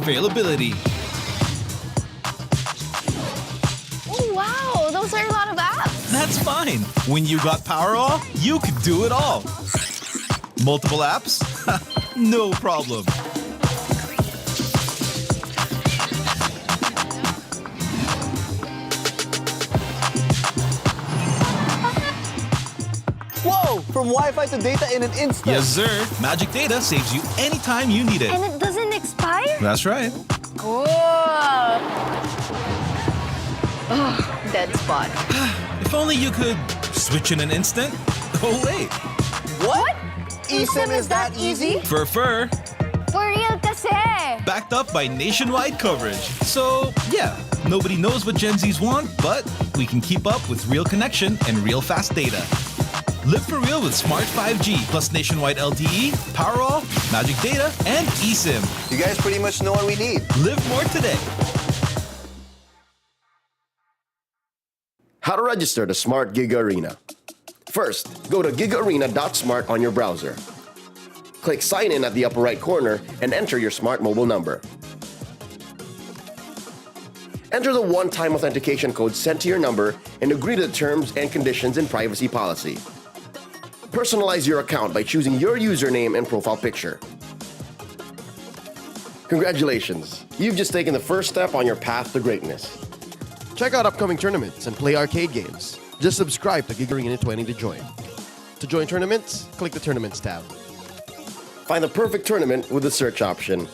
availability. Oh, wow, those are a lot of apps. That's fine. When you got Power All, you could do it all. Multiple apps? No problem. Whoa! From Wi-Fi to data in an instant. Yes, sir. Magic Data saves you anytime you need it. And it doesn't expire? That's right. Cool. Oh, dead spot. If only you could switch in an instant. Oh, wait. What? eSIM is that easy? For For real kasi. backed up by nationwide coverage. So, yeah, nobody knows what Gen Zs want, but we can keep up with real connection and real fast data. Live for real with Smart 5G plus nationwide LTE, Powerall, Magic Data, and eSIM. You guys pretty much know what we need. Live more today. How to register to Smart Gig Arena. First, go to gigarena.smart on your browser. Click Sign In at the upper right corner and enter your Smart mobile number. Enter the one-time authentication code sent to your number and agree to the terms and conditions and privacy policy. Personalize your account by choosing your username and profile picture. Congratulations! You've just taken the first step on your path to greatness. Check out upcoming tournaments and play arcade games. Just subscribe to Gig Arena 20 to join. To join tournaments, click the Tournaments tab. Find the perfect tournament with the search option.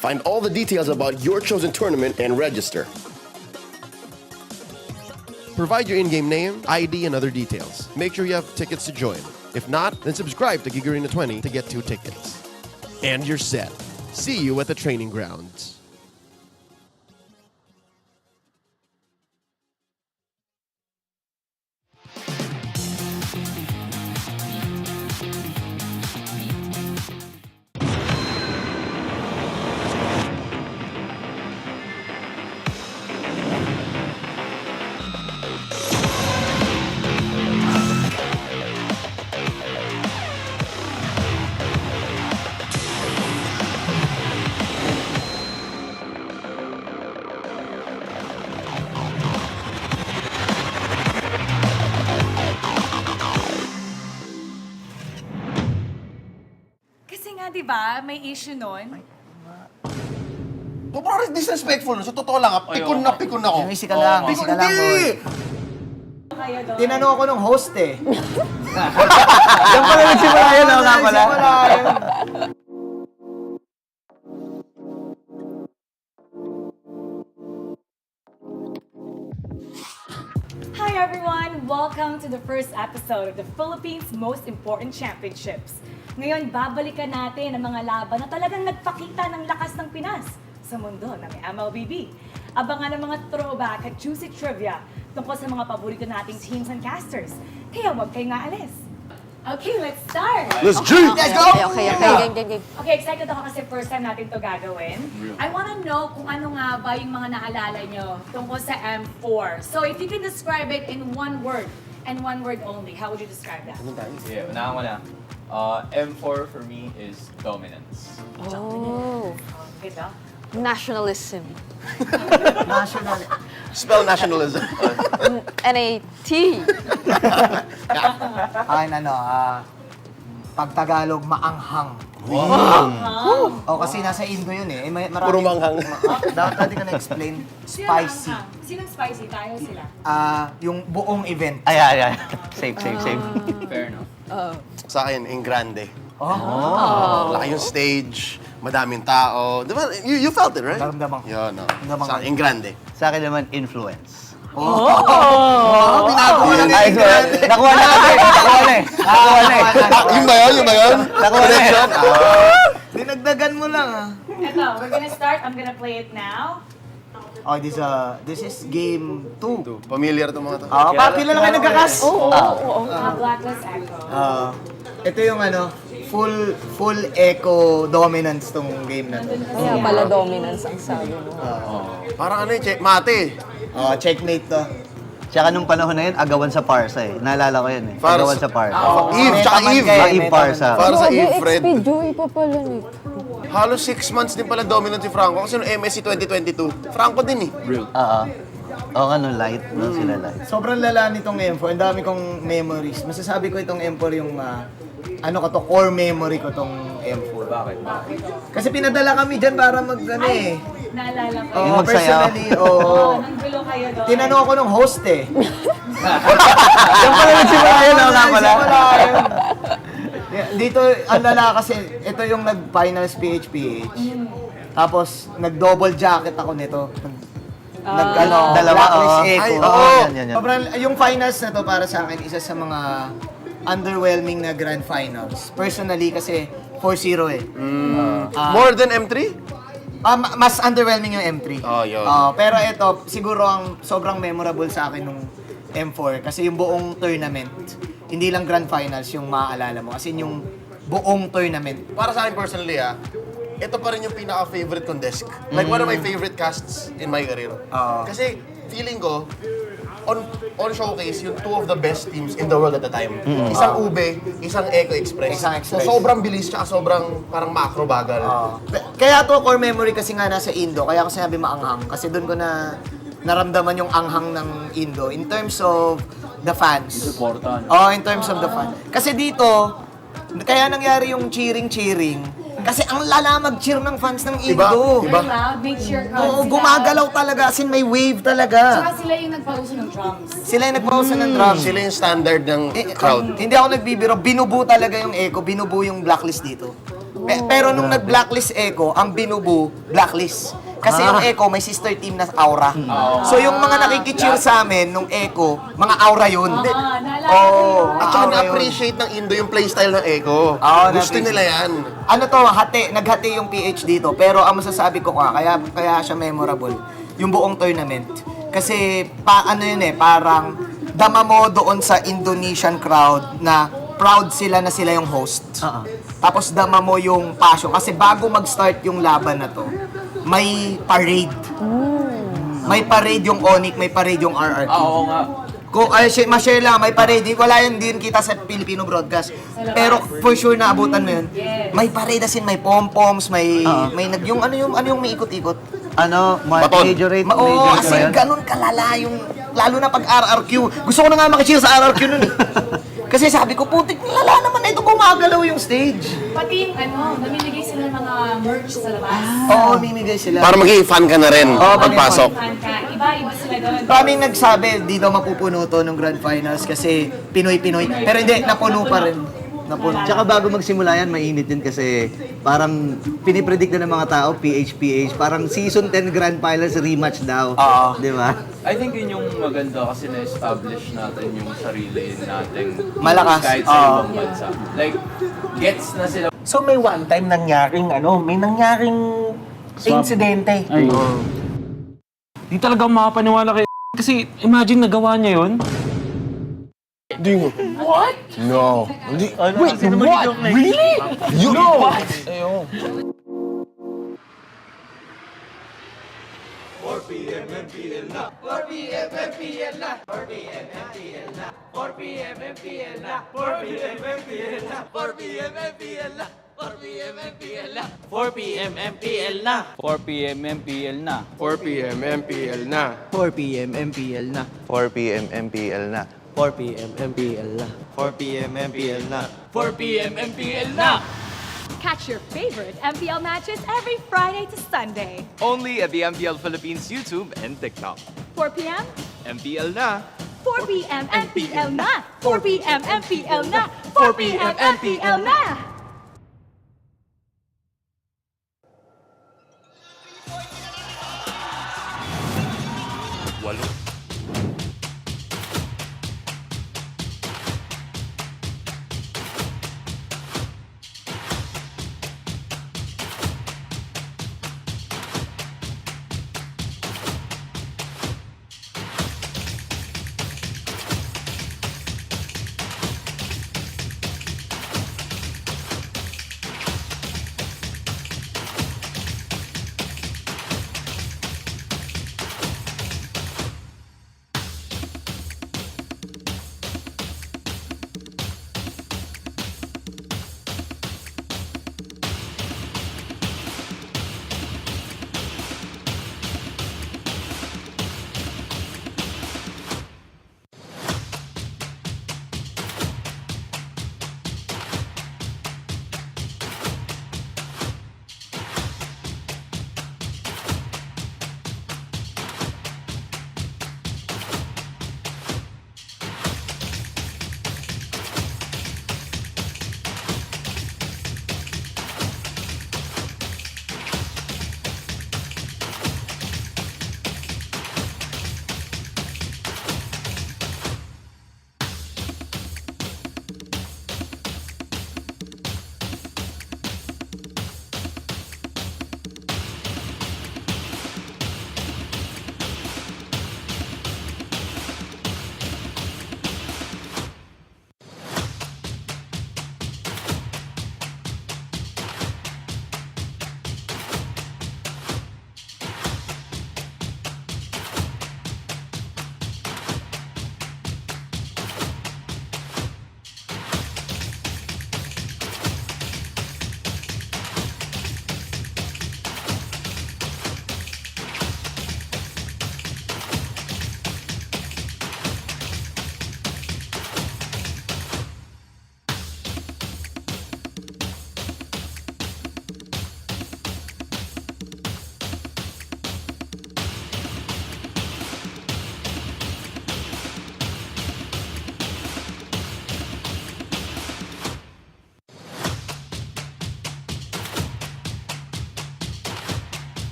Find all the details about your chosen tournament and register. Provide your in-game name, ID, and other details. Make sure you have tickets to join. If not, then subscribe to Gig Arena 20 to get 2 tickets. And you're set. See you at the training grounds. Diba? May issue nun. Sobrang disrespectful. Sa totoo lang, pikon ako. Easy ka lang, easy ka lang, boy. Tinanong ako nung host eh. Diyan pala nagsimula yun, ako nga pala. Hi everyone! Welcome to the first episode of the Philippines' most important championships. Ngayon, babalikan natin ang mga laban na talagang nagpakita ng lakas ng Pinas sa mundo ng MLBB. Abangan ang mga throwback at juicy trivia tungkol sa mga paborito nating teams and casters. Kaya huwag kayong aalis. Okay, let's start! Let's go! Let's go! Okay. Okay, excited ako kasi first time natin to gagawin. I wanna know kung ano nga ba yung mga naalala nyo tungkol sa M4. So if you can describe it in one word, and one word only, how would you describe that? Yeah, unahan ko na. M4 for me is dominance. Oh, Good, no? nationalism. National. Spell nationalism. N-A-T. Akin pag Tagalog, maanghang. O kasi nasa Indo yun eh. Marami, Puro manghang. Dapat natin ka na-explain. Spicy. Sinong spicy? Tayo sila. Yung buong event. Ay. Safe. Fair enough. Sa akin, in grande. Laki yung stage, madaming tao. Diba? You felt it, right? Naramdaman ko. Yun, no. Naramdaman Sa ko. akin, in grande. Sa akin naman, influence. Binago mo lang Ay, in sorry. grande. Nakuha na kasi. Nakuha na eh. Yung ba yun? Nakuha na eh. Dinagdagan mo lang Ito, we're gonna start. I'm gonna play it now. Oh, this is game 2. Familiar itong mga to. Pila lang kayo nagkakas? Blacklist Echo. Ito yung full echo dominance tong game na to. Kaya pala dominance ang sabi mo. Parang ano eh, mate. Checkmate to. Tsaka nung panahon na yun, agawan sa Parsa eh. Naalala ko yun eh. Farsa. Agawan sa Parsa. Eve, tsaka Eve. Eve Parsa. Para sa Eve, Fred. XP Joy pa pala nito. Halos 6 months din pala dominant si Franco kasi noong MSC 2022. Franco din eh. Oo. Oo nga, no, light. No, sila light. Sobrang lala nitong M4. Ang dami kong memories. Masasabi ko itong M4 yung core memory ko tong M4. Bakit? Kasi pinadala kami dyan para Ay, naalala ko. Oo, magsayaw. personally, oo. Oo, nanggulo kayo doon. Tinanong ako ng host eh. Yung pala nagsimula yun, ako nga pala. Nagsimula yun. Yeah, dito, ang lala kasi, ito yung nag-finals PH-PH. Tapos, nag-double jacket ako nito. Dalawa, Blacklist oo. Echo. Ay, oo. Oo. Yan. Sobrang, yung finals na to para sa akin, isa sa mga underwhelming na grand finals. Personally, kasi 4-0 eh. More than M3? Mas underwhelming yung M3. Oh, yun. Pero ito, siguro ang sobrang memorable sa akin nung M4 kasi yung buong tournament, hindi lang grand finals yung maaalala mo. Kasi yung buong tournament. Para sa akin personally ito pa rin yung pinaka-favorite kong desk. Like one of my favorite casts in my career. Kasi feeling ko, on showcase, yung two of the best teams in the world at the time. Isang Ube, isang Echo Express. Isang Express. So sobrang bilis tsaka sobrang parang macro bagal. Kaya to core memory kasi nga nasa Indo, kaya ako sinabi maanghang. Kasi doon ko na naramdaman yung anghang ng Indo in terms of the fans. Supportan. In terms of the fans. Kasi dito, kaya nangyari yung cheering. Kasi ang lala mag-cheer ng fans ng Indo. Very loud, make sure Oo, gumagalaw talaga. As in, may wave talaga. Saka sila yung nagpauso ng drums. Sila yung nagpausa ng drums. Sila yung standard ng crowd. Hindi ako nagbibiro. Binubu talaga yung Echo. Binubu yung Blacklist dito. Pero nung nag-Blacklist Echo, ang binubu, Blacklist. Kasi yung Echo, may sister team na Aura. So yung mga nakikicheer sa amin nung Echo, mga Aura yun. Naalala ko yun. At saka na-appreciate ng Indo yung playstyle ng Echo. Gusto na-appreciate. nila yan. Ano to, naghati yung PH dito. Pero ang masasabi ko kaya siya memorable, yung buong tournament. Kasi, parang dama mo doon sa Indonesian crowd na proud sila na sila yung host. Tapos dama mo yung passion. Kasi bago mag-start yung laban na to, may parade. May parade yung ONIC, may parade yung RRQ. Oo nga. Kung ma-share lang, may parade. Wala yun din kita sa Filipino broadcast. Pero for sure na abutan mo yun. May parade as in, may pom-poms, may yung ano yung may ikot-ikot. Baton. Majorate. Oo, kasi ganun kalala yung, lalo na pag RRQ. Gusto ko na nga makicheer sa RRQ nun eh. Kasi sabi ko, putik, lala naman na ito, gumagalaw yung stage. Pati yung namimigay sila ng mga merch sa labas. Oo, mimigay sila. Para maging fan ka na rin pagpasok. Fan ka, iba-iba sila doon. Maraming nagsabi, di daw mapupuno to ng Grand Finals kasi Pinoy-Pinoy. Pero hindi, napuno pa rin. Napuno. Tsaka bago magsimula yan, mainit din kasi parang pinipredict na ng mga tao, PH-PH, parang season 10 Grand Finals rematch daw. Di ba? I think yun yung maganda kasi na-establish natin yung sarili natin. Malakas. Kahit sa ibang bansa. Like, gets na sila. So may one time nangyaring insidente. Di talaga makapaniwala kay kasi imagine nagawa niya yun. What? No. Wait, what? Really? You know what? Ayun. 4PM MPL na. 4PM MPL na. 4PM MPL na. 4PM MPL na. 4PM MPL na. 4PM MPL na. 4PM MPL na. 4PM MPL na. 4PM MPL na. 4PM MPL na. 4PM MPL na. 4PM MPL na. 4PM MPL na. 4PM MPL na. 4PM MPL na! Catch your favorite MPL matches every Friday to Sunday. Only at the MPL Philippines YouTube and TikTok. 4 p.m. MPL na. 4 p.m. MPL na! 4 p.m. MPL na! 4 p.m. MPL na!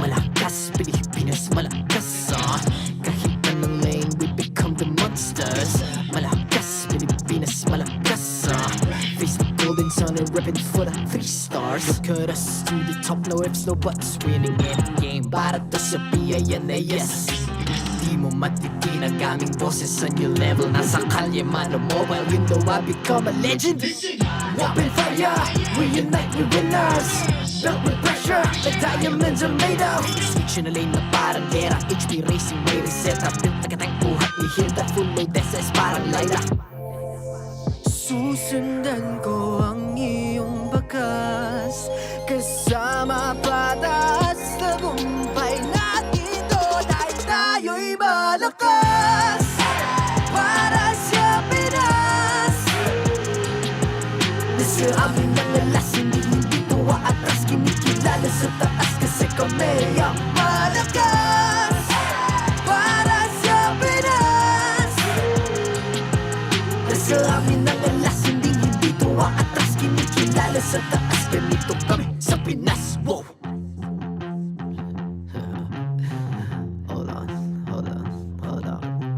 Malakas, Pilipinas, malakas kahit anong lane, we become the monsters. Malakas, Pilipinas, malakas face the golden sun and repping for the 3 stars. Look at us to the top, no ifs, no buts, winning any game para to sa PNAS. Di mo matitin ang aming boses sa new level. Nasa kalye man o mobile, you know I become a legend. Open fire, we unite, we winners. Built with pressure, the diamonds are made of. Switch na lane na parang gera, HP racing, way reset up. Built agad ang buhat ni Hilda, full load SS parang Laila. Susundan ko ang iyong bakas, kasama patas, tagumpay natin to dahil tayo'y malakas. Para sa Pinas, nasa amin ang alas, hindi tuwa atras, kinikilala sa taas kasi kami ang malakas. Para sa Pinas, nasa amin ang alas, hindi tuwa atras, kinikilala sa taas, ganito kami sa Pinas. Wow! Hold on.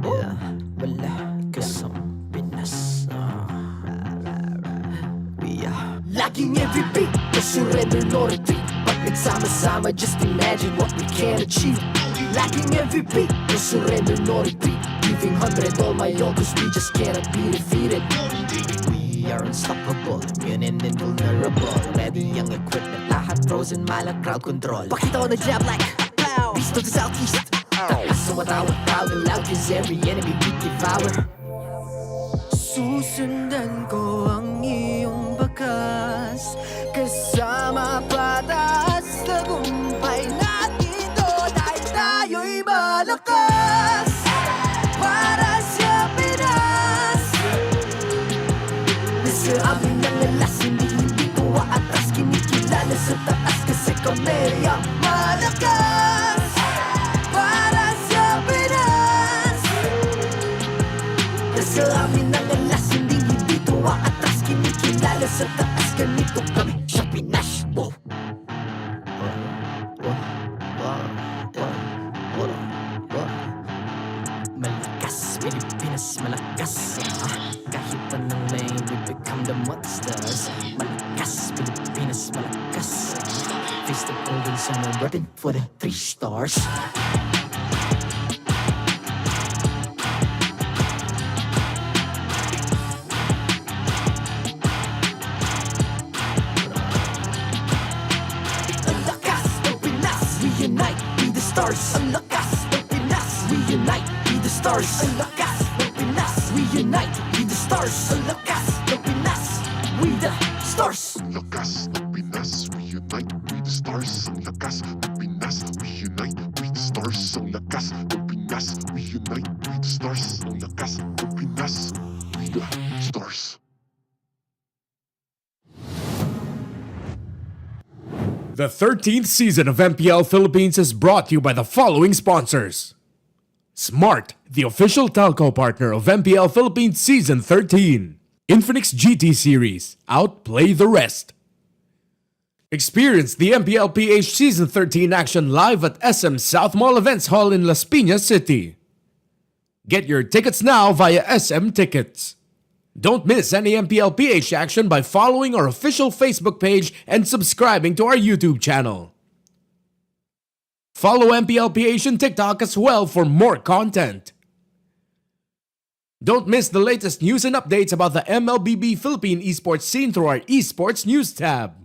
Yeah, wala kasang Pinas. We are laging MVP, no surrender, no retreat. Pag nagsama-sama, just imagine what we can achieve. Laging MVP, no surrender, no retreat. Giving 100 all my all, cause we just cannot be defeated. We are unstoppable, immune and invulnerable. Ready ang equipment, lahat frozen, malang crowd control. Pakita ko na jab like pow, beast of the southeast. Takas sa watawat, proud and loud, cause every enemy we devour. Susundan ko ang iyong bakas, kasama patas, tagumpay natin to dahil tayo'y malakas. Para sa Pinas, nasa amin ang alas, hindi tuwa atras, kinikilala sa taas kasi kami ang malakas. Para sa Pinas, nasa amin ang alas, hindi tuwa atras, kinikilala sa taas, ganito kami sa Pinas. Wow! Malakas, Pilipinas, malakas kahit anong lane, we become the monsters. Malakas, Pilipinas, malakas face the golden sun and repping for the 3 stars. Ang lakas ng Pinas, we unite, be the stars. Ang lakas ng Pinas, we unite, be the stars. Ang lakas ng Pinas, we unite, be the stars. Ang lakas ng Pinas, we the stars. Ang lakas ng Pinas, we unite, we the stars. Ang lakas ng Pinas, we unite, we the stars. Ang lakas ng Pinas, we unite, we the stars. Ang lakas ng Pinas, we the stars. The 13th season of MPL Philippines is brought to you by the following sponsors. Smart, the official telco partner of MPL Philippines Season 13. Infinix GT Series, outplay the rest. Experience the MPL-PH Season 13 action live at SM South Mall Events Hall in Las Piñas City. Get your tickets now via SM Tickets. Don't miss any MPL-PH action by following our official Facebook page and subscribing to our YouTube channel. Follow MPL-PH on TikTok as well for more content. Don't miss the latest news and updates about the MLBB Philippine esports scene through our esports news tab.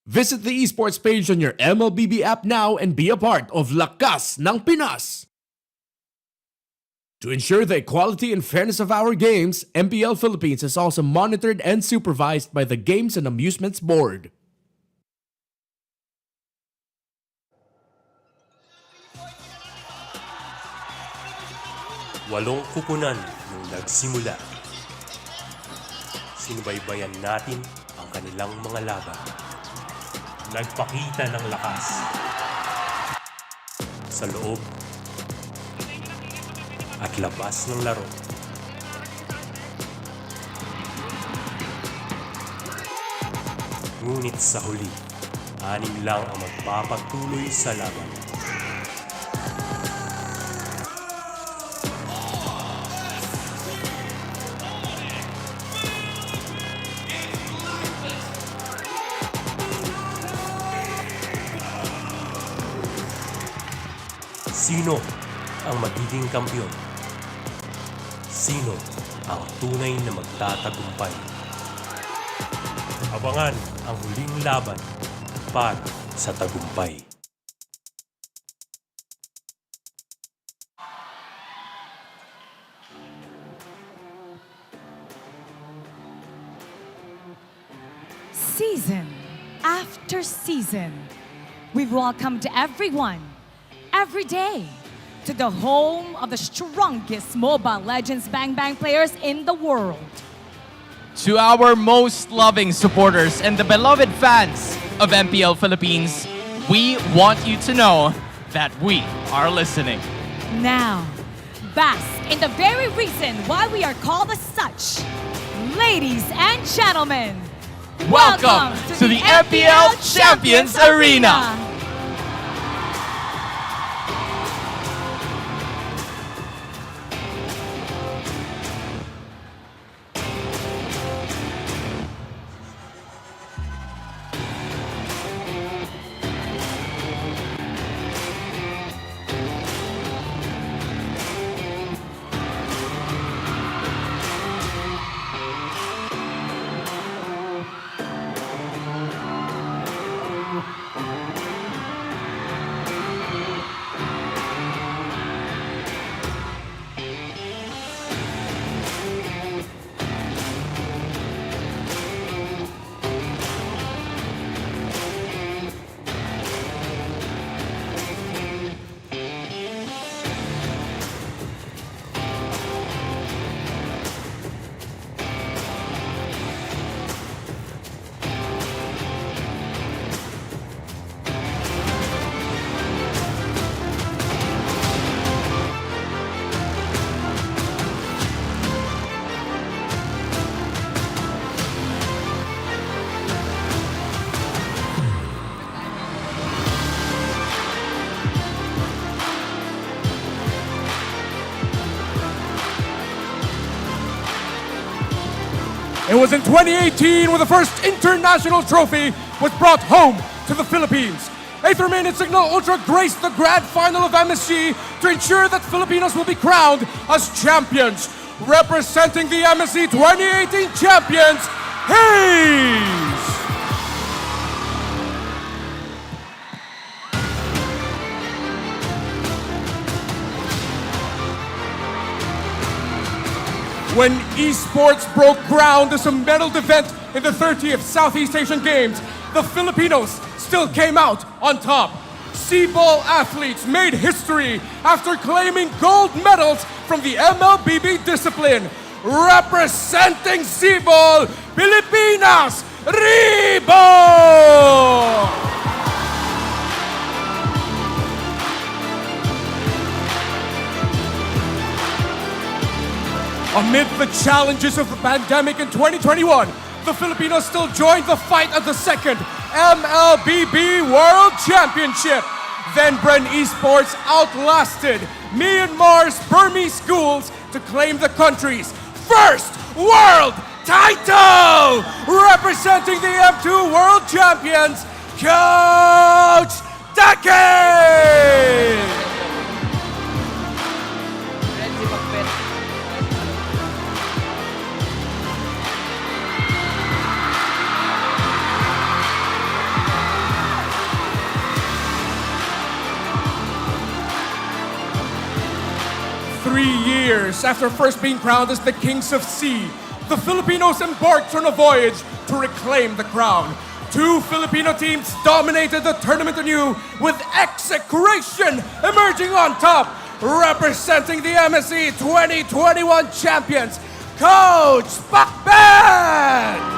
Visit the esports page on your MLBB app now and be a part of Lakas ng Pinas. To ensure the equality and fairness of our games, MPL Philippines is also monitored and supervised by the Games and Amusements Board. Walong kupunan nung nagsimula. Sinubaybayan natin ang kanilang mga laban. Nagpakita ng lakas. Sa loob at labas ng laro. Ngunit sa huli, Anim lang ang magpapatuloy sa laban. Sino ang magiging kampiyon? Sino ang tunay na magtatagumpay? Abangan ang huling laban para sa tagumpay. Season after season, we've welcomed everyone, every day, to the home of the strongest Mobile Legends Bang Bang players in the world. To our most loving supporters and the beloved fans of MPL Philippines, we want you to know that we are listening. Now, bask in the very reason why we are called as such. Ladies and gentlemen, welcome to the MPL Champions Arena. It was in 2018 when the first international trophy was brought home to the Philippines. A 3-minute signal ultra graced the grand final of MSG to ensure that Filipinos will be crowned as champions. Representing the MSC 2018 champions, Hayes! When esports broke ground as a medaled event in the 30th Southeast Asian Games, the Filipinos still came out on top. C-ball athletes made history after claiming gold medals from the MLBB discipline. Representing C-ball, Pilipinas, Ribo! Amid the challenges of the pandemic in 2021, the Filipinos still joined the fight at the second MLBB World Championship. Then Bren Esports outlasted Myanmar's Burmese schools to claim the country's first world title! Representing the M2 World Champions, Coach Taki! 3 years after first being crowned as the Kings of Sea, the Filipinos embarked on a voyage to reclaim the crown. 2 Filipino teams dominated the tournament anew, with execration emerging on top. Representing the MSC 2021 champions, Coach Pakban!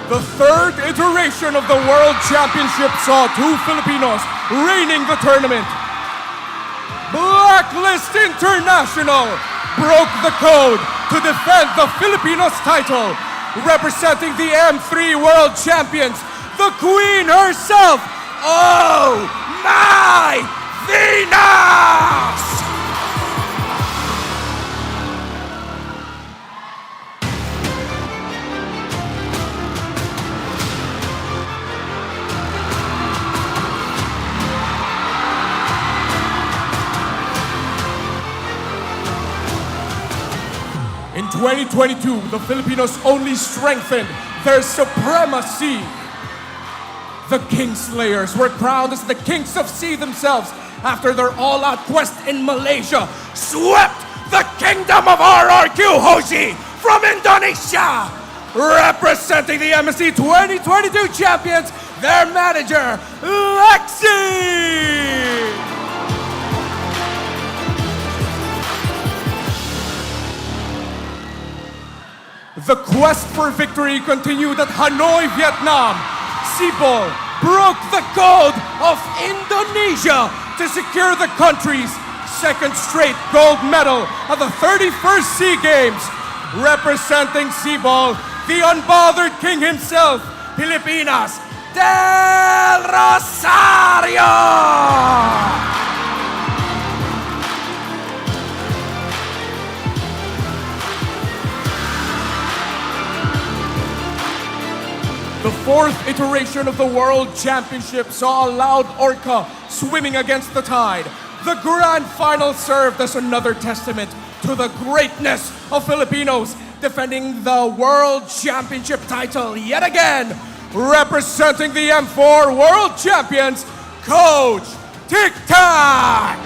The third iteration of the World Championship saw 2 Filipinos reigning the tournament. Blacklist International broke the code to defend the Filipinos title, representing the M3 World Champions, the Queen herself. Oh my Venus! In 2022, the Filipinos only strengthened their supremacy. The Kingslayers were crowned as the Kings of Sea themselves after their all-out quest in Malaysia swept the Kingdom of RRQ Hoshi from Indonesia. Representing the MSC 2022 champions, their manager, Lexi! The quest for victory continued at Hanoi, Vietnam. Sipol broke the code of Indonesia to secure the country's second straight gold medal at the 31st SEA Games. Representing Sipol, the unbothered king himself, Pilipinas, Del Rosario! The fourth iteration of the World Championship saw a loud orca swimming against the tide. The grand final served as another testament to the greatness of Filipinos, defending the World Championship title yet again. Representing the M4 World Champions, Coach Tic Tac!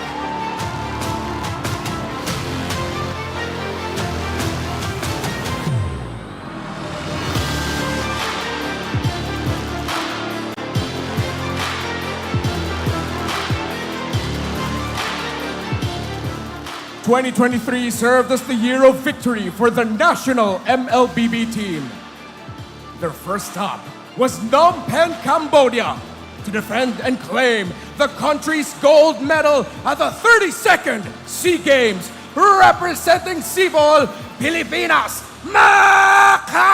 '23 served as the year of victory for the national MLBB team. Their first stop was Phnom Penh, Cambodia, to defend and claim the country's gold medal at the 32nd SEA Games, representing Sipol, Pilipinas, Makassar!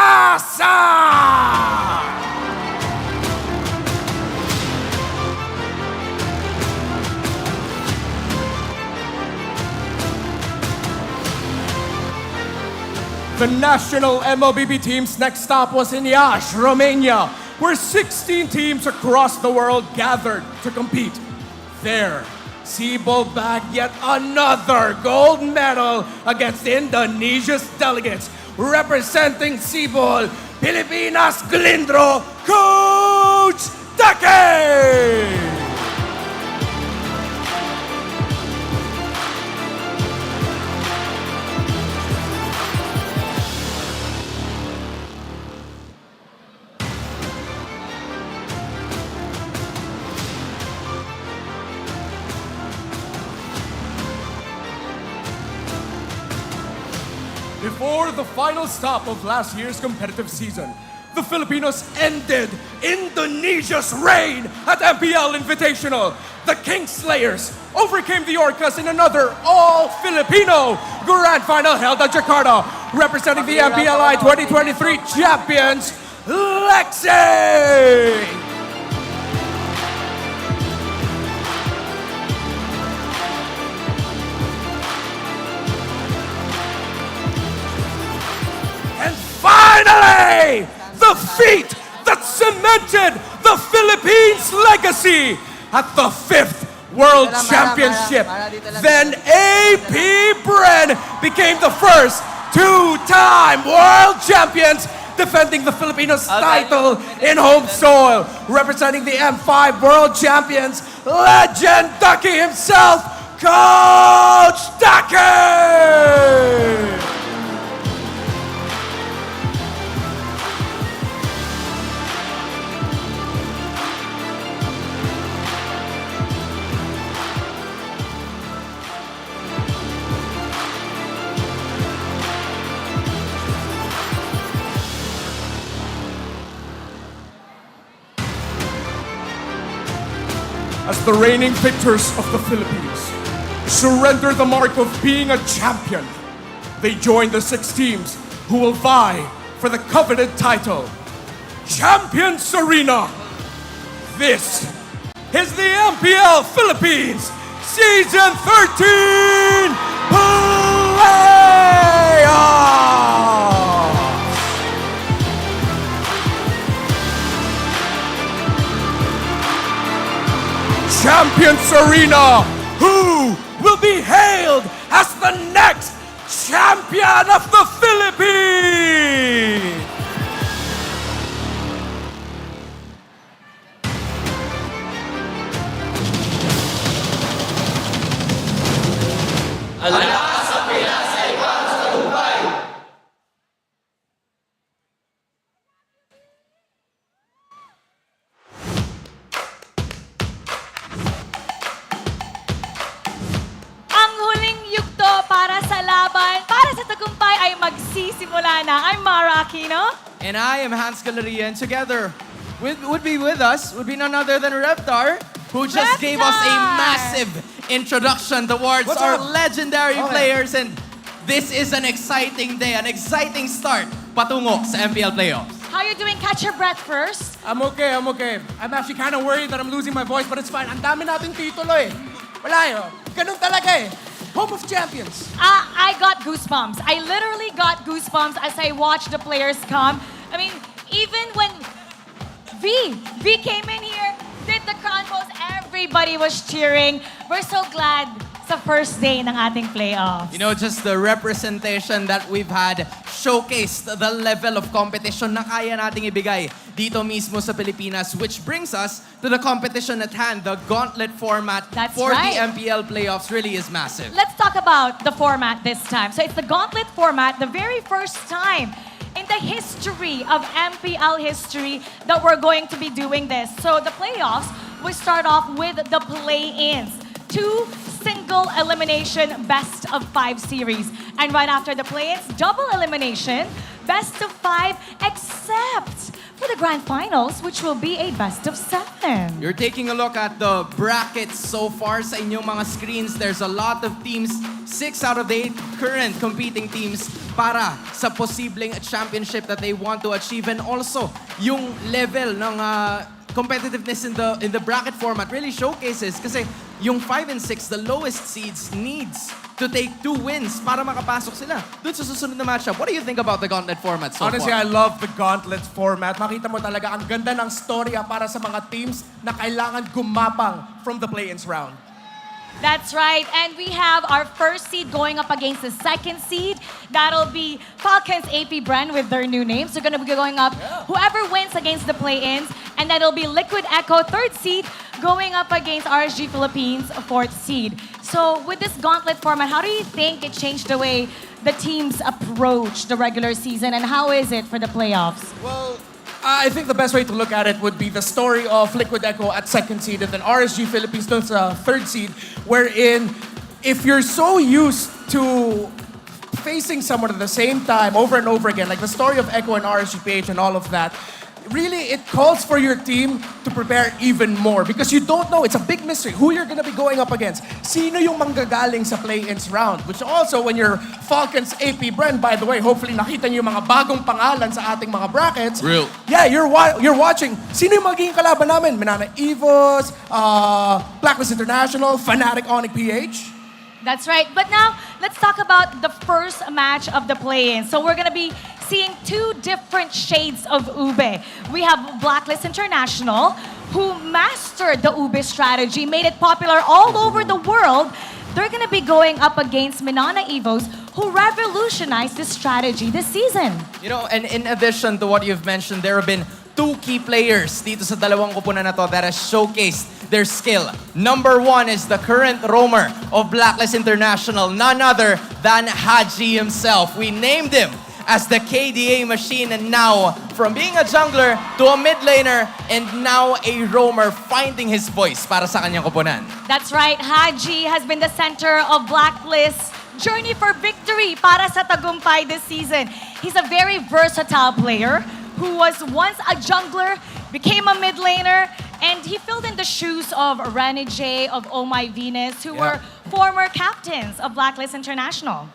The national MLBB team's next stop was in Iași, Romania, where 16 teams across the world gathered to compete. There, Sipol bagged yet another gold medal against Indonesia's delegates, representing Sipol, Pilipinas, Glindro, Coach Dake! Before the final stop of last year's competitive season, the Filipinos ended Indonesia's reign at MPL Invitational. The Kingslayers overcame the Orcas in another all-Filipino grand final held at Jakarta, representing the MPLI 2023 champions, Lexi! Finally, the feat that cemented the Philippines' legacy at the 5th World Championship. Then AP Bren became the first two-time world champions, defending the Filipinos' title in home soil. Representing the M5 World Champions, legend Ducky himself, Coach Ducky! As the reigning victors of the Philippines, surrender the mark of being a champion. They join the 6 teams who will vie for the coveted title, Champions Arena. This is the MPL Philippines Season 13 Playoffs! Champions Arena, who will be hailed as the next champion of the Philippines? Ang huling yugto para sa laban, para sa tagumpay ay magsisimula na. I'm Mara Aquino. And I am Hans Galeria, and together would be with us would be none other than Reptar, who just gave us a massive introduction towards What's our up? legendary Okay. players, and this is an exciting day, an exciting start patungo sa MPL Playoffs. How you doing? Catch your breath first. I'm okay. I'm actually kind of worried that I'm losing my voice, but it's fine. Ang dami nating titulo eh. Wala yun. Ganun talaga eh. Home of champions. I got goosebumps. I literally got goosebumps as I watched the players come. I mean, even when V came in here, did the crown pose, everybody was cheering. We're so glad sa first day ng ating playoffs. You know, just the representation that we've had showcased the level of competition na kaya nating ibigay dito mismo sa Pilipinas, which brings us to the competition at hand. The gauntlet format for right. the MPL Playoffs really is massive. Let's talk about the format this time. So it's the gauntlet format, the very first time in the history of MPL history that we're going to be doing this. So the playoffs, we start off with the play-ins. 2 single elimination best of 5 series. And right after the play-ins, double elimination, best of 5, except for the grand finals, which will be a best of 7. You're taking a look at the brackets so far sa inyong mga screens. There's a lot of teams, 6 out of the 8 current competing teams para sa posibleng championship that they want to achieve. And also, yung level ng competitiveness in the bracket format really showcases kasi yung 5 and 6, the lowest seeds, needs to take 2 wins para makapasok sila dun sa susunod na matchup. What do you think about the gauntlet format so Honestly, far? I love the gauntlet format. Makita mo talaga ang ganda ng storya para sa mga teams na kailangan gumapang from the play-ins round. That's right. And we have our first seed going up against the second seed. That'll be Falcons AP Bren with their new names. They're going to be going up whoever wins against the play-ins. And then it'll be Liquid Echo, third seed, going up against RSG Philippines, fourth seed. So with this gauntlet format, how do you think it changed the way the teams approach the regular season? And how is it for the playoffs? Well, I think the best way to look at it would be the story of Liquid Echo at second seed and then RSG Philippines dun sa third seed, wherein if you're so used to facing someone at the same time over and over again, like the story of Echo and RSG PH and all of that, really it calls for your team to prepare even more because you don't know, it's a big mystery, who you're gonna be going up against. Sino yung manggagaling sa play-ins round? Which also, when you're Falcons AP Bren, by the way, hopefully nakita niyo yung mga bagong pangalan sa ating mga brackets. Real. Yeah, you're watching. Sino yung magiging kalaban namin? Minana Evos, Blacklist International, Fnatic ONIC PH. That's right. But now, let's talk about the first match of the play-in. So we're going to be seeing 2 different shades of Ube. We have Blacklist International, who mastered the Ube strategy, made it popular all over the world. They're going to be going up against Minana Evos, who revolutionized this strategy this season. You know, and in addition to what you've mentioned, there have been 2 key players dito sa dalawang kupunan na to that has showcased their skill. Number 1 is the current roamer of Blacklist International, none other than Haji himself. We named him as the KDA machine, and now from being a jungler to a mid laner and now a roamer finding his voice para sa kanyang kupunan. That's right. Haji has been the center of Blacklist's journey for victory para sa tagumpay this season. He's a very versatile player who was once a jungler, became a mid laner, and he filled in the shoes of Renny J, of Oh My Venus, who were former captains of Blacklist International.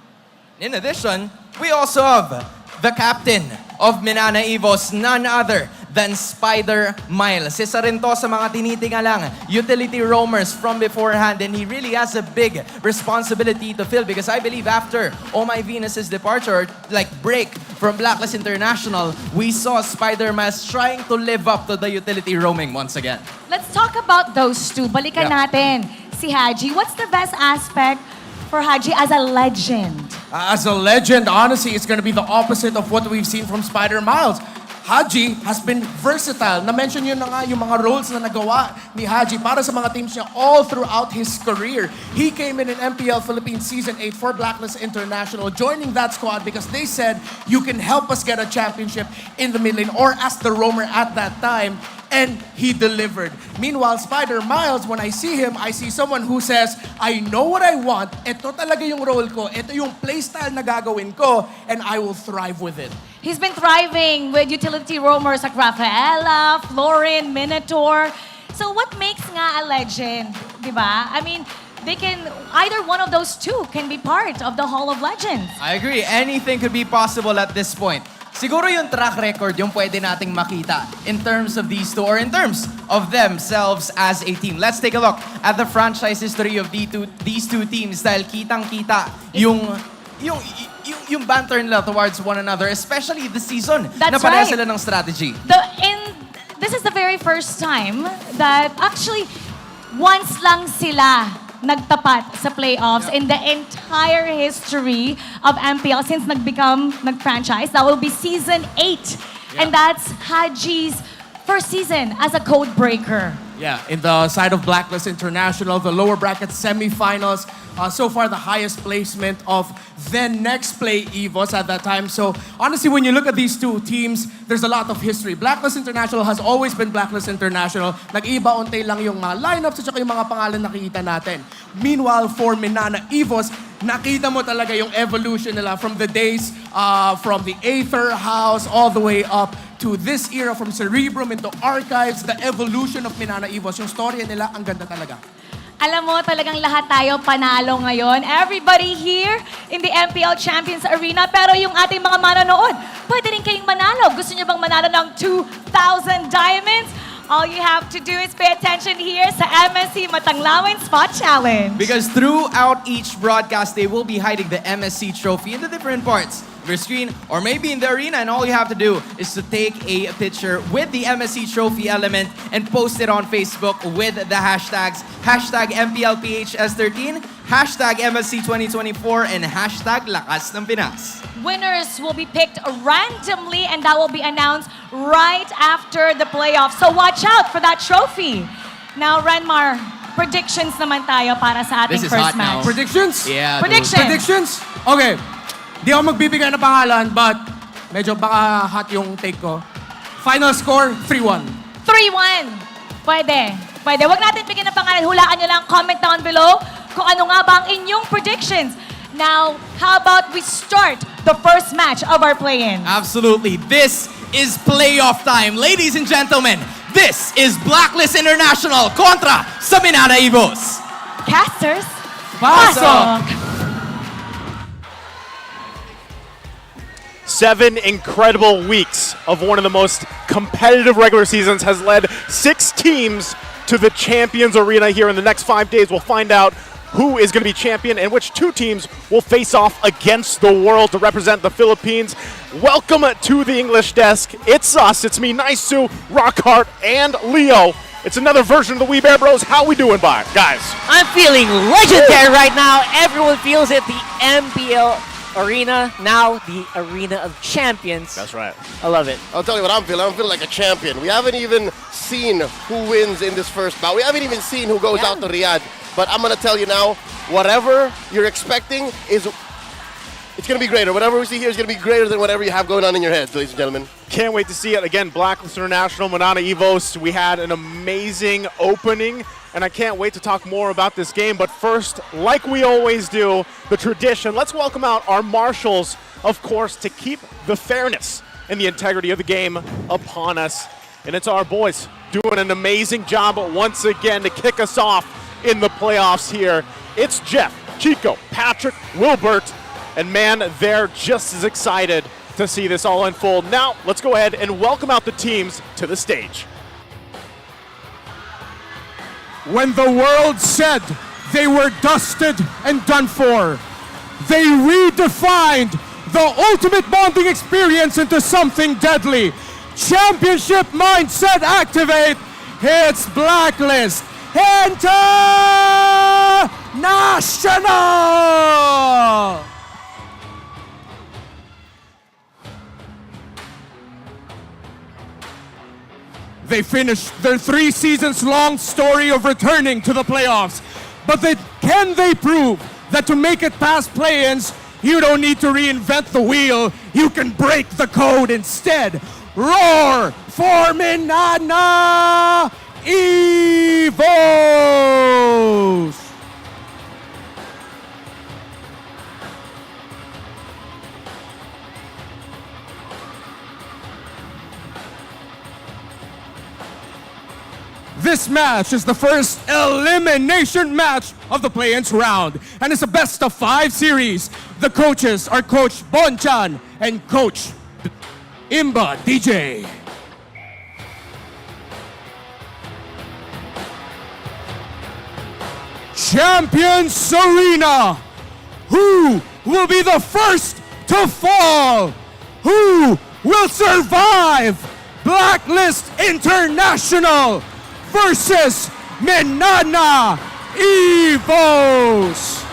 In addition, we also have the captain of Minana Evos, none other than Spider Miles. Isa rin to sa mga tinitingalang utility roamers from beforehand, and he really has a big responsibility to fill because I believe after Oh My Venus's departure, like break from Blacklist International, we saw Spider Miles trying to live up to the utility roaming once again. Let's talk about those two. Balikan natin si Haji. What's the best aspect for Haji as a legend? As a legend, honestly, it's going to be the opposite of what we've seen from Spider Miles. Haji has been versatile. Na-mention yun na nga yung mga roles na nagawa ni Haji para sa mga teams niya all throughout his career. He came in MPL Philippines Season 8 for Blacklist International, joining that squad because they said, you can help us get a championship in the mid lane or as the roamer at that time. And he delivered. Meanwhile, Spider Miles, when I see him, I see someone who says, I know what I want, ito talaga yung role ko, ito yung playstyle na gagawin ko, and I will thrive with it. He's been thriving with utility roamers like Rafaela, Florin, Minotaur. So what makes nga a legend, di ba? I mean, they can, either one of those two can be part of the Hall of Legends. I agree. Anything could be possible at this point. Siguro yung track record yung pwede nating makita in terms of these two or in terms of themselves as a team. Let's take a look at the franchise history of these two teams dahil kitang-kita yung banter nila towards one another, especially this season. That's na pareha right. sila ng strategy. This is the very first time that actually once lang sila nagtapat sa playoffs in the entire history of MPL since nag-franchise. That will be Season 8. And that's Haji's first season as a code breaker. Yeah, in the side of Blacklist International, the lower bracket semifinals, so far the highest placement of then next play Evos at that time. So honestly, when you look at these two teams, there's a lot of history. Blacklist International has always been Blacklist International. Nag-iba-unti lang yung mga lineups at saka yung mga pangalan nakikita natin. Meanwhile, for Minana Evos, nakita mo talaga yung evolution nila from the days from the Aether House all the way up to this era, from Cerebrum into Archives, the evolution of Minana Evos. Yung storya nila, ang ganda talaga. Alam mo, talagang lahat tayo panalo ngayon. Everybody here in the MPL Champions Arena. Pero yung ating mga manonood, pwede rin kayong manalo. Gusto niyo bang manalo ng 2,000 diamonds? All you have to do is pay attention here sa MSC Matanglawin Spot Challenge. Because throughout each broadcast, they will be hiding the MSC trophy in the different parts of your screen or maybe in the arena, and all you have to do is to take a picture with the MSC trophy element and post it on Facebook with the hashtags #MPL-PH S13, #MSC 2024, and #Lakas ng Pinas. Winners will be picked randomly and that will be announced right after the playoffs. So watch out for that trophy. Now, Renmar, predictions naman tayo para sa ating first match. Predictions? Yeah. Predictions? Okay. Di ako magbibigay ng pangalan, but medyo baka hot yung take ko. Final score, 3-1. 3-1. Pwede. Huwag natin bigyan ng pangalan. Hulaan nyo lang, comment down below kung ano nga ba ang inyong predictions. Now, how about we start the first match of our play-in? Absolutely. This is playoff time. Ladies and gentlemen, this is Blacklist International kontra sa Minana Evos. Casters, pasok! 7 incredible weeks of one of the most competitive regular seasons has led 6 teams to the Champions Arena here. In the next 5 days, we'll find out who is going to be champion and which 2 teams will face off against the world to represent the Philippines. Welcome to the English desk. It's us. It's me, Naisu, Rockhart, and Leo. It's another version of the We Bear Bros. How we doing, guys? I'm feeling legendary right now. Everyone feels it. The MPL Arena, now the Arena of Champions. That's right. I love it. I'll tell you what I'm feeling. I'm feeling like a champion. We haven't even seen who wins in this first bout. We haven't even seen who goes out to Riyadh. But I'm going to tell you now, whatever you're expecting it's going to be greater. Whatever we see here is going to be greater than whatever you have going on in your heads, ladies and gentlemen. Can't wait to see it. Again, Blacklist International, Minana Evos. We had an amazing opening, and I can't wait to talk more about this game. But first, like we always do, the tradition, let's welcome out our marshals, of course, to keep the fairness and the integrity of the game upon us. And it's our boys doing an amazing job once again to kick us off in the playoffs here. It's Jeff, Chico, Patrick, Wilbert, and man, they're just as excited to see this all unfold. Now, let's go ahead and welcome out the teams to the stage. When the world said they were dusted and done for, they redefined the ultimate bonding experience into something deadly. Championship mindset activate. It's Blacklist International! They finished their 3 seasons long story of returning to the playoffs. But can they prove that to make it past play-ins, you don't need to reinvent the wheel, you can break the code instead? Roar for Minana Evos! This match is the first elimination match of the play-ins round, and it's a best-of-5 series. The coaches are Coach Bonchan and Coach Imba DJ. Champions Arena. Who will be the first to fall? Who will survive? Blacklist International versus Minana Evos.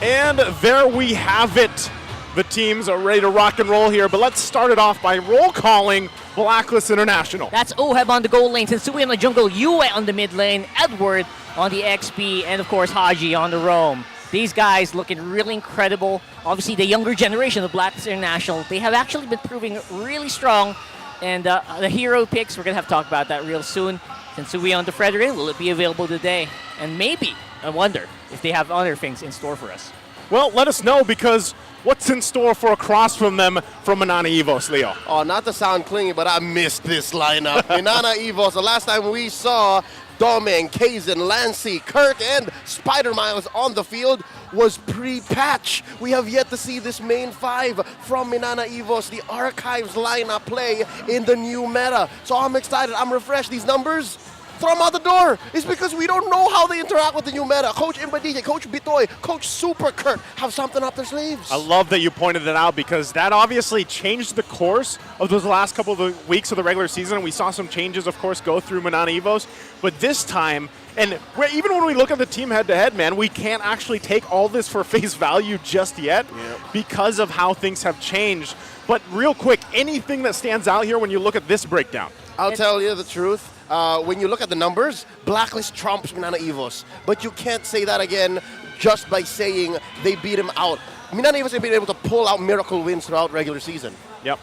And there we have it. The teams are ready to rock and roll here, but let's start it off by roll calling Blacklist International. That's Oheb on the goal lane, Sensui on the jungle, Yue on the mid lane, Edward on the XP, and of course Haji on the roam. These guys looking really incredible. Obviously, the younger generation of Blacklist International, they have actually been proving really strong. And the hero picks, we're going to have to talk about that real soon. Sensui on the Frederick, will it be available today? And maybe, I wonder, if they have other things in store for us. Well, let us know, because what's in store for across from them from Minana Evos, Leo? Oh, not to sound clingy, but I missed this lineup. Minana Evos, the last time we saw Domen, Kaizen, Lancy, Kurt, and Spider Miles on the field was pre-patch. We have yet to see this main 5 from Minana Evos, the Archives lineup play in the new meta. So I'm excited, I'm refreshed. These numbers, throw them out the door. It's because we don't know how they interact with the new meta. Coach Imbadije, Coach Bitoy, Coach Super Kurt have something up their sleeves. I love that you pointed that out, because that obviously changed the course of those last couple of the weeks of the regular season. And we saw some changes, of course, go through Minana Evos. But this time, and even when we look at the team head-to-head, man, we can't actually take all this for face value just yet because of how things have changed. But real quick, anything that stands out here when you look at this breakdown? I'll tell you the truth. When you look at the numbers, Blacklist trumps Minana Evos. But you can't say that again just by saying they beat him out. Minana Evos have been able to pull out miracle wins throughout regular season. Yep.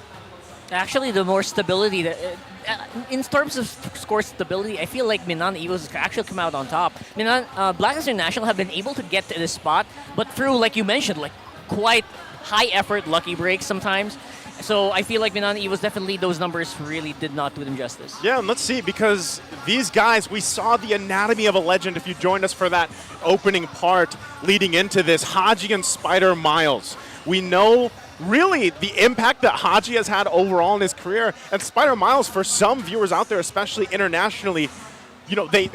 Actually, the more stability, in terms of score stability, I feel like Minana Evos actually come out on top. Blacklist International have been able to get to this spot, but through, like you mentioned, like quite high effort lucky breaks sometimes. So I feel like Minana Evos, definitely those numbers really did not do them justice. Yeah, and let's see, because these guys, we saw the anatomy of a legend if you joined us for that opening part leading into this. Haji and Spider Miles. We know really the impact that Haji has had overall in his career, and Spider Miles, for some viewers out there, especially internationally, you know, they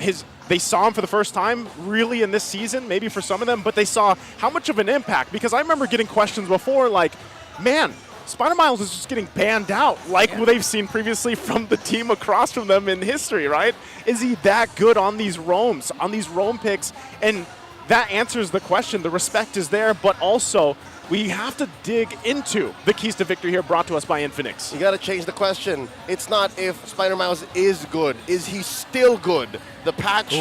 saw him for the first time really in this season, maybe for some of them, but they saw how much of an impact, because I remember getting questions before like, man, Spider Miles is just getting banned out like what they've seen previously from the team across from them in history, right? Is he that good on these roams, on these roam picks? And that answers the question. The respect is there, but also we have to dig into the keys to victory here, brought to us by Infinix. You got to change the question. It's not if Spider Miles is good. Is he still good? The patch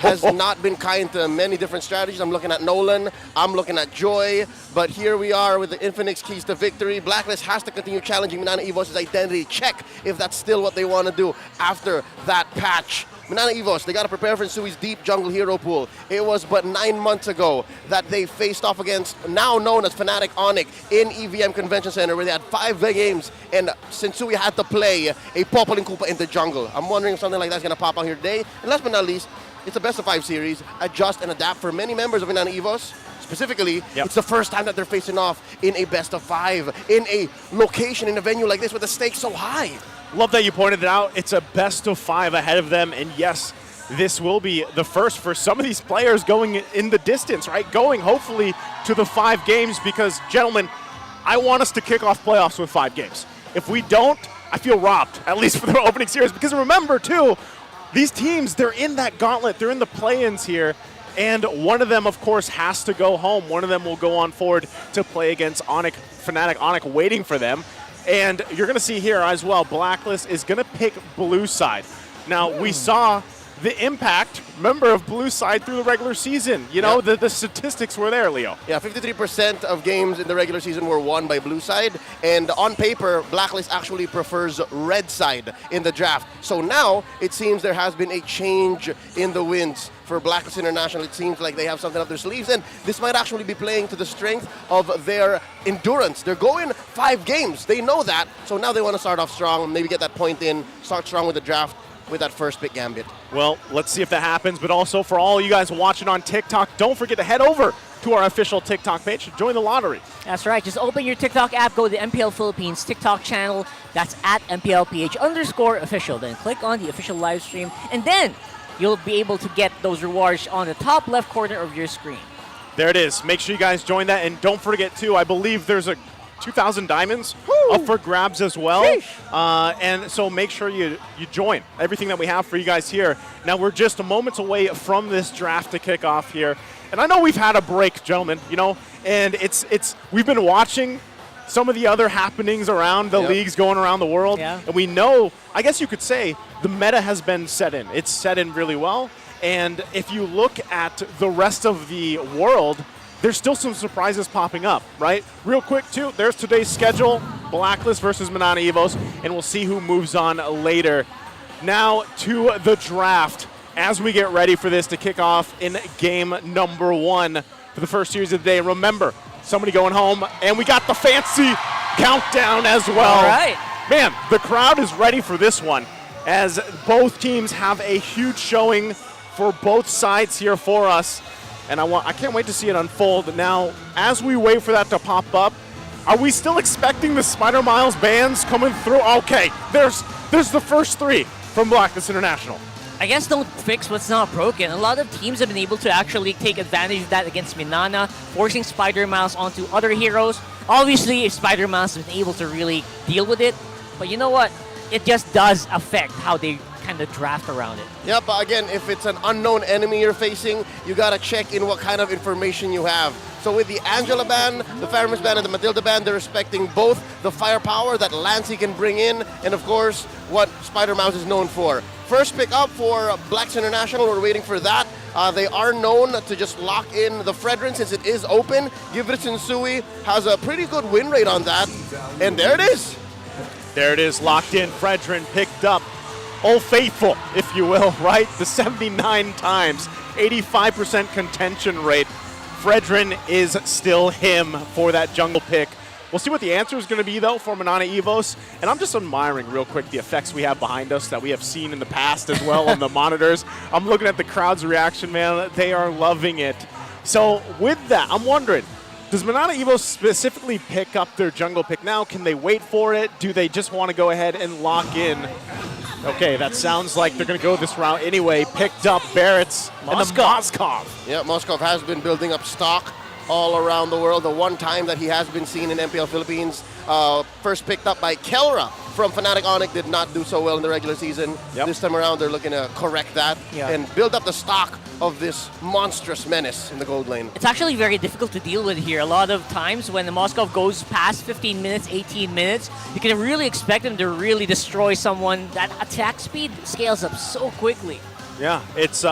has not been kind to many different strategies. I'm looking at Nolan. I'm looking at Joy. But here we are with the Infinix keys to victory. Blacklist has to continue challenging Minana Evos' identity. Check if that's still what they want to do after that patch Minana Evos, they got to prepare for Sui's deep jungle hero pool. It was but 9 months ago that they faced off against now known as Fnatic ONIC in EVM Convention Center, where they had 5 games, and Sensui had to play a Popolin Koopa in the jungle. I'm wondering if something like that's going to pop out here today. And last but not least, it's a best-of-5 series. Adjust and adapt for many members of Minana Evos. Specifically, it's the first time that they're facing off in a best-of-5, in a location, in a venue like this with the stakes so high. Love that you pointed it out. It's a best-of-5 ahead of them, and yes, this will be the first for some of these players going in the distance, right? Going, hopefully, to the 5 games because, gentlemen, I want us to kick off playoffs with 5 games. If we don't, I feel robbed, at least for the opening series, because remember, too, these teams, they're in that gauntlet. They're in the play-ins here. And one of them, of course, has to go home. One of them will go on forward to play against ONIC, Fnatic ONIC waiting for them. And you're going to see here as well, Blacklist is going to pick blue side. Now, we saw the impact, remember, of blue side through the regular season. You know, the statistics were there, Leo. Yeah, 53% of games in the regular season were won by blue side. And on paper, Blacklist actually prefers red side in the draft. So now, it seems there has been a change in the wins for Blacklist International. It seems like they have something up their sleeves. And this might actually be playing to the strength of their endurance. They're going 5 games. They know that. So now they want to start off strong, maybe get that point in, start strong with the draft, with that first pick gambit. Well, let's see if that happens, but also for all you guys watching on TikTok, don't forget to head over to our official TikTok page to join the lottery. That's right. Just open your TikTok app, go to the MPL Philippines TikTok channel. That's at MPL-PH_official. Then click on the official live stream, and then you'll be able to get those rewards on the top left corner of your screen. There it is. Make sure you guys join that, and don't forget, too, I believe there's a 2,000 diamonds up for grabs as well. And so make sure you join everything that we have for you guys here. Now, we're just moments away from this draft to kick off here. And I know we've had a break, gentlemen, you know, and we've been watching some of the other happenings around the leagues going around the world. And we know, I guess you could say, the meta has been set in. It's set in really well. And if you look at the rest of the world, there's still some surprises popping up, right? Real quick, too, there's today's schedule, Blacklist versus Minana Evos, and we'll see who moves on later. Now to the draft as we get ready for this to kick off in game number 1 for the first series of the day. Remember, somebody going home, and we got the fancy countdown as well. All right. Man, the crowd is ready for this one as both teams have a huge showing for both sides here for us. And I can't wait to see it unfold. Now, as we wait for that to pop up, are we still expecting the Spider Miles bands coming through? Okay, there's the first 3 from Blacklist International. I guess don't fix what's not broken. A lot of teams have been able to actually take advantage of that against Minana, forcing Spider Miles onto other heroes. Obviously, if Spider Miles has been able to really deal with it, but you know what? It just does affect how they kind of draft around it. Yeah, but again, if it's an unknown enemy you're facing, you gotta check in what kind of information you have. So with the Angela ban, the Faramis ban, and the Matilda ban, they're respecting both the firepower that Lancey can bring in, and of course, what Spider Mouse is known for. First pick up for Blacks International, we're waiting for that. They are known to just lock in the Fredrin since it is open. Givritz Sui has a pretty good win rate on that, and there it is. There it is, locked in. Fredrin picked up. Old Faithful, if you will, right? The 79 times, 85% contention rate. Fredrin is still him for that jungle pick. We'll see what the answer is going to be, though, for Minana Evos. And I'm just admiring, real quick, the effects we have behind us that we have seen in the past as well on the monitors. I'm looking at the crowd's reaction, man. They are loving it. So with that, I'm wondering, does Minana Evos specifically pick up their jungle pick now? Can they wait for it? Do they just want to go ahead and lock in? Okay, that sounds like they're going to go this route anyway. Picked up Barrett's and the Moskov. Yeah, Moskov has been building up stock all around the world. The one time that he has been seen in MPL Philippines, first picked up by Kelra from Fnatic ONIC, did not do so well in the regular season. This time around, they're looking to correct that and build up the stock of this monstrous menace in the gold lane. It's actually very difficult to deal with here. A lot of times when the Moskov goes past 15 minutes, 18 minutes, you can really expect them to really destroy someone. That attack speed scales up so quickly. Yeah, it's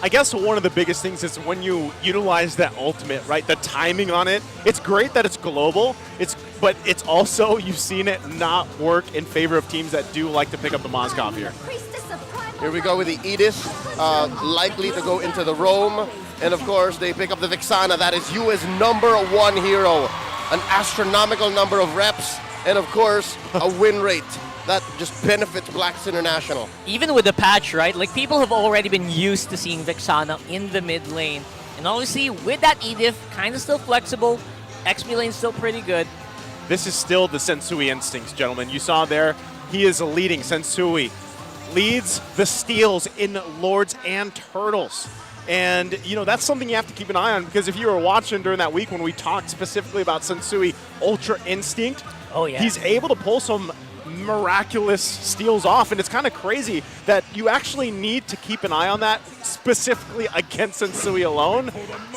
I guess one of the biggest things is when you utilize that ultimate, right? The timing on it. It's great that it's global. But it's also, you've seen it not work in favor of teams that do like to pick up the Moskov here. Here we go with the Edith, likely to go into the Roam. And of course, they pick up the Vexana. That is US #1 hero. An astronomical number of reps. And of course, a win rate that just benefits Blacklist International. Even with the patch, right? Like, people have already been used to seeing Vexana in the mid lane. And obviously, with that Edith, kind of still flexible. XP lane still pretty good. This is still the Sensui instincts, gentlemen. You saw there, he is leading. Sensui leads the steals in Lords and Turtles. And, you know, that's something you have to keep an eye on, because if you were watching during that week when we talked specifically about Sensui Ultra Instinct, oh yeah, he's able to pull some miraculous steals off, and it's kind of crazy that you actually need to keep an eye on that specifically against Sensui alone.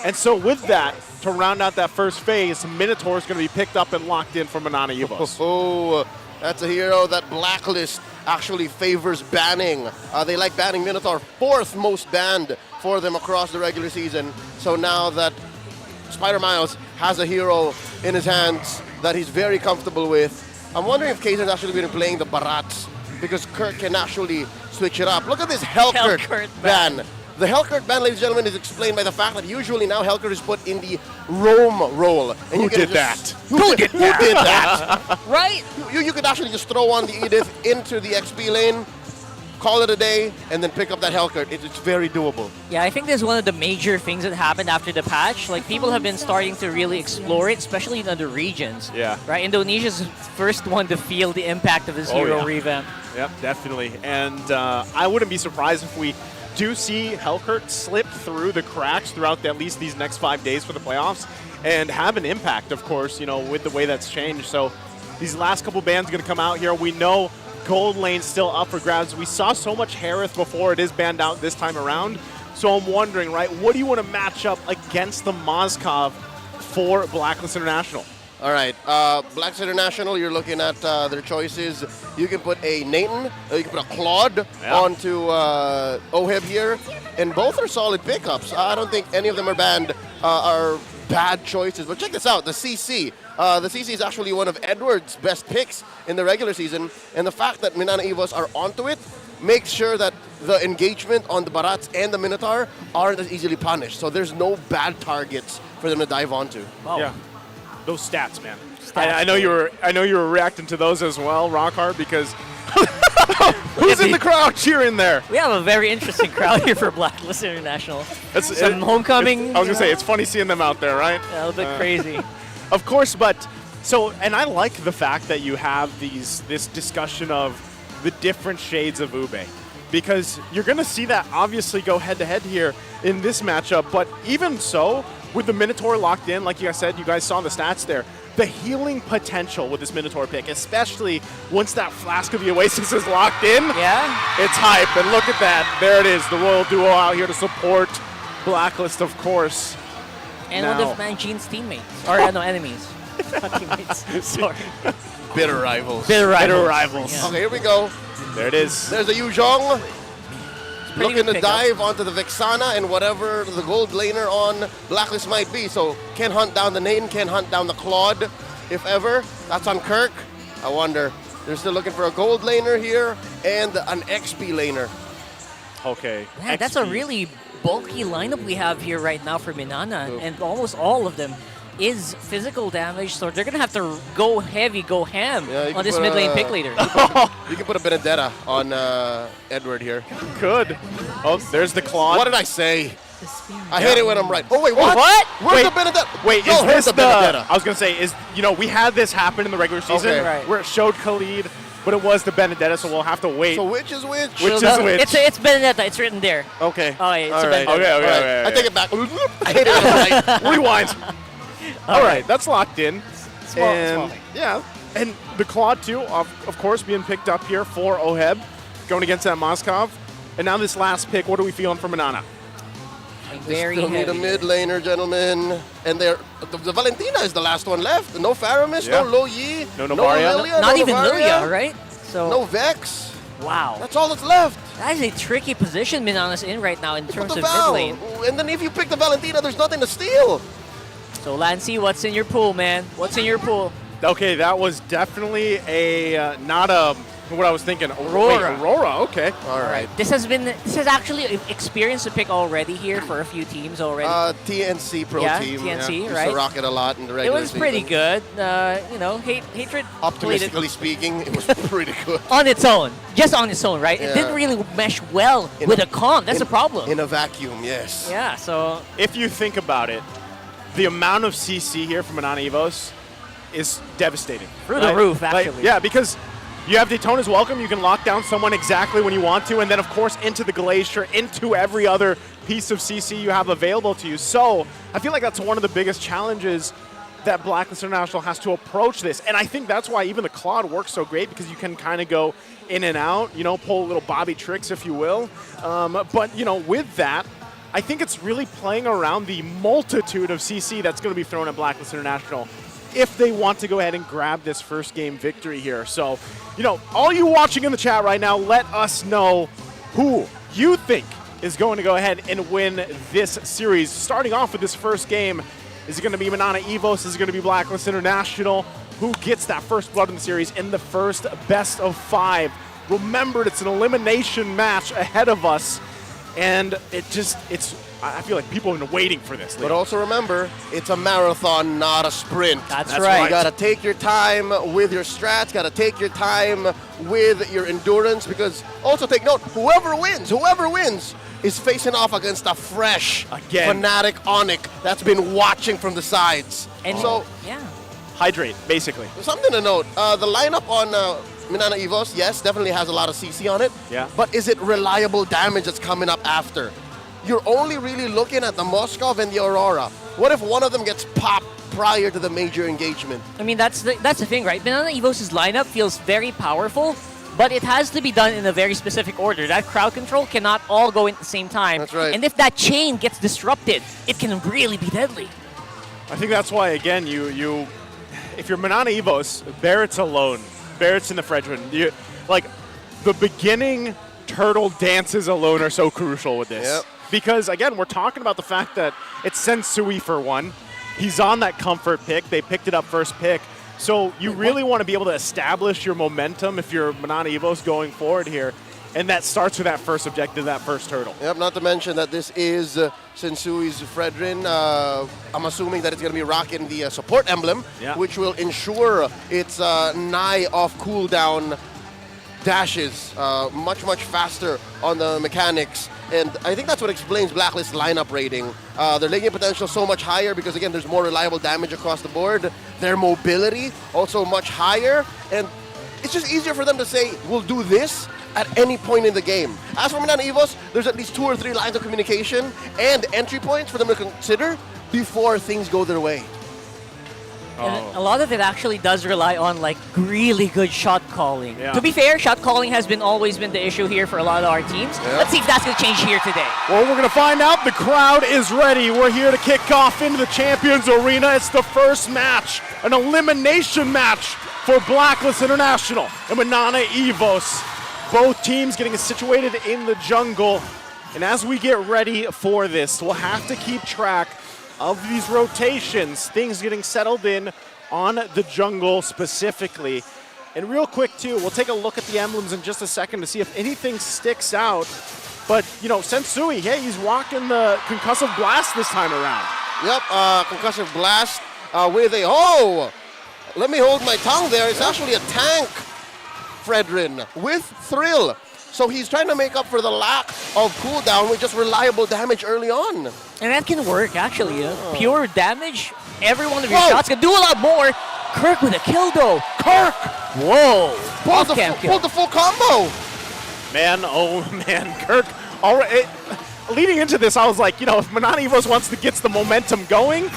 And so with that, to round out that first phase, Minotaur is going to be picked up and locked in for Minana Evos. Oh, that's a hero that Blacklist actually favors banning. They like banning Minotaur, 4th most banned for them across the regular season. So now that Spider Miles has a hero in his hands that he's very comfortable with, I'm wondering if Kaiser's actually been playing the Barats, because Kurt can actually switch it up. Look at this Hellkurt ban. The Hellkurt ban, ladies and gentlemen, is explained by the fact that usually now Hellkurt is put in the roam role. And Who did that? Who did that? Right? You could actually just throw on the Edith into the XP lane, call it a day, and then pick up that Hellkurt. It's very doable. Yeah, I think this is one of the major things that happened after the patch. Like, people have been starting to really explore it, especially in other regions. Yeah. Right? Indonesia's the first one to feel the impact of this hero revamp. Yep, definitely. And I wouldn't be surprised if we do see Hellkurt slip through the cracks throughout at least these next 5 days for the playoffs and have an impact, of course, you know, with the way that's changed. So these last couple bans are going to come out here. We know Gold Lane's still up for grabs. We saw so much Harith before it is banned out this time around. So I'm wondering, right, what do you want to match up against the Mozkov for Blacklist International? All right, Blacklist International, you're looking at their choices. You can put a Nathan, you can put a Claude onto Oheb here, and both are solid pickups. I don't think any of them are bad choices, but check this out, the CC. The CC is actually one of Edward's best picks in the regular season, and the fact that Minana Evos are onto it makes sure that the engagement on the Barats and the Minotaur aren't as easily punished. So there's no bad targets for them to dive onto. Wow. Yeah. Those stats, man. I know you were reacting to those as well, Rockhard, because who's in the crowd cheering there? We have a very interesting crowd here for Blacklist International. Some homecoming. I was gonna say, it's funny seeing them out there, right? Yeah, a little bit crazy. Of course, but so, and I like the fact that you have this discussion of the different shades of Ube, because you're gonna see that obviously go head to head here in this matchup. But even so, with the Minotaur locked in, like you guys said, you guys saw the stats there, the healing potential with this Minotaur pick, especially once that Flask of the Oasis is locked in, it's hype. And look at that, there it is, the Royal Duo out here to support Blacklist, of course. And one of Manjean's teammates, or no, enemies. Not teammates, sorry. Bitter rivals. Bitter rivals. rivals. Yeah. Okay, here we go. There it is. There's the Yuzhong. Looking to pickup. dive onto the Vexana and whatever the gold laner on Blacklist might be. So can hunt down the Nathan, can hunt down the Claude, if ever. That's on Kirk. I wonder. They're still looking for a gold laner here and an XP laner. Okay. Man, that's a really bulky lineup we have here right now for Minana, and almost all of them is physical damage, so they're going to have to go heavy, go ham on this mid lane pick leader. You can put a Benedetta on Edward here. Could. Oh, there's the Claude. What did I say? I hate it when I'm right. Oh, wait, what? What? Where's the Benedetta? Wait, no, is this the Benedetta? I was going to say, we had this happen in the regular season where it showed Khalid, but it was the Benedetta, so we'll have to wait. So which is which? Which is which? It's Benedetta. It's written there. Okay. Oh, yeah, it's All a right. Benedetta. Okay. I take it back. I hate it when I'm right. Rewind. All right, that's locked in. Small. Yeah, and the Claude too, of course, being picked up here for Oheb, going against that Mozkov. And now this last pick, what are we feeling for Minana? Very Still need a heavy. mid laner, gentlemen. And the Valentina is the last one left. No Faramis, no Lo Yi, No Novaria. Lilia, Not no even Novaria, Lilia, right? So no Vex. wow. That's all that's left. That is a tricky position Minana's in right now in terms Put of the mid Val. lane. And then if you pick the Valentina, there's nothing to steal. So Lancey, what's in your pool, man? What's in your pool? Okay, that was definitely a not a what I was thinking. Aurora. Wait, Aurora, okay. All right. This has actually experienced a pick already here for a few teams already. TNC Pro Yeah, Team. TNC, Used right. to rock it a lot in the It regular was season. pretty good. Hatred played Optimistically speaking, it was pretty good. it on its own. Just on its own, right? It Yeah. didn't really mesh well with a comp. That's a problem. In a vacuum, yes. Yeah, so If you think about it, the amount of CC here from Minana Evos is devastating. Through the roof, Like, actually. yeah, because you have Daytona's Welcome, you can lock down someone exactly when you want to, and then of course into the Glacier, into every other piece of CC you have available to you. So I feel like that's one of the biggest challenges that Blacklist International has to approach this. And I think that's why even the Claude works so great, because you can kind of go in and out, pull little Bobby tricks, if you will. But, with that, I think it's really playing around the multitude of CC that's going to be thrown at Blacklist International if they want to go ahead and grab this first game victory here. So, all you watching in the chat right now, let us know who you think is going to go ahead and win this series. Starting off with this first game, is it going to be Minana Evos? Is it going to be Blacklist International? Who gets that first blood in the series in the first best of 5? Remember, it's an elimination match ahead of us. And I feel like people have been waiting for this. But also remember, it's a marathon, not a sprint. That's right. You gotta take your time with your strats, gotta take your time with your endurance, because also take note, whoever wins is facing off against a fresh Fnatic ONIC that's been watching from the sides. And yeah. Hydrate, basically. Something to note, the lineup on Minana Evos, yes, definitely has a lot of CC on it. Yeah. But is it reliable damage that's coming up after? You're only really looking at the Moskov and the Aurora. What if one of them gets popped prior to the major engagement? I mean, that's the thing, right? Minana Evos' lineup feels very powerful, but it has to be done in a very specific order. That crowd control cannot all go in at the same time. That's right. And if that chain gets disrupted, it can really be deadly. I think that's why, again, if you're Minana Evos, Barrett's alone. Barrett's in the Fredrin. The beginning turtle dances alone are so crucial with this. Yep. Because, again, we're talking about the fact that it's Sensui for one. He's on that comfort pick. They picked it up first pick. So you really want to be able to establish your momentum if you're Minana Evos going forward here. And that starts with that first objective, that first hurdle. Yep, not to mention that this is Sensui's Fredrin. I'm assuming that it's going to be rocking the support emblem, which will ensure its nigh off cooldown dashes much faster on the mechanics. And I think that's what explains Blacklist's lineup rating. Their laning potential so much higher because, again, there's more reliable damage across the board. Their mobility also much higher. And it's just easier for them to say, we'll do this at any point in the game. As for Minana Evos, there's at least 2 or 3 lines of communication and entry points for them to consider before things go their way. And a lot of it actually does rely on really good shot calling. Yeah. To be fair, shot calling has always been the issue here for a lot of our teams. Let's see if that's going to change here today. Well, we're going to find out. The crowd is ready. We're here to kick off into the Champions Arena. It's the first match, an elimination match for Blacklist International and Minana Evos. Both teams getting situated in the jungle. And as we get ready for this, we'll have to keep track of these rotations, things getting settled in on the jungle specifically. And real quick too, we'll take a look at the emblems in just a second to see if anything sticks out. But, Sensui, hey, he's rocking the Concussive Blast this time around. Yep, Concussive Blast with let me hold my tongue there. It's actually a tank Fredrin with Thrill. So he's trying to make up for the lack of cooldown with just reliable damage early on. And that can work, actually. Pure damage, every one of your shots can do a lot more. Kirk with a kill, though. Kirk! Whoa! Pulled the full combo. Man, Kirk. Already, leading into this, I was like, if Minana Evos wants to get the momentum going,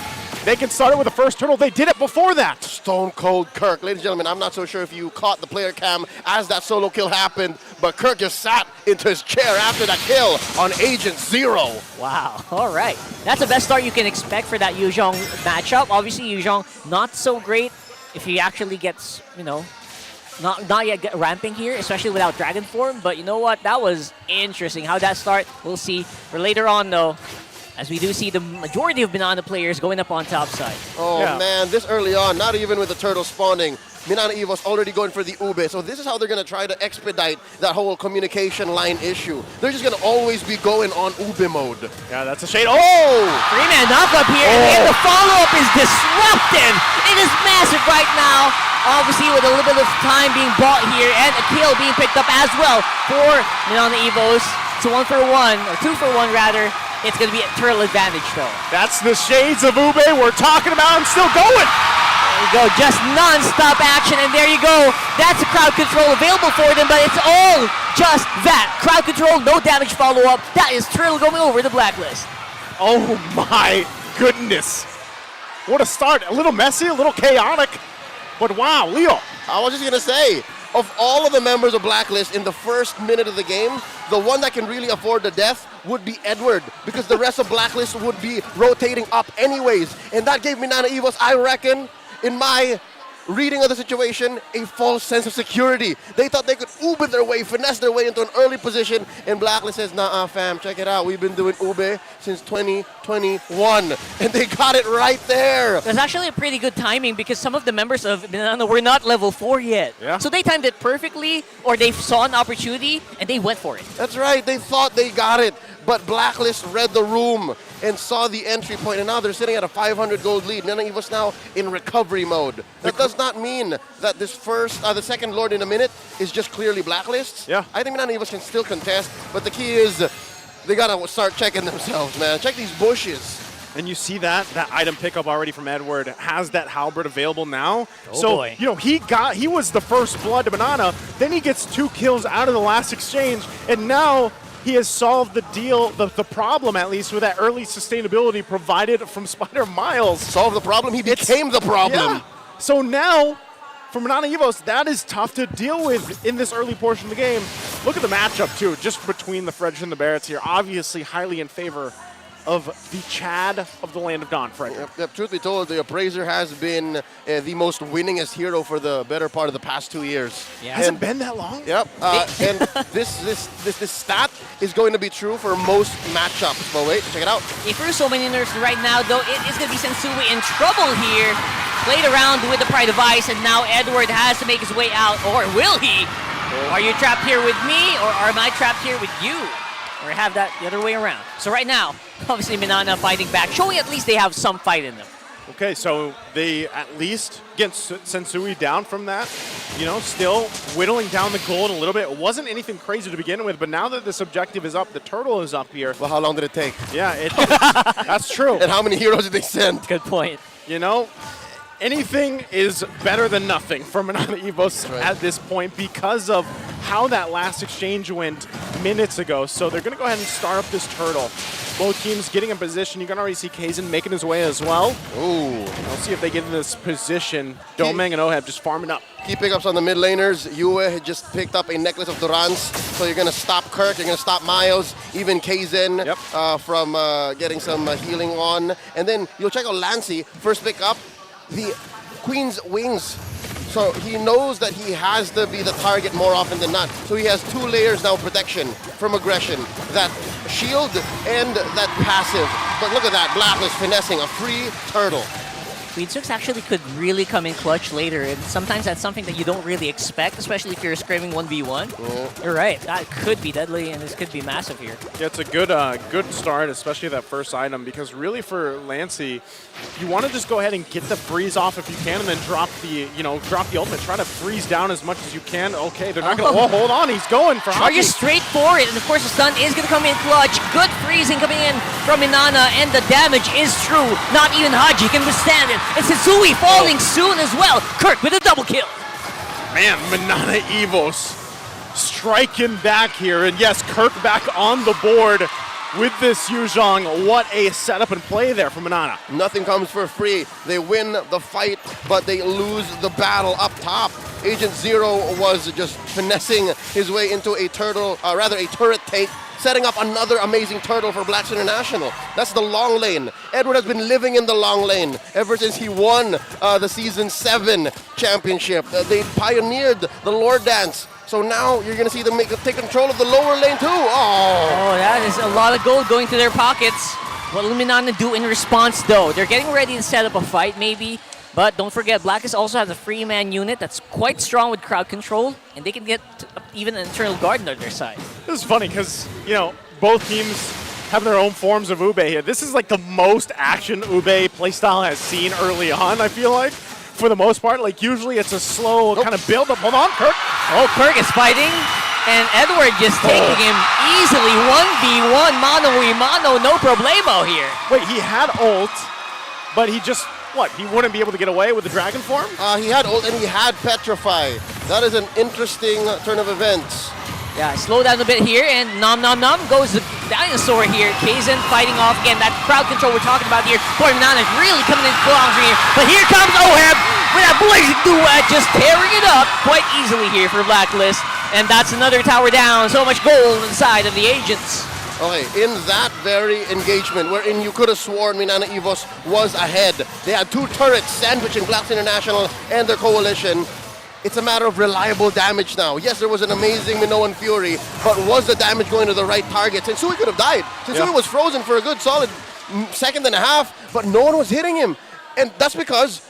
they can start it with the first turtle. They did it before that. Stone Cold Kirk. Ladies and gentlemen, I'm not so sure if you caught the player cam as that solo kill happened, but Kirk just sat into his chair after that kill on Agent Zero. Wow. All right. That's the best start you can expect for that Yuzhong matchup. Obviously, Yuzhong not so great if he actually gets, not yet ramping here, especially without Dragon Form. But you know what? That was interesting. How that start, we'll see. For later on, though, as we do see the majority of Minana players going up on top side. Oh, man, this early on, not even with the turtle spawning, Minana Evos already going for the ube. So this is how they're going to try to expedite that whole communication line issue. They're just going to always be going on ube mode. Yeah, that's a shade. Oh! Three-man knockup here, and the follow-up is disrupted. It is massive right now. Obviously, with a little bit of time being bought here, and a kill being picked up as well for Minana Evos. So 1 for 1, or 2 for 1 rather. It's going to be a turtle advantage though. That's the shades of ube we're talking about. I'm still going. There you go, just non-stop action, and there you go. That's a crowd control available for them, but it's all just that. Crowd control, no damage follow-up. That is Turtle going over the Blacklist. Oh my goodness. What a start. A little messy, a little chaotic. But wow, Leo. I was just going to say, of all of the members of Blacklist in the first minute of the game, the one that can really afford the death would be Edward, because the rest of Blacklist would be rotating up anyways. And that gave Minana Evos, I reckon, in my reading of the situation, a false sense of security. They thought they could ube their way, finesse their way into an early position, and Blacklist says, nah, fam, check it out. We've been doing ube since 2021, and they got it right there. That's actually a pretty good timing because some of the members of Minana were not level 4 yet. Yeah. So they timed it perfectly, or they saw an opportunity, and they went for it. That's right. They thought they got it, but Blacklist read the room and saw the entry point, and now they're sitting at a 500 gold lead. Minana Evos now in recovery mode. That does not mean that this the second Lord in a minute is just clearly Blacklist. Yeah. I think Minana Evos can still contest, but the key is they gotta start checking themselves, man. Check these bushes. And you see that item pickup already from Edward has that halberd available now. Oh so, boy. you know, he was the first blood to Minana, then he gets 2 kills out of the last exchange, and now he has solved the deal, the problem at least, with that early sustainability provided from Spider Miles. Solved the problem? He became the problem. Yeah. So now, for Minana Evos, that is tough to deal with in this early portion of the game. Look at the matchup, too, just between the Frederick and the Barretts here. Obviously highly in favor of the Chad of the Land of Dawn, Frederick. Yep, truth be told, the Appraiser has been the most winningest hero for the better part of the past 2 years. Yeah. Has it been that long? Yep, and this stat is going to be true for most matchups. But wait, check it out. If there's so many nerfs right now, though, it is going to be Sensui in trouble here. Played around with the Pride of Ice, and now Edward has to make his way out. Or will he? Are you trapped here with me, or am I trapped here with you? Or have that the other way around. So right now, obviously Minana fighting back, showing at least they have some fight in them. Okay, so they at least get Sensui down from that. You know, still whittling down the gold a little bit. It wasn't anything crazy to begin with, but now that this objective is up, the turtle is up here. Well, how long did it take? Yeah, that's true. And how many heroes did they send? Good point. You know, anything is better than nothing for Minana Evos at this point because of how that last exchange went minutes ago. So they're going to go ahead and start up this turtle. Both teams getting in position. You can already see Kaizen making his way as well. Ooh. Let's see if they get in this position. Domeng and Oheb just farming up. Key pickups on the mid laners. Yue had just picked up a necklace of Durans. So you're going to stop Kirk, you're going to stop Miles, even Kaizen from getting some healing on. And then you'll check out Lancy, first pick up the Queen's Wings. So he knows that he has to be the target more often than not. So he has 2 layers now of protection from aggression. That shield and that passive. But look at that, Blacklist finessing a free turtle. Queensix actually could really come in clutch later, and sometimes that's something that you don't really expect, especially if you're screaming 1v1. Yeah. You're right, that could be deadly, and this could be massive here. Yeah, it's a good start, especially that first item, because really for Lancy, you want to just go ahead and get the freeze off if you can, and then drop the ultimate. Try to freeze down as much as you can. Okay, they're not going to. Oh, hold on, he's going for Haji. Charges straight for it, and of course the stun is going to come in clutch. Good freezing coming in from Minana, and the damage is true. Not even Haji can withstand it. And Sensui falling soon as well. Kirk with a double kill. Man, Minana Evos striking back here. And yes, Kirk back on the board with this Yuzhong. What a setup and play there from Minana. Nothing comes for free. They win the fight, but they lose the battle up top. Agent Zero was just finessing his way into a turret take, setting up another amazing turtle for Blacks International. That's the long lane. Edward has been living in the long lane ever since he won the Season 7 championship. They pioneered the Lord Dance. So now you're going to see them take control of the lower lane too. Oh, that is a lot of gold going to their pockets. What will Minana do in response though? They're getting ready to set up a fight maybe, But don't forget, Blacklist also has a free man unit that's quite strong with crowd control, and they can get even an internal guard on their side. This is funny because, you know, both teams have their own forms of Ube here. This is like the most action Ube playstyle has seen early on, I feel like. For the most part, like usually it's a slow kind of build up. Hold on, Kirk. Oh, Kirk is fighting, and Edward just taking him easily. 1v1, mano y mano, no problemo here. Wait, he had ult, but he just, what, he wouldn't be able to get away with the dragon form? He had ult and he had Petrify. That is an interesting turn of events. Yeah, slow down a bit here, and nom nom nom goes the dinosaur here. Kaizen fighting off again. That crowd control we're talking about here. Poor Minana is really coming in strong here. But here comes Oheb with that blazing duet, just tearing it up quite easily here for Blacklist. And that's another tower down. So much gold inside of the agents. Okay, in that very engagement, wherein you could have sworn Minana Evos was ahead. They had 2 turrets sandwiching Blacklist International and their coalition. It's a matter of reliable damage now. Yes, there was an amazing Minoan Fury, but was the damage going to the right target? Sensui could have died. Sensui was frozen for a good solid second and a half, but no one was hitting him. And that's because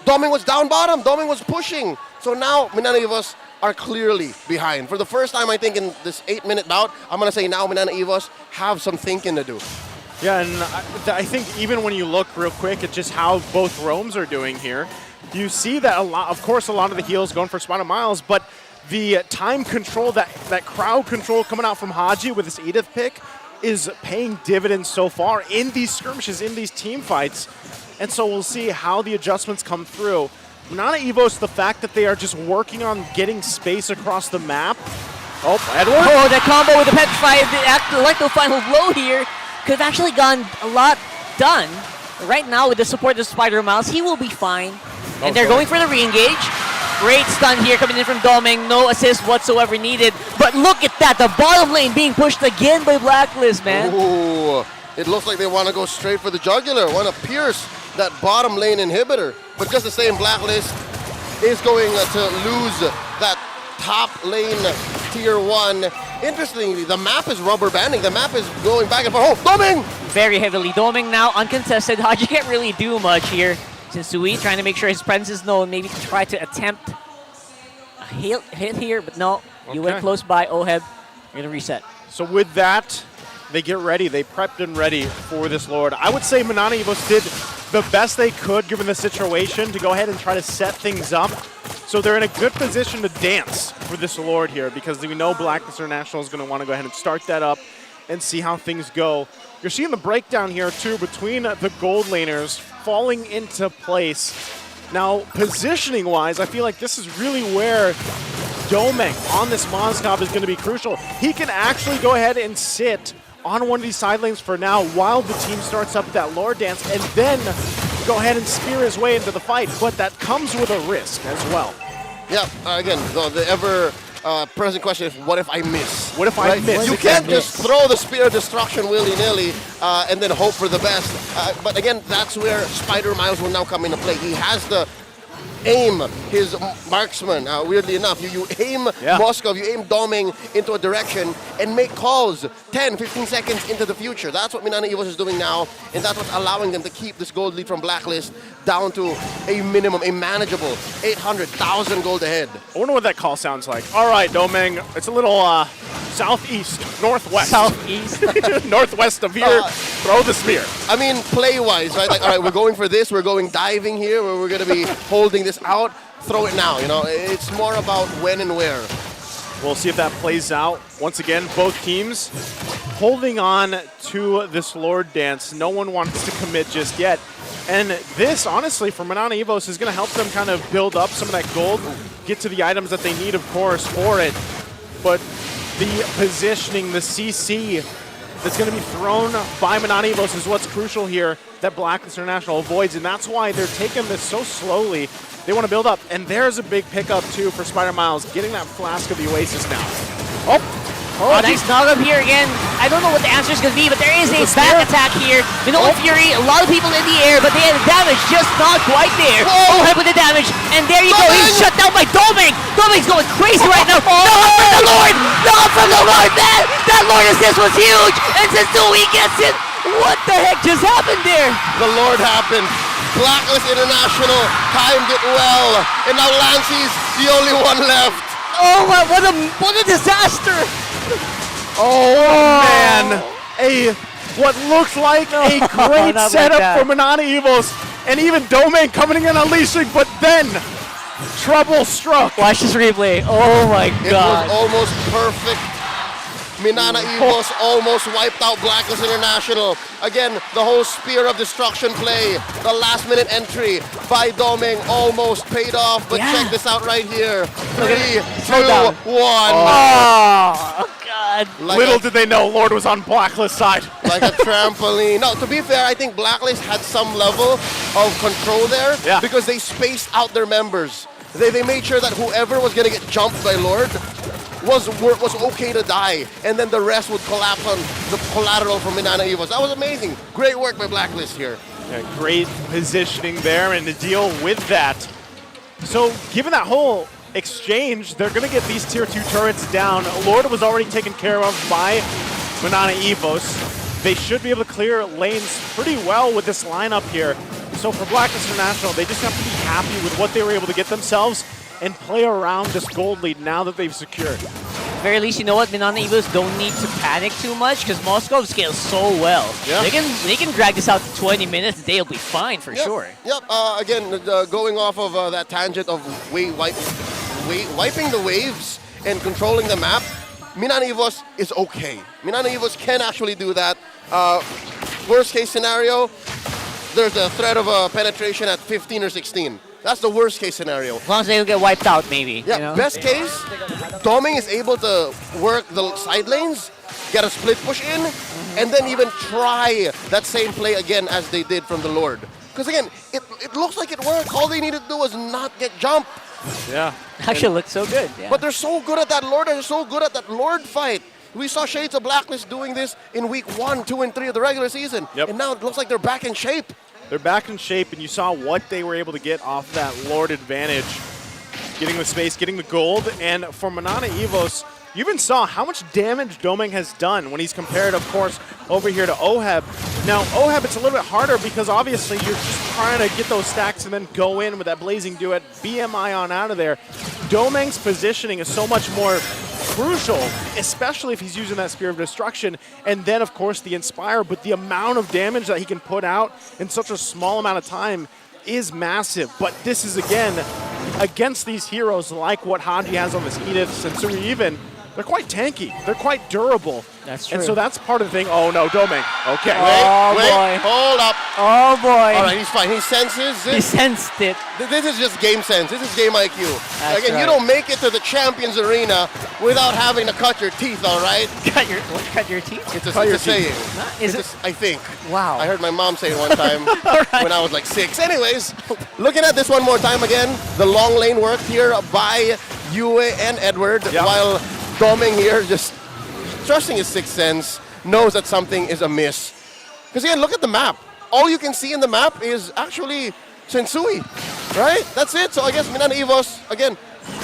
Doming was down bottom. Doming was pushing. So now Minana Evos are clearly behind. For the first time, I think, in this 8-minute bout, I'm going to say now Minana Evos have some thinking to do. Yeah, and I think even when you look real quick at just how both roams are doing here, you see that a lot of the heals going for Spider Miles, but the time control, that crowd control coming out from Haji with this Edith pick is paying dividends so far in these skirmishes, in these team fights. And so we'll see how the adjustments come through. Minana Evos, the fact that they are just working on getting space across the map. Oh, Edward. Oh, that combo with the Petrify, the Electro final blow here could have actually gone a lot done. Right now with the support of Spider Miles, he will be fine. And they're going for the re-engage. Great stun here coming in from Doming. No assist whatsoever needed. But look at that, the bottom lane being pushed again by Blacklist, man. Ooh, it looks like they want to go straight for the jugular, want to pierce that bottom lane inhibitor. But just the same, Blacklist is going to lose that top lane tier 1. Interestingly, the map is rubber banding. The map is going back and forth. Oh, Doming! Very heavily. Doming now uncontested. Haji can't really do much here. Sensui trying to make sure his presence is known, maybe to try to attempt a hit here, but no. You went close by, Oheb. You're going to reset. So with that, they get ready. They prepped and ready for this Lord. I would say Minana Evos did the best they could given the situation to go ahead and try to set things up. So they're in a good position to dance for this Lord here because we know Blacklist International is going to want to go ahead and start that up and see how things go. You're seeing the breakdown here too between the gold laners falling into place. Now, positioning-wise, I feel like this is really where Doming on this Mozcop is going to be crucial. He can actually go ahead and sit on one of these side lanes for now while the team starts up that Lord dance and then go ahead and spear his way into the fight, but that comes with a risk as well. Yeah, again, the ever-present question is, what if I miss? What if I miss? You can't just throw the spear of destruction willy-nilly and then hope for the best. But again, that's where Spider Miles will now come into play. He has the aim his marksman. Weirdly enough, you aim Moskov, you aim Doming into a direction and make calls 10, 15 seconds into the future. That's what Minana Evos is doing now, and that's what's allowing them to keep this gold lead from Blacklist down to a minimum, a manageable 800,000 gold ahead. I wonder what that call sounds like. All right, Doming, it's a little southeast, northwest. Southeast? Northwest of here, throw the spear. I mean, play-wise, right? Like, all right, we're going for this, we're going diving here, where we're going to be holding this out, throw it now, you know? It's more about when and where. We'll see if that plays out. Once again, both teams holding on to this Lord dance. No one wants to commit just yet. And this, honestly, for Minana Evos is going to help them kind of build up some of that gold, get to the items that they need, of course, for it. But the positioning, the CC that's going to be thrown by Minana Evos is what's crucial here that Blacklist International avoids, and that's why they're taking this so slowly. They want to build up, and there's a big pickup, too, for Spider Miles, getting that Flask of the Oasis now. Oh, nice knock up here again. I don't know what the answer is going to be, but there is a back attack here. Minoan Fury, a lot of people in the air, but they had the damage just not quite there. Oh, with the damage, and there you go. He's shut down by Doming. Doming's going crazy right now. No, from the Lord! No, from the Lord, man! That Lord assist was huge, and Sensui gets it. What the heck just happened there? The Lord happened. Blacklist International timed it well. And now Lancey's the only one left. Oh, what a disaster! Oh, man. What looks like a great setup for Minana Evos. And even Domain coming in unleashing, but then trouble struck. Watch this replay. Oh my god. It was almost perfect. Minana Evos almost wiped out Blacklist International. Again, the whole Spear of Destruction play, the last minute entry by Doming almost paid off, but check this out right here. 3, 2, 1. Oh, God. Little did they know Lord was on Blacklist side. Like a trampoline. No, to be fair, I think Blacklist had some level of control there because they spaced out their members. They made sure that whoever was going to get jumped by Lord was okay to die, and then the rest would collapse on the collateral from Minana Evos. That was amazing. Great work by Blacklist here. Yeah, great positioning there and to deal with that. So given that whole exchange, they're going to get these tier 2 turrets down. Lord was already taken care of by Minana Evos. They should be able to clear lanes pretty well with this lineup here. So for Blacklist International, they just have to be happy with what they were able to get themselves and play around this gold lead now that they've secured. At the very least, you know what? Minana Evos don't need to panic too much because Moscow scales so well. Yeah. They can drag this out to 20 minutes. They'll be fine for sure. Yep. Again, going off of that tangent of wiping the waves and controlling the map, Minana Evos is okay. Minana Evos can actually do that. Worst case scenario, there's a threat of a penetration at 15 or 16. That's the worst case scenario. As long as they don't get wiped out, maybe. Yeah, you know? best case, Doming is able to work the side lanes, get a split push in, and then even try that same play again as they did from the Lord. Because again, it looks like it worked. All they needed to do was not get jumped. Yeah. Actually looks so good. Yeah. But they're so good at that Lord, and they're so good at that Lord fight. We saw Shades of Blacklist doing this in week 1, 2, and 3 of the regular season. Yep. And now it looks like they're back in shape. They're back in shape, and you saw what they were able to get off that Lord advantage. Getting the space, getting the gold, and for Minana Evos, you even saw how much damage Doming has done when he's compared, of course, over here to Oheb. Now, Oheb, it's a little bit harder because obviously you're just trying to get those stacks and then go in with that Blazing Duet, BMI on out of there. Doming's positioning is so much more crucial, especially if he's using that Spear of Destruction, and then, of course, the Inspire, but the amount of damage that he can put out in such a small amount of time is massive. But this is, again, against these heroes like what Haji has on this Edith, Sensui even, they're quite tanky. They're quite durable. That's true. And so that's part of the thing. Oh, no, Doming. Okay. Wait, boy. hold up. Oh, boy. All right, he's fine. He senses it. He sensed it. This is just game sense. This is game IQ. That's Again, right. you don't make it to the Champions Arena without having to cut your teeth, all right? Cut your teeth? It's a saying. Is It's I think. Wow. I heard my mom say it one time when I was like 6. Anyways, looking at this one more time again, the long lane worked here by Yue and Edward, while Doming here just trusting his sixth sense, knows that something is amiss. Because again, look at the map. All you can see in the map is actually Sensui, right? That's it. So I guess Minana Evos, again,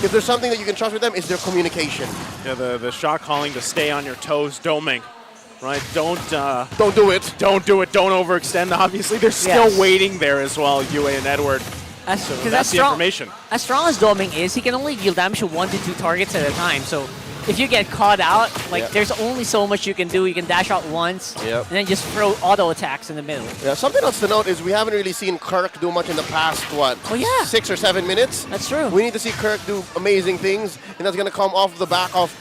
if there's something that you can trust with them, is their communication. Yeah, the shot calling to stay on your toes, Doming. Right, don't do it. Don't do it. Don't overextend. Obviously, they're still waiting there as well, Yue and Edward. So that's the information. As strong as Doming is, he can only deal damage to 1 to 2 targets at a time. So if you get caught out, there's only so much you can do. You can dash out once, and then just throw auto attacks in the middle. Yeah, something else to note is we haven't really seen Kirk do much in the past, 6 or 7 minutes? That's true. We need to see Kirk do amazing things, and that's going to come off the back of,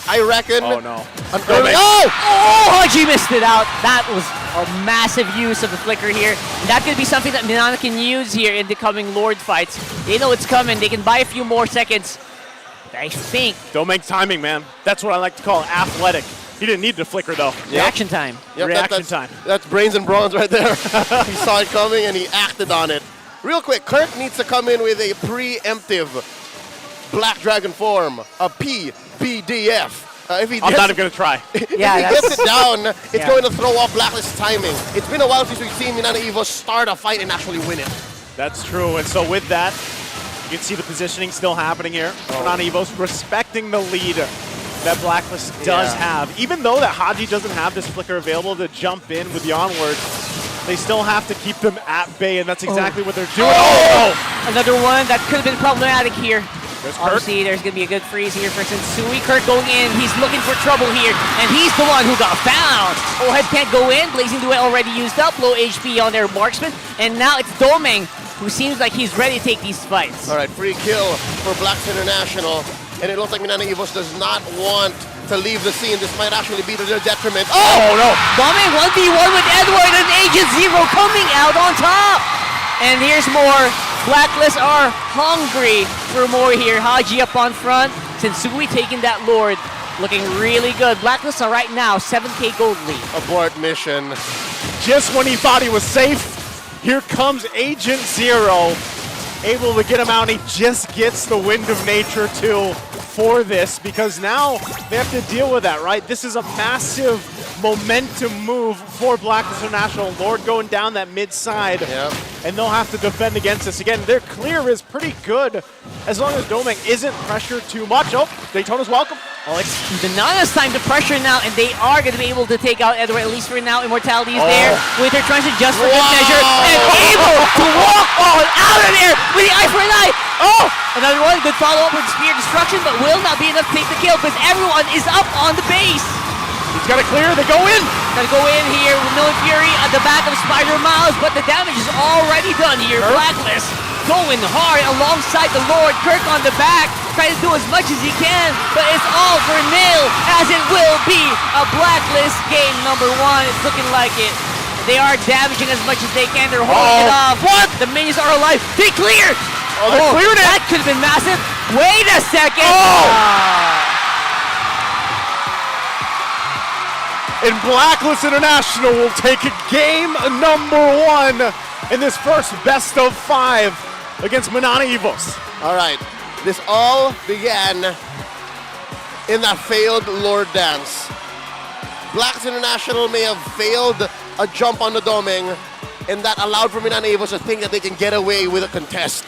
I reckon... Oh, no. Haji missed it out. That was a massive use of the flicker here. And that could be something that Minana can use here in the coming Lord fights. They know it's coming. They can buy a few more seconds. I think. Doming timing, man. That's what I like to call athletic. He didn't need the flicker, though. Reaction time. Yep, Reaction time. That's brains and bronze right there. He saw it coming and he acted on it. Real quick, Kirk needs to come in with a preemptive Black Dragon form, a PBDF. I'm not even going to try. If he gets it down, it's going to throw off Blacklist timing. It's been a while since we've seen Minana Evos start a fight and actually win it. That's true. And so with that, you can see the positioning still happening here. Minana Evos respecting the lead that Blacklist does have. Even though that Haji doesn't have this flicker available to jump in with the onward, They still have to keep them at bay, and that's exactly what they're doing. Another one that could have been problematic here. There's Kirk. Obviously, there's going to be a good freeze here for Sensui. Kirk going in. He's looking for trouble here, and he's the one who got found. Ohead can't go in. Blazing Duet already used up. Low HP on their marksman, and now it's Domeng, who seems like he's ready to take these fights. All right, free kill for Blacks International, and it looks like Minana Evos does not want to leave the scene. This might actually be to their detriment. Oh no! Domeng 1v1 with Edward and Agent Zero coming out on top. And here's more. Blacklist are hungry for more here. Haji up on front. Sensui taking that Lord. Looking really good. Blacklist are right now 7K gold lead. Abort mission. Just when he thought he was safe, here comes Agent Zero. Able to get him out, and he just gets the Wind of Nature too for this, because now they have to deal with that, right? This is a massive momentum move for Blacklist International. Lord going down that mid side, and they'll have to defend against this. Again, their clear is pretty good as long as Domeng isn't pressured too much. Oh, Daytona's welcome. Oh, it's Minana's time to pressure now, and they are going to be able to take out Edward, at least for now. Immortality is there with her transit just for good measure, and able to walk on out of there with the eye for an eye. Oh, another one, good follow-up with Spear Destruction, but will not be enough to take the kill because everyone is up on the base. He's got to clear, they go in. Gotta go in here with No Fury at the back of Spider Miles, but the damage is already done here. Blacklist going hard alongside the Lord. Kirk on the back, trying to do as much as he can, but it's all for nil, as it will be a Blacklist game number 1. It's looking like it. They are damaging as much as they can. They're holding it off. What? The minions are alive. They cleared. Oh, they cleared it. That could have been massive. Wait a second. And Blacklist International will take game number 1 in this first best of 5 against Minana Evos. All right, this all began in that failed Lord dance. Blacks International may have failed a jump on the Domeng, and that allowed for Minana Evos to think that they can get away with a contest.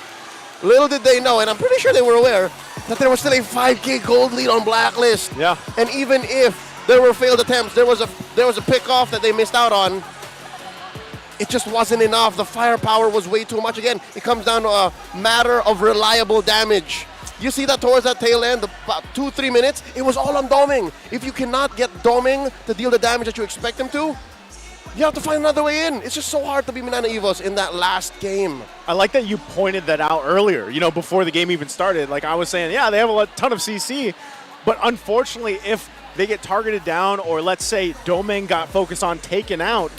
Little did they know, and I'm pretty sure they were aware, that there was still a 5K gold lead on Blacklist. Yeah. And even if there were failed attempts, there was a pick-off that they missed out on. It just wasn't enough. The firepower was way too much. Again, it comes down to a matter of reliable damage. You see that towards that tail end, about 2-3 minutes, it was all on Domeng. If you cannot get Domeng to deal the damage that you expect him to, you have to find another way in. It's just so hard to be Minana Evos in that last game. I like that you pointed that out earlier, before the game even started. Like I was saying, yeah, they have a ton of CC, but unfortunately, if they get targeted down, or let's say Domeng got focused on taken out,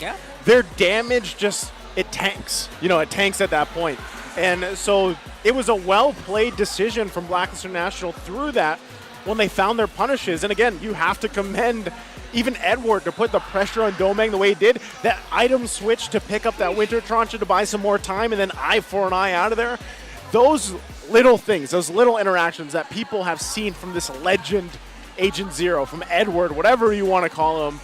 their damage it tanks. It tanks at that point. And so it was a well-played decision from Blacklist International through that when they found their punishes. And again, you have to commend even Edward to put the pressure on Domeng the way he did. That item switch to pick up that Winter Trancha to buy some more time, and then eye for an eye out of there. Those little things, those little interactions that people have seen from this legend Agent Zero, from Edward, whatever you want to call him,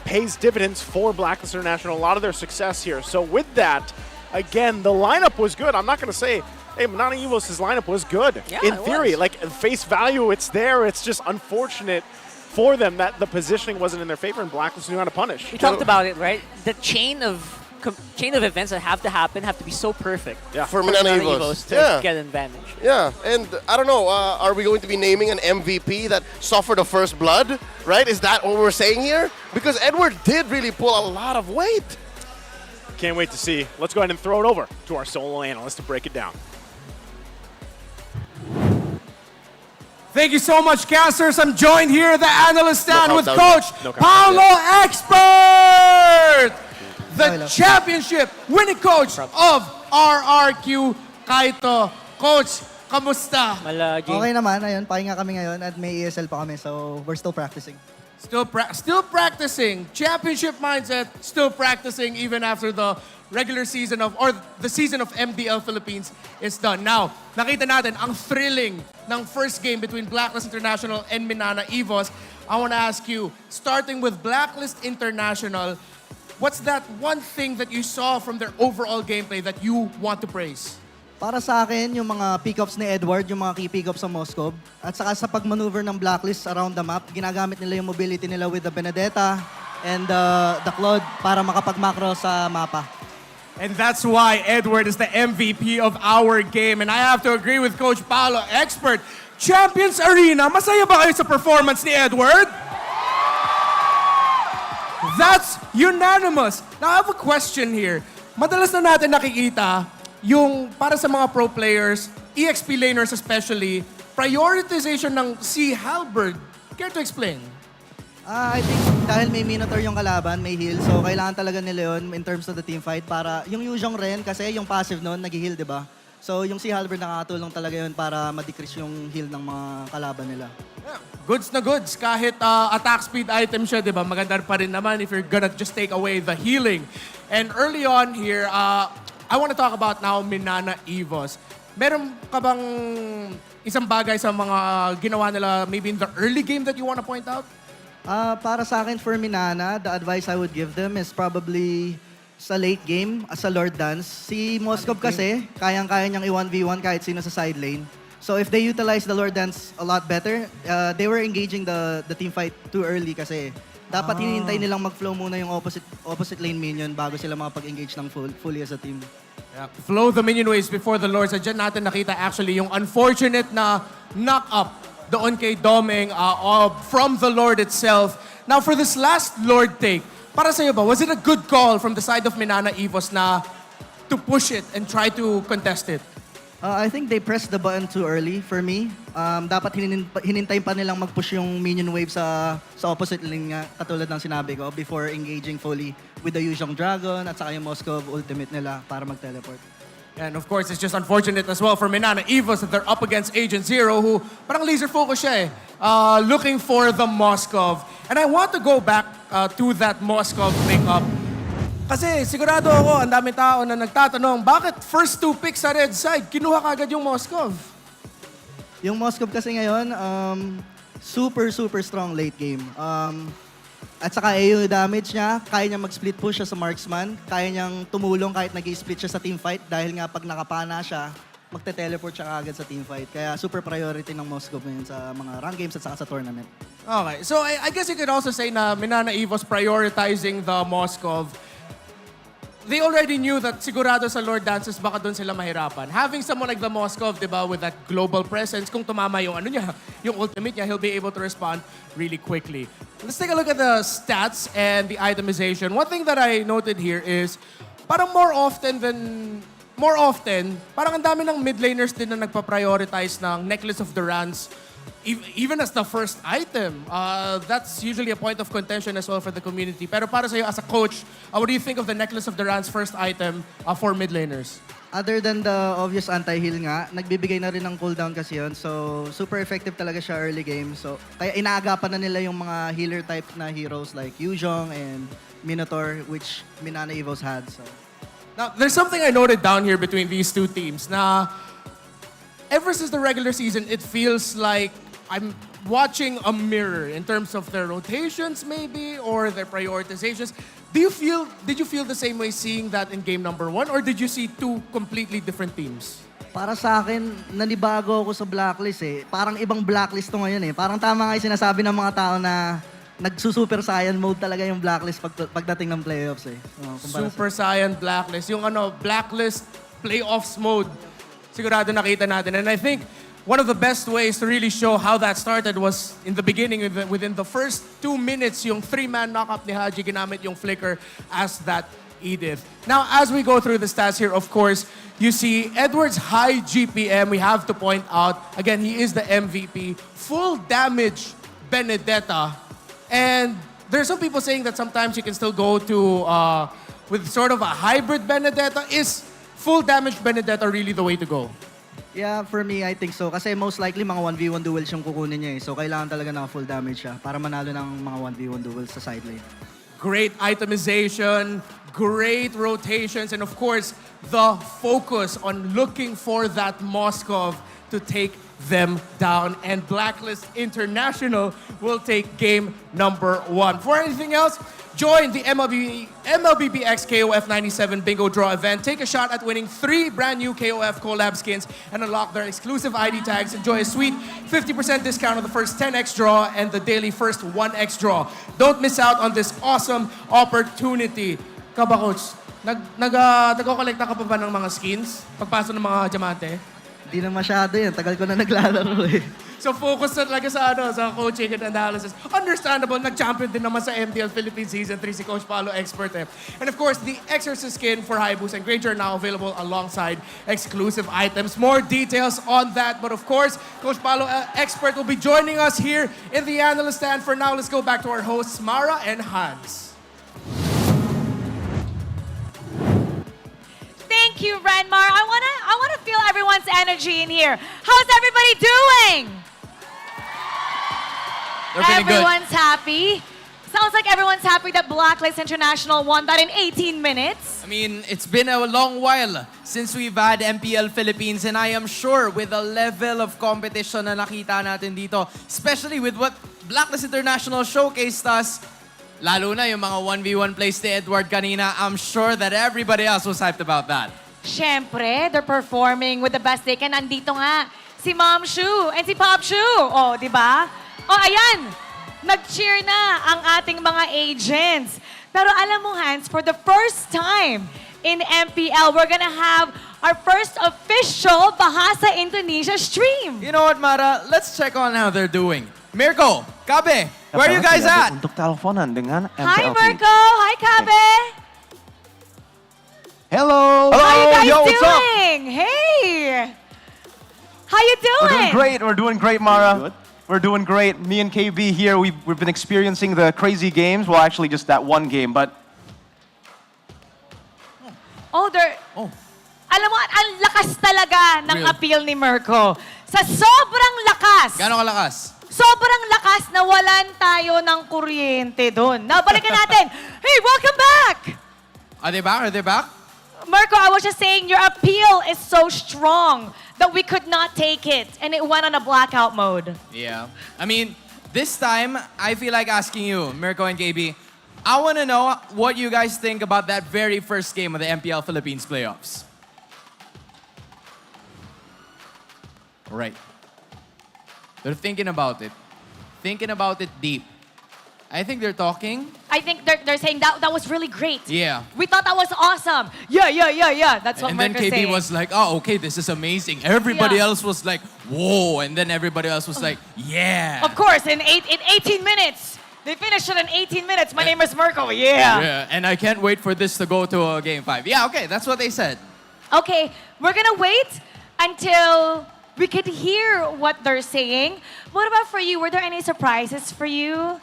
pays dividends for Blacklist International. A lot of their success here. So with that, again, the lineup was good. I'm not going to say, hey, Minana Evos' lineup was good. In theory, like face value, it's there. It's just unfortunate for them that the positioning wasn't in their favor, and Blacklist knew how to punish. We talked about it, right? The chain of events that have to happen have to be so perfect for Minana Evos to get an advantage. Yeah, and I don't know, are we going to be naming an MVP that suffered a first blood, right? Is that what we're saying here? Because Edward did really pull a lot of weight. Can't wait to see. Let's go ahead and throw it over to our solo analyst to break it down. Thank you so much, casters. I'm joined here at the analyst stand with Coach No count. Paolo Expert, the championship winning coach of RRQ Kaito. Coach, kamusta? Okay naman, ayun, pahinga kami ngayon at may ESL pa kami, so we're still practicing. Still practicing. Championship mindset, still practicing even after the regular season or the season of MPL Philippines is done. Now, nakita natin ang thrilling ng first game between Blacklist International and Minana Evos. I want to ask you, starting with Blacklist International, what's that one thing that you saw from their overall gameplay that you want to praise? Para sa akin, yung mga pick-ups ni Edward, yung mga key pick-ups sa Moscow, at saka sa pag-maneuver ng Blacklist around the map, ginagamit nila yung mobility nila with the Benedetta and the Claude para makapag-macro sa mapa. And that's why Edward is the MVP of our game. And I have to agree with Coach Paolo, expert. Champions Arena, masaya ba kayo sa performance ni Edward? That's unanimous. Now, I have a question here. Madalas na natin nakikita yung para sa mga pro players, EXP laners especially, prioritization ng C Halberd. Care to explain? I think dahil may Minotaur yung kalaban, may heal, so kailangan talaga nila yun in terms of the team fight para yung Yuzhong rin, kasi yung passive nun, nag-heal, di ba? So yung si Halberd nakakatulong talaga yun para ma-decrease yung heal ng mga kalaban nila. Yeah, goods na goods. Kahit attack speed item siya, di ba? Maganda pa rin naman if you're gonna just take away the healing. And early on here, I want to talk about now Minana Evos. Meron ka bang isang bagay sa mga ginawa nila maybe in the early game that you want to point out? Para sa akin, for Minana, the advice I would give them is probably sa late game, as a Lord Dance. Si Moskov kasi, kayang-kaya niyang i-1v1 kahit sino sa side lane. So if they utilize the Lord Dance a lot better, they were engaging the team fight too early kasi dapat hinihintay nilang mag-flow muna yung opposite lane minion bago sila makapag-engage ng fully as a team. Yeah, flow the minion waves before the Lords. At dyan natin nakita actually yung unfortunate na knock-up doon kay Domeng from the Lord itself. Now, for this last Lord take, para sa'yo ba, was it a good call from the side of Minana Evos na to push it and try to contest it? I think they pressed the button too early for me. Dapat hinintay pa nilang mag-push yung minion wave sa opposite lane nga, katulad ng sinabi ko, before engaging fully with the Yuzhong Dragon at saka yung Moskov ultimate nila para mag-teleport. And of course, it's just unfortunate as well for Minana Evos that they're up against Agent Zero who parang laser focus siya looking for the Moskov. And I want to go back to that Moskov pickup. Kasi sigurado ako, ang daming tao na nagtatanong, bakit first 2 picks sa red side, kinuha kagad yung Moskov? Yung Moskov kasi ngayon, super strong late game. At saka yung damage niya, kaya niya mag-split push siya sa marksman, kaya niyang tumulong kahit nag-split siya sa team fight dahil nga pag nakapana siya, magte-teleport siya agad sa team fight. Kaya super priority ng Moskov ngayon sa mga run games at saka sa tournament. Okay, so I guess you could also say na Minana Evos prioritizing the Moskov. They already knew that sigurado sa Lord Dances baka doon sila mahirapan. Having someone like the Moskov, di ba, with that global presence, kung tumama yung ano niya, yung ultimate niya, he'll be able to respond really quickly. Let's take a look at the stats and the itemization. One thing that I noted here is parang more often, parang ang dami ng mid laners din na nagpa-prioritize ng Necklace of the Rans even as the first item. That's usually a point of contention as well for the community. Pero para sa'yo, as a coach, what do you think of the Necklace of the Rans first item for mid laners? Other than the obvious anti-heal nga, nagbibigay na rin ng cooldown kasi yun. So, super effective talaga siya early game. So, kaya inaagapan na nila yung mga healer type na heroes like Yuzhong and Minotaur, which Minana Evos had. So. Now, there's something I noted down here between these two teams na ever since the regular season, it feels like I'm watching a mirror in terms of their rotations maybe or their prioritizations. Did you feel the same way seeing that in game number 1 or did you see two completely different teams? Para sa akin, nanibago ako sa Blacklist eh. Parang ibang Blacklist to ngayon eh. Parang tama nga yung sinasabi ng mga tao na nagsusuper Saiyan mode talaga yung Blacklist pagdating ng playoffs eh. Super Saiyan Blacklist. Yung Blacklist playoffs mode. Sigurado nakita natin. And I think one of the best ways to really show how that started was in the beginning, within the first 2 minutes, yung 3-man knockup ni Haji, ginamit yung flicker as that Edith. Now, as we go through the stats here, of course, you see Edward's high GPM. We have to point out, again, he is the MVP. Full damage Benedetta. And there's some people saying that sometimes you can still go to, with sort of a hybrid Benedetta. Is full damage Benedetta really the way to go? Yeah, for me, I think so. Kasi most likely, mga 1v1 duels yung kukunin niya eh. So, kailangan talaga ng full damage siya para manalo ng mga 1v1 duels sa side lane. Great itemization, great rotations, and of course, the focus on looking for that Moskov to take them down. And Blacklist International will take game number 1. For anything else, join the MLBBX KOF 97 Bingo Draw event. Take a shot at winning 3 brand new KOF collab skins and unlock their exclusive ID tags. Enjoy a sweet 50% discount on the first 10x draw and the daily first 1x draw. Don't miss out on this awesome opportunity. Kaba Coach, Nagko-collecta ka pa ba ng mga skins? Pagpasok ng mga diamante? Hindi na masyado yan. Tagal ko na naglalaro eh. So focus na talaga sa coaching and analysis. Understandable, nag-champion din naman sa MPL Philippines Season 3 si Coach Paolo, expert eh. And of course, the Exorcist skin for Haibus and Granger are now available alongside exclusive items. More details on that, but of course, Coach Paolo, expert, will be joining us here in the analyst stand. For now, let's go back to our hosts, Mara and Hans. Thank you, Renmar. I wanna feel everyone's energy in here. How's everybody doing? Everyone's happy. Sounds like everyone's happy that Blacklist International won that in 18 minutes. I mean, it's been a long while since we've had MPL Philippines, and I am sure with the level of competition na nakita natin dito, especially with what Blacklist International showcased us, lalo na yung mga 1v1 plays ni Edward kanina, I'm sure that everybody else was hyped about that. Siyempre, they're performing with the best they can. Nandito nga si Mom Shu and si Pop Shu. Oh, di ba? Oh, ayan. Nag-cheer na ang ating mga agents. Pero alam mo, Hans, for the first time in MPL, we're gonna have our first official Bahasa Indonesia stream. You know what, Mara? Let's check on how they're doing. Mirko, Kabe, where are you guys at? Untuk teleponan dengan Hi, MPL. Mirko. Hi, Kabe. Hello. How you guys Yo, what's up? doing? Hey. How you doing? We're doing great. We're doing great, Mara. We're doing great. Me and KB here, we've been experiencing the crazy games. Well, actually, just that one game, but... Alam mo, ang lakas talaga ng appeal ni Mirko. Sa sobrang lakas. Gano'ng kalakas? Sobrang lakas na walan tayo ng kuryente doon. Nabalikan natin. Hey, welcome back! Are they back? Are they back? Mirko, I was just saying your appeal is so strong that we could not take it. And it went on a blackout mode. Yeah. I mean, this time, I feel like asking you, Mirko and KB, I want to know what you guys think about that very first game of the MPL Philippines Playoffs. Right. They're thinking about it. Thinking about it deep. I think they're talking. I think they're saying that was really great. Yeah. We thought that was awesome. Yeah. That's what And then Mirko's KB saying. was like, oh, okay, this is amazing. Everybody else was like, whoa. And then everybody else was like, yeah. Of course, in 18 minutes. They finished it in 18 minutes. My name is Mirko. Yeah. And I can't wait for this to go to Game 5. Yeah, okay, that's what they said. Okay, we're gonna wait until we could hear what they're saying. What about for you? Were there any surprises for you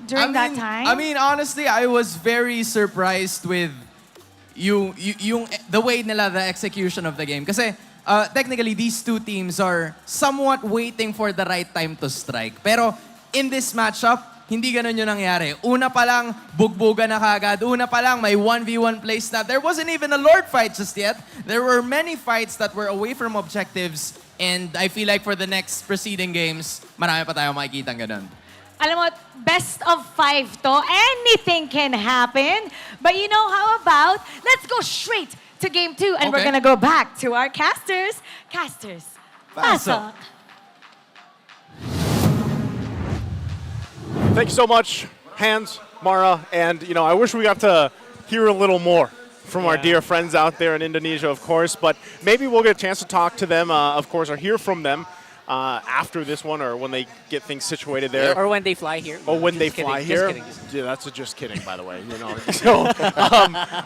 during that time? I mean, honestly, I was very surprised with the way nila, the execution of the game. Kasi technically, these two teams are somewhat waiting for the right time to strike. Pero in this matchup, hindi ganun yung nangyari. Una pa lang, bugbuga na kagad. Una pa lang, may 1v1 place na. There wasn't even a Lord fight just yet. There were many fights that were away from objectives. And I feel like for the next preceding games, marami pa tayo makikita ganun. Alam mo, best of 5 to. Anything can happen. But you know how about, let's go straight to Game 2. And we're gonna go back to our casters. Casters, pasok. Thank you so much, Hans, Mara, and I wish we got to hear a little more from our dear friends out there in Indonesia, of course, but maybe we'll get a chance to talk to them, of course, or hear from them after this one or when they get things situated there. Or when they fly here. Or when they fly here. Just kidding. Yeah, that's a just kidding, by the way. So,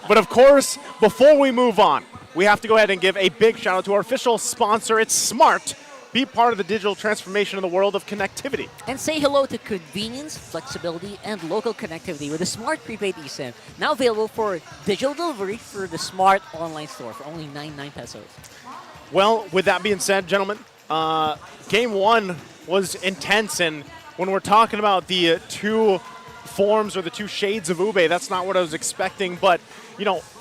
but of course, before we move on, we have to go ahead and give a big shout out to our official sponsor. It's Smart. Be part of the digital transformation in the world of connectivity. And say hello to convenience, flexibility, and local connectivity with the Smart Prepaid eSIM. Now available for digital delivery through the Smart online store for only 99 pesos. Well, with that being said, gentlemen, Game 1 was intense, and when we're talking about the two forms or the two shades of Ube, that's not what I was expecting, but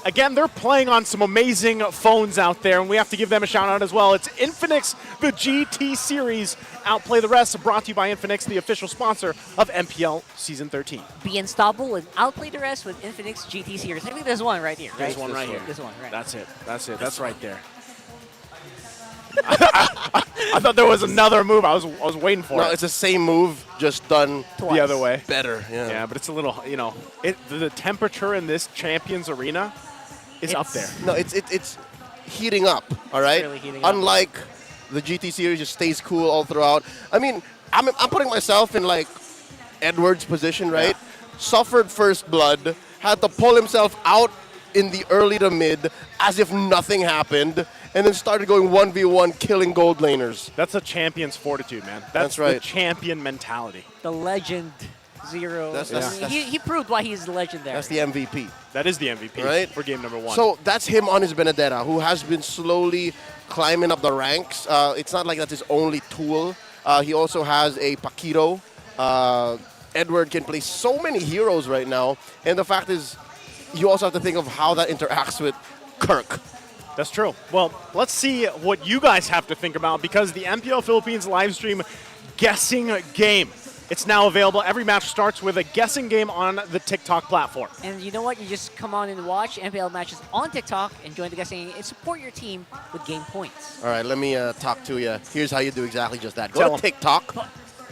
again, they're playing on some amazing phones out there, and we have to give them a shout out as well. It's Infinix, the GT series. Outplay the rest, brought to you by Infinix, the official sponsor of MPL Season 13. Be unstoppable and outplay the rest with Infinix GT series. I think there's one right here. There's one right here. This one, right. That's it. That's right there. I thought there was another move. I was waiting for it. No, it's the same move, just done the other way. Better, yeah. Yeah, but it's a little, the temperature in this Champions Arena is up there. No, it's heating up. All right. really heating up. Unlike the GT series, just stays cool all throughout. I mean, I'm putting myself in like Edward's position, right? Suffered first blood, had to pull himself out in the early to mid as if nothing happened, and then started going 1v1 killing gold laners. That's a champion's fortitude, man. That's right. The champion mentality. The legend Zero. He proved why he's the legend there. That's the MVP. That is the MVP right? for game number 1. So that's him on his Benedetta, who has been slowly climbing up the ranks. It's not like that's his only tool. He also has a Paquito. Edward can play so many heroes right now. And the fact is, you also have to think of how that interacts with Kirk. That's true. Well, let's see what you guys have to think about, because the MPL Philippines live stream guessing game. It's now available. Every match starts with a guessing game on the TikTok platform. And you know what? You just come on and watch MPL matches on TikTok and join the guessing and support your team with game points. All right, let me talk to you. Here's how you do exactly just that. Go Tell to 'em. TikTok,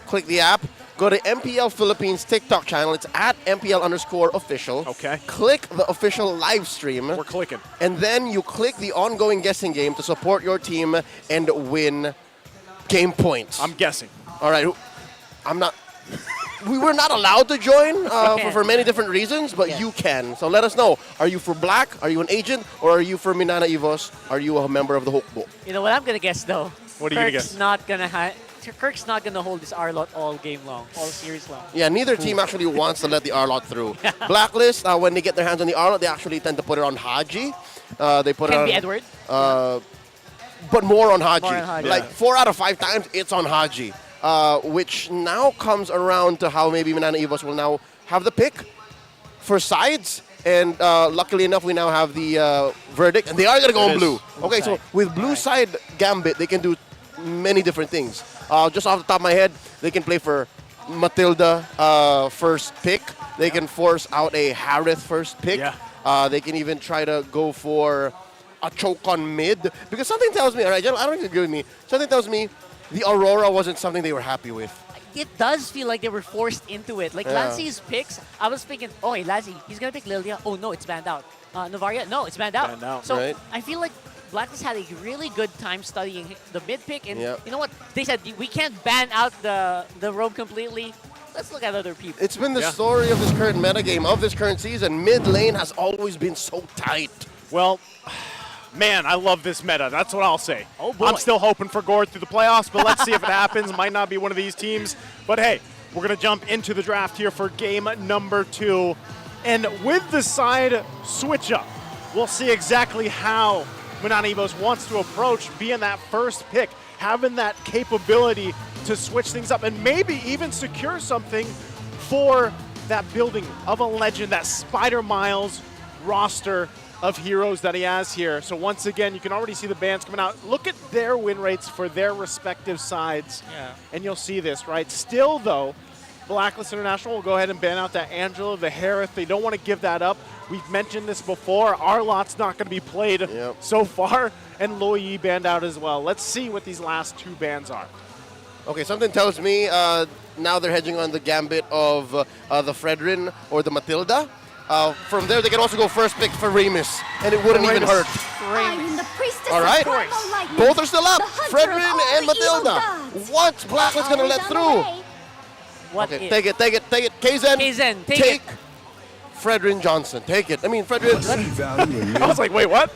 click the app, go to MPL Philippines TikTok channel. It's at MPL_official. Okay. Click the official live stream. We're clicking. And then you click the ongoing guessing game to support your team and win game points. I'm guessing. All right. I'm not. We were not allowed to join for many different reasons, but you can. So let us know. Are you for Black? Are you an agent? Or are you for Minana Evos? Are you a member of the Hukbo? You know what I'm going to guess, though? What are you going to guess? Kirk's not going to hold this R-Lot all game long, all series long. Yeah, neither team actually wants to let the R-Lot through. Blacklist, when they get their hands on the R-Lot, they actually tend to put it on Haji. They put Can it on be Edward. But more on Haji. More on Haji. Like 4 out of 5 times, it's on Haji. Which now comes around to how maybe Minana Evos will now have the pick for sides. And luckily enough, we now have the verdict. And they are going to go on blue. Okay, so with blue side Gambit, they can do many different things. Just off the top of my head, they can play for Matilda first pick. They can force out a Harith first pick. They can even try to go for a choke on mid. Because something tells me, all right, I don't agree with me. Something tells me the Aurora wasn't something they were happy with. It does feel like they were forced into it. Like Lancey's picks, I was thinking, oh, hey, Lancey, he's going to pick Lilia. Oh, no, it's banned out. Novaria, no, it's banned out. So I feel like Blacklist had a really good time studying the mid pick. And you know what? They said, we can't ban out the roam completely. Let's look at other people. It's been the story of this current metagame, of this current season. Mid lane has always been so tight. Well, man, I love this meta. That's what I'll say. Oh boy. I'm still hoping for Gord through the playoffs, but let's see if it happens. Might not be one of these teams. But hey, we're going to jump into the draft here for game number 2. And with the side switch up, we'll see exactly how Minana Evos wants to approach being that first pick, having that capability to switch things up and maybe even secure something for that building of a legend, that Spider Miles roster of heroes that he has here. So once again, you can already see the bans coming out. Look at their win rates for their respective sides, and you'll see this, right? Still, though, Blacklist International will go ahead and ban out that Angela, the Harith. They don't want to give that up. We've mentioned this before. Our lot's not going to be played so far, and Loyi banned out as well. Let's see what these last 2 bans are. Okay, something tells me now they're hedging on the gambit of the Fredrin or the Matilda. From there, they can also go first pick for Remus, and it wouldn't even hurt. All right, both are still up. Fredrin and Matilda. What's Blacklist going to let through? Okay, take it. KZen, take it. Fredrin Johnson, take it. I mean, Fredrin. I was like, wait, what?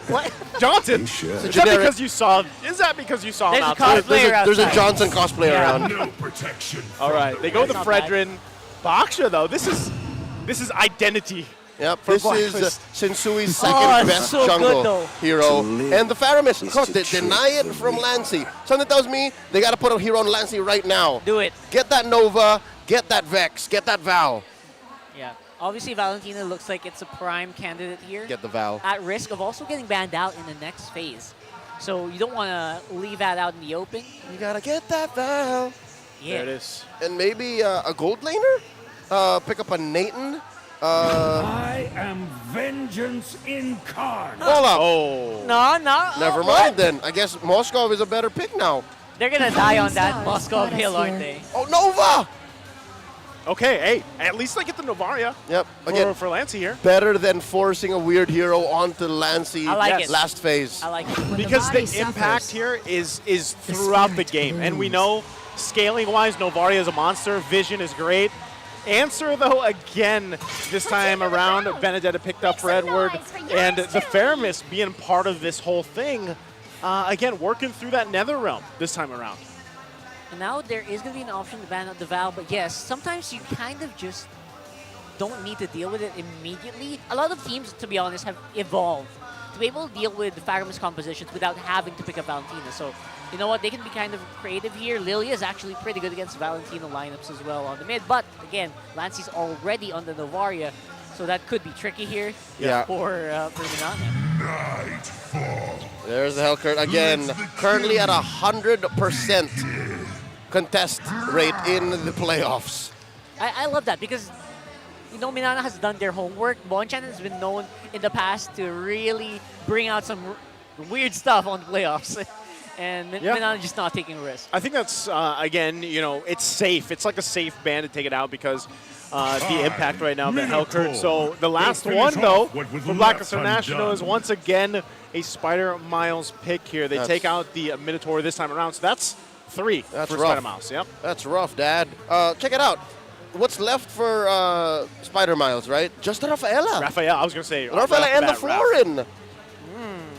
Johnson? Is that because you saw him out there? There's a Johnson cosplay around. No protection. All right, they go with the Fredrin. Baksha, though, this is identity. Yep, this is Sensui's second best jungle hero. And the Faramis, of course, they deny it from Lancey. Something tells me they got to put a hero on Lancey right now. Do it. Get that Nova, get that Vex, get that Val. Yeah, obviously Valentina looks like it's a prime candidate here. Get the Val. At risk of also getting banned out in the next phase. So you don't want to leave that out in the open. You got to get that Val. Yeah. There it is. And maybe a gold laner? Pick up a Nathan. I am vengeance incarnate. Hold up. Oh. No. Never mind then. I guess Moskov is a better pick now. They're going to die on that Moskov hill, aren't they? Oh, Nova! Okay, hey, at least I get the Novaria. Yep. Again, for Lancey here. Better than forcing a weird hero onto Lancey last phase. I like it. Because the impact here is throughout the game. And we know, scaling-wise, Novaria is a monster. Vision is great. Answer, though, again, this time around, Benedetta picked up for Edward. And the Faramis being part of this whole thing, again, working through that Netherrealm this time around. And now there is going to be an option to ban out the Val, but yes, sometimes you kind of just don't need to deal with it immediately. A lot of teams, to be honest, have evolved to be able to deal with the Faramis compositions without having to pick up Valentina. So, you know what, they can be kind of creative here. Lilia is actually pretty good against Valentina lineups as well on the mid, but again, Lancey's already on the Novaria, so that could be tricky here for Minana. There's the Hellcurt again, currently at 100% contest rate in the playoffs. I love that because, you know, Minana has done their homework. Bonchan has been known in the past to really bring out some weird stuff on the playoffs. And Minana just not taking risks. I think that's, again, you know, it's safe. It's like a safe ban to take it out because the impact right now of the Hellcurt. So the last one, though, for Blacklist International is once again a Spider Miles pick here. They take out the Minotaur this time around. So that's 3 for Spider Miles. Yep. That's rough, Dad. Check it out. What's left for Spider Miles, right? Just Rafaela. Rafaela, I was going to say. Rafaela and the Florin.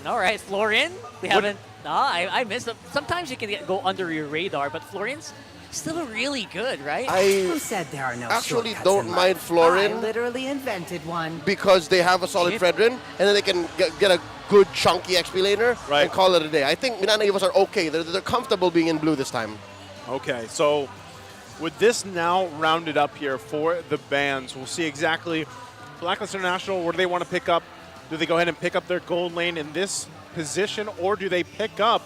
All right, Florin. We haven't. I missed it. Sometimes you can go under your radar, but Florin's still really good, right? Who said there are no actually shortcuts don't in mind life? Florin. I literally invented one. Because they have a solid Fredrin, and then they can get a good chunky XP laner and call it a day. I think Minana Evos are okay. They're comfortable being in blue this time. Okay, so with this now rounded up here for the bans, we'll see exactly Blacklist International, where do they want to pick up? Do they go ahead and pick up their gold lane in this position, or do they pick up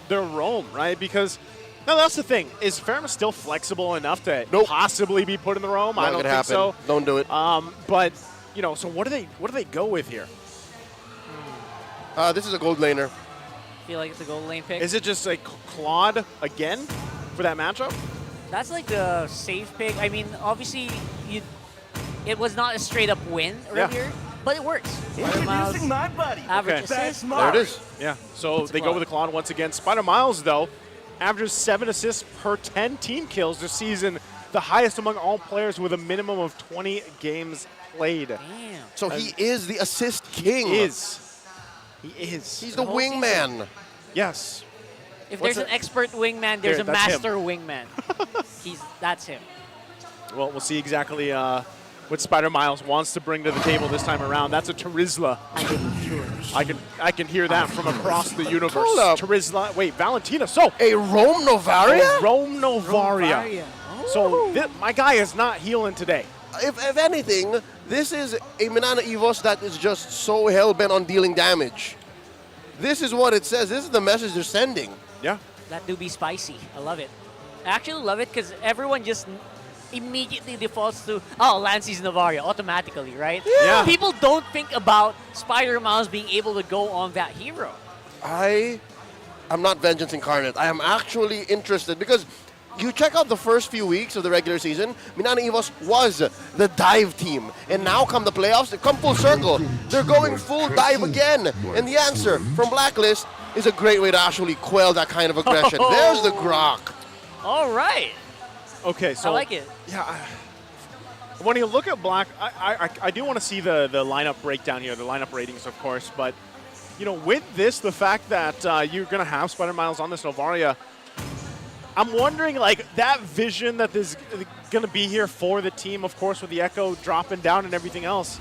their roam, right? Because now that's the thing. Is Faramis still flexible enough to possibly be put in the roam? I don't think so. Don't do it. But you know, so what do they go with here? This is a gold laner. Feel like it's a gold lane pick. Is it just like Claude again for that matchup? That's like the safe pick. I mean, obviously, it was not a straight up win earlier, but it works. Introducing my buddy. Average assist. There it is. Yeah. So they go with the Claude once again. Spider Miles, though, averages 7 assists per 10 team kills this season, the highest among all players with a minimum of 20 games played. Damn. So he is the assist king. He is. He's the wingman. Yes. If there's an expert wingman, there's a master wingman. That's him. Well, we'll see exactly what Spider Miles wants to bring to the table this time around. That's a Terizla. I can hear that from across the universe. Hold up. Terizla. Wait, Valentina. So a Roam Novaria? A Roam Novaria. So my guy is not healing today. If anything, this is a Minana Evos that is just so hell-bent on dealing damage. This is what it says. This is the message they're sending. Yeah. That do be spicy. I love it. I actually love it because everyone just immediately defaults to, oh, Lancey's Novaria automatically, right? Yeah. People don't think about Spider Miles being able to go on that hero. I'm not Vengeance Incarnate. I am actually interested because you check out the first few weeks of the regular season, Minana Evos was the dive team. And now come the playoffs, they come full circle. They're going full dive again. And the answer from Blacklist is a great way to actually quell that kind of aggression. There's the grok. All right. Okay, so I like it. Yeah. When you look at Black, I do want to see the lineup breakdown here, the lineup ratings, of course. But, you know, with this, the fact that you're going to have Spider Miles on this Novaria, I'm wondering, like, that vision that is going to be here for the team, of course, with the Echo dropping down and everything else.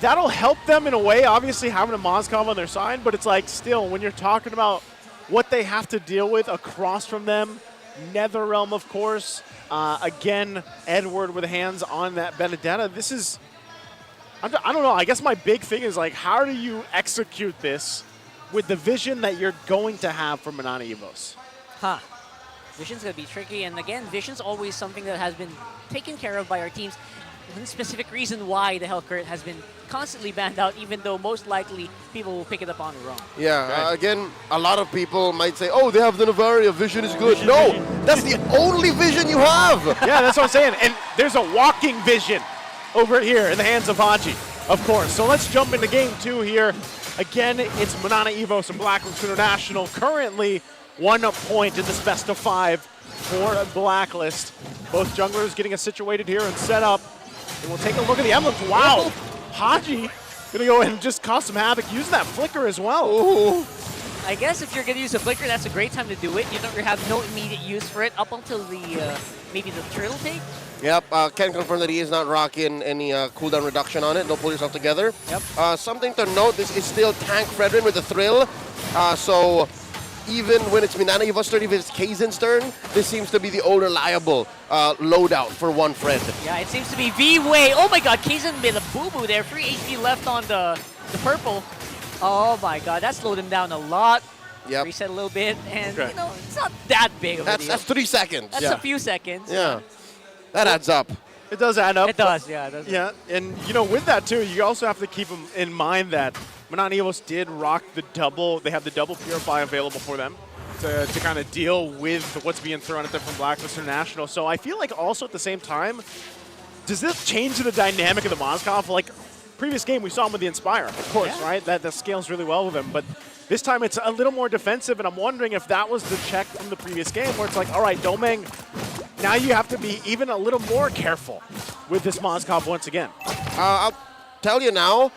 That'll help them in a way, obviously, having a Mozcov on their side, but it's like, still, when you're talking about what they have to deal with across from them, Netherrealm, of course, again, Edward with hands on that Benedetta, this is, I don't know, I guess my big thing is, like, how do you execute this with the vision that you're going to have for Minana Evos? Huh. Vision's going to be tricky, and again, Vision's always something that has been taken care of by our teams. one specific reason why the Hellcurt has been constantly banned out, even though most likely people will pick it up on their own. Yeah, again, a lot of people might say, oh, they have the Navaria, vision is good. No, that's the only vision you have. Yeah, that's what I'm saying. And there's a walking vision over here in the hands of Haji, of course. So let's jump into game 2 here. Again, it's Minana, Evos, and Blacklist International. Currently 1 point in this best of 5 for Blacklist. Both junglers getting us situated here and set up. And we'll take a look at the emblems. Wow, Haji gonna go ahead and just cause some havoc. Use that flicker as well. Ooh. I guess if you're gonna use a flicker, that's a great time to do it. You don't have no immediate use for it up until the maybe the turtle take. Yep, can confirm that he is not rocking any cooldown reduction on it. Don't pull yourself together. Yep. Something to note, this is still Tank Fredrin with the thrill. So even when it's Minana Evos turn, if it's Kaizen's turn, this seems to be the old reliable loadout for one friend. Yeah, it seems to be V-Way. Oh my god, Kaizen made a boo-boo there. 3 HP left on the purple. Oh my god, that slowed him down a lot. Yep. Reset a little bit, and you know, it's not that big of a deal. That's 3 seconds. That's a few seconds. Yeah, that adds up. It does add up. It does, yeah. It does. Yeah, and you know, with that too, you also have to keep in mind that Minana Evos did rock the double. They have the double Purify available for them to kind of deal with what's being thrown at them from Blacklist International. So I feel like also at the same time, does this change the dynamic of the Moskov? Like previous game, we saw him with the Inspire, of course, right? That scales really well with him, but this time it's a little more defensive, and I'm wondering if that was the check from the previous game where it's like, all right, Domeng, now you have to be even a little more careful with this Moskov once again. I'll tell you now,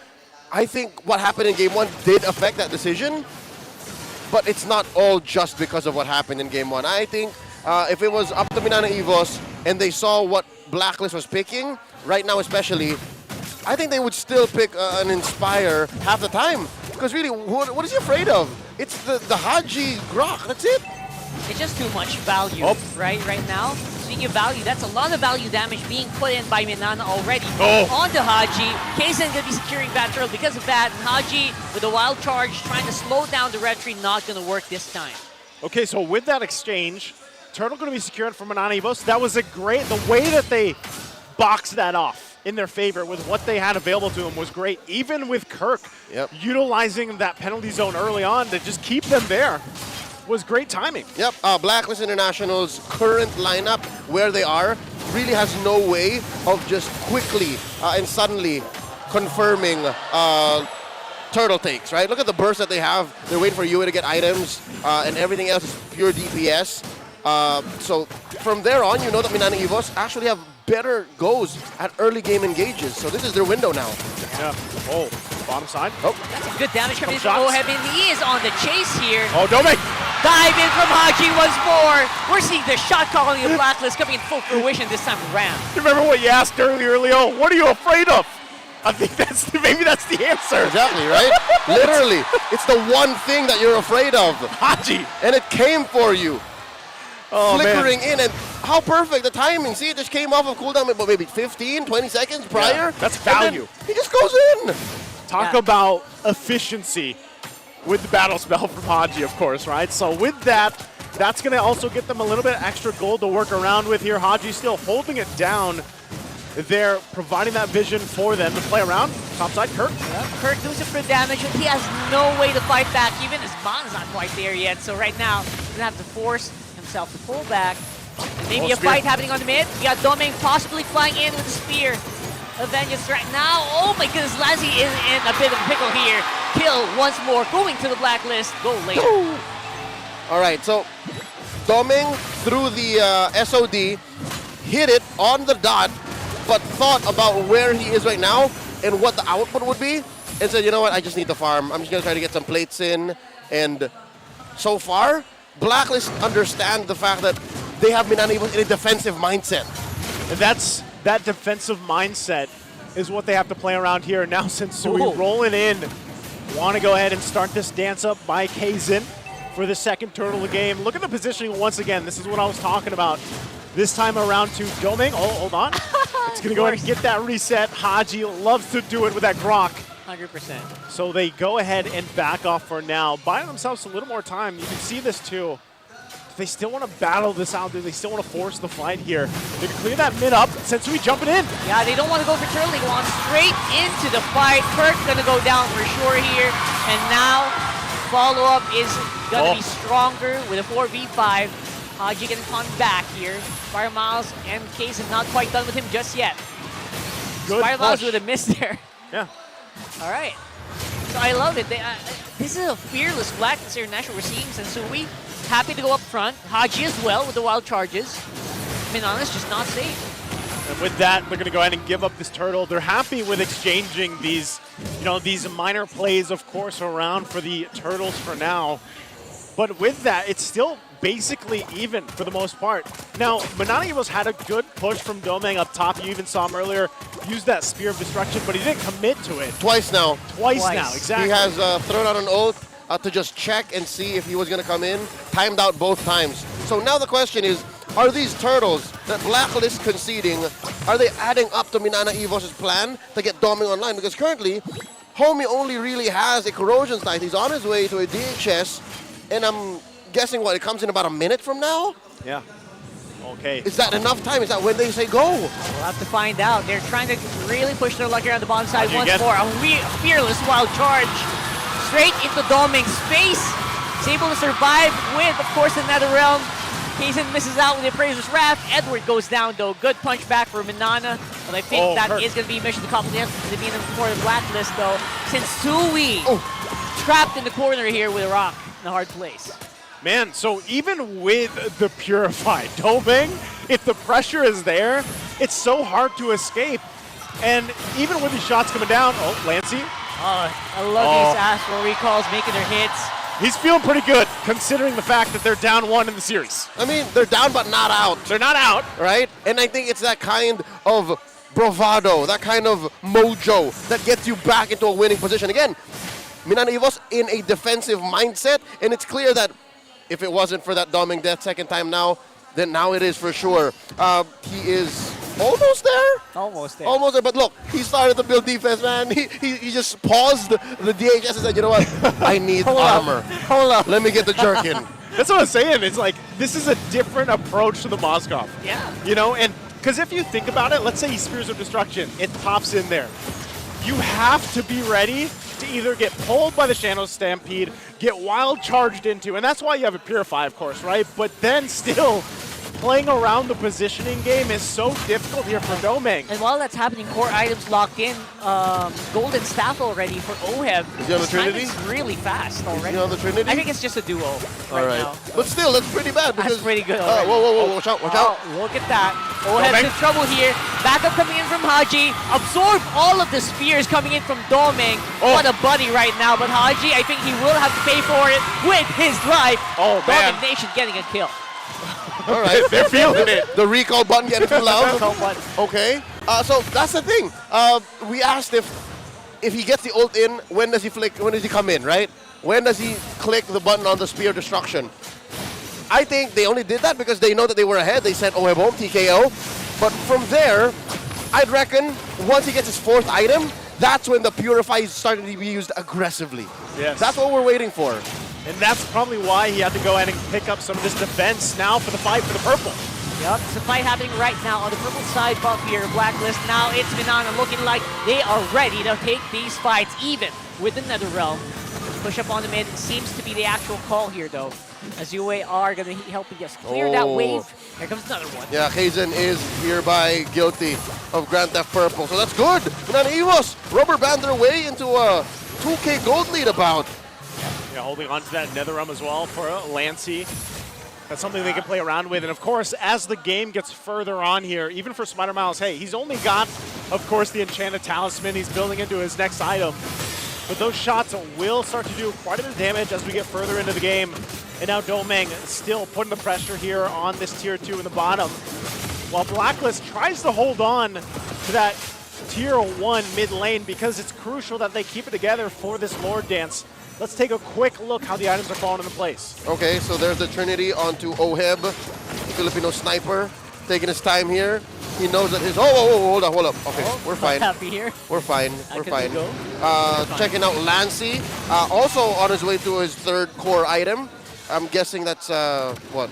I think what happened in game 1 did affect that decision, but it's not all just because of what happened in game 1. I think if it was up to Minana Evos and they saw what Blacklist was picking, right now especially, I think they would still pick an Inspire half the time. Because really, what is he afraid of? It's the Haji Grok, that's it. It's just too much value, right now. Speaking of value, that's a lot of value damage being put in by Minana already. On to Haji. Kaizen going to be securing that turtle because of that. And Haji, with a wild charge, trying to slow down the red tree, not going to work this time. Okay, so with that exchange, turtle going to be secured from Minana Evos. That was the way that they boxed that off in their favor with what they had available to them was great. Even with Kirk utilizing that penalty zone early on to just keep them there was great timing. Yep, Blacklist International's current lineup, where they are, really has no way of just quickly and suddenly confirming turtle takes, right? Look at the burst that they have. They're waiting for Yue to get items, and everything else is pure DPS. So from there on, you know that Minana Evos actually have better goes at early game engages. So this is their window now. Yeah. Oh, bottom side. Oh. That's some good damage coming from Ohebin. He is on the chase here. Oh, Domeng! Dive in from Haji once more. We're seeing the shot calling of Blacklist coming in full fruition this time around. Remember what you asked earlier, Leo? What are you afraid of? I think maybe that's the answer. Exactly, right? Literally. It's the one thing that you're afraid of. Haji! And it came for you. Oh, flickering in, and how perfect the timing. See, it just came off of cooldown about maybe 15, 20 seconds prior. Yeah, that's value. He just goes in. Talk about efficiency with the battle spell from Haji, of course, right? So with that, that's going to also get them a little bit extra gold to work around with here. Haji still holding it down. They're providing that vision for them to play around. Topside, Kirk. Yeah, Kirk doing some good damage, but he has no way to fight back. Even his man's not quite there yet. So right now, he's going to have to force himself to pull back. And maybe a fight happening on the mid. You got Domeng possibly flying in with a spear. Vengeance right now. Oh my goodness, Lazzy is in a bit of a pickle here. Kill once more, going to the Blacklist. Go later. All right, so Domeng through the SOD, hit it on the dot, but thought about where he is right now and what the output would be, and said, you know what, I just need the farm. I'm just going to try to get some plates in, and so far, Blacklist understand the fact that they have been unable in a defensive mindset. And that defensive mindset is what they have to play around here. Now since Sui rolling in, want to go ahead and start this dance up by Kaizen for the second turtle of the game. Look at the positioning once again. This is what I was talking about. This time around to Domeng. Oh, hold on. It's going to go ahead and get that reset. Haji loves to do it with that Grok. 100%. So they go ahead and back off for now, buying themselves a little more time. You can see this too. they still want to battle this out. They still want to force the fight here. They can clear that mid up. Sensui jumping in. Yeah, they don't want to go for turtle. They go on straight into the fight. Kirk's going to go down for sure here. And now, follow-up is going to be stronger with a 4v5. Haji can come back here. Spider Miles and Case is not quite done with him just yet. Good Spider Miles push. with a miss there. Yeah. All right. So I love it. This is a fearless Blacklist International. We're seeing Sensui happy to go up front. Haji as well with the wild charges. Minana's just not safe. And with that, they're going to go ahead and give up this turtle. They're happy with exchanging these, these minor plays, of course, around for the turtles for now. But with that, it's still basically even for the most part. Now, Minana Evos had a good push from Domeng up top. You even saw him earlier use that Spear of Destruction, but he didn't commit to it. Twice now. Twice now, exactly. He has thrown out an ult to just check and see if he was going to come in. Timed out both times. So now the question is, are these turtles that Blacklist conceding, are they adding up to Minana Evos' plan to get Domeng online? Because currently, Homie only really has a Corrosion Snipe. He's on his way to a DHS, and I'm guessing what, it comes in about a minute from now? Yeah. Okay. Is that enough time? Is that when they say go? We'll have to find out. They're trying to really push their luck here on the bottom side once again. more. A fearless wild charge straight into Domeng's face. He's able to survive with, of course, the Netherrealm. Kaysen misses out with the Appraiser's Wrath. Edward goes down, though. Good punch back for Minana. But I think that is going to be mission to complement to be in for the Blacklist, though. Sensui trapped in the corner here with a rock in a hard place. Man, so even with the Purified Domeng, if the pressure is there, it's so hard to escape. And even with these shots coming down, Lancey. I love these Astral Recalls making their hits. He's feeling pretty good, considering the fact that they're down 1 in the series. I mean, they're down but not out. They're not out. Right? And I think it's that kind of bravado, that kind of mojo that gets you back into a winning position. Again, Minana Evos in a defensive mindset, and it's clear that if it wasn't for that Domeng death second time now, then now it is for sure. He is almost there? Almost there. Almost there, but look, he started to build defense, man. He just paused the DHS and said, you know what, I need armor. Hold up. Let me get the jerk in. That's what I'm saying. It's like, this is a different approach to the Moskov. Yeah. And because if you think about it, let's say he Spears of Destruction, it pops in there. You have to be ready to either get pulled by the Shadow Stampede, get wild charged into, and that's why you have a Purify, of course, right? But then still, playing around the positioning game is so difficult here for Domeng. And while that's happening, core items locked in. Golden Staff already for OHEB. Is he on the Trinity? It's really fast already. Is he on the Trinity? I think it's just a duo right now. But still, that's pretty bad. Because, That's pretty good. whoa, watch out, watch out. Look at that. OHEB's in trouble here. Backup coming in from Haji. Absorb all of the spears coming in from Domeng. What a buddy right now. But Haji, I think he will have to pay for it with his life. Domeng Nation getting a kill. All right, they're feeling it. The recall button getting too loud. Recall button. Okay, so that's the thing. We asked if he gets the ult in, when does he flick? When does he come in? Right? When does he click the button on the Spear Destruction? I think they only did that because they know that they were ahead. They said, "Oh, home TKO." But from there, I'd reckon once he gets his 4th item, that's when the Purify is starting to be used aggressively. Yes. That's what we're waiting for. And that's probably why he had to go ahead and pick up some of this defense now for the fight for the purple. Yep, it's a fight happening right now on the purple side buff here, Blacklist. Now it's Minana looking like they are ready to take these fights even with the Netherrealm. Push up on the mid seems to be the actual call here, though. As UA are going to help you just clear that wave. Here comes another one. Yeah, Kaysen is hereby guilty of Grand Theft Purple, so that's good. Minana Evos rubber band their way into a 2K gold lead about. Yeah, holding on to that Netherrealm as well for Lancey. That's something they can play around with. And of course, as the game gets further on here, even for Spider Miles, hey, he's only got, of course, the Enchanted Talisman he's building into his next item. But those shots will start to do quite a bit of damage as we get further into the game. And now Domeng still putting the pressure here on this tier 2 in the bottom. While Blacklist tries to hold on to that tier 1 mid lane because it's crucial that they keep it together for this Lord Dance. Let's take a quick look how the items are falling into place. Okay, so there's the Trinity onto OHEB, Filipino sniper, taking his time here. He knows that his, hold up. Okay, we're fine. Happy here. We're fine, we're fine. Go. Checking out Lancey, also on his way to his 3rd core item. I'm guessing that's, what?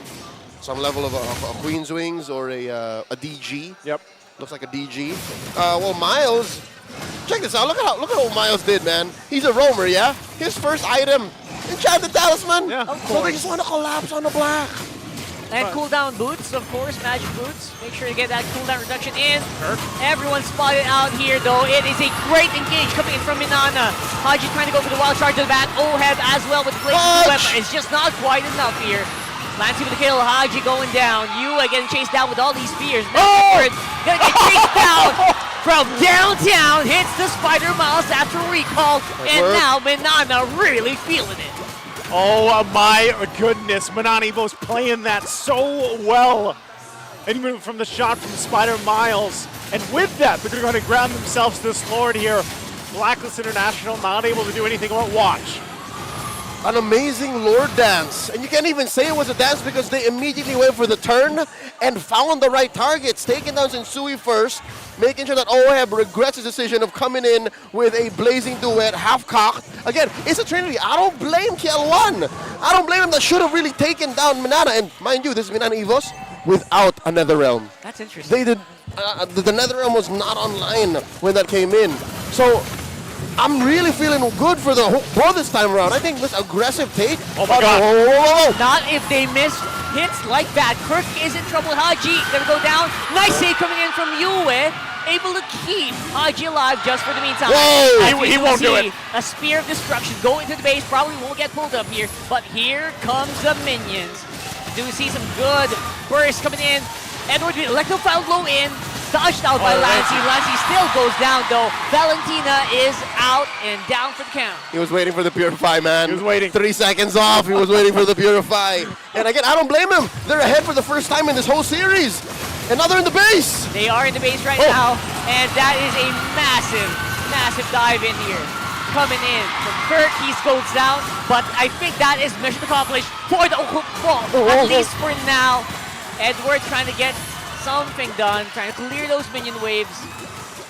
Some level of a Queen's Wings or a DG. Yep. Looks like a DG. Well, Miles, check this out. Look at what Miles did, man. He's a roamer, yeah? His first item, Enchanted Talisman. Yeah. Of So they course. just want to collapse on the black. And cooldown boots, of course, magic boots. Make sure you get that cooldown reduction in. Everyone spotted out here, though. It is a great engage coming in from Minana. Haji trying to go for the wild charge to the back. Oheb as well with the blazing weapon. It's just not quite enough here. Lancey with the kill, Haji going down. Yue getting chased down with all these spears. Gonna get chased down from downtown. Hits the Spider Miles after recall. And now Minana really feeling it. Oh my goodness, Minana Evos playing that so well. And even from the shot from Spider Miles. And with that, they're going to grab themselves this Lord here. Blacklist International not able to do anything but watch. An amazing Lord dance. And you can't even say it was a dance because they immediately went for the turn and found the right targets. Taking down Sensui first, making sure that Oheb regrets his decision of coming in with a blazing duet, half-cocked. Again, it's a Trinity. I don't blame KL1. I don't blame him. That should have really taken down Minana. And mind you, this is Minana Evos without a Netherrealm. That's interesting. They did. The Netherrealm was not online when that came in. So I'm really feeling good for the for this time around. I think this aggressive take. Oh my God. Not if they miss hits like that. Kirk is in trouble. Haji gonna go down. Nice save coming in from Yue. Able to keep Haji alive just for the meantime. Whoa! He won't do it. A spear of destruction going to the base. Probably won't get pulled up here. But here comes the minions. Do see some good bursts coming in. Edward with Electrofile low in. Dodged out by Lancey. Lancey still goes down though. Valentina is out and down for the count. He was waiting for the Purify, man. He was waiting. 3 seconds off. He was waiting for the Purify. And again, I don't blame him. They're ahead for the first time in this whole series. And now they're in the base. They are in the base right now. And that is a massive, massive dive in here. Coming in from Kirk, he goes down. But I think that is mission accomplished for the at least for now. Edward trying to get something done, trying to clear those minion waves.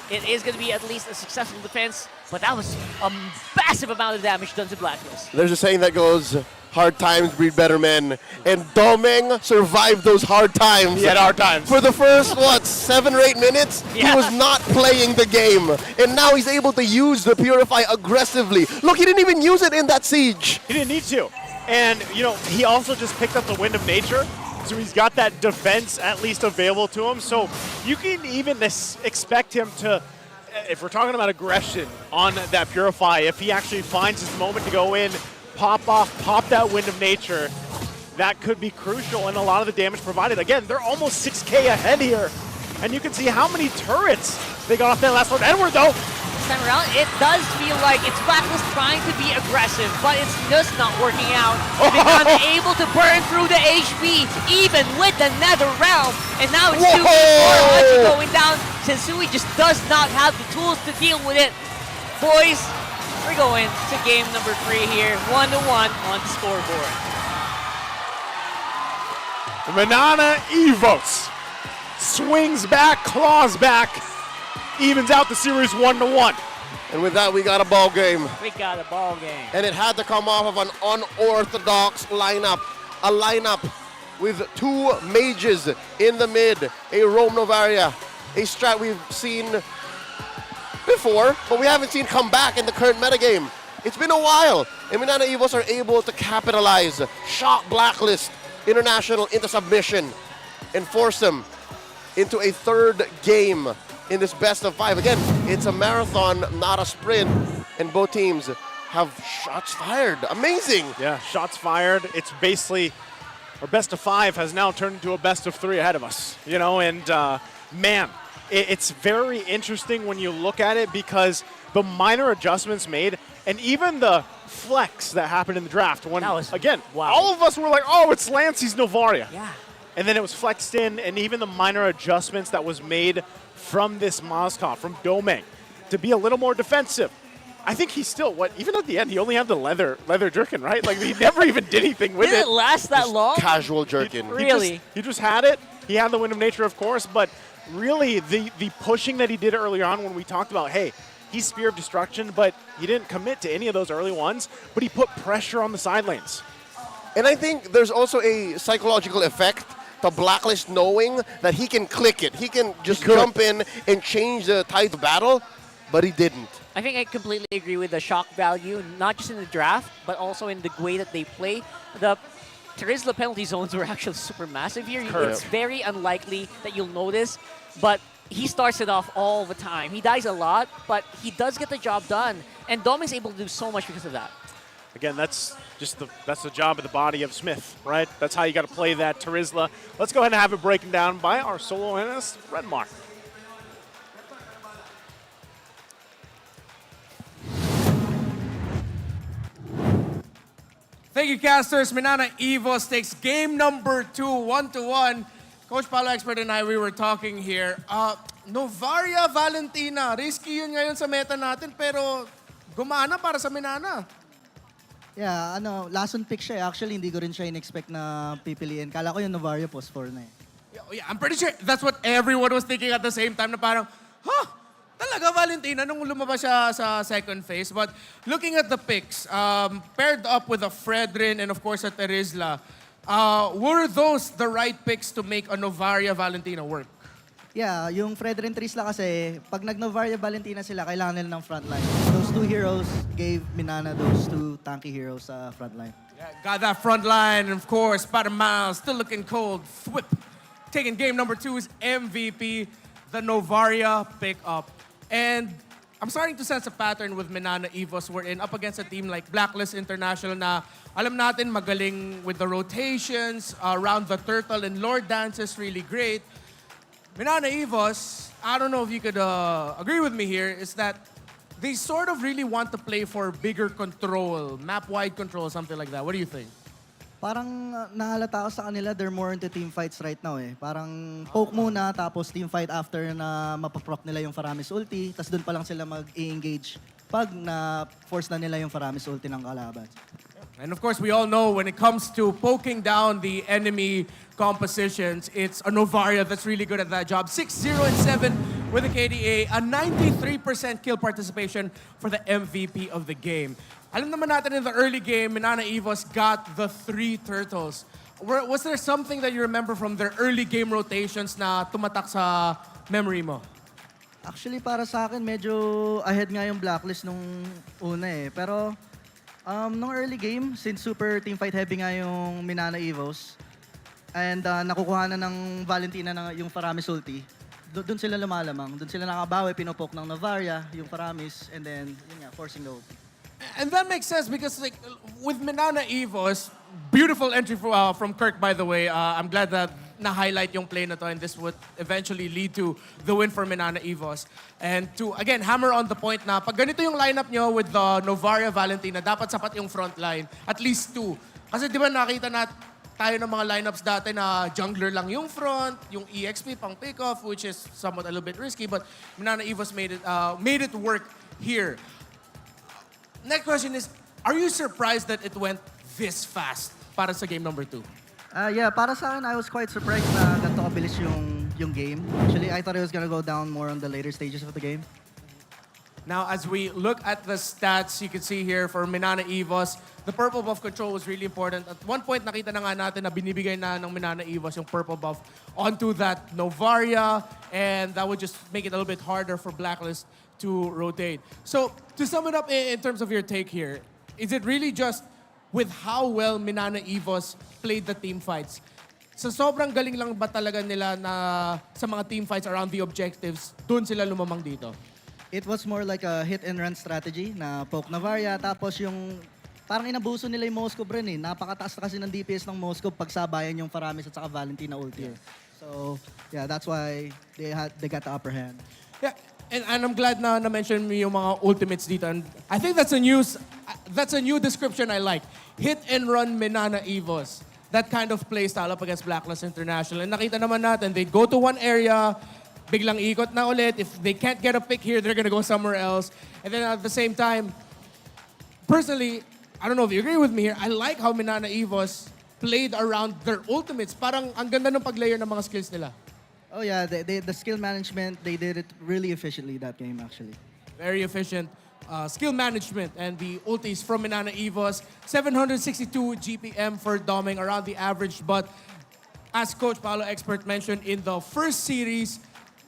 It is going to be at least a successful defense, but that was a massive amount of damage done to Blacklist. There's a saying that goes, hard times breed better men. And Domeng survived those hard times. He had hard times. For the first, 7 or 8 minutes, he was not playing the game. And now he's able to use the Purify aggressively. Look, he didn't even use it in that siege. He didn't need to. And, you know, he also just picked up the Wind of Nature. So he's got that defense at least available to him. So you can even expect him to, if we're talking about aggression on that Purify, if he actually finds his moment to go in, pop that Wind of Nature, that could be crucial in a lot of the damage provided. Again, they're almost 6K ahead here. And you can see how many turrets they got off that last one. Edward, though. This time around, it does feel like it's Blacklist trying to be aggressive, but it's just not working out. They're unable to burn through the HP, even with the Nether Realm. And now it's 2v4, Haji going down. Sensui just does not have the tools to deal with it. Boys, we're going to game number 3 here, 1-1 on the scoreboard. Minana Evos swings back, claws back, evens out the series 1-1. And with that, we got a ball game. We got a ball game. And it had to come off of an unorthodox lineup. A lineup with 2 mages in the mid, a Roam Novaria, a strat we've seen before, but we haven't seen come back in the current metagame. It's been a while, and Minana Evos are able to capitalize, shock Blacklist International into submission, and force them into a 3rd game in this best of 5. Again, it's a marathon, not a sprint, and both teams have shots fired. Amazing. Yeah, shots fired. It's basically, our best of 5 has now turned into a best of 3 ahead of us, you know, and man, it's very interesting when you look at it because the minor adjustments made and even the flex that happened in the draft when, again, all of us were like, oh, it's Lancey's Novaria. Yeah. And then it was flexed in, and even the minor adjustments that was made from this Moskov, from Domeng, to be a little more defensive. I think he still, even at the end, he only had the leather jerkin, right? Like, he never even did anything with it. Did it last that long? Casual jerkin. Really? He just had it. He had the Wind of Nature, of course, but really the pushing that he did early on when we talked about, hey, he's Spear of Destruction, but he didn't commit to any of those early ones, but he put pressure on the side lanes. And I think there's also a psychological effect to Blacklist knowing that he can click it. He can just jump in and change the tide of battle, but he didn't. I think I completely agree with the shock value, not just in the draft, but also in the way that they play. The Terizla penalty zones were actually super massive here. It's very unlikely that you'll notice, but he starts it off all the time. He dies a lot, but he does get the job done. And Dom is able to do so much because of that. Again, that's the job of the body of Smith, right? That's how you got to play that Terizla. Let's go ahead and have it broken down by our solo analyst, Redmar. Thank you, casters. Minana Evos takes game number 2, 1-1. Coach Paolo Expert and I, we were talking here. Novaria Valentina, risky yun ngayon sa meta natin, pero gumana para sa Minana. Yeah, last on pick siya. Actually, hindi ko rin siya in-expect na pipiliin. Kala ko yung Novaria post 4 na eh. Yeah, I'm pretty sure that's what everyone was thinking at the same time na parang, talaga Valentina nung lumabas siya sa second phase. But looking at the picks, paired up with a Fredrin and of course a Terizla, were those the right picks to make a Novaria Valentina work? Yeah, yung Fredrin Trisla kasi, pag nag-Novaria Valentina sila, kailangan nila ng frontline. Those two heroes gave Minana those two tanky heroes sa frontline. Yeah, got that front line, and of course, Spider Miles still looking cold. Thwip. Taking game number 2 is MVP, the Novaria pick-up. And I'm starting to sense a pattern with Minana Evos. We're up against a team like Blacklist International na alam natin magaling with the rotations, around the turtle and Lord dances really great. Minana Evos, I don't know if you could agree with me here, is that they sort of really want to play for bigger control, map-wide control, something like that. What do you think? Parang nahalata ko sa kanila, they're more into team fights right now eh. Parang poke muna, tapos team fight after na mapaproc nila yung Faramis ulti, tapos doon pa lang sila mag-engage pag na-force na nila yung Faramis ulti ng kalaban. And of course, we all know when it comes to poking down the enemy compositions, it's a Novaria that's really good at that job. 6-0 and 7 with a KDA, a 93% kill participation for the MVP of the game. Alam naman natin in the early game, Minana Evos got the 3 turtles. Was there something that you remember from their early game rotations na tumatak sa memory mo? Actually, para sa akin, medyo ahead nga yung Blacklist nung una eh. Pero nung early game, since super teamfight heavy nga yung Minana Evos, and nakukuha na ng Valentina yung Faramis ulti, doon sila lumalamang. Doon sila nakabawi, pinopok ng Novaria, yung Faramis, and then, yun nga, forcing the ulti. And that makes sense because like with Minana Evos, beautiful entry from Kirk, by the way. I'm glad that na-highlight yung play na to, and this would eventually lead to the win for Minana Evos. And to, again, hammer on the point na pag ganito yung lineup nyo with the Novaria Valentina, dapat sapat yung front line, at least 2. Kasi di ba nakita na tayo ng mga lineups dati na jungler lang yung front, yung EXP pang pick-off, which is somewhat a little bit risky, but Minana Evos made it work here. Next question is, are you surprised that it went this fast para sa game number 2? Yeah, para sa akin, I was quite surprised na ganito kabilis yung game. Actually, I thought it was gonna go down more on the later stages of the game. Now, as we look at the stats, you can see here for Minana Evos, the purple buff control was really important. At one point, nakita na nga natin na binibigay na ng Minana Evos yung purple buff onto that Novaria, and that would just make it a little bit harder for Blacklist to rotate. So, to sum it up in terms of your take here, is it really just with how well Minana Evos played the team fights? So sobrang galing lang ba talaga nila na sa mga team fights around the objectives, dun sila lumamang dito? It was more like a hit-and-run strategy na poke Novaria, tapos yung parang inabuso nila yung Moskov rin eh. Napakataas na kasi ng DPS ng Moskov pag sabayan yung Faramis at saka Valentina ulti. So, yeah, that's why they got the upper hand. Yeah. And I'm glad na na-mention mo yung mga ultimates dito. And I think that's a new description I like. Hit and run Minana Evos. That kind of play style up against Blacklist International. And nakita naman natin, they go to one area, biglang ikot na ulit. If they can't get a pick here, they're gonna go somewhere else. And then at the same time, personally, I don't know if you agree with me here, I like how Minana Evos played around their ultimates. Parang ang ganda ng pag-layer ng mga skills nila. Oh yeah, the skill management, they did it really efficiently that game actually. Very efficient. skill management and the ultis from Minana Evos. 762 GPM for doming, around the average. But as Coach Paolo Expert mentioned in the first series,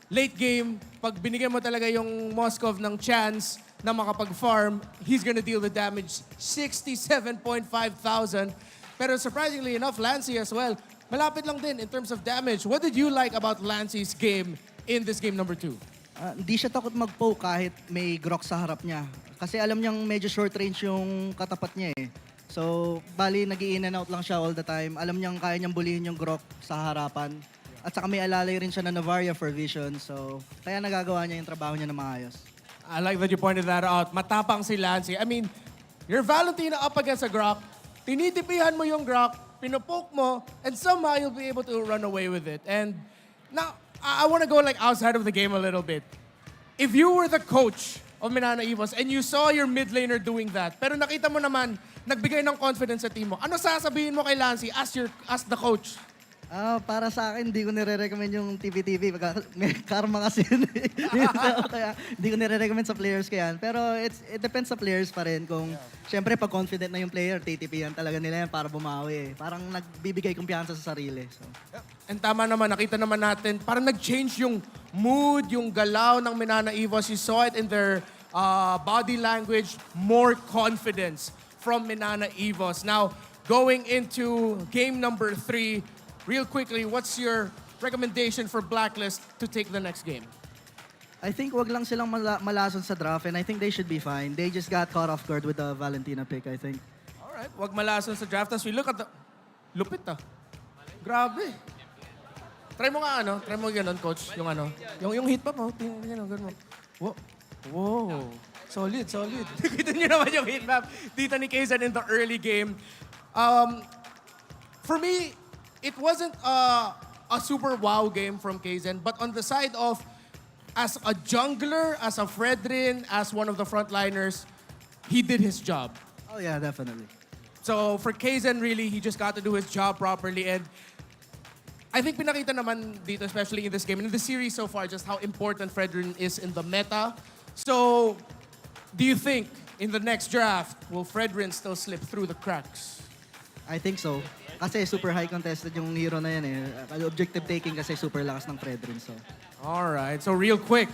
late game, pag binigyan mo talaga yung Moskov ng chance na makapag-farm, he's gonna deal the damage 67.5 thousand. Pero surprisingly enough, Lancy as well, malapit lang din in terms of damage. What did you like about Lancy's game in this game number 2? Hindi siya takot mag-poke kahit may grok sa harap niya. Kasi alam niyang medyo short range yung katapat niya eh. So, bali, nag-i-in and out lang siya all the time. Alam niyang kaya niyang bulihin yung grok sa harapan. At saka may alalay rin siya na Navaria for vision. So, kaya nagagawa niya yung trabaho niya na maayos. I like that you pointed that out. Matapang si Lancy. I mean, you're Valentina up against a grok. Tinitipihan mo yung grok, pinopoke mo, and somehow you'll be able to run away with it. And now, I want to go like outside of the game a little bit. If you were the coach of Minana Evos and you saw your mid laner doing that, pero nakita mo naman, nagbigay ng confidence sa team mo, ano sasabihin mo kay Lancy as the coach? Para sa akin, hindi ko nire-recommend yung TV-TV. May karma kasi yun. Kaya hindi ko nire-recommend sa players ko yan. Pero it depends sa players pa rin. Kung syempre pag confident na yung player, TTP yan talaga nila yan para bumawi. Parang nagbibigay kumpiyansa sa sarili. So. And tama naman, nakita naman natin, parang nag-change yung mood, yung galaw ng Minana Evos. You saw it in their body language, more confidence from Minana Evos. Now, going into game number 3, real quickly, what's your recommendation for Blacklist to take the next game? I think wag lang silang malason sa draft and I think they should be fine. They just got caught off guard with the Valentina pick, I think. Alright, wag malason sa draft. As we look at the... Lupit Grabe. Try mo nga Try mo ganun, coach. Yung Yung hit pa mo. Ganun mo. Whoa. Solid. Kita niyo naman yung hit map dito ni Kaysen in the early game. For me, it wasn't a super wow game from Kaysen, but on the side of as a jungler, as a Fredrin, as one of the frontliners, he did his job. Oh yeah, definitely. So for Kaysen, really, he just got to do his job properly. And I think pinakita naman dito, especially in this game, and in the series so far, just how important Fredrin is in the meta. So, do you think in the next draft, will Fredrin still slip through the cracks? I think so. Kasi super high contested yung hero na yan eh. Objective taking kasi super lakas ng Fredrin. So. Alright, so real quick,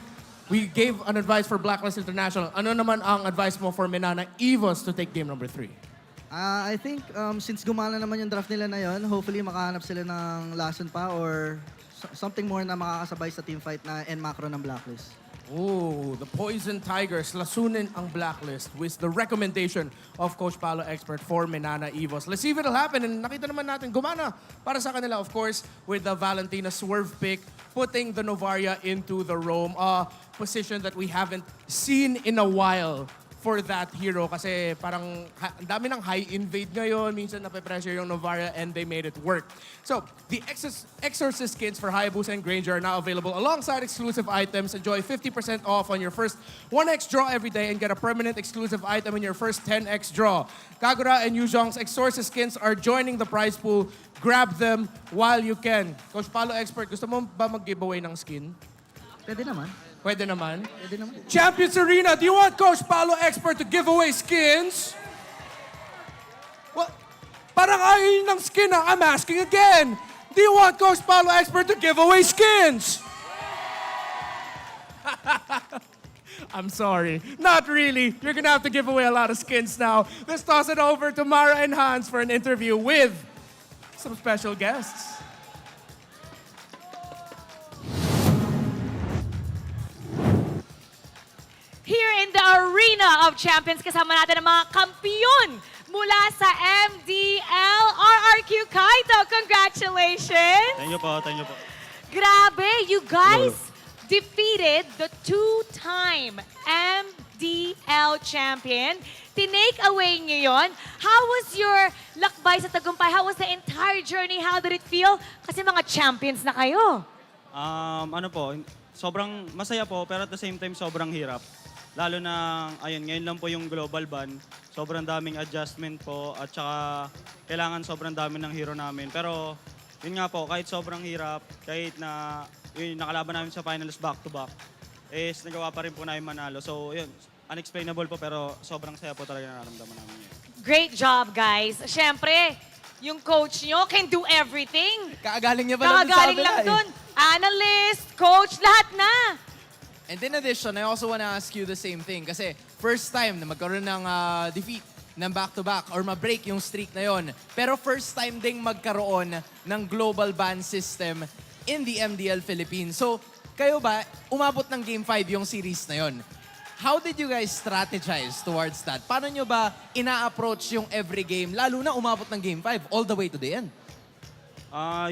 we gave an advice for Blacklist International. Ano naman ang advice mo for Minana Evos to take game number 3? I think since gumana naman yung draft nila na yon, hopefully makahanap sila ng lason pa or something more na makakasabay sa teamfight na end macro ng Blacklist. Oh, the Poison Tigers lasunin ang Blacklist with the recommendation of Coach Paolo Expert for Minana Evos. Let's see if it'll happen. And nakita naman natin, gumana para sa kanila, of course, with the Valentina swerve pick, putting the Novaria into the roam, a position that we haven't seen in a while for that hero kasi parang ang dami ng high invade ngayon, minsan nape-pressure yung Novaria and they made it work. So, the Exorcist skins for Hayabusa and Granger are now available alongside exclusive items. Enjoy 50% off on your first 1x draw every day and get a permanent exclusive item in your first 10x draw. Kagura and Yuzhong's Exorcist skins are joining the prize pool. Grab them while you can. Coach Paolo Expert, gusto mo ba mag-giveaway ng skin? Pwede naman. Pwede naman? Pwede naman. Champions Arena, do you want Coach Paolo Expert to give away skins? Well, parang ayaw ng skin na. I'm asking again. Do you want Coach Paolo Expert to give away skins? I'm sorry. Not really. You're gonna have to give away a lot of skins now. Let's toss it over to Mara and Hans for an interview with some special guests. Here in the Arena of Champions, kasama natin ang mga kampiyon mula sa MDL RRQ Kaito. Congratulations! Thank you po. Grabe, you guys defeated the two-time MDL champion. Tinake away niyo yun. How was your lakbay sa tagumpay? How was the entire journey? How did it feel? Kasi mga champions na kayo. Sobrang masaya po, pero at the same time, sobrang hirap. Lalo na, ngayon lang po yung global ban. Sobrang daming adjustment po at saka kailangan sobrang dami ng hero namin. Pero yun nga po, kahit sobrang hirap, kahit na yun, nakalaban namin sa finals back-to-back, nagawa pa rin po namin manalo. So yun, unexplainable po pero sobrang saya po talaga nararamdaman namin ngayon. Great job, guys. Siyempre, yung coach nyo can do everything. Kakagaling niya pa lang sa Kakagaling lang dun. Analyst, coach, lahat na. And in addition, I also want to ask you the same thing. Kasi first time na magkaroon ng defeat ng back-to-back or ma-break yung streak na yon. Pero first time ding magkaroon ng global ban system in the MPL Philippines. So, kayo ba, umabot ng Game 5 yung series na yon? How did you guys strategize towards that? Paano nyo ba ina-approach yung every game, lalo na umabot ng Game 5 all the way to the end?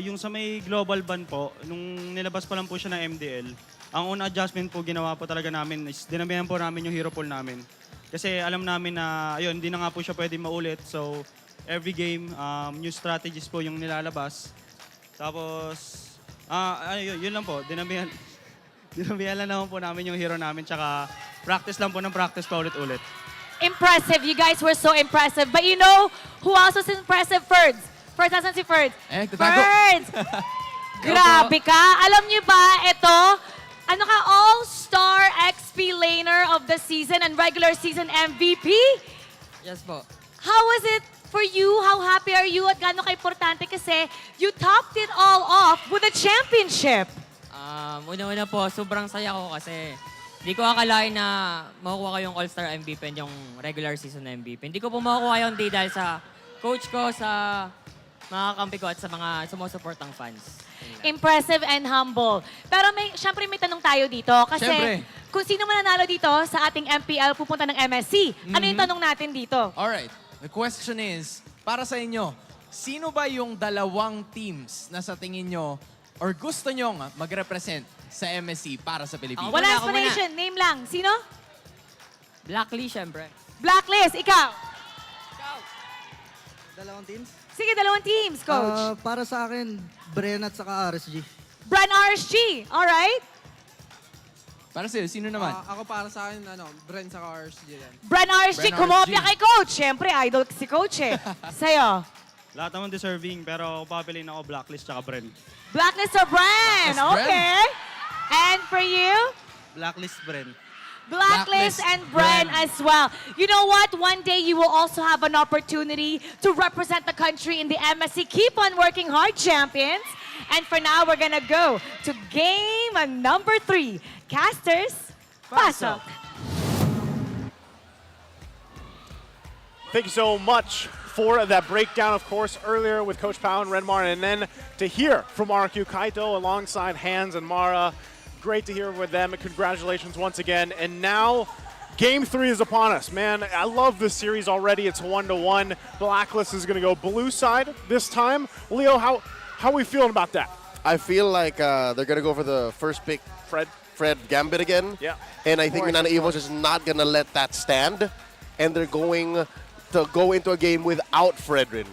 Yung sa may global ban po, nung nilabas pa lang po siya ng MDL, ang una adjustment po ginawa po talaga namin is dinamihan po namin yung hero pool namin. Kasi alam namin na, ayun, hindi na nga po siya pwede maulit. So, every game, new strategies po yung nilalabas. Tapos, yun lang po, dinamihan lang naman po namin yung hero namin. Tsaka, practice lang po ng practice pa ulit-ulit. Impressive. You guys were so impressive. But you know who else was impressive? Ferds. Ferds, asan si Ferds? Ferds! Grabe ka. Alam niyo ba, ito, ano ka, all-star XP laner of the season and regular season MVP? Yes po. How was it for you? How happy are you? At gaano ka-importante kasi you topped it all off with a championship. Una-una po, sobrang saya ko kasi hindi ko akalain na makukuha ko yung All-Star MVP and yung regular season MVP. Hindi ko po makukuha yun dahil sa coach ko, sa mga kampi ko at sa mga sumusuportang fans. Impressive and humble. Pero syempre may tanong tayo dito kasi Syempre. kung sino mananalo dito sa ating MPL pupunta ng MSC. Ano yung tanong natin dito? Alright. The question is, para sa inyo, sino ba yung dalawang teams na sa tingin nyo or gusto nyong mag-represent sa MSC para sa Pilipinas? Wala explanation. Name lang. Sino? Blacklist, syempre. Blacklist. Ikaw. Dalawang teams? Sige, dalawang teams, coach. Para sa akin, Bren at saka RSG. Bren RSG. Alright. Para sa'yo, sino naman? Ako para sa akin, Bren sa RSG din. Bren RSG, Bren kumopya RSG. kay coach. Siyempre, idol si coach eh. Sa'yo. Lahat naman deserving, pero papiliin ako Blacklist tsaka Bren. Blacklist or Bren. Blacklist, Bren. Okay. And for you? Blacklist, Bren. Blacklist and Bren as well. You know what? One day you will also have an opportunity to represent the country in the MSC. Keep on working hard, champions. And for now, we're gonna go to game number 3. Casters, pasok. Thank you so much for that breakdown, of course, earlier with Coach Pao and Renmar, and then to hear from RQ Kaito alongside Hans and Mara. Great to hear with them. Congratulations once again. And now, Game 3 is upon us. Man, I love this series already. It's 1-1. Blacklist is going to go blue side this time. Leo, how are we feeling about that? I feel like they're going to go for the first pick, Fred Gambit again. Yeah. And I think Minana Evos is not going to let that stand. And they're going to go into a game without Fredrin.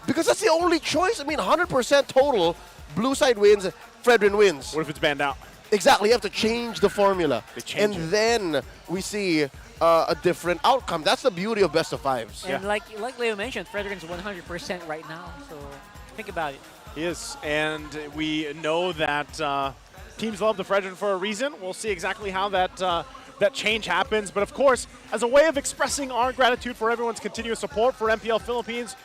Because that's the only choice. I mean, 100% total. Blue side wins, Fredrin wins. What if it's banned out? Exactly. You have to change the formula. And then we see a different outcome. That's the beauty of best of fives. And like Leo mentioned, Frederin's 100% right now. So think about it. He is. And we know that teams love the Fredrin for a reason. We'll see exactly how that change happens. But of course, as a way of expressing our gratitude for everyone's continuous support for MPL Philippines,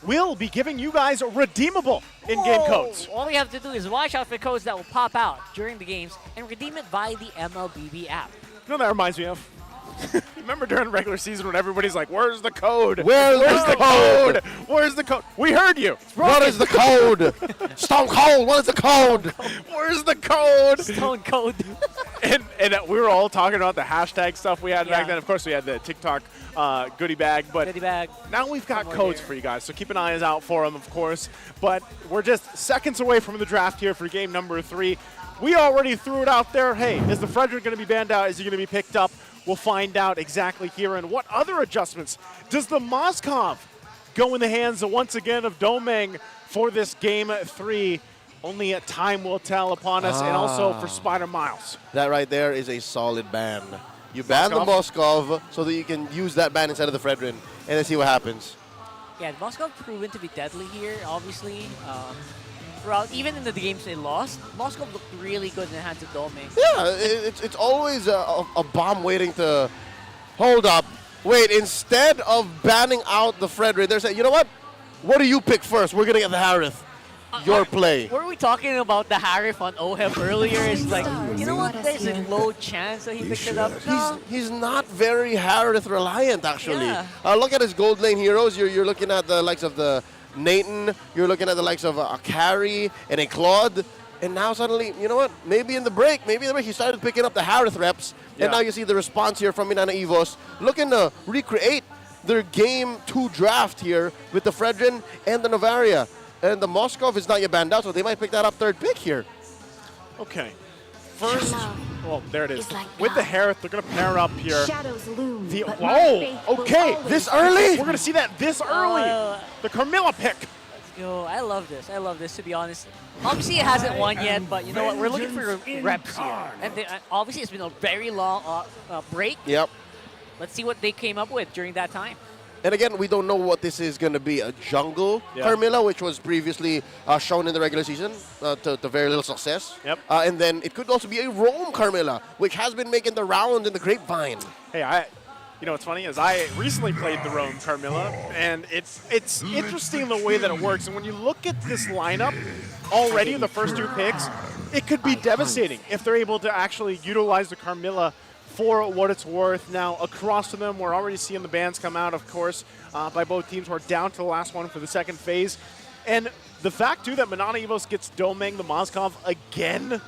we'll be giving you guys redeemable in-game codes. All you have to do is watch out for codes that will pop out during the games and redeem it via the MLBB app. You know what that reminds me of? Remember during regular season when everybody's like, where's the code? Where's the code? Where's the code? We heard you. What is the code? Stone Cold, what is the code? Where's the code? Stone Cold. and we were all talking about the hashtag stuff we had back then. Of course, we had the TikTok goodie bag. But now we've got codes for you guys, so keep an eye out for them, of course. But we're just seconds away from the draft here for game number 3. We already threw it out there. Hey, is the Frederick going to be banned out? Is he going to be picked up? We'll find out exactly here. And what other adjustments does the Moskov go in the hands once again of Domeng for this game 3? Only time will tell upon us, and also for Spider Miles. That right there is a solid ban. You ban the Moskov so that you can use that ban instead of the Fredrin, and then see what happens. Yeah, Moskov proven to be deadly here, obviously. Throughout, even in the games they lost, Moskov looked really good in the hands of Domeng. Yeah, it's always a bomb waiting to Hold up. Wait, instead of banning out the Frederick, they're saying, you know what? What do you pick first? We're going to get the Harith. Your play. Were we talking about the Harif on OHEP earlier? It's like, you know what? There's a low chance that he picked it up. No. He's not very Harith reliant, actually. Yeah. Look at his gold lane heroes. You're looking at the likes of the Nathan. You're looking at the likes of a Carry and a Claude. And now suddenly, you know what? Maybe in the break, he started picking up the Harith reps. Yeah. And now you see the response here from Minana Evos, looking to recreate their Game 2 draft here with the Fredrin and the Novaria. And the Moskov is not yet banned out, so they might pick that up third pick here. Okay. First, well, there it is. With the Harith, they're going to pair up here. Shadows loom. Okay. This early? We're going to see that this early. The Carmilla pick. Let's go. I love this. I love this, to be honest. Obviously, it hasn't won yet, but you know what? We're looking for reps here. And obviously, it's been a very long break. Yep. Let's see what they came up with during that time. And again, we don't know what this is going to be. A jungle Carmilla, which was previously shown in the regular season to very little success. Yep. And then it could also be a roam Carmilla, which has been making the rounds in the grapevine. Hey, you know what's funny is I recently played the roam Carmilla, and it's interesting the way that it works. And when you look at this lineup already, the first 2 picks, it could be devastating if they're able to actually utilize the Carmilla for what it's worth. Now, across from them, we're already seeing the bans come out, of course, by both teams. We're down to the last one for the second phase. And the fact, too, that Minana Evos gets Domeng the Moskov again,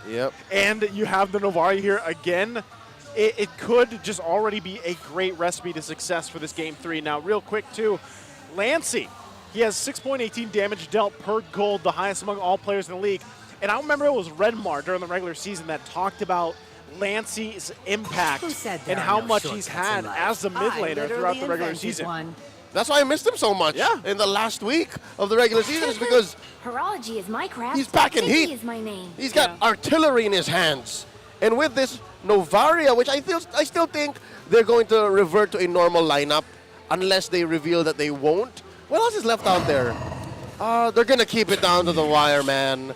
and you have the Novaria here again, it could just already be a great recipe to success for this Game 3. Now, real quick, too, Lancey, he has 6.18 damage dealt per gold, the highest among all players in the league. And I remember it was Redmar during the regular season that talked about Lancey's impact and how much he's had as the mid laner throughout the regular season. That's why I missed him so much in the last week of the regular season, is because Horology is my craft. he's packing heat. Is my name. He's got artillery in his hands. And with this Novaria, which I still think they're going to revert to a normal lineup unless they reveal that they won't. What else is left out there? They're going to keep it down to the wire, man.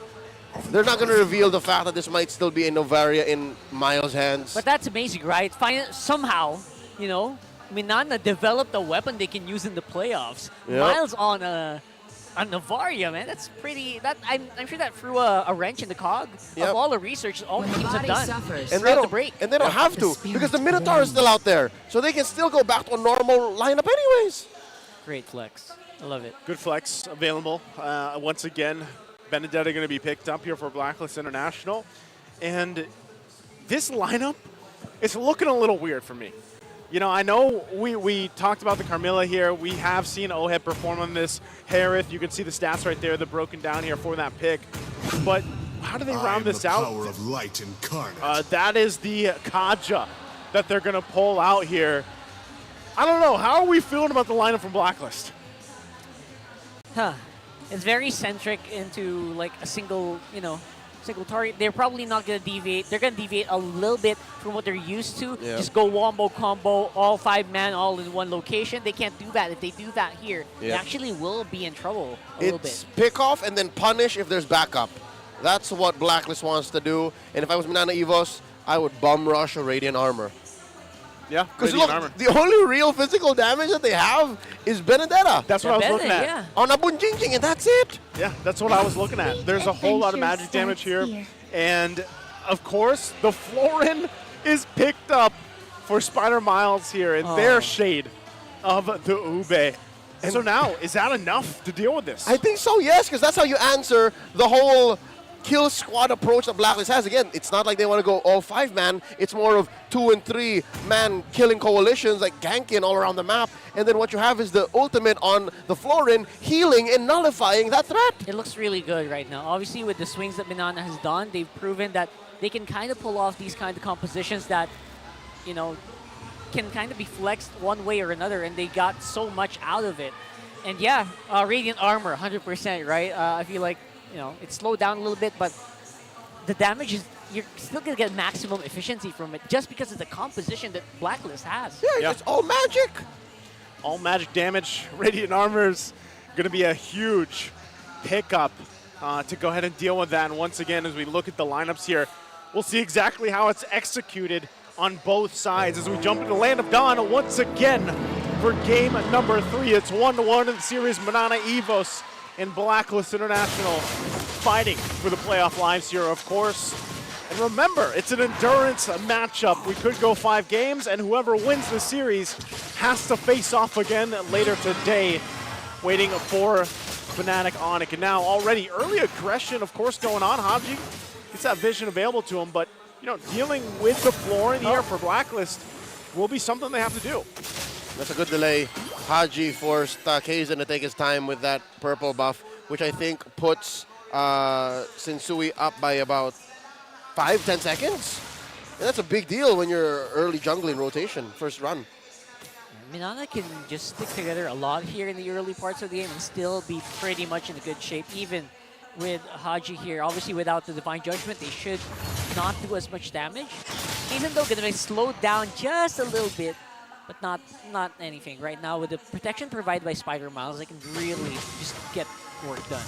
They're not going to reveal the fact that this might still be a Novaria in Miles' hands. But that's amazing, right? Somehow, you know, Minana developed a weapon they can use in the playoffs. Yep. Miles on a Novaria, man. That's pretty. I'm sure that threw a wrench in the cog of all the research all the teams have done. And they don't have to, because the Minotaur is still out there. So they can still go back to a normal lineup anyways. Great flex. I love it. Good flex available. Once again, Benedetta going to be picked up here for Blacklist International. And this lineup is looking a little weird for me. You know, I know we talked about the Carmilla here. We have seen OHEP perform on this Harith. You can see the stats right there. They're broken down here for that pick. But how do they round this out? Power of light incarnate. That is the Kaja that they're going to pull out here. I don't know. How are we feeling about the lineup from Blacklist? It's very centric into like a single target. They're probably not going to deviate. They're going to deviate a little bit from what they're used to. Yeah. Just go wombo combo, all 5-man, all in one location. They can't do that. If they do that here, they actually will be in trouble a little bit. It's pick off and then punish if there's backup. That's what Blacklist wants to do. And if I was Minana Evos, I would bum rush a Radiant Armor. Yeah, because look, the only real physical damage that they have is Benedetta. That's what I was looking at. On a Bunjingjing, and that's it. Yeah, that's what I was looking at. There's a whole lot of magic damage here. And, of course, the Florin is picked up for Spider Miles here in their shade of the Ube. And so now, is that enough to deal with this? I think so, yes, because that's how you answer the whole kill squad approach that Blacklist has. Again, it's not like they want to go all 5-man. It's more of 2- and 3-man killing coalitions, like ganking all around the map. And then what you have is the ultimate on the Florin, healing and nullifying that threat. It looks really good right now. Obviously, with the swings that Minana has done, they've proven that they can kind of pull off these kind of compositions that, you know, can kind of be flexed one way or another, and they got so much out of it. And yeah, Radiant Armor, 100%, right? I feel like, you know, it slowed down a little bit, but the damage is, you're still going to get maximum efficiency from it just because of the composition that Blacklist has. Yeah, it's all magic. All magic damage. Radiant Armor's going to be a huge pickup to go ahead and deal with that. And once again, as we look at the lineups here, we'll see exactly how it's executed on both sides as we jump into Land of Dawn once again for game number 3. It's 1-1 in the series. Minana, Evos, and Blacklist International fighting for the playoff lives here, of course. And remember, it's an endurance matchup. We could go 5 games, and whoever wins the series has to face off again later today, waiting for Fnatic ONIC. And now already early aggression, of course, going on. Haji gets that vision available to him, but you know, dealing with the floor in the air for Blacklist will be something they have to do. That's a good delay. Haji forced Kaizen to take his time with that purple buff, which I think puts Sensui up by about 5-10 seconds. And that's a big deal when you're early jungling rotation, first run. Minana can just stick together a lot here in the early parts of the game and still be pretty much in a good shape, even with Haji here. Obviously, without the Divine Judgment, they should not do as much damage. Even though gonna be slowed down just a little bit, but not anything. Right now, with the protection provided by Spider Miles, they can really just get work done.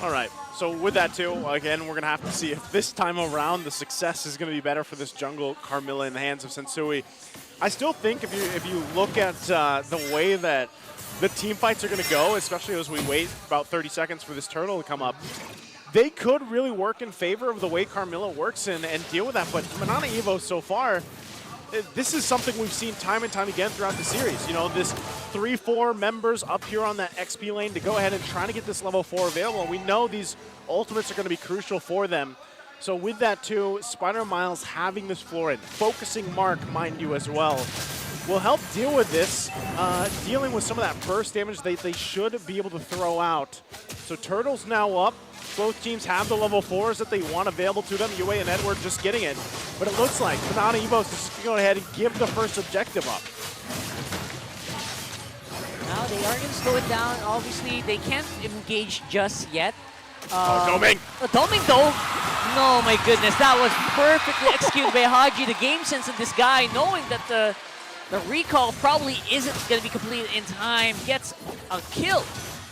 All right, so with that too, again, we're gonna have to see if this time around the success is gonna be better for this jungle Carmilla in the hands of Sensui. I still think if you look at the way that the team fights are gonna go, especially as we wait about 30 seconds for this turtle to come up, they could really work in favor of the way Carmilla works and deal with that. But Minana Evo so far, this is something we've seen time and time again throughout the series. You know, this 3-4 members up here on that XP lane to go ahead and try to get this level 4 available. We know these ultimates are going to be crucial for them. So with that too, Spider Miles having this floor in, focusing Mark, mind you, as well, will help deal with this, dealing with some of that burst damage they should be able to throw out. So Turtle's now up. Both teams have the level 4s that they want available to them. Yue and Edward just getting it. But it looks like Minana Evos is going to go ahead and give the first objective up. Now they are going to slow it down. Obviously, they can't engage just yet. Doming. Doming though. No, my goodness. That was perfectly executed by Haji. The game sense of this guy, knowing that the recall probably isn't going to be completed in time, gets a kill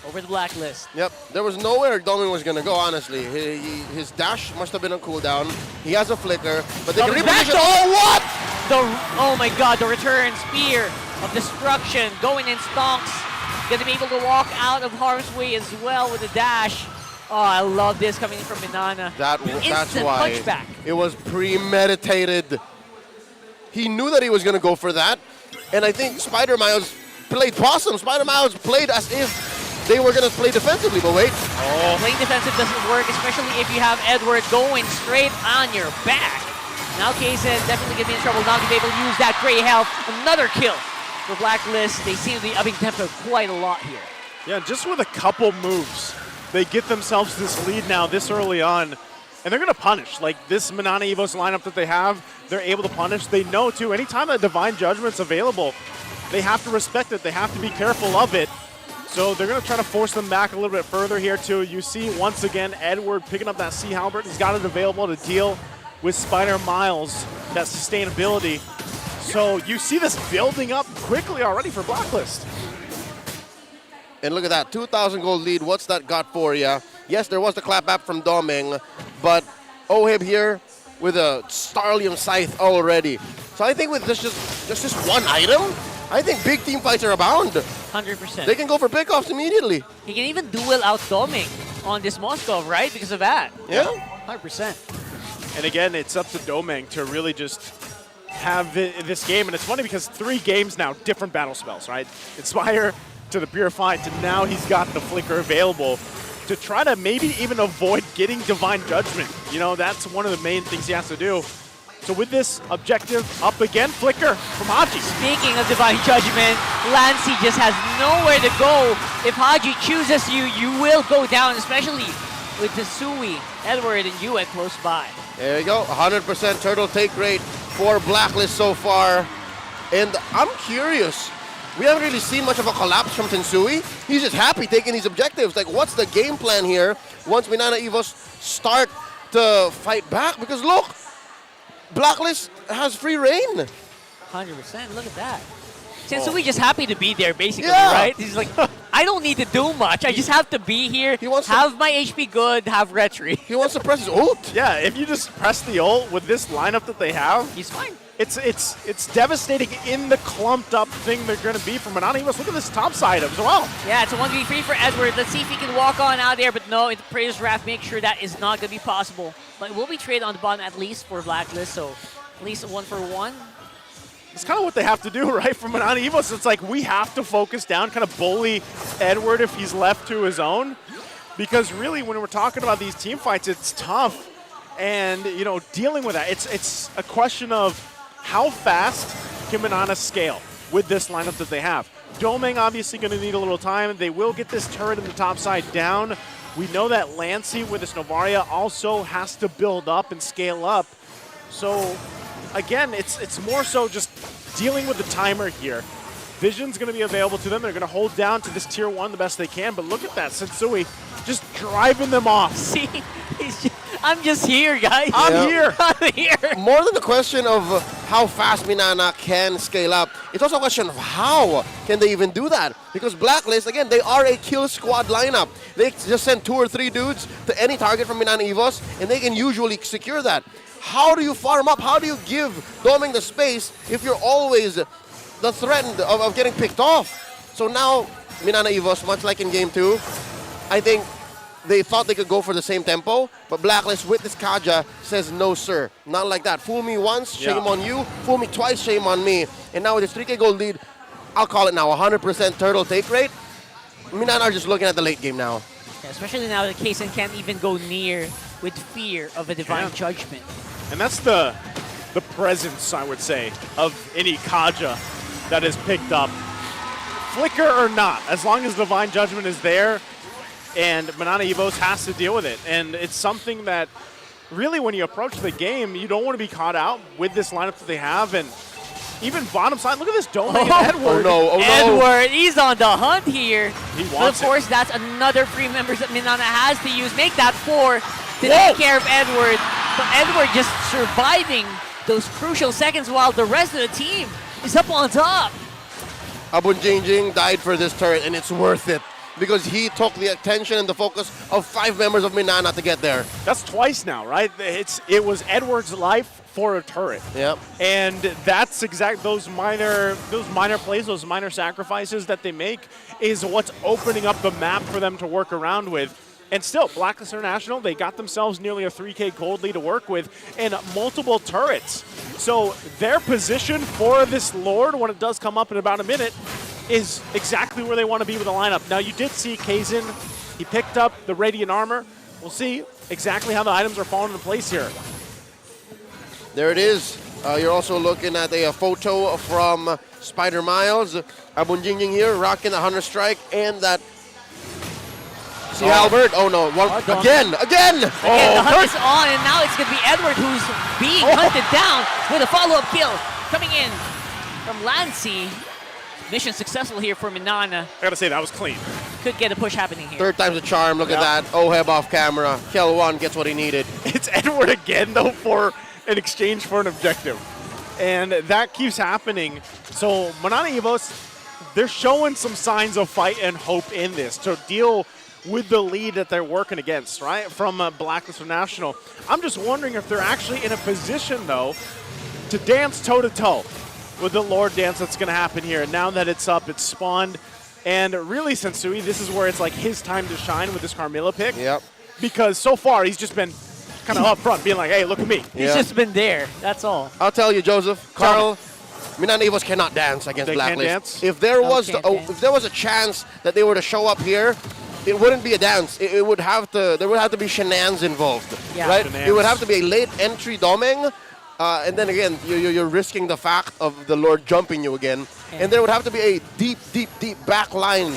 over the Blacklist. Yep, there was nowhere Doming was going to go, honestly. His dash must have been on cooldown. He has a flicker, but they can reposition. Oh, what? Oh my god, the return spear of destruction going in stonks. Gonna be able to walk out of harm's way as well with a dash. Oh, I love this coming in from Minana. That's why punchback. It was premeditated. He knew that he was going to go for that, and I think Spider Miles played possum. Spider Miles played as if they were going to play defensively, but wait. Playing defensive doesn't work, especially if you have Edward going straight on your back. Now Kaysen definitely going to be in trouble, not going to be able to use that gray health. Another kill for Blacklist. They seem to be upping tempo quite a lot here. Yeah, just with a couple moves, they get themselves this lead now this early on, and they're going to punish. Like this Minana Evos lineup that they have, they're able to punish. They know too, anytime that Divine Judgment's available, they have to respect it. They have to be careful of it. So they're going to try to force them back a little bit further here too. You see once again Edward picking up that Sea Halberd. He's got it available to deal with Spider Miles, that sustainability. So you see this building up quickly already for Blacklist. And look at that, 2,000 gold lead. What's that got for you? Yes, there was the clap back from Doming, but Ohib here with a Starlium Scythe already. So I think with just this one item, I think big team fights are abound. 100%. They can go for pickoffs immediately. He can even duel out Doming on this Moskov, right? Because of that. Yeah. 100%. And again, it's up to Doming to really just have this game. And it's funny because 3 games now, different battle spells, right? Inspire to the Purify to now he's got the Flicker available to try to maybe even avoid getting Divine Judgment. You know, that's one of the main things he has to do. So with this objective up again, Flicker from Haji. Speaking of Divine Judgment, Lancey just has nowhere to go. If Haji chooses you, you will go down, especially with the Sui, Edward, and Yue close by. There you go, 100% turtle take rate for Blacklist so far. And I'm curious, we haven't really seen much of a collapse from Tensui. He's just happy taking these objectives. Like, what's the game plan here once Minana Evos start to fight back? Because look, Blacklist has free reign. 100%, look at that. Sensui just happy to be there, basically, right? He's like, I don't need to do much. I just have to be here, have my HP good, have retry. He wants to press his ult. Yeah, if you just press the ult with this lineup that they have, he's fine. it's devastating in the clumped up thing they're going to be from Minana. Look at this top side as well. Yeah, it's a 1v3 for Edward. Let's see if he can walk on out there, but no, the Praise Wrath makes sure that is not going to be possible. But it will be traded on the bottom at least for Blacklist, so at least a 1-for-1. It's kind of what they have to do, right? From Minana Evos, it's like we have to focus down, kind of bully Edward if he's left to his own. Because really, when we're talking about these team fights, it's tough. And, you know, dealing with that, it's a question of how fast can Minana scale with this lineup that they have. Doming obviously going to need a little time. They will get this turret in the top side down. We know that Lancy with this Novaria also has to build up and scale up. So, again, it's more so just dealing with the timer here. Vision's going to be available to them. They're going to hold down to this tier 1 the best they can. But look at that, Sensui just driving them off. See, I'm just here, guys. I'm here. I'm here. More than the question of how fast Minana can scale up, it's also a question of how can they even do that? Because Blacklist, again, they are a kill squad lineup. They just send 2 or 3 dudes to any target from Minana Evos, and they can usually secure that. How do you farm up? How do you give Doming the space if you're always the threat of getting picked off? So now, Minana Evos, much like in Game 2, I think they thought they could go for the same tempo, but Blacklist with this Kaja says, no sir, not like that. Fool me once, shame on you. Fool me twice, shame on me. And now with this 3K gold lead, I'll call it now 100% turtle take rate. Minana are just looking at the late game now. Yeah, especially now that Kaysen can't even go near with fear of a divine judgment. And that's the presence, I would say, of any Kaja that is picked up. Flicker or not, as long as divine judgment is there, and Minana Evos has to deal with it. And it's something that really when you approach the game, you don't want to be caught out with this lineup that they have. And even bottom side, look at this Doming and Edward. Edward, he's on the hunt here. He But wants of course, it. that's another 3 members that Minana has to use. Make that 4 to take care of Edward. But Edward just surviving those crucial seconds while the rest of the team is up on top. Abunjingjing died for this turret, and it's worth it because he took the attention and the focus of 5 members of Minana to get there. That's twice now, right? It was Edward's life for a turret. Yep. And that's exact those minor plays, those minor sacrifices that they make is what's opening up the map for them to work around with. And still, Blacklist International, they got themselves nearly a 3K gold lead to work with and multiple turrets. So their position for this Lord, when it does come up in about a minute, is exactly where they want to be with the lineup. Now, you did see Kaysen. He picked up the Radiant Armor. We'll see exactly how the items are falling into place here. There it is. You're also looking at a photo from Spider Miles. Abunjingjing here, rocking the Hunter Strike and that. See Albert? Oh no, again! Again, the hunt is on, and now it's going to be Edward who's being hunted down with a follow-up kill. Coming in from Lancy. Mission successful here for Minana. I gotta say, that was clean. Could get a push happening here. 3rd time's a charm, look at that. Oheb off camera. Kel 1 gets what he needed. It's Edward again, though, for an exchange for an objective. And that keeps happening. So Minana Evos, they're showing some signs of fight and hope in this to deal with the lead that they're working against, right, from Blacklist International. I'm just wondering if they're actually in a position, though, to dance toe-to-toe with the Lord dance that's going to happen here. And now that it's up, it's spawned. And really, Sensui, this is where it's like his time to shine with this Carmilla pick. Yep. Because so far, he's just been kind of up front, being like, hey, look at me. He's just been there. That's all. I'll tell you, Joseph, Carl, Minana Evos cannot dance against They can't Blacklist. dance? If there was a chance that they were to show up here, it wouldn't be a dance. There would have to be shenanigans involved, right? It would have to be a late entry doming, and then again, you're risking the fact of the Lord jumping you again, and there would have to be a deep backline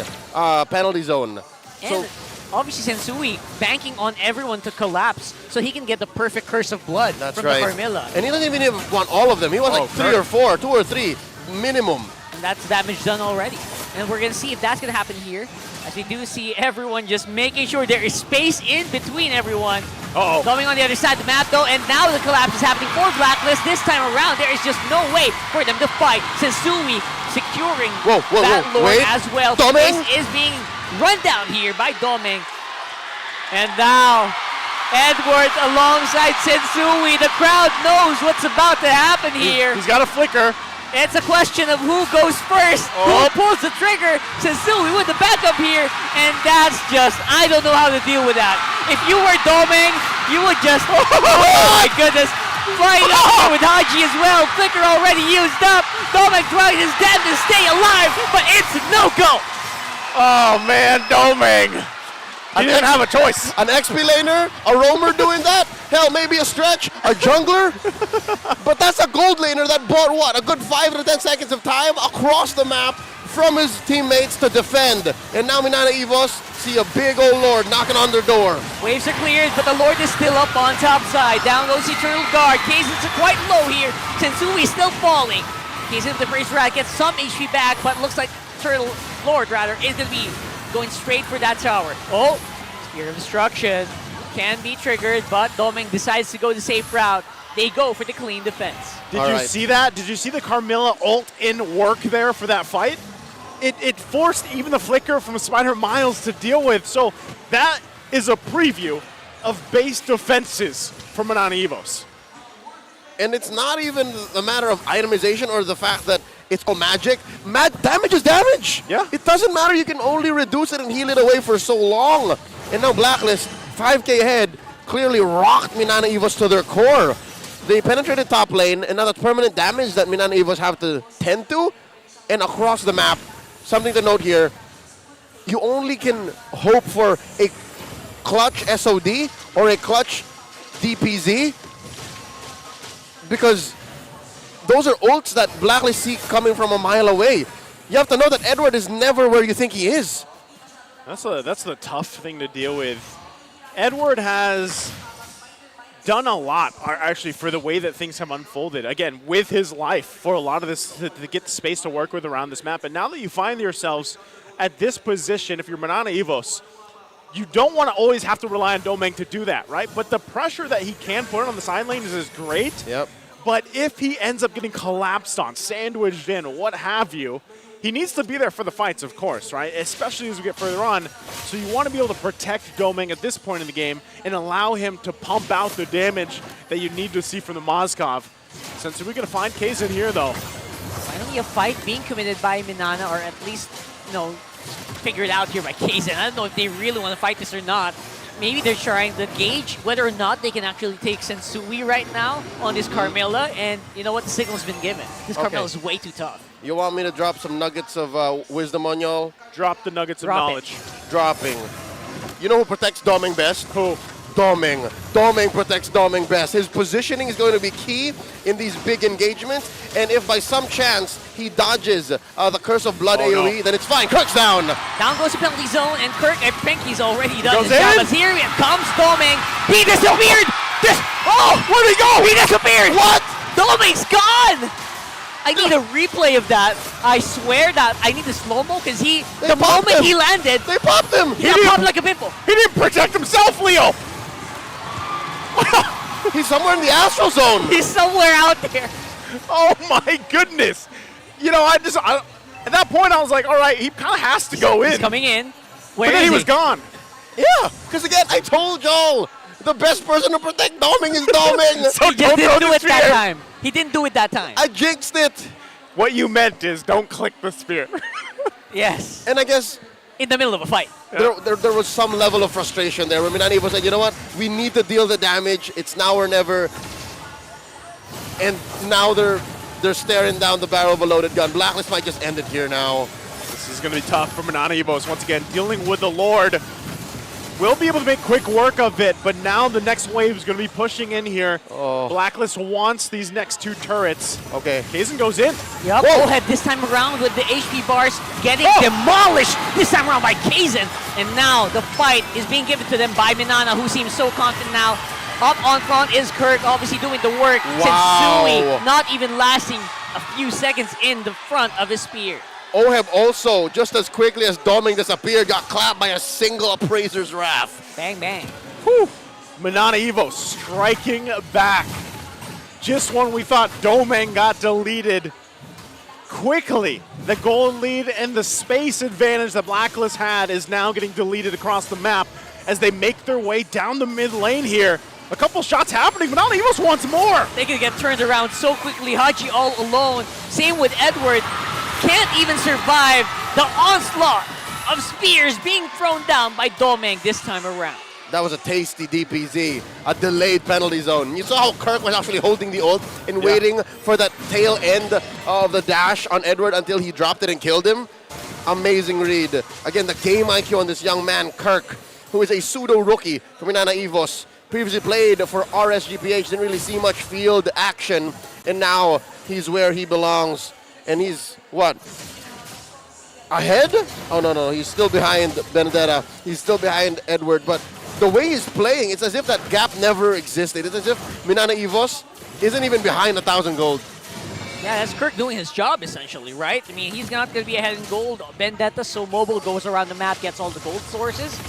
penalty zone. And obviously Sensui banking on everyone to collapse so he can get the perfect curse of blood from the Carmilla. And he doesn't even want all of them. He wants like 3 or 4, 2 or 3 minimum. And that's damage done already. And we're going to see if that's going to happen here. As we do see everyone just making sure there is space in between everyone. Going on the other side of the map though, and now the collapse is happening for Blacklist. This time around, there is just no way for them to fight. Sensui securing that Lord as well. This is being run down here by Doming. And now Edward alongside Sensui. The crowd knows what's about to happen here. He's got a flicker. It's a question of who goes first, who pulls the trigger. Sensui with the backup here, and that's just, I don't know how to deal with that. If you were Domeng, you would just, oh my goodness, flying up here with Haji as well. Flicker already used up. Domeng trying his damn to stay alive, but it's no-go. Oh man, Domeng. He didn't have a choice. An XP laner, a roamer doing that? Hell, maybe a stretch, a jungler? But that's a gold laner that bought what? A good 5 to 10 seconds of time across the map from his teammates to defend. And now Minana Evos see a big old Lord knocking on their door. Waves are cleared, but the Lord is still up on top side. Down goes the Eternal Guard. Kazens are quite low here. Sensui still falling. Kazens the first rat gets some HP back, but looks like Turtle Lord rather is going to be going straight for that tower. Oh, Spear of Destruction can be triggered, but Domeng decides to go the safe route. They go for the clean defense. Did you see that? Did you see the Carmilla ult in work there for that fight? It forced even the flicker from Spider Miles to deal with. So that is a preview of base defenses from Minana Evos. And it's not even a matter of itemization or the fact that it's all magic. Damage is damage. Yeah. It doesn't matter. You can only reduce it and heal it away for so long. And now Blacklist, 5k ahead, clearly rocked Minana Evos to their core. They penetrated top lane, and now that's permanent damage that Minana Evos have to tend to. And across the map, something to note here, you only can hope for a clutch SOD or a clutch DPZ because those are ults that Blacklist see coming from a mile away. You have to know that Edward is never where you think he is. That's the tough thing to deal with. Edward has done a lot, actually, for the way that things have unfolded. Again, with his life for a lot of this, to get the space to work with around this map. And now that you find yourselves at this position, if you're Minana Evos, you don't want to always have to rely on Domeng to do that, right? But the pressure that he can put on the side lane is great. Yep. But if he ends up getting collapsed on, sandwiched in, what have you, he needs to be there for the fights, of course, right? Especially as we get further on. So you want to be able to protect Domeng at this point in the game and allow him to pump out the damage that you need to see from the Mozkov. Since we're going to find Kazin here, though. Finally a fight being committed by Minana, or at least, you know, figured out here by Kazin. I don't know if they really want to fight this or not. Maybe they're trying to gauge whether or not they can actually take Sensui right now on this Carmilla, and you know what? The signal's been given. This Carmilla is way too tough. You want me to drop some nuggets of wisdom on y'all? Drop the nuggets of knowledge. Dropping. You know who protects Domeng best? Who? Domeng. Domeng protects Domeng best. His positioning is going to be key in these big engagements, and if by some chance he dodges the Curse of Blood AoE, then it's fine. Kirk's down. Down goes the penalty zone, and Kirk, I think he's already done Goes his job. in. As here comes Domeng. He disappeared! Oh! Where'd he go? He disappeared! What? Domeng's gone! I need a replay of that. I swear that I need the slow-mo because the moment he landed, they popped him. He popped like a pimple. He didn't protect himself, Leo. He's somewhere in the astral zone. He's somewhere out there. Oh my goodness. You know, at that point I was like, all right, he kind of has to go in. He's coming in. But then he was gone. Yeah, because again, I told y'all, the best person to protect Domeng is Domeng. So He just didn't do it that time. He didn't do it that time. I jinxed it. What you meant is don't click the spear. Yes. And I guess in the middle of a fight. There was some level of frustration there where Minana Evos said, you know what, we need to deal the damage. It's now or never. And now they're staring down the barrel of a loaded gun. Blacklist might just end it here now. This is going to be tough for Minana Evos once again, dealing with the Lord. We'll be able to make quick work of it, but now the next wave is going to be pushing in here. Blacklist wants these next two turrets. Okay. Kazin goes in. Yep, Bullhead this time around with the HP bars getting demolished this time around by Kazin. And now the fight is being given to them by Minana, who seems so confident now. Up on front is Kirk, obviously doing the work. Wow. Sensui not even lasting a few seconds in the front of his spear. Oheb also, just as quickly as Domeng disappeared, got clapped by a single Appraiser's Wrath. Bang, bang. Whew. Minana Evos striking back. Just when we thought Domeng got deleted, quickly the gold lead and the space advantage that Blacklist had is now getting deleted across the map. as they make their way down the mid lane here. A couple shots happening, but now Evos wants more. They can get turned around so quickly. Haji all alone. Same with Edward. Can't even survive the onslaught of spears being thrown down by Domeng this time around. That was a tasty DPZ, a delayed penalty zone. You saw how Kirk was actually holding the ult and waiting for that tail end of the dash on Edward until he dropped it and killed him. Amazing read. Again, the game IQ on this young man, Kirk, who is a pseudo-rookie from Minana Evos. Previously played for RSGPH, didn't really see much field action, and now he's where he belongs. And he's, what, ahead? Oh, no, he's still behind Benedetta. He's still behind Edward, but the way he's playing, it's as if that gap never existed. It's as if Minana Evos isn't even behind 1,000 gold. Yeah, that's Kirk doing his job, essentially, right? I mean, he's not going to be ahead in gold. Vendetta, so mobile, goes around the map, gets all the gold sources.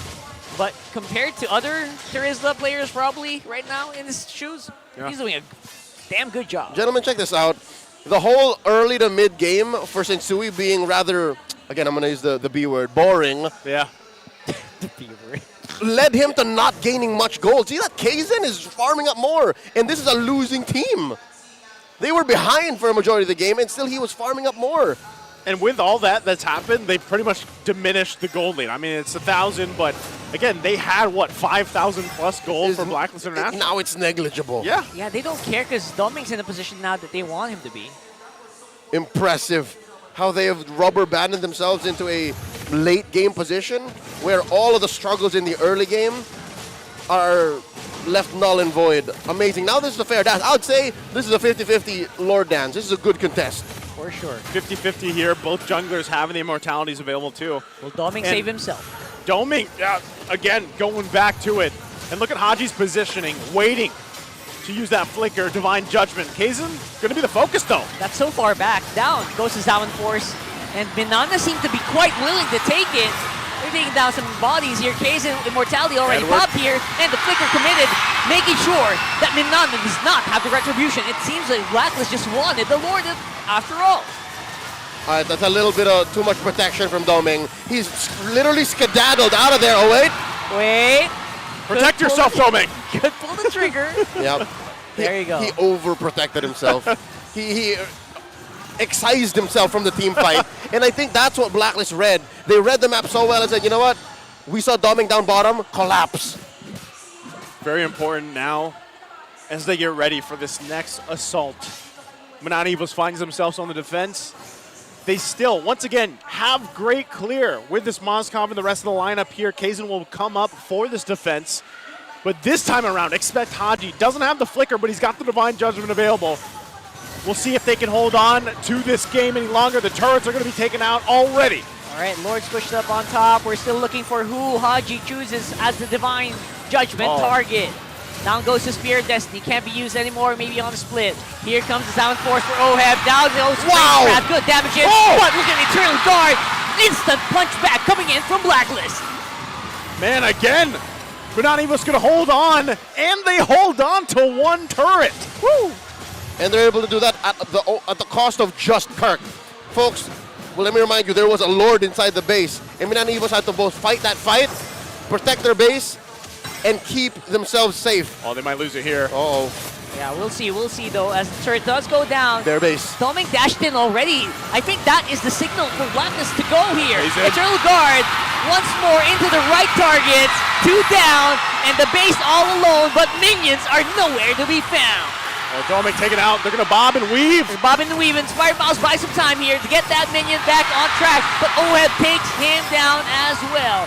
But compared to other Terizla players probably right now in his shoes, he's doing a damn good job. Gentlemen, check this out. The whole early to mid game for Sensui being rather, again, I'm going to use the B word, boring. Yeah. The B word. Led him to not gaining much gold. See that Kaizen is farming up more, and this is a losing team. They were behind for a majority of the game, and still he was farming up more. And with all that's happened, they pretty much diminished the gold lead. I mean, it's 1,000, but again, they had, what, 5,000 plus gold for Blacklist International? Now it's negligible. Yeah. Yeah, they don't care because Doming's in a position now that they want him to be. Impressive how they have rubber banded themselves into a late game position where all of the struggles in the early game are left null and void. Amazing. Now this is a fair dance. I would say this is a 50-50 Lord dance. This is a good contest. For sure. 50-50 here. Both junglers having the immortalities available too. Will Doming save himself? Doming, again, going back to it. And look at Haji's positioning, waiting to use that flicker, Divine Judgment. Kaizen going to be the focus though. That's so far back. Down goes to Zaman Force. And Minana seemed to be quite willing to take it. They're taking down some bodies here. Kaizen, Immortality already popped here. And the flicker committed, making sure that Minana does not have the retribution. It seems like Blacklist just wanted the Lord after all. All right, that's a little bit of too much protection from Doming. He's literally skedaddled out of there. Oh, wait. Wait. Protect yourself, Doming. Could pull the trigger. Yep. There you go. He overprotected himself. he excised himself from the team fight. And I think that's what Blacklist read. They read the map so well and said, you know what? We saw Doming down bottom, collapse. Very important now as they get ready for this next assault. Minana Evos finds themselves on the defense. They still, once again, have great clear with this Mozcom and the rest of the lineup here. Kaizen will come up for this defense. But this time around, expect Haji. Doesn't have the flicker, but he's got the Divine Judgment available. We'll see if they can hold on to this game any longer. The turrets are going to be taken out already. All right, Lord's pushed up on top. We're still looking for who Haji chooses as the Divine Judgment target. Down goes to Spear Destiny. Can't be used anymore, maybe on a split. Here comes the Sound Force for Oheb. Down goes Springtrap. Good damage in. But look at the Eternal Guard. Instant punch back coming in from Blacklist. Man, again, Minana Evos going to hold on, and they hold on to one turret. Woo! And they're able to do that at the cost of just Kirk. Folks, well, let me remind you, there was a Lord inside the base. And Minana Evos had to both fight that fight, protect their base, and keep themselves safe. Oh, they might lose it here. Uh-oh. Yeah, we'll see though, as the turret does go down. Their base. Doming dashed in already. I think that is the signal for Blacklist to go here. Eternal Guard once more into the right target. 2 down, and the base all alone, but minions are nowhere to be found. Oh, Doming taken out. They're going to bob and weave. They're bobbing and weaving. Inspired Mouse buy some time here to get that minion back on track, but Oheb takes him down as well.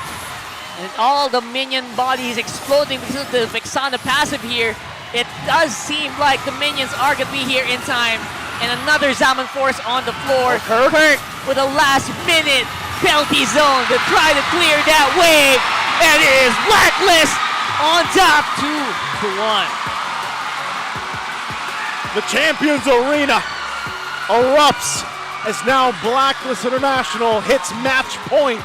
And all the minion bodies exploding because of the Vexana passive here. It does seem like the minions are going to be here in time. And another Zaman Force on the floor. Kirk with a last minute penalty zone to try to clear that wave. And it is Blacklist on top 2-1. The Champions Arena erupts as now Blacklist International hits match point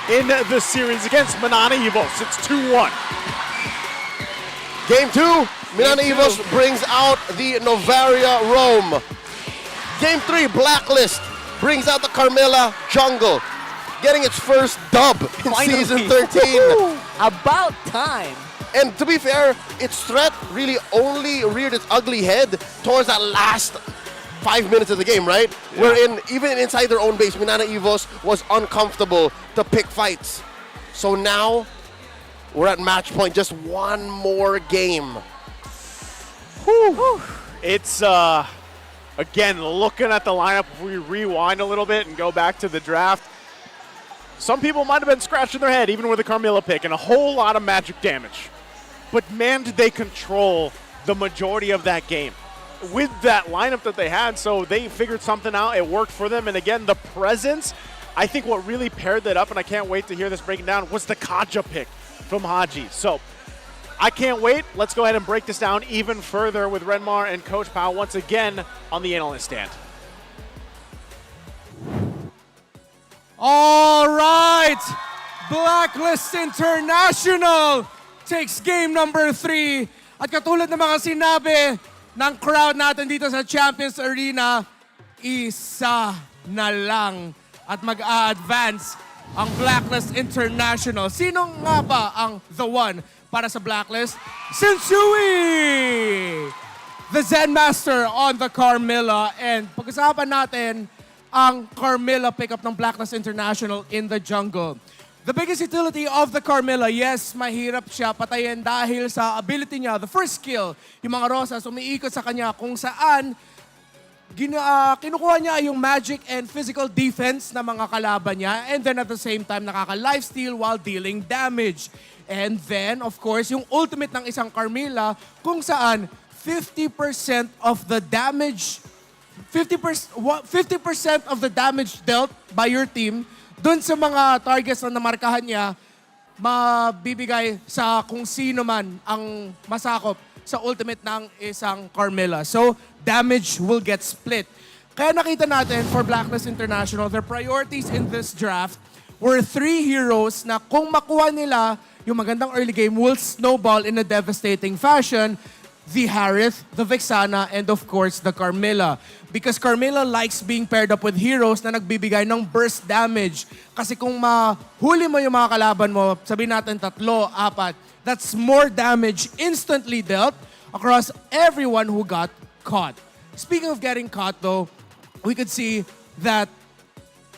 in the series against Minana Evos. It's 2-1. Game 2, Minana Evos brings out the Novaria Rome. Game 3, Blacklist brings out the Carmilla Jungle, getting its first dub in Finally. Season 13. About time. And to be fair, its threat really only reared its ugly head towards that last 5 minutes of the game, right? Yeah. Wherein, even inside their own base, Minana Evos was uncomfortable to pick fights. So now, we're at match point, just one more game. Whew. It's, again, looking at the lineup, if we rewind a little bit and go back to the draft, some people might have been scratching their head, even with the Carmilla pick, and a whole lot of magic damage. But man, did they control the majority of that game with that lineup that they had. So they figured something out. It worked for them. And again, the presence, I think what really paired that up, and I can't wait to hear this breaking down, was the Kaja pick from Haji. So I can't wait. Let's go ahead and break this down even further with Renmar and Coach Pao once again on the analyst stand. All right, Blacklist International takes game number 3. At katulad ng mga sinabi ng crowd natin dito sa Champions Arena, isa na lang at mag-a-advance ang Blacklist International. Sino nga ba ang the one para sa Blacklist? Sensui! The Zen Master on the Carmilla. And pag-usapan natin ang Carmilla pickup ng Blacklist International in the jungle. The biggest utility of the Carmilla, yes, mahirap siya patayin dahil sa ability niya, the first skill, yung mga Rosas umiikot sa kanya kung saan kinukuha niya yung magic and physical defense ng mga kalaban niya, and then at the same time nakaka-lifesteal while dealing damage. And then, of course, yung ultimate ng isang Carmilla kung saan 50% of the damage 50% of the damage dealt by your team dun sa mga targets na namarkahan niya, mabibigay sa kung sino man ang masakop sa ultimate ng isang Carmilla. So, damage will get split. Kaya nakita natin for Blacklist International, their priorities in this draft were 3 heroes na kung makuha nila yung magandang early game will snowball in a devastating fashion. The Harith, the Vexana, and of course, the Carmilla. Because Carmilla likes being paired up with heroes na nagbibigay ng burst damage. Kasi kung mahuli mo yung mga kalaban mo, sabihin natin 3, 4, that's more damage instantly dealt across everyone who got caught. Speaking of getting caught though, we could see that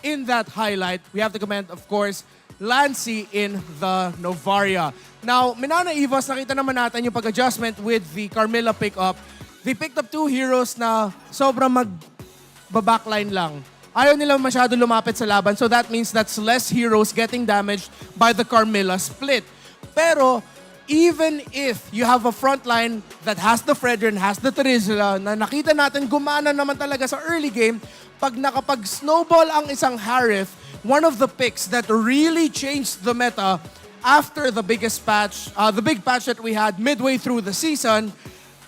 in that highlight, we have to comment, of course, Lancy in the Novaria. Now, Minana Evos, nakita naman natin yung pag-adjustment with the Carmilla pick-up. They picked up 2 heroes na sobrang mag-backline lang. Ayaw nila masyado lumapit sa laban, so that means that's less heroes getting damaged by the Carmilla split. Pero, even if you have a frontline that has the Fredrin, has the Terizla, na nakita natin gumana naman talaga sa early game, pag nakapag-snowball ang isang Harith, one of the picks that really changed the meta after the biggest patch, the big patch that we had midway through the season,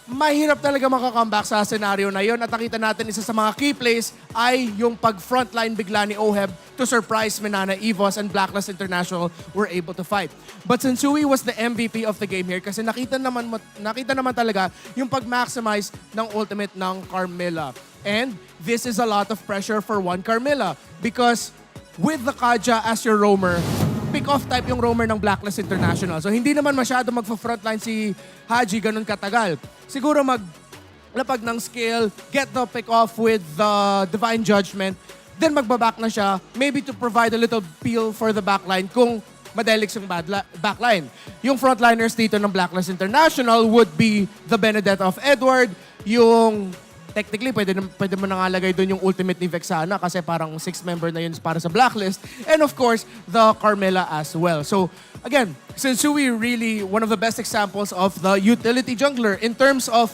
mahirap talaga makakomeback sa scenario na yon. At nakita natin isa sa mga key plays ay yung pag-frontline bigla ni Oheb to surprise Minana Evos, and Blacklist International were able to fight. But Sensui was the MVP of the game here kasi nakita naman talaga yung pag-maximize ng ultimate ng Carmilla. And this is a lot of pressure for one Carmilla because with the Kaja as your roamer, pick-off type yung roamer ng Blacklist International. So hindi naman masyado magfa-frontline si Haji ganun katagal. Siguro maglapag ng skill, get the pick-off with the Divine Judgment, then magbaback na siya, maybe to provide a little peel for the backline kung madelix yung backline. Yung frontliners dito ng Blacklist International would be the Benedetta of Edward, yung technically, pwede mo nangalagay doon yung ultimate ni Vexana kasi parang 6 member na yun para sa Blacklist. And of course, the Carmilla as well. So, again, Sensui really one of the best examples of the utility jungler in terms of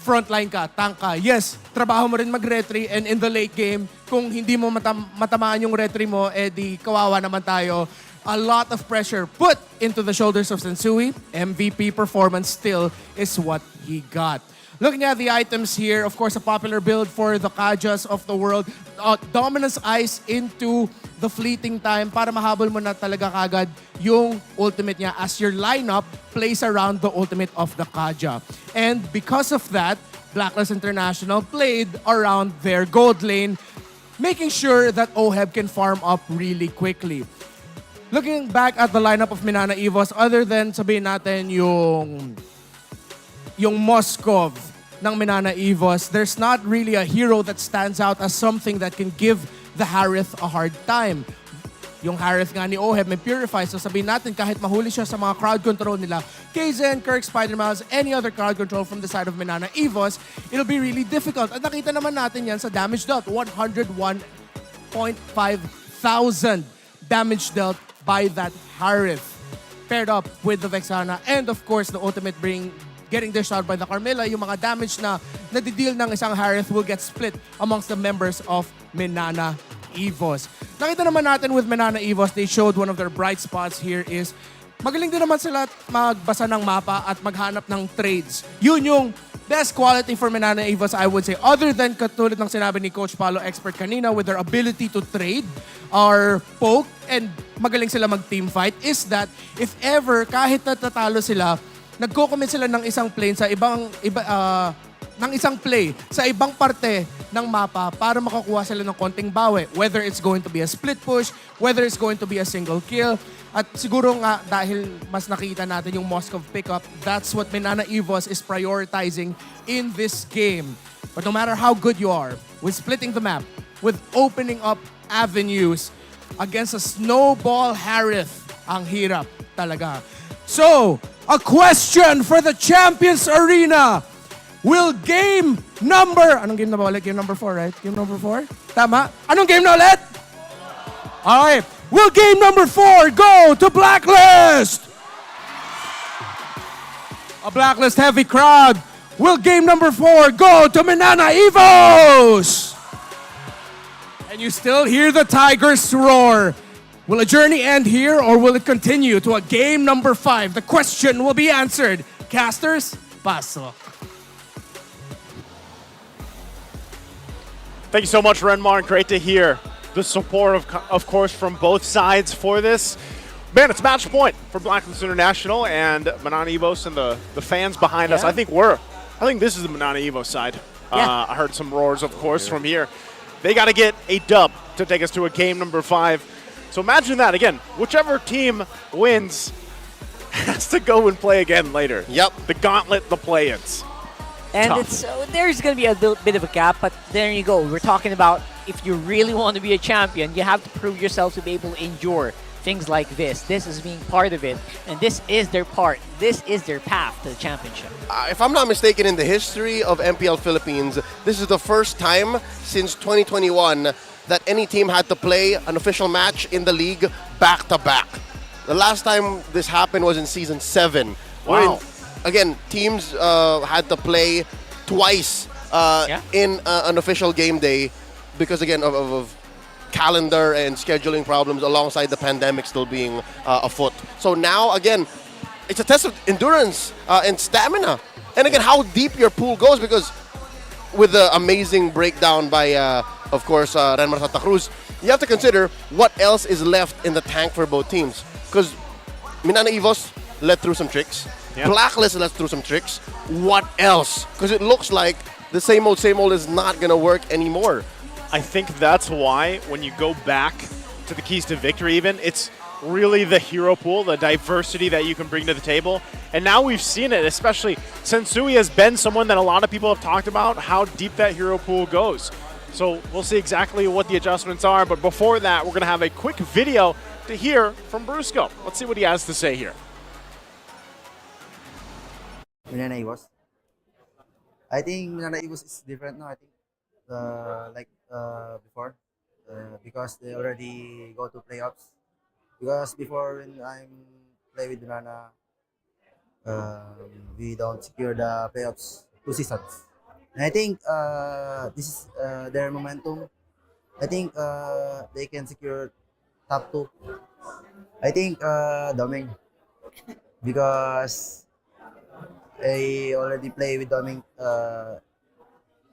frontline ka, tank ka. Yes, trabaho mo rin mag-retry, and in the late game, kung hindi mo matamaan yung retry mo, di kawawa naman tayo. A lot of pressure put into the shoulders of Sensui. MVP performance still is what he got. Looking at the items here, of course, a popular build for the Kajas of the world. Dominance Ice into the fleeting time para mahabol mo na talaga kagad yung ultimate niya as your lineup plays around the ultimate of the Kaja. And because of that, Blacklist International played around their gold lane, making sure that Oheb can farm up really quickly. looking back at the lineup of Minana Evos, other than sabihin natin yung Moskov ng Minana Evos, there's not really a hero that stands out as something that can give the Harith a hard time. Yung Harith nga ni Oheb may Purify, so sabihin natin kahit mahuli siya sa mga crowd control nila, Kaizen, Kirk, Spider-Miles, any other crowd control from the side of Minana Evos, it'll be really difficult. At nakita naman natin yan sa damage dealt, 101.5 thousand damage dealt by that Harith, paired up with the Vexana, and of course the ultimate getting dished out by the Carmilla. Yung mga damage na nadideal ng isang Harith will get split amongst the members of Minana Evos. Nakita naman natin with Minana Evos, they showed one of their bright spots here is magaling din naman sila magbasa ng mapa at maghanap ng trades. Yun yung best quality for Minana Evos, I would say. Other than katulad ng sinabi ni Coach Paolo Expert kanina with their ability to trade or poke and magaling sila mag-team fight, is that if ever kahit natatalo sila, nagko-commit sila ng isang play sa ibang parte ng mapa para makakuha sila ng konting bawi. Whether it's going to be a split push, whether it's going to be a single kill. At siguro nga dahil mas nakita natin yung Moskov pickup, that's what Minana Evos is prioritizing in this game. But no matter how good you are, with splitting the map, with opening up avenues against a snowball Harith, ang hirap talaga. So, a question for the Champions Arena. Will game number... Anong game na ba ulit? Game number 4, right? Game number 4? Tama? Anong game na ulit? Okay. Will game number 4 go to Blacklist? A Blacklist heavy crowd. Will game number 4 go to Minana Evos? And you still hear the Tigers roar. Will a journey end here or will it continue to a game number 5? The question will be answered. Casters, paso. Thank you so much, Renmar. Great to hear the support, of course, from both sides for this. Man, it's match point for Blacklist International and Minana Evos and the fans behind us. I think this is the Minana Evos side. I heard some roars, of course, from here. They got to get a dub to take us to a game number 5. So imagine that, again, whichever team wins has to go and play again later. Yep. The gauntlet, the play-ins. And there's going to be a little bit of a gap, but there you go. We're talking about if you really want to be a champion, you have to prove yourself to be able to endure things like this. This is being part of it, and this is their part. This is their path to the championship. If I'm not mistaken, in the history of MPL Philippines, this is the first time since 2021 that any team had to play an official match in the league back-to-back. The last time this happened was in Season 7. Wow. Again, teams had to play twice in an official game day because, again, of calendar and scheduling problems alongside the pandemic still being afoot. So now, again, it's a test of endurance and stamina. And again, how deep your pool goes, because with the amazing breakdown by, of course, Renmar Santa Cruz, you have to consider what else is left in the tank for both teams. Because Minana Evos let through some tricks. Blacklist let through some tricks. What else? Because it looks like the same old is not going to work anymore. I think that's why when you go back to the keys to victory even, it's really the hero pool, the diversity that you can bring to the table. And now we've seen it, especially Sensui has been someone that a lot of people have talked about, how deep that hero pool goes. So we'll see exactly what the adjustments are. But before that, we're going to have a quick video to hear from Brusco. Let's see what he has to say here. Minana Evos. I think Minana Evos is different now. I think before, because they already go to playoffs. Because before, when I'm play with Minana, we don't secure the playoffs 2 seasons. And I think this is their momentum. I think they can secure top 2. I think Doming, because I already play with Doming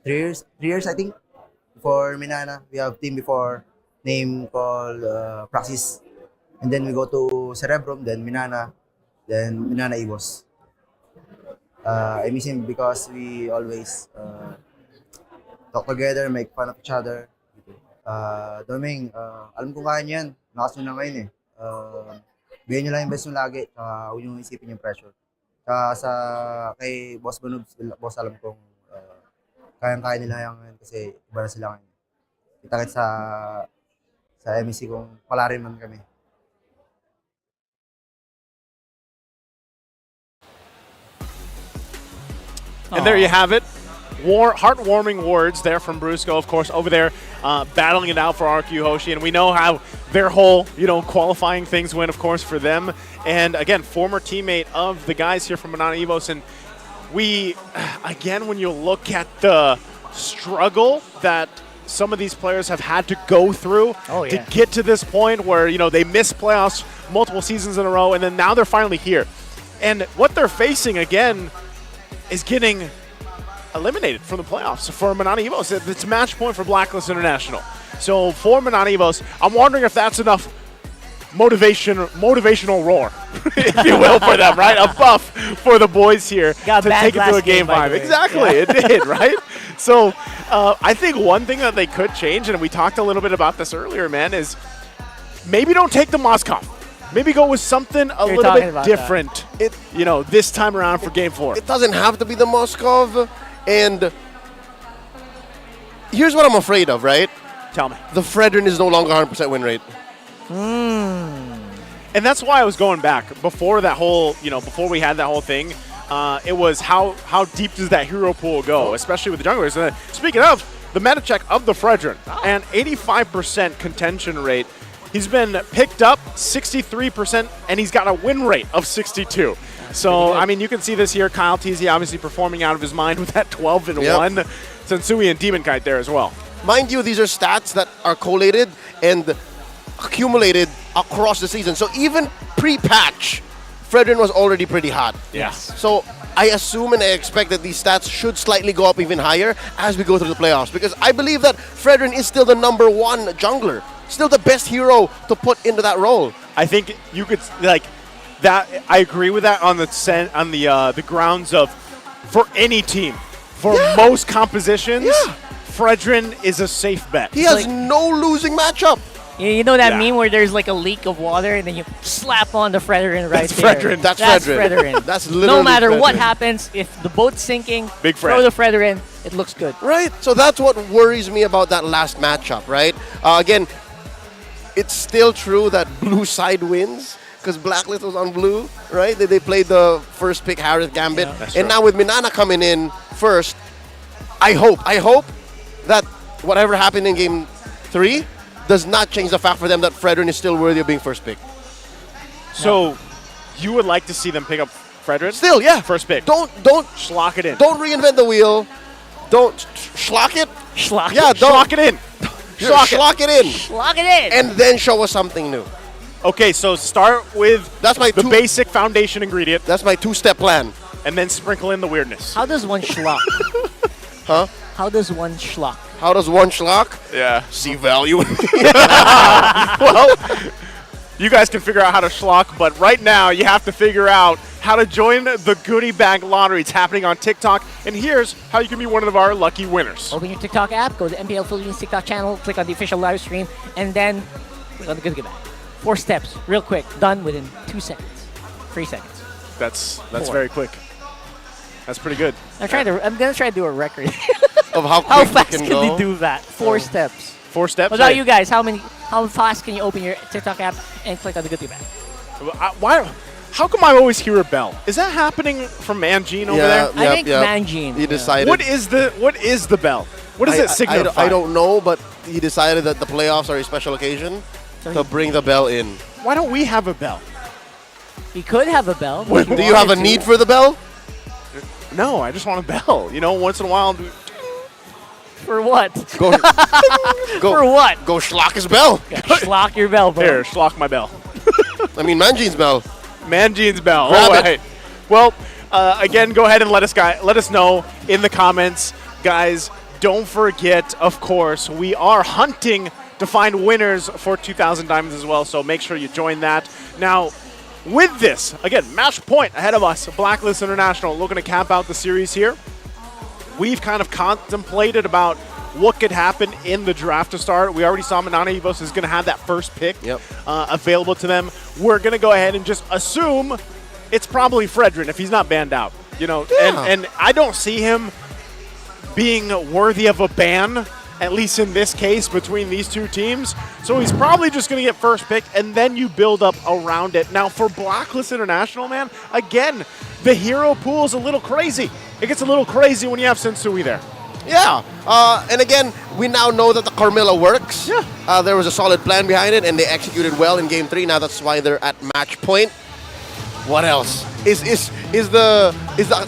3 years, I think. For Minana, we have team before name called Praxis, and then we go to Cerebrum, then Minana, then Minana Evos. I miss him because we always talk together, make fun of each other. Doming, alam ko kaya niyan, lakas nyo na ngayon eh. bigyan nyo lang yung best nyo lagi. Huwag nyo isipin yung pressure. Kay Boss Banubs, boss alam kong kayang-kaya nila yan kasi iba na sila ngayon. Kita sa MEC kung pala rin man kami. And there you have it. Heartwarming words there from Brusco, of course, over there battling it out for RQ Hoshi. And we know how their whole, qualifying things went, of course, for them. And again, former teammate of the guys here from Minana Evos. And we, again, when you look at the struggle that some of these players have had to go through to get to this point where, they missed playoffs multiple seasons in a row, and then now they're finally here. And what they're facing, again, is getting eliminated from the playoffs for Minana Evos. It's match point for Blacklist International. So for Minana Evos, I'm wondering if that's enough motivational roar, if you will, for them, right? A buff for the boys here to take it to a game 5. Exactly, it did, right? So I think one thing that they could change, and we talked a little bit about this earlier, man, is maybe don't take the Moscow. Maybe go with something a little bit different, this time around for Game 4. It doesn't have to be the Moskov. And here's what I'm afraid of, right? Tell me. The Fredrin is no longer 100% win rate. And that's why I was going back. Before that whole, before we had that whole thing, it was how deep does that hero pool go, especially with the junglers. And speaking of, the meta check of the Fredrin, and 85% contention rate. He's been picked up 63%, and he's got a win rate of 62. So, I mean, you can see this here. Kyle Teasy obviously performing out of his mind with that 12-1. Sensui and Demon Kite there as well. Mind you, these are stats that are collated and accumulated across the season. So even pre-patch, Fredrin was already pretty hot. Yes. So I assume and I expect that these stats should slightly go up even higher as we go through the playoffs, because I believe that Fredrin is still the #1 jungler. Still the best hero to put into that role. I think you could that. I agree with that on the grounds of for any team, for most compositions, Fredrin is a safe bet. He has no losing matchup. You know that meme where there's like a leak of water and then you slap on the Fredrin right there? Fredrin. That's Fredrin. That's literally no matter Fredrin. what happens, if the boat's sinking, Big throw the Fredrin, it looks good. Right. So that's what worries me about that last matchup, right? Again, it's still true that blue side wins because Blacklist was on blue, right? They played the first pick Harith Gambit. And now with Minana coming in first, I hope that whatever happened in game 3 does not change the fact for them that Fredrin is still worthy of being first pick. So you would like to see them pick up Fredrin? Still, yeah. First pick. Don't schlock it in. Don't reinvent the wheel. Don't schlock it. Schlock Yeah, it. don't Schlock it in. Schlock it in. Schlock it in. And then show us something new. Okay, so start with the basic foundation ingredient. That's my 2-step plan. And then sprinkle in the weirdness. How does one schlock? Huh? How does one schlock? How does one schlock? Yeah. See value. Well, you guys can figure out how to schlock, but right now you have to figure out how to join the goodie bag lottery. It's happening on TikTok, and here's how you can be one of our lucky winners. Open your TikTok app, go to MPL Philippines TikTok channel, click on the official live stream, and then click on the goodie bag. 4 steps, real quick, done within 2 seconds, 3 seconds. That's 4. very quick. That's pretty good. I'm gonna try to do a record of how fast can they do that. 4 steps. 4 steps. What about you guys? How fast can you open your TikTok app and click on the goodie bag? Why? How come I always hear a bell? Is that happening from Mangine over there? I think Mangine. He decided. What is the bell? What does it signify? I don't know, but he decided that the playoffs are a special occasion to bring the bell in. Why don't we have a bell? We could have a bell. Do you have a need for the bell? No, I just want a bell. Once in a while. For what? Go For what? Go schlock his bell. Yeah, schlock your bell, bro. Here, schlock my bell. I mean, Manjine's bell. Manjine's bell. Grab All it. right. Well, again, go ahead and let us know in the comments, guys. Don't forget, of course, we are hunting to find winners for 2,000 diamonds as well. So make sure you join that. Now, with this, again, match point ahead of us, Blacklist International looking to cap out the series here. We've kind of contemplated about what could happen in the draft to start. We already saw Minana Evos is going to have that first pick available to them. We're going to go ahead and just assume it's probably Fredrin if he's not banned out. You know, and I don't see him being worthy of a ban, at least in this case, between these two teams. So he's probably just going to get first pick, and then you build up around it. Now, for Blacklist International, man, again, the hero pool is a little crazy. It gets a little crazy when you have Sensui there. Yeah, and again, we now know that the Carmilla works. Yeah. There was a solid plan behind it, and they executed well in Game 3. Now that's why they're at match point. What else? Is the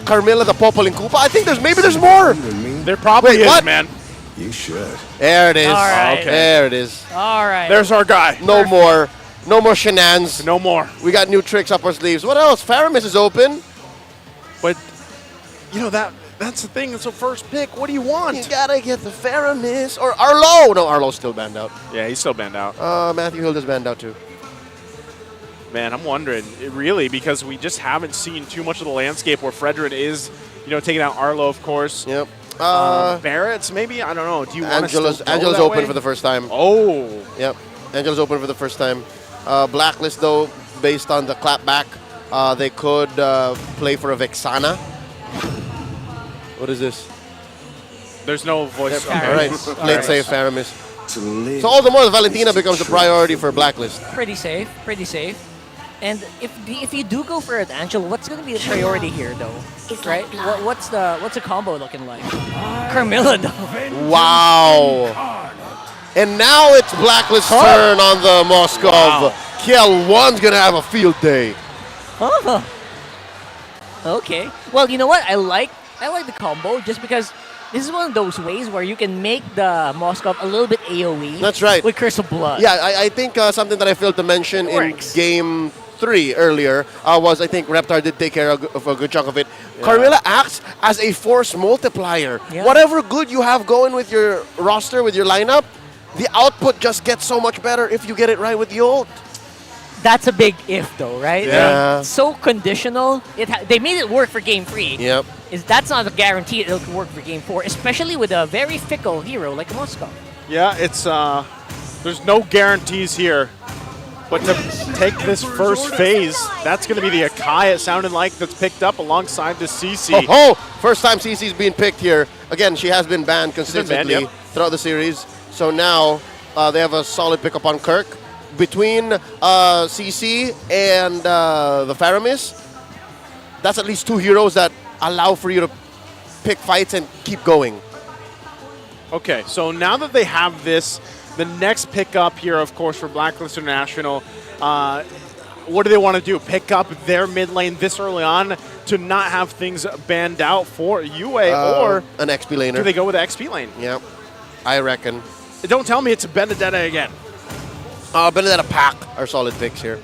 Carmilla the Popol in Koopa? I think there's more. There probably is, man. You should. There it is. All right. Okay. There it is. All right. There's our guy. No more shenanigans. No more. We got new tricks up our sleeves. What else? Faramis is open. But, you know, that's the thing. It's a first pick. What do you want? You gotta get the Faramis. Or Arlo. No, Arlo's still banned out. Yeah, he's still banned out. Matthew Hilda's banned out too. Man, I'm wondering, really, because we just haven't seen too much of the landscape where Fredrin is, you know, taking out Arlo, of course. Yep. Barrett's, maybe? I don't know. Do you want to Angela's open for the first time. Oh. Yep. Angela's open for the first time. Blacklist, though, based on the clapback, they could play for a Vexana. What is this? There's no voice. All right. Let's say Faramis. So all the more, Valentina becomes a priority for Blacklist. Pretty safe, pretty safe. And if you do go for an Angela, what's going to be the priority here, though? Right? What's the combo looking like? Carmilla, though. Wow. And now it's Blacklist's turn on the Moskov. Wow. Kiel1's going to have a field day. Oh. Okay. Well, you know what? I like the combo just because this is one of those ways where you can make the Moskov a little bit AoE. That's right. With Curse of Blood. Yeah, I think something that I failed to mention in Game 3 earlier was I think Reptar did take care of a good chunk of it. Yeah. Carmilla acts as a force multiplier. Yeah. Whatever good you have going with your roster, with your lineup, the output just gets so much better if you get it right with the ult. That's a big if, though, right? Yeah. So conditional. They made it work for Game 3. Yep. That's not a guarantee it'll work for Game 4, especially with a very fickle hero like Moskov. Yeah, it's there's no guarantees here. But to take this first phase, that's going to be the Akai, it sounded like, that's picked up alongside the CC. Oh, first time CC's being picked here. Again, she has been banned consistently throughout the series. So now they have a solid pickup on Kirk. Between CC and the Faramis, that's at least two heroes that allow for you to pick fights and keep going. Okay, so now that they have this, the next pickup here, of course, for Blacklist International, what do they want to do? Pick up their mid lane this early on to not have things banned out for UA or an XP laner? Do they go with the XP lane? Yep, I reckon. Don't tell me it's a Benedetta again. Benedetta Pack are solid picks here.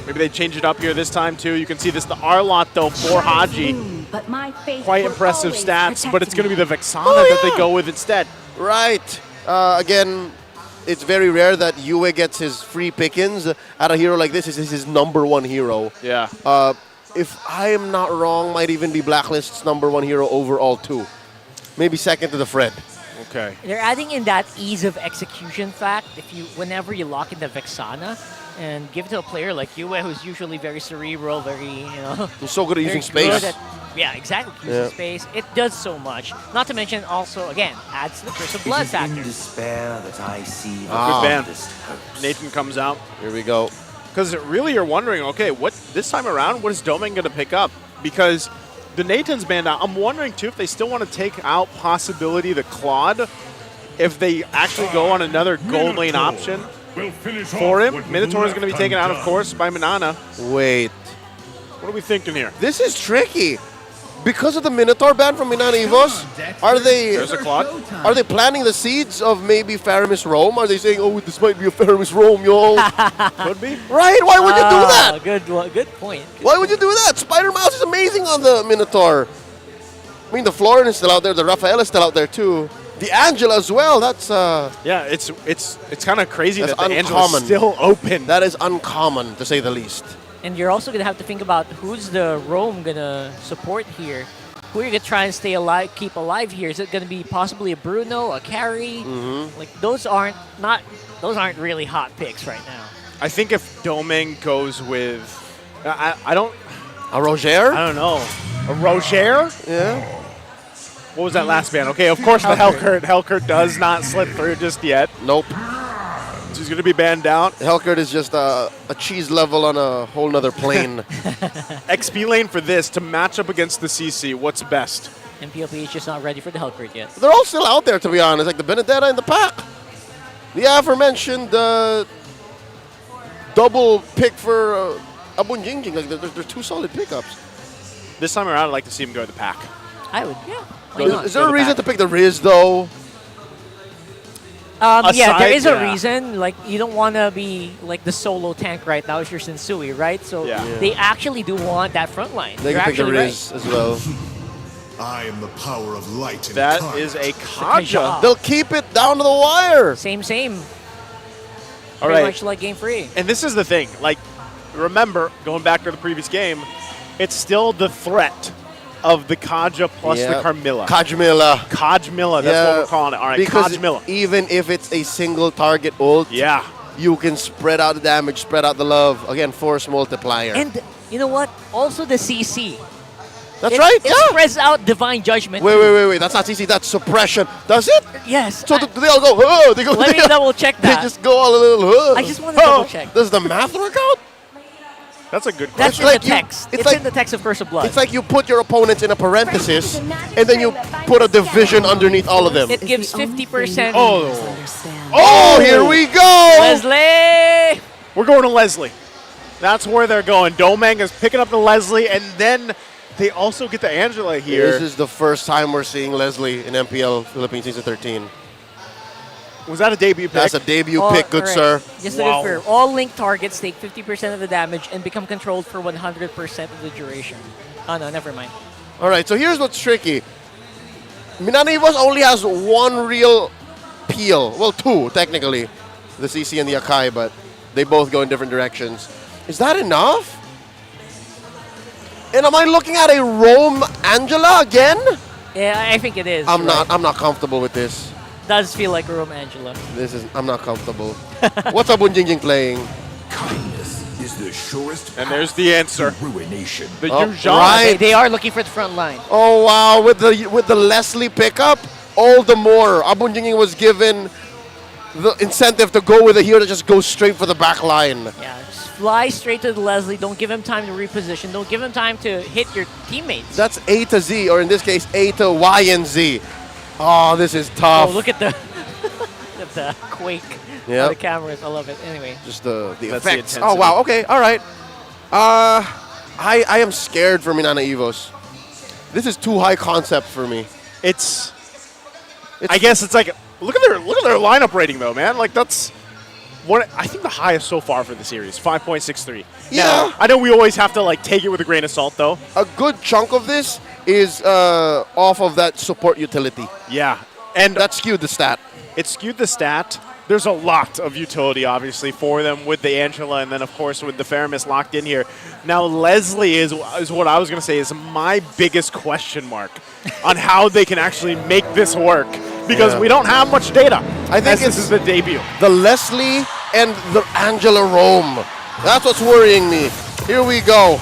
Maybe they change it up here this time too. You can see this, the Arlot though for Haji. But my faith Quite will impressive always stats, but it's going to be the Vexana Oh, that they go with instead. Right. Again, it's very rare that UA gets his free pickings at a hero like this. This is his #1 hero. Yeah. If I am not wrong, might even be Blacklist's #1 hero overall too. Maybe second to the Fred. Okay. They're adding in that ease of execution fact. Whenever you lock in the Vexana and give it to a player like Yue, who's usually very cerebral, very, He's so good at using space. Yeah, exactly. Using space. It does so much. Not to mention also, again, adds the Curse of Blood factor. Despair that I see. Good ban. Nathan comes out. Here we go. Because really you're wondering, okay, what this time around, what is Domain going to pick up? Because the Nathan's banned out. I'm wondering, too, if they still want to take out possibility the Claude, if they actually go on another gold lane option for him. Minotaur is going to be taken out, of course, by Minana. Wait. What are we thinking here? This is tricky. Because of the Minotaur ban from Minana Evos, There's a Claude. Are they planting the seeds of maybe Faramis Rome? Are they saying, oh, this might be a Faramis Rome, yo? Could be. Right? Why would you do that? Good point. Why would you do that? Spider Mouse is amazing on the Minotaur. I mean, the Florin is still out there. The Raphael is still out there, too. The Angela as well. That's yeah, it's kind of crazy that the uncommon. Angela's still open. That is uncommon, to say the least. And you're also going to have to think about who's the Rome going to support here. who are you gonna try and stay alive, keep alive here? Is it gonna be possibly a Bruno, a carry? Like those aren't really hot picks right now. I think if Doming goes with, I don't. A Roger? I don't know. A Roger? Yeah. What was that last ban? Okay, of course the Hellcurt. Hellcurt does not slip through just yet. Nope. So he's going to be banned out. Hellcurt is just a cheese level on a whole nother plane. XP lane for this, to match up against the CC, what's best? MPL-PH just not ready for the Hellcurt yet. They're all still out there, to be honest. Like the Benedetta and the pack. The aforementioned double pick for Abun Jingjing. Like they're two solid pickups. This time around, I'd like to see him go to the pack. I would, yeah. Is there a reason to pick the Riz, though? Yeah, there is a reason. Like, you don't want to be like the solo tank right now if you're Sensui, right? So they actually do want that front line. They can pick the Riz as well. I am the power of light. That is a Kaja. They'll keep it down to the wire. Same. All Pretty right. much like game 3. And this is the thing. Like, remember, going back to the previous game, it's still the threat of the Kaja plus the Carmilla. Kajmilla. Kajmilla, that's what we're calling it. All right, because Kajmilla. Even if it's a single target ult, you can spread out the damage, spread out the love. Again, force multiplier. And you know what? Also the CC. That's right, It spreads out Divine Judgment. Wait. That's not CC, that's suppression. Does it? Yes. So do they all go, oh, they go. Let me double check that. They just go all a little, I just want to double check. Does the math work out? That's a good That's question. in the text. It's in the text of Curse of Blood. It's like you put your opponents in a parenthesis, and then you put a division underneath all of them. It gives 50%. Oh, here we go! Leslie! We're going to Leslie. That's where they're going. Domang is picking up the Leslie, and then they also get the Angela here. This is the first time we're seeing Leslie in MPL Philippines Season 13. Was that a debut pick? That's a debut pick, good sir. Just to confirm, all link targets take 50% of the damage and become controlled for 100% of the duration. Oh no, never mind. All right, so here's what's tricky. Minana Evos only has one real peel. Well, two, technically. The CC and the Akai, but they both go in different directions. Is that enough? And am I looking at a Rome Angela again? Yeah, I think it is. I'm not comfortable with this. Does feel like Rome Angela. I'm not comfortable. What's Abun Jingjing playing? Kindness is the surest. And there's the answer. Ruination. The right. They are looking for the front line. Oh wow, with the Leslie pickup, all the more. Abun Jingjing was given the incentive to go with a hero that just goes straight for the back line. Yeah, just fly straight to the Leslie. Don't give him time to reposition. Don't give him time to hit your teammates. That's A to Z, or in this case, A to Y and Z. Oh, this is tough. Oh, look at the the quake on the cameras. I love it. Anyway. Just the That's effects. the Oh, wow. Okay. All right. I am scared for Minana Evos. This is too high concept for me. It's I guess it's like, look at their lineup rating, though, man. Like, that's what I think the highest so far for the series, 5.63. Yeah. Now, I know we always have to, like, take it with a grain of salt, though. A good chunk of this is off of that support utility. Yeah. And that skewed the stat. It skewed the stat. There's a lot of utility, obviously, for them with the Angela and then, of course, with the Faramis locked in here. Now, Leslie is what I was going to say is my biggest question mark on how they can actually make this work because we don't have much data. I think this is the debut. The Leslie and the Angela Rome. That's what's worrying me. Here we go.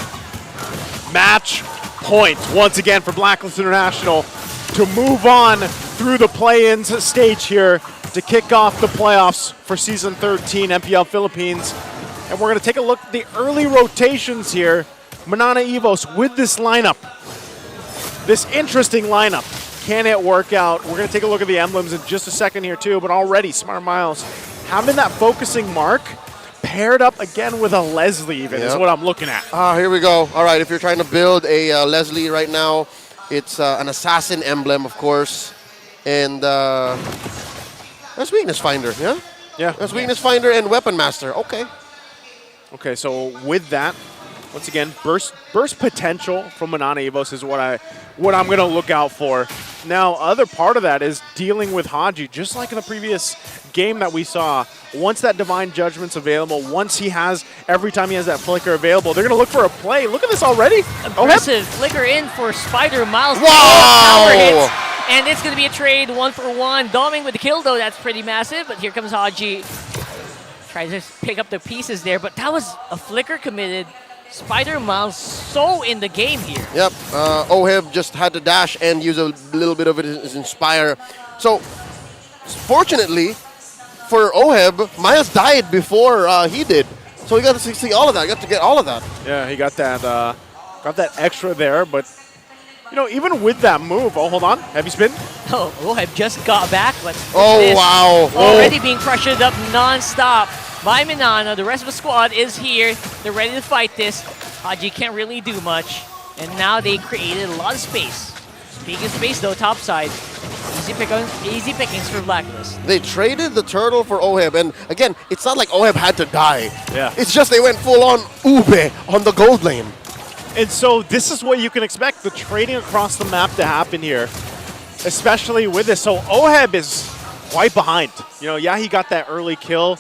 Match point once again for Blacklist International to move on through the play-ins stage here to kick off the playoffs for Season 13 MPL Philippines. And we're going to take a look at the early rotations here. Minana Evos with this lineup. This interesting lineup. Can it work out? We're going to take a look at the emblems in just a second here too, but already Smart Miles having that focusing mark paired up again with a Leslie even is what I'm looking at. Here we go. All right, if you're trying to build a Leslie right now, it's an assassin emblem, of course. And that's Weakness Finder, yeah? Yeah. That's Weakness Finder and Weapon Master. Okay. Okay, so with that, Once again, burst potential from Minana Evos is what I'm going to look out for. Now, other part of that is dealing with Haji, just like in the previous game that we saw. Once that Divine Judgment's available, once every time he has that flicker available, they're going to look for a play. Look at this already. Aggressive flicker in for Spider Miles. Wow! Power hits, and it's going to be a trade 1-for-1. Doming with the kill, though, that's pretty massive. But here comes Haji. Tries to pick up the pieces there, but that was a flicker committed. Spider Miles so in the game here. Yep, Oheb just had to dash and use a little bit of it as Inspire. So, fortunately for Oheb, Miles died before he did. So he got to see all of that. He got to get all of that. Yeah, he got that extra there, but you know, even with that move, oh, hold on, heavy spin. Oh, Oheb just got back. Let's wow. Already being pressured up non-stop by Minana. The rest of the squad is here. They're ready to fight this. Haji can't really do much. And now they created a lot of space. Speaking of space though, top side. Easy pickings for Blacklist. They traded the turtle for Oheb, and again, it's not like Oheb had to die. Yeah. It's just they went full on Ube on the gold lane. And so this is what you can expect, the trading across the map to happen here, especially with this. So Oheb is quite behind. You know, yeah, he got that early kill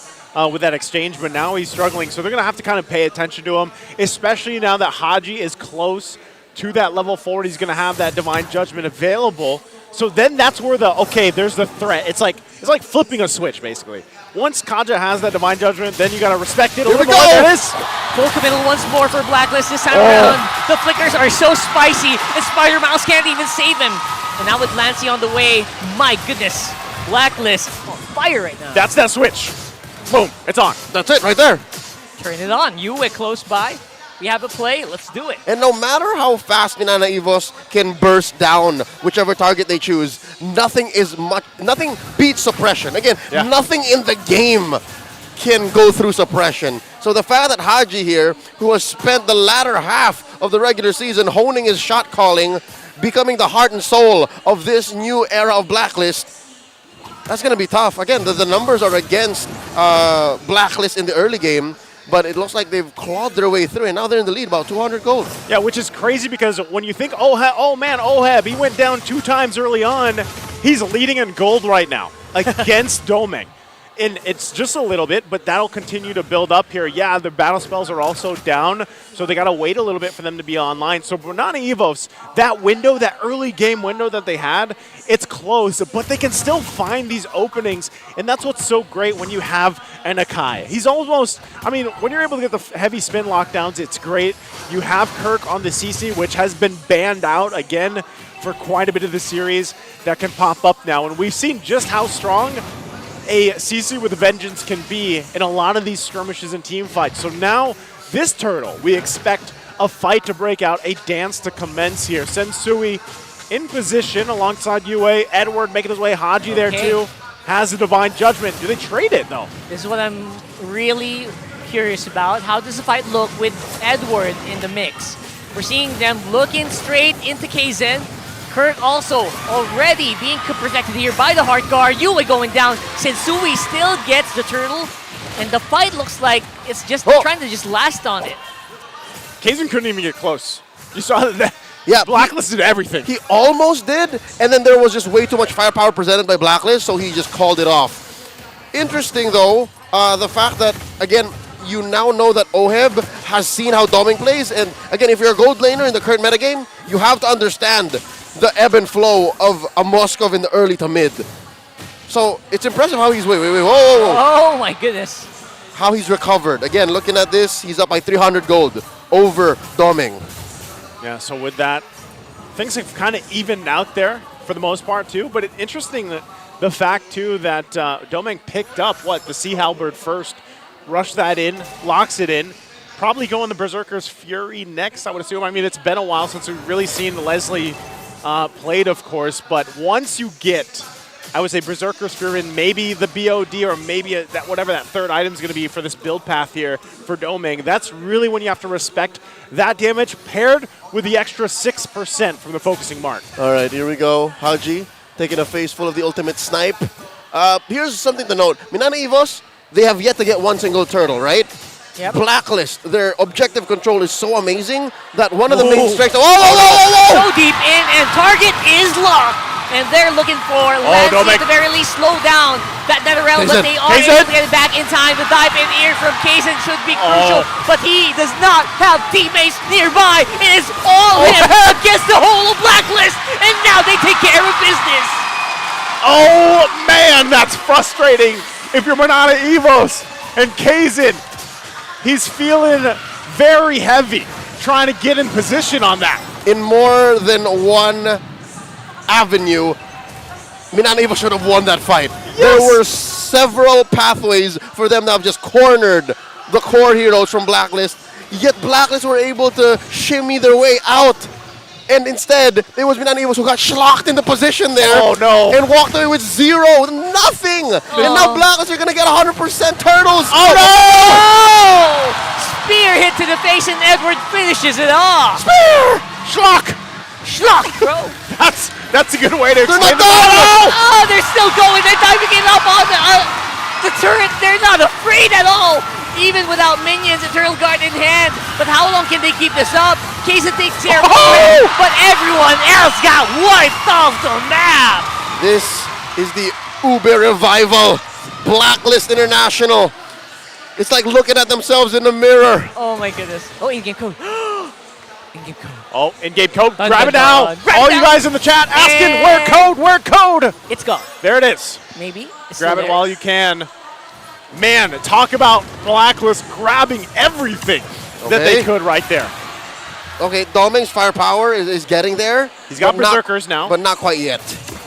with that exchange, but now he's struggling. So they're going to have to kind of pay attention to him, especially now that Haji is close to that level 4. He's going to have that Divine Judgment available. So then that's where there's the threat. It's like flipping a switch, basically. Once Kaja has that Divine Judgment, then you got to respect it a little more. There it is. Full committal once more for Blacklist this time around. The flickers are so spicy, and Spider Mouse can't even save him. And now with Lancey on the way, my goodness, Blacklist on fire right now. That's that switch. Boom, it's on. That's it right there. Turn it on. Yue close by. We have a play. Let's do it. And no matter how fast Minana Evos can burst down whichever target they choose, nothing beats suppression. Again, nothing in the game can go through suppression. So the fact that Haji here, who has spent the latter half of the regular season honing his shot calling, becoming the heart and soul of this new era of Blacklist, that's going to be tough. Again, the numbers are against Blacklist in the early game, but it looks like they've clawed their way through, and now they're in the lead, about 200 gold. Yeah, which is crazy because when you think, oh man, Oheb, he went down 2 times early on. He's leading in gold right now against Doming. And it's just a little bit, but that'll continue to build up here. Yeah, the battle spells are also down, so they got to wait a little bit for them to be online. So Minana Evos, that window, that early game window that they had, it's closed, but they can still find these openings, and that's what's so great when you have an Akai. He's almost, I mean, when you're able to get the heavy spin lockdowns, it's great. You have Kirk on the CC, which has been banned out again for quite a bit of the series. That can pop up now, and we've seen just how strong a CC with a vengeance can be in a lot of these skirmishes and team fights. So now, this turtle, we expect a fight to break out, a dance to commence here. Sensui in position alongside Yue. Edward making his way. Haji there too. Has a Divine Judgment. Do they trade it though? This is what I'm really curious about. How does the fight look with Edward in the mix? We're seeing them looking straight into KZen. Kirk also already being protected here by the Heart Guard. Yue going down. Sensui still gets the turtle. And the fight looks like it's just trying to just last on it. KZen couldn't even get close. You saw that. Yeah, Blacklist did everything. He almost did, and then there was just way too much firepower presented by Blacklist, so he just called it off. Interesting, though, the fact that, again, you now know that Oheb has seen how Doming plays, and again, if you're a gold laner in the current metagame, you have to understand the ebb and flow of a Moskov in the early to mid. So it's impressive how he's, whoa. Oh my goodness. How he's recovered. Again, looking at this, he's up by 300 gold over Doming. Yeah, so with that, things have kind of evened out there for the most part too, but it's interesting that the fact too that Doming picked up, the Sea Halberd first, rushed that in, locks it in, probably going the Berserker's Fury next, I would assume. I mean, it's been a while since we've really seen Leslie played, of course, but once you get, I would say, Berserker's Fury and maybe the BOD or maybe whatever that third item is going to be for this build path here for Doming, that's really when you have to respect that damage paired with the extra 6% from the focusing mark. All right, here we go. Haji taking a face full of the ultimate snipe. Here's something to note. Minana Evos, they have yet to get one single turtle, right? Blacklist, their objective control is so amazing that one of the main strengths... Oh, So deep in, and target is locked. And they're looking for Lancy at the very least slow down that Netherrealm, but they are able to get it back in time. The dive in here from Kaysen should be crucial, but he does not have teammates nearby. It is all him against the whole of Blacklist, and now they take care of business. Oh man, that's frustrating if you're Minana Evos and Kaysen. He's feeling very heavy trying to get in position on that. In more than one avenue, Minana Evos should have won that fight. Yes. There were several pathways for them to have just cornered the core heroes from Blacklist, yet Blacklist were able to shimmy their way out. And instead, it was Minana Evos who got schlocked into position there. Oh no. And walked away with nothing. And now Blacklist are going to get 100% turtles. Oh no! Spear hit to the face, and Edward finishes it off. Spear! Schlock! Schlock, bro. That's a good way to explain it. Oh, they're still going. They're diving it up on the turret. They're not afraid at all, even without minions, Eternal Guard in hand. But how long can they keep this up? Kaysen takes care of it, but everyone else got wiped off the map. This is the Ube revival. Blacklist International. It's like looking at themselves in the mirror. Oh my goodness. Oh, in-game code. In-game code. Oh, in-game code. Dun, Grab dun, it now. dun. Grab All it you now. guys in the chat asking, where code, where code? It's gone. There it is. Maybe. It's Grab still it there. while you can. Man, talk about Blacklist grabbing everything that they could right there. Okay, Doming's firepower is getting there. He's got but not- Berserkers now. But not quite yet.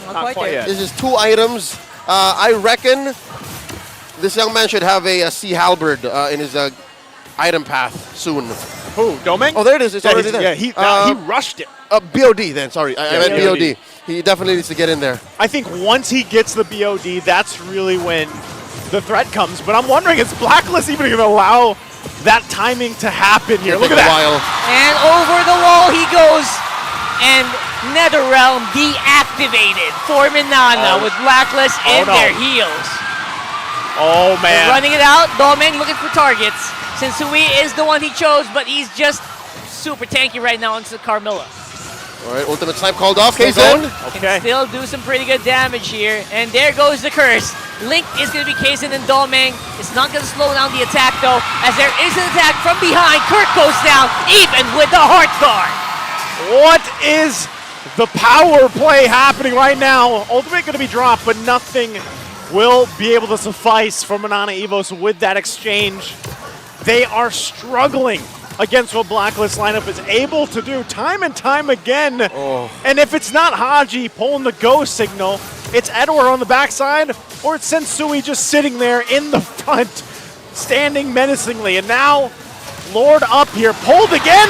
Not quite yet. This is 2 items. I reckon this young man should have a sea halberd in his item path soon. Who, Doming? Oh, there it is. It's already there. Yeah, he rushed it. BOD then, sorry. I meant BOD. He definitely needs to get in there. I think once he gets the BOD, that's really when the threat comes. But I'm wondering, is Blacklist even going to allow that timing to happen here? Look at that. And over the wall he goes. And Netherrealm deactivated for Minana with Blacklist in their heels. Oh, man. They're running it out. Domeng looking for targets. Sensui is the one he chose, but he's just super tanky right now into Carmilla. All right, ultimate snipe called off. Still Kaysen. going. Can still do some pretty good damage here. And there goes the curse. Link is going to be Kaysen and Domeng. It's not going to slow down the attack, though, as there is an attack from behind. Kirk goes down, even with the heart guard. What is the power play happening right now? Ultimate going to be dropped, but nothing will be able to suffice for Minana Evos with that exchange. They are struggling against what Blacklist lineup is able to do time and time again. And if it's not Haji pulling the go signal, it's Edward on the backside, or it's Sensui just sitting there in the front, standing menacingly. And now, Lord up here, pulled again.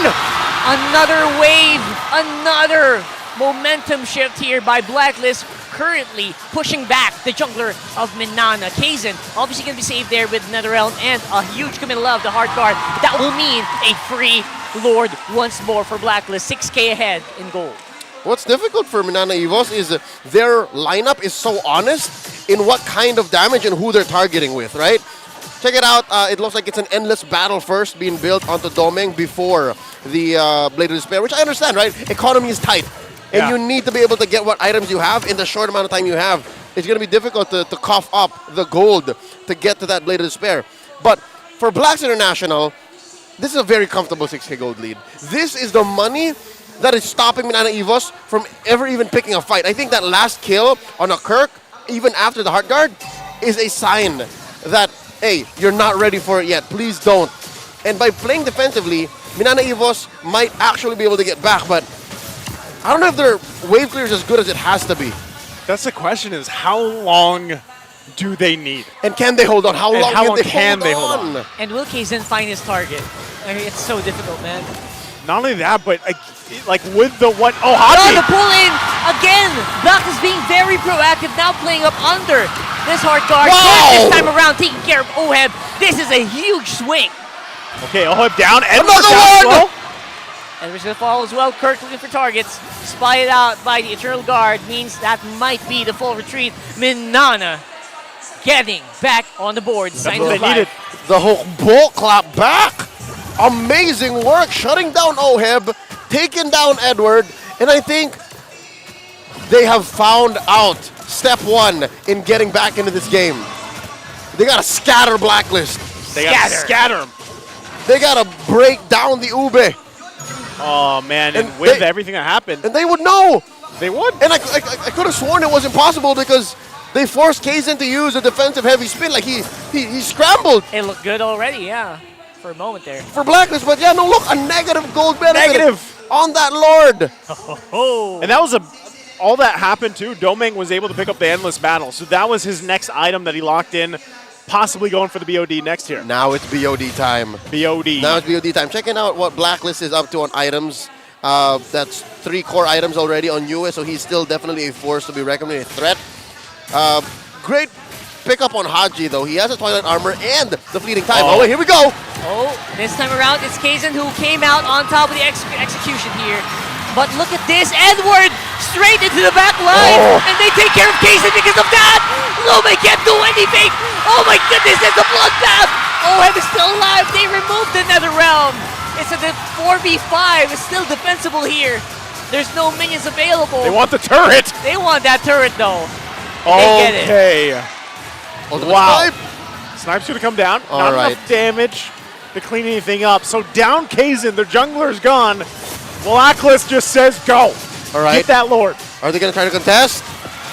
Another wave, another momentum shift here by Blacklist, currently pushing back the jungler of Minana. Kaysen obviously going to be saved there with Netherrealm and a huge committal of the hard guard. That will mean a free Lord once more for Blacklist, 6K ahead in gold. What's difficult for Minana Evos is their lineup is so honest in what kind of damage and who they're targeting with, right? Check it out. It looks like it's an endless battle first being built onto Domeng before the Blade of Despair, which I understand, right? Economy is tight. And you need to be able to get what items you have in the short amount of time you have. It's going to be difficult to cough up the gold to get to that Blade of Despair. But for Blacks International, this is a very comfortable 6K gold lead. This is the money that is stopping Minana Evos from ever even picking a fight. I think that last kill on a Kirk, even after the Heart Guard, is a sign that, hey, you're not ready for it yet. Please don't. And by playing defensively, Minana Evos might actually be able to get back, but I don't know if their wave clear is as good as it has to be. That's the question, is how long do they need? And can they hold on? How long can they hold on? And will Kaysen find his target? I mean, it's so difficult, man. Not only that, but like with the what? Oh, Oh, Haji! the pull in again. Black is being very proactive now, playing up under this hard guard. This time around, taking care of Oheb. This is a huge swing. Okay, Oheb down. Another down one! Edward's gonna fall as well. Kirk looking for targets. Spotted out by the Eternal Guard means that might be the full retreat. Minana getting back on the board. That's what they needed. The whole ball clap back. Amazing work, shutting down Oheb, taking down Edward, and I think they have found out step one in getting back into this game. They gotta scatter Blacklist. They gotta scatter them. They gotta break down the Ube. Oh man, and with everything that happened. And they would know. They would. And I could have sworn it was impossible because they forced Kaizen to use a defensive heavy spin. Like he scrambled. It looked good already, yeah, for a moment there. For Blacklist, but yeah, no, look, a negative gold benefit. Negative. On that Lord. And that was all that happened too. Domeng was able to pick up the Endless Battle. So that was his next item that he locked in, possibly going for the BOD next year. Now it's BOD time. BOD. Now it's BOD time. Checking out what Blacklist is up to on items. That's 3 core items already on US, so he's still definitely a force to be reckoned with, a threat. Great pickup on Haji, though. He has a Twilight Armor and the Fleeting Time. Oh, wait, here we go. Oh, this time around, it's Kaizen who came out on top of the execution here. But look at this, Edward straight into the back line, and they take care of Kaizen because of that. Lome can't do anything. Oh my goodness, it's a bloodbath. Oheb is still alive. They removed the Nether Realm. It's a 4v5. It's still defensible here. There's no minions available. They want the turret. They want that turret though. Okay. Wow. Snipe. Snipe's gonna come down. All Not right. enough damage to clean anything up. So down Kaizen, their jungler's gone. Blacklist just says go. All right. Get that Lord. Are they going to try to contest?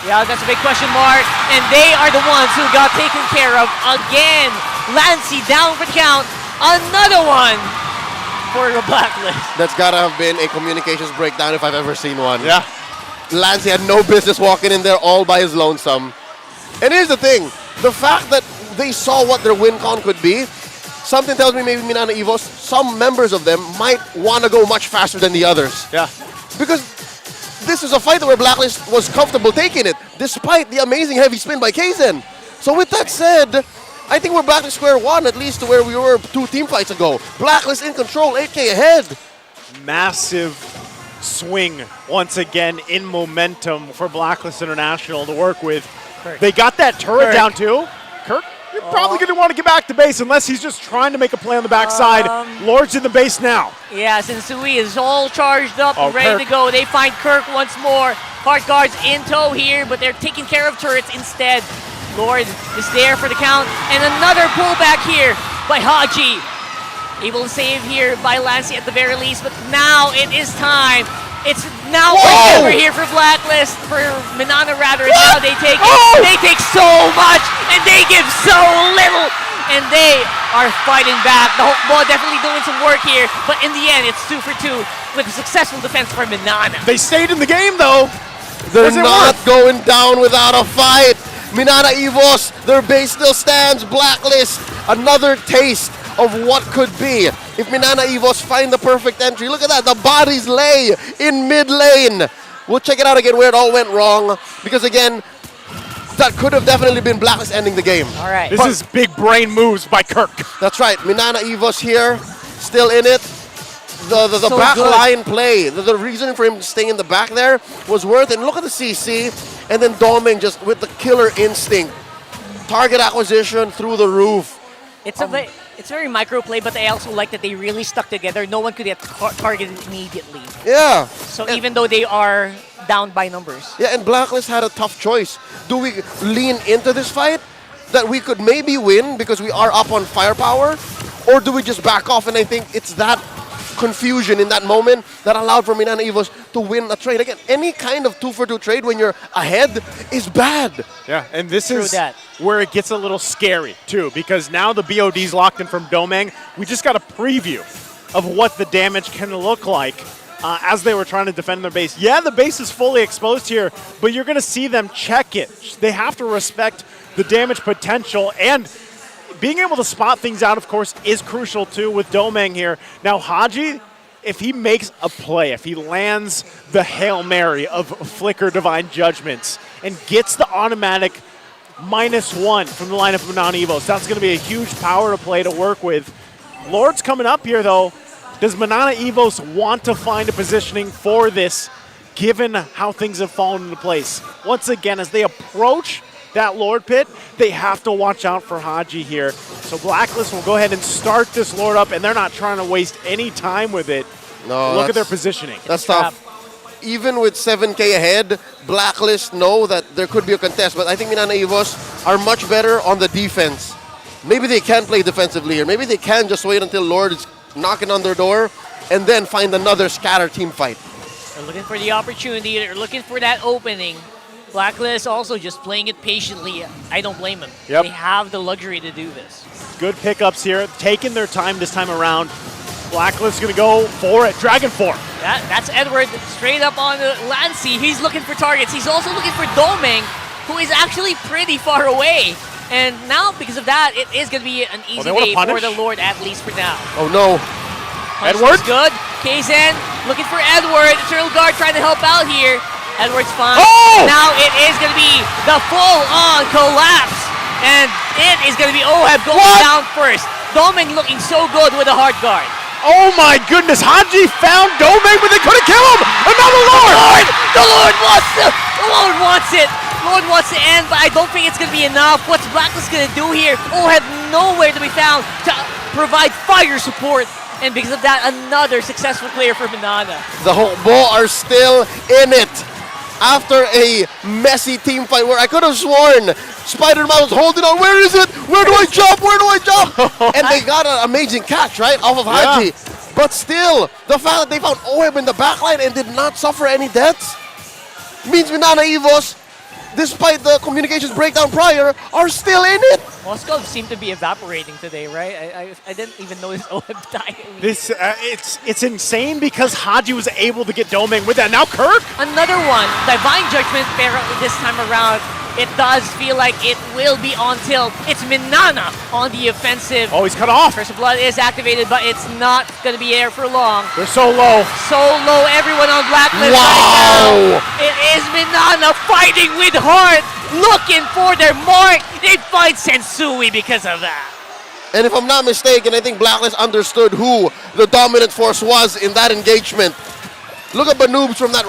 Yeah, that's a big question mark. And they are the ones who got taken care of again. Lancey down for the count. Another one for the Blacklist. That's got to have been a communications breakdown if I've ever seen one. Yeah. Lancey had no business walking in there all by his lonesome. And here's the thing. The fact that they saw what their win con could be, something tells me maybe Minana Evos, some members of them might want to go much faster than the others. Yeah. Because this is a fight where Blacklist was comfortable taking it, despite the amazing heavy spin by Kaizen. So with that said, I think we're back to square one, at least to where we were 2 team fights ago. Blacklist in control, 8K ahead. Massive swing once again in momentum for Blacklist International to work with. Kirk. They got that turret down too. Kirk, you're probably going to want to get back to base unless he's just trying to make a play on the backside. Lord's in the base now. Yeah, since Sui is all charged up and ready Kirk. to go, they find Kirk once more. Heart guards in tow here, but they're taking care of turrets instead. Lord is there for the count, and another pullback here by Haji. Able to save here by Lancey at the very least, but now it is time. It's now over here for Blacklist, for Minana rather, and now they take it. They take so much, and they give so little, and they are fighting back. The whole ball definitely doing some work here, but in the end, it's 2 for 2 with a successful defense for Minana. They stayed in the game though. They're not going down without a fight. Minana Evos, their base still stands. Blacklist, another taste of what could be. If Minana Evos find the perfect entry, look at that, the bodies lay in mid lane. We'll check it out again where it all went wrong, because again, that could have definitely been Blacklist ending the game. All right. This is big brain moves by Kirk. That's right, Minana Evos here, still in it. The So back good. line play, the reason for him staying in the back there was worth it. And look at the CC, and then Domeng just with the killer instinct. Target acquisition through the roof. It's it's very micro play, but I also like that they really stuck together. No one could get targeted immediately. Yeah. So even though they are down by numbers. Yeah, and Blacklist had a tough choice. Do we lean into this fight that we could maybe win because we are up on firepower? Or do we just back off? And I think it's that confusion in that moment that allowed for Minana Evos to win a trade. Again, any kind of 2-for-2 trade when you're ahead is bad. Yeah, and this is where it gets a little scary too, because now the BOD's locked in from Domeng. We just got a preview of what the damage can look like as they were trying to defend their base. Yeah, the base is fully exposed here, but you're going to see them check it. They have to respect the damage potential, and being able to spot things out, of course, is crucial too with Domeng here. Now, Haji, if he makes a play, if he lands the Hail Mary of Flicker Divine Judgments and gets the automatic -1 from the lineup of Minana Evos, that's going to be a huge power to play to work with. Lord's coming up here, though. Does Minana Evos want to find a positioning for this, given how things have fallen into place? Once again, as they approach that Lord Pit, they have to watch out for Haji here. So Blacklist will go ahead and start this Lord up, and they're not trying to waste any time with it. No, Look at their positioning. That's tough. Even with 7K ahead, Blacklist know that there could be a contest, but I think Minana Evos are much better on the defense. Maybe they can play defensively here. Maybe they can just wait until Lord is knocking on their door and then find another scatter team fight. They're looking for the opportunity. They're looking for that opening. Blacklist also just playing it patiently. I don't blame them. Yep. They have the luxury to do this. Good pickups here, taking their time this time around. Blacklist is going to go for it. Dragon form. That's Edward straight up on the Lancy. He's looking for targets. He's also looking for Domeng, who is actually pretty far away. And now, because of that, it is going to be an easy day for the Lord, at least for now. Oh no. Edward? Good. Kzen looking for Edward. Eternal Guard trying to help out here. Edward's fine. Oh! Now it is going to be the full-on collapse. And it is going to be Oheb going down first. Domeng looking so good with a hard guard. Oh my goodness, Haji found Domeng, but they couldn't kill him! Another Lord! The Lord wants it! Lord wants to end, but I don't think it's going to be enough. What's Blacklist going to do here? Oheb nowhere to be found to provide fire support. And because of that, another successful player for Minana. The Hokbo are still in it. After a messy team fight where I could have sworn Spider-Man was holding on. Where is it? Where do I jump? Where do I jump? And they got an amazing catch, right? Off of Haji. But still, the fact that they found Oheb in the backline and did not suffer any deaths means Minana Evos, despite the communications breakdown prior, are still in it. Moscow seemed to be evaporating today, right? I didn't even notice Oheb dying. This it's insane because Haji was able to get Domeng with that. Now Kirk! Another one, Divine Judgment, pero this time around, it does feel like it will be on tilt. It's Minana on the offensive. Oh, he's cut off. Curse of Blood is activated, but it's not going to be there for long. They're so low. So low, everyone on Blacklist wow. right now. It is Minana fighting with heart, looking for their mark. They find Sensui because of that. And if I'm not mistaken, I think Blacklist understood who the dominant force was in that engagement. Look at the noobs from that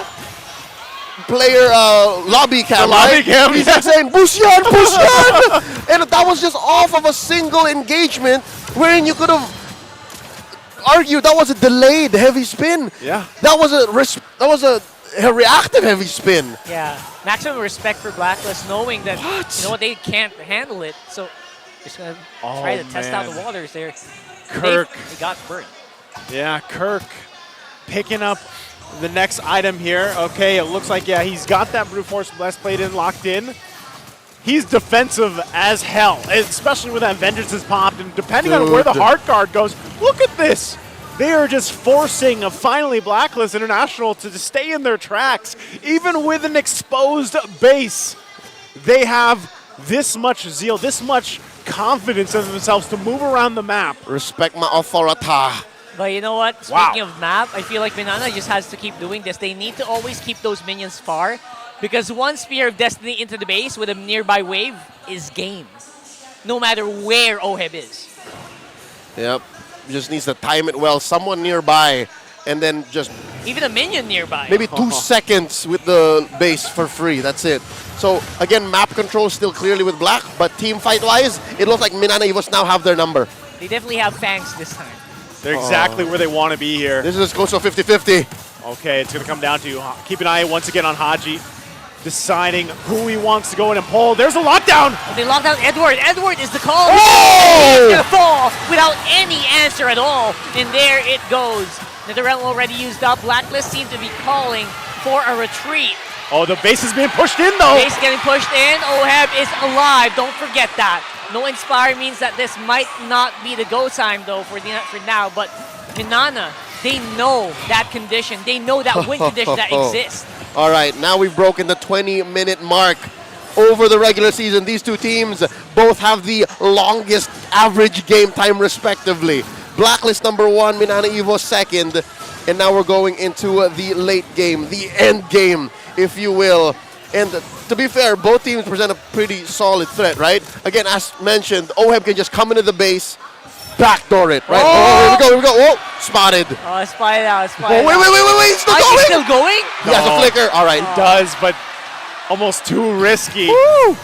player lobby cam, right? He's like saying, Busyan, Busyan! And that was just off of a single engagement wherein you could have argued that was a delayed heavy spin. Yeah. That was a reactive heavy spin. Yeah, maximum respect for Blacklist, knowing that you know what, they can't handle it. So just gonna try to test out the waters there. Kirk. They got burnt. Yeah, Kirk picking up the next item here. Okay, it looks like, yeah, he's got that Brute Force Blessed Plate in, locked in. He's defensive as hell, especially when that Vengeance is popped. And depending on where the Heart Guard goes, look at this. They are just forcing finally Blacklist International to just stay in their tracks. Even with an exposed base, they have this much zeal, this much confidence in themselves to move around the map. Respect my authority. But you know what? Speaking of map, I feel like Minana just has to keep doing this. They need to always keep those minions far, because one Spear of Destiny into the base with a nearby wave is game. No matter where Oheb is. Yep. Just needs to time it well. Someone nearby, and then just even a minion nearby. Maybe 2 seconds with the base for free. That's it. So again, map control still clearly with Black, but team fight wise, it looks like Minana Evos now have their number. They definitely have Fangs this time. They're exactly where they want to be here. This is close to 50-50. Okay, it's going to come down to keep an eye once again on Haji, deciding who he wants to go in and pull. There's a lockdown. They lock down Edward. Edward is the call. Oh! He's going to fall without any answer at all. And there it goes. Netherrealm already used up. Blacklist seems to be calling for a retreat. Oh, the base is being pushed in, though. Base getting pushed in. Oheb is alive. Don't forget that. No Inspire means that this might not be the go time, though, for now. But Minana, they know that condition. They know that win condition that exists. All right, now we've broken the 20-minute mark over the regular season. These two teams both have the longest average game time, respectively. Blacklist number 1, Minana Evos second. And now we're going into the late game, the end game, if you will. And to be fair, both teams present a pretty solid threat, right? Again, as mentioned, Oheb can just come into the base, backdoor it, right? Oh, here we go. Oh, spotted. Oh, spy it out, wait, it's still going? Still going? He has a flicker. All right. He does, but almost too risky. Woo!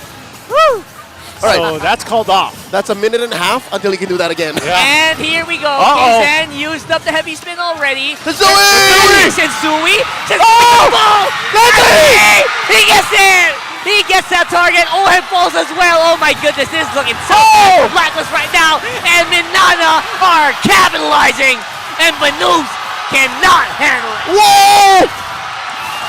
All right. So that's called off. That's a minute and a half until he can do that again. And here we go. Uh-oh. Kzen used up the heavy spin already. Sensui! Sensui! Oh! Sensui! He gets it! He gets that target. Oheb falls as well. Oh my goodness, this is looking so good for Blacklist right now. And Minana are capitalizing. And Manus cannot handle it. Whoa!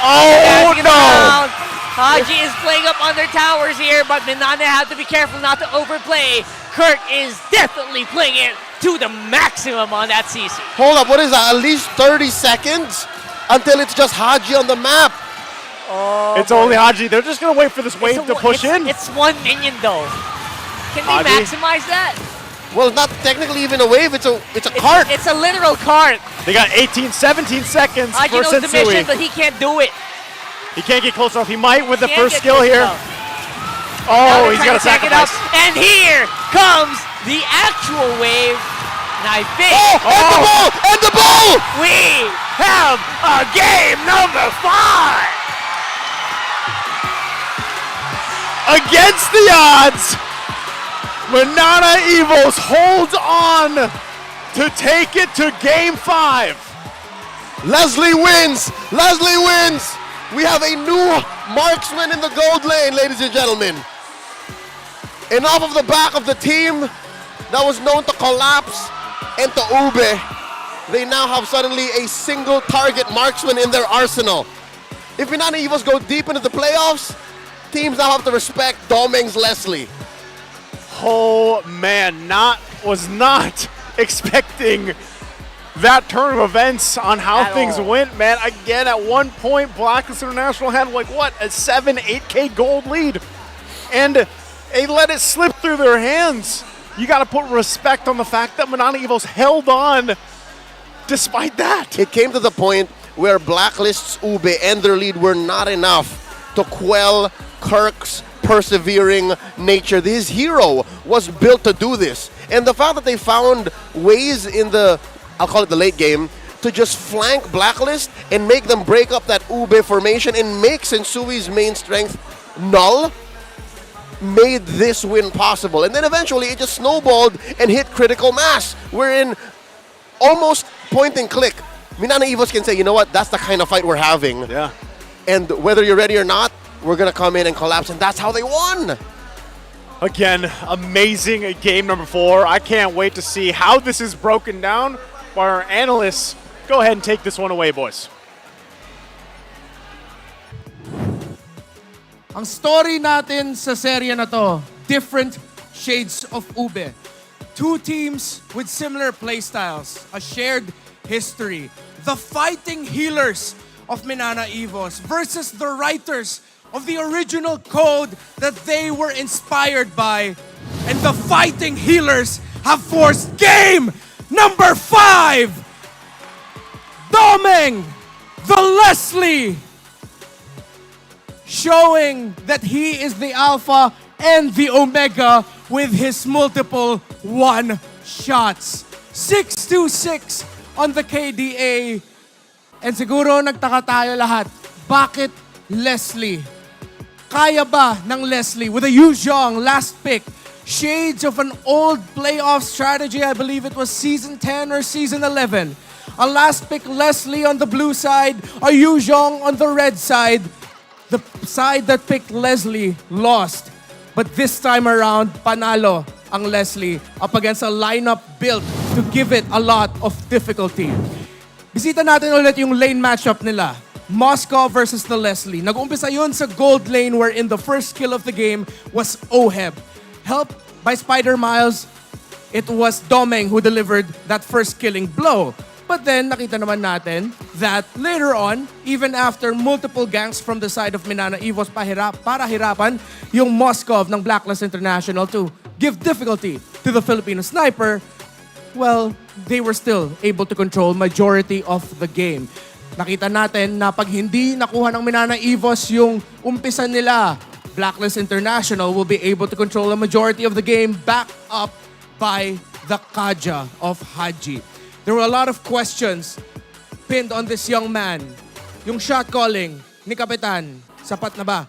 Oh no! Haji is playing up under towers here, but Minana have to be careful not to overplay. Kirk is definitely playing it to the maximum on that CC. Hold up, what is that? At least 30 seconds until it's just Haji on the map. Oh, It's only Haji. They're just gonna wait for this wave to push in. It's one minion though. Can they Haji? maximize that? Well, it's not technically even a wave, it's a cart. It's a literal cart. They got 18, 17 seconds Haji for knows the mission, Sensui. but he can't do it. He can't get close enough. He might with the Can't first get skill close here. enough. Oh, he's got to Tag it up, sacrifice. and here comes the actual wave. And I think. And the ball! And the ball! We have a game number 5. Against the odds, Minana Evos holds on to take it to game 5. Leslie wins! Leslie wins! We have a new marksman in the gold lane, ladies and gentlemen. And off of the back of the team that was known to collapse and to ube, they now have suddenly a single target marksman in their arsenal. If Minana Evos go deep into the playoffs, teams now have to respect Domeng's Leslie. Oh man, was not expecting that turn of events on how At things all. went, man. Again, at one point, Blacklist International had like what, a 7-8K gold lead, and they let it slip through their hands. You got to put respect on the fact that Minana Evos held on despite that. It came to the point where Blacklist's ube and their lead were not enough to quell Kirk's persevering nature. His hero was built to do this. And the fact that they found ways in the, I'll call it the late game, to just flank Blacklist and make them break up that ube formation and make Sensui's main strength null, made this win possible. And then eventually it just snowballed and hit critical mass, wherein almost point and click, Minana Evos can say, you know what, that's the kind of fight we're having. Yeah. And whether you're ready or not, we're going to come in and collapse, and that's how they won. Again, amazing game number 4. I can't wait to see how this is broken down by our analysts. Go ahead and take this one away, boys. Ang story natin sa serye na to, different shades of ube. Two teams with similar playstyles, a shared history. The fighting healers of Minana Evos versus the writers of the original code that they were inspired by. And the fighting healers have forced game number 5! Domeng, the Leslie, showing that he is the alpha and the omega with his multiple one-shots. 6-2-6 on the KDA. And siguro nagtaka tayo lahat, bakit Leslie? Kaya ba ng Leslie with a Yu Zhong last pick? Shades of an old playoff strategy, I believe it was season 10 or season 11. A last pick Leslie on the blue side, a Yu Zhong on the red side. The side that picked Leslie lost. But this time around, panalo ang Leslie up against a lineup built to give it a lot of difficulty. Bisita natin ulit yung lane matchup nila. Moscow versus the Leslie. Nag-umpisa yun sa gold lane wherein the first kill of the game was Oheb. Helped by Spider Miles, it was Domeng who delivered that first killing blow. But then, nakita naman natin that later on, even after multiple ganks from the side of Minana Evos para hirapan yung Moscow ng Blacklist International to give difficulty to the Filipino sniper, well, they were still able to control majority of the game. Nakita natin na pag hindi nakuha ng Minana Evos yung umpisa nila, Blacklist International will be able to control a majority of the game backed up by the Kaja of Haji. There were a lot of questions pinned on this young man. Yung shot calling ni Kapitan, sapat na ba?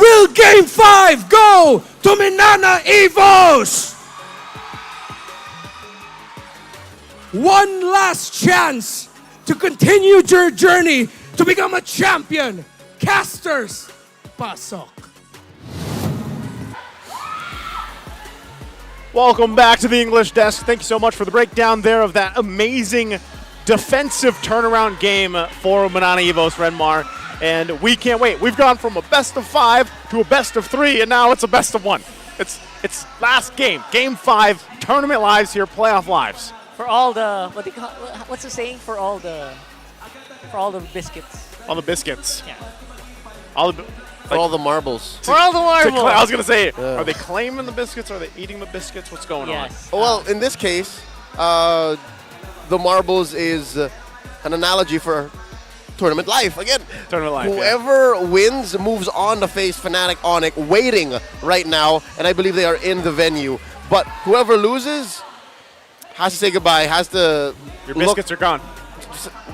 Will Game 5 go to Minana Evos? One last chance to continue your journey to become a champion. Casters, pasok. Welcome back to the English Desk. Thank you so much for the breakdown there of that amazing defensive turnaround game for Minana Evos, Renmar. And we can't wait. We've gone from a best of 5 to a best of 3, and now it's a best of 1. It's last game, Game 5, tournament lives here, playoff lives. For all the what's the saying? For all the biscuits. All the biscuits. Yeah. For all the marbles. For all the marbles. I was gonna say, Yeah. are they claiming the biscuits? Are they eating the biscuits? What's going on? Well, in this case, the marbles is an analogy for tournament life. Again, tournament life. Whoever wins moves on to face Fnatic ONIC, waiting right now, and I believe they are in the venue. But whoever loses has to say goodbye. Has to. Your biscuits are gone.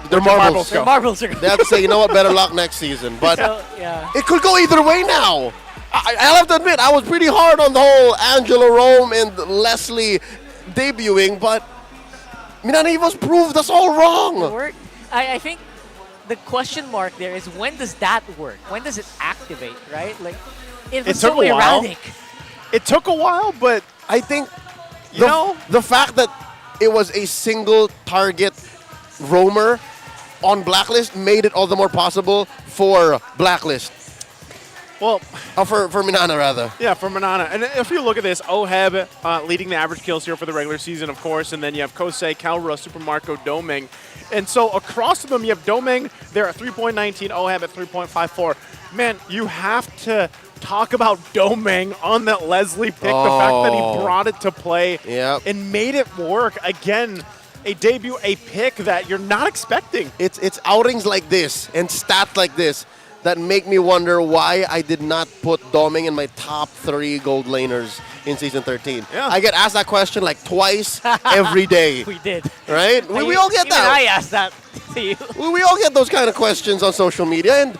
Their Where'd your marbles. go? Their marbles are gone. They have to say, you know what, better luck next season. But So, yeah. it could go either way now. I'll have to admit, I was pretty hard on the whole Angela Rome and Leslie debuting, but Minana Evos proved us all wrong. I think the question mark there is, when does that work? When does it activate, right? Like, it was took so a while. erratic. It took a while, but I think the fact that it was a single target roamer on Blacklist made it all the more possible for Blacklist. Well, for Minana rather. Yeah, for Minana. And if you look at this, Oheb leading the average kills here for the regular season, of course, and then you have Kosei, Kalra, Super Marco, Doming. And so across them, you have Doming there at 3.19, Oheb at 3.54. Man, you have to talk about Doming on that Leslie pick, the fact that he brought it to play and made it work. Again, a debut, a pick that you're not expecting. It's outings like this and stats like this that make me wonder why I did not put Doming in my top 3 gold laners in Season 13. Yeah. I get asked that question like twice every day. We did. Right? We all get that. I asked that to you. We all get those kind of questions on social media. And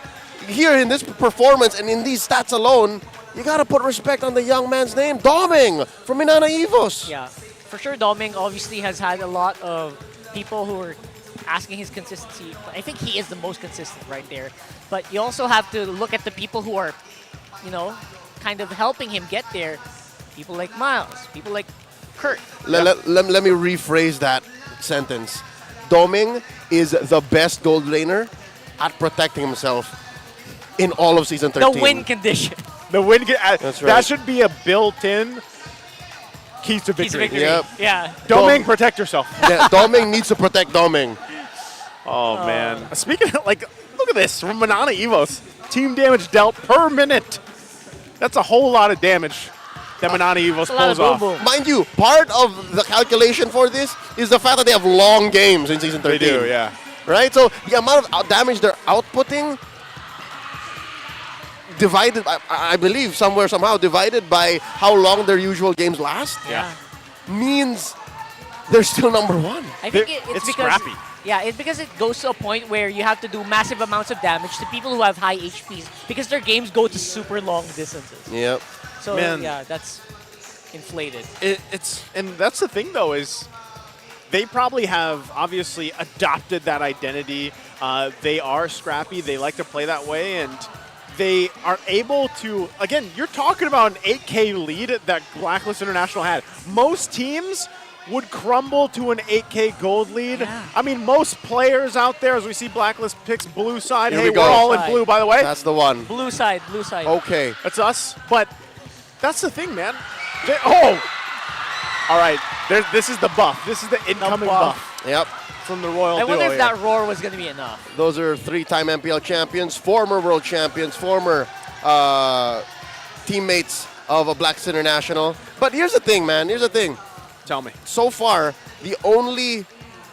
here in this performance and in these stats alone, you got to put respect on the young man's name, Doming from Minana Evos. Yeah, for sure Doming obviously has had a lot of people who are asking his consistency. I think he is the most consistent right there. But you also have to look at the people who are, you know, kind of helping him get there. People like Miles, people like Kurt. Let me rephrase that sentence. Doming is the best gold laner at protecting himself in all of Season 13. The win condition. The win, That's right. That should be a built-in keys to victory. Keys to victory. Yep. Yeah. Doming, protect yourself. Yeah, Doming needs to protect Doming. Oh, man. Speaking of, like, look at this from Minana Evos. Team damage dealt per minute. That's a whole lot of damage that Minana Evos pulls off. Mind you, part of the calculation for this is the fact that they have long games in Season 13. They do, yeah. Right? So the amount of damage they're outputting divided, I believe, somehow divided by how long their usual games last. Yeah. Means they're still number 1. I think it's because scrappy. Yeah, it's because it goes to a point where you have to do massive amounts of damage to people who have high HPs because their games go to super long distances. Yep. So Man. yeah, that's inflated. And that's the thing though, is they probably have obviously adopted that identity. They are scrappy. They like to play that way, and they are able to. Again, you're talking about an 8K lead that Blacklist International had. Most teams would crumble to an 8K gold lead. Yeah. I mean, most players out there, as we see Blacklist picks blue side. Here Hey, we go. we're all in blue, by the way. That's the one. Blue side, blue side. Okay. That's us. But that's the thing, man. All right. This is the buff. This is the incoming buff. Yep. From the Royal I wonder Duo if that roar was going to be enough. Those are 3-time MPL champions, former world champions, former teammates of a Blacklist International. But here's the thing, man. Here's the thing. Tell me. So far, the only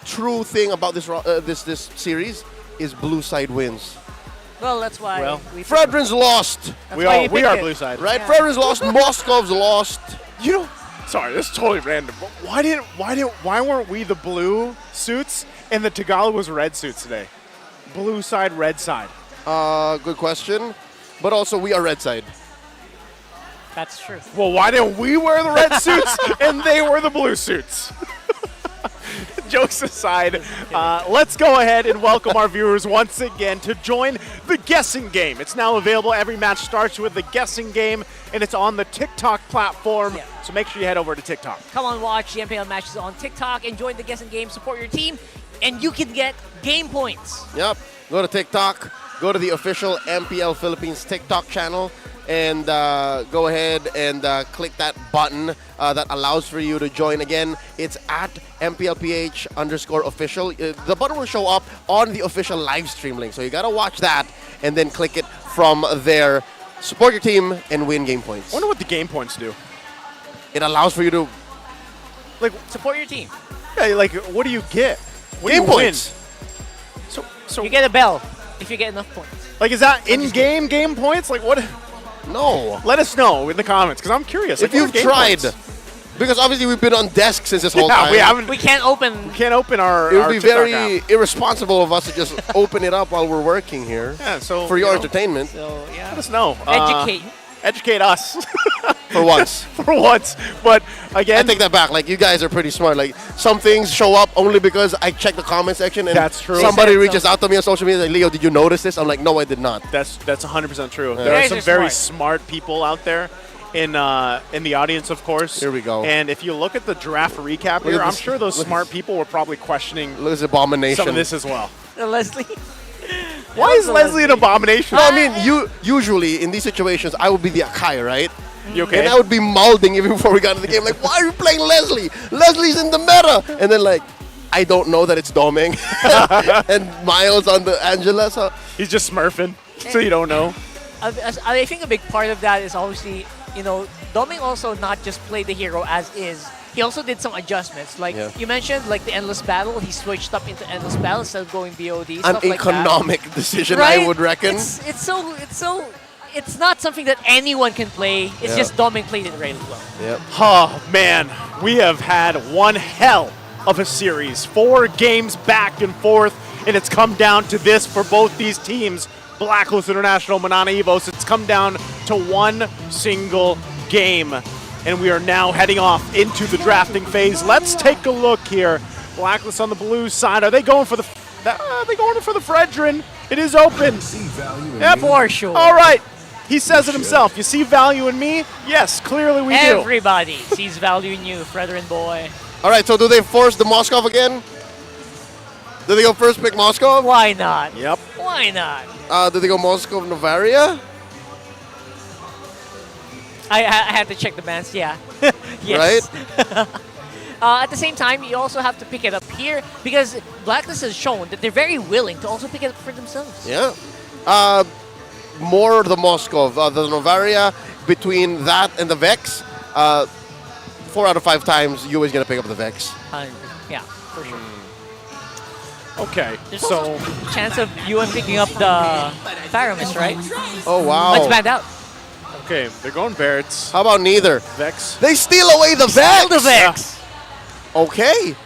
true thing about this series is blue side wins. Well, that's why Well, Fredrin's lost. We are blue side. Right? Yeah. Fredrin's lost. Moscov's lost. You know, sorry, this is totally random. But why weren't we the blue suits and the Tagalog was red suits today? Blue side, red side. Good question. But also, we are red side. That's true. Well, why didn't we wear the red suits and they were the blue suits? Jokes aside, let's go ahead and welcome our viewers once again to join the guessing game. It's now available. Every match starts with the guessing game, and it's on the TikTok platform. Yeah. So make sure you head over to TikTok. Come on, watch the MPL matches on TikTok and join the guessing game. Support your team, and you can get game points. Yep. Go to TikTok. Go to the official MPL Philippines TikTok channel. And go ahead and click that button that allows for you to join. Again, it's at MPL-PH _official. The button will show up on the official live stream link. So you got to watch that and then click it from there. Support your team and win game points. I wonder what the game points do. It allows for you to... Support your team. Yeah, like, what do you get? What do Game you points. win? So You get a bell if you get enough points. Like, is that in-game game points? Like, what? No. Let us know in the comments, because I'm curious. If Like, what you've are game tried, points? because obviously we've been on desk since this whole time. we haven't. We can't open. We can't open our. It would our be TikTok very app. irresponsible of us to just open it up while we're working here. Yeah, so for your you know, entertainment. So, yeah. Let us know. Educate. Educate us. For once. For once. But again, I take that back. Like, you guys are pretty smart. Like, some things show up only because I check the comment section and That's true. somebody reaches out to me on social media like, Leo, did you notice this? I'm like, no, I did not. That's 100% true. Yeah. There are Guys some are very smart. smart people out there in the audience, of course. Here we go. And if you look at the draft recap Look here, at I'm this- sure those look at smart people were probably questioning Look at this abomination. some of this as well. Leslie. Why is Leslie an abomination? No, I mean, usually in these situations, I would be the Akai, right? You okay? And I would be mouthing even before we got into the game, like, why are you playing Leslie? Leslie's in the meta. And then, like, I don't know that it's Doming. And Miles on the Angela. So He's just smurfing, so you don't know. I think a big part of that is obviously, Doming also not just played the hero as is. He also did some adjustments. Like you mentioned, like the Endless Battle, he switched up into Endless Battle instead of going BOD. an Stuff like economic that. decision, Right? I would reckon. It's not something that anyone can play. It's Yeah. just Doming played it really well. Yep. Oh, man. We have had one hell of a series. 4 games back and forth, and it's come down to this for both these teams. Blacklist International, Minana Evos. It's come down to one single game, and we are now heading off into the drafting phase. Let's take a look here. Blacklist on the blue side. Are they going for the... Are they going for the Fredrin? It is open. Yep, for sure. All right. He says it himself. You see value in me? Yes, clearly we do. Everybody sees value in you, Fredrin boy. All right, so do they force the Moskov again? Do they go first pick Moskov? Why not? Yep. Why not? Do they go Moskov Novaria? I had to check the bans, yeah. Yes. Right? At the same time, you also have to pick it up here because Blacklist has shown that they're very willing to also pick it up for themselves. Yeah. More the Moskov. The Novaria, between that and the Vex, 4 out of 5 times, you always going to pick up the Vex. Yeah, for sure. Okay, There's so... also a chance of Yuan picking up the Paramis, right? Oh, wow. Let's band out. Okay, they're going Barretts. How about neither? Vex. They steal away the Vex! Steal the Vex! Okay.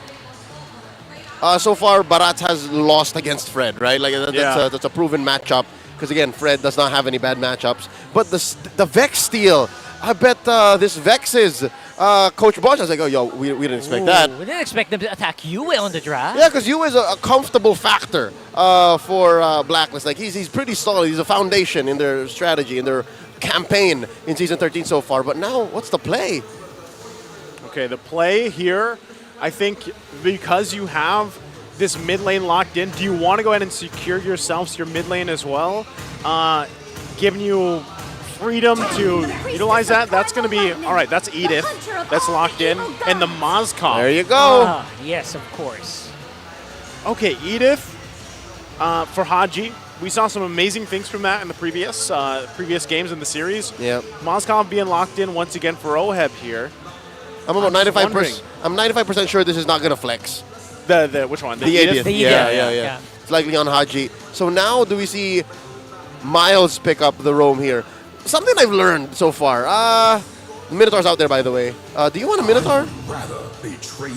So far, Barat has lost against Fred, right? Like that's a proven matchup. Because again, Fred does not have any bad matchups. But the Vex steal, I bet this Vex is Coach Bosch. I was like, oh, yo, we didn't expect that. We didn't expect them to attack Yue on the draft. Yeah, because Yue is a comfortable factor for Blacklist. Like he's pretty solid. He's a foundation in their strategy, in their campaign in Season 13 so far. But now, what's the play? Okay, the play here, I think because you have this mid lane locked in, do you want to go ahead and secure yourselves your mid lane as well? Giving you freedom to utilize that. That's going to be, all right, that's Edith. That's locked in. And the Moskov. There you go. Yes, of course. Okay, Edith for Haji. We saw some amazing things from that in the previous games in the series. Yeah. Moskov being locked in once again for Oheb here. I'm about 95%. I'm 95% sure this is not gonna flex. The which one? The Edith. Yeah. It's likely on Haji. So now do we see Miles pick up the roam here? Something I've learned so far. Minotaur's out there, by the way. Do you want a Minotaur?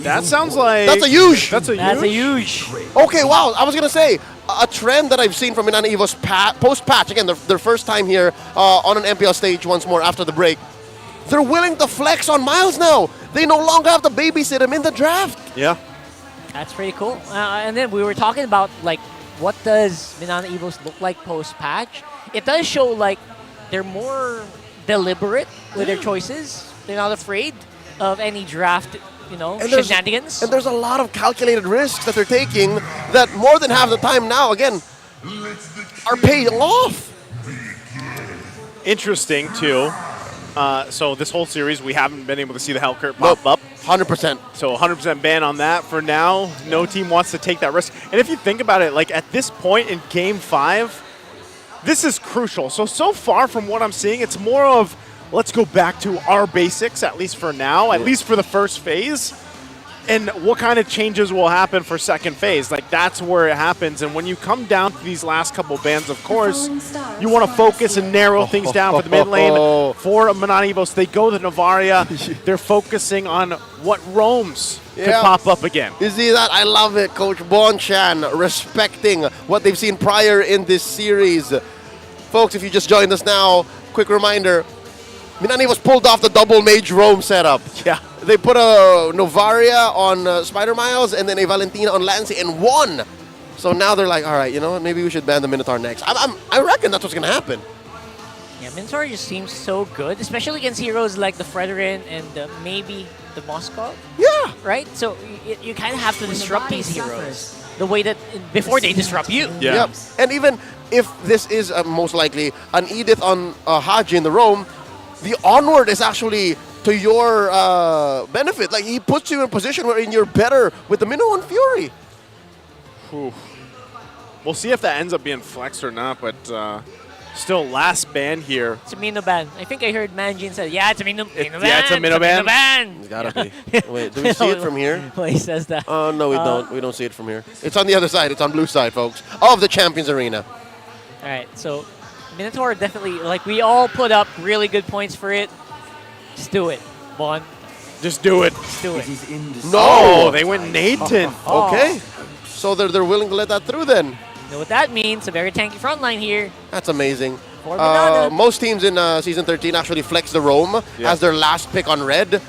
That sounds like... That's a huge. That's a huge. Okay, wow. I was going to say, a trend that I've seen from Minana Evos post-patch, again, their first time here on an MPL stage once more after the break, they're willing to flex on Miles now. They no longer have to babysit him in the draft. Yeah. That's pretty cool. And then we were talking about, like, what does Minana Evos look like post-patch? It does show, like, they're more deliberate with their choices. They're not afraid of any draft, you know, shenanigans. And there's a lot of calculated risks that they're taking that more than half the time now, again, are paying off. Interesting, too. So this whole series, we haven't been able to see the Hellcurt pop up. 100%. So 100% ban on that for now. No team wants to take that risk. And if you think about it, like at this point in Game 5, this is crucial. So far from what I'm seeing, it's more of let's go back to our basics, at least for now, at least for the first phase. And what kind of changes will happen for second phase? Like, that's where it happens. And when you come down to these last couple bans, of course, you want to focus and narrow things down for the mid lane. For Minana Evos, they go to Novaria. They're focusing on what roams could pop up again. You see that? I love it. Coach Bonchan respecting what they've seen prior in this series. Folks, if you just joined us now, quick reminder, Minana Evos pulled off the double mage roam setup. Yeah. They put a Novaria on Spider Miles and then a Valentina on Lancey and won. So now they're like, all right, you know what? Maybe we should ban the Minotaur next. I reckon that's what's going to happen. Yeah, Minotaur just seems so good, especially against heroes like the Fredrin and maybe the Moskov. Yeah. Right? So you kind of have to disrupt these heroes the way that before they disrupt you. Yep. And even if this is most likely an Edith on Haji in the roam, the onward is actually to your benefit. Like, he puts you in a position wherein you're better with the Minnow and Fury. Whew. We'll see if that ends up being flexed or not, but still last ban here. It's a Mino ban. I think I heard Manjin say, yeah, it's a Mino ban. Yeah, it's a Mino ban. It's gotta be. Wait, do we see it from here? Well, he says that. Oh, no, we don't. We don't see it from here. It's on the other side. It's on blue side, folks, of the Champions Arena. All right, so Minotaur definitely, like, we all put up really good points for it. Just do it, Bon. Just do it. Just do it. No, they went Nathan. Okay. So they're willing to let that through then. You know what that means? A very tanky front line here. That's amazing. For Minana. Most teams in Season 13 actually flex the roam as their last pick on red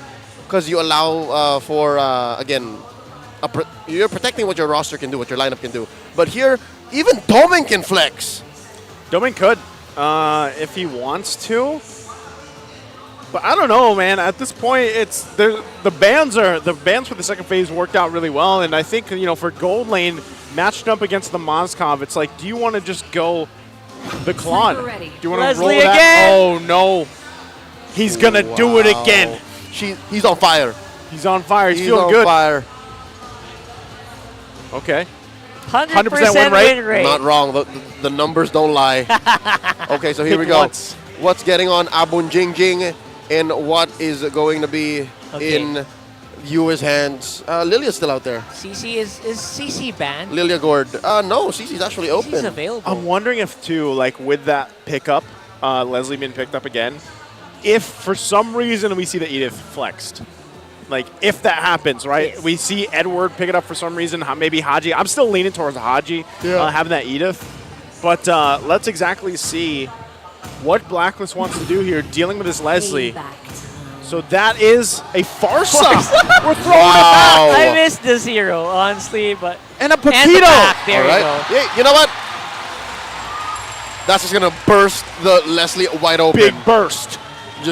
because you allow for, again, you're protecting what your roster can do, what your lineup can do. But here, even Domin can flex. Domin could, if he wants to. But I don't know, man. At this point, it's the bans for the second phase worked out really well, and I think, you know, for gold lane matched up against the Moskov, it's like, do you want to just go the Claude? Do you want to roll that? Again. Oh no, he's gonna do it again. He's on fire. He's on fire. He's He's feeling on good. fire. Okay. 100% win rate. Not wrong. The numbers don't lie. Okay, so here we go. What's getting on Abun Jingjing and what is going to be in viewers' hands? Lilia's still out there. CC is CC banned? Lilia Gord. No, CC's actually open. CC's available. I'm wondering if, too, like with that pickup, Leslie being picked up again, if for some reason we see the Edith flexed. Like, if that happens, right? Yes. We see Edward pick it up for some reason, maybe Haji. I'm still leaning towards Haji having that Edith. But let's exactly see what Blacklist wants to do here, dealing with this Leslie. So that is a Farsa. We're throwing it back. I missed this hero, honestly, but... And a And the Paquito. back. There All you right. go. Yeah, you know what? That's just going to burst the Leslie wide open. Big burst.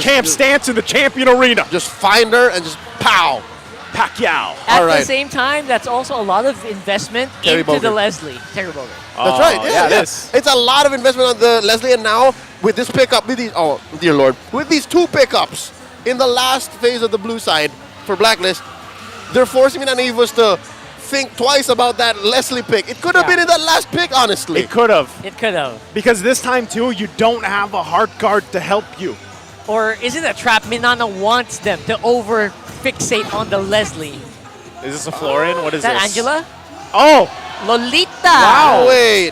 Champ stance in the champion arena. Just find her and just pow. Pacquiao. At the same time, that's also a lot of investment Terry into the Bogard. Leslie. Terry Bogard. That's right. Yeah. It's a lot of investment on the Leslie, and now with this pickup, with these, oh dear Lord, with these two pickups in the last phase of the blue side for Blacklist, they're forcing Minana Evos to think twice about that Leslie pick. It could have been in that last pick, honestly. It could have. It could have. Because this time, too, you don't have a heart guard to help you. Or is it a trap? Minana wants them to over-fixate on the Leslie. Is this a Florian? What is Is that this? Angela? Oh! Lolita! Wow. Wait.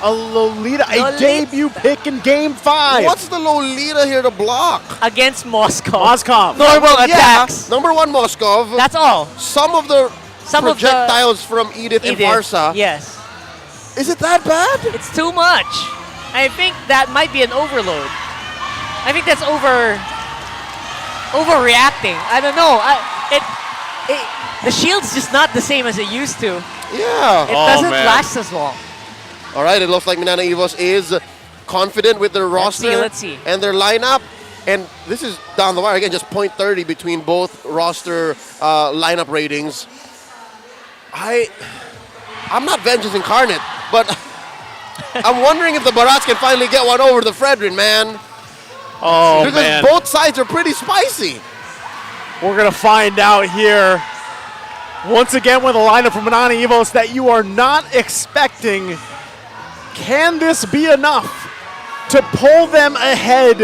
A Lolita. A debut pick in Game 5. What's the Lolita here to block? Against Moskov. Moskov. Normal attacks. Number one, Moskov. That's all. Some of the projectiles from Edith and Farsa. Yes. Is it that bad? It's too much. I think that might be an overload. I think that's overreacting. I don't know. The shield's just not the same as it used to. Yeah. It doesn't last as long. All right, it looks like Minana Evos is confident with their roster Let's see. and their lineup. And this is down the wire. Again, just 0.30 between both roster lineup ratings. I'm not Vengeance Incarnate, but I'm wondering if the Barats can finally get one over the Fredrin, man. Oh, because man. both sides are pretty spicy. We're going to find out here once again with a lineup from Minana Evos that you are not expecting. Can this be enough to pull them ahead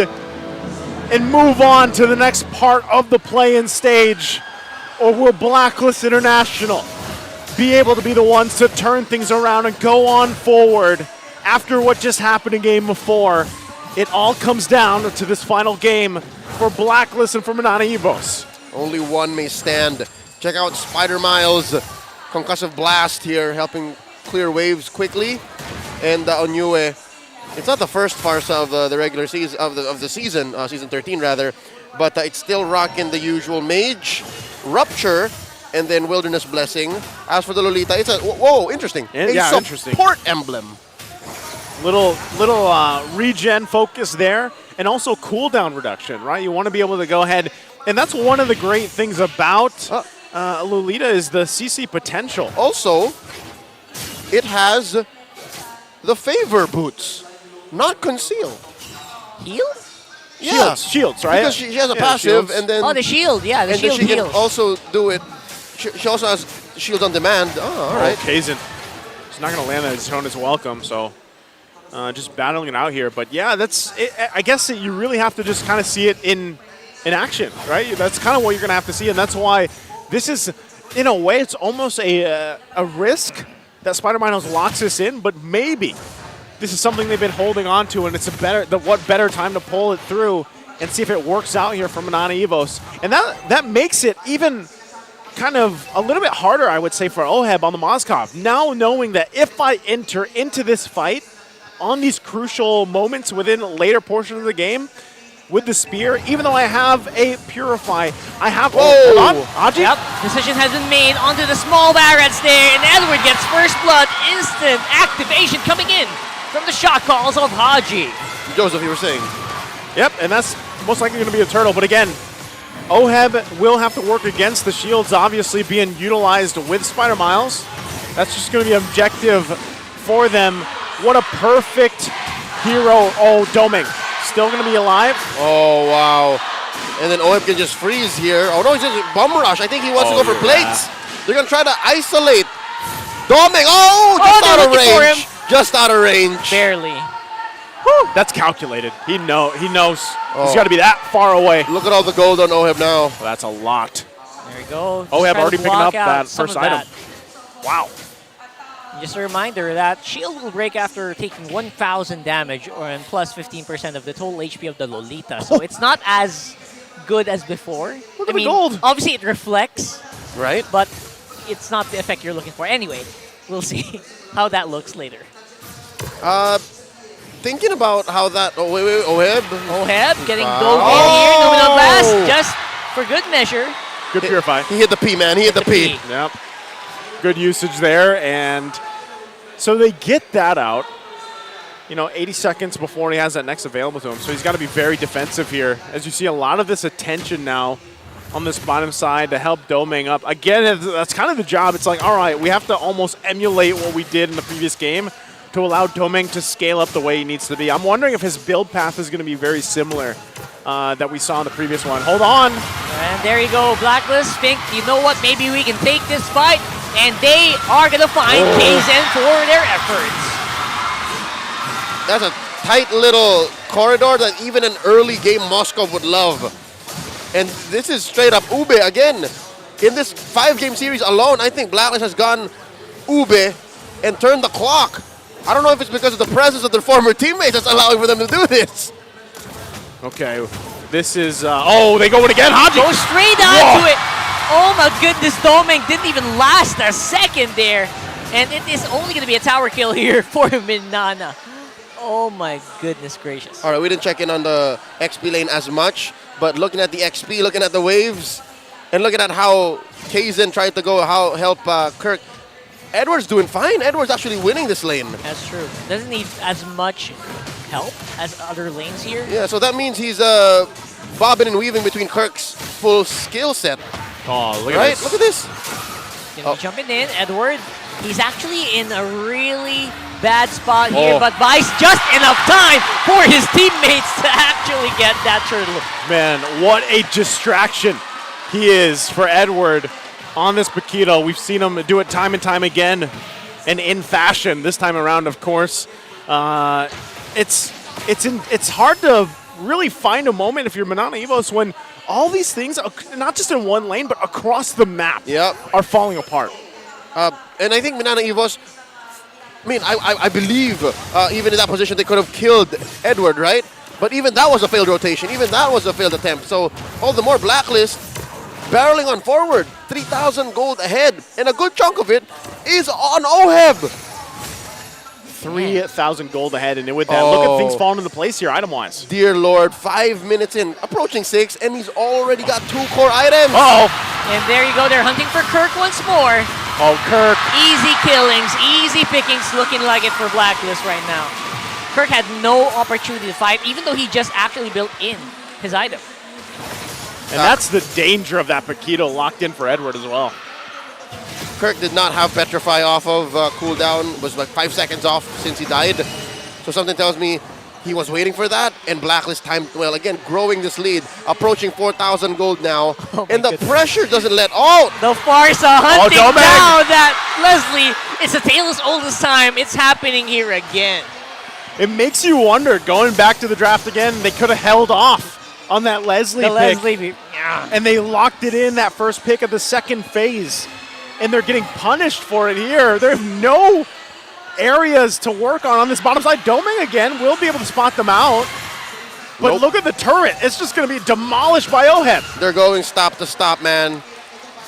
and move on to the next part of the play-in stage? Or will Blacklist International be able to be the ones to turn things around and go on forward after what just happened in Game 4? It all comes down to this final game for Blacklist and for Minana Evos. Only one may stand. Check out Spider Miles' concussive blast here, helping clear waves quickly. And Onyue, it's not the first farce of the regular season of the season, season 13 rather, but it's still rocking the usual Mage, Rupture, and then Wilderness Blessing. As for the Lolita, it's a whoa, interesting. Yeah, a interesting. support emblem. Little regen focus there, and also cooldown reduction, right? You want to be able to go ahead, and that's one of the great things about Lolita is the CC potential. Also, it has the favor boots, not conceal. Heal? Yeah. Shields, right? Because she has a Yeah, passive, shields. and then the shield, yeah, the and shield then she heals. can also do it. She also has shield on demand. Oh, all right. Kazin. She's not going to land that zone as welcome, so just battling it out here. But yeah, that's it. I guess that you really have to just kind of see it in action, right? That's kind of what you're going to have to see, and that's why this is, in a way, it's almost a risk that Spider-Man locks this in, but maybe this is something they've been holding on to, and it's what better time to pull it through and see if it works out here for Minana Evos. And that makes it even kind of a little bit harder, I would say, for Oheb on the Moskov. Now knowing that if I enter into this fight on these crucial moments within a later portion of the game with the spear, even though I have a Purify, I have... Whoa! Hold on, Haji? Yep, decision has been made onto the small barrels there, and Edward gets first blood. Instant activation coming in from the shot calls of Haji. Joseph, you were saying? Yep, and that's most likely going to be a turtle. But again, Oheb will have to work against the shields, obviously being utilized with Spider Miles. That's just going to be an objective for them. What a perfect hero. Oh, Doming still going to be alive. Oh, wow. And then Oheb can just freeze here. Oh, no, he's just bum rush. I think he wants to go for plates. They're going to try to isolate Doming. Oh, just out of range. Just out of range. Barely. Whew, that's calculated. He knows. Oh. He's got to be that far away. Look at all the gold on Oheb now. Well, that's a lot. There we go. Oheb already picking up that first item. Wow. Just a reminder that shield will break after taking 1,000 damage and plus 15% of the total HP of the Lolita. So it's not as good as before. Look at the gold. Obviously it reflects, right? But it's not the effect you're looking for. Anyway, we'll see how that looks later. Thinking about how that... Oh, wait, Oheb. Oheb getting gold in here. Nominal Blast just for good measure. Good Purify. He hit the P, man. He hit the P. Yep. Good usage there, and so they get that out, 80 seconds before he has that next available to him. So he's got to be very defensive here. As you see a lot of this attention now on this bottom side to help Doming up. Again, that's kind of the job. It's like, all right, we have to almost emulate what we did in the previous game to allow Doming to scale up the way he needs to be. I'm wondering if his build path is going to be very similar that we saw in the previous one. Hold on. And there you go, Blacklist. Think, you know what, maybe we can take this fight. And they are going to find Kaizen for their efforts. That's a tight little corridor that even an early game Moscow would love. And this is straight up Ube again. In this 5-game series alone, I think Blacklist has gone Ube and turned the clock. I don't know if it's because of the presence of their former teammates that's allowing for them to do this. Okay, this is... they go in again, Haji! Go straight onto it. Oh my goodness, Doming didn't even last a second there. And it is only going to be a tower kill here for Minana. Oh my goodness gracious. All right, we didn't check in on the XP lane as much, But looking at the XP, looking at the waves, and looking at how Kaizen tried to help Kirk, Edward's doing fine. Edward's actually winning this lane. That's true. Doesn't need as much help as other lanes here. Yeah, so that means he's bobbing and weaving between Kirk's full skill set. Oh, look at right? this. Look at this. Gonna be jumping in, Edward. He's actually in a really bad spot here, but buys just enough time for his teammates to actually get that turtle. Man, what a distraction he is for Edward on this Paquito. We've seen him do it time and time again, and in fashion this time around, of course. It's hard to really find a moment if you're Minana Evos when all these things, not just in one lane, but across the map, are falling apart. And I think Minana Evos, I mean, I believe even in that position they could have killed Edward, right? But even that was a failed rotation. Even that was a failed attempt. So all the more Blacklist barreling on forward. 3,000 gold ahead. And a good chunk of it is on OHEB. 3,000 gold ahead, and with that, look at things falling into place here, item-wise. Dear Lord, 5 minutes in, approaching 6, and he's already got 2 core items. And there you go, they're hunting for Kirk once more. Oh, Kirk. Easy killings, easy pickings, looking like it for Blacklist right now. Kirk had no opportunity to fight, even though he just actually built in his item. And that's the danger of that Paquito locked in for Edward as well. Kirk did not have Petrify off of cooldown. Was like 5 seconds off since he died. So something tells me he was waiting for that. And Blacklist timed well. Again, growing this lead. Approaching 4,000 gold now. And the pressure doesn't let out. The Farsa hunting down that Leslie. It's a tale as old as time. It's happening here again. It makes you wonder, going back to the draft again, they could have held off on that Leslie pick. And they locked it in that first pick of the second phase. And they're getting punished for it here. There are no areas to work on this bottom side. Doming again will be able to spot them out. But look at the turret. It's just going to be demolished by OHEB. They're going stop to stop, man.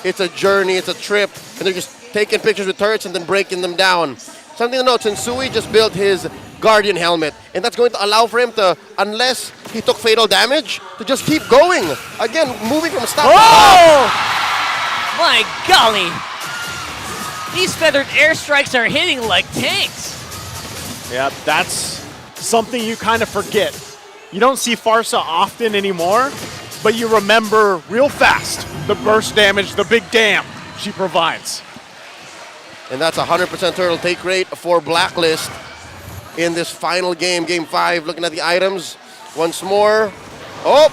It's a journey, it's a trip. And they're just taking pictures with turrets and then breaking them down. Something to note, Sensui just built his Guardian helmet. And that's going to allow for him to, unless he took fatal damage, to just keep going. Again, moving from stop to stop. My golly. These feathered airstrikes are hitting like tanks. Yeah, that's something you kind of forget. You don't see Farsa often anymore, but you remember real fast the burst damage, the big dam she provides. And that's 100% turtle take rate for Blacklist in this final game, Game 5. Looking at the items once more. Whoa.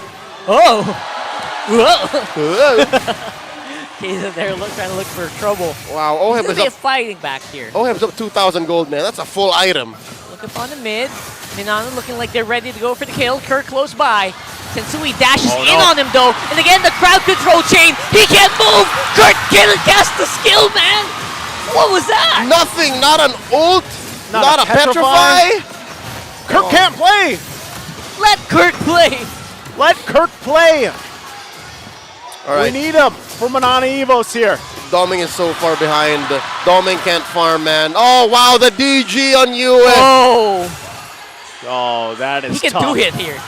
He's there trying to look for trouble. Wow, OHEB is up. Fighting back here. OHEB's up 2,000 gold, man. That's a full item. Look up on the mid. Minana looking like they're ready to go for the kill. Kirk close by. Sensui dashes in on him though. And again, the crowd control chain. He can't move. Kirk can't cast the skill, man. What was that? Nothing. Not an ult. Not a petrify. Kirk can't play. Let Kirk play. Let Kirk play. All right. We need him for Minana Evos here. Doming is so far behind. Doming can't farm, man. Oh, wow, the DG on US. Oh, that is He can tough. do it here.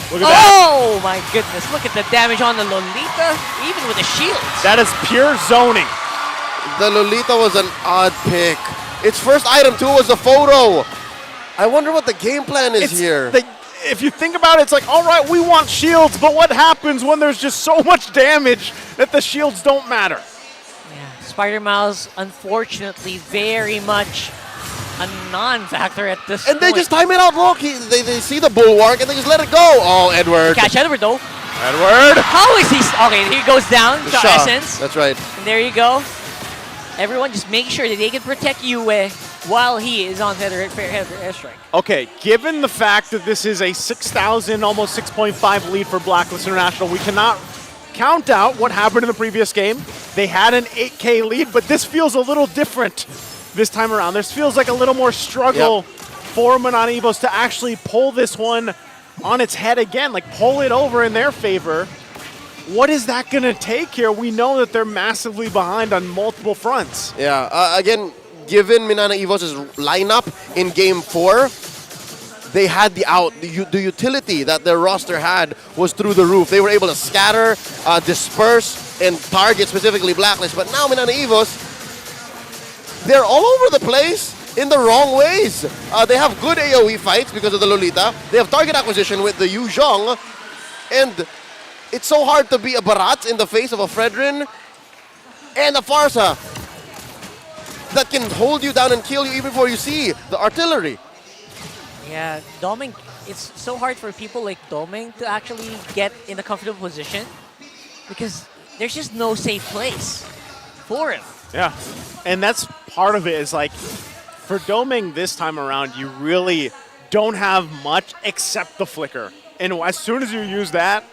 Look at that. Oh, my goodness. Look at the damage on the Lolita, even with the shields. That is pure zoning. The Lolita was an odd pick. Its first item, too, was the photo. I wonder what the game plan is here. If you think about it, it's like, all right, we want shields, but what happens when there's just so much damage that the shields don't matter? Yeah, Spider Miles, unfortunately, very much a non-factor at this And point. they just time it out. Look, they see the bulwark and they just let it go. Oh, Edward. Catch Edward, though. Edward. How is he? Okay, here he goes down. The Shot Shaw. Essence. That's right. And there you go. Everyone just make sure that they can protect Yue while he is on Feather Airstrike. Okay, given the fact that this is a 6,000, almost 6.5 lead for Blacklist International, we cannot count out what happened in the previous game. They had an 8K lead, but this feels a little different this time around. This feels like a little more struggle for Minana Evos to actually pull this one on its head again, like pull it over in their favor. What is that going to take here? We know that they're massively behind on multiple fronts. Yeah, again, given Minana Evos' lineup in Game 4, they had the out. The utility that their roster had was through the roof. They were able to scatter, disperse, and target specifically Blacklist. But now Minana Evos, they're all over the place in the wrong ways. They have good AoE fights because of the Lolita. They have target acquisition with the Yu Zhong. And it's so hard to be a Barat in the face of a Fredrin and a Farsa that can hold you down and kill you even before you see the artillery. Yeah, Doming, it's so hard for people like Doming to actually get in a comfortable position because there's just no safe place for him. Yeah, and that's part of it is like, for Doming this time around, you really don't have much except the flicker. And as soon as you use that,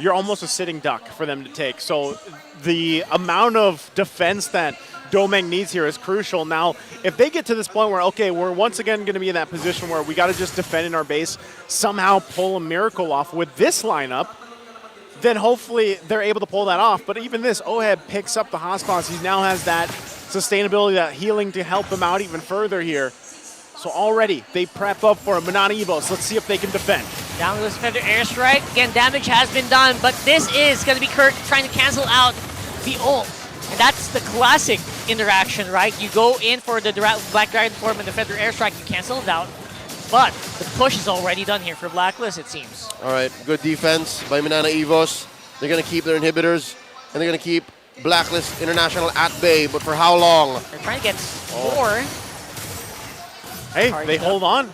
you're almost a sitting duck for them to take. So the amount of defense that Doming needs here is crucial. Now, if they get to this point where, okay, we're once again going to be in that position where we got to just defend in our base, somehow pull a miracle off with this lineup, then hopefully they're able to pull that off. But even this, Oheb picks up the hotspots. He now has that sustainability, that healing to help him out even further here. So already they prep up for a Minana Evos. Let's see if they can defend. Down to the Feather airstrike. Again, damage has been done, but this is going to be Kirk trying to cancel out the ult. And that's the classic interaction, right? You go in for the Black Dragon form and the Feather airstrike, you cancel it out. But the push is already done here for Blacklist, it seems. All right, good defense by Minana Evos. They're going to keep their inhibitors, and they're going to keep Blacklist International at bay, but for how long? They're trying to get more. Hey, they hold on.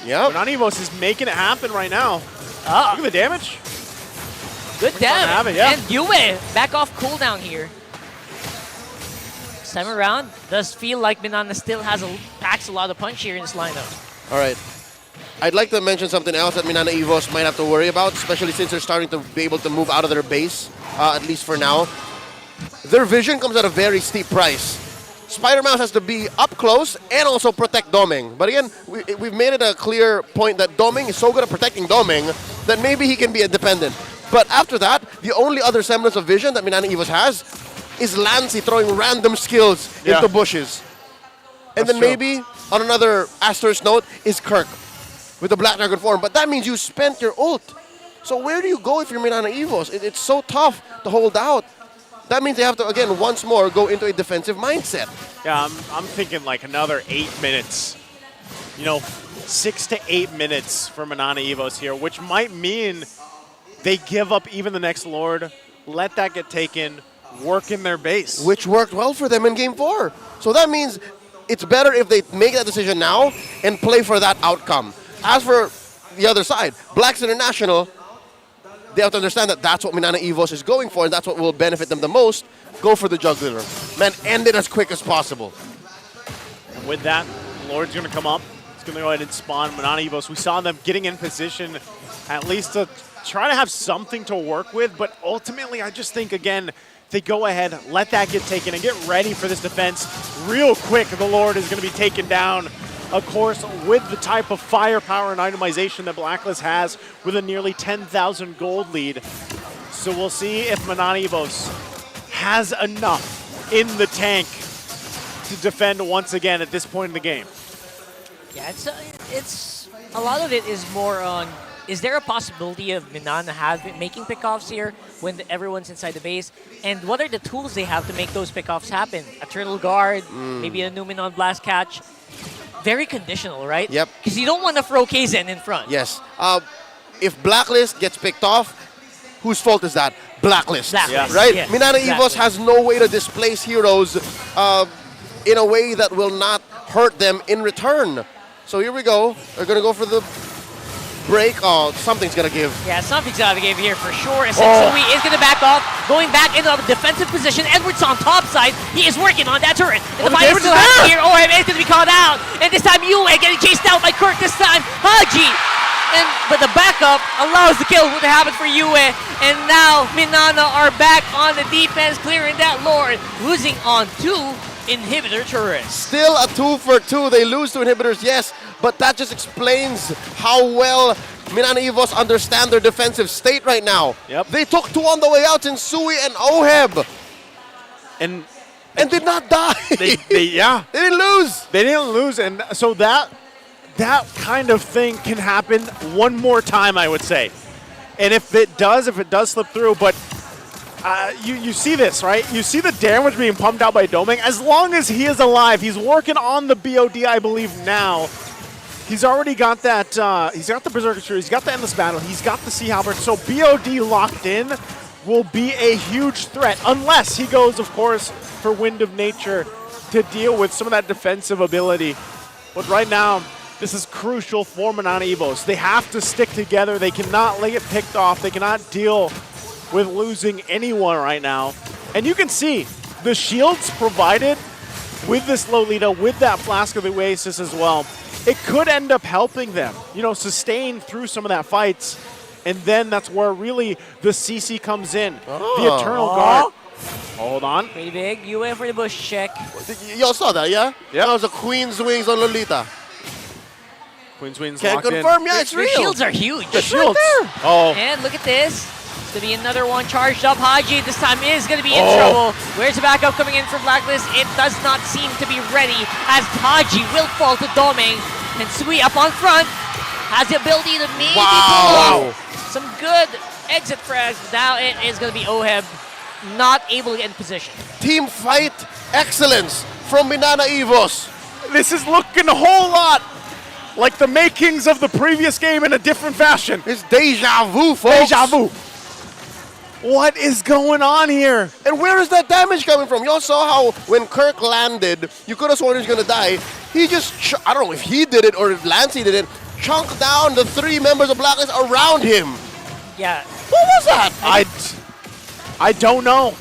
Yeah. Minana Evos is making it happen right now. Look at the damage. Good damage. Yeah. And Yue back off cooldown here. This time around, does feel like Minana still packs a lot of punch here in this lineup. All right. I'd like to mention something else that Minana Evos might have to worry about, especially since they're starting to be able to move out of their base, at least for now. Their vision comes at a very steep price. Spider-Mouse has to be up close and also protect Doming. But again, we've made it a clear point that Doming is so good at protecting Doming that maybe he can be independent. But after that, the only other semblance of vision that Minana Evos has is Lancy throwing random skills into bushes. And then maybe, on another asterisk note, is Kirk with the Black Dragon form. But that means you spent your ult. So where do you go if you're Minana Evos? It's so tough to hold out. That means they have to, again, once more go into a defensive mindset. Yeah, I'm thinking like another 8 minutes. You know, 6 to 8 minutes for Minana Evos here, which might mean they give up even the next Lord, let that get taken, work in their base. Which worked well for them in Game 4. So that means it's better if they make that decision now and play for that outcome. As for the other side, Blacks International, they have to understand that that's what Minana Evos is going for, and that's what will benefit them the most. Go for the juggler. Man, end it as quick as possible. And with that, Lord's going to come up. He's going to go ahead and spawn Minana Evos. We saw them getting in position at least to try to have something to work with, but ultimately I just think, again, they go ahead, let that get taken, and get ready for this defense. Real quick, the Lord is going to be taken down. Of course, with the type of firepower and itemization that Blacklist has with a nearly 10,000 gold lead. So we'll see if Minana Evos has enough in the tank to defend once again at this point in the game. Yeah, it's a lot of it is more on, is there a possibility of Minana making pickoffs here when everyone's inside the base? And what are the tools they have to make those pickoffs happen? A Turtle Guard, maybe a Numenon Blast Catch. Very conditional, right? Yep. Because you don't want to throw KZen in front. Yes. If Blacklist gets picked off, whose fault is that? Blacklist. Right? Yes, Minana exactly. Evos has no way to displace heroes in a way that will not hurt them in return. So here we go. They're going to go for the break. Oh, something's going to give. Yeah, something's got to give here for sure. Sui is going to back off, going back into a defensive position. Edwards on top side. He is working on that turret. And the fight is still happening here. Oh, it's going to be called out. And this time, Yue getting chased out by Kirk. This time, Haji. But the backup allows the kill to happen for Yue. And now, Minana are back on the defense, clearing that Lord, losing on 2 inhibitor turrets. Still a 2 for 2. They lose to inhibitors, yes, but that just explains how well Minana Evos understand their defensive state right now. Yep. They took 2 on the way out in Sui and Oheb. And did not die. They didn't lose. They didn't lose, and so that that kind of thing can happen one more time, I would say. And if it does slip through, but you see this, right? You see the damage being pumped out by Doming. As long as he is alive, he's working on the BOD, I believe, now. He's already got that, he's got the Berserker Tree, he's got the Endless Battle, he's got the Sea Halberd, so BOD locked in will be a huge threat, unless he goes, of course, for Wind of Nature to deal with some of that defensive ability. But right now, this is crucial for Minana Evos. They have to stick together, they cannot get picked off, they cannot deal with losing anyone right now. And you can see the shields provided with this Lolita, with that Flask of the Oasis as well. It could end up helping them, you know, sustain through some of that fights. And then that's where really the CC comes in. The Eternal Guard. Hold on. Pretty big. You went for the bush check. Y'all saw that, yeah? Yeah. That was a Queen's Wings on Lolita. Queen's Wings Can't locked confirm, in. yeah, it's real. The shields are huge. The shields. Right oh. And look at this. It's going to be another one charged up. Haji this time is going to be in trouble. Where's the backup coming in from Blacklist? It does not seem to be ready as Haji will fall to Doming. And Sui up on front has the ability to maybe pull off some good exit frags. Now it is going to be Oheb not able to get in position. Team fight excellence from Minana Evos. This is looking a whole lot like the makings of the previous game in a different fashion. It's deja vu, folks. Deja vu. What is going on here? And where is that damage coming from? Y'all saw how when Kirk landed, you could have sworn he was going to die. He just, I don't know if he did it or if Lancey did it, chunked down the 3 members of Blacklist around him. Yeah. What was that? I don't know.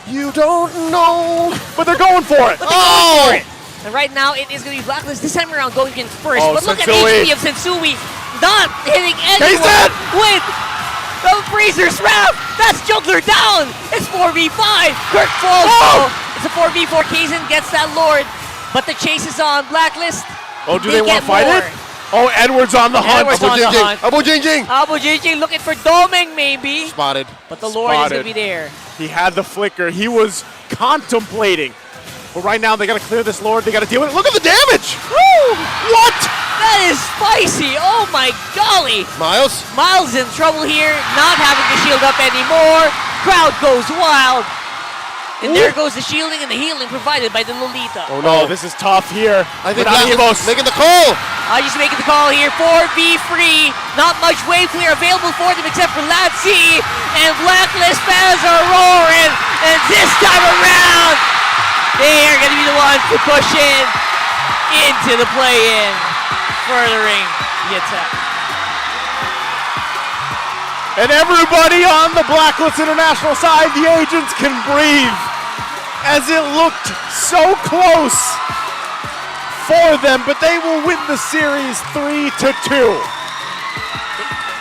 You don't know. But they're going for it. But they're going for it. And right now, it is going to be Blacklist this time around going in first. Oh, but look at Sensui. HP of Sensui not hitting anyone with the Freezer Snap. That's Juggler down. It's 4v5. Kirk falls. It's a 4v4. Kazin gets that Lord. But the chase is on. Blacklist. Oh, do they want to fight it? Oh, Edward's on the hunt. Abu Jingjing. Abu Jingjing looking for Doming maybe. Spotted. But the Lord is going to be there. He had the flicker. He was contemplating. But right now, they got to clear this Lord. They got to deal with it. Look at the damage. Woo! What? That is spicy. Oh, my golly. Miles? Miles in trouble here. Not having to shield up anymore. Crowd goes wild. And there goes the shielding and the healing provided by the Lolita. Oh, no. This is tough here. I think Evos making the call. Just making the call here. 4v3. Not much wave clear available for them except for Latsi. And Blacklist fans are roaring. And this time around, they are going to be the ones to push into the play-in, furthering the attack. And everybody on the Blacklist International side, the agents can breathe as it looked so close for them, but they will win the series 3-2.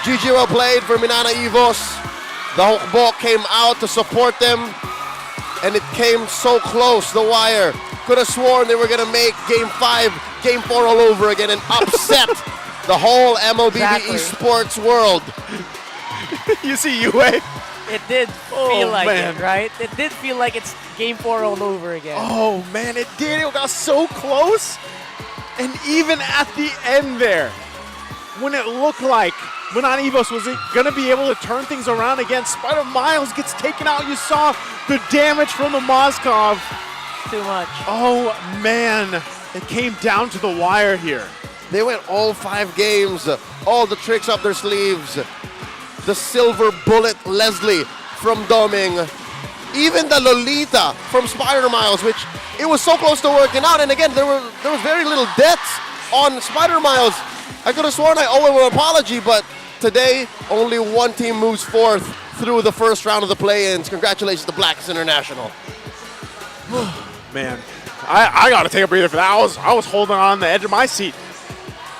GG well played for Minana Evos. The ball came out to support them, and it came so close, the wire. Could have sworn they were going to make Game 5, Game 4 all over again and upset the whole MLBB esports world. You see UA? It did feel like it, right? It did feel like it's Game 4 all over again. Oh, man, it did. It got so close. And even at the end there, when it looked like Minana Evos was going to be able to turn things around again, Spider Miles gets taken out. You saw the damage from the Moskov. Too much. Oh, man. It came down to the wire here. They went all 5 games, all the tricks up their sleeves. The silver bullet Leslie from Doming. Even the Lolita from Spider Miles, which it was so close to working out. And again, there was very little deaths on Spider Miles. I could have sworn I owe him an apology, but today only one team moves forth through the first round of the play-ins. Congratulations to Blacklist International. Man, I got to take a breather for that. I was holding on the edge of my seat.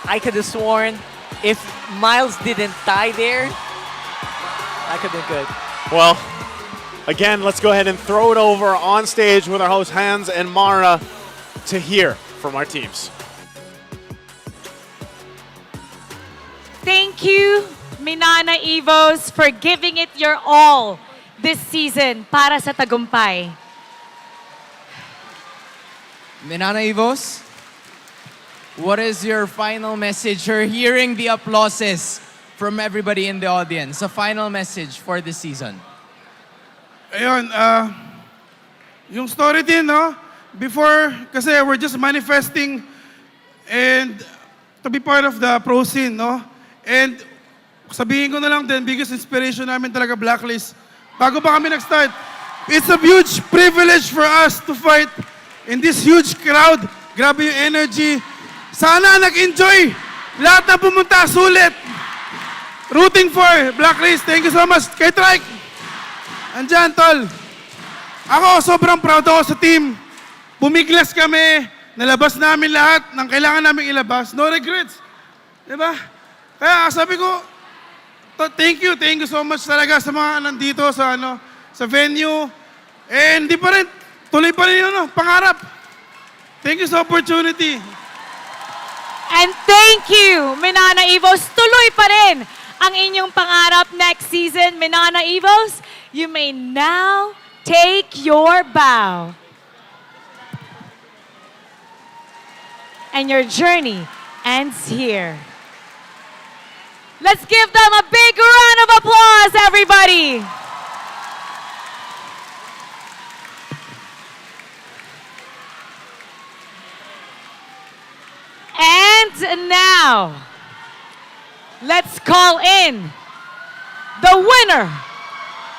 I could have sworn if Miles didn't die there, that could have been good. Well, again, let's go ahead and throw it over on stage with our hosts Hans and Mara to hear from our teams. Thank you, Minana Evos, for giving it your all this season para sa tagumpay. Minana Evos, what is your final message? You're hearing the applauses from everybody in the audience. A final message for this season. Ayun, yung story din, no? Before, kasi we're just manifesting and to be part of the pro scene, no? And sabihin ko na lang din, biggest inspiration namin talaga Blacklist. Bago pa kami nag-start, it's a huge privilege for us to fight in this huge crowd. Grabe yung energy. Sana nag-enjoy. Lahat na pumunta, sulit. Rooting for Blacklist. Thank you so much. Kay Trike. Andyan, tol. Ako, sobrang proud ako sa team. Bumiglas kami. Nalabas namin lahat ng kailangan namin ilabas. No regrets. Diba? Kaya sabi ko, thank you so much talaga sa mga nandito sa venue. And di pa rin, tuloy pa rin yun, pangarap. Thank you sa opportunity. And thank you, Minana Evos. Tuloy pa rin ang inyong pangarap next season. Minana Evos, you may now take your bow. And your journey ends here. Let's give them a big round of applause, everybody. And now, let's call in the winner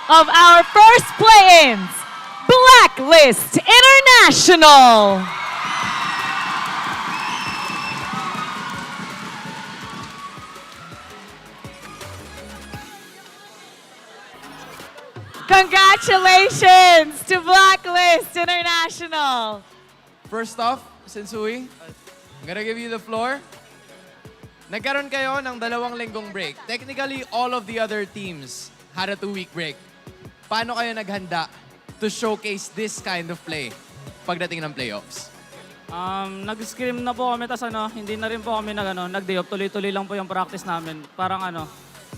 of our first play-ins, Blacklist International. Congratulations to Blacklist International. First off, Sensui, I'm gonna give you the floor. Nagkaroon kayo ng 2 linggong break. Technically, all of the other teams had a 2-week break. Paano kayo naghanda to showcase this kind of play pagdating ng playoffs? Nag-scrim na po kami, tas hindi na rin po kami nag-day off. Tuloy-tuloy lang po yung practice namin. Parang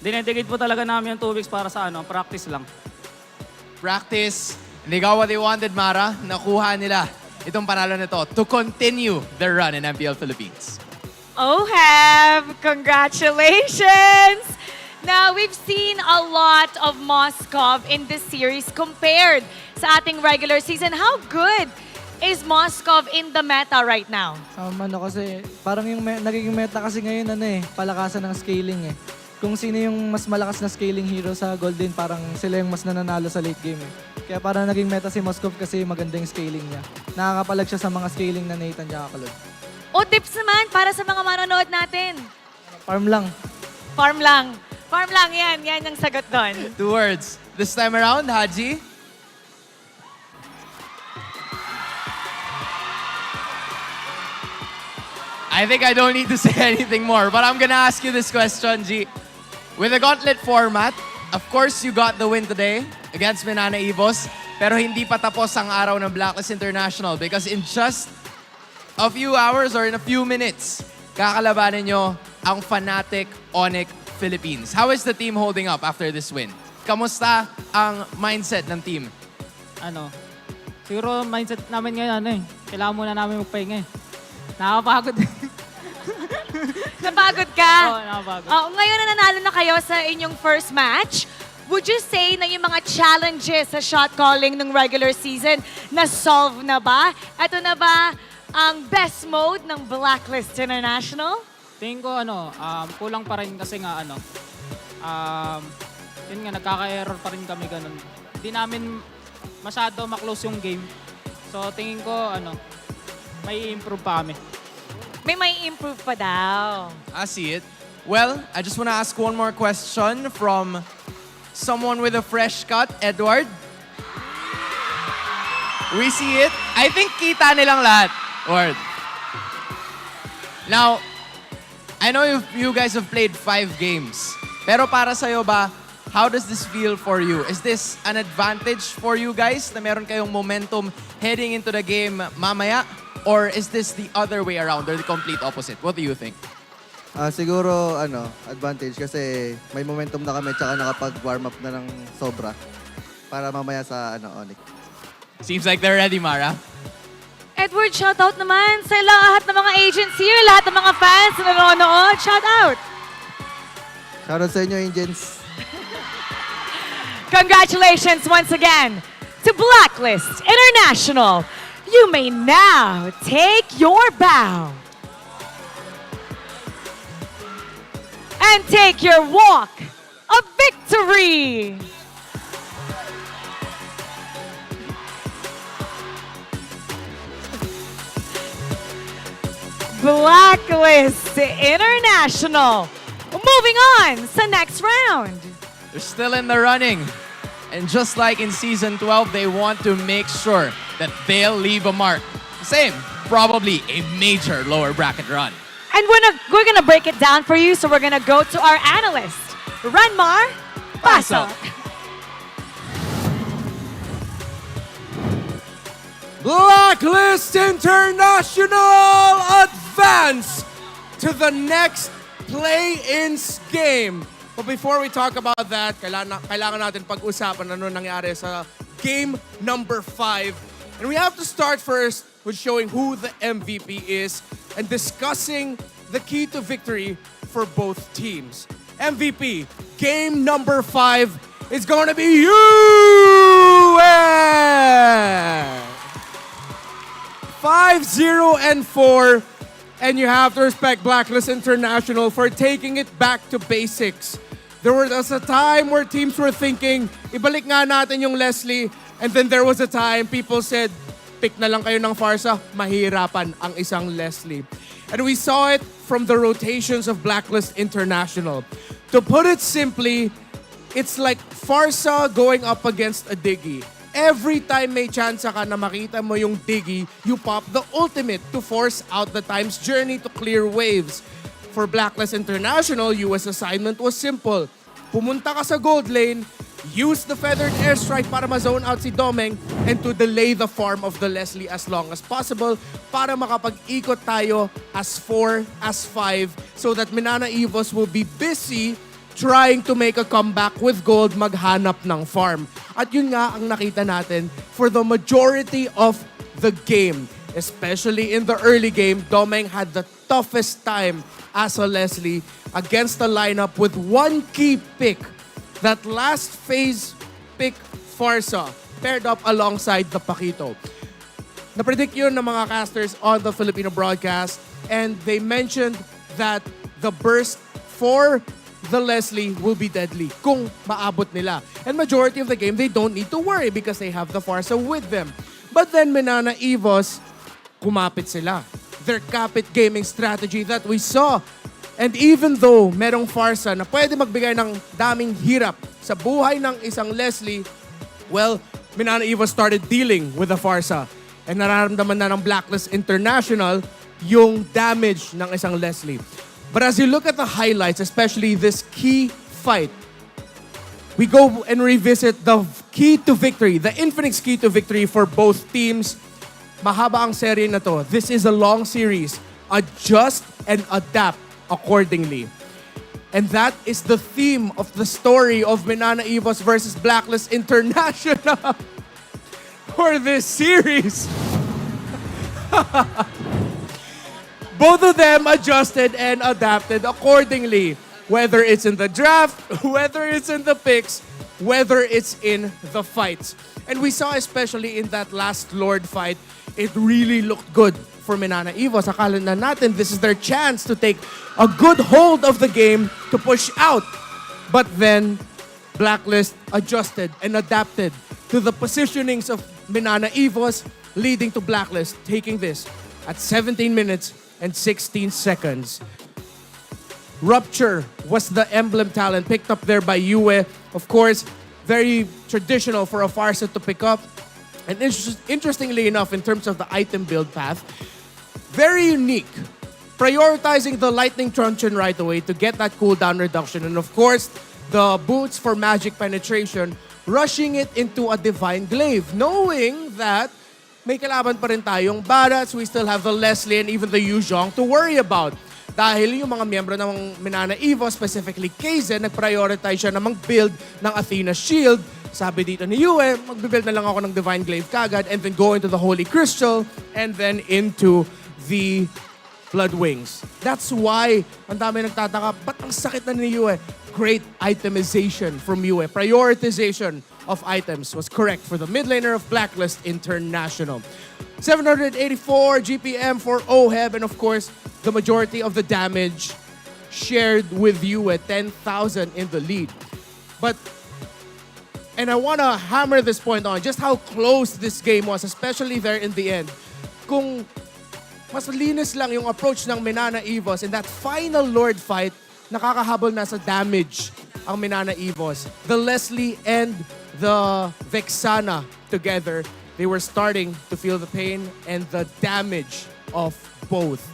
dinedicate po talaga namin yung 2 weeks para sa practice lang. Practice. Hindi ka what they wanted, Mara. Nakuha nila itong panalo nito to continue their run in MPL Philippines. Ohab, congratulations! Now, we've seen a lot of Moskov in this series compared sa ating regular season. How good is Moskov in the meta right now? Kasi parang yung nagiging meta kasi ngayon palakasan ng scaling Kung sino yung mas malakas na scaling hero sa Golden, parang sila yung mas nananalo sa late game Kaya parang naging meta si Moskov kasi maganda yung scaling niya. Nakakapalag siya sa mga scaling na Nathan tsaka Kalod. O tips naman para sa mga manonood natin. Farm lang. Farm lang. Farm lang yan. Yan yung sagot doon. 2 words. This time around, Haji. I think I don't need to say anything more, but I'm gonna ask you this question, G. With the gauntlet format, of course you got the win today against Minana Evos, pero hindi pa tapos ang araw ng Blacklist International because in just a few hours or in a few minutes, kakalabanin nyo ang Fnatic ONIC Philippines. How is the team holding up after this win? Kamusta ang mindset ng team? Siguro mindset namin ngayon kailangan muna namin magpahinga Nakapagod. Napagod ka? Oo, napagod. Ngayon na nanalo na kayo sa inyong first match. Would you say na yung mga challenges sa shot calling ng regular season na-solve na ba? Ito na ba ang best mode ng Blacklist International? Tingin ko kulang pa rin kasi nga yun nga, nagkaka-error pa rin kami ganun. Hindi namin masyado maklose yung game. So tingin ko may improve pa kami. May improve pa daw. I see it. Well, I just want to ask one more question from someone with a fresh cut, Edward. We see it. I think kita nilang lahat. Word. Now, I know you guys have played 5 games. Pero para sa'yo ba, how does this feel for you? Is this an advantage for you guys na meron kayong momentum heading into the game mamaya? Or is this the other way around or the complete opposite? What do you think? Siguro, advantage kasi may momentum na kami tsaka nakapag-warm up na ng sobra para mamaya sa ONIC. Seems like they're ready, Mara. Edward, shoutout naman sa lahat ng mga agents here, lahat ng mga fans na nanonood. Shoutout! Shoutout sa inyo, agents. Congratulations once again to Blacklist International. You may now take your bow and take your walk of victory. Blacklist International. Moving on sa next round. They're still in the running. And just like in Season 12, they want to make sure that they'll leave a mark. Same, probably a major lower bracket run. And we're gonna break it down for you, so we're gonna go to our analyst, Ranmar Pasok. Blacklist International advance to the next play-ins game. But before we talk about that, kailangan natin pag-usapan ano nangyari sa game number 5. And we have to start first with showing who the MVP is and discussing the key to victory for both teams. MVP, game number 5 is going to be US! 5-0-4, and you have to respect Blacklist International for taking it back to basics. There was a time where teams were thinking, ibalik nga natin yung Leslie, and then there was a time people said, pick na lang kayo ng Farsa, mahirapan ang isang Leslie. And we saw it from the rotations of Blacklist International. To put it simply, it's like Farsa going up against a Diggy. Every time may chance ka na makita mo yung Diggy, you pop the ultimate to force out the time's journey to clear waves. For Blacklist International, US assignment was simple. Pumunta ka sa gold lane, use the feathered airstrike para ma-zone out si Domeng, and to delay the farm of the Leslie as long as possible para makapag-ikot tayo as 4, as 5, so that Minana Evos will be busy trying to make a comeback with gold, maghanap ng farm. At yun nga ang nakita natin for the majority of the game. Especially in the early game, Domeng had the toughest time as a Leslie against the lineup with one key pick. That last phase pick, Farsa, paired up alongside the Paquito. Napredict yun ng mga casters on the Filipino broadcast, and they mentioned that the burst for the Leslie will be deadly kung maabot nila. And majority of the game, they don't need to worry because they have the Farsa with them. But then Minana Evos, kumapit sila. Their kapit gaming strategy that we saw. And even though merong Farsa na pwede magbigay ng daming hirap sa buhay ng isang Leslie, well, Minana Evos started dealing with the Farsa. And nararamdaman na ng Blacklist International yung damage ng isang Leslie. But as you look at the highlights, especially this key fight, we go and revisit the key to victory, the Infinix key to victory for both teams. Mahaba ang serye na to. This is a long series. Adjust and adapt accordingly. And that is the theme of the story of Minana Evos versus Blacklist International for this series. Both of them adjusted and adapted accordingly. Whether it's in the draft, whether it's in the picks, whether it's in the fights. And we saw especially in that last Lord fight, it really looked good for Minana Evos. Akala na natin this is their chance to take a good hold of the game to push out. But then, Blacklist adjusted and adapted to the positionings of Minana Evos, leading to Blacklist taking this at 17 minutes and 16 seconds. Rupture was the emblem talent picked up there by Yue. Of course, very traditional for a Farsa to pick up. And interestingly enough, in terms of the item build path, very unique. Prioritizing the Lightning Truncheon right away to get that cooldown reduction. And of course, the boots for magic penetration, rushing it into a Divine Glaive, knowing that may kalaban pa rin tayong Barats, we still have the Leslie and even the Yu Zhong to worry about. Dahil yung mga miyembro ng Minana Evos, specifically KZ, nag-prioritize siya na mag-build ng Athena Shield Sabi dito ni Yue, magbibuild na lang ako ng Divine Glaive kagad and then go into the Holy Crystal and then into the Blood Wings. That's why ang dami nagtataka, ba't ang sakit na ni Yue? Great itemization from Yue. Prioritization of items was correct for the mid laner of Blacklist International. 784 GPM for OHEB, and of course, the majority of the damage shared with you at 10,000 in the lead. And I want to hammer this point on, just how close this game was, especially there in the end. Kung mas linis lang yung approach ng Minana Evos in that final Lord fight, nakakahabol na sa damage ang Minana Evos. The Leslie and the Vexana together, they were starting to feel the pain and the damage of both.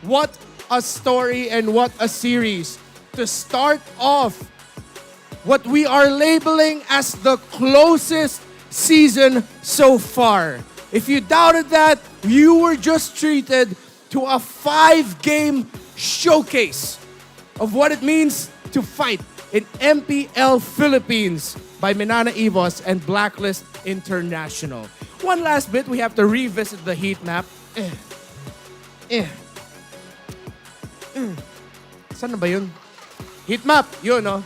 What a story and what a series to start off what we are labeling as the closest season so far. If you doubted that, you were just treated to a 5-game showcase of what it means to fight in MPL Philippines by Minana Evos and Blacklist International. One last bit, we have to revisit the heat map. Saan na ba yun? Heat map, yun no?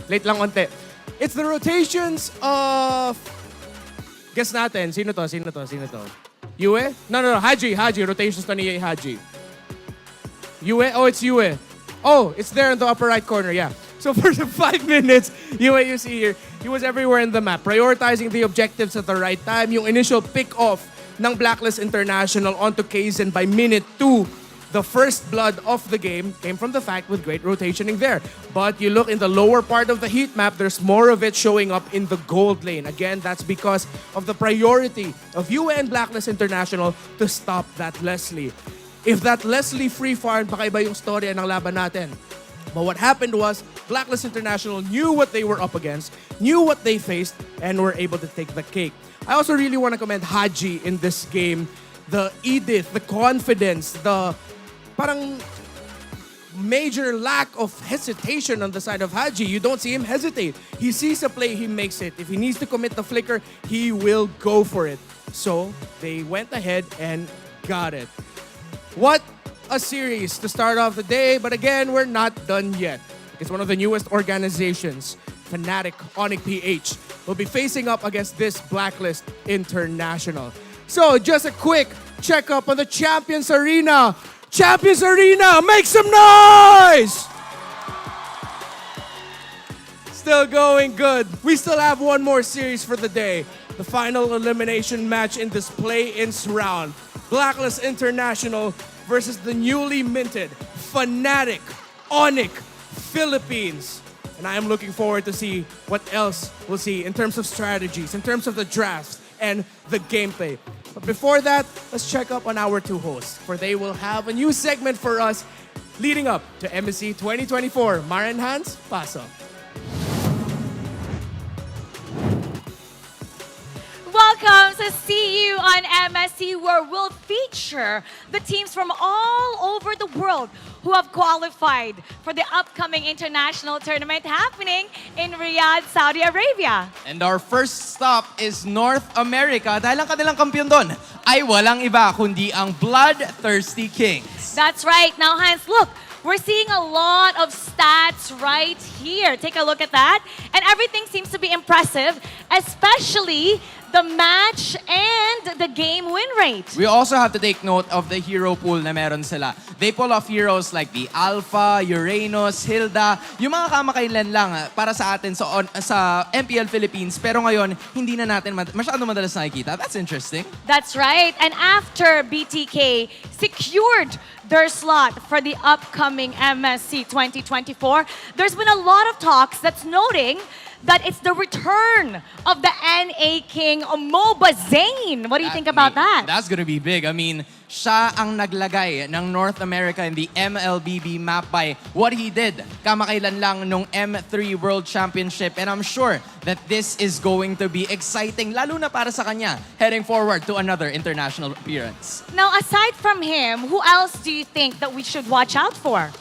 Late lang onte. It's the rotations of... Guess natin, sino to? Yue? No, Haji, rotations to ni Haji. Yue? Oh, it's Yue. Oh, it's there in the upper right corner, yeah. So for the 5 minutes, Yue, you see here, he was everywhere in the map, prioritizing the objectives at the right time. Yung initial pick-off ng Blacklist International onto Kaizen by minute 2. The first blood of the game came from the fact with great rotationing there. But you look in the lower part of the heat map, there's more of it showing up in the gold lane. Again, that's because of the priority of Yue and Blacklist International to stop that Leslie. If that Leslie free farm, baka iba yung storya ng laban natin. But what happened was, Blacklist International knew what they were up against, knew what they faced, and were able to take the cake. I also really want to commend Haji in this game. The Edith, the confidence, the parang major lack of hesitation on the side of Haji. You don't see him hesitate. He sees a play, he makes it. If he needs to commit the flicker, he will go for it. So, they went ahead and got it. What a series to start off the day, but again, we're not done yet. Because one of the newest organizations, Fnatic ONIC PH, will be facing up against this Blacklist International. So, just a quick checkup on the Champions Arena. Champions Arena, make some noise! Still going good. We still have one more series for the day. The final elimination match in this play-ins round. Blacklist International versus the newly minted Fnatic ONIC Philippines. And I am looking forward to see what else we'll see in terms of strategies, in terms of the drafts, and the gameplay. But before that, let's check up on our two hosts, for they will have a new segment for us leading up to MSC 2024. Mara and Hans, paso. Welcome to See You on MSC, where we'll feature the teams from all over the world who have qualified for the upcoming international tournament happening in Riyadh, Saudi Arabia. And our first stop is North America dahil ang kanilang kampiyon doon ay walang iba kundi ang Bloodthirsty Kings. That's right. Now, Hans, look, we're seeing a lot of stats right here. Take a look at that. And everything seems to be impressive, especially the match and the game win rate. We also have to take note of the hero pool na meron sila. They pull off heroes like the Alpha, Uranus, Hilda, yung mga kamakailan lang para sa atin sa MPL Philippines. Pero ngayon, hindi na natin masyado madalas nakikita. That's interesting. That's right. And after BTK secured their slot for the upcoming MSC 2024, there's been a lot of talks that's noting that it's the return of the NA King, Moba Zane. What do you think about that? That's gonna be big. I mean, siya ang naglagay ng North America in the MLBB map by what he did kamakailan lang nung M3 World Championship. And I'm sure that this is going to be exciting, lalo na para sa kanya, heading forward to another international appearance. Now, aside from him, who else do you think that we should watch out for?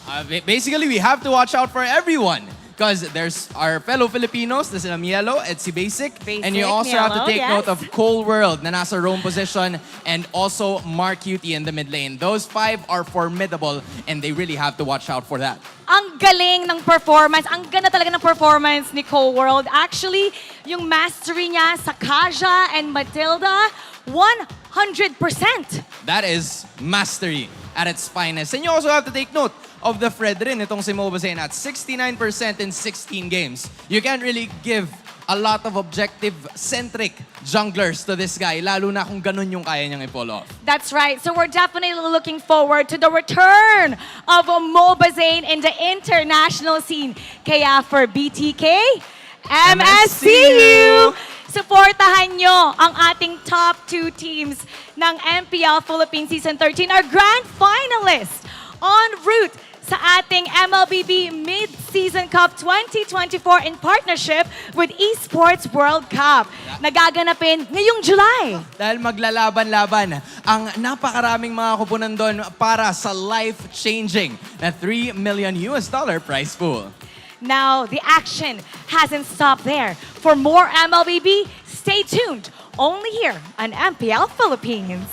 Basically, we have to watch out for everyone. Because there's our fellow Filipinos, this is Mielo at si Basic. And you Basic, also have to Mielo, take yes. note of Cole World na nasa roam position and also Mark Cutie in the mid lane. Those 5 are formidable and they really have to watch out for that. Ang galing ng performance. Ang ganda talaga ng performance ni Cole World. Actually, yung mastery niya sa Kaja and Matilda, 100%. That is mastery at its finest. And you also have to take note of the Fred rin, itong si Mobazain at 69% in 16 games. You can't really give a lot of objective-centric junglers to this guy, lalo na kung ganun yung kaya niyang i-pull off. That's right. So we're definitely looking forward to the return of Mobazain in the international scene. Kaya for BTK, MSCU! Supportahan nyo ang ating top 2 teams ng MPL Philippines Season 13, our grand finalists en route sa ating MLBB Mid-Season Cup 2024 in partnership with Esports World Cup. Nagaganapin ngayong July. Dahil maglalaban-laban ang napakaraming mga kupunan doon para sa life-changing na $3 million prize pool. Now, the action hasn't stopped there. For more MLBB, stay tuned only here on MPL Philippines.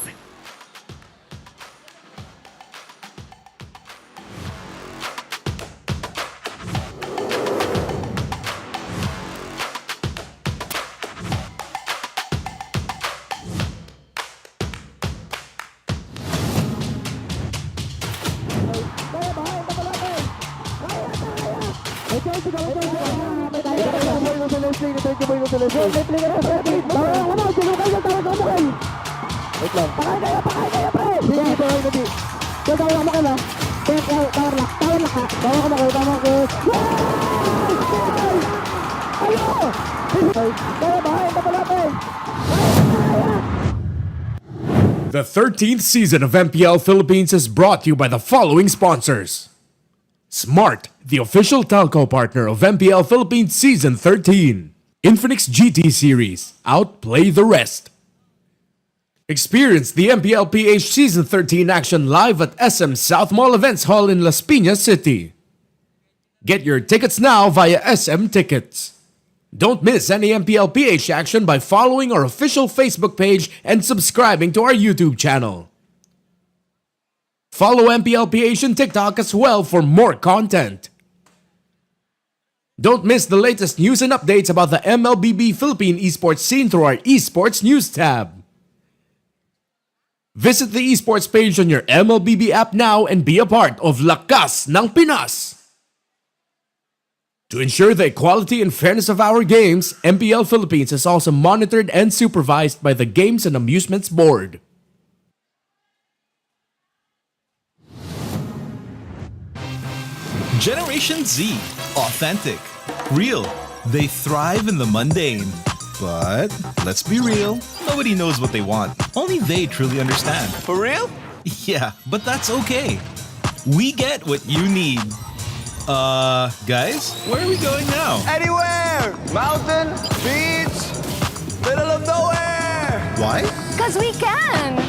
The 13th season of MPL Philippines is brought to you by the following sponsors. Smart, the official telco partner of MPL Philippines Season 13. Infinix GT Series, outplay the rest. Experience the MPL-PH Season 13 action live at SM South Mall Events Hall in Las Piñas City. Get your tickets now via SM Tickets. Don't miss any MPL-PH action by following our official Facebook page and subscribing to our YouTube channel. Follow MPL-PH on TikTok as well for more content. Don't miss the latest news and updates about the MLBB Philippine esports scene through our esports news tab. Visit the esports page on your MLBB app now and be a part of Lakas ng Pinas. To ensure the equality and fairness of our games, MPL Philippines is also monitored and supervised by the Games and Amusements Board. Generation Z. Authentic. Real. They thrive in the mundane. But, let's be real, nobody knows what they want. Only they truly understand. For real? Yeah, but that's okay. We get what you need. Guys, where are we going now? Anywhere! Mountain, beach, middle of nowhere! Why? Because we can.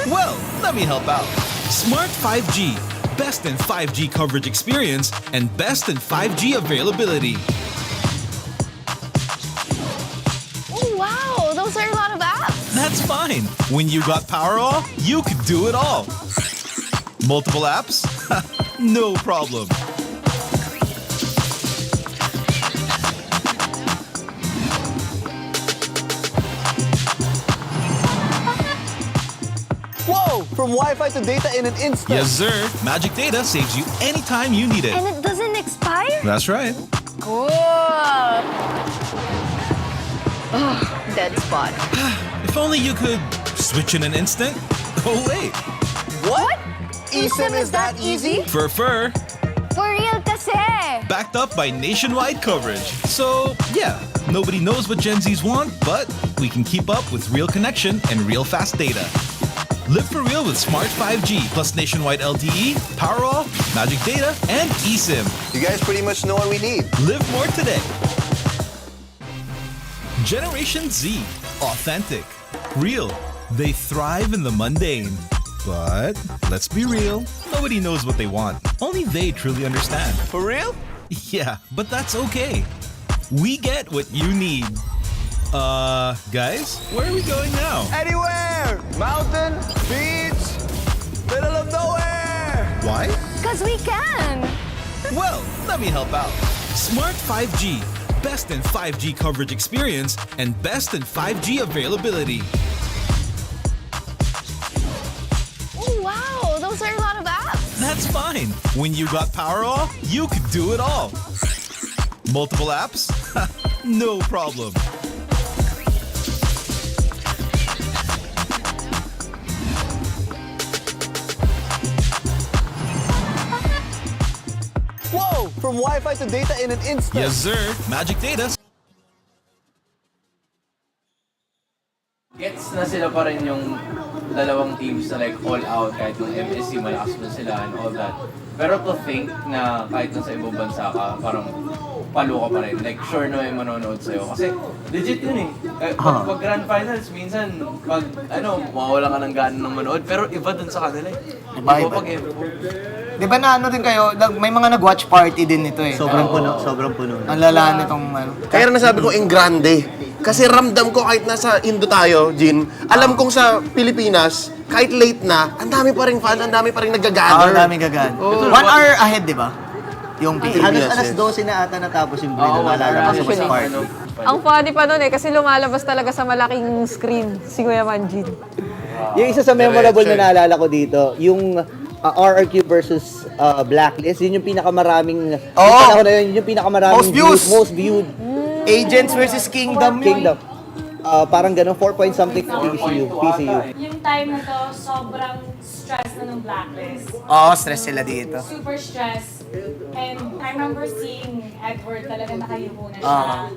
Well, let me help out. Smart 5G. Best in 5G coverage experience and best in 5G availability. Oh, wow. Those are a lot of apps. That's fine. When you got Powerall, you could do it all. Multiple apps? No problem. Whoa! From Wi-Fi to data in an instant. Yes, sir. Magic Data saves you anytime you need it. And it doesn't expire? That's right. Cool. Oh, dead spot. If only you could switch in an instant. Oh, wait. What? eSIM is that easy? For For real kasi. backed up by nationwide coverage. So, yeah, nobody knows what Gen Zs want, but we can keep up with real connection and real fast data. Live for real with Smart 5G plus nationwide LTE, Powerall, Magic Data, and eSIM. You guys pretty much know what we need. Live more today. Generation Z. Authentic. Real. They thrive in the mundane. But, let's be real, nobody knows what they want. Only they truly understand. For real? Yeah, but that's okay. We get what you need. Guys, where are we going now? Anywhere! Mountain, beach, middle of nowhere! Why? Because we can. Well, let me help out. Smart 5G. Best in 5G coverage experience and best in 5G availability. Oh, wow. Those are a lot of apps. That's fine. When you got power off, you could do it all. Multiple apps? No problem. Whoa! From Wi-Fi to data in an instant. Yes, sir. Magic Data. Gets na sila pa rin yung dalawang teams na like all out kahit yung MSC malakas na sila and all that. Pero to think na kahit nasa ibang bansa ka, parang palo ka pa rin. Like sure na may manonood sa'yo. Kasi legit yun eh. Pag grand finals, minsan pag mawawala ka ng gana ng manood. Pero iba dun sa kanila eh. Iba pag Di ba na ano din kayo, may mga nag-watch party din nito eh. Sobrang puno, sobrang puno. Ang lala nitong ano. Kaya rin nasabi ko, en grande. Kasi ramdam ko kahit nasa Indo tayo, Jin, alam kong sa Pilipinas, kahit late na, ang dami pa rin fans, ang dami pa rin nag-gather. Ang dami gagan. 1 hour ahead, di ba? Yung PH. Halos alas 12 na ata natapos yung play na nalala ko sa party. Ang funny pa nun kasi lumalabas talaga sa malaking screen si Kuya Manjin. Yung isa sa memorable na naalala ko dito, yung RRQ versus Blacklist, yun yung pinakamaraming yung pinakamaraming most viewed. Agents versus Kingdom. Parang ganun, 4 point something PCU. Yung time na to, sobrang stress na ng Blacklist. Oo, stress sila dito. Super stress. And I remember seeing Edward talaga nakayuko na siya.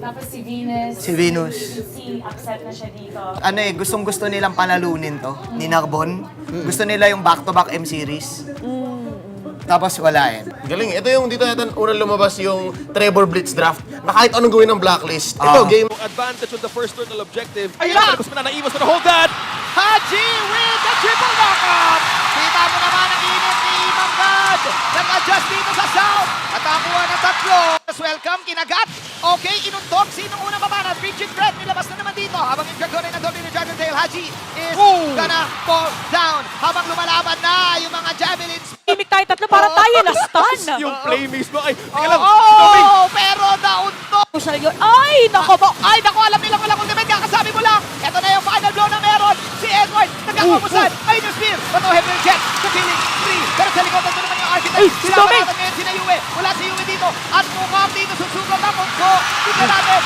Tapos si Venus. Upset na siya dito. Ano eh, gustong-gusto nilang panalunin to, ni Narbon. Gusto nila yung back-to-back M-series. Tapos wala eh. Galing. Ito yung dito natin unang lumabas yung Trevor Blitz draft na kahit anong gawin ng Blacklist. Ito, game. Advantage on the first turtle objective. Ayun na! Gusto na Evos to hold that. Haji with the triple knockup! Kita mo naman ang init ni Imam God. Nag-adjust dito sa south. At nakakuha ng tatlo. Welcome, kinagat. Okay, inuntok. Sinong unang babana? Rigid threat. Nilabas na naman dito. Habang yung Dragon ay nandun ni Dragon Tail. Haji is gonna fall down. Habang lumalaban na yung mga javelins. Imik tayo tatlo para tayo na-stun. Yung play mismo ay, pero nauntok. Ay, nako mo. Ay, nako, alam nilang walang ultimate. Kakasabi mo lang. Ito na yung final blow na meron. Si Edward, nagkakamusan. Ay, yung spear. Bato, heavy jet. Kapiling, 3. Pero sa likod, ito naman yung architect. Silaban natin ngayon sina Yue. Wala si Yue dito. At mukhang dito susugat ang mundo. Tignan natin.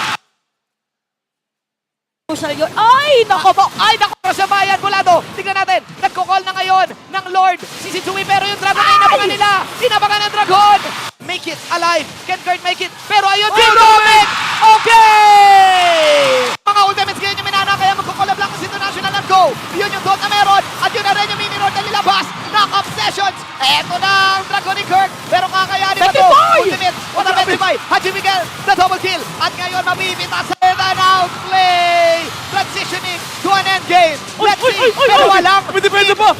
Ay, nako mo. Ay, nako. Sa bayan, Bulado. Tignan natin. Nagko-call na ngayon ng Lord. Si Sitsui, pero yung Dragon ay inabangan nila. Inabangan ng Dragon. Make it alive. Can Kurt make it? Pero ayun, Dominic! Okay! Mga ultimates ngayon yung Minana, kaya magkukolab lang sa International and go. Yun yung dot na meron. At yun na rin yung mini-lord na nilabas. Knock-up sessions. Eto na ang Dragon ni Kurt. Pero kakayanin ba ito? Ultimate. What a 25. Haji Miguel, the double kill. At ngayon, mabibita sa an outplay. Transitioning to an endgame. Let's see. Pero walang.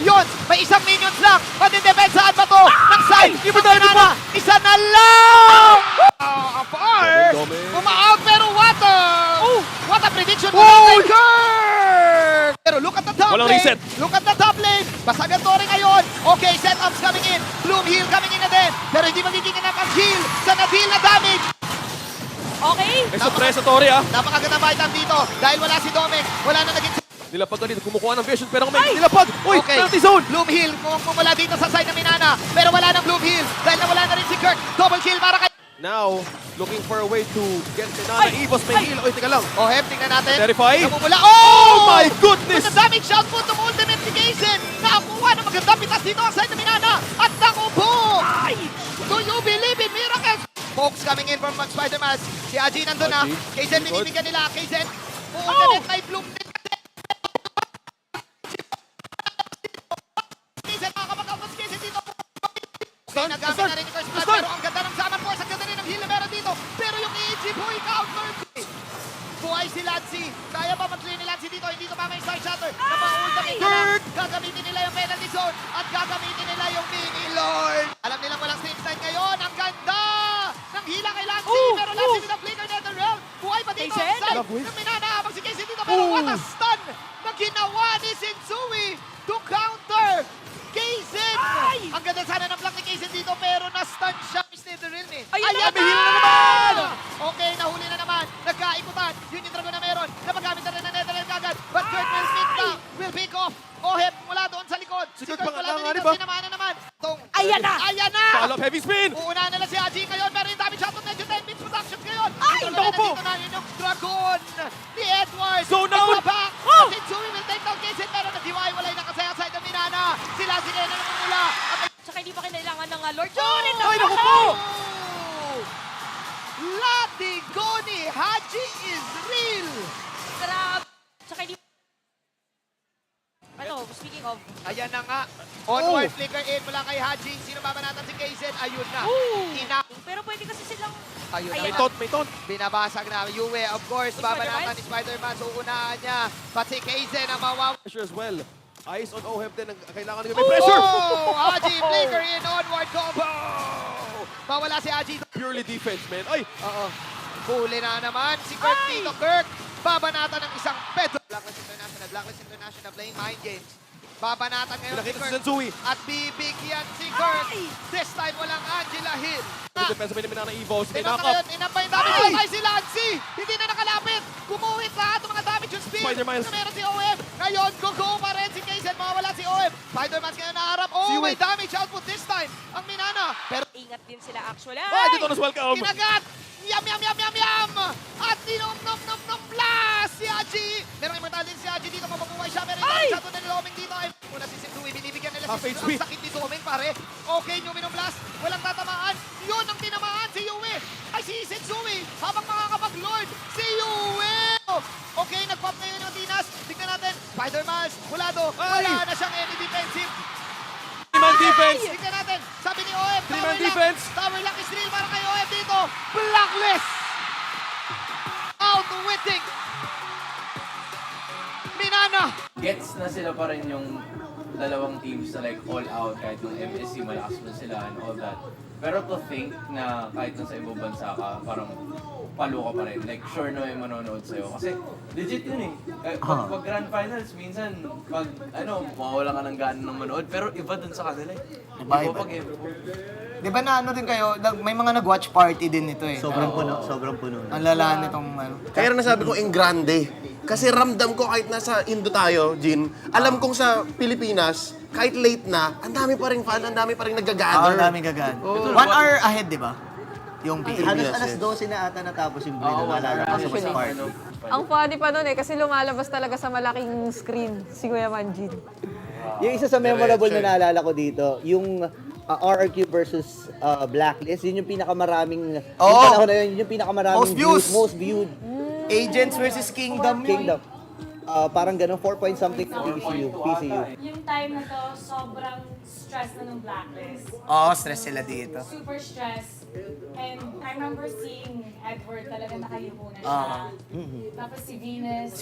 Yun, may isang minions lang. Pati-defensaan ba to? Ng side. Minana. Isa na lang! Afar! Umaag pero water! What a prediction mo kay Kurt! Pero look at the top Walang lane! reset. Look at the top lane! Basagan to rin ngayon! Okay, setups coming in. Bloom heal coming in na din. Pero hindi magiging enough ang heal sa na-deal na damage. Okay? May surpresa, Tori ah. Napakaganda item dito. Dahil wala si Dominic, wala na naging Nilapag ka dito, kumukuha ng vision, pero may nilapag! Uy, penalty zone! Bloom heal, mula dito sa side ng Minana. Pero wala ng Bloom heal. Dahil nawala na rin si Kirk. Double kill para kay... Now, looking for a way to get Minana. Evos may heal. Uy, tika lang. Oh, Hem, tingnan natin. Verify. Namumula. Oh my goodness! With the damage output ng ultimate ni Kazen. Nakakuha ng magandang pitas dito ang side ng Minana. At nakubo! Do you believe in miracles? Folks coming in from Spider-Man. Si Aji nandun na. Kazen, binibigyan nila. Kazen, ultimate may Bloom din. Nagamit na rin yung first blood, pero ang ganda ng Zaman Force, ang ganda rin ng heal na meron dito. Pero yung EG boy counter. Buhay si Lancy. Kaya pa mag-clear ni Lancy dito, hindi tumama yung Star Shatter. Napa-ultimate na lang. Gagamitin nila yung penalty zone at gagamitin nila yung mini lord. Alam nilang walang stream side ngayon. Ang ganda! ng Minana habang si Casey dito. Pero what a stun na ginawa ni Sensui to counter Kaysen! Ang ganda sana ng block ni Kaysen dito pero na-stun siya. Rin eh. Ayan na! naman! Okay, nahuli na naman. Nagkaikutan. Yun yung dragon na meron. Napagamit na rin na Netherlands kagad. But Kurt will speak na. Will pick off. Oheb mula doon sa likod. Si Kurt mula doon dito. Sinamahan na naman. Ayan na! Ayan na! Follow up heavy spin! Uunahan nila si Haji ngayon. Pero yung damage shot of medyo 10 minutes production ngayon. Ay! Dito na yun yung dragon ni Edward. So now- Back. Oh! Sensui will take down Kaysen pero nag-hiwalay na kasi outside ng Minana. Sila sige na naman mula. Tsaka hindi pa kinailangan ng Lord. Ay, naku po! Latigoni Haji is real! Grabe. Tsaka hindi... Ano, speaking of... Ayan na nga. Onward flicker in mula kay Haji. Sino babanatan si Kaysen? Ayun na. Pero pwede kasi silang... Ayun na. May taunt. Binabasag na. Yue, of course, babanatan ni Spider-Man. So, unahan niya. But si Kaysen ang mawawa. Pressure as well. Eyes on Oheb din. Kailangan nila may pressure! Oh! Haji flicker in. Onward combo! Mawala si Haji. Purely defense, man. Ay! Huli na naman si Kirk dito. Kirk, babanatan ng isang pedo. Blacklist International playing mind games. Babanatan ngayon si Pinakita si Kirk. Sensui. At bibigyan si Kirk. This time walang Angela Hill. Depensa may namin na Evos. May Tinaka knock-up. ngayon, inapay yung damage. Patay si Lancy. Hindi na nakalapit. Kumuhit lahat ng mga damage yung speed. Spider-Miles. Na meron si OM. Ngayon, go pa rin si Kaysen. Mawala si OM. Spider-Man's ngayon naharap. Oh, may damage output this time. Ang Minana. Pero Ingat din sila actually. Dito na welcome. kinagat. Yum! At nom blast si Haji. Merong immortal din si Haji dito. Mapabuhay siya. Meron yung shot na niloming dito. Una si Sensui. Binibigyan nila Half si HP. Sensui. Ang sakit ni Doming, pare. Okay, Numinong blast. Walang tatamaan. Yun ang tinamaan si Yue. Ay, si Sensui. Habang makakapag-lord, si Yue. Okay, nag-pop na yun yung Tinas. Tignan natin. Spider-Man, mulado. Wala na siyang any defensive. 3-man defense. Tignan natin. Sabi ni OM, Three-man defense. Tower lock is real para kay OM dito. Blacklist. Outwitting. Minana. Gets na sila pa rin yung dalawang teams na like all out kahit yung MSC malakas na sila and all that. Pero to think na kahit nasa ibang bansa ka, parang palo ka pa rin. Like sure na may manonood sa'yo. Kasi legit yun eh. Pag grand finals, minsan pag mawawala ka ng gana ng manood. Pero iba dun sa kanila eh. Iba pag Di ba na ano din kayo, may mga nag-watch party din ito eh. Sobrang puno. Ang lala nitong ano. Kaya nasabi ko in grande. Kasi ramdam ko kahit nasa Indo tayo, Jin, alam kong sa Pilipinas, kahit late na, ang dami pa ring fan, ang dami pa ring nag-gather. Ang daming gagan. 1 hour ahead, di ba? Yung Halos Pilipinas. alas 12 na ata natapos yung breed. Naalala ko sa part. Ang funny pa nun kasi lumalabas talaga sa malaking screen si Kuya Manjin. Yung isa sa memorable na naalala ko dito, yung RRQ versus Blacklist, yun yung pinakamaraming, yung panahon na yun yung pinakamaraming most viewed. Agents versus Kingdom. Parang ganun, 4 point something PCU. Yung time na to, sobrang stress na ng Blacklist. Oo, stress sila dito. Super stress. And I remember seeing Edward talaga nakayuko na siya. Tapos si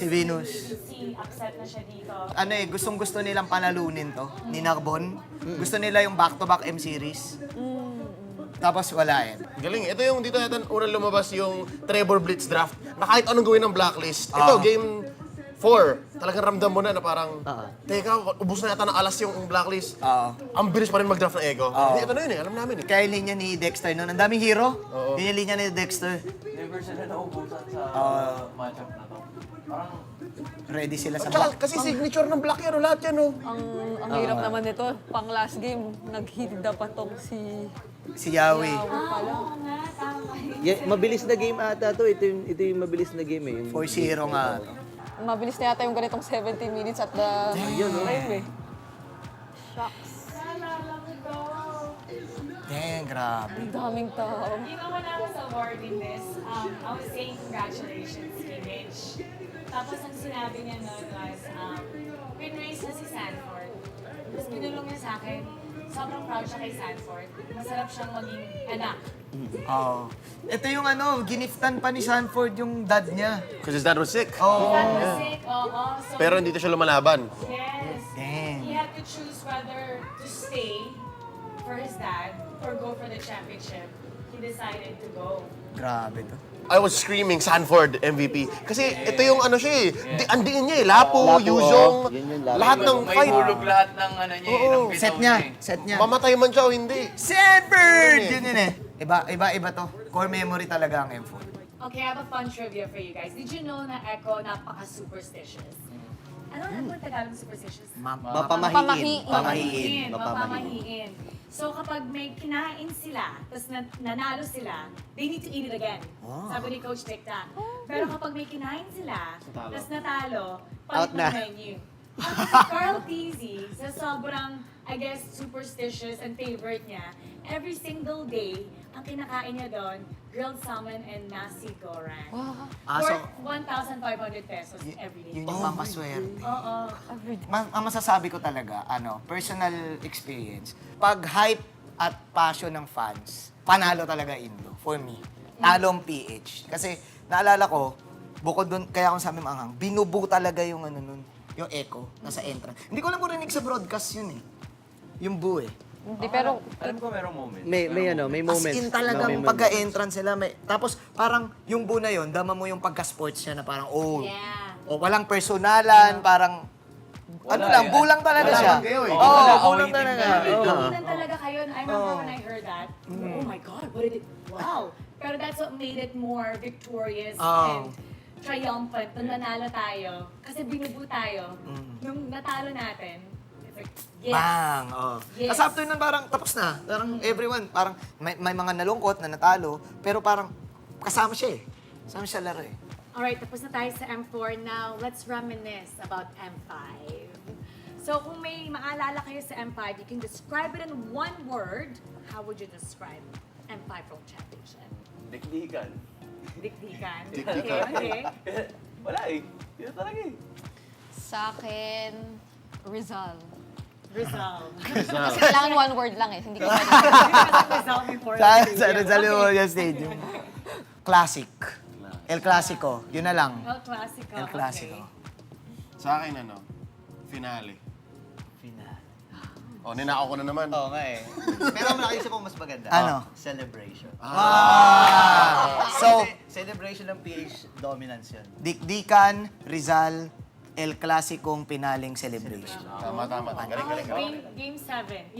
Venus. Si upset na siya dito. Ano eh, gustong-gusto nilang panalunin to, ni Narbon. Gusto nila yung back-to-back M series. Tapos wala eh. Galing. Ito yung dito natin unang lumabas yung Trevor Blitz draft na kahit anong gawin ng Blacklist. Ito, game 4. Talagang ramdam mo na parang, teka, ubus na yata ng alas yung Blacklist. Ang bilis pa rin mag-draft ng Ego. Hindi, ito na yun eh. Alam namin eh. Kaya yung linya ni Dexter noon. Ang daming hero. Yun yung linya ni Dexter. Never sila naubusan sa matchup na to. Parang ready sila sa Black. Kasi signature ng Black yan, lahat yan. Ang hirap naman nito, pang last game, naghilda pa tong si Yahweh. Mabilis na game ata to. Ito yung mabilis na game eh. 4-0 nga. Mabilis na yata yung ganitong 17 minutes at the time eh. Shucks. Dang, grabe. Ang daming tao. You know, when I was awarding this, I was saying congratulations, Kimage. Tapos ang sinabi niya noon was, pinraise na si Sanford. Tapos pinulong niya sa akin, sobrang proud siya kay Sanford. Masarap siyang maging anak. Ito yung giniftan pa ni Sanford yung dad niya. Because his dad was sick. Oo. So, Pero hindi siya lumalaban. yes. Damn. He had to choose whether to stay for his dad or go for the championship. He decided to go. Grabe to. I was screaming Sanford MVP. Kasi ito yung ano siya eh. Andiin niya eh. Lapo, Yuzong, lahat ng May fight. hulog lahat ng ano niya, ng bitaw Set niya. Set niya. Mamatay man siya o hindi. Sanford! Yun eh. Iba to. Core memory talaga ang M4. Okay, I have a fun trivia for you guys. Did you know na Echo napaka-superstitious? Ano ang Tagalog superstitious? Mapamahiin. Mapamahiin. So kapag may kinain sila, tapos nanalo sila, they need to eat it again. Sabi ni Coach Tekta. Pero kapag may kinain sila, tapos natalo, palit Out na. ng menu. At si Carl Tizzy, sa sobrang, I guess, superstitious and favorite niya, every single day, ang kinakain niya doon, grilled salmon and nasi goreng. For 1,500 pesos every day. Yun yung pampaswerte. Oo. Ang masasabi ko talaga, personal experience, pag hype at passion ng fans, panalo talaga Indo, for me. Talo ang PH. Kasi, naalala ko, bukod doon, kaya akong sabi manghang, binubu talaga yung yung echo, nasa entrance. Hindi ko lang rinig sa broadcast yun eh. Yung bu eh. Hindi, pero... Alam ko merong moment. May moments. As in talagang pagka-entrance sila, tapos parang yung bu na yun, dama mo yung pagka-sports niya na parang, walang personalan, parang, bulang talaga siya. Bulang talaga. Bulang talaga kayo. I remember when I heard that, oh my God, what did it, wow. Pero that's what made it more victorious and triumphant nung nanalo tayo. Kasi binubu tayo. Nung natalo natin, it's like, yes. Bang! Yes. Tapos after nun parang tapos na. Parang everyone, parang may mga nalungkot na natalo, pero parang kasama siya eh. Kasama siya laro eh. Alright, tapos na tayo sa M4. Now, let's reminisce about M5. So, kung may maalala kayo sa M5, you can describe it in one word. How would you describe M5 World Championship? Dikdikan. Dikdikan. Dikdikan. Okay. Wala eh. Yun talaga eh. Sa akin, Rizal. Rizal. Kasi kailangan one word lang eh. Hindi ko Rizal before. Sa Rizal Memorial Stadium. Classic. El Clasico. Yun na lang. El Clasico. El Clasico. Sa akin finale. Ninakaw ko na naman. Oo nga eh. Pero nakisip ko mas maganda. Ano? Celebration. So, celebration ng PH dominance yun. Dikdikan, Rizal, El Clasicong pinaling celebration. Tama. Galing. Game 7.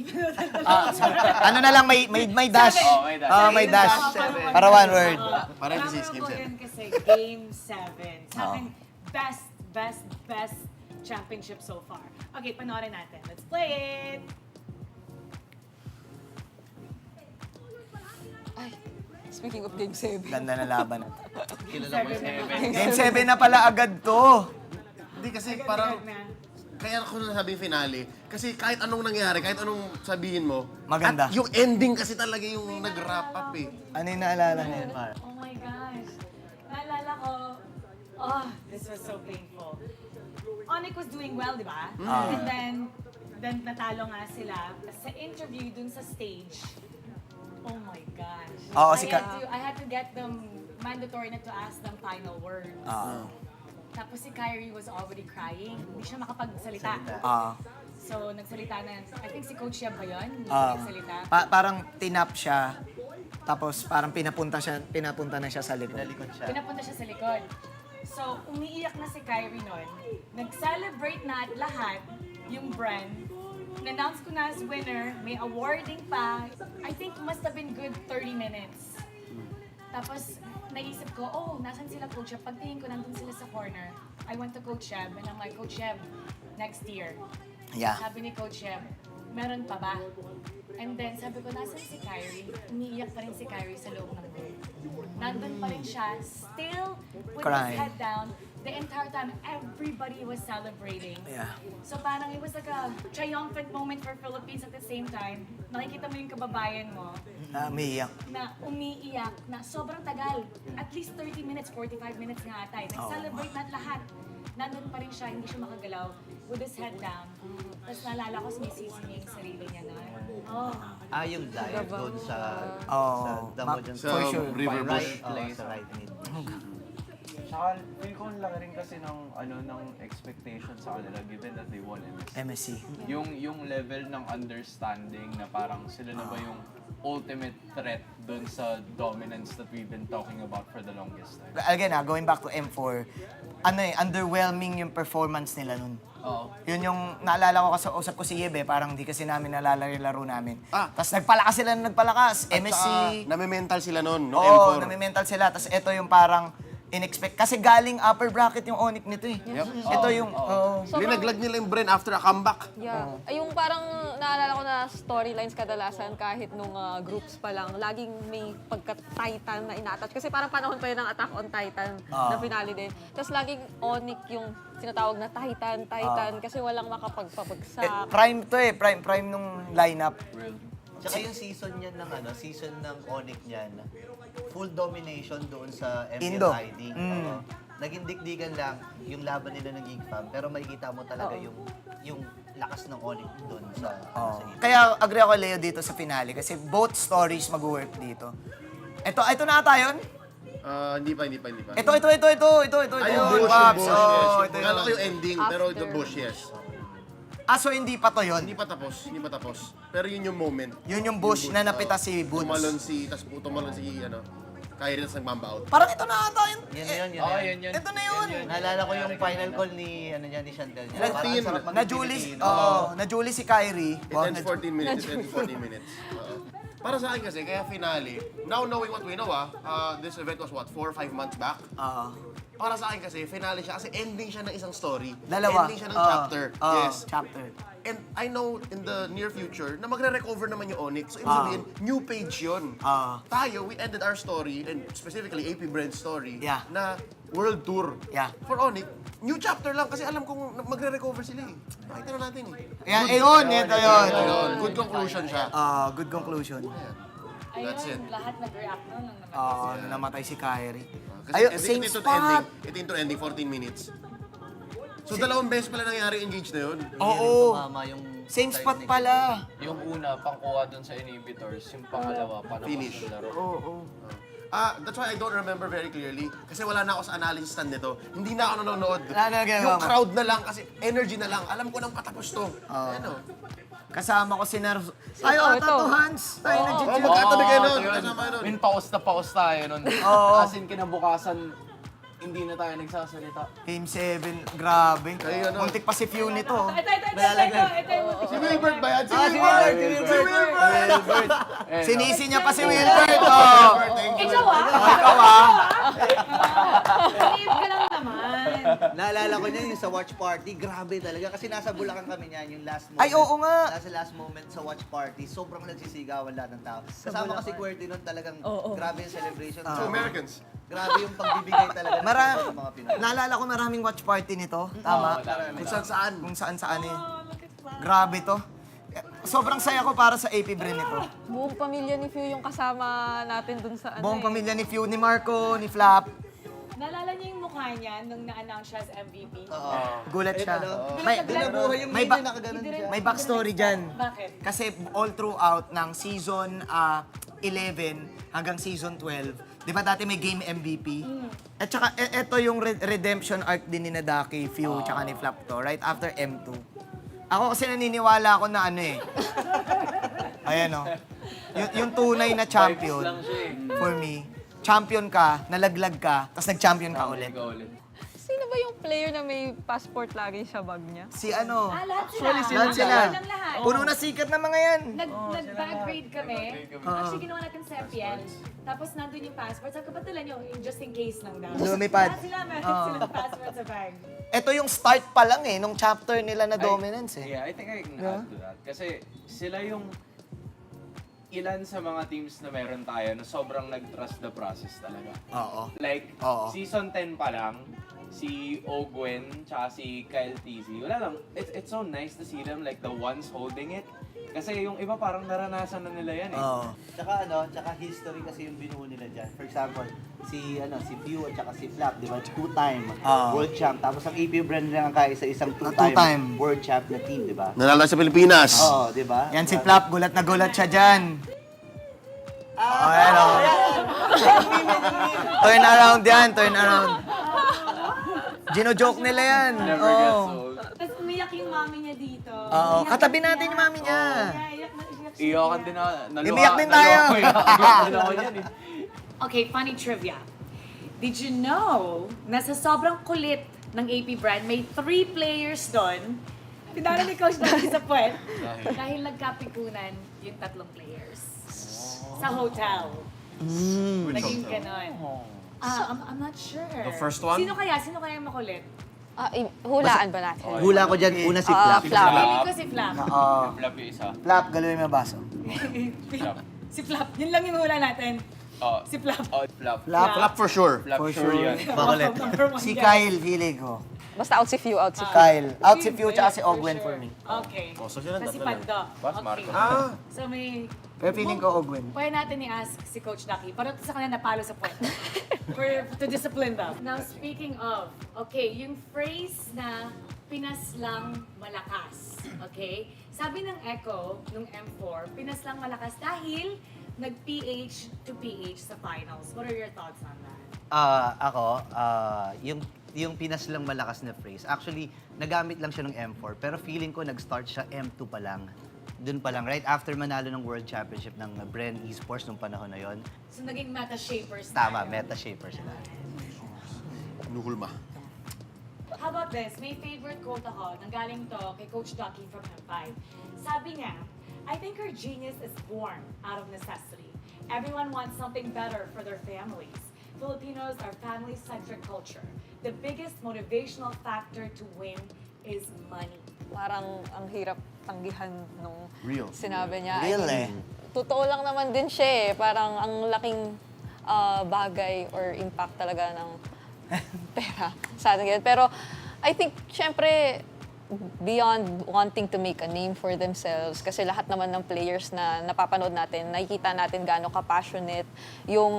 Ano na lang, may dash. May dash. Para one word. Para this is game 7. Kasi Game 7. Sa akin, best championship so far. Okay, panoorin natin. Let's play it! Ay, speaking of Game 7. Ganda na laban. Game 7. Game 7 na pala agad to. Hindi kasi parang, kaya ako nasabing finale, kasi kahit anong nangyari, kahit anong sabihin mo, maganda. At yung ending kasi talaga yung nag-wrap up eh. Ano yung naalala niya? Oh my gosh. Naalala ko, this was so painful. ONIC was doing well, di ba? And then natalo nga sila. Sa interview dun sa stage, oh my gosh. I had to get them mandatory na to ask them final words. Tapos si Kyrie was already crying. Hindi siya makapagsalita. So, nagsalita na. I think si Coach Yab ba yun? Hindi siya nagsalita. Parang tinap siya. Tapos parang pinapunta na siya sa likod. Pinapunta siya sa likod. So, umiiyak na si Kyrie nun. Nag-celebrate na at lahat yung brand. Na-announce ko na as winner. May awarding pa. I think must have been good 30 minutes. Tapos, naisip ko, nasan sila Coach Yeb? Pagtingin ko, nandun sila sa corner. I went to Coach Yeb and I'm like, Coach Yeb, next year. Yeah. Sabi ni Coach Yeb, meron pa ba? And then, sabi ko, nasan si Kyrie? Umiiyak pa rin si Kyrie sa loob ng room. Nandun pa rin siya, still with his head down. The entire time, everybody was celebrating. Yeah. So parang it was like a triumphant moment for Philippines at the same time. Nakikita mo yung kababayan mo na umiiyak na sobrang tagal. At least 30 minutes, 45 minutes nga ata. Nag-celebrate na lahat. Nandun pa rin siya, hindi siya makagalaw with his head down. Tapos naalala ko, sinisisi niya yung sarili niya na. Yung dive doon sa damo dyan sa riverboat place. Sa right mid. Tsaka feel ko ang laki rin kasi ng expectation sa kanila given that they won MSC. Yung level ng understanding na parang sila na ba yung ultimate threat dun sa dominance that we've been talking about for the longest time. Again, going back to M4, underwhelming yung performance nila nun. Oo. Yun yung naalala ko kasi usap ko si Yebe, parang di kasi namin naalala yung laro namin. Tapos nagpalakas sila ng nagpalakas. MSC. Nami-mental sila nun, no? Oo, M4. nami-mental sila. Tapos ito yung parang in-expect. Kasi galing upper bracket yung ONIC nito eh. Ito yung... Linaglag nila yung brain after a comeback. Yeah. Ay, yung parang naalala ko na storylines kadalasan kahit nung groups pa lang, laging may pagka-Titan na ina-attach. Kasi parang panahon pa yun ng Attack on Titan na finale din. Tapos laging ONIC yung tinatawag na Titan, kasi walang makapagpabagsak. Prime to eh. Prime nung lineup. Tsaka yung season niyan ng season ng ONIC niyan, full domination doon sa Indo. MPL ID. Naging dikdikan lang yung laban nila ng GigFam, pero makikita mo talaga yung lakas ng ONIC doon sa Indo. Kaya agree ako Leo dito sa finale kasi both stories mag-work dito. Ito na ata yun? Hindi pa. Ito. Ay, yung bush, Pops. yes. Ito Kala ko yun. yung ending, pero the bush, yes. So hindi pa to yun? Hindi pa tapos. Pero yun yung moment. Yun yung bush na napita si Boots. Tumalon si Kyrie tas nag-mamba out. Parang ito na ata yun. Yun. Ito na yun. Naalala ko yung final call ni Chantel niya. Na-Julie si Kyrie. It ends 14 minutes. Para sa akin kasi, kaya finale, now knowing what we know this event was 4 or 5 months back? Para sa akin kasi, finale siya kasi ending siya ng isang story. Dalawa. Ending siya ng chapter. Yes. Chapter. And I know in the near future na magre-recover naman yung Onyx. So, ibig sabihin, new page yun. Tayo, we ended our story, and specifically AP Brand's story, na world tour. For Onyx, new chapter lang kasi alam kong magre-recover sila eh. Makita na natin eh. Ito yun. Good conclusion siya. Good conclusion. That's it. Lahat nag-react nun nung Nung namatay si Kyrie. Kasi Same spot. Ito into ending, 14 minutes. So, dalawang beses pala nangyari engage na yun? Oo. Same spot pala. Yung una, pangkuha dun sa inhibitors. Yung pangalawa, Finish. sa laro. That's why I don't remember very clearly. Kasi wala na ako sa analysis stand nito. Hindi na ako nanonood. Ginagawa Yung mo? crowd na lang, kasi energy na lang. Alam ko nang patapos to. Kasama ko si Nerv. Tato Hans. Tayo na magkatabi kayo nun. Kasama kayo nun. Min, paus tayo nun. As in, kinabukasan, hindi na tayo nagsasalita. Game 7, grabe. Muntik pa si Few nito. Si Wilbert ba yan? Si Wilbert! Sinisi niya pa si Wilbert. Ikaw Believe ka lang naman. Naalala ko niya yung sa watch party, grabe talaga. Kasi nasa Bulacan kami niyan, yung last moment. Ay, oo nga. Nasa last moment sa watch party, sobrang nagsisigawan lahat ng tao. Kasama kasi QWERTY nun talagang grabe yung celebration. So, Americans. Grabe yung pagbibigay talaga ng mga Pinoy. Naalala ko maraming watch party nito. Tama. Kung saan eh. Grabe to. Sobrang saya ko para sa AP Bren nito. Buong pamilya ni Few yung kasama natin dun sa Buong pamilya ni Few, ni Marco, ni Flap. Naalala niyo yung mukha niya nung na-announce siya as MVP? Gulat siya. May backstory dyan. Bakit? Kasi all throughout ng season 11 hanggang season 12, di ba dati may game MVP? At saka ito yung redemption arc din ni Nadaki, Few, tsaka ni Flap to, right after M2. Ako kasi naniniwala ako na ayan o. Yung tunay na champion, for me, champion ka, nalaglag ka, tapos nag-champion ka ulit. Sino ba yung player na may passport lagi sa bag niya? Si lahat sila. Lahat sila. Lahat. Puro na sikat na mga yan. Nag-bag grade kami. Actually, ginawa natin sa MPL. Tapos nandun yung passport. Sabi ko, ba't nila yung just in case lang daw. Lumipad. Lahat sila, meron silang passport sa bag. Ito yung start pa lang nung chapter nila na dominance Yeah, I think I can add to that. Kasi sila yung ilan sa mga teams na meron tayo na sobrang nag-trust the process talaga. Like, season 10 pa lang, si Ogwen tsaka si Kyle TZ, wala lang, it's so nice to see them like the ones holding it. Kasi yung iba parang naranasan na nila yan eh. Tsaka history kasi yung binuo nila dyan. For example, si Few at saka si Flap, di ba? 2-time world champ. Tapos ang AP Brand lang ang kaya sa isang 2-time world champ na team, di ba? Nanalo sa Pilipinas. Di ba? Yan si Flap, gulat na gulat siya dyan. Turn around yan, turn around. Gino-joke nila yan. Never gets Oo. old. Tapos umiyak yung mami niya dito. Oo, katabi natin yung mami niya. Iyakan din ako. Umiyak din tayo. Naluha din ako yan eh. Okay, funny trivia. Did you know na sa sobrang kulit ng AP brand, may 3 players doon? Pinala ni Coach Daki sa puwet. Dahil nagkapikunan yung 3 players. Sa hotel. Naging ganon. I'm not sure. The first one? Sino kaya yung makulit? Hulaan ba natin? Hula ko dyan, una si Flap. Feeling ko si Flap. Flap yung isa. Flap, galawin mo yung baso. Si Flap. Yun lang yung hula natin. Si Flap. Flap. Flap for sure. Flap For sure sure. yan. Makulit. Number one Si yan. Kyle, feeling ko. Basta out si Few, out si Few. Kyle. Out si Few, tsaka si Ogwen for me. Okay. Oh, so sila Kasi tatlo lang. Pando. Pas, Okay. Marco. So may... Pero feeling ko Ogwen. Pwede natin i-ask si Coach Ducky. Para sa kanya napalo sa puwet. To discipline them. Now, speaking of, okay, yung phrase na Pinas lang malakas. Okay? Sabi ng Echo, nung M4, Pinas lang malakas dahil nag-PH to PH sa finals. What are your thoughts on that? Yung Pinas lang malakas na phrase, actually, nagamit lang siya ng M4, pero feeling ko nag-start siya M2 pa lang. Doon pa lang, right after manalo ng World Championship ng Bren Esports nung panahon na yon. So, naging meta shapers Tama, tayo. meta shaper sila. Nuhulma. How about this? May favorite quote ako. Nanggaling to kay Coach Ducky from M5. Sabi niya, I think our genius is born out of necessity. Everyone wants something better for their families. Filipinos are family-centric culture. The biggest motivational factor to win is money. Parang ang hirap tanggihan nung Real. sinabi niya. Real eh. Totoo lang naman din siya eh. Parang ang laking bagay or impact talaga ng pera sa atin. Pero I think, syempre, beyond wanting to make a name for themselves, kasi lahat naman ng players na napapanood natin, nakikita natin gaano ka-passionate yung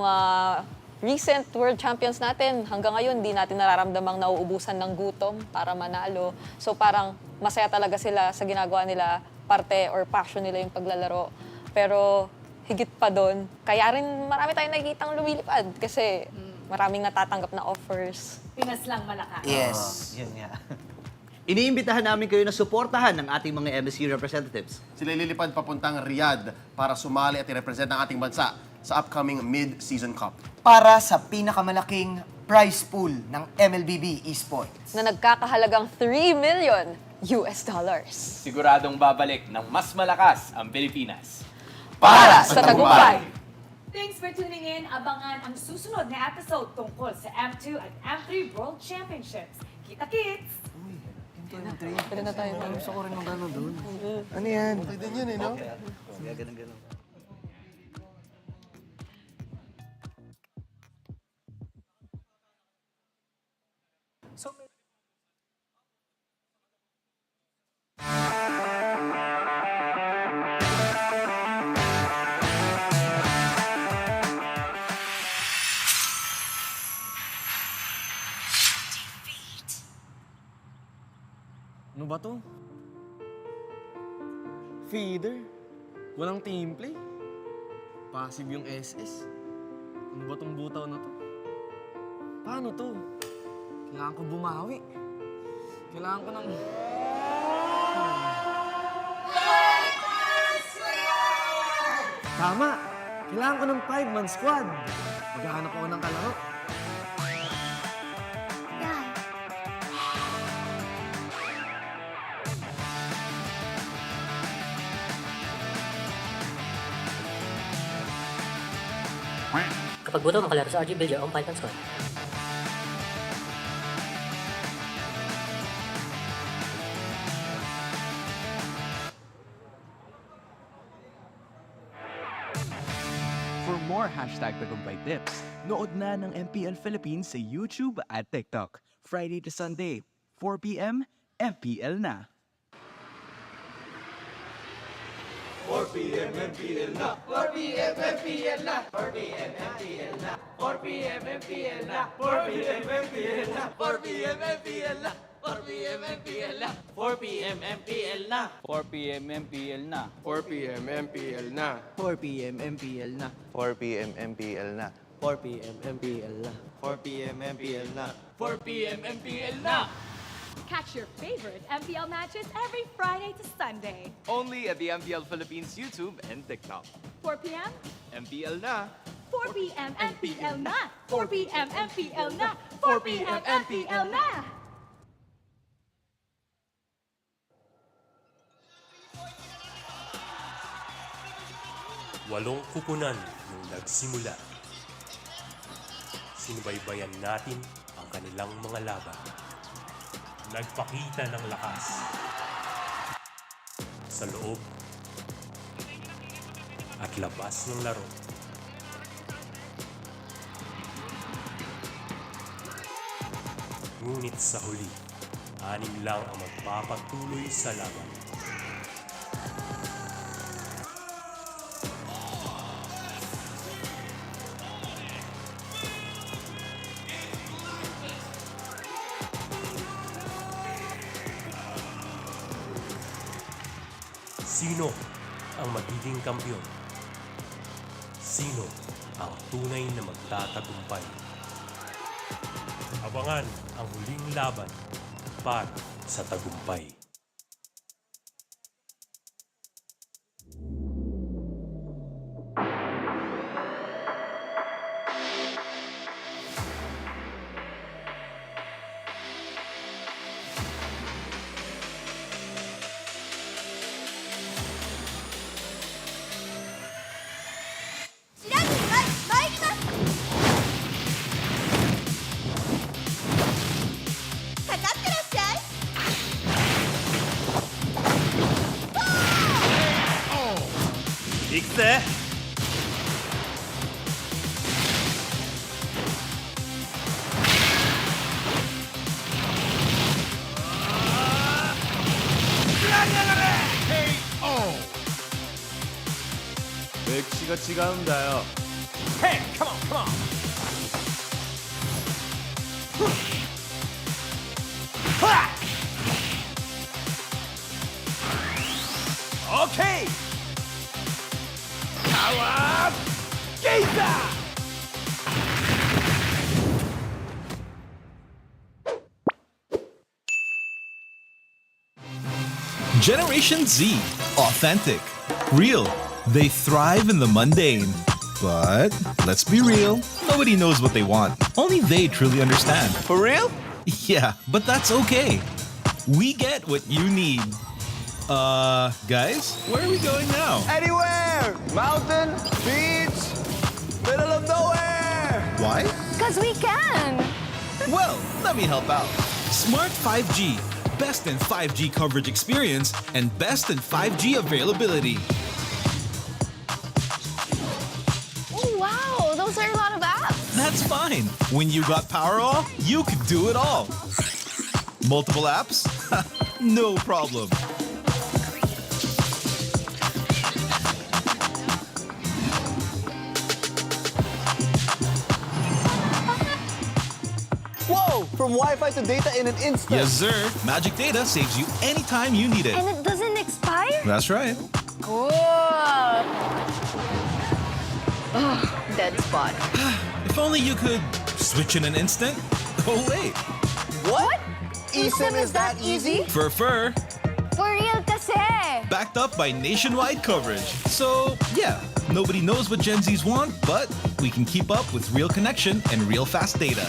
recent World Champions natin. Hanggang ngayon, di natin nararamdamang nauubusan ng gutom para manalo. So parang masaya talaga sila sa ginagawa nila, parte or passion nila yung paglalaro. Pero higit pa doon, kaya rin marami tayong nakikitang lumilipad kasi maraming natatanggap na offers. Pinas lang malakas. Yes, yun nga. Iniimbitahan namin kayo na suportahan ng ating mga MSC representatives. Sila lilipad papuntang Riyadh para sumali at i-represent ang ating bansa sa upcoming Mid-Season Cup. Para sa pinakamalaking prize pool ng MLBB Esports. Na nagkakahalagang $3 million. Siguradong babalik ng mas malakas ang Pilipinas. Para sa tagumpay! Thanks for tuning in. Abangan ang susunod na episode tungkol sa M2 at M3 World Championships. Kita-kits! Pwede na tayo. Gusto ko rin ng gano'n doon. Ano yan? Okay din yun eh, no? Ganun. Ano ba to? Feeder? Walang team play? Passive yung SS? Ano ba tong butaw na to? Paano to? Kailangan ko bumawi. Kailangan ko ng... Tama! Kailangan ko ng 5-man squad. Maghahanap ako ng kalaro. Kapag buto makalaro sa RG, build your own 5-man squad. For more #tagumpay tips, nood na ng MPL Philippines sa YouTube at TikTok. Friday to Sunday, 4 p.m., MPL na. 4 p.m. MPL na. 4 p.m. MPL na. 4 p.m. MPL na. 4 p.m. MPL na. 4 p.m. MPL na. 4 p.m. MPL na. 4 p.m. MPL na. 4 p.m. MPL na. 4 p.m. MPL na. 4 p.m. MPL na. 4 p.m. MPL na. 4 p.m. MPL na. 4 p.m. MPL na. 4 p.m. MPL na. 4 p.m. MPL na. Catch your favorite MPL matches every Friday to Sunday. Only at the MPL Philippines YouTube and TikTok. 4 p.m. MPL na. 4 p.m. MPL na. 4 p.m. MPL na. 4 p.m. MPL na. Walong kupunan nung nagsimula. Sinubaybayan natin ang kanilang mga laban. Nagpakita ng lakas sa loob at labas ng laro. Ngunit sa huli, 6 lang ang magpapatuloy sa laban. Sino ang magiging kampiyon? Sino ang tunay na magtatagumpay? Abangan ang huling laban para sa tagumpay. 익세. 맥시가 지가운다요. Hey, come on, come on. Okay. Power Gazer. Generation Z. Authentic. Real. They thrive in the mundane. But let's be real, nobody knows what they want. Only they truly understand. For real? Yeah, but that's okay. We get what you need. Guys, where are we going now? Anywhere! Mountain, beach, middle of nowhere! Why? Because we can. Well, let me help out. Smart 5G. Best in 5G coverage experience and best in 5G availability. Oh, wow. Those are a lot of apps. That's fine. When you got Powerall, you could do it all. Multiple apps? No problem. Whoa! From Wi-Fi to data in an instant. Yes, sir. Magic Data saves you anytime you need it. And it doesn't expire? That's right. Cool. Oh, dead spot. If only you could switch in an instant. Oh, wait. What? eSIM is that easy? For For real kasi. backed up by nationwide coverage. So, yeah, nobody knows what Gen Zs want, but we can keep up with real connection and real fast data.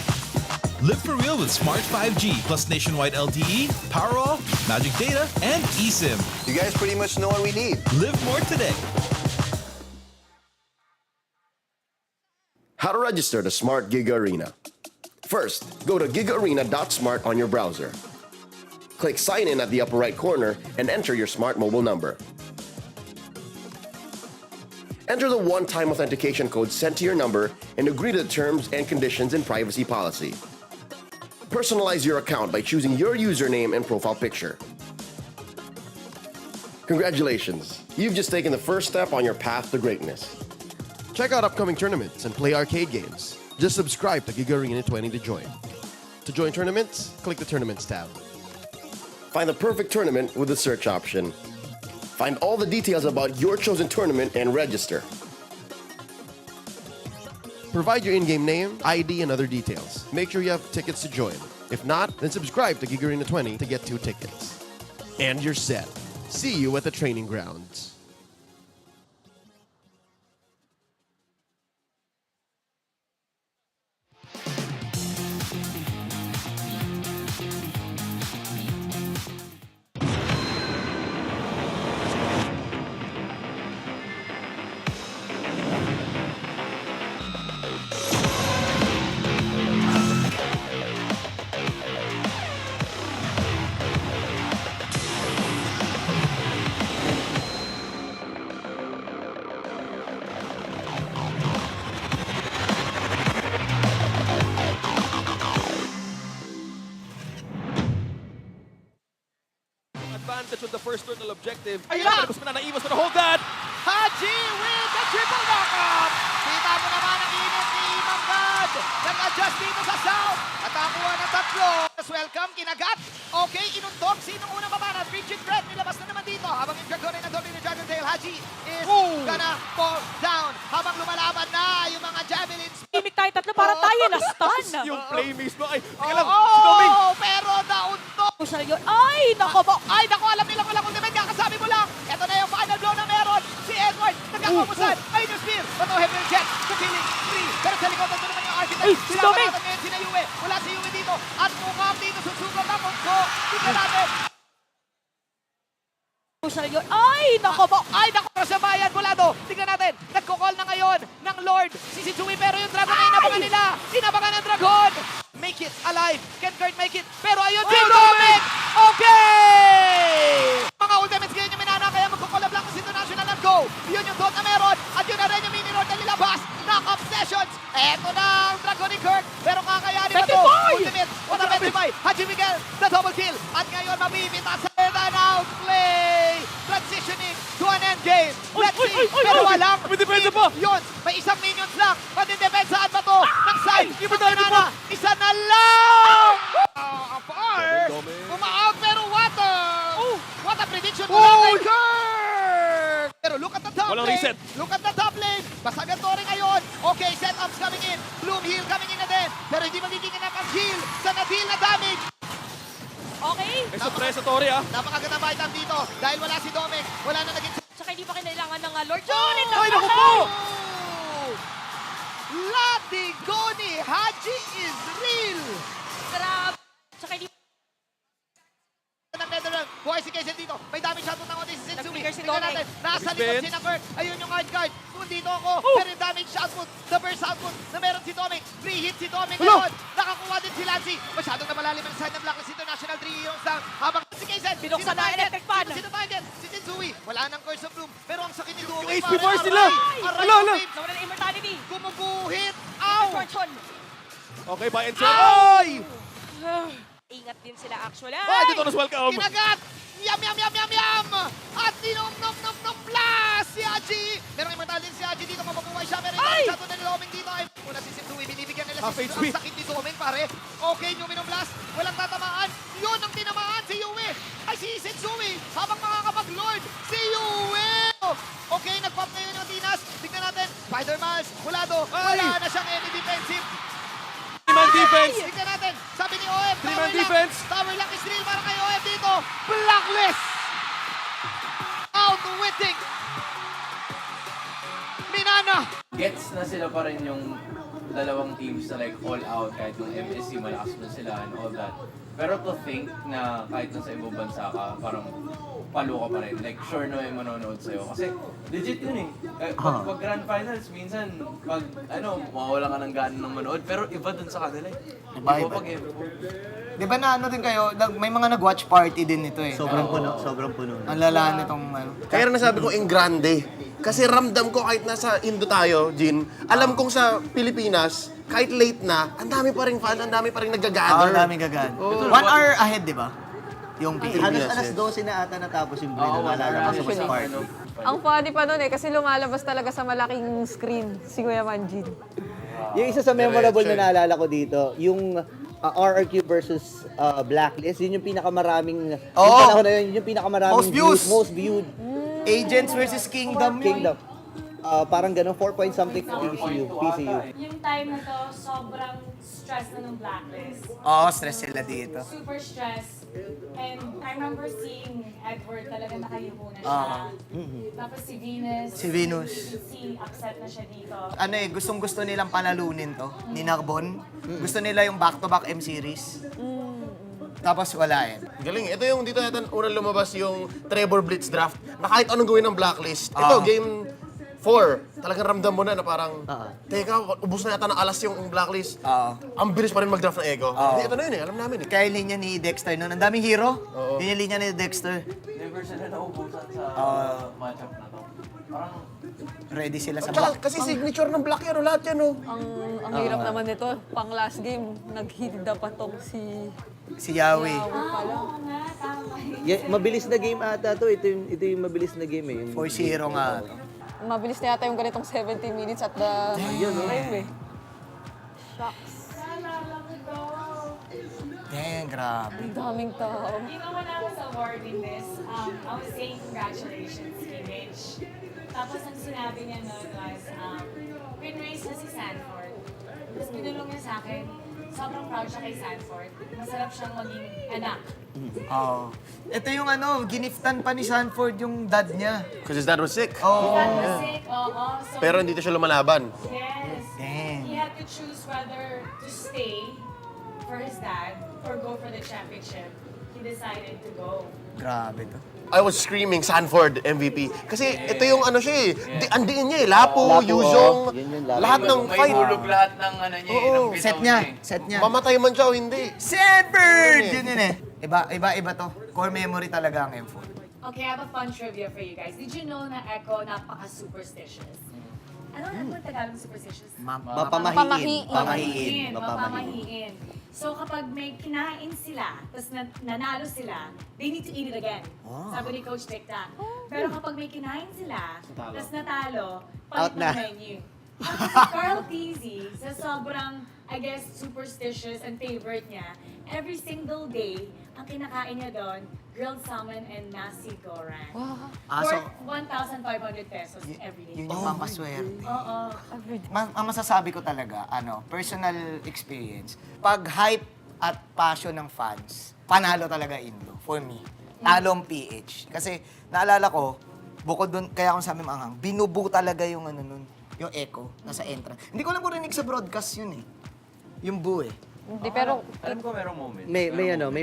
Live for real with Smart 5G plus nationwide LTE, Powerall, Magic Data, and eSIM. You guys pretty much know what we need. Live more today. How to register the Smart Gig Arena. First, go to gigarena.smart on your browser. Click Sign In at the upper right corner and enter your smart mobile number. Enter the one-time authentication code sent to your number and agree to the terms and conditions and privacy policy. Personalize your account by choosing your username and profile picture. Congratulations, you've just taken the first step on your path to greatness. Check out upcoming tournaments and play arcade games. Just subscribe to Gig Arena 20 to join. To join tournaments, click the Tournaments tab. Find the perfect tournament with the search option. Find all the details about your chosen tournament and register. Provide your in-game name, ID, and other details. Make sure you have tickets to join. If not, then subscribe to Gig Arena 20 to get 2 tickets. And you're set. See you at the training grounds. Advantage on the first turtle objective. Ayun na! Tapos Minana Evos gonna hold that. Haji with the triple knockup! Kita mo naman ang init ni Manggad. Nag-adjust dito sa south. At nakakuha ng tatlo. Welcome, kinagat. Okay, inundog. Sinong unang babana? Rigid Red, nilabas na naman dito. Habang yung Dragon na doble ni Dragon Tail, Haji is gonna fall down. Habang lumalaban na yung mga javelins. Imik tayo tatlo para tayo na-stun. Yung play mismo. Ay, teka lang. Si Doming. Pero nauntok. Ay, nako ba? Ay, naku, alam nilang walang ultimate. Kakasabi mo lang. Ito na yung final blow na meron. Si Edward, nagkakamusan. Ayun yung spear. Bato, Heavy Jet. Kapiling, 3. Pero sa likod, ito naman yung Architect. Sinabang natin ngayon sina Yue. Wala si Yue dito. At mukhang dito susugod na Monko. Tignan natin. Ay, nako ba? Ay, naku, sa bayan, Bulado. Tignan natin. Nagko-call na ngayon ng Lord. Si Sitsui, pero yung Dragon ay inabangan nila. Inabangan ng Dragon. Make it alive. Can Kurt make it? Pero ayun, si Dominic! Okay! Mga ultimates ngayon yung Minana, kaya magkukulab lang sa International at go. Yun yung dot na meron. At yun na rin yung mini lord na nilabas. Knock-up sessions. Eto na ang Dragon ni Kurt. Pero kakayanin na to. Ultimate. What a 25. Haji Miguel, the double kill. At ngayon, mabibita sa and out play. Transitioning to an end game. Let's see. Pero walang minions. May isang minions lang. Matindepensaan ba to? Ng side. Yung Minana. Isa na lang! Apart!Uma-out pero water! What a prediction mula kay Kurt! Pero look at the top Walang lane. reset. Look at the top lane. Basagan to rin ngayon. Okay, setups coming in. Bloom heal coming in na din. Pero hindi magiging enough ang heal sa na-deal na damage. Okay. May surpresa, Tori, ah. Napakagandang item dito. Dahil wala si Doming. Wala na naging... Tsaka hindi pa kinailangan ng Lord John. Ay, naku po! Latigoni Haji is real! Sarap. Tsaka hindi ng Netherlands. Buhay si Kaisen dito. May damage shot ng Otis si Sensui. Nag-trigger si Tingnan Dominic. natin. Nasa likod si Kurt. Ayun yung hard card. Kung dito ako. Pero yung damage output, the burst output na meron si Dominic. Free hit si Dominic ngayon. Nakakuha din si Lancy. Masyadong na malalim ang side ng Blacklist International 3 heroes lang. Habang si Kaisen. Binuksan na electric fan. Sino target? Si Sensui. Wala nang Curse of Bloom. Pero ang sakit ni Dominic. HP force nila. Ala. nawala na immortality. Gumuguhit. Ow! Fortune. Okay, buy and sell. Ay! Ingat din sila actually. Ay, dito na welcome. Kinagat! Yum, yum, yum, yum, yum! At ninom-nom-nom-nom blast si Haji! Merong immortal din si Haji dito, mapabuhay siya. Pero yung shadow na ni Doming dito ay muna si Sitsui, binibigyan nila si Sitsui. Ang sakit ni Doming, pare. Okay, Numinong blast. Walang tatamaan. Yun ang tinamaan si Yue. Ay, si Sitsui. Habang makakapag-lord, si Yue! Okay, nag-pop na yun yung Tinas. Tignan natin. Spider-Mans, Bulado. Wala na siyang any defensive. 3-man defense. Tignan natin. Sabi ni OF, Three-man defense. Tower lang is real para kay OF dito. Blacklist. Outwitting. Minana. Gets na sila pa rin yung dalawang teams na like all out kahit yung MSC malakas na sila and all that. Pero to think na kahit nasa ibang bansa ka, parang palo ka pa rin. Like sure na may manonood sa'yo. Kasi legit yun eh. Pag grand finals, minsan pag mawawala ka ng gana ng manood. Pero iba dun sa kanila eh. Iba pag Di ba na ano din kayo, may mga nag-watch party din nito eh. Sobrang puno, sobrang puno. Ang lala nitong ano. Kaya nasabi ko in grande. Kasi ramdam ko kahit nasa Indo tayo, Jin, alam kong sa Pilipinas, kahit late na, ang dami pa ring fan, ang dami pa ring nag-gather. Ang daming gagan. 1 hour ahead, di ba? Yung Halos alas 12 na ata natapos yung play na naalala ko sa party. Ang funny pa nun kasi lumalabas talaga sa malaking screen si Kuya Manjin. Yung isa sa memorable na naalala ko dito, yung RRQ versus Blacklist, yun yung pinakamaraming, yung panahon na yun yung pinakamaraming Most views. most viewed. Agents versus Kingdom. Parang ganun, 4 point something PCU. Yung time na to, sobrang stress na ng Blacklist. Oo, stress sila dito. Super stress. And I remember seeing Edward talaga nakayuko na siya. Tapos si Venus. Si Venus. Upset na siya dito. Ano eh, gustong-gusto nilang panalunin to, ni Narbon. Gusto nila yung back-to-back M series. Tapos wala eh. Galing. Ito yung dito natin unang lumabas yung Trevor Blitz draft na kahit anong gawin ng Blacklist. Ito, game 4. Talagang ramdam mo na parang, teka, ubus na yata ng alas yung Blacklist. Ang bilis pa rin mag-draft ng Ego. Ito na yun eh, alam namin eh. Kaya yung linya ni Dexter noon, ang daming hero. Yun yung linya ni Dexter. Never sila naubusan sa matchup na to. Parang ready sila sa Tsaka, kasi signature ng Black yan, lahat yan. Ang hirap naman nito, pang last game, naghilda pa tong si Yahweh. Oo nga, tama. Mabilis na game ata to. Ito yung mabilis na game eh. 4-0 nga. Mabilis na yata yung ganitong 70 minutes at the frame eh. Shucks. Dang, grabe. Ang daming tao. You know, when I was awarding this, I was saying congratulations, Image. Tapos ang sinabi niya noon was, pinraise na si Sanford. Tapos binulong niya sa akin, sobrang proud siya kay Sanford. Masarap siyang maging anak. Ito yung giniftan pa ni Sanford yung dad niya. Because his dad was sick. Dad was sick, oo. So, Pero hindi siya lumalaban. yes. He had to choose whether to stay for his dad or go for the championship. He decided to go. Grabe to. I was screaming Sanford MVP. Kasi ito yung ano siya eh. Andiin niya eh. Lapo, Yuzong, lahat ng may fight. hulog lahat ng ano niya, ng bitaw Set niya. Mamatay man siya o hindi. Sanford! Yun eh. Iba to. Core memory talaga ang M4. Okay, I have a fun trivia for you guys. Did you know na Echo napaka-superstitious? Ano ang Tagalog superstitious? Mapamahiin. So kapag may kinain sila, tapos nanalo sila, they need to eat it again. Sabi ni Coach Tekta. Pero kapag may kinain sila, tapos natalo, palit na menu. Tapos si Carl Tizzy, sa sobrang, I guess, superstitious and favorite niya, every single day, ang kinakain niya doon, grilled salmon and nasi goreng. For 1,500 pesos every day. Yun yung pampaswerte. Oo. Ang masasabi ko talaga, personal experience, pag hype at passion ng fans, panalo talaga Indo, for me. Talo ang PH. Kasi naalala ko, bukod doon, kaya akong sabi maanghang, binubu talaga yung yung echo, nasa entrance. Hindi ko lang rinig sa broadcast yun eh. Yung bu eh. Hindi, pero alam ko merong moment. May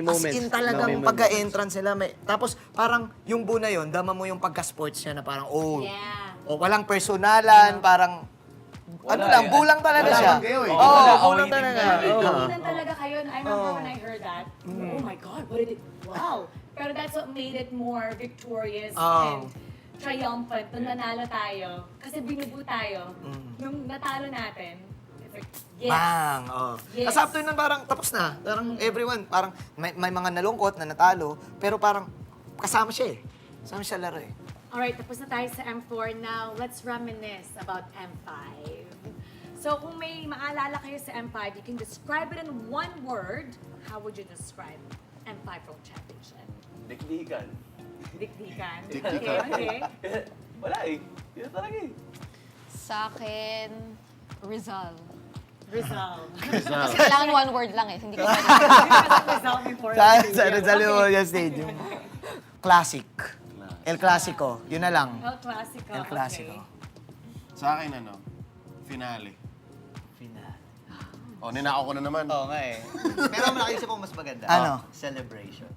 moments. As in talagang pagka-entrance nila, tapos parang yung bu na yun, dama mo yung pagka-sports niya na parang, walang personalan, parang, bulang talaga siya. Bulang talaga. Bulang talaga kayo. I remember when I heard that, oh my God, what did it, wow. Pero that's what made it more victorious and triumphant nung nanalo tayo. Kasi binubu tayo. Nung natalo natin, it's like, yes. Bang! Yes. Tapos after nun parang tapos na. Parang everyone, parang may mga nalungkot na natalo, pero parang kasama siya eh. Kasama siya laro eh. Alright, tapos na tayo sa M4. Now, let's reminisce about M5. So, kung may maalala kayo sa M5, you can describe it in one word. How would you describe M5 World Championship? Dikdikan. Dikdikan. Dikdikan. Okay. Wala eh. Yun talaga eh. sa akin, Rizal. Rizal. Kasi kailangan one word lang eh. Hindi ko Sa Rizal Memorial Stadium. Classic. El Clasico. Yun na lang. El Clasico. El Clasico. Sa akin finale. Oh, ninakaw ko na naman. Oo nga eh. Pero nakisip ko mas maganda. Ano? Celebration.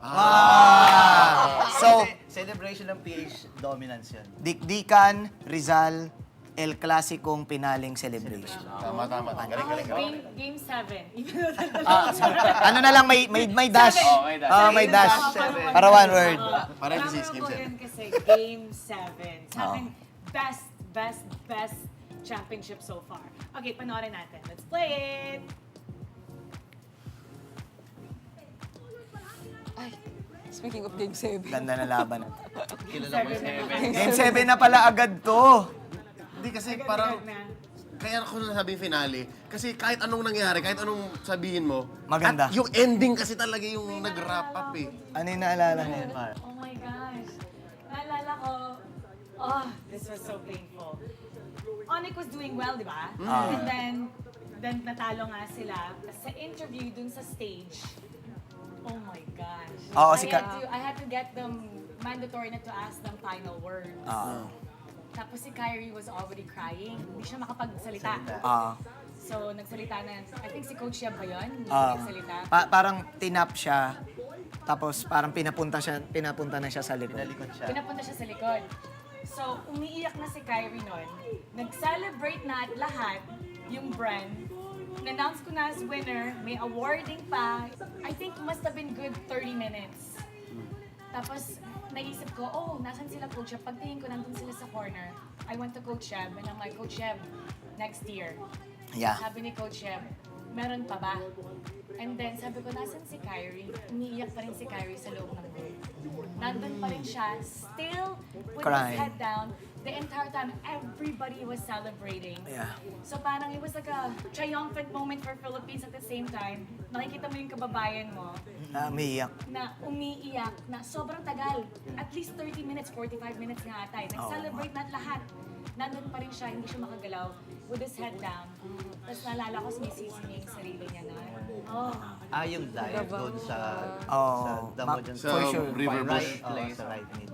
So, celebration ng PH dominance yun. Dikdikan, Rizal, El Clasicong pinaling celebration. Tama. Galing. Game 7. Ano na lang, may dash. May dash. Para one word. Parenthesis, game 7. Kasi Game 7. Sa akin, best championship so far. Okay, panoorin natin. Let's play it! Ay, speaking of Game 7. Ganda na laban. Game 7 na pala agad to. Hindi kasi parang, kaya ako nasabing finale, kasi kahit anong nangyari, kahit anong sabihin mo, maganda. At yung ending kasi talaga yung nag-wrap up eh. Ano yung naalala niya? Oh my gosh. Naalala ko, this was so painful. ONIC was doing well, di ba? And then natalo nga sila. Sa interview dun sa stage, oh my gosh. Oo, I had to get them mandatory na to ask them final words. Tapos si Kyrie was already crying. Hindi siya makapagsalita. So, nagsalita na, I think si Coach Yab ba yun? Hindi nagsalita. Parang tinap siya, tapos parang pinapunta na siya sa likod. Pinapunta siya sa likod. So, umiiyak na si Kyrie nun. Nag-celebrate na at lahat yung brand. Na-announce ko na as winner, may awarding pa. I think must have been good 30 minutes. Tapos, naisip ko, nasan sila Coach Yab? Pagtingin ko, nandun sila sa corner. I went to Coach Yab and I'm like, Coach Yab, next year. Yeah. Sabi ni Coach Yab, meron pa ba? And then, sabi ko, nasan si Kyrie? Umiiyak pa rin si Kyrie sa loob ng room. Nandun pa rin siya, still with his head down. The entire time, everybody was celebrating. Yeah. So parang it was like a triumphant moment for Philippines at the same time. Nakikita mo yung kababayan mo Umiiyak. na umiiyak na sobrang tagal. At least 30 minutes, 45 minutes nga ata. Nag-celebrate na lahat. Nandun pa rin siya, hindi siya makagalaw with his head down. Tapos naalala ko, sinisisi niya yung sarili niya na, yung dive doon sa damo dyan. Sa River Bush. Sa right mid.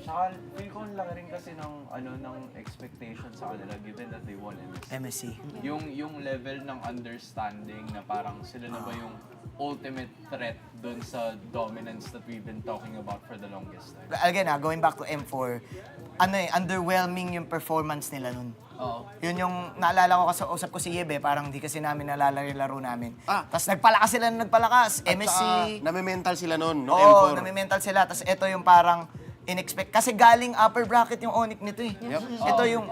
Saka, feel ko ang laki rin kasi ng expectation sa kanila given that they won MSC. Yung level ng understanding na parang sila na ba yung ultimate threat dun sa dominance that we've been talking about for the longest time. Again, going back to M4, underwhelming yung performance nila nun. Yun yung naalala ko kasi usap ko si Yebe, parang di kasi namin naalala yung laro namin. Tapos nagpalakas sila ng nagpalakas. MSC. Nami-mental sila nun, no? Oo, M4. nami-mental sila. Tapos ito yung parang kasi galing upper bracket yung ONIC nito eh. Ito yung...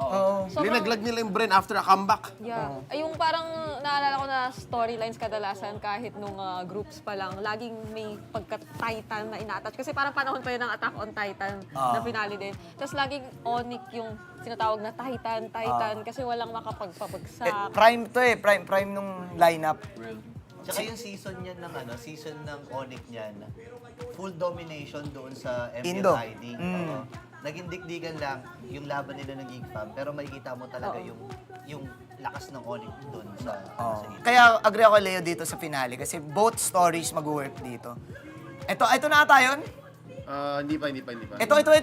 Linaglag nila yung brain after a comeback. Yeah. Yung parang naalala ko na storylines kadalasan kahit nung groups pa lang, laging may pagka-Titan na ina-attach. Kasi parang panahon pa yun ng Attack on Titan na finale din. Tapos laging ONIC yung sinatawag na Titan, kasi walang makapagpabagsak. Prime to eh. Prime nung lineup. Tsaka yung season ng ONIC niyan, full domination doon sa MPL ID. Naging dikdikan lang yung laban nila ng Geek Fam, pero makikita mo talaga yung lakas ng ONIC doon sa Kaya agree ako Leo dito sa finale kasi both stories mag-work dito. Ito na ata yun? Hindi pa. Ito. Ay,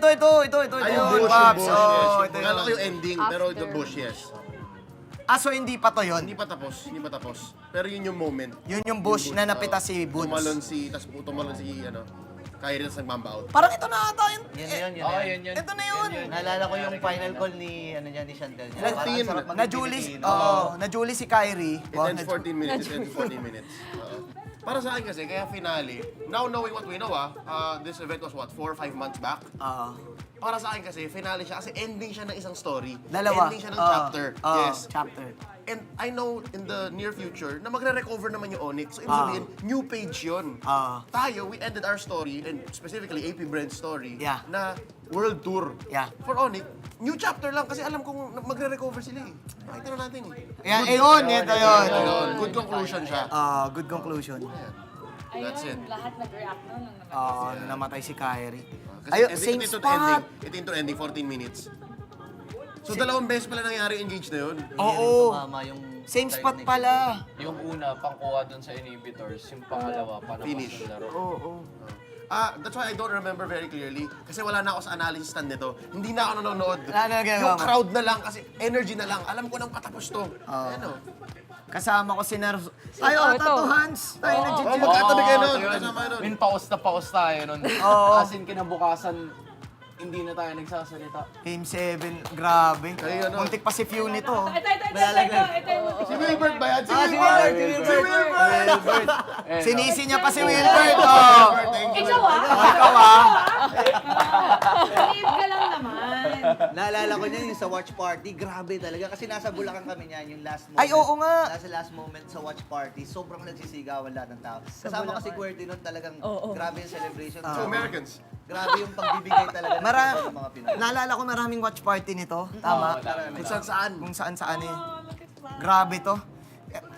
yung Bush, yes. Akala ko yung ending, pero After. the Bush, yes. So hindi pa to yun? Hindi pa tapos. Pero yun yung moment. Yun yung Bush na napita si Boots. Tumalon si Kyrie na nagmamba out. Parang ito na ata yun. Yun. Ito na yun. Naalala ko yung final call ni Chantel. Na-Julie si Kyrie. It ends 14 minutes. Para sa akin kasi, kaya finale, now knowing what we know this event was 4 or 5 months back? Para sa akin kasi, finale siya kasi ending siya ng isang story. Dalawa. Ending siya ng chapter. Yes. Chapter. And I know in the near future na magre-recover naman yung ONIC. So, ibig sabihin, new page yun. Tayo, we ended our story, and specifically AP Brand's story, na world tour. For ONIC, new chapter lang kasi alam kong magre-recover sila eh. Makita na natin eh. Ito yun. Good conclusion siya. Good conclusion. That's it. Lahat nag-react nun Nung namatay si Kyrie. Kasi Same ito spot. into ending, 14 minutes. So, dalawang beses pala nangyari engage na yun. Oo. Same spot pala. Yung una, pangkuha dun sa inhibitors. Yung pangalawa, Finish. ng laro. Oo. That's why I don't remember very clearly. Kasi wala na ako sa analysis stand nito. Hindi na ako nanonood. Yung crowd na lang kasi energy na lang. Alam ko nang patapos to. Ano? Kasama ko si Nerf. Tayo ata to, Hans. Tayo nag-jig. Magkatabi kayo nun. Kasama kayo nun. Min paus tayo nun. As in, kinabukasan, hindi na tayo nagsasalita. Game 7, grabe. Muntik pa si Few nito. Ito. Si Wilbert ba yan? Si Wilbert! Sinisi niya pa si Wilbert. Ikaw Believe ka lang naman. Naalala ko niya yung sa watch party, grabe talaga. Kasi nasa Bulacan kami niyan, yung last moment. Ay, oo nga. Nasa last moment sa watch party, sobrang nagsisigawan lahat ng tao. Kasama kasi QWERTY nun talagang grabe yung celebration. So Americans. Grabe yung pagbibigay talaga ng mga Pinoy. Naalala ko maraming watch party nito. Tama. Kung saan eh. Grabe to.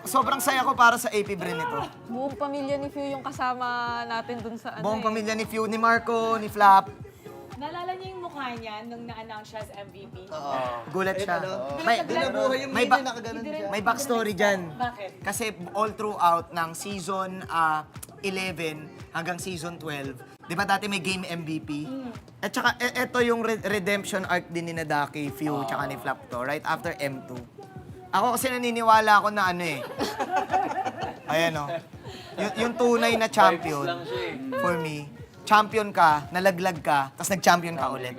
Sobrang saya ko para sa AP Bren nito. Buong pamilya ni Few yung kasama natin dun sa Buong pamilya ni Few, ni Marco, ni Flap. Naalala niyo yung mukha niya nung na-announce siya as MVP? Gulat siya. Binabuhay yung may, meme na nakaganon siya. may backstory dyan. Bakit? Kasi all throughout ng season 11 hanggang season 12, di ba dati may game MVP? At saka, eto yung redemption arc din ni Nadaki, Few, tsaka ni Flap to, right after M2. Ako kasi naniniwala ako na ano eh. Ayan o. Yung tunay na champion, for me, champion ka, nalaglag ka, tapos nag-champion ka ulit.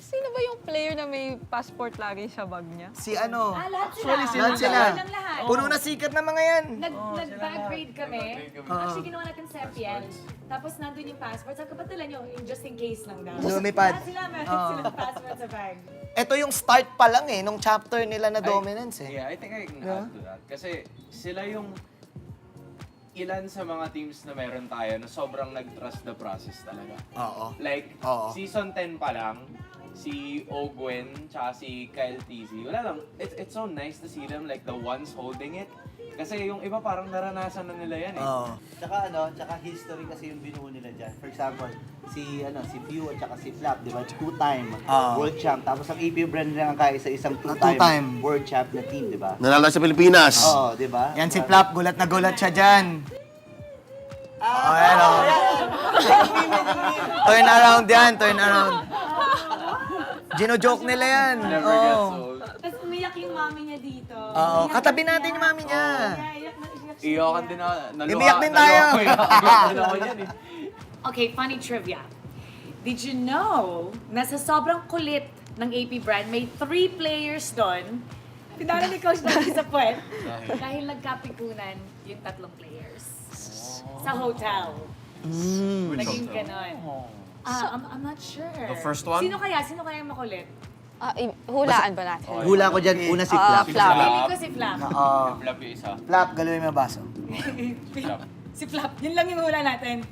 Sino ba yung player na may passport lagi sa bag niya? Si ano? Lahat Lahat sila. Lahat. Puno na sikat na mga yan. Nag-bag grade kami. Actually, ginawa natin sa MPL. Tapos nandun yung passport. Sabi ko, ba't nila nyo? Just in case lang daw. Lumipad. Lahat sila, meron silang passport sa bag. Ito yung start pa lang eh, nung chapter nila na dominance eh. Yeah, I think I can add to that. Kasi sila yung ilan sa mga teams na meron tayo na sobrang nag-trust the process talaga. Oo. Like, season 10 pa lang, si Ogwen, tsaka si Kyle TZ, wala lang, it's so nice to see them, like the ones holding it. Kasi yung iba parang naranasan na nila yan eh. Tsaka history kasi yung binuo nila dyan. For example, si Few at tsaka si Flap, di ba? Two-time world champ. Tapos ang AP brand lang ang kaya sa isang two-time world champ na team, di ba? Nanalo sa Pilipinas. Oo, di ba? Yan si Flap, gulat na gulat siya dyan. Ayan o. Turn around yan, turn around. Gino-joke nila yan. Never gets old. Tapos umiyak yung mami niya dito. Oo, katabi natin yung mami niya. Iyakan din na, Umiyak din tayo. Okay, funny trivia. Did you know na sa sobrang kulit ng AP brand, may 3 players doon, pinala ni Coach Ducky sa puwet, dahil nagkapikunan yung 3 players sa hotel. Naging ganon. I'm not sure. The first one? Sino kaya yung makulit? Hulaan ba natin? Hula ko dyan, una si Flap. Flap. Feeling ko si Flap. Flap yung isa. Flap, galawin mo yung baso. Si Flap. Yun lang yung hula natin.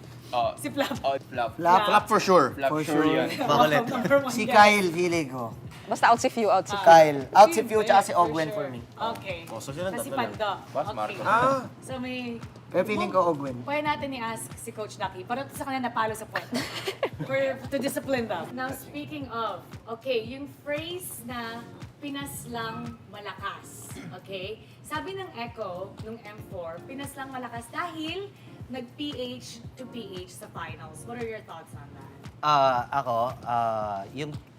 Si Flap. Flap. Flap for sure. Flap for sure yan. Makulit. Si Kyle, feeling ko. Basta out si Few, out si Few. Kyle. Out si Few, tsaka si Ogwen for me. Okay. So sila Kasi tatlo lang. Pando. Boss Marco. So may... Pero feeling ko Ogwen. Pwede natin i-ask si Coach Ducky. Para sa kanila napalo sa puwet. To discipline them. Now, speaking of, okay, yung phrase na Pinas lang malakas. Okay? Sabi ng Echo, nung M4, Pinas lang malakas dahil nag-PH to PH sa finals. What are your thoughts on that?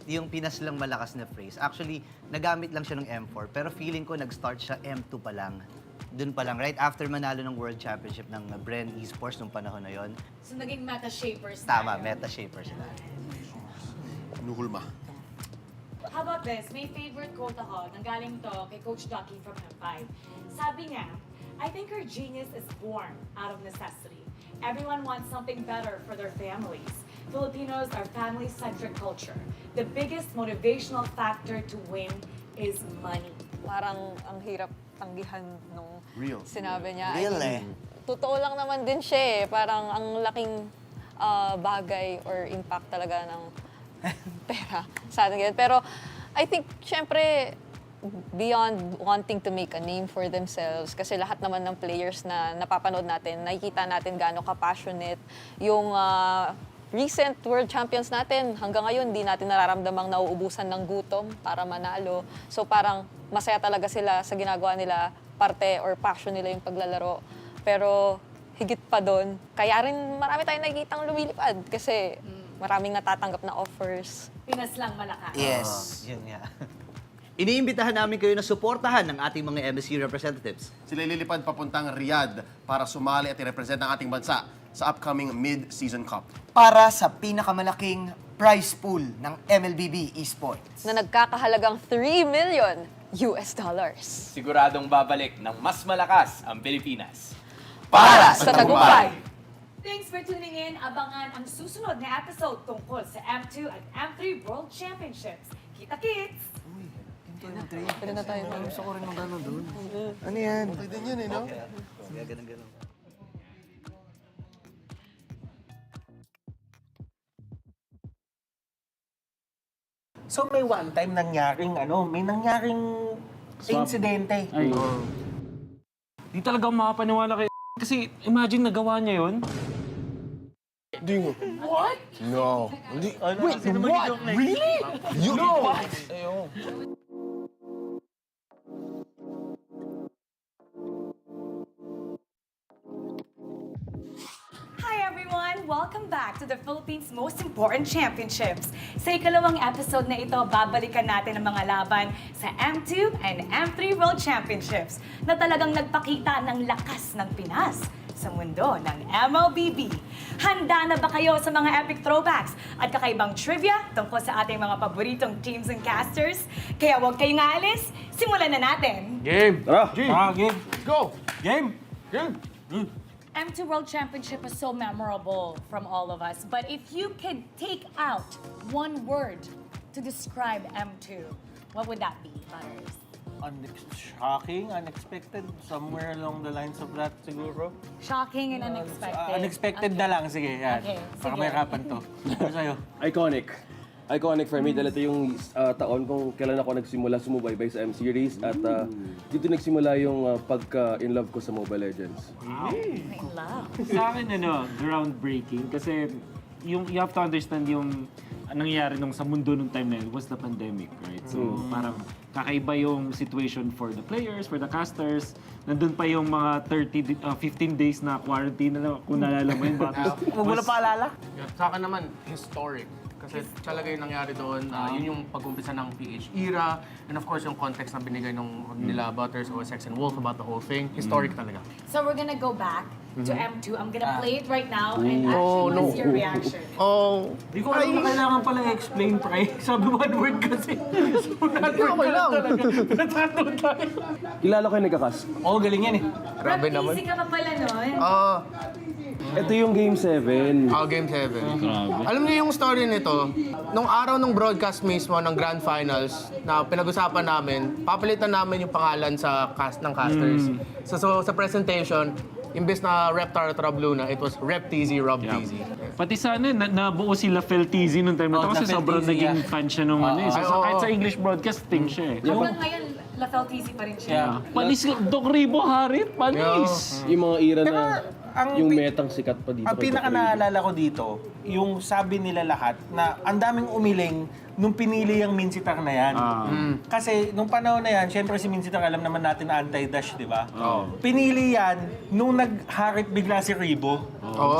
Yung Pinas lang malakas na phrase, actually, nagamit lang siya ng M4, pero feeling ko nag-start siya M2 pa lang. Doon pa lang, right after manalo ng World Championship ng Bren Esports nung panahon na yon. So, naging meta shapers Tama, tayo. meta shaper sila. Nuhulma. How about this? May favorite quote ako. Nanggaling to kay Coach Ducky from M5. Sabi niya, I think our genius is born out of necessity. Everyone wants something better for their families. Filipinos are family-centric culture. The biggest motivational factor to win is money. Parang ang hirap tanggihan nung Real. sinabi niya. Real eh. Totoo lang naman din siya eh. Parang ang laking bagay or impact talaga ng pera sa atin. Pero I think, syempre, beyond wanting to make a name for themselves, kasi lahat naman ng players na napapanood natin, nakikita natin gaano ka-passionate yung recent world champions natin. Hanggang ngayon, di natin nararamdamang nauubusan ng gutom para manalo. So parang masaya talaga sila sa ginagawa nila, parte or passion nila yung paglalaro. Pero higit pa doon, kaya rin marami tayong nakikitang lumilipad kasi maraming natatanggap na offers. Pinas lang malakas. Yes. Yun nga. Iniimbitahan namin kayo na suportahan ng ating mga MSC representatives. Sila ililipad papuntang Riyadh para sumali at i-represent ang ating bansa sa upcoming Mid-Season Cup. Para sa pinakamalaking prize pool ng MLBB Esports. Na nagkakahalagang $3 million. Siguradong babalik ng mas malakas ang Pilipinas. Para sa tagumpay! Thanks for tuning in. Abangan ang susunod na episode tungkol sa M2 at M3 World Championships. Kita-kits! Pwede na tayo. Gusto ko rin ng gano'n doon. Ano yan? Okay din yun eh, no? Ganun. So may one time may nangyaring insidente. Ay. Di talaga ako makapaniwala kay kasi imagine nagawa niya yun. Hindi mo. What? No. Hindi. Wait, what? Really? You No. what? Ayun. Hi everyone! Welcome back to the Philippines' most important championships. Sa ikalawang episode na ito, babalikan natin ang mga laban sa M2 and M3 World Championships na talagang nagpakita ng lakas ng Pinas sa mundo ng MLBB. Handa na ba kayo sa mga epic throwbacks at kakaibang trivia tungkol sa ating mga paboritong teams and casters? Kaya huwag kayong aalis, simulan na natin! Game. Tara. Game. Let's go. Game. Game. M2 World Championship was so memorable from all of us, but if you could take out one word to describe M2, what would that be, Butters? Shocking, unexpected, somewhere along the lines of that siguro. Shocking and unexpected. Unexpected Okay. na lang, sige. Yan. Okay, Para sige. may harapan to. Ano sa'yo? Iconic. Iconic for me dahil ito yung taon kung kailan ako nagsimula sumubaybay sa M-Series at dito nagsimula yung pagka-in love ko sa Mobile Legends. Sa akin, groundbreaking kasi you have to understand yung nangyayari nung sa mundo nung time na yun was the pandemic, right? So parang kakaiba yung situation for the players, for the casters. Nandun pa yung mga 15 days na quarantine na kung naalala mo yun. Huwag mo na paalala? Sa akin naman, historic. Kasi talaga yung nangyari doon, yun yung pag-umpisa ng PH era, and of course yung context na binigay nila Butters, OSX, and Wolf about the whole thing. Historic talaga. So we're gonna go back to M2. I'm gonna play it right now Mm. and actually want to see your reaction. Oh. Di ko alam na kailangan pala i-explain, pre. Sabi one word kasi. So, one word ka lang talaga. Natatoon tayo. Kilala ko yung nagkakas. Oo, galing yan eh. Grabe naman. Easy ka pa pala nun. Ito yung Game 7. Game 7. Alam niyo yung story nito, nung araw ng broadcast mismo ng Grand Finals na pinag-usapan namin, papalitan namin yung pangalan sa cast ng casters. So sa presentation, imbes na Rep Tara Bluna, it was Rep TZ, Rob TZ. Pati sa nabuo sila Fel TZ nung time na to kasi sobrang naging fan siya nung So kahit sa English broadcasting siya eh. Hanggang ngayon, Lafel TC pa rin siya. Panis, Doc Ribo, Harit, panis. Yung mga era na ang yung metang sikat pa dito. Ang pinaka naalala ko dito, yung sabi nila lahat na ang daming umiling nung pinili yung Minsitar na yan. Kasi nung panahon na yan, syempre si Minsitar alam naman natin na anti-dash, di ba? Pinili yan nung nag-harit bigla si Ribo.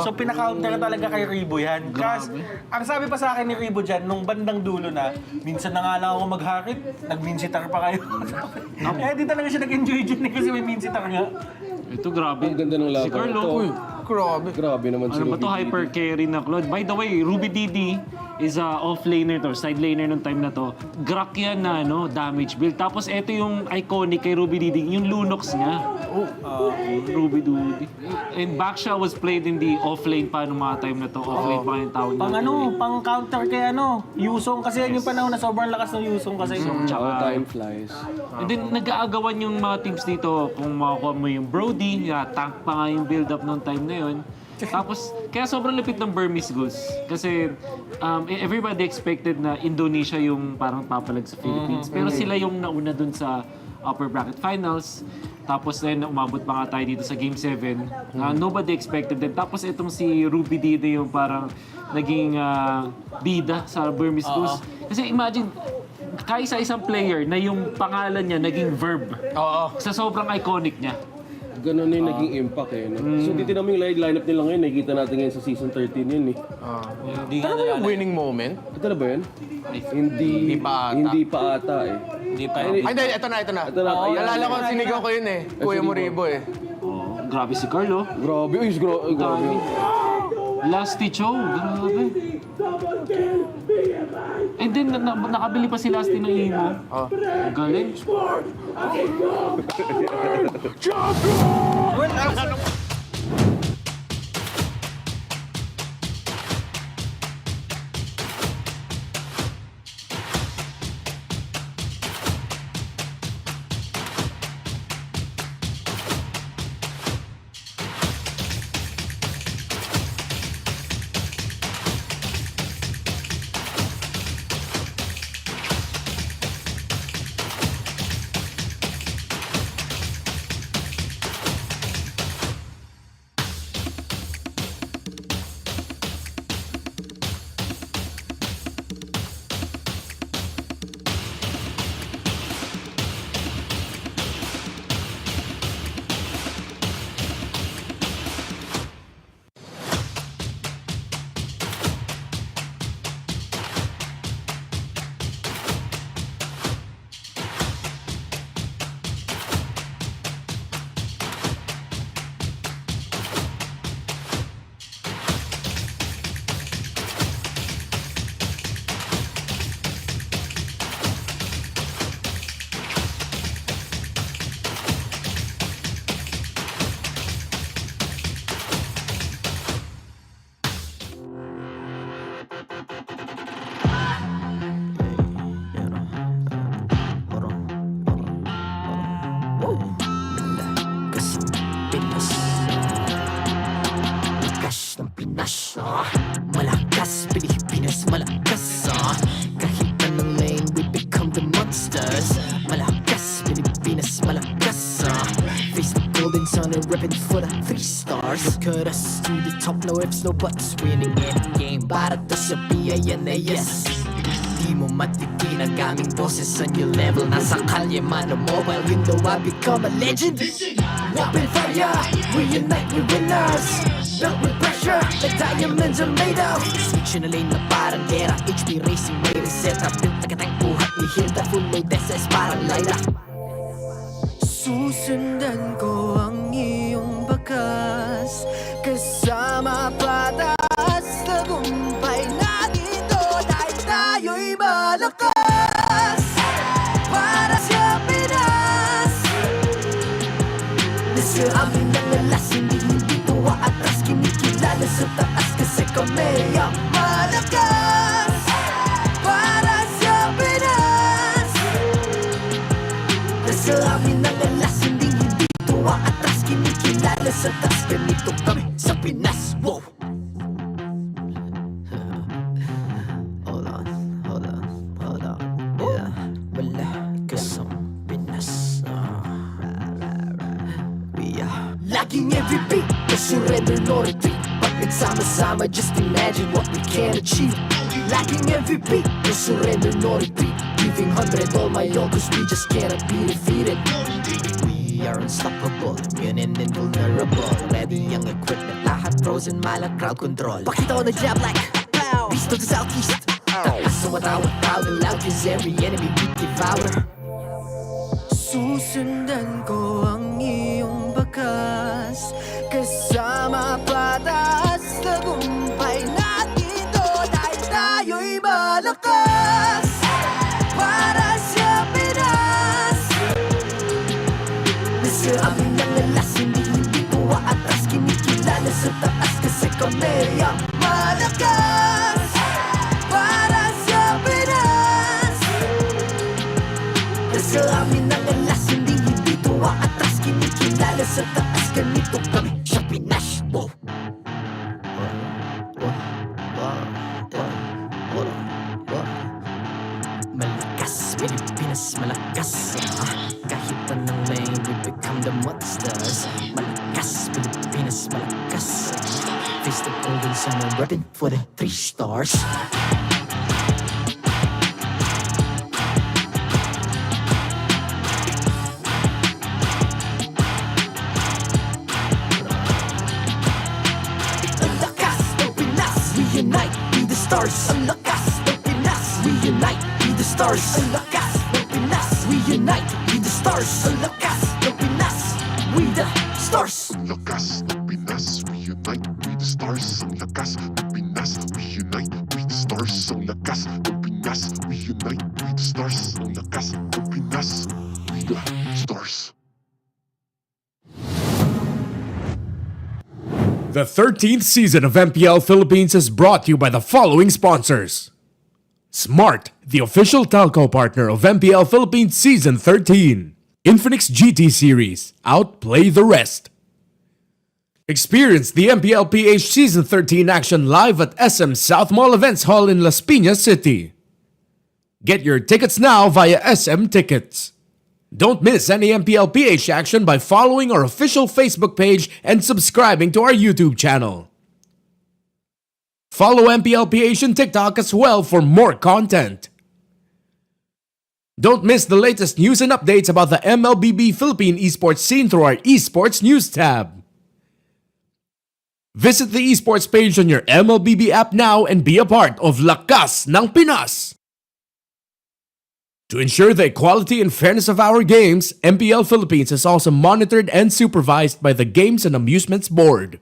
So pinaka-counter talaga kay Ribo yan. Kasi ang sabi pa sa akin ni Ribo dyan, nung bandang dulo na, minsan na nga lang ako mag-harit, nag-Minsitar pa kayo. Di talaga siya nag-enjoy dyan kasi may Minsitar nga. Ito grabe. Ang ganda ng laban. Si Carlo. Grabe naman si Ano ba to, hyper carry na Claude? By the way, Ruby Didi is off-laner to, side laner nung time na to. Grak yan na damage build. Tapos ito yung iconic kay Ruby Didi, yung Lunox niya. Ruby Didi. And Baksha was played in the off-lane pa nung mga time na to. Off-lane pa yung tawag natin. Pang counter kay Yusong kasi yan yung panahon na sobrang lakas ng Yusong kasi. Time flies. And then nag-aagawan yung mga teams dito kung makakuha mo yung Brody, tank pa nga yung build-up nung time na yun. Tapos, kaya sobrang lupit ng Burmese Goose. Kasi everybody expected na Indonesia yung parang papalag sa Philippines. Pero sila yung nauna dun sa upper bracket finals. Tapos then umabot pa nga tayo dito sa Game 7. Nobody expected them. Tapos itong si Ruby Didi yung parang naging bida sa Burmese Goose. Kasi imagine, kaisa-isang player na yung pangalan niya naging verb. Sa sobrang iconic niya. Ganun na yung naging impact eh. No? So titignan mo yung lineup nila ngayon, nakikita natin ngayon sa season 13 yun eh. Ito na yung winning moment? Ito na ba yun? Hindi pa ata eh. Hindi pa. Ay, hindi, ito na. Nalala ko, sinigaw ko yun eh. Kuya Moribo eh. Grabe si Carlo. Grabe. Grabe. Lasty Chow. Grabe. And then, nakabili pa si Lasty ng imo. Galing. we're ripping for the 3 stars. Look at us to the top, no ifs, no buts. Winning any game, para to sa PNAS. Di mo matitin ang aming boses sa new level. Nasa kalye man o mobile, you know I become a legend. Open fire, we unite, we winners. Built with pressure, like diamonds are made of. Switch in a lane na parang gera. HP racing, may reset up. Built like ang buhat ni Hilda. Full load SS parang Lyra. Susundan ko ang iyong bakas. Kasama patas, tagumpay na dito. Dahil tayo'y malakas. Para sa Pinas. Nasa amin ang alas, hindi tuwa atras. Kinikilala sa taas kasi kami ang malakas. Para sa Pinas. Nasa amin ang alas, hindi tuwa atras. Kinikilala sa taas, ganito kami sa Pinas. Wow! Hold on. Yeah, malakas ang Pinas. Laging MVP, no surrender, no retreat. Pag nagsama-sama, just imagine what we can achieve. Laging MVP, no surrender, no retreat. Giving 100 all my all, cause we just cannot be defeated. We are unstoppable, immune and invulnerable. Ready ang equipment, lahat frozen, malang crowd control. Pakita ko na jab like beast of the southeast. Takas sa watawat, proud and loud, cause every enemy we devour. Susundan ko ang iyong bakas. Kasama patas, tagumpay na dito. Dahil tayo'y malakas. Para sa Pinas. Nasa amin ang alas, hindi tuwa atras. Kinikilala sa taas kasi kami ang malakas. Para sa Pinas. Nasa amin ang alas, hindi tuwa atras. Kinikilala sa taas, ganito kami sa Pinas. Wow! Malakas, Pilipinas, malakas. Kahit anong lane, we become the monsters. Malakas, Pilipinas, malakas. Face the golden sun and repping for the 3 stars. Ang lakas ng Pinas, we unite, be the stars. Ang lakas ng Pinas, we unite, be the stars. Ang lakas ng Pinas, we unite, be the stars. Ang lakas ng Pinas, we the stars. Ang lakas ng Pinas, we unite, we the stars. Ang lakas ng Pinas, we unite, we the stars. Ang lakas ng Pinas, we unite, we the stars. Ang lakas ng Pinas, we the stars. The 13th season of MPL Philippines is brought to you by the following sponsors. Smart, the official telco partner of MPL Philippines Season 13. Infinix GT Series, outplay the rest. Experience the MPL-PH Season 13 action live at SM South Mall Events Hall in Las Piñas City. Get your tickets now via SM Tickets. Don't miss any MPL-PH action by following our official Facebook page and subscribing to our YouTube channel. Follow MPL-PH on TikTok as well for more content. Don't miss the latest news and updates about the MLBB Philippine esports scene through our esports news tab. Visit the esports page on your MLBB app now and be a part of Lakas ng Pinas. To ensure the equality and fairness of our games, MPL Philippines is also monitored and supervised by the Games and Amusements Board.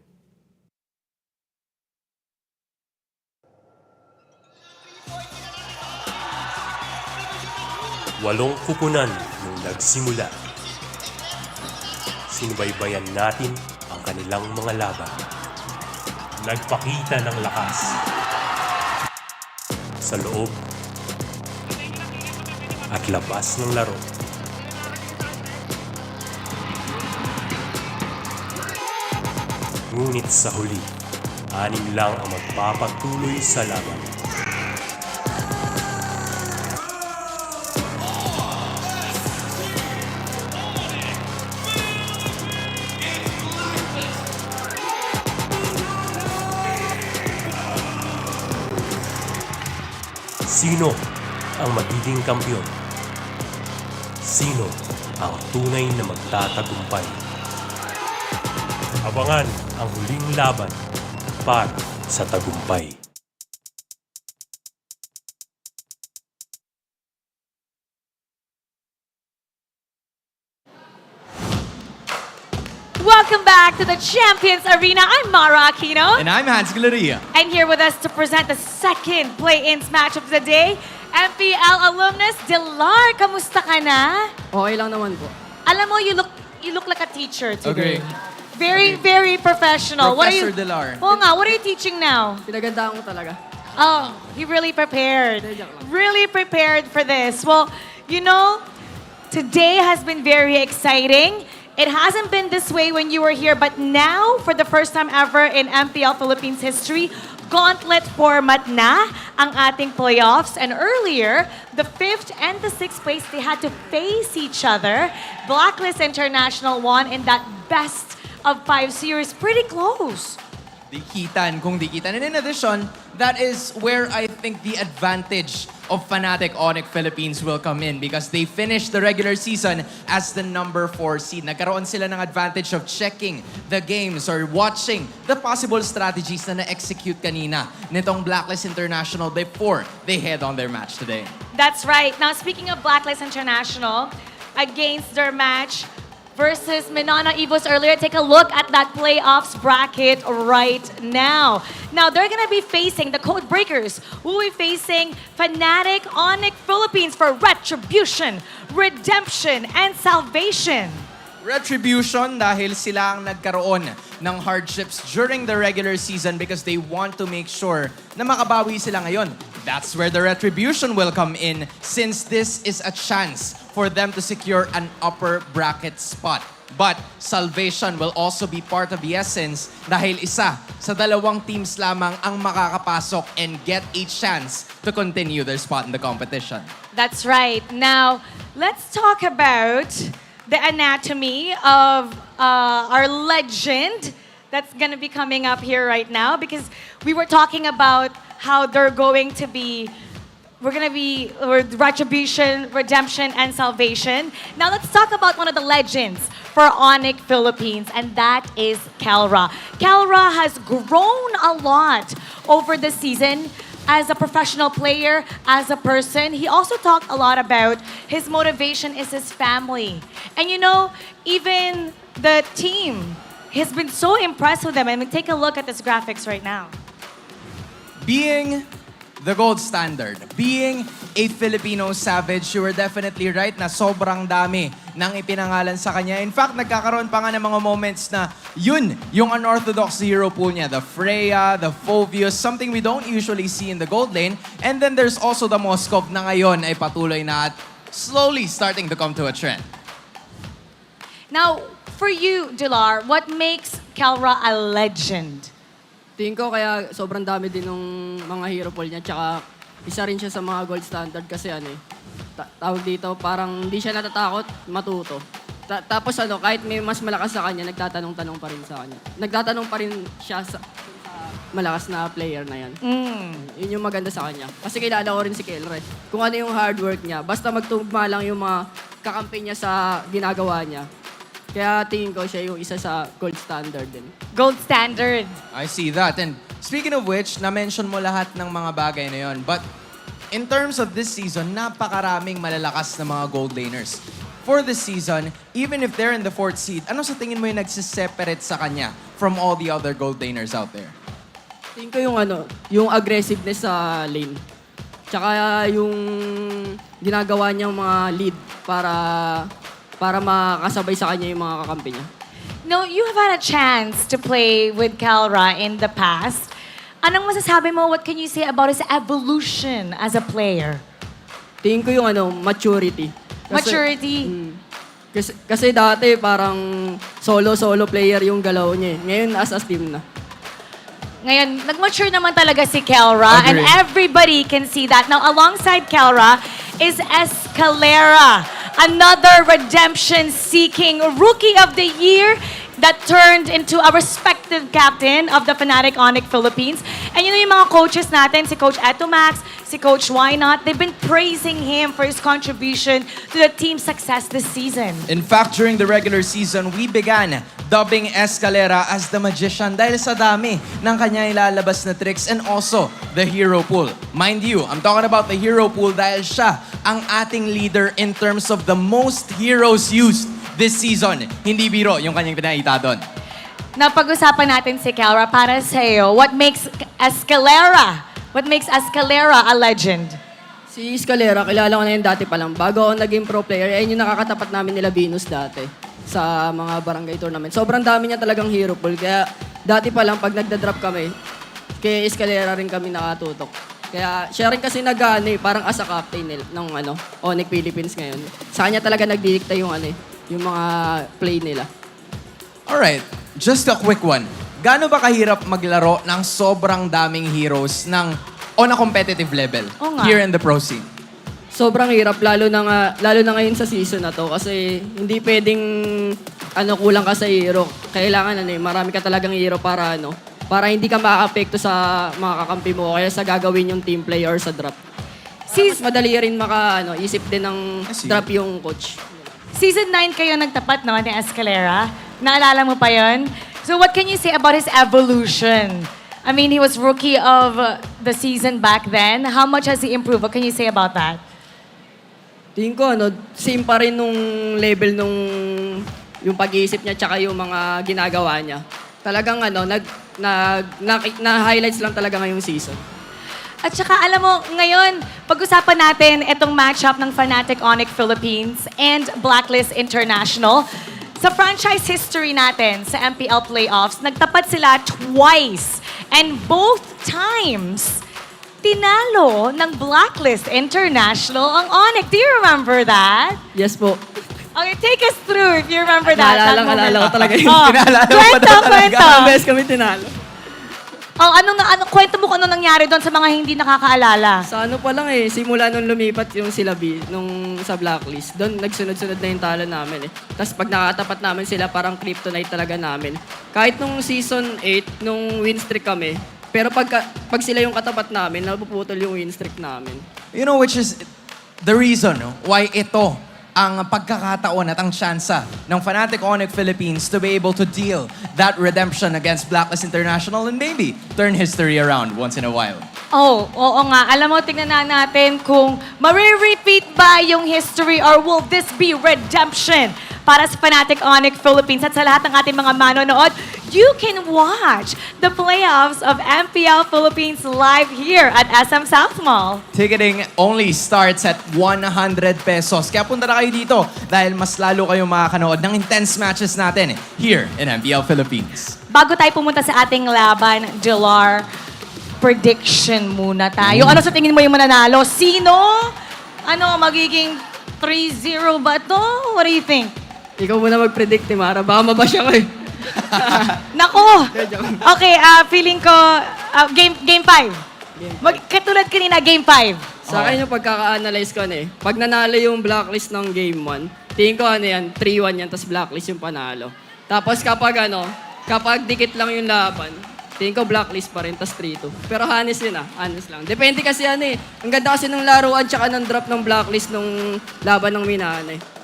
Walong kupunan nung nagsimula. Sinubaybayan natin ang kanilang mga laban. Nagpakita ng lakas. Sa loob at labas ng laro. Ngunit sa huli, 6 lang ang magpapatuloy sa laban. Sino ang magiging kampiyon? Sino ang tunay na magtatagumpay? Abangan ang huling laban para sa tagumpay. Welcome back to the Champions Arena. I'm Mara Aquino. And I'm Hans Galeria. And here with us to present the second play-ins match of the day, MPL alumnus Delar. Kamusta ka na? Okay lang naman po. Alam mo, you look like a teacher today. Agree. Very professional. Professor Delar. Oo nga, what are you teaching now? Pinagandaan ko talaga. Oh, he really prepared. Really prepared for this. Well, you know, today has been very exciting. It hasn't been this way when you were here, but now, for the first time ever in MPL Philippines history, gauntlet format na ang ating playoffs. And earlier, the 5th and the 6th place, they had to face each other. Blacklist International won in that best of 5 series. Pretty close. Dikitan kung dikitan. And in addition, that is where I think the advantage of Fnatic ONIC Philippines will come in because they finished the regular season as the number 4 seed. Nagkaroon sila ng advantage of checking the games or watching the possible strategies na na-execute kanina nitong Blacklist International before they head on their match today. That's right. Now, speaking of Blacklist International, against their match versus Minana Evos earlier, take a look at that playoffs bracket right now. Now, they're gonna be facing the Code Breakers, who will be facing Fnatic ONIC Philippines for Retribution, Redemption, and Salvation. Retribution dahil sila ang nagkaroon ng hardships during the regular season because they want to make sure na makabawi sila ngayon. That's where the Retribution will come in since this is a chance for them to secure an upper bracket spot. But Salvation will also be part of the essence dahil isa sa dalawang teams lamang ang makakapasok and get a chance to continue their spot in the competition. That's right. Now, let's talk about the anatomy of our legend that's going to be coming up here right now because we were talking about how they're going to be Retribution, Redemption, and Salvation. Now let's talk about one of the legends for ONIC Philippines, and that is Calra. Calra has grown a lot over the season as a professional player, as a person. He also talked a lot about his motivation is his family. And you know, even the team has been so impressed with them. I mean, take a look at this graphics right now. Being the gold standard, being a Filipino savage, you were definitely right na sobrang dami nang ipinangalan sa kanya. In fact, nagkakaroon pa nga ng mga moments na yun, yung unorthodox hero pool niya. The Freya, the Phobius, something we don't usually see in the gold lane. And then there's also the Moskov na ngayon ay patuloy na at slowly starting to come to a trend. Now, for you, Delar, what makes Calra a legend? Tingin ko kaya sobrang dami din ng mga hero pool niya. Tsaka isa rin siya sa mga gold standard kasi tawag dito, parang hindi siya natatakot matuto. Tapos kahit may mas malakas sa kanya, nagtatanong-tanong pa rin sa kanya. Nagtatanong pa rin siya sa malakas na player na yan. Yun yung maganda sa kanya. Kasi kilala ko rin si Kelre. Kung ano yung hard work niya, basta magtugma lang yung mga kakampi niya sa ginagawa niya. Kaya tingin ko siya yung isa sa gold standard din. Gold standard. I see that. And speaking of which, na-mention mo lahat ng mga bagay na yon. But in terms of this season, napakaraming malalakas na mga gold laners. For this season, even if they're in the 4th seed, ano sa tingin mo yung nagsiseparate sa kanya from all the other gold laners out there? Tingin ko yung aggressiveness sa lane. Tsaka yung ginagawa niyang mga lead para makasabay sa kanya yung mga kakampi niya. No, you have had a chance to play with Calra in the past. Anong masasabi mo? What can you say about his evolution as a player? Tingin ko yung maturity. Maturity? Kasi dati parang solo player yung galaw niya. Ngayon as team na. Ngayon, nag-mature naman talaga si Calra, and everybody can see that. Now, alongside Calra is Escalera, another redemption-seeking Rookie of the Year that turned into a respected captain of the Fnatic ONIC Philippines. And you know yung mga coaches natin, si Coach Etomax, si Coach Why Not, they've been praising him for his contribution to the team's success this season. In fact, during the regular season, we began dubbing Escalera as the magician dahil sa dami ng kanya ilalabas na tricks and also the hero pool. Mind you, I'm talking about the hero pool dahil siya ang ating leader in terms of the most heroes used this season. Hindi biro yung kanyang pinakita doon. Napag-usapan natin si Kelra para sa'yo. What makes Escalera a legend? Si Escalera, kilala ko na yun dati pa lang. Bago ako naging pro player, ayun yung nakakatapat namin nila Venus dati sa mga barangay tournament. Sobrang dami niya talagang hero pool. Kaya dati pa lang, pag nagda-drop kami, kay Escalera rin kami nakatutok. Kaya siya rin kasi parang as a captain ng ONIC Philippines ngayon. Sa kanya talaga nagdidikta yung yung mga play nila. Alright, just a quick one. Gaano ba kahirap maglaro ng sobrang daming heroes on a competitive level here in the pro scene? Sobrang hirap, lalo na ngayon sa season na to. Kasi hindi pwedeng kulang ka sa hero. Kailangan marami ka talagang hero para hindi ka makaka-apekto sa mga kakampi mo kaya sa gagawin yung team play or sa drop. Mas madali rin isip din ng drop yung coach. Season 9 kayo nagtapat ni Escalera. Naalala mo pa yun? So what can you say about his evolution? I mean, he was rookie of the season back then. How much has he improved? What can you say about that? Tingin ko, same pa rin nung level yung pag-iisip niya tsaka yung mga ginagawa niya. Talagang na-highlights lang talaga ngayong season. At saka alam mo, ngayon, pag-usapan natin itong matchup ng Fnatic ONIC Philippines and Blacklist International. Sa franchise history natin sa MPL Playoffs, nagtapat sila twice. And both times, tinalo ng Blacklist International ang ONIC. Do you remember that? Yes po. Okay, take us through if you remember that. Naalala ko talaga yun. Kwento. Ang best kami tinalo. Kwento mo kung ano nangyari doon sa mga hindi nakakaalala. Sa pa lang simula nung lumipat yung sila nung sa Blacklist, doon nagsunod-sunod na yung talo namin Tapos pag nakatapat namin sila, parang kryptonite talaga namin. Kahit nung season 8, nung win streak kami, pero pag sila yung katapat namin, napuputol yung win streak namin. You know, which is the reason why ito ang pagkakataon at ang tsansa ng Fnatic ONIC Philippines to be able to deal that redemption against Blacklist International and maybe turn history around once in a while. Oo nga. Alam mo, tingnan natin kung marirepeat ba yung history or will this be redemption para sa Fnatic ONIC Philippines at sa lahat ng ating mga manonood. You can watch the playoffs of MPL Philippines live here at SM South Mall. Ticketing only starts at 100 pesos. Kaya punta na kayo dito dahil mas lalo kayo makakanood ng intense matches natin here in MPL Philippines. Bago tayo pumunta sa ating laban, Jelar, prediction muna tayo. Ano sa tingin mo yung mananalo? Sino? Magiging 3-0 ba to? What do you think? Ikaw muna mag-predict, Mara. Baka mabasya ko Nako! Okay, feeling ko, game 5. Katulad kanina, game 5. Sa akin yung pagkaka-analyze ko pag nanalo yung Blacklist ng game 1, tingin ko 3-1 yan, tapos Blacklist yung panalo. Tapos kapag dikit lang yung laban, tingin ko Blacklist pa rin, tapos 3-2. Pero honest yun honest lang. Depende kasi Ang ganda kasi ng laruan tsaka ng drop ng Blacklist nung laban ng Minana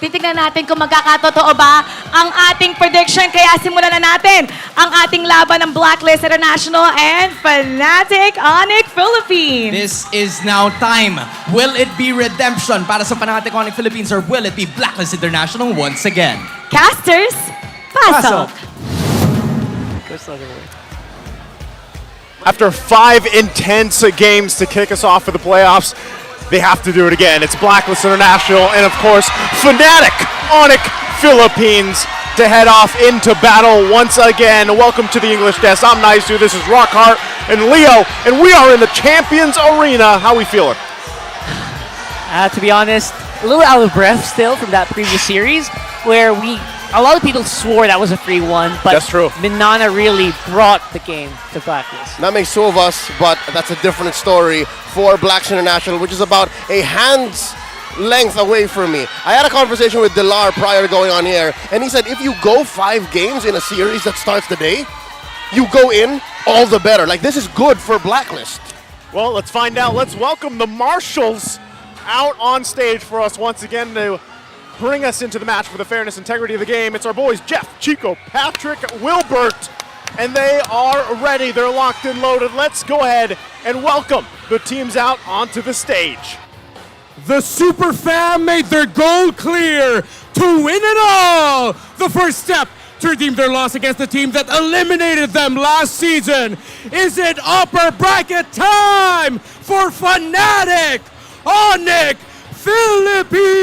Titignan natin kung magkakatotoo ba ang ating prediction. Kaya simulan na natin ang ating laban ng Blacklist International and Fnatic ONIC Philippines. This is now time. Will it be redemption para sa Fnatic ONIC Philippines or will it be Blacklist International once again? Casters, pasok! After 5 intense games to kick us off for the playoffs, they have to do it again. It's Blacklist International and, of course, Fnatic ONIC Philippines to head off into battle once again. Welcome to the English Desk. I'm Naisu, this is Rockhart and Leo, and we are in the Champions Arena. How we feeling? To be honest, a little out of breath still from that previous series where a lot of people swore that was a free one, but that's true. Minana really brought the game to Blacklist. That makes two of us, but that's a different story for Blacklist International, which is about a hand's length away from me. I had a conversation with Delar prior to going on here, and he said if you go 5 games in a series that starts today, you go in, all the better. Like, this is good for Blacklist. Well, let's find out. Let's welcome the Marshals out on stage for us once again to bring us into the match for the fairness and integrity of the game. It's our boys, Jeff, Chico, Patrick, Wilbert, and they are ready. They're locked and loaded. Let's go ahead and welcome the teams out onto the stage. The Super Fam made their goal clear to win it all. The first step to redeem their loss against the team that eliminated them last season. Is it upper bracket time for Fnatic ONIC Philippines?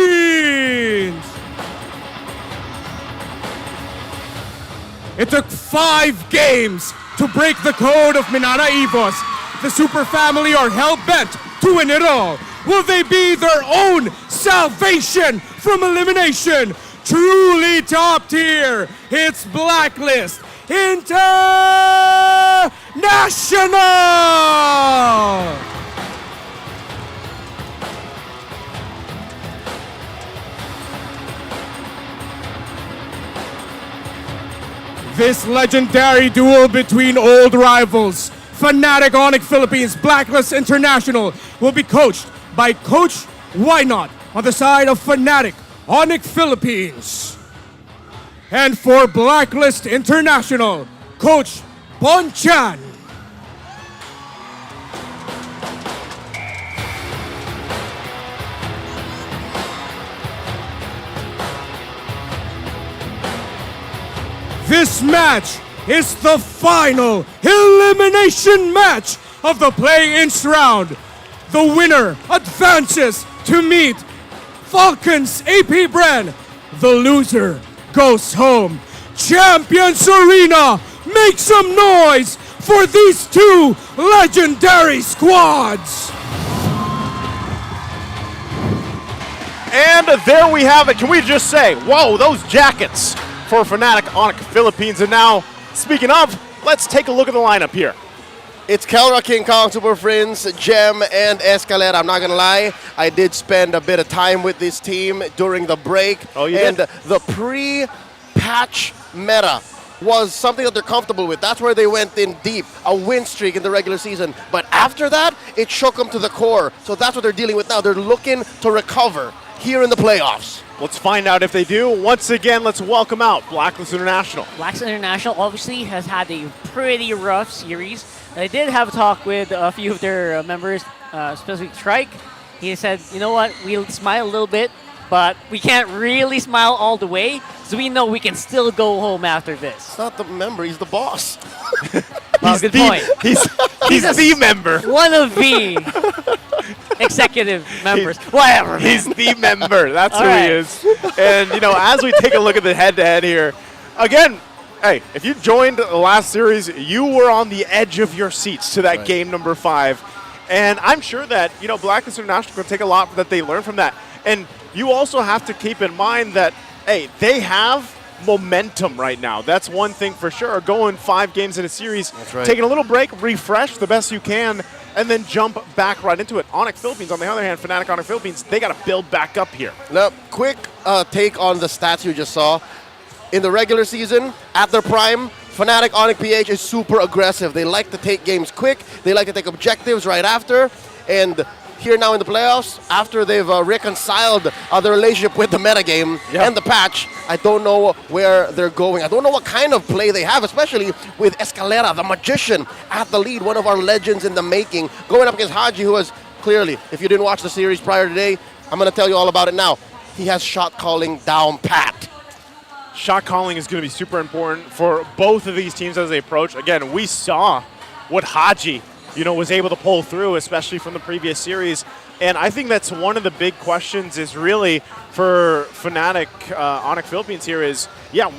It took 5 games to break the code of Minana Evos. The Super Family are hell-bent to win it all. Will they be their own salvation from elimination? Truly top tier. It's Blacklist International. This legendary duel between old rivals, Fnatic ONIC Philippines Blacklist International, will be coached by Coach Why Not on the side of Fnatic ONIC Philippines. And for Blacklist International, Coach Bonchan. This match is the final elimination match of the play-in round. The winner advances to meet Falcons AP Bren. The loser goes home. Champions Arena, make some noise for these 2 legendary squads. And there we have it. Can we just say, whoa, those jackets for Fnatic ONIC Philippines. And now, speaking of, let's take a look at the lineup here. It's Kelra, King Kong, Super Friends, Gem, and Escalera. I'm not going to lie, I did spend a bit of time with this team during the break. Oh, you and did? The pre-patch meta was something that they're comfortable with. That's where they went in deep, a win streak in the regular season. But after that, it shook them to the core. So that's what they're dealing with now. They're looking to recover here in the playoffs. Let's find out if they do. Once again, let's welcome out Blacklist International. Blacklist International obviously has had a pretty rough series. They did have a talk with a few of their members, especially Trike. He said, you know what, we'll smile a little bit, but we can't really smile all the way, so we know we can still go home after this. It's not the member, he's the boss. Well, good point. He's the member. One of the executive members. Whatever. He's the member. That's All who right. he is. And, you know, as we take a look at the head-to-head here, again, hey, if you joined the last series, you were on the edge of your seats to that game number 5. And I'm sure that, you know, Blacklist International can take a lot that they learn from that. And you also have to keep in mind that, hey, they have momentum right now. That's one thing for sure. Going 5 games in a series, taking a little break, refresh the best you can, and then jump back right into it. ONIC Philippines, on the other hand, Fnatic ONIC Philippines, they got to build back up here. Now, quick take on the stats you just saw. In the regular season, at their prime, Fnatic ONIC PH is super aggressive. They like to take games quick. They like to take objectives right after. And here now in the playoffs, after they've reconciled the relationship with the metagame and the patch, I don't know where they're going. I don't know what kind of play they have, especially with Escalera, the magician, at the lead, one of our legends in the making, going up against Haji, who has clearly, if you didn't watch the series prior today, I'm going to tell you all about it now. He has shot calling down pat. Shot calling is going to be super important for both of these teams as they approach. Again, we saw what Haji, you know, was able to pull through, especially from the previous series. And I think that's one of the big questions is really for Fnatic ONIC Philippines here is,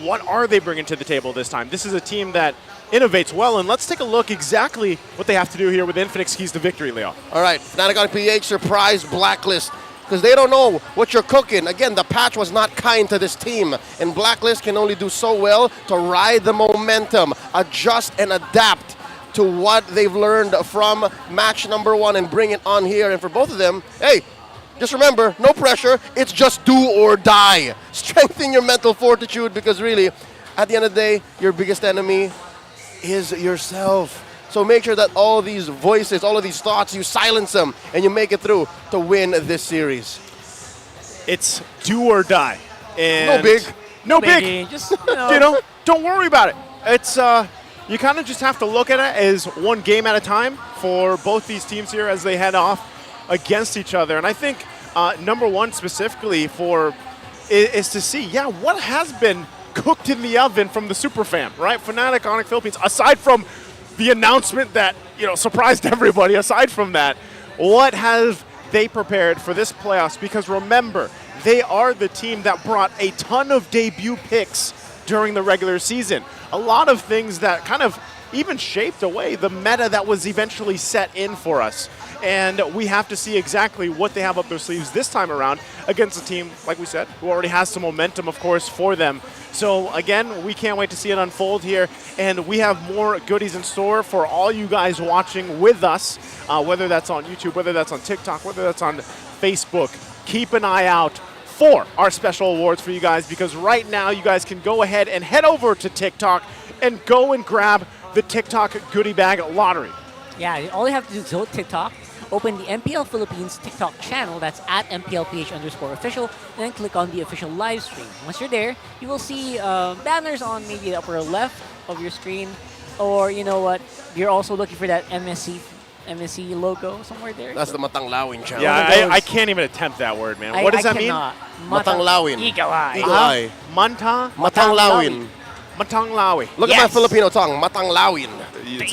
what are they bringing to the table this time? This is a team that innovates well, and let's take a look exactly what they have to do here with Infinix keys to victory, Leo. All right, Fnatic ONIC PH surprised Blacklist because they don't know what you're cooking. Again, the patch was not kind to this team, and Blacklist can only do so well to ride the momentum, adjust and adapt to what they've learned from match number 1 and bring it on here. And for both of them, hey, just remember, no pressure. It's just do or die. Strengthen your mental fortitude because really, at the end of the day, your biggest enemy is yourself. So make sure that all these voices, all of these thoughts, you silence them and you make it through to win this series. It's do or die. And No big. No Biggie, big. just, don't worry about it. It's you kind of just have to look at it as one game at a time for both these teams here as they head off against each other. And I think number one specifically is to see, what has been cooked in the oven from the super fam, right? Fnatic ONIC Philippines, aside from the announcement that, surprised everybody, aside from that, what have they prepared for this playoffs? Because remember, they are the team that brought a ton of debut picks during the regular season. A lot of things that kind of even shaped away the meta that was eventually set in for us. And we have to see exactly what they have up their sleeves this time around against a team, like we said, who already has some momentum, of course, for them. So again, we can't wait to see it unfold here. And we have more goodies in store for all you guys watching with us, whether that's on YouTube, whether that's on TikTok, whether that's on Facebook. Keep an eye out for our special awards for you guys, because right now you guys can go ahead and head over to TikTok and go and grab the TikTok goodie bag lottery. Yeah, all you have to do is go to TikTok, open the MPL Philippines TikTok channel, that's at MPL-PH_official, and then click on the official live stream. Once you're there, you will see banners on maybe the upper left of your screen, or you know what, you're also looking for that MSC logo somewhere there. That's the Matanglawin channel. Yeah, I can't even attempt that word, man. What does that mean? Matanglawin. Eagle eye. Eagle eye. Matanglawin. Look at my Filipino tongue. Matanglawin.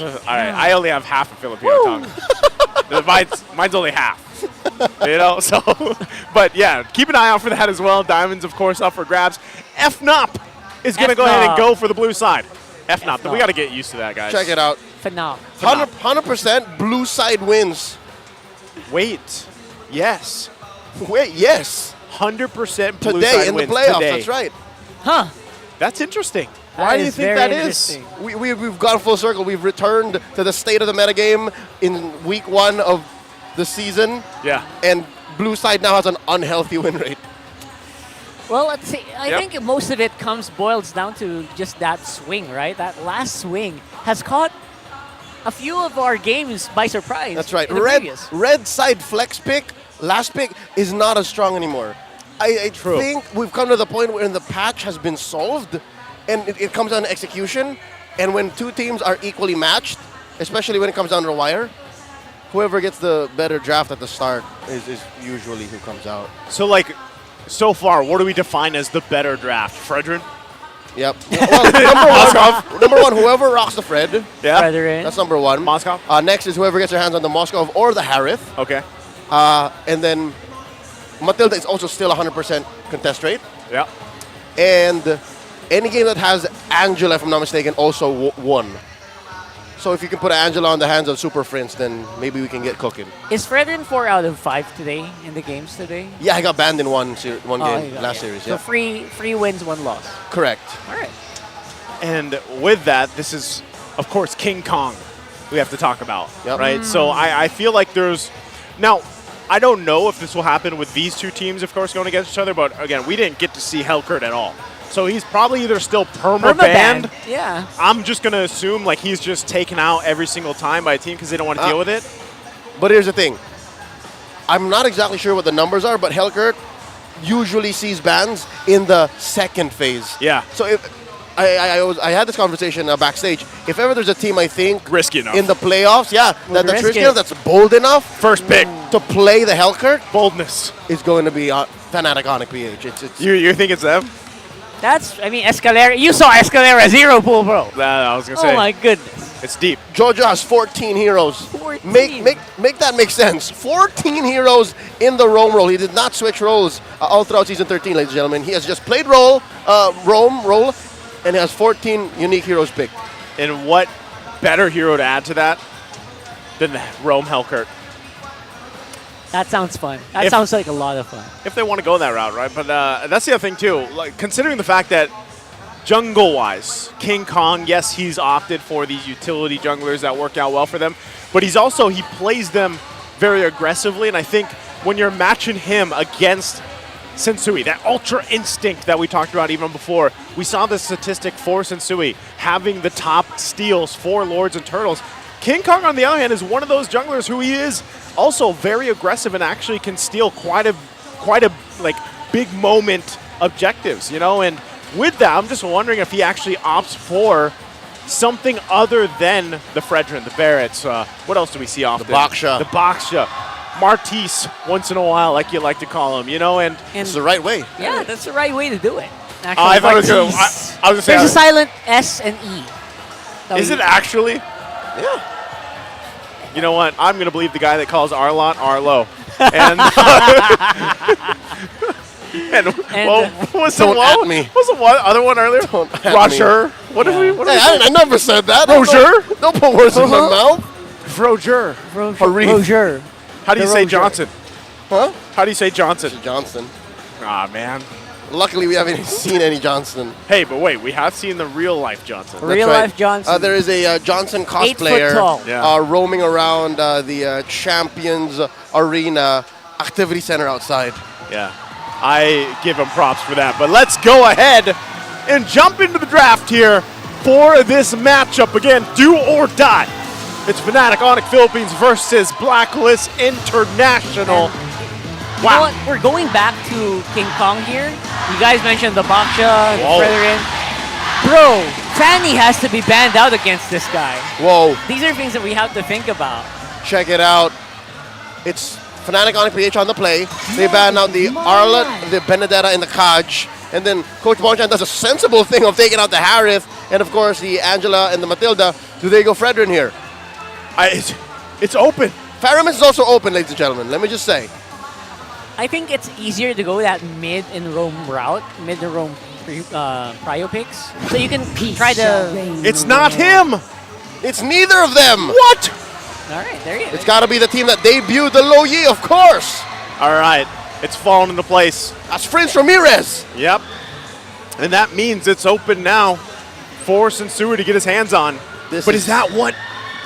All right, I only have half a Filipino tongue. mine's only half. So, but yeah, keep an eye out for that as well. Diamonds, of course, up for grabs. FNOP is going to go ahead and go for the blue side. FNOP. We got to get used to that, guys. Check it out. FNOP. 100% blue side wins. Wait. Yes. 100%100% blue side today in the wins playoffs. today. That's right. Huh. That's interesting. That Why do you is think very that is? interesting. We've gone full circle. We've returned to the state of the metagame in week 1 of the season. Yeah. And blue side now has an unhealthy win rate. Well, let's see. I think most of it boils down to just that swing, right? That last swing has caught a few of our games by surprise. That's right. in the previous. Red side flex pick, last pick, is not as strong anymore. I think we've come to the point where the patch has been solved, and it comes down to execution. And when two teams are equally matched, especially when it comes down to the wire, whoever gets the better draft at the start is usually who comes out. So, so far, what do we define as the better draft? Fredrin? Yep. Well, number one, whoever rocks the Fred. Yeah. Fredrin. That's number one. Moscow. Next is whoever gets their hands on the Moskov or the Harith. Okay. And then Matilda is also still 100% contest rate. Yeah. And any game that has Angela, if I'm not mistaken, also won. So if you can put Angela on the hands of Super Friends, then maybe we can get cooking. Is Fredrin 4 out of 5 today in the games today? Yeah, I got banned in one game last series. So Yeah. three wins, 1 loss. Correct. All right. And with that, this is, of course, King Kong we have to talk about, right? So I feel like there's... Now, I don't know if this will happen with these two teams, of course, going against each other, but again, we didn't get to see Helkert at all. So he's probably either still perma-banned. Yeah. I'm just going to assume he's just taken out every single time by a team because they don't want to deal with it. But here's the thing. I'm not exactly sure what the numbers are, but Helkert usually sees bans in the second phase. Yeah. So if I had this conversation backstage. If ever there's a team I think risky enough in the playoffs, that's risky enough, that's bold enough, first pick to play the Helkert, boldness is going to be Fnatic ONIC PH. You think it's them? Escalera. You saw Escalera 0 pool, bro. I was gonna say. Oh my goodness. It's deep. Jojo has 14 heroes. 14. Make that make sense. 14 heroes in the roam role. He did not switch roles all throughout season 13, ladies and gentlemen. He has just played roam role, and he has 14 unique heroes picked. And what better hero to add to that than the Roam Helkert? That sounds fun. That sounds like a lot of fun. If they want to go that route, right? But that's the other thing, too. Considering the fact that jungle-wise, King Kong, yes, he's opted for these utility junglers that work out well for them, but he plays them very aggressively, and I think when you're matching him against Sensui, that ultra instinct that we talked about even before. We saw the statistic for Sensui having the top steals for Lords and Turtles. King Kong, on the other hand, is one of those junglers who he is also very aggressive and actually can steal quite a like big moment objectives, you know. And with that, I'm just wondering if he actually opts for something other than the Fredrin, the Barretts. What else do we see often? The Baksha. The Baksha. Martise, once in a while, like you like to call him, you know, and it's the right way. Yeah, that's the right way to do it. Actually, I thought it was gonna, I was There's gonna a say, silent S and E. is it actually? Yeah. You know what? I'm gonna believe the guy that calls Arlot Arlo. And what was the one other one earlier? Roger. What did we? What Hey, I never said that. Roger. Don't put words in my mouth. Roger. Roger. How do you say Johnson? Huh? How do you say Johnson? Johnson. Ah, man. Luckily, we haven't seen any Johnson. Hey, but wait, we have seen the real life Johnson. Real life Johnson. There is a Johnson 8 foot cosplayer tall. roaming around the Champions Arena Activity Center outside. Yeah, I give him props for that. But let's go ahead and jump into the draft here for this matchup. Again, do or die. It's Fnatic ONIC Philippines versus Blacklist International. You know what? We're going back to King Kong here. You guys mentioned the Baksha, the Fredrin. Bro, Fanny has to be banned out against this guy. Whoa. These are things that we have to think about. Check it out. It's Fnatic ONIC PH on the play. They ban out the Arlot, the Benedetta, and the Kaj. And then Coach Bonchan does a sensible thing of taking out the Harith. And of course, the Angela and the Matilda. Do they go Fredrin here? It's open. Faramis is also open, ladies and gentlemen. Let me just say. I think it's easier to go that mid and roam route, mid and roam prio picks. So you can try to... It's not him! It's neither of them! What? All right, there you go. It's got to be the team that debuted the Lo Yi, of course! All right, it's fallen into place. That's Prince Ramirez! Yep. And that means it's open now for Sensui to get his hands on. But is that what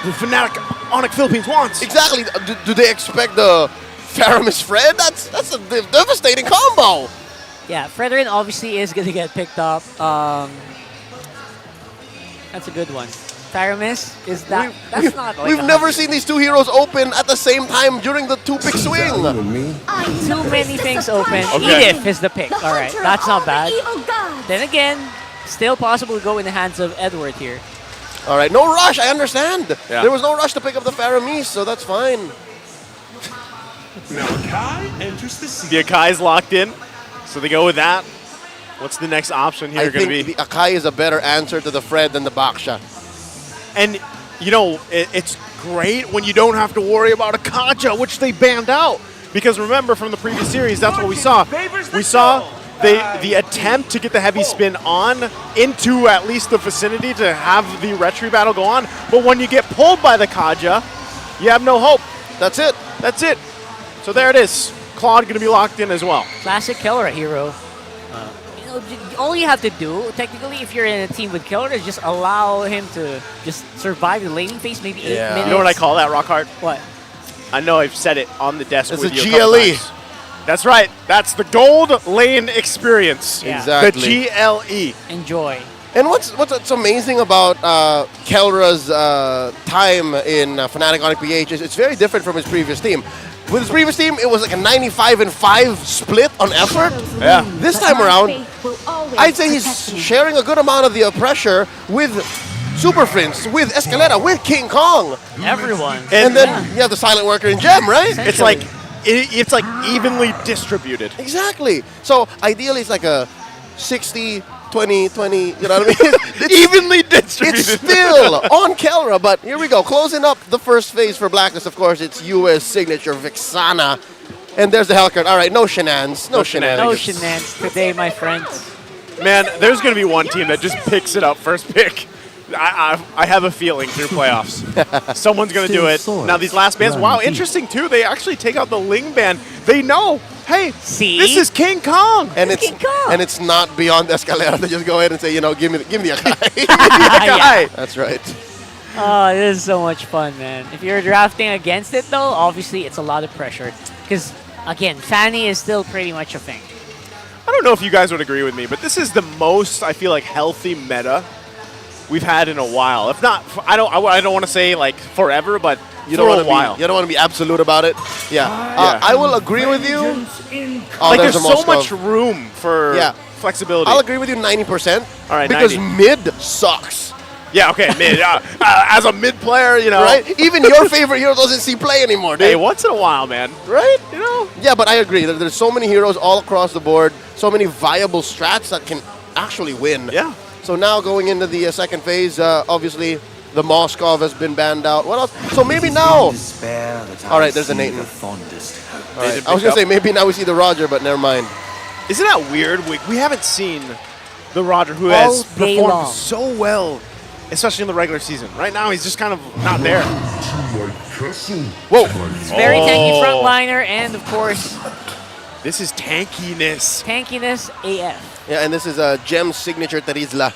the Fnatic ONIC Philippines wants? Exactly. Do they expect the Faramis Fred? That's a devastating combo. Yeah, Fredrin obviously is going to get picked up. That's a good one. Faramis is that. That's not. Like we've never seen these two heroes open at the same time during the two-pick swing. Too many things open. Okay. Edith is the pick. All right, that's not bad. Then again, still possible to go in the hands of Edward here. All right, no rush. I understand. Yeah. There was no rush to pick up the Faramis, so that's fine. Now Akai enters the scene. The Akai's locked in, so they go with that. What's the next option here I going to think be? the Akai is a better answer to the Fred than the Baksha. And, you know, it's great when you don't have to worry about a Kaja, which they banned out. Because remember, from the previous series, that's what we saw. We saw the attempt to get the heavy spin on into at least the vicinity to have the retry battle go on. But when you get pulled by the Kaja, you have no hope. That's it. That's it. So there it is. Claude going to be locked in as well. Classic killer hero. You know, all you have to do, technically, if you're in a team with killer, is just allow him to just survive the laning phase, maybe 8 minutes. You know what I call that, Rockhart? What? I know I've said it on the desk It's with a you a couple GLE. times. That's right. That's the gold lane experience. Yeah. Exactly. The GLE. Enjoy. And what's amazing about Kelra's time in Fnatic ONIC PH is it's very different from his previous team. With his previous team, it was like a 95-5 split on effort. Yeah. This time around, I'd say he's sharing a good amount of the pressure with Super Prince, with Escalera, with King Kong. Everyone. And then you have the Silent Worker in Gem, right? It's like evenly distributed. Exactly. So ideally, it's like a 60, 20, 20, you know what I mean? It's evenly distributed. It's still on Kelra, but here we go. Closing up the first phase for Blacklist, of course, it's US signature Vixana. And there's the Hellcurt. All right, no shenanigans. No shenanigans. No shenanigans today, my friends. Man, there's going to be one team that just picks it up first pick. I have a feeling through playoffs. Someone's going to do it. Now, these last bans, wow, interesting, too. They actually take out the Ling ban. They know, hey, this is King Kong. And it's not beyond Escalera to just go ahead and say, you know, give me the Akai. Yeah. That's right. Oh, this is so much fun, man. If you're drafting against it, though, obviously it's a lot of pressure. Because, again, Fanny is still pretty much a thing. I don't know if you guys would agree with me, but this is the most, I feel like, healthy meta we've had in a while. If not, I don't want to say like forever, but You for don't a want to while. be. You don't want to be absolute about it. Yeah. I will agree with you. Like there's a so Moskov. much room for flexibility. I'll agree with you 90%. All right, because 90. mid sucks. Yeah, okay, mid. As a mid player, you know. Right? Even your favorite hero doesn't see play anymore, dude. Hey, once in a while, man. Right? You know? Yeah, but I agree. There's so many heroes all across the board, so many viable strats that can actually win. Yeah. So now going into the second phase, obviously the Moskov has been banned out. What else? So maybe now. All right, there's a Nathan. All right. I was going to say maybe now we see the Roger, but never mind. Isn't that weird? We haven't seen the Roger who All has day performed long. so well, especially in the regular season. Right now, he's just kind of not there. Whoa. It's very tanky frontliner, and of course, this is tankiness. Tankiness AF. Yeah, and this is a Gem signature Terizla.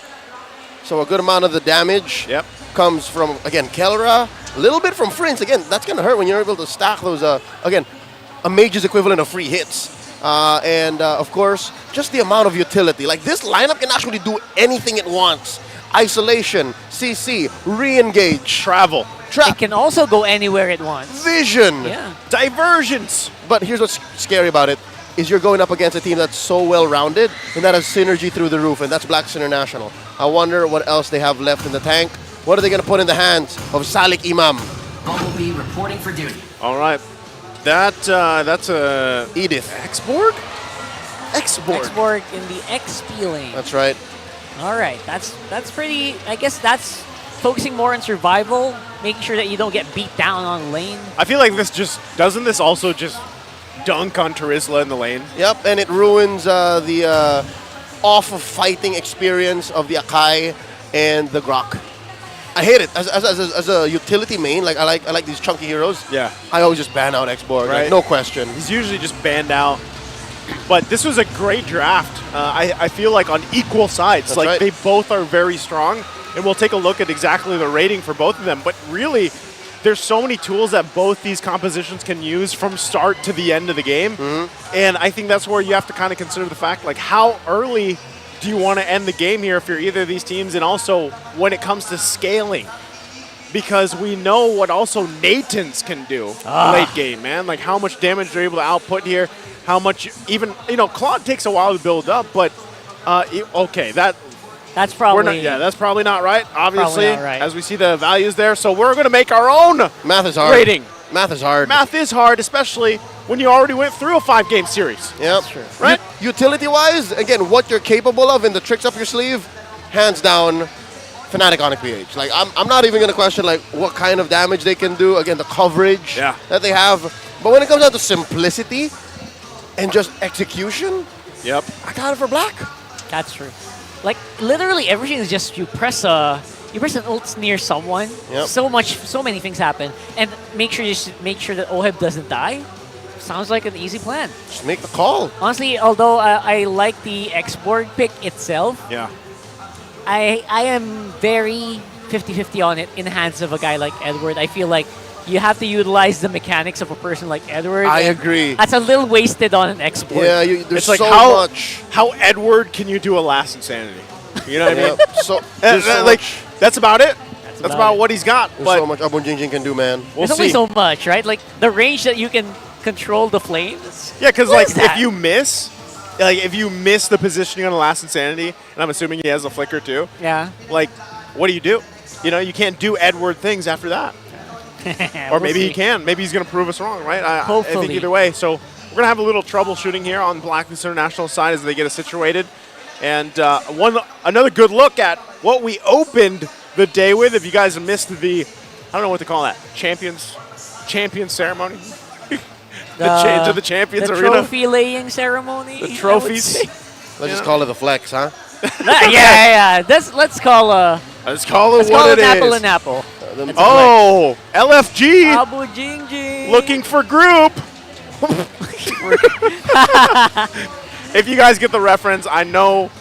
So a good amount of the damage comes from, again, Kelra, a little bit from Prince. Again, that's going to hurt when you're able to stack those, again, a mage's equivalent of free hits. And, of course, just the amount of utility. Like, this lineup can actually do anything it wants. Isolation, CC, re-engage. Travel. It can also go anywhere it wants. Vision. Yeah. Diversions. But here's what's scary about it, is you're going up against a team that's so well-rounded and that has synergy through the roof, and that's Blacklist International. I wonder what else they have left in the tank. What are they going to put in the hands of Salik Imam? Bumblebee reporting for duty. All right. That's a Edith. X-Borg? X-Borg in the XP lane. That's right. All right, that's pretty. I guess that's focusing more on survival, making sure that you don't get beat down on lane. I feel like doesn't this also just dunk on Terizla in the lane? Yep, and it ruins the off-of-fighting experience of the Akai and the Grok. I hate it. As a utility main, like I like these chunky heroes. Yeah. I always just ban out X-Borg, Right. like, no question. He's usually just banned out. But this was a great draft. I feel like on equal sides. That's like right. they both are very strong. And we'll take a look at exactly the rating for both of them. But really, there's so many tools that both these compositions can use from start to the end of the game. And I think that's where you have to kind of consider the fact, like, how early do you want to end the game here if you're either of these teams? And also when it comes to scaling. Because we know what also Nathan's can do late game, man. Like how much damage they're able to output here. How much even, Claude takes a while to build up, but okay, that's probably that's probably not right, obviously, not right. as we see the values there. So we're going to make our own Math is hard. rating. Math is hard. Math is hard, especially when you already went through a 5-game series. Yep. True. Right? Utility-wise, again, what you're capable of and the tricks up your sleeve, hands down, Fnatic ONIC PH. Like, I'm not even going to question, like, what kind of damage they can do. Again, the coverage that they have. But when it comes down to simplicity and just execution, I got it for Black. That's true. Like literally everything is just you press an ult near someone. Yep. So many things happen, and make sure that Oheb doesn't die. Sounds like an easy plan. Just make the call. Honestly, although I like the X-Borg pick itself, I am very 50-50 on it in the hands of a guy like Edward. I feel like you have to utilize the mechanics of a person like Edward. I agree. That's a little wasted on an X-Borg. Yeah, there's It's like so much. How Edward can you do a last insanity? You know what I mean? So, there's so like much. that's about it. That's about what he's got. There's But so much Abun Jingjing can do, man. we'll There's only see. so much, right? Like the range that you can control the flames. Yeah, because What like is that? if you miss the positioning on the last insanity, and I'm assuming he has a flicker too. Yeah. Like, what do? You can't do Edward things after that. Or We'll maybe see. he can. Maybe he's going to prove us wrong, right? I think Hopefully. either way. So we're going to have a little troubleshooting here on Blacklist International side as they get us situated. And another good look at what we opened the day with. If you guys missed the, I don't know what to call that, champion ceremony? the change of the champions the arena. trophy laying ceremony. The trophies. Let's just call it the flex, huh? yeah. Let's call Let's call it an it apple is. an apple. Oh, LFG Abu Jing Jing. looking for group. If you guys get the reference, I know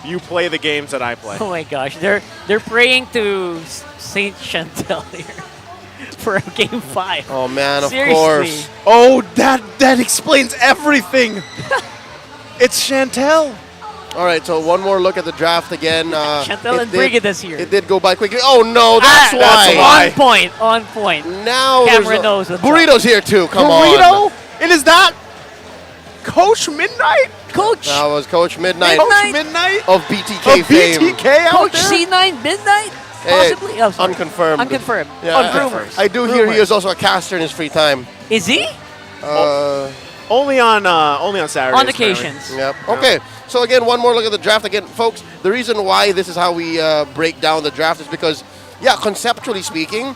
you play the games that I play. Oh my gosh, they're praying to Saint Chantel here for game 5. Oh man, of Seriously. course. Oh, that explains everything. It's Chantel. All right, so one more look at the draft again. Chantel and Brigida's here. It did go by quickly. Oh no, that's why. On point, on point. Now Camera knows what's Burrito's here too. Come on. Burrito? And is that Coach Midnight? Coach. That was Coach Midnight. Coach Midnight of BTK fame. BTK out Coach there? C9 Midnight? Hey, Possibly? Oh, sorry. unconfirmed. Unconfirmed. Yeah, On rumors. I do hear he is also a caster in his free time. Is he? Only on Saturdays. On occasions. Yep. Okay. So again, one more look at the draft. Again, folks, the reason why this is how we break down the draft is because, yeah, conceptually speaking,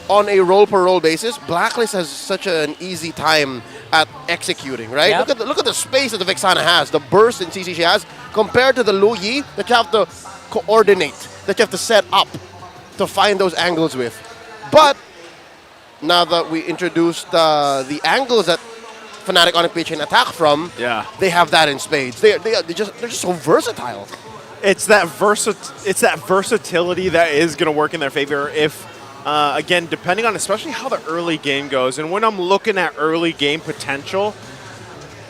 on a role-per-role basis, Blacklist has such an easy time at executing, right? Yep. Look at the space that the Vexana has, the burst in CC she has, compared to the Lu Yi that you have to coordinate, that you have to set up to find those angles with. But now that we introduced the angles that Fnatic ONIC PH can attack from, they have that in spades. They're just so versatile. It's that versatility that is going to work in their favor if, again, depending on especially how the early game goes. And when I'm looking at early game potential,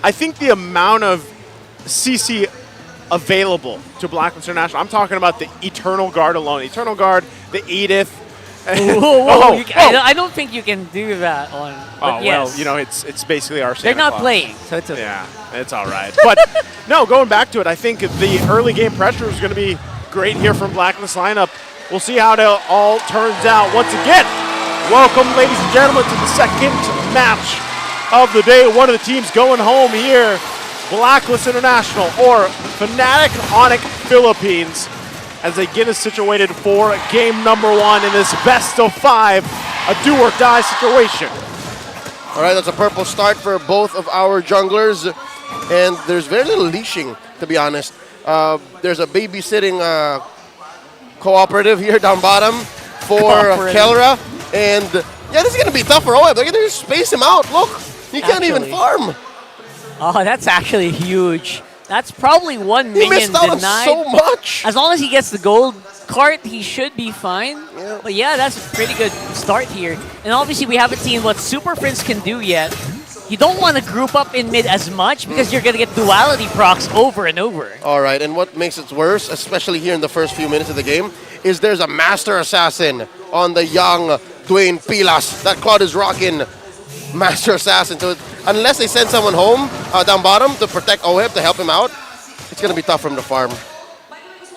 I think the amount of CC available to Blacklist International, I'm talking about the Eternal Guard alone. Eternal Guard, the Edith. Whoa. I don't think you can do that on. Well, you know, it's basically our Santa They're not Claus. playing, so it's okay. Yeah, it's all right. But no, going back to it, I think the early game pressure is going to be great here from Blacklist lineup. We'll see how it all turns out. Once again, welcome, ladies and gentlemen, to the second match of the day. One of the teams going home here, Blacklist International or Fnatic ONIC Philippines, as they get us situated for game number 1 in this best of 5, a do-or-die situation. All right, that's a purple start for both of our junglers, and there's very little leashing, to be honest. There's a babysitting cooperative here down bottom for Kelra, and yeah, this is gonna be tough for OEB. They're gonna just space him out. Look, he can't even farm. Oh, that's actually huge. That's probably one He minion missed out on denied. so much. As long as he gets the gold cart, he should be fine. Yeah. But yeah, that's a pretty good start here. And obviously, we haven't seen what Super Prince can do yet. You don't want to group up in mid as much because you're going to get duality procs over and over. All right, and what makes it worse, especially here in the first few minutes of the game, is there's a Master Assassin on the young Dwayne Pilas. That Claude is rocking Master Assassin. So unless they send someone home down bottom to protect OEB to help him out, it's going to be tough for him to farm.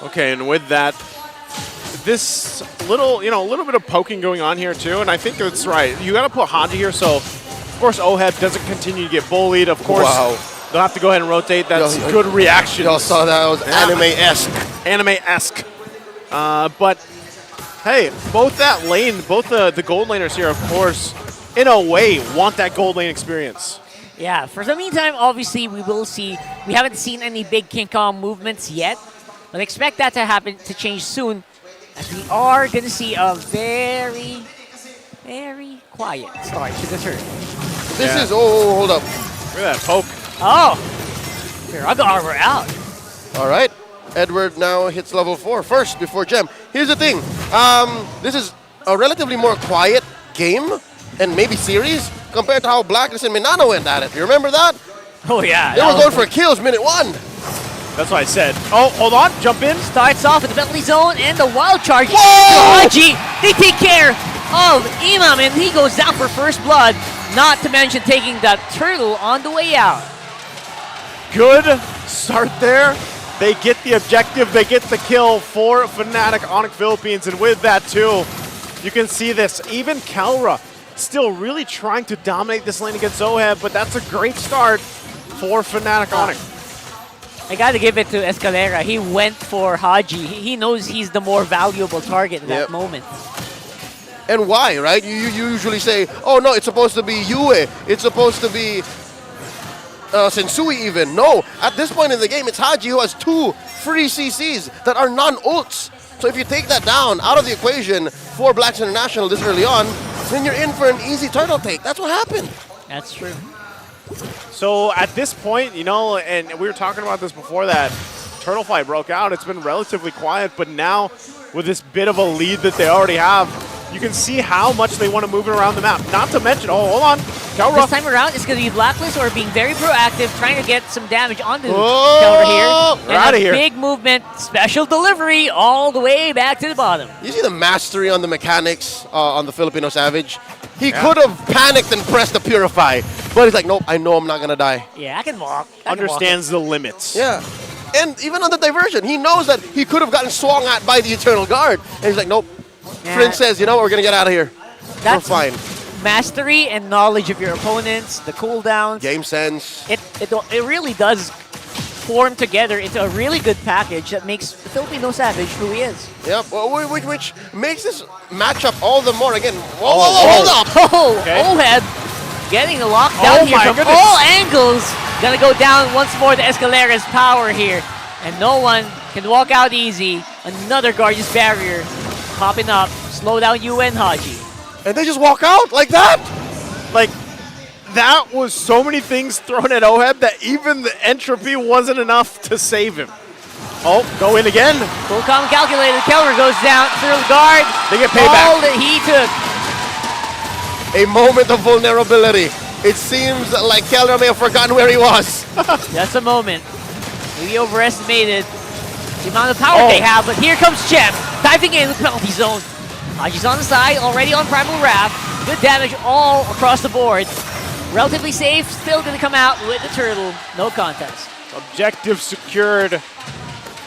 Okay, and with that, this little bit of poking going on here too, and I think it's right. You got to put Haji here, so of course OHEB doesn't continue to get bullied. Of course, they'll have to go ahead and rotate. That's good reaction. Y'all saw that. It was anime-esque. Anime-esque. But hey, both that lane, both the gold laners here, of course, in a way, want that gold lane experience. Yeah, for the meantime, obviously, we will see. We haven't seen any big King Kong movements yet, but expect that to happen, to change soon, as we are going to see a very, very quiet start to the turn. This is, hold up. Look at that poke. Oh, Firagar, we're out. All right, Edward now hits level 4 first before Gem. Here's the thing, this is a relatively more quiet game and maybe series compared to how Blacklist and Minana went at it. You remember that? Oh yeah. They were going for kills minute 1. That's what I said. Oh, hold on, jump in. Starts off with the Bentley zone and the wild charge. Haji, they take care of Imam and he goes down for first blood. Not to mention taking that turtle on the way out. Good start there. They get the objective, they get the kill for Fnatic ONIC Philippines, and with that too, you can see this. Even Kelra still really trying to dominate this lane against OHEB, but that's a great start for Fnatic ONIC. I got to give it to Escalera. He went for Haji. He knows he's the more valuable target in that moment. And why, right? You usually say, oh no, it's supposed to be Yue. It's supposed to be Sensui even. No, at this point in the game, it's Haji who has 2 free CCs that are non-ults. So if you take that down out of the equation for Blacks International this early on, then you're in for an easy turtle take. That's what happened. That's true. So at this point, you know, and we were talking about this before that turtle fight broke out, it's been relatively quiet, but now with this bit of a lead that they already have, You can see how much they want to move it around the map. Not to mention, oh, hold on. Kelra. This time around, it's going to be Blacklist or being very proactive, trying to get some damage onto Kelra here. We're out of here. Big movement, special delivery all the way back to the bottom. You see the mastery on the mechanics on the Filipino Savage? He could have panicked and pressed the Purify, but he's like, nope, I know I'm not going to die. Yeah, I can walk. Understands the limits. Yeah. And even on the diversion, he knows that he could have gotten swung at by the Eternal Guard. And he's like, nope. Yeah. Prince says, you know what, we're going to get out of here. That's we're fine. Mastery and knowledge of your opponents, the cooldowns. Game sense. It really does form together into a really good package that makes the Filipino Savage who he is. Yep, which makes this matchup all the more, again, hold up. Oh, okay. Oheb getting the lockdown here from all angles. Gonna go down once more, the Escalera's power here. And no one can walk out easy. Another Guardian's Barrier popping up. Slow down UN Haji. And they just walk out like that? Like, that was so many things thrown at Oheb that even the entropy wasn't enough to save him. Oh, go in again. Full common calculated. Kelra goes down through the guard. They get payback. All that he took. A moment of vulnerability. It seems like Kelra may have forgotten where he was. That's a moment. We overestimated the amount of power they have, but here comes Gem, diving in with penalty zone. Haji's on the side, already on Primal Wrath. Good damage all across the board. Relatively safe, still gonna come out with the turtle. No contest. Objective secured.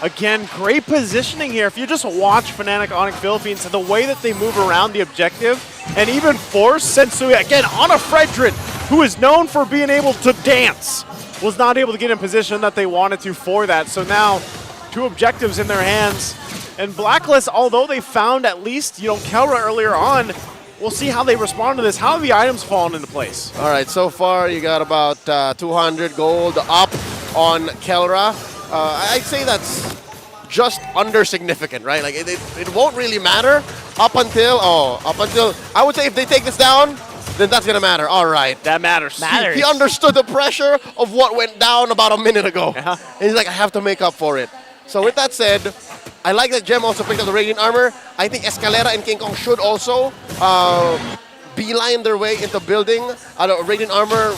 Again, great positioning here. If you just watch Fnatic ONIC Philippines, the way that they move around the objective and even force Sensui, again, on a Fredrin, who is known for being able to dance, was not able to get in position that they wanted to for that. So now, 2 objectives in their hands. And Blacklist, although they found at least, Kelra earlier on, we'll see how they respond to this. How have the items fallen into place? All right, so far you got about 200 gold up on Kelra. I'd say that's just under significant, right? Like it won't really matter up until I would say if they take this down, then that's gonna matter. All right, that matters. He understood the pressure of what went down about a minute ago, and he's like, I have to make up for it. So with that said, I like that Gem also picked up the Radiant Armor. I think Escalera and King Kong should also beeline their way into building Radiant Armor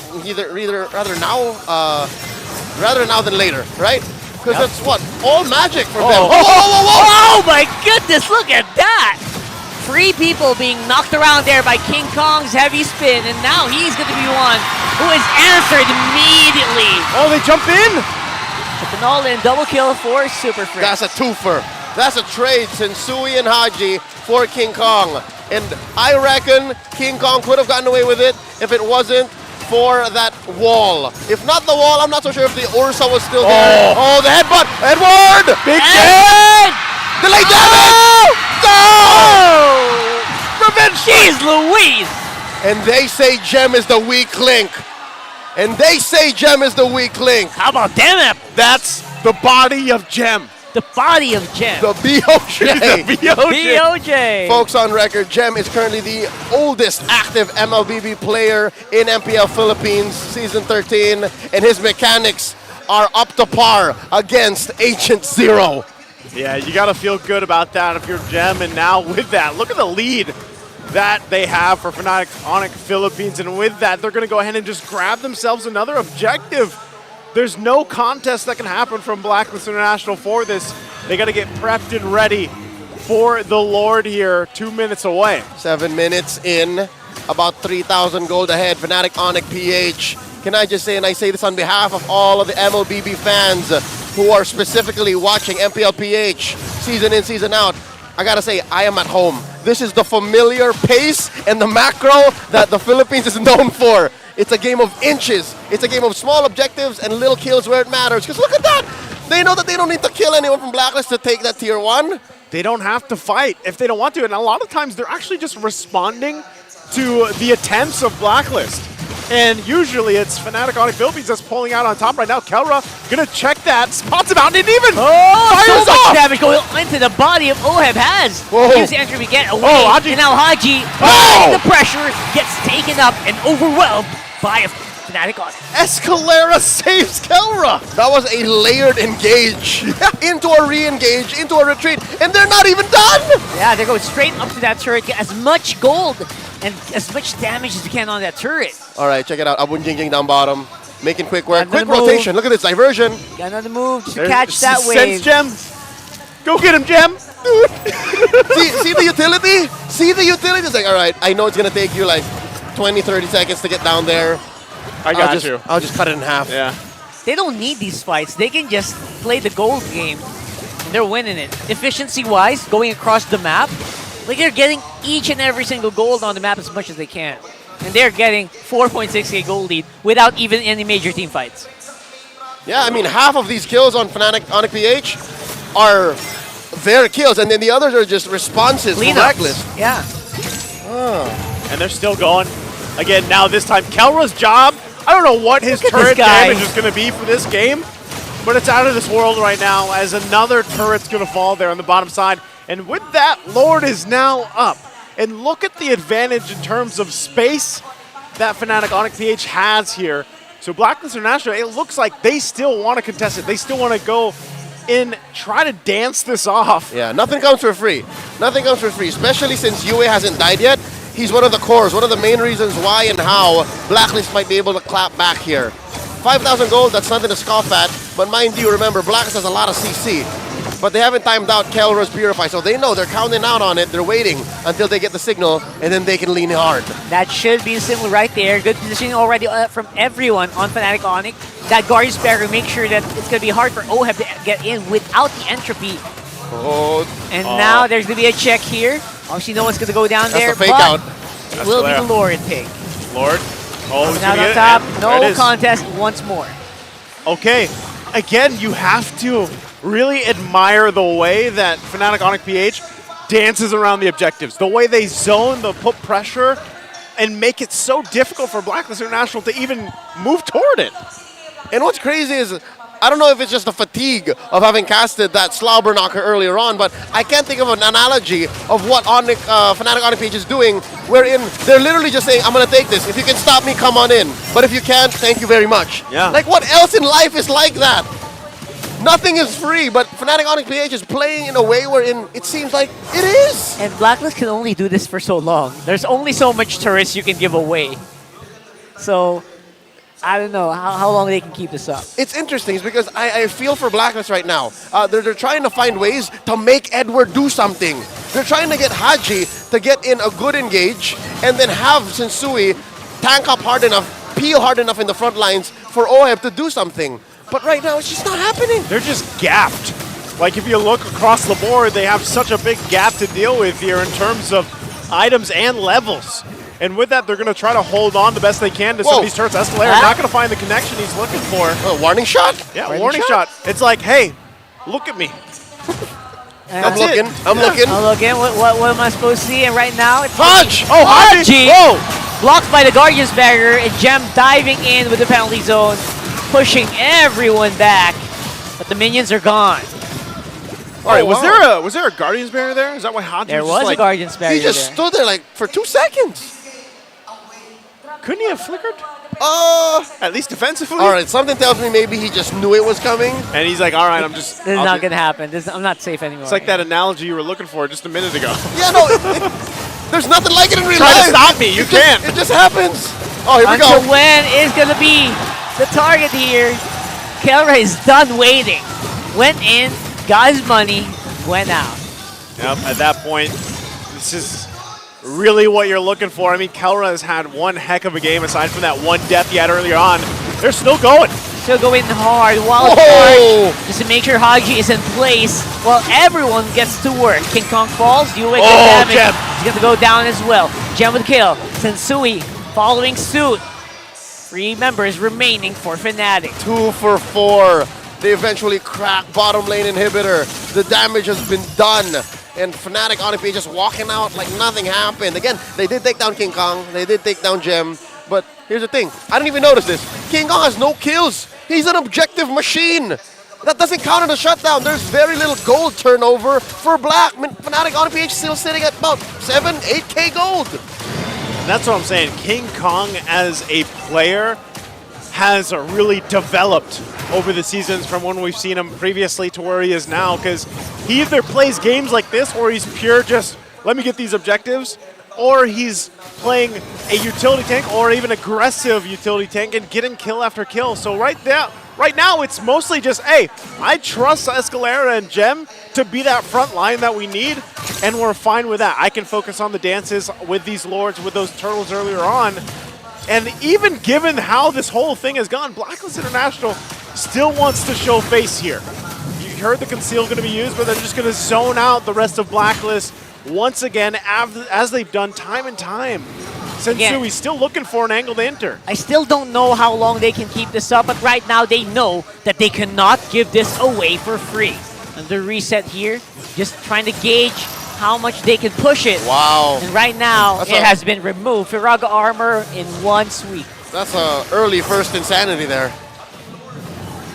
rather now than later, right? Because that's what? All magic for them. Oh my goodness, look at that! 3 people being knocked around there by King Kong's heavy spin, and now he's going to be one who is answered immediately. Oh, they jump in! With an all-in double kill for Super Fritz. That's a twofer. That's a trade, Sensui and Haji for King Kong. And I reckon King Kong could have gotten away with it if it wasn't for that wall. If not the wall, I'm not so sure if the Ursa was still there. Oh, the headbutt! Edward! Big damage! Delay damage! Oh! Revenge! Jeez Louise! And they say Gem is the weak link. And they say Gem is the weak link. How about them? That's the body of Gem. The body of Gem. The BOJ. The BOJ. Folks, on record, Gem is currently the oldest active MLBB player in MPL Philippines Season 13, and his mechanics are up to par against Ancient Zero. Yeah, you got to feel good about that if you're Gem, and now with that, look at the lead that they have for Fnatic ONIC Philippines, and with that, they're going to go ahead and just grab themselves another objective. There's no contest that can happen from Blacklist International for this. They got to get prepped and ready for the Lord here, 2 minutes away. 7 minutes in, about 3,000 gold ahead, Fnatic ONIC PH. Can I just say, and I say this on behalf of all of the MLBB fans who are specifically watching MPL-PH season in, season out, I gotta say, I am at home. This is the familiar pace and the macro that the Philippines is known for. It's a game of inches. It's a game of small objectives and little kills where it matters. Because look at that! They know that they don't need to kill anyone from Blacklist to take that tier 1. They don't have to fight if they don't want to. And a lot of times they're actually just responding to the attempts of Blacklist. And usually it's Fnatic ONIC Philippines that's pulling out on top right now. Kelra gonna check that, spots him out, and even so fires much off! damage going into the body of Oheb has. Gives entry to get away. Haji. And now Haji, the pressure, gets taken up and overwhelmed by Fnatic ONIC. Escalera saves Kelra! That was a layered engage. Into a re-engage, into a retreat, and they're not even done! Yeah, they're going straight up to that turret, get as much gold and as much damage as they can on that turret. Alright, check it out. Abun Jingjing down bottom. Making quick work. Another Quick rotation. Look at this diversion. Got another move to catch that wave. Sense Gem. Go get him, Gem. Dude. see the utility? See the utility? It's like, alright, I know it's going to take you like 20, 30 seconds to get down there. I got you. I'll just cut it in half. Yeah. They don't need these fights. They can just play the gold game, and they're winning it. Efficiency-wise, going across the map, like they're getting each and every single gold on the map as much as they can. And they're getting 4.6k gold lead without even any major team fights. Yeah, I mean, half of these kills on Fnatic ONIC PH are their kills, and then the others are just responses from Blacklist. Yeah. And they're still going. Again, now this time, Kelra's job, I don't know what his turret damage is going to be for this game, but it's out of this world right now as another turret's going to fall there on the bottom side. And with that, Lord is now up. And look at the advantage in terms of space that Fnatic ONIC PH has here. So Blacklist International, it looks like they still want to contest it. They still want to go in, try to dance this off. Yeah, nothing comes for free. Nothing comes for free, especially since Yue hasn't died yet. He's one of the cores, one of the main reasons why and how Blacklist might be able to clap back here. 5,000 gold, that's nothing to scoff at. But mind you, remember, Blacklist has a lot of CC. But they haven't timed out Kelra's Purify, so they know they're counting out on it. They're waiting until they get the signal, and then they can lean hard. That should be the signal right there. Good positioning already from everyone on Fnatic ONIC. That Guardian Sparrow makes sure that it's going to be hard for OHEB to get in without the entropy. And now there's going to be a check here. Obviously, no one's going to go down there. That's a fake out. It will be the Lord pick. Lord. Oh, he's now going to on get top. it. No contest once more. Okay. Again, you have to really admire the way that Fnatic ONIC PH dances around the objectives. The way they zone, the put pressure, and make it so difficult for Blacklist International to even move toward it. And what's crazy is, I don't know if it's just the fatigue of having casted that slobber knocker earlier on, but I can't think of an analogy of what Fnatic ONIC PH is doing, wherein they're literally just saying, I'm going to take this. If you can stop me, come on in. But if you can't, thank you very much. Yeah. Like, what else in life is like that? Nothing is free, but Fnatic ONIC PH is playing in a way wherein it seems like it is. And Blacklist can only do this for so long. There's only so much turrets you can give away. So, I don't know how long they can keep this up. It's interesting because I feel for Blacklist right now. They're trying to find ways to make Edward do something. They're trying to get Haji to get in a good engage and then have Sensui tank up hard enough, peel hard enough in the front lines for OHEB to do something. But right now, it's just not happening. They're just gapped. Like, if you look across the board, they have such a big gap to deal with here in terms of items and levels. And with that, they're going to try to hold on the best they can to some of these turrets. Escalera not going to find the connection he's looking for. Warning shot? Yeah, warning shot. It's like, hey, look at me. I'm looking. I'm looking. I'm looking. What am I supposed to see? And right now, it's Hodge! Oh, Haji! Whoa! Blocked by the Guardian's Barrier, and Gem diving in with the penalty zone, pushing everyone back. But the minions are gone. All right, was there a Guardian's Barrier there? Is that why Haji There was was just a like, Guardian's Barrier He just stood there like for 2 seconds. Couldn't he have flickered? At least defensively? All right, something tells me maybe he just knew it was coming. And he's like, all right, I'm just... This is not going to happen. I'm not safe anymore. It's like that analogy you were looking for just a minute ago. Yeah, no, there's nothing like it in real Try life. to stop me, you can't. It just happens. Oh, here we Until go. when is going to be the target here? Kelra is done waiting. Went in, got his money, went out. Yep, at that point, this is really what you're looking for. I mean, Kelra has had one heck of a game aside from that one death he had earlier on. They're still going. Still going hard while charge, just to make sure Haji is in place while everyone gets to work. King Kong falls, Yue gets damage. Gem. He's going to go down as well. Gem with kill. Sensui following suit. 3 members remaining for Fnatic. 2 for 4. They eventually crack bottom lane inhibitor. The damage has been done. And Fnatic ONIC PH just walking out like nothing happened. Again, they did take down King Kong. They did take down Gem. But here's the thing. I didn't even notice this. King Kong has no kills. He's an objective machine. That doesn't count in a shutdown. There's very little gold turnover for Black. Fnatic ONIC PH still sitting at about 7, 8K gold. And that's what I'm saying. King Kong as a player has really developed over the seasons from when we've seen him previously to where he is now, because he either plays games like this where he's pure just, let me get these objectives, or he's playing a utility tank or even aggressive utility tank and getting kill after kill. So right now it's mostly just, hey, I trust Escalera and Gem to be that front line that we need, and we're fine with that. I can focus on the dances with these Lords, with those turtles earlier on. And even given how this whole thing has gone, Blacklist International still wants to show face here. You heard the conceal going to be used, but they're just going to zone out the rest of Blacklist once again, as they've done time and time. Sensui's still looking for an angle to enter. I still don't know how long they can keep this up, but right now they know that they cannot give this away for free. And the reset here, just trying to gauge how much they can push it. Wow. And right now, it has been removed. Firaga armor in one sweep. That's a early first insanity there.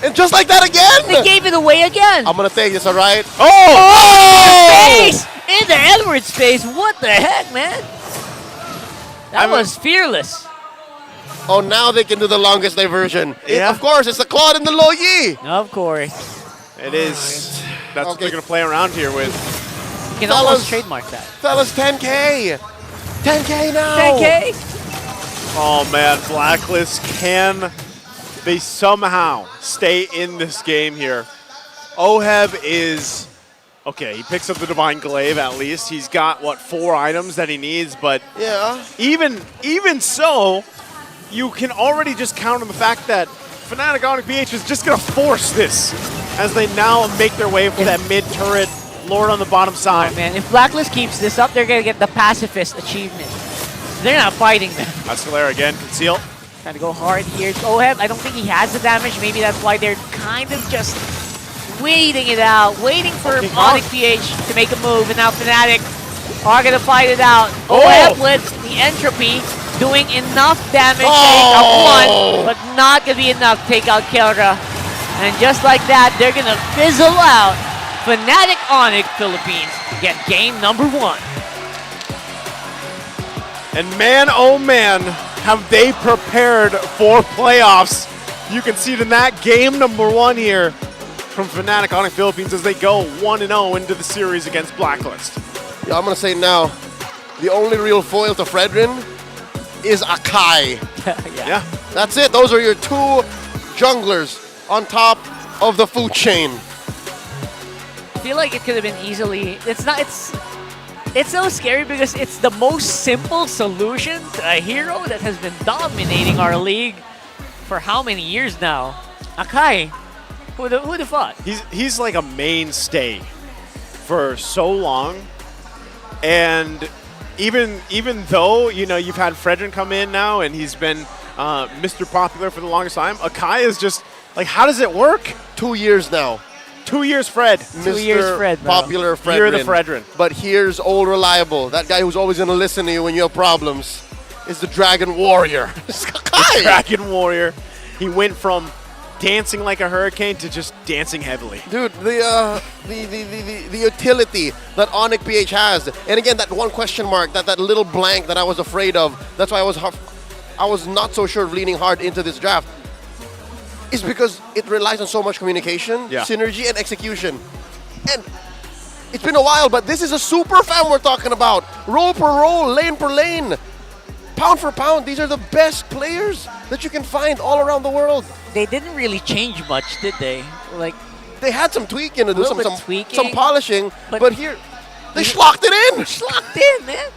And just like that again! They gave it away again! I'm gonna take this, alright? Oh! Space! In the Edward space! What the heck, man? That was fearless. Oh, now they can do the longest diversion. Yeah. Of course, it's the Claude and the Lo Yi. Of course. It is. That's what they're going to play around here with. You can almost trademark that. Fellas, 10K. 10K now. 10K? Oh, man. Blacklist, can they somehow stay in this game here? Oheb is... Okay, he picks up the Divine Glaive at least. He's got, what, 4 items that he needs, but even so, you can already just count on the fact that Fnatic ONIC PH is just going to force this as they now make their way for that mid-turret Lord on the bottom side. Oh, man, if Blacklist keeps this up, they're going to get the Pacifist achievement. They're not fighting them. Escalera again, conceal. Trying to go hard here. Oheb, I don't think he has the damage. Maybe that's why they're kind of just waiting it out, waiting for ONIC PH to make a move, and now Fnatic are going to fight it out. Oheb with the entropy, doing enough damage to take out one, but not going to be enough to take out Kelra. And just like that, they're going to fizzle out. Fnatic ONIC Philippines get game number 1. And man, oh man, have they prepared for playoffs. You can see it in that game number 1 here from Fnatic ONIC Philippines as they go 1-0 into the series against Blacklist. Yeah, I'm going to say now, the only real foil to Fredrin is Akai. Yeah. That's it. Those are your 2 junglers on top of the food chain. I feel like it could have been easily... It's so scary because it's the most simple solution to a hero that has been dominating our league for how many years now? Akai. Who'd have thought? He's like a mainstay for so long, and even though you've had Fredrin come in now and he's been Mr. Popular for the longest time, Akai is just like, how does it work? 2 years now. 2 years, Fred. 2 years, Fred. Popular Fredrin. You're the Fredrin. But here's old reliable. That guy who's always going to listen to you when you have problems is the Dragon Warrior. The Dragon Warrior. He went from dancing like a hurricane to just dancing heavily. Dude, the utility that ONIC PH has, and again, that one question mark, that little blank that I was afraid of, that's why I was not so sure of leaning hard into this draft, is because it relies on so much communication, synergy, and execution. And it's been a while, but this is a super fam we're talking about. Roll per roll, lane per lane. Pound for pound, these are the best players that you can find all around the world. They didn't really change much, did they? Like, they had some tweaking to do, tweaking, some polishing, but here, they schlocked it in! Schlocked in, man!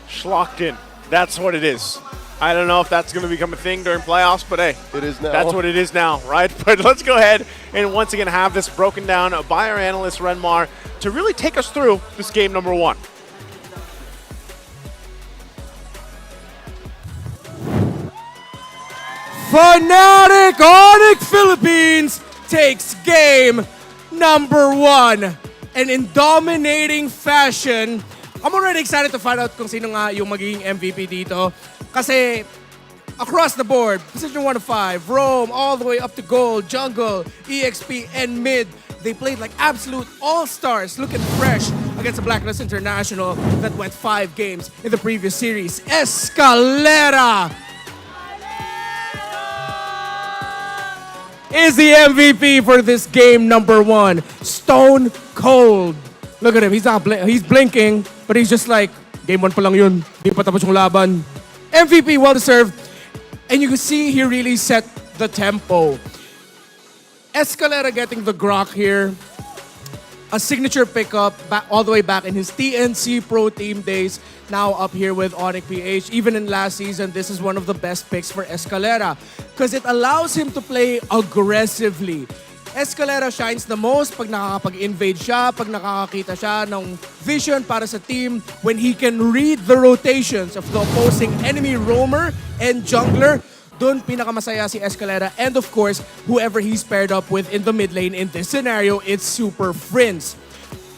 Schlocked in. That's what it is. I don't know if that's going to become a thing during playoffs, but hey, it is now. That's what it is now, right? But let's go ahead and once again have this broken down by our analyst, Renmar, to really take us through this game number 1. Fnatic ONIC Philippines takes game number 1. And in dominating fashion, I'm already excited to find out kung sino nga yung magiging MVP dito. Kasi across the board, position 1 to 5, Rome all the way up to gold, jungle, EXP, and mid. They played like absolute all-stars, looking fresh against the Blacklist International that went 5 games in the previous series. Escalera! is the MVP for this game number 1. Stone Cold. Look at him. He's blinking, but he's just like, game 1 pa lang yun. Hindi pa tapos yung laban. MVP, well-deserved. And you can see he really set the tempo. Escalera getting the grok here. A signature pickup all the way back in his TNC Pro Team days. Now up here with ONIC PH. Even in last season, this is one of the best picks for Escalera because it allows him to play aggressively. Escalera shines the most pag nakakapag-invade siya, pag nakakakita siya ng vision para sa team, when he can read the rotations of the opposing enemy roamer and jungler. Doon pinakamasaya si Escalera, and of course, whoever he's paired up with in the mid lane in this scenario, it's Super Friends.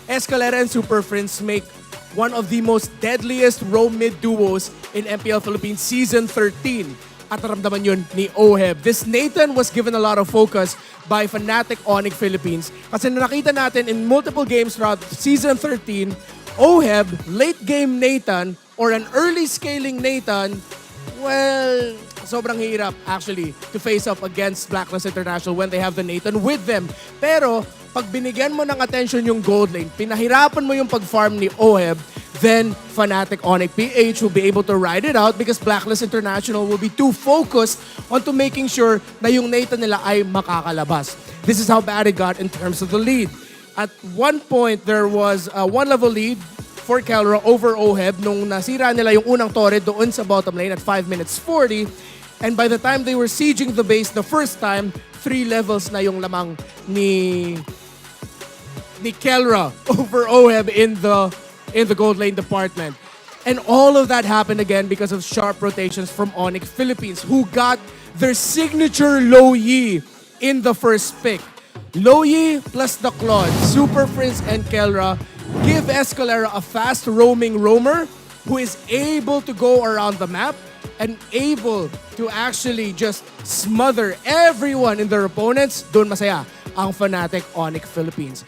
Escalera and Super Friends make one of the most deadliest roam mid duos in MPL Philippines Season 13. At naramdaman yun ni Oheb. This Nathan was given a lot of focus by Fnatic ONIC Philippines. Kasi nakita natin in multiple games throughout Season 13, Oheb, late game Nathan, or an early scaling Nathan, well, sobrang hirap actually to face up against Blacklist International when they have the Nathan with them. Pero pag binigyan mo ng attention yung gold lane, pinahirapan mo yung pag-farm ni Oheb, then Fnatic ONIC PH will be able to ride it out because Blacklist International will be too focused onto making sure na yung Nathan nila ay makakalabas. This is how bad it got in terms of the lead. At one point, there was a one-level lead for Kelra over Oheb nung nasira nila yung unang torre doon sa bottom lane at 5 minutes 40. And by the time they were sieging the base the first time, 3 levels na yung lamang ni Kelra over Oheb in the gold lane department. And all of that happened again because of sharp rotations from ONIC Philippines, who got their signature Low Yi in the first pick. Low Yi plus the Claude, Super Prince and Kelra give Escalera a fast roaming roamer who is able to go around the map and able to actually just smother everyone in their opponents. Doon masaya ang Fnatic ONIC Philippines.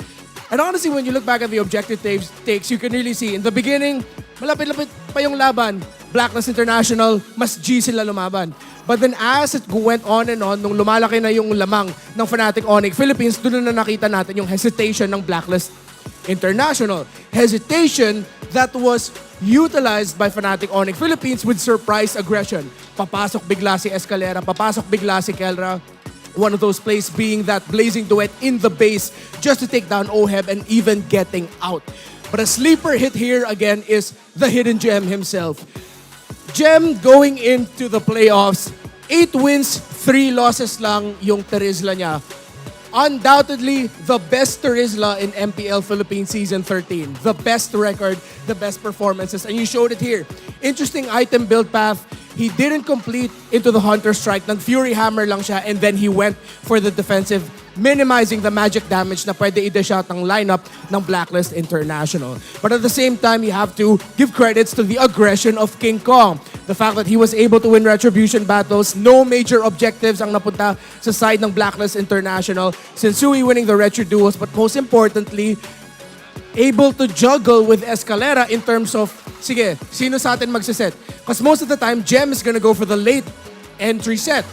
And honestly, when you look back at the objective takes, you can really see, in the beginning, malapit-lapit pa yung laban. Blacklist International, mas G sila lumaban. But then as it went on and on, nung lumalaki na yung lamang ng Fnatic ONIC Philippines, doon na nakita natin yung hesitation ng Blacklist International. Hesitation that was utilized by Fnatic ONIC Philippines with surprise aggression. Papasok bigla si Escalera, papasok bigla si Kelra. One of those plays being that blazing duet in the base just to take down Oheb and even getting out. But a sleeper hit here again is the hidden gem himself. Gem going into the playoffs, 8 wins, 3 losses lang yung Terizla niya. Undoubtedly, the best Terizla in MPL Philippines Season 13. The best record, the best performances, and you showed it here. Interesting item build path. He didn't complete into the Hunter Strike. Nag-Fury Hammer lang siya, and then he went for the defensive, minimizing the magic damage na pwede i-dish out ng lineup ng Blacklist International. But at the same time, you have to give credits to the aggression of King Kong. The fact that he was able to win retribution battles, no major objectives ang napunta sa side ng Blacklist International. Sensui winning the retro duels, but most importantly, able to juggle with Escalera in terms of, sige, sino sa atin magsiset? Because most of the time, Gem is gonna go for the late entry set.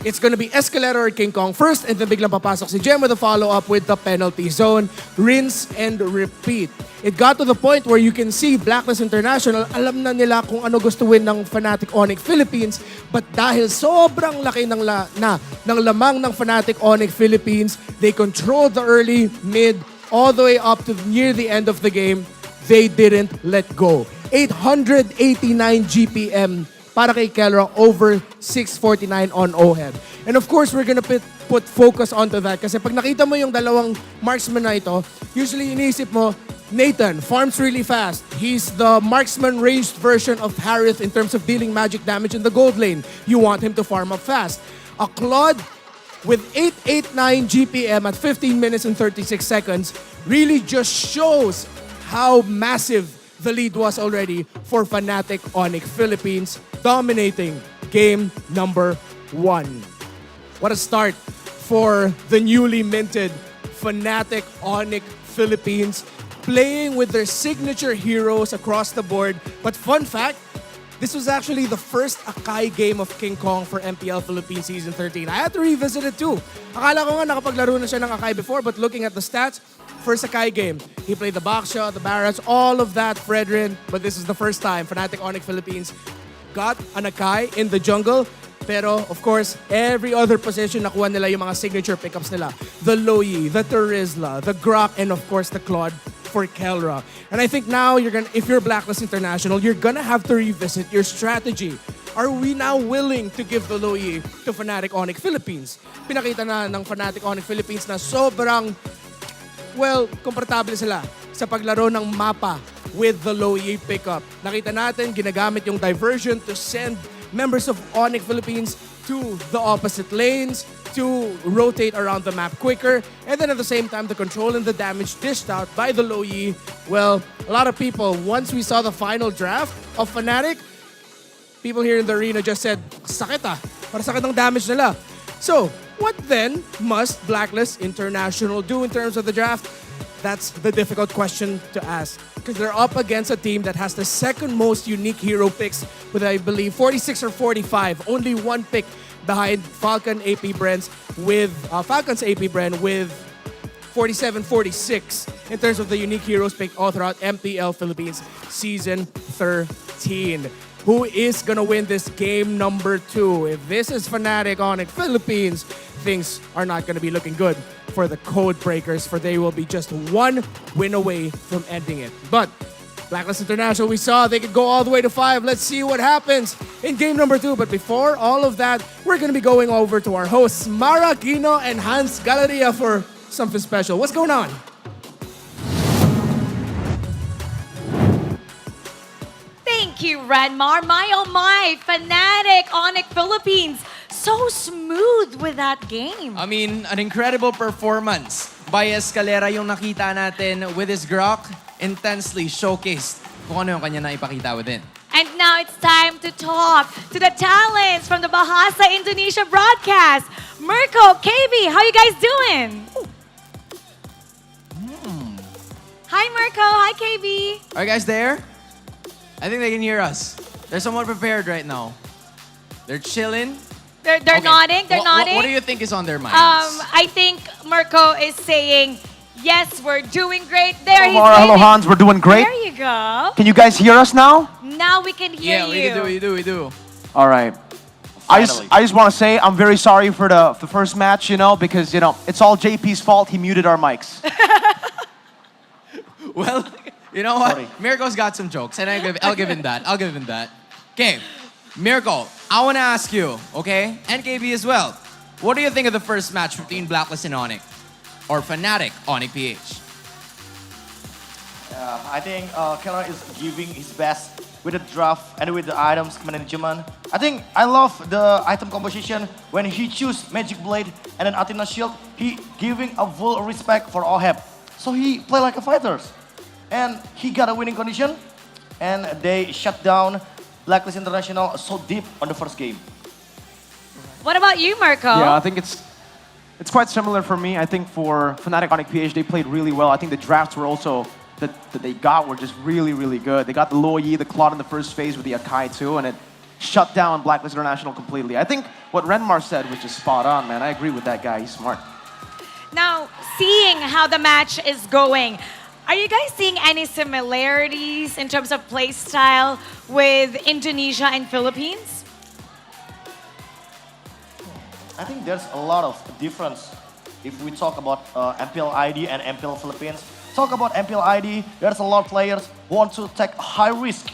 It's gonna be Escalera or King Kong first, and then biglang papasok si Gem with a follow-up with the penalty zone. Rinse and repeat. It got to the point where you can see Blacklist International, alam na nila kung ano gusto win ng Fnatic ONIC Philippines, but dahil sobrang laki ng lamang ng Fnatic ONIC Philippines, they controlled the early, mid, all the way up to near the end of the game, they didn't let go. 889 GPM para kay Kelra over 649 on Oheb. And of course, we're gonna put focus onto that kasi pag nakita mo yung dalawang marksman na ito, usually iniisip mo, Nathan farms really fast. He's the marksman ranged version of Harith in terms of dealing magic damage in the gold lane. You want him to farm up fast. A Claude with 889 GPM at 15 minutes and 36 seconds really just shows how massive the lead was already for Fnatic ONIC Philippines, dominating game number 1. What a start for the newly minted Fnatic ONIC Philippines, playing with their signature heroes across the board. But fun fact, This was actually the first Akai game of King Kong for MPL Philippines Season 13. I had to revisit it too. Akala ko nga nakapaglaro na siya ng Akai before, but looking at the stats, first Akai game. He played the box shot, the barrage, all of that, Fredrin. But this is the first time Fnatic ONIC Philippines got an Akai in the jungle. Pero, of course, every other position nakuha nila yung mga signature pickups nila. The Loyi, the Terizla, the Grok, and of course, the Claude for Kelra. And I think now, if you're Blacklist International, you're gonna have to revisit your strategy. Are we now willing to give the Loyi to Fnatic ONIC Philippines? Pinakita na ng Fnatic ONIC Philippines na sobrang, well, komportable sila sa paglaro ng mapa with the Loyi pickup. Nakita natin, ginagamit yung diversion to send members of ONIC Philippines to the opposite lanes to rotate around the map quicker. And then at the same time, the control and the damage dished out by the Loyi. Well, a lot of people, once we saw the final draft of Fnatic, people here in the arena just said, sakit ah, para sakit ang damage nila. So, what then must Blacklist International do in terms of the draft? That's the difficult question to ask. Because they're up against a team that has the second most unique hero picks with, I believe, 46 or 45. Only one pick behind Falcon's AP Brand with 47-46 in terms of the unique heroes picked all throughout MPL Philippines Season 13. Who is gonna win this game number 2? If this is Fnatic ONIC Philippines, things are not gonna be looking good for the Code Breakers, for they will be just one win away from ending it. But Blacklist International, we saw they could go all the way to 5. Let's see what happens in game number 2. But before all of that, we're gonna be going over to our hosts, Mara Aquino and Hans Galeria, for something special. What's going on? Thank you, Renmar. My oh my, Fnatic ONIC Philippines. So smooth with that game. I mean, an incredible performance by Escalera yung nakita natin with his Grok, intensely showcased kung ano yung kanya na ipakita within. And now it's time to talk to the talents from the Bahasa Indonesia broadcast. Mirko, KB, how you guys doing? Hi, Mirko. Hi, KB. Are you guys there? I think they can hear us. They're somewhat prepared right now. They're chilling. They're nodding. They're nodding. What do you think is on their minds? I think Mirko is saying, yes, we're doing great. There he's Mara, hello waving. Hans, we're doing great. There you go. Can you guys hear us now? Now we can hear you. Yeah, we do. All right. I just want to say I'm very sorry for the first match, because, it's all JP's fault. He muted our mics. Well, you know what? Sorry. Mirko's got some jokes, and I'll give him that. Okay, Mirko, I want to ask you, okay, and KB as well, what do you think of the first match between Blacklist and ONIC? Or Fnatic ONIC PH? I think Keller is giving his best with the draft and with the items management. I think I love the item composition when he choose Magic Blade and then Athena Shield. He giving a full respect for Oheb. So he play like a fighter. And he got a winning condition. And they shut down Blacklist International so deep on the first game. What about you, Mirko? Yeah, I think it's quite similar for me. I think for Fnatic ONIC PH, they played really well. I think the drafts were also that they got were just really, really good. They got the Loyi, the Claude in the first phase with the Akai too, and it shut down Blacklist International completely. I think what Renmar said was just spot on, man. I agree with that guy. He's smart. Now, seeing how the match is going, are you guys seeing any similarities in terms of play style with Indonesia and Philippines? I think there's a lot of difference if we talk about MPL ID and MPL Philippines. Talk about MPL ID, there's a lot of players who want to take high risk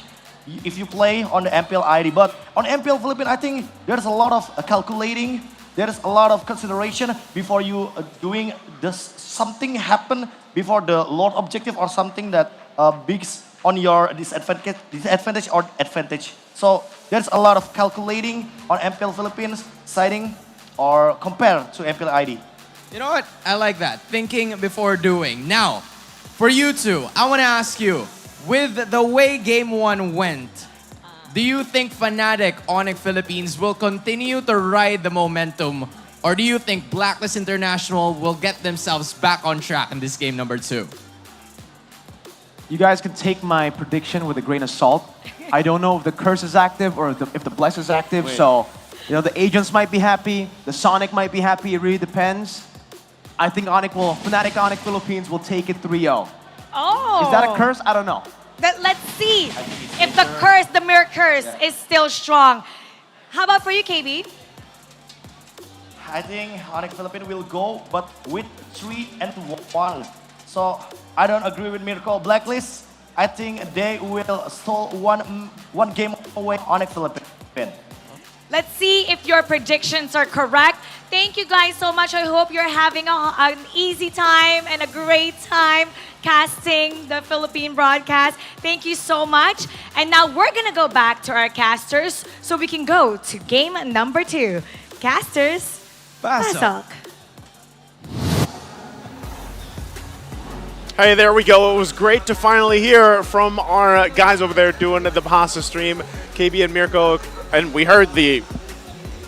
if you play on the MPL ID. But on MPL Philippines, I think there's a lot of calculating, there's a lot of consideration before you doing this, something happen before the Lord objective or something that bigs on your disadvantage or advantage. So there's a lot of calculating on MPL Philippines siding or compared to MPL ID. You know what? I like that. Thinking before doing. Now, for you two, I want to ask you, with the way Game 1 went, do you think Fnatic ONIC Philippines will continue to ride the momentum, or do you think Blacklist International will get themselves back on track in this game number 2? You guys can take my prediction with a grain of salt. I don't know if the curse is active or if the bless is active. So, the agents might be happy, the Sonic might be happy. It really depends. I think Fnatic ONIC Philippines will take it 3-0. Oh. Is that a curse? I don't know. Let's see if the mirror curse, is still strong. How about for you, KB? I think ONIC Philippines will go, but with 3-1. So I don't agree with Mirko. Blacklist, I think they will stall one game away ONIC Philippines. Let's see if your predictions are correct. Thank you guys so much. I hope you're having an easy time and a great time casting the Philippine broadcast. Thank you so much. And now we're gonna go back to our casters so we can go to game number 2. Casters, pasok. Hey, there we go. It was great to finally hear from our guys over there doing the Bahasa stream, KB and Mirko, and we heard the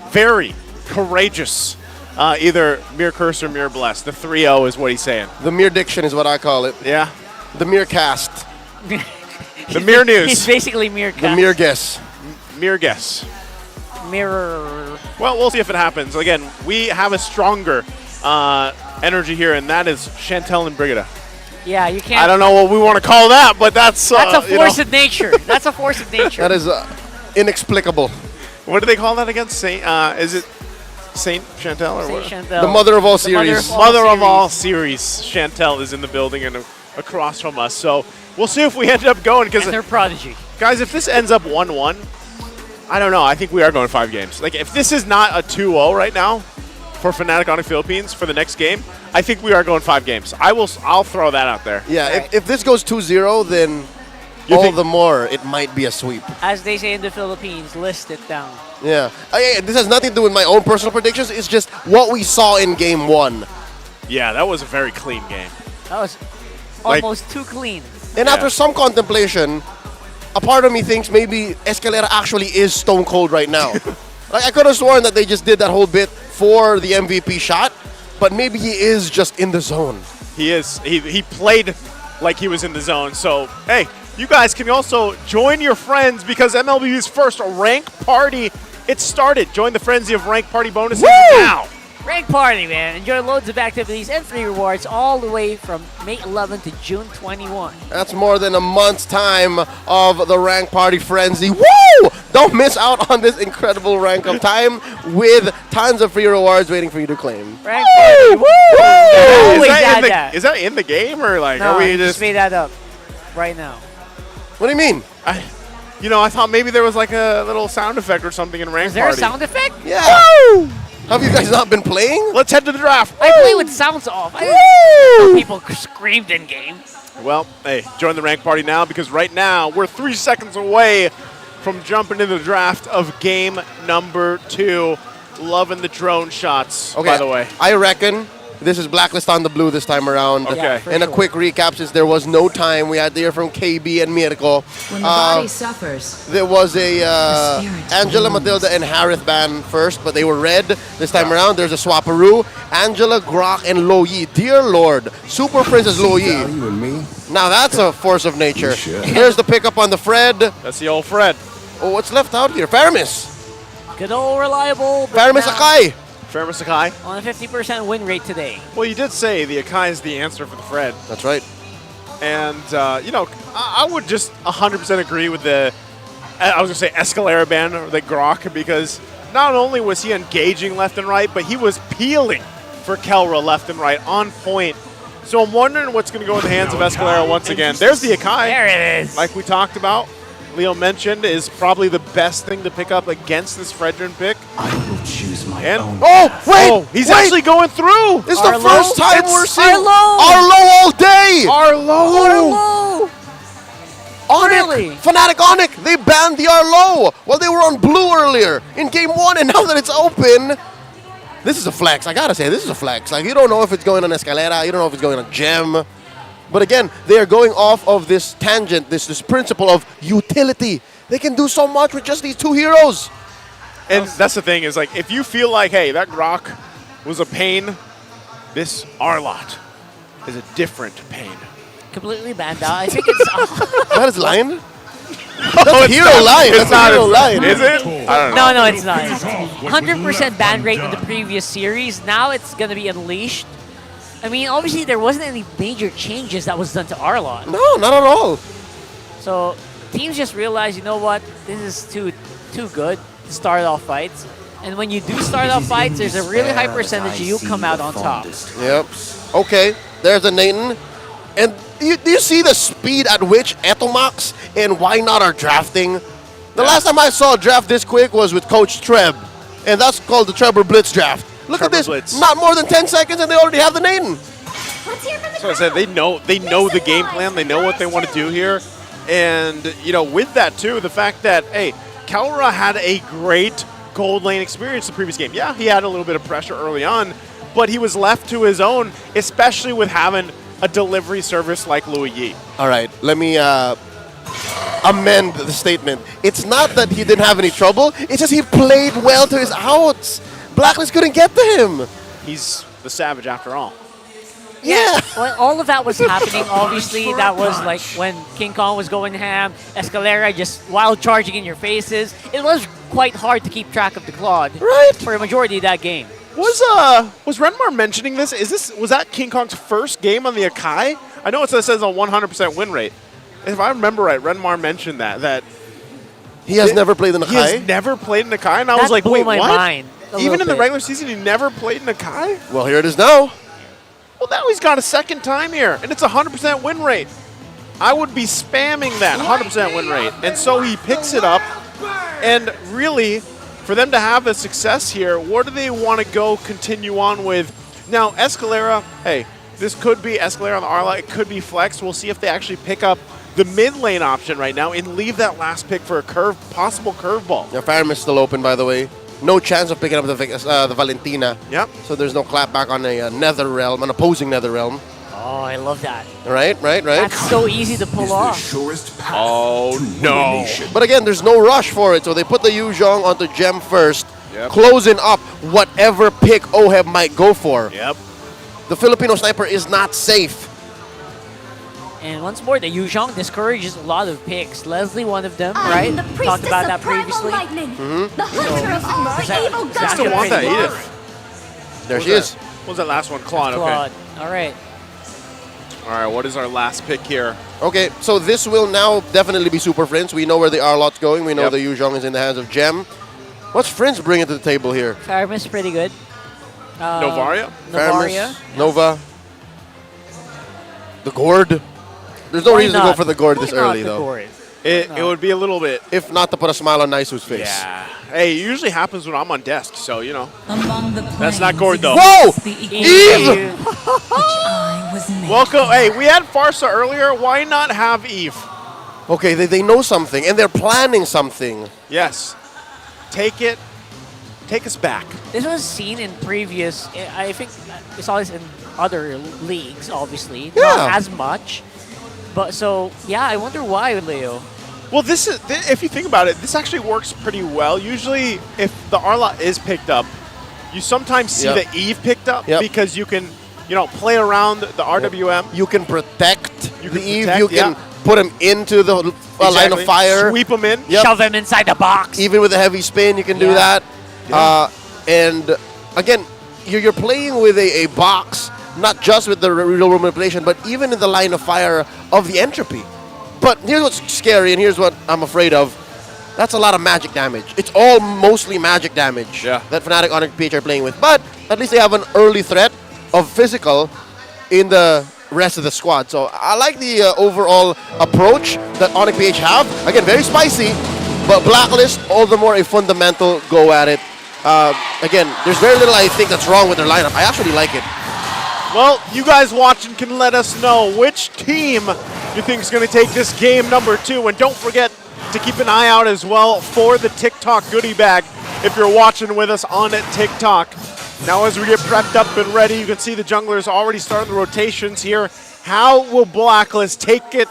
very courageous either Mirror Curse or Mirror Bless. The 3-0 is what he's saying. The Mirror Diction is what I call it. Yeah. The Mirror Cast. The Mirror News. He's basically Mirror Cast. The Mirror Guess. Mirror Guess. Mirror. Well, we'll see if it happens. Again, we have a stronger energy here, and that is Chantel and Brigida. Yeah, you can't. I don't know what we want to call that, but that's a force of nature. That's a force of nature. That is inexplicable. What do they call that again? Is it Saint Chantel or what? Saint Chantel. The mother of all series. Mother of all series. Chantel is in the building and across from us. So we'll see if we end up going. And their prodigy. Guys, if this ends up 1-1, I don't know. I think we are going 5 games. Like, if this is not a 2-0 right now for Fnatic ONIC Philippines for the next game, I think we are going 5 games. I'll throw that out there. Yeah, right. if this goes 2-0, then all the more it might be a sweep. As they say in the Philippines, list it down. Yeah. This has nothing to do with my own personal predictions. It's just what we saw in game 1. Yeah, that was a very clean game. That was almost too clean. And after some contemplation, a part of me thinks maybe Escalera actually is stone cold right now. Like, I could have sworn that they just did that whole bit for the MVP shot, but maybe he is just in the zone. He is. He played like he was in the zone. So, hey, you guys can also join your friends because MLB's first rank party, it started. Join the frenzy of rank party bonuses now. Rank party, man. Enjoy loads of activities and free rewards all the way from May 11 to June 21. That's more than a month's time of the rank party frenzy. Woo! Don't miss out on this incredible rank of time with tons of free rewards waiting for you to claim. Rank party. Woo! Is that in the game or like No, are we I just made that up right now. What do you mean? I thought maybe there was like a little sound effect or something in rank Is there party. a sound effect? Yeah. Woo! Have you guys not been playing? Let's head to the draft. I play with sounds off. People screamed in game. Well, hey, join the rank party now because right now we're 3 seconds away from jumping into the draft of game number 2. Loving the drone shots, by the way. I reckon this is Blacklist on the blue this time around. Okay. Yeah, and a quick recap, since there was no time, we had to hear from KB and Mirko. When the body suffers, there was a Angela, Matilda, and Harith ban first, but they were red this time around. There's a Swaparoo, Angela, Grok, and Loyi. Dear Lord, Super Princess Loyi. Now that's a force of nature. Here's the pickup on the Fred. That's the old Fred. Oh, what's left out here? Faramis. Good old reliable. Faramis Akai. Faramis Akai. On a 50% win rate today. Well, you did say the Akai is the answer for the Fred. That's right. And, I would just 100% agree with I was going to say Escalera ban or the Grok, because not only was he engaging left and right, but he was peeling for Kelra left and right on point. So I'm wondering what's going to go in the hands of Escalera once again. There's the Akai. There it is. Like we talked about. Leo mentioned is probably the best thing to pick up against this Fredrin pick. I will choose my own. He's actually going through. This is the first time we're seeing Arlo all day. Arlo. ONIC, Really? Fnatic ONIC, they banned the Arlo while they were on blue earlier in game 1, and now that it's open, this is a flex. I gotta say, this is a flex. Like, you don't know if it's going on Escalera, you don't know if it's going on Gem. But again, they are going off of this tangent, this principle of utility. They can do so much with just these 2 heroes. And that's the thing is, like, if you feel like, hey, that Grok was a pain, this Arlot is a different pain. Completely banned out. I think it's... That is line? That's hero line. That's a hero line. Is it? I don't know. No, it's not. 100% ban rate in the previous series. Now it's going to be unleashed. I mean, obviously there wasn't any major changes that was done to Arlot. No, not at all. So teams just realized, you know what, this is too good to start off fights. And when you do start off fights, there's a really high percentage you come out on top. Yep. Okay, there's a Nathan. And do you see the speed at which Etomax and Why Not are drafting? The last time I saw a draft this quick was with Coach Treb. And that's called the Trevor Blitz draft. Look at this. Blitz. Not more than 10 seconds and they already have the Nathan. So I said they know the game plan. They know what they want to do here. And, with that, too, the fact that, hey, Kalra had a great gold lane experience the previous game. Yeah, he had a little bit of pressure early on, but he was left to his own, especially with having a delivery service like Louis Yi. All right, let me amend the statement. It's not that he didn't have any trouble. It's just he played well to his outs. Blacklist couldn't get to him. He's the savage after all. Yeah. Well, all of that was happening. Obviously, that was like when King Kong was going ham, Escalera just wild charging in your faces. It was quite hard to keep track of the Claude for a majority of that game. Was Renmar mentioning this? Was that King Kong's first game on the Akai? I know it says a 100% win rate. If I remember right, Renmar mentioned that he has never played in Akai. He has never played in Akai, and I was like, blew wait, my what? mind Even in the regular season, he never played in Akai? Well, here it is now. Well, now he's got a second time here, and it's a 100% win rate. I would be spamming that 100% win rate. And so he picks it up, and really, for them to have a success here, what do they want to continue on with? Now, Escalera, hey, this could be Escalera on the Arla, it could be Flex. We'll see if they actually pick up the mid lane option right now and leave that last pick for a possible curveball. Yeah, Farum is still open, by the way. No chance of picking up the Valentina. Yep. So there's no clapback on a Nether Realm, an opposing Nether Realm. Oh, I love that. Right. That's so easy to pull off. Oh, no. But again, there's no rush for it. So they put the Yuzhong onto Gem first, closing up whatever pick Oheb might go for. Yep. The Filipino sniper is not safe. And once more, the Yuzhong discourages a lot of picks. Leslie, one of them, right? Talked about that previously. The hunter of all the evil gods. Still want that, Edith. There she is. What was that last one? Claude, Claude. okay. All right. All right, what is our last pick here? Okay, so this will now definitely be Super Friends. We know where the Arlot's going. We know the Yuzhong is in the hands of Gem. What's Friends bringing to the table here? Faramis pretty good. Novaria? Novaria. Nova. The Gourd. There's no reason to go for the Gourd this early, though. It would be a little bit. If not to put a smile on Naisu's face. Yeah. Hey, it usually happens when I'm on desk, so, That's not Gord, though. Whoa! Eve! Welcome. Hey, we had Farsa earlier. Why not have Eve? Okay, they know something, and they're planning something. Yes. Take us back. This was seen in previous, I think we saw this in other leagues, obviously. Yeah. Not as much. But so, yeah, I wonder why, Leo. Well, if you think about it, this actually works pretty well. Usually, if the Arla is picked up, you sometimes see the Eve picked up because you can, play around the RWM. You can protect the Eve. protect, You can put him into the line of fire. Sweep him in. Shove him inside the box. Even with a heavy spin, you can do that. And again, you're playing with a box, not just with the real room manipulation, but even in the line of fire of the entropy. But here's what's scary, and here's what I'm afraid of. That's a lot of magic damage. It's all mostly magic damage that Fnatic ONIC PH are playing with. But at least they have an early threat of physical in the rest of the squad. So I like the overall approach that ONIC PH have. Again, very spicy, but Blacklist, all the more a fundamental go at it. Again, there's very little I think that's wrong with their lineup. I actually like it. Well, you guys watching can let us know which team you think is going to take this game number 2. And don't forget to keep an eye out as well for the TikTok goodie bag if you're watching with us on TikTok. Now as we get prepped up and ready, you can see the junglers already starting the rotations here. How will Blacklist take it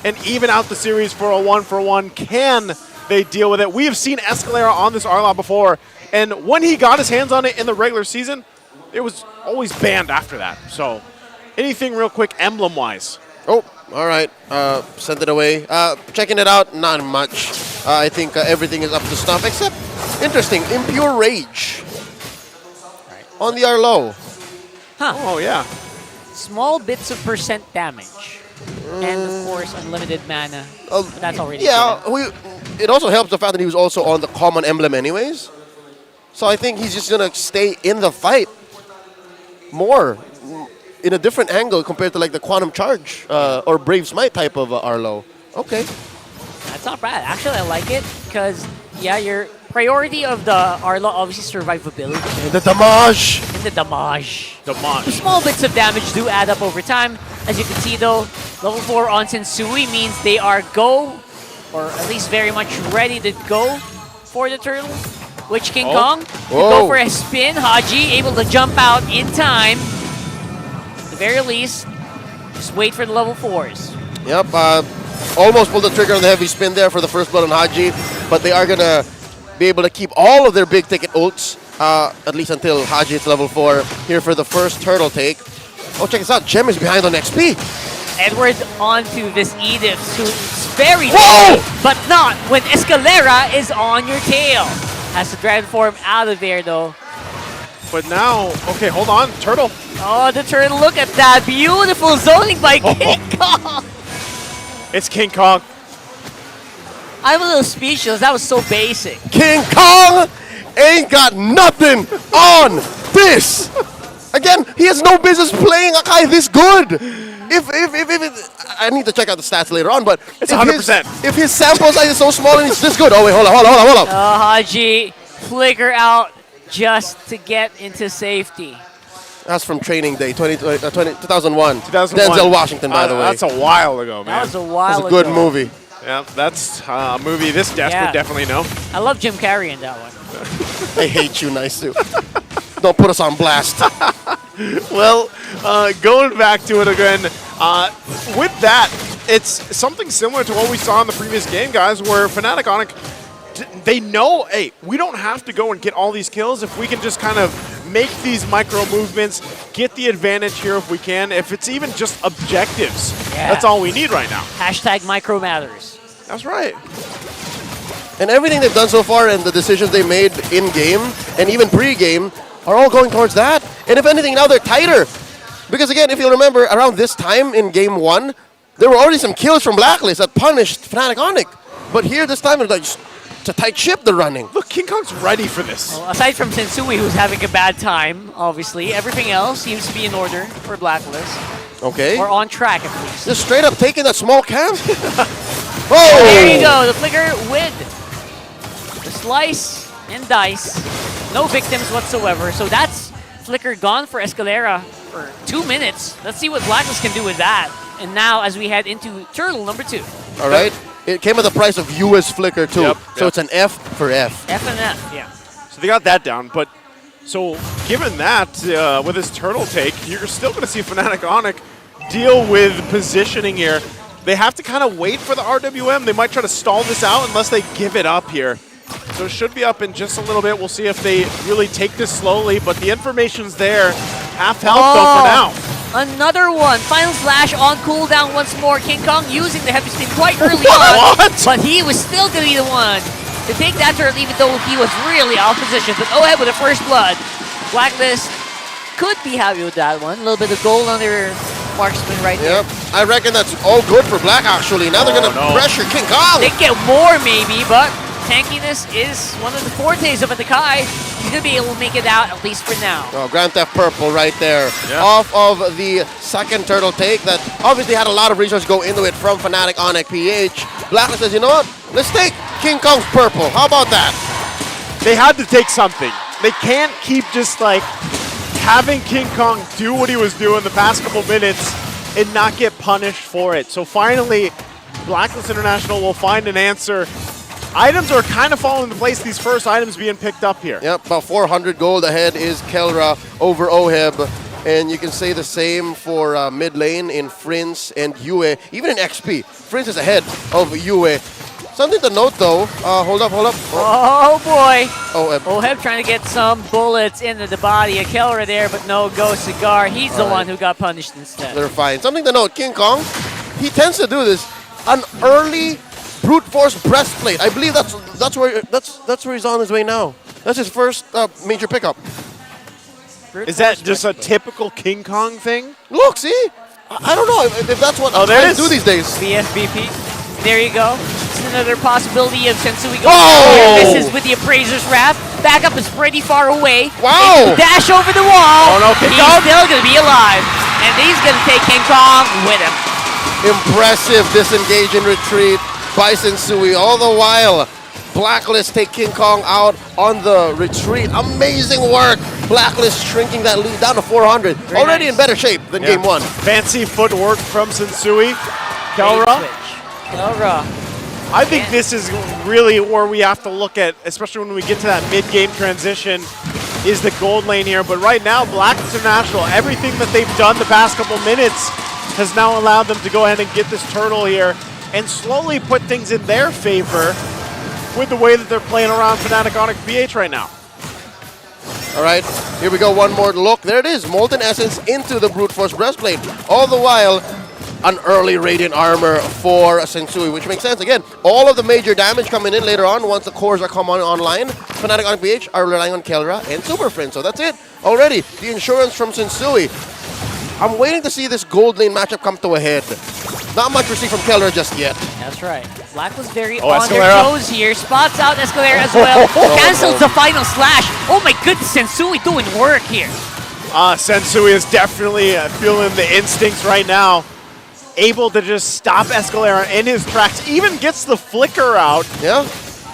and even out the series for a 1-for-1? Can they deal with it? We have seen Escalera on this Arla before, and when he got his hands on it in the regular season, it was always banned after that. So anything real quick emblem-wise? Oh, All right, sent it away. Checking it out, not much. I think everything is up to snuff, except, interesting, Impure Rage on the Arlo. Huh. Oh, yeah. Small bits of percent damage. And, of course, unlimited mana. But that's already It also helps the fact that he was also on the common emblem anyways. So I think he's just going to stay in the fight more in a different angle compared to like the Quantum Charge or Brave Smite type of Arlo. Okay. That's not bad. Actually, I like it because, yeah, your priority of the Arlo, obviously survivability. And the damage. And the damage. Damage. Small bits of damage do add up over time. As you can see, though, level 4 on Sensui means they are go, or at least very much ready to go for the turtle. Which King Kong will go for a spin. Haji able to jump out in time. At the very least, just wait for the level 4s. Yep, almost pulled the trigger on the heavy spin there for the first blood on Haji, but they are going to be able to keep all of their big ticket ults, at least until Haji hits level 4 here for the first turtle take. Oh, check this out, Gem is behind on XP. Edward onto this Edith, who's very deadly, but not when Escalera is on your tail. Has to dragon form out of there, though. But now, okay, hold on, Turtle. Oh, the turtle, look at that. Beautiful zoning by King Kong. It's King Kong. I'm a little speechless. That was so basic. King Kong ain't got nothing on this. Again, he has no business playing Akai this good. If I need to check out the stats later on, but it's 100%. If his sample size is so small and he's this good, oh wait, hold on. Haji, flicker out just to get into safety. That's from Training Day, 2001. 2001. Denzel Washington, by the way. That's a while ago, man. That was a while ago. That's a good movie. Yeah, that's a movie this desk would definitely know. I love Jim Carrey in that one. I hate you, nice too. Don't put us on blast. Well, going back to it again, with that, it's something similar to what we saw in the previous game, guys, where Fnatic ONIC, they know, hey, we don't have to go and get all these kills if we can just kind of make these micro movements, get the advantage here if we can, if it's even just objectives. Yeah. That's all we need right now. Hashtag micro matters. That's right. And everything they've done so far and the decisions they made in-game and even pre-game are all going towards that. And if anything, now they're tighter. Because again, if you'll remember, around this time in Game 1, there were already some kills from Blacklist that punished Fnatic ONIC. But here, this time, it's like it's a tight ship they're running. Look, King Kong's ready for this. Well, aside from Sensui, who's having a bad time, obviously, everything else seems to be in order for Blacklist. Okay. Or on track, at least. Just straight up taking that small camp. Oh! There you go, the flicker with the slice and dice. No victims whatsoever. So that's flicker gone for Escalera for 2 minutes. Let's see what Blacklist can do with that. And now as we head into turtle number 2. All right. It came at the price of US Flicker too. Yep, So it's an F for F. F and F, yeah. So they got that down, but so given that, with his turtle take, you're still going to see Fnatic ONIC deal with positioning here. They have to kind of wait for the RWM. They might try to stall this out unless they give it up here. So it should be up in just a little bit. We'll see if they really take this slowly, but the information's there. Half health though for now. Another one. Final Slash on cooldown once more. King Kong using the heavy spin quite early on. But he was still going to be the one to take that turtle even though he was really off position. But ahead with the first blood. Blacklist could be happy with that one. A little bit of gold on their marksman right there. I reckon that's all good for Black actually. Now they're going to pressure King Kong. They get more maybe, but tankiness is one of the fortes of Atakai. He's going to be able to make it out, at least for now. Oh, Grand Theft Purple right there. Yeah. Off of the second turtle take that obviously had a lot of resources go into it from Fnatic ONIC PH. Blacklist says, you know what? Let's take King Kong's purple. How about that? They had to take something. They can't keep just like having King Kong do what he was doing the past couple minutes and not get punished for it. So finally, Blacklist International will find an answer. Items are kind of falling into place, these first items being picked up here. Yep, about 400 gold ahead is Kelra over Oheb. And you can say the same for mid lane in Prince and Yue. Even in XP, Prince is ahead of Yue. Something to note though, hold up. Oh boy. Oheb. Oheb trying to get some bullets into the body of Kelra there, but no go Cigar. He's the one who got punished instead. They're fine. Something to note, King Kong he tends to do this. An early brute force breastplate. I believe that's where he's on his way now. That's his first major pickup. Is that just a typical King Kong thing? Look, see? I don't know if that's what I do these days. BFBP. There you go. It's another possibility of Sensui going Oh! This is with the Appraiser's Wrath. Backup is pretty far away. Wow! Dash over the wall. Oh no, he's still going to be alive. And he's going to take King Kong with him. Impressive disengage and retreat by Sensui. All the while, Blacklist take King Kong out on the retreat. Amazing work. Blacklist shrinking that lead down to 400. Already in better shape than game one. Fancy footwork from Sensui. Kelra. I think this is really where we have to look at, especially when we get to that mid-game transition, is the gold lane here. But right now, Blacklist International, everything that they've done the past couple minutes has now allowed them to go ahead and get this turtle here and slowly put things in their favor with the way that they're playing around Fnatic ONIC PH right now. All right, here we go, one more look. There it is, Molten Essence into the Brute Force Breastplate. All the while, an early Radiant Armor for Sensui, which makes sense. Again, all of the major damage coming in later on once the cores are coming online. Fnatic ONIC PH are relying on Kelra and Super Friend, so that's it already. The insurance from Sensui. I'm waiting to see this gold lane matchup come to a head. Not much we see from Kelra just yet. That's right. Black was very Oh, on their Escalera. toes here. Spots out Escalera as well. Cancels the final slash. Oh my goodness, Sensui doing work here. Sensui is definitely feeling the instincts right now. Able to just stop Escalera in his tracks. Even gets the flicker out. Yeah.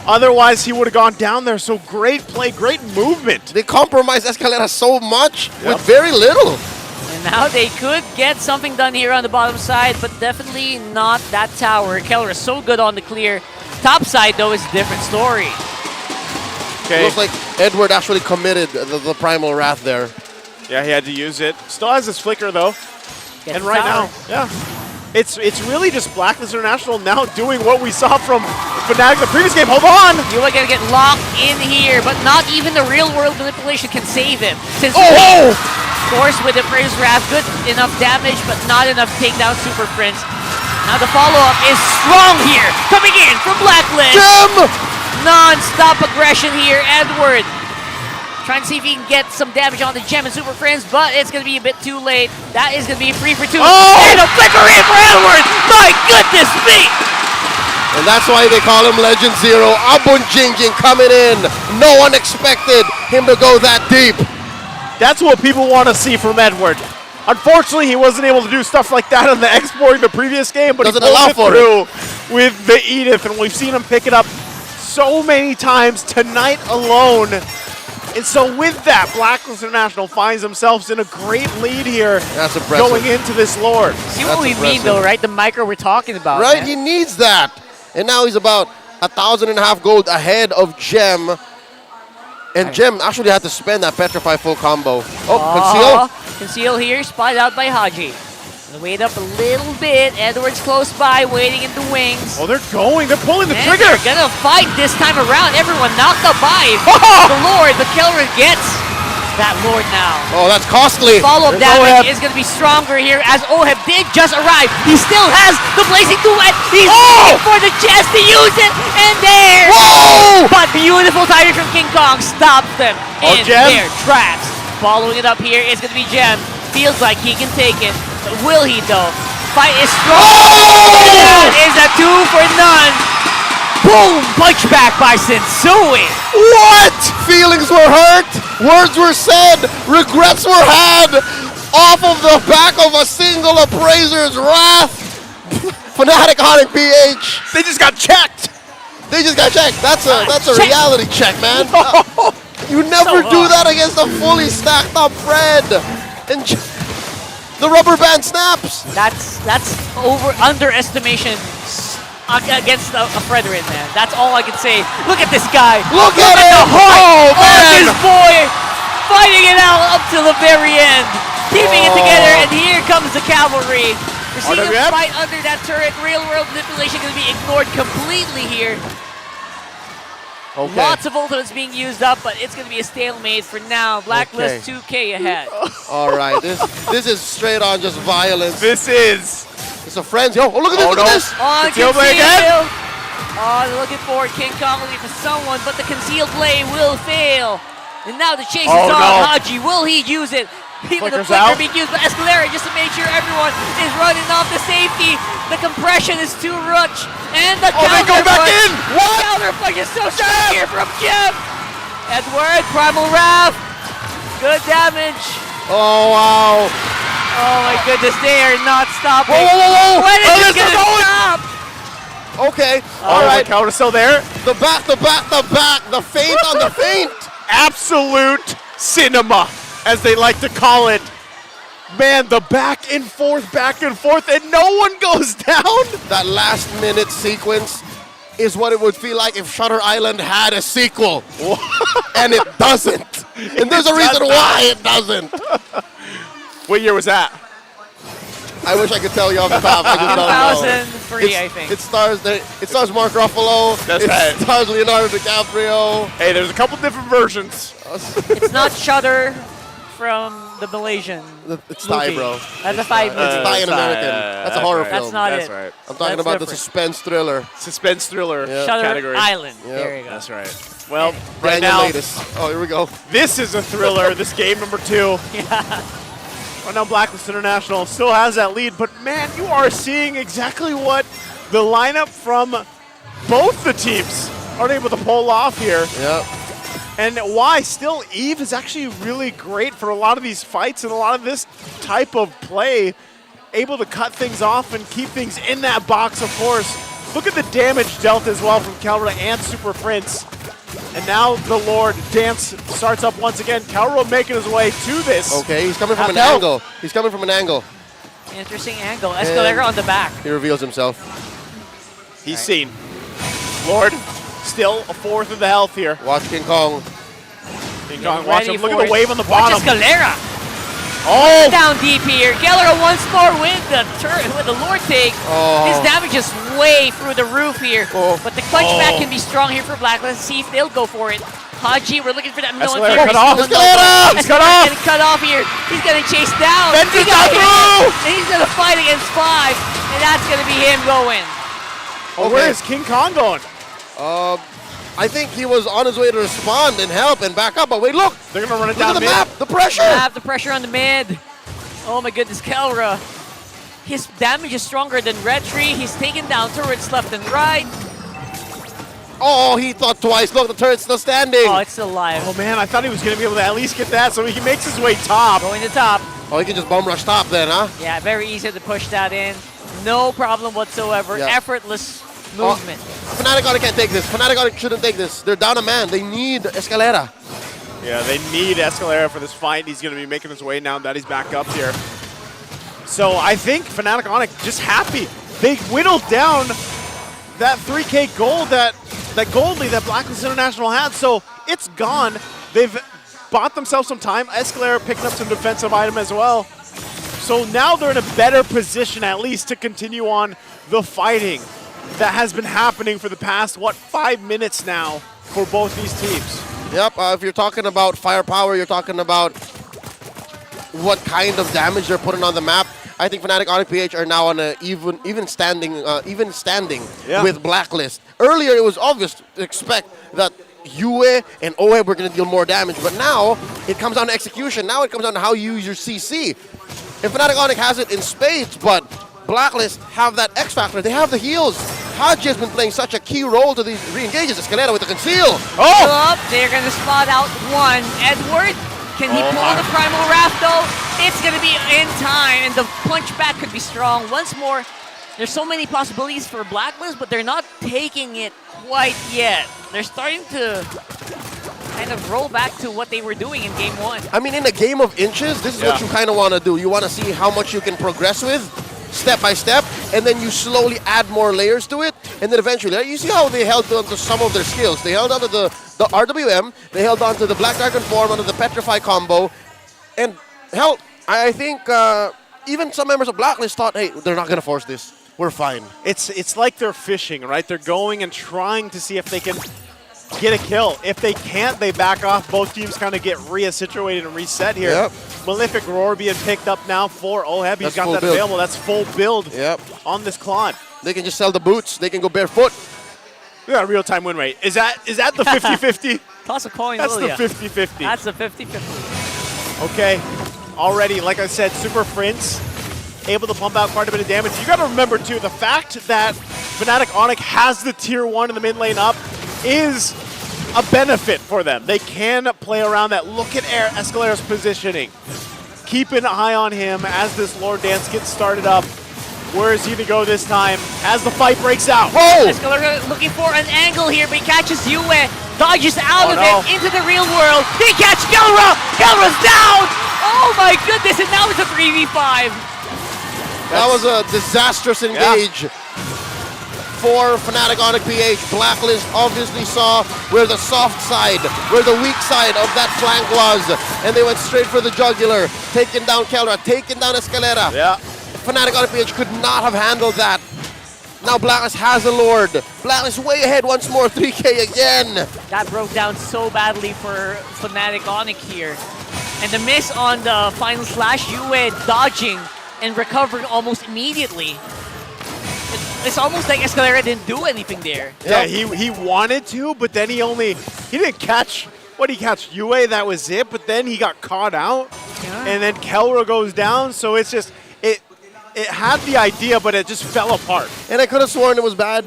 Otherwise, he would have gone down there. So great play, great movement. They compromise Escalera so much with very little. And now they could get something done here on the bottom side, but definitely not that tower. Keller is so good on the clear. Top side, though, is a different story. Okay. Looks like Edward actually committed the Primal Wrath there. Yeah, he had to use it. Still has his flicker, though. Gets and right tower. now, yeah. It's really just Blacklist International now doing what we saw from Fnatic the previous game. Hold on! You are going to get locked in here, but not even the real-world manipulation can save him. Since oh! Of course, with the Praise Wrath, good enough damage, but not enough takedown Super Prince. Now the follow-up is strong here, coming in from Blacklist. Gem! Non-stop aggression here, Edward. Trying to see if he can get some damage on the Gem and Super Friends, but it's going to be a bit too late. That is going to be 3 for 2. Oh! And a flicker in for Edward! My goodness me! And that's why they call him Legend Zero. Abun Jingjing coming in. No one expected him to go that deep. That's what people want to see from Edward. Unfortunately, he wasn't able to do stuff like that on the export in the previous game, but Doesn't he allow pulled for it through with the Edith, and we've seen him pick it up so many times tonight alone. And so with that, Blacklist International finds themselves in a great lead here. That's impressive. Going into this Lord. See what we mean, though, right? The micro we're talking about. Right, man. he needs that. And now he's about 1,500 gold ahead of Gem. And Gem actually had to spend that Petrify full combo. Oh, Conceal. Conceal here, spotted out by Haji. Gonna wait up a little bit. Edward's close by, waiting in the wings. Oh, they're going. They're pulling the And trigger. They're gonna fight this time around. Everyone knocked out by the Lord, but Kelra gets that Lord now. Oh, that's costly. Follow-up There's damage Oheb. is gonna be stronger here as Oheb did just arrive. He still has the Blazing Duet. He's looking for the chance to use it, and there. Whoa! But beautiful timing from King Kong stops them in Gem. their tracks. Following it up here is gonna be Gem. Feels like he can take it. But will he though? Fight is strong. That is a 2 for none. Boom! Punch back by Sensui. What? Feelings were hurt. Words were said. Regrets were had. Off of the back of a single Appraiser's Wrath. Fnatic ONIC PH. They just got checked. They just got checked. That's a reality check, man. You never So do that against a fully stacked up Fred. And the rubber band snaps. That's underestimation against a Fredrin, man. That's all I can say. Look at this guy. Look at the him. heart Oh, of man. this boy, fighting it out up to the very end, keeping it together. And here comes the cavalry. We're seeing him RWF? fight under that turret. Real world manipulation going to be ignored completely here. Okay. Lots of ultimates being used up, but it's going to be a stalemate for now. Blacklist Okay. 2K ahead. All right, this is straight on just violence. This is. It's a frenzy. Oh, look at this, Oh, look at no. this. On Concealed concealed. play again? Oh, they're looking for King Kong looking for someone, but the concealed play will fail. And now the chase is Oh, on. no. Haji, will he use it? Even the Flickers flicker out. being used by Escalera just to make sure everyone is running off the safety. The compression is too much. And the Oh, they go back in! What? Counter punch is so strong here from Jim. Edward, Primal Wrath. Good damage. Oh, wow. Oh my goodness, they are not stopping. Whoa, whoa, whoa, whoa. When is Oh, it this is gonna going. stop? Okay, All right, counter still there. The back, the back, the back, the feint on the feint. Absolute cinema, as they like to call it. Man, the back and forth, and no one goes down. That last minute sequence is what it would feel like if Shutter Island had a sequel. And it doesn't. And there's a reason why it doesn't. What year was that? I wish I could tell you off the top. I just don't know. 2003, I think. It stars Mark Ruffalo. That's right. It stars Leonardo DiCaprio. Hey, there's a couple different versions. It's not Shudder from the Malaysian. It's Thai, movie. bro. That's a Thai movie. It's Thai and American. That's a horror film. That's not That's it. right. I'm talking That's about the different. suspense thriller. Suspense thriller Shudder category. Island. Yep. There you go. That's right. Well, right Daniel now, Latest. Oh, here we go. this is a thriller. This game number 2. Yeah. Right now, Blacklist International still has that lead, but man, you are seeing exactly what the lineup from both the teams are able to pull off here. Yep. And why still Eve is actually really great for a lot of these fights and a lot of this type of play, able to cut things off and keep things in that box, of course. Look at the damage dealt as well from Calra and Super Prince. And now the Lord Dance starts up once again. Calra making his way to this. Okay, he's coming from an Half angle. He's coming from an angle. Interesting angle. Escalera on the back. He reveals himself. He's seen. Lord, still a fourth of the health here. Watch King Kong. King Kong, watch him. Look at the wave on the Watch bottom. Escalera. Oh! Down deep here. Calera once more with the Lord take. Oh. His damage is way through the roof here. But the punchback can be strong here for Black. Let's see if they'll go for it. Haji, we're looking for that no Escalera inferior cut off. skill. Escalera! He's cut off. Getting cut off here. He's getting chased down. Vengeance He got got hit. through! And he's gonna fight against 5. And that's gonna be him going. Oh, where is King Kong going? I think he was on his way to respond and help and back up. But wait, look. They're going to run it Look down at the mid. map. The pressure. Have the pressure on the mid. Oh my goodness, Calra. His damage is stronger than Retri. He's taking down turrets left and right. Oh, he thought twice. Look, the turret's still standing. Oh, it's still alive. Oh, man, I thought he was going to be able to at least get that, so he makes his way top. Going to top. Oh, he can just bum rush top then, huh? Yeah, very easy to push that in. No problem whatsoever. Yeah. Effortless movement. Fnatic ONIC can't take this. Fnatic ONIC shouldn't take this. They're down a man. They need Escalera. Yeah, they need Escalera for this fight. He's going to be making his way now that he's back up here. So I think Fnatic ONIC just happy. They whittled down that 3K gold, that gold lead that Blacklist International had, so it's gone. They've bought themselves some time. Escalera picking up some defensive item as well. So now they're in a better position at least to continue on the fighting that has been happening for the past, 5 minutes now for both these teams. Yep, if you're talking about firepower, you're talking about what kind of damage they're putting on the map. I think Fnatic ONIC PH are now on a even standing with Blacklist. Earlier, it was obvious to expect that Yue and Oe were going to deal more damage, but now it comes down to execution. Now it comes down to how you use your CC. And Fnatic ONIC has it in spades, but Blacklist have that X factor. They have the heals. Haji has been playing such a key role to these re-engages. Escalera with the conceal. Oh! They're going to spot out one. Edward, can he pull the Primal Wrath though? It's going to be in time, and the punch back could be strong. Once more, there's so many possibilities for Blacklist, but they're not taking it quite yet. They're starting to kind of roll back to what they were doing in game 1. I mean, in a game of inches, this is what you kind of want to do. You want to see how much you can progress with, step by step, and then you slowly add more layers to it, and then eventually, you see how they held on to some of their skills. They held on to the RWM, they held on to the Black Dragon form, onto the Petrify combo, and hell, I think even some members of Blacklist thought, hey, they're not going to force this. We're fine. It's like they're fishing, right? They're going and trying to see if they can get a kill. If they can't, they back off. Both teams kind of get situated and reset here. Yep. Malefic Roar being picked up now for Oheb. He's got that build. available. That's full build on this Claude. They can just sell the boots. They can go barefoot. We got a real-time win rate. Is that the 50-50? Toss a coin, That's will the ya? 50-50. That's the 50-50. Okay. Already, like I said, Super Prince able to pump out quite a bit of damage. You got to remember, too, the fact that Fnatic ONIC has the tier 1 in the mid lane up is a benefit for them. They can play around that. Look at Escalera's positioning. Keep an eye on him as this Lord Dance gets started up. Where is he to go this time as the fight breaks out? Whoa! Escalera looking for an angle here, but he catches Yue, dodges out of no. it into the real world. He catches Kelra! Kelra's down! Oh my goodness, and now it's a 3v5. That was a disastrous engage for Fnatic ONIC PH. Blacklist obviously saw where the soft side, where the weak side of that flank was, and they went straight for the jugular, taking down Kelra, taking down Escalera. Yeah. Fnatic ONIC PH could not have handled that. Now Blacklist has a Lord. Blacklist way ahead once more, 3K again. That broke down so badly for Fnatic ONIC here. And the miss on the final slash, Yue dodging and recovering almost immediately. It's almost like Escalera didn't do anything there. Yeah, he wanted to, but then he didn't catch, what did he catch? Yue, that was it, but then he got caught out. And then Kelra goes down, so it's just, it had the idea, but it just fell apart. And I could have sworn it was bad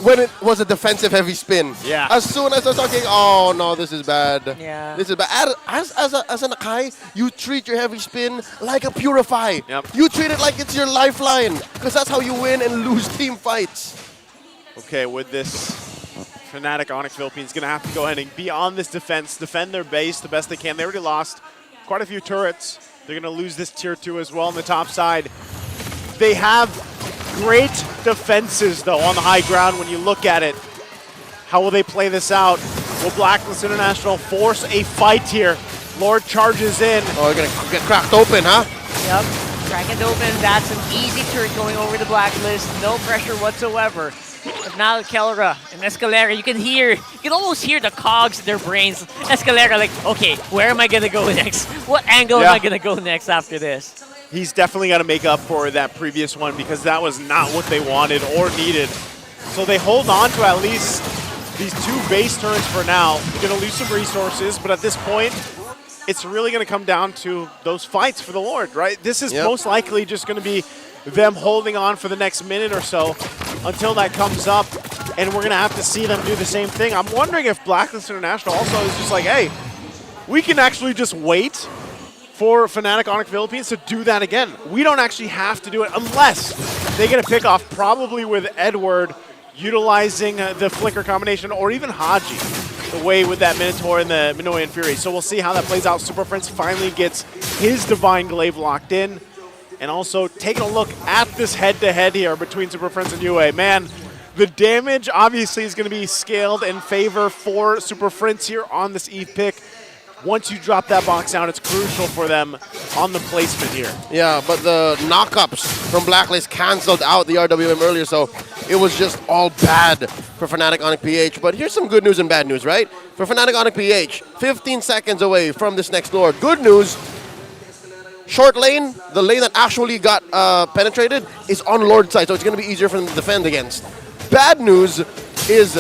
when it was a defensive heavy spin. Yeah. As soon as I was talking, oh no, this is bad. Yeah. This is bad. As an Akai, you treat your heavy spin like a Purify. Yep. You treat it like it's your lifeline, because that's how you win and lose team fights. Okay, with this, Fnatic ONIC Philippines going to have to go ahead and be on this defense, defend their base the best they can. They already lost quite a few turrets. They're going to lose this tier 2 as well on the top side. They have great defenses, though, on the high ground when you look at it. How will they play this out? Will Blacklist International force a fight here? Lord charges in. Oh, they're going to get cracked open, huh? Yep, crack it open. That's an easy turret going over the Blacklist. No pressure whatsoever. But now Kelra and Escalera, you can almost hear the cogs in their brains. Escalera like, okay, where am I gonna go next? What angle am I gonna go next after this? He's definitely got to make up for that previous one because that was not what they wanted or needed. So they hold on to at least these 2 base turns for now. Going to lose some resources, but at this point, it's really going to come down to those fights for the Lord, right? This is most likely just going to be them holding on for the next minute or so until that comes up, and we're going to have to see them do the same thing. I'm wondering if Blacklist International also is just like, hey, we can actually just wait for Fnatic ONIC Philippines to do that again. We don't actually have to do it unless they get a pick off, probably with Edward utilizing the flicker combination, or even Haji, the way with that Minotaur and the Minoan Fury. So we'll see how that plays out. Super Prince finally gets his Divine Glaive locked in. And also taking a look at this head-to-head here between Super Prince and Yue. Man, the damage obviously is going to be scaled in favor for Super Prince here on this Eve pick. Once you drop that box out, it's crucial for them on the placement here. Yeah, but the knockups from Blacklist canceled out the RWM earlier, so it was just all bad for Fnatic ONIC PH. But here's some good news and bad news, right? For Fnatic ONIC PH, 15 seconds away from this next Lord. Good news, short lane, the lane that actually got penetrated, is on Lord's side, so it's going to be easier for them to defend against. Bad news is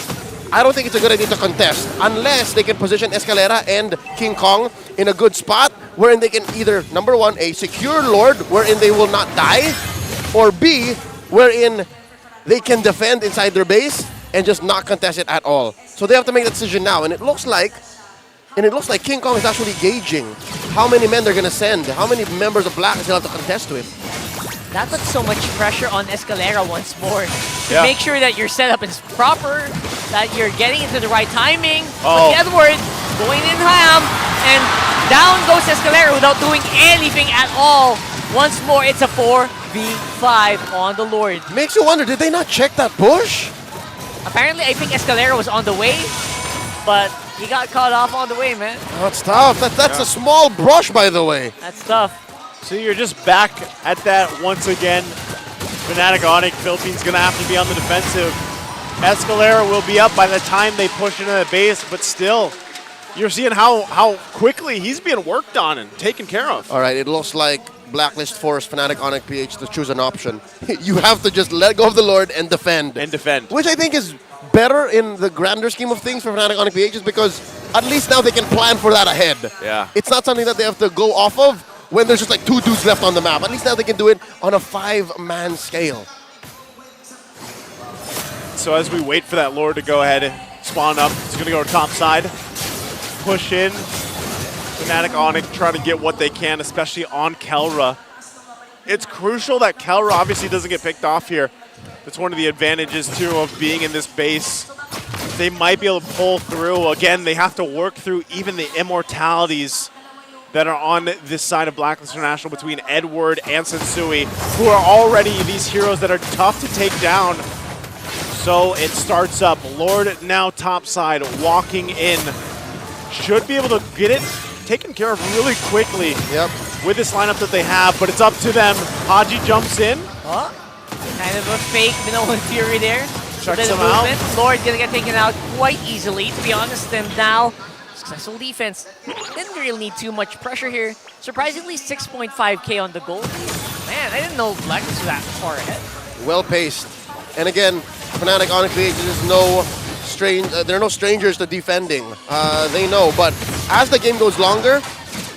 I don't think it's a good idea to contest unless they can position Escalera and King Kong in a good spot wherein they can either, number 1, a secure Lord wherein they will not die, or B, wherein they can defend inside their base and just not contest it at all. So they have to make that decision now, and it looks like King Kong is actually gauging how many men they're going to send, how many members of Black they'll have to contest with. That puts so much pressure on Escalera once more to make sure that your setup is proper, that you're getting into the right timing. But Edward going in ham, and down goes Escalera without doing anything at all. Once more, it's a 4v5 on the Lord. Makes you wonder, did they not check that bush? Apparently, I think Escalera was on the way, but he got caught off on the way, man. That's tough. That's a small brush, by the way. That's tough. So you're just back at that once again. Fnatic ONIC Philippines going to have to be on the defensive. Escalera will be up by the time they push into the base, but still, you're seeing how quickly he's being worked on and taken care of. All right, it looks like Blacklist forced Fnatic ONIC PH to choose an option. You have to just let go of the Lord and defend. Which I think is better in the grander scheme of things for Fnatic ONIC PH, is because at least now they can plan for that ahead. Yeah. It's not something that they have to go off of when there's just like 2 dudes left on the map. At least now they can do it on a 5-man scale. So as we wait for that Lord to go ahead and spawn up, it's going to go to top side. Push in. Fnatic ONIC trying to get what they can, especially on Kelra. It's crucial that Kelra obviously doesn't get picked off here. That's one of the advantages, too, of being in this base. They might be able to pull through. Again, they have to work through even the immortalities that are on this side of Blacklist International between Edward and Sensui, who are already these heroes that are tough to take down. So it starts up. Lord now top side, walking in. Should be able to get it taken care of really quickly with this lineup that they have, but it's up to them. Haji jumps in. Oh, kind of a fake Minoan Fury there. Checks him out. Lord gonna get taken out quite easily, to be honest. And now, successful defense. Didn't really need too much pressure here. Surprisingly, 6.5k on the goal. Man, I didn't know Blacklist was that far ahead. Well paced. And again, Fnatic ONIC PH is no they're no strangers to defending. They know, but as the game goes longer,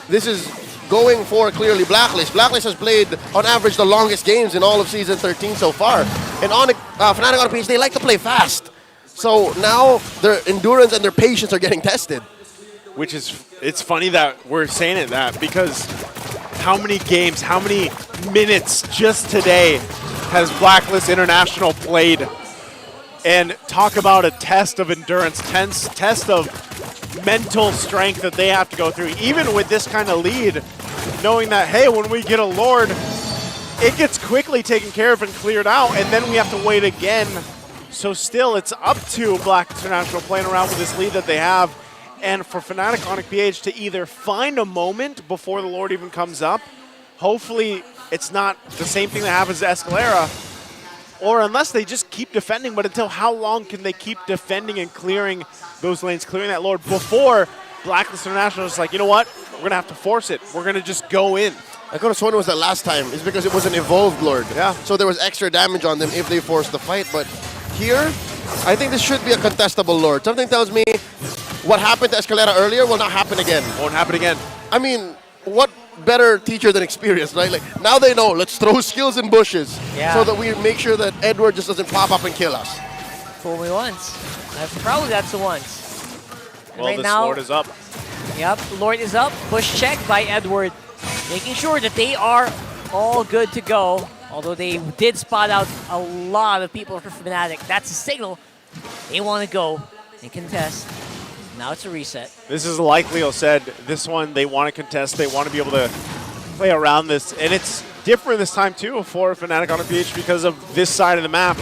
this is going for clearly Blacklist. Blacklist has played, on average, the longest games in all of Season 13 so far. And Fnatic ONIC PH, they like to play fast. So now their endurance and their patience are getting tested. Which is, it's funny that we're saying that because how many games, how many minutes just today has Blacklist International played? And talk about a test of endurance, test of mental strength that they have to go through, even with this kind of lead, knowing that, hey, when we get a Lord, it gets quickly taken care of and cleared out, and then we have to wait again. So still, it's up to Blacklist International playing around with this lead that they have, and for Fnatic ONIC PH to either find a moment before the Lord even comes up, hopefully it's not the same thing that happens to Escalera, or unless they just keep defending, but until how long can they keep defending and clearing those lanes, clearing that Lord before Blacklist International is like, you know what, we're going to have to force it. We're going to just go in. I could have sworn it was that last time. It's because it was an evolved Lord. Yeah. So there was extra damage on them if they forced the fight. But here, I think this should be a contestable Lord. Something tells me what happened to Escalera earlier will not happen again. Won't happen again. I mean, what better teacher than experience, right? Like, now they know, let's throw skills in bushes so that we make sure that Edward just doesn't pop up and kill us. Fool me once. Probably that's the once. Well, right this now, Lord is up. Yep, Lord is up. Push check by Edward. Making sure that they are all good to go. Although they did spot out a lot of people for Fnatic. That's a signal. They want to go and contest. Now it's a reset. This is like Leo said, this one they want to contest, they want to be able to play around this, and it's different this time too for Fnatic ONIC PH because of this side of the map,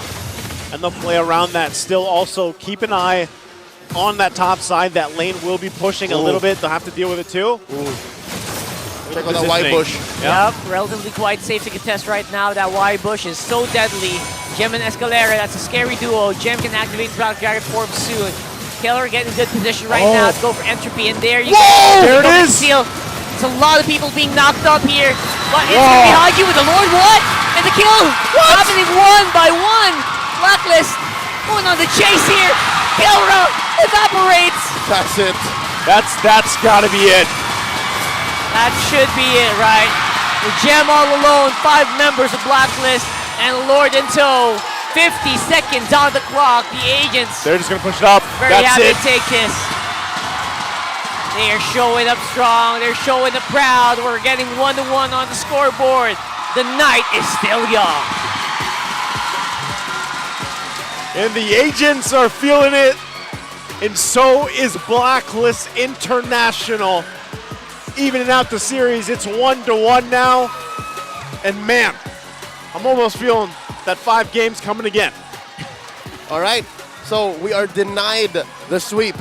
and they'll play around that. Still also keep an eye on that top side. That lane will be pushing a little bit, they'll have to deal with it too. Check out that Y bush. Yep, relatively quite safe to contest right now. That Y bush is so deadly. Gem and Escalera, that's a scary duo. Gem can activate Dragon Dragon form soon. Killer getting in good position right now to go for Entropy, and there you go. There it is! Seal. It's a lot of people being knocked up here, but it's going to be Haji with the Lord. What? And the kill happening one by one. Blacklist going on the chase here. Killer evaporates. That's it. That's got to be it. That should be it, right? The Gem all alone, 5 members of Blacklist, and Lord in tow. 50 seconds on the clock. The agents. They're just going to push it up. Very That's happy it. to take this. They are showing up strong. They're showing the proud. We're getting 1-1 on the scoreboard. The night is still young. And the agents are feeling it. And so is Blacklist International. Evening out the series. It's 1-1 now. And man, I'm almost feeling that 5 games coming again. All right, so we are denied the sweep.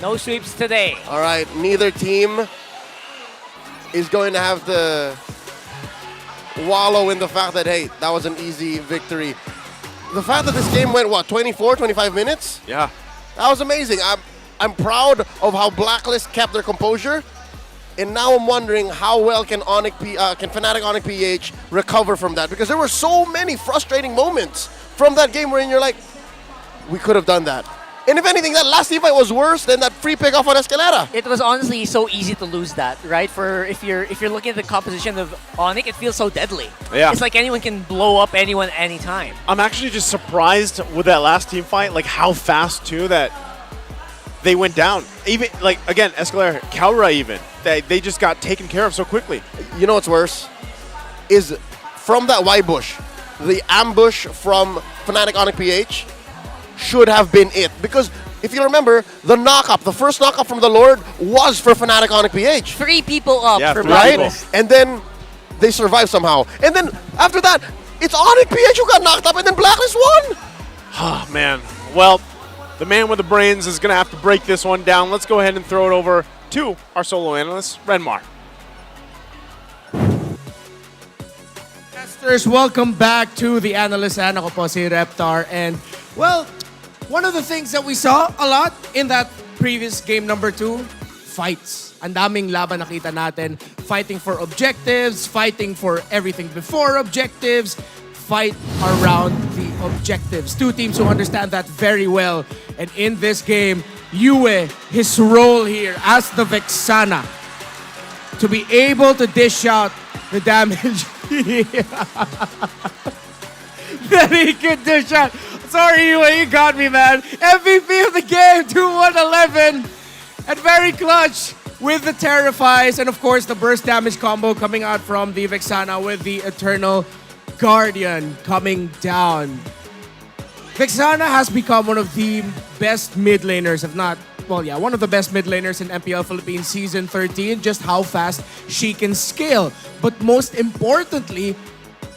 No sweeps today. All right, neither team is going to have to wallow in the fact that, hey, that was an easy victory. the fact that this game went, what, 24, 25 minutes? Yeah. That was amazing. I'm proud of how Blacklist kept their composure. And now I'm wondering how well can Fnatic ONIC PH recover from that? Because there were so many frustrating moments from that game wherein you're like, we could have done that. And if anything, that last team fight was worse than that free pick off on Escalera. It was honestly so easy to lose that, right? For if you're looking at the composition of ONIC, it feels so deadly. Yeah. It's like anyone can blow up anyone anytime. I'm actually just surprised with that last team fight, like how fast too that they went down. Even like again, Escalera, Calra even. They just got taken care of so quickly. You know what's worse? Is from that Y bush, the ambush from Fnatic ONIC PH should have been it. Because if you remember, the first knock-up from the Lord was for Fnatic ONIC PH. 3 people up for right? Blacklist. And then they survived somehow. And then after that, it's ONIC PH who got knocked up and then Blacklist won. Oh, man. Well, the man with the brains is going to have to break this one down. Let's go ahead and throw it over to our solo analyst, Renmar. Investors, welcome back to the Analyst. Ako po si Reptar. And, well, one of the things that we saw a lot in that previous game number 2, fights. Ang daming laban nakita natin. Fighting for objectives, fighting for everything before objectives, fight around the objectives. 2 teams who understand that very well. And in this game, Yue, his role here as the Vexana, to be able to dish out the damage that he could dish out. Sorry, Yue, you got me, man. MVP of the game, 2-1-11. And very clutch with the Terrifies. And of course, the burst damage combo coming out from the Vexana with the Eternal Guardian coming down. Vexana has become one of the best mid laners, if not, well, yeah, one of the best mid laners in MPL Philippines Season 13, just how fast she can scale. But most importantly,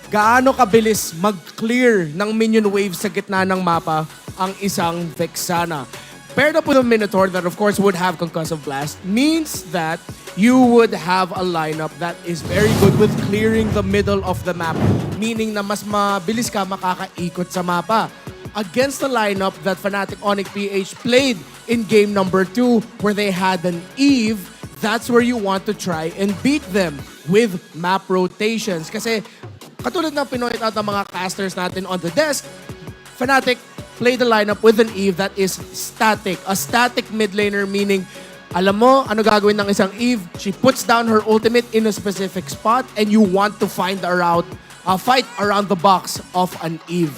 gaano kabilis mag-clear ng minion waves sa gitna ng mapa ang isang Vexana. Paired up with a Minotaur that of course would have Concussive Blast means that you would have a lineup that is very good with clearing the middle of the map. Meaning na mas mabilis ka makakaikot sa mapa. Against the lineup that Fnatic ONIC PH played in game number 2 where they had an Eve, that's where you want to try and beat them with map rotations. Kasi katulad ng pinoint out ng mga casters natin on the desk, Fnatic played the lineup with an Eve that is static. A static mid laner meaning, alam mo, ano gagawin ng isang Eve? She puts down her ultimate in a specific spot and you want to find a route, fight around the box of an Eve.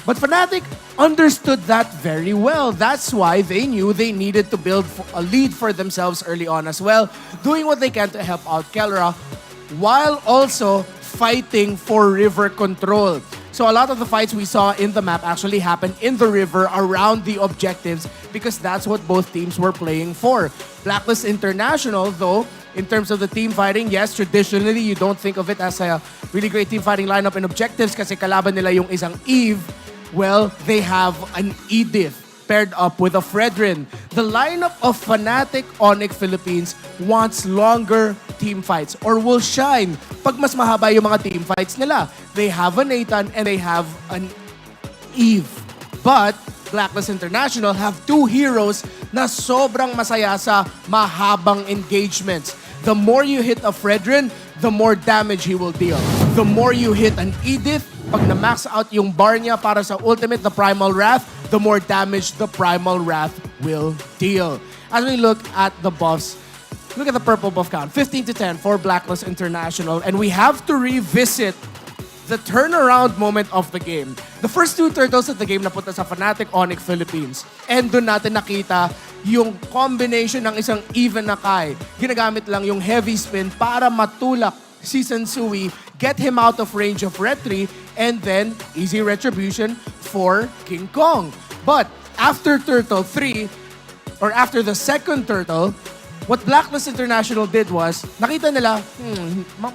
But Fnatic understood that very well. That's why they knew they needed to build a lead for themselves early on as well, doing what they can to help out Kelra, while also fighting for river control. So a lot of the fights we saw in the map actually happened in the river around the objectives because that's what both teams were playing for. Blacklist International, though, in terms of the team fighting, yes, traditionally you don't think of it as a really great team fighting lineup in objectives kasi kalaban nila yung isang Eve. Well, they have an Edith paired up with a Fredrin. The lineup of Fnatic ONIC Philippines wants longer team fights or will shine pag mas mahaba yung mga team fights nila. They have a Nathan and they have an Eve. But Blacklist International have 2 heroes na sobrang masaya sa mahabang engagements. The more you hit a Fredrin, the more damage he will deal. The more you hit an Edith, pag na-max out yung bar niya para sa ultimate, the Primal Wrath, the more damage the Primal Wrath will deal. As we look at the buffs, look at the purple buff count, 15-10 for Blacklist International, and we have to revisit the turnaround moment of the game. The first 2 turtles of the game napunta sa Fnatic ONIC Philippines. And doon natin nakita yung combination ng isang even na Kai. Ginagamit lang yung heavy spin para matulak si Sansui, get him out of range of retry, and then easy retribution for King Kong. But after Turtle 3, or after the second Turtle, what Blacklist International did was, nakita nila,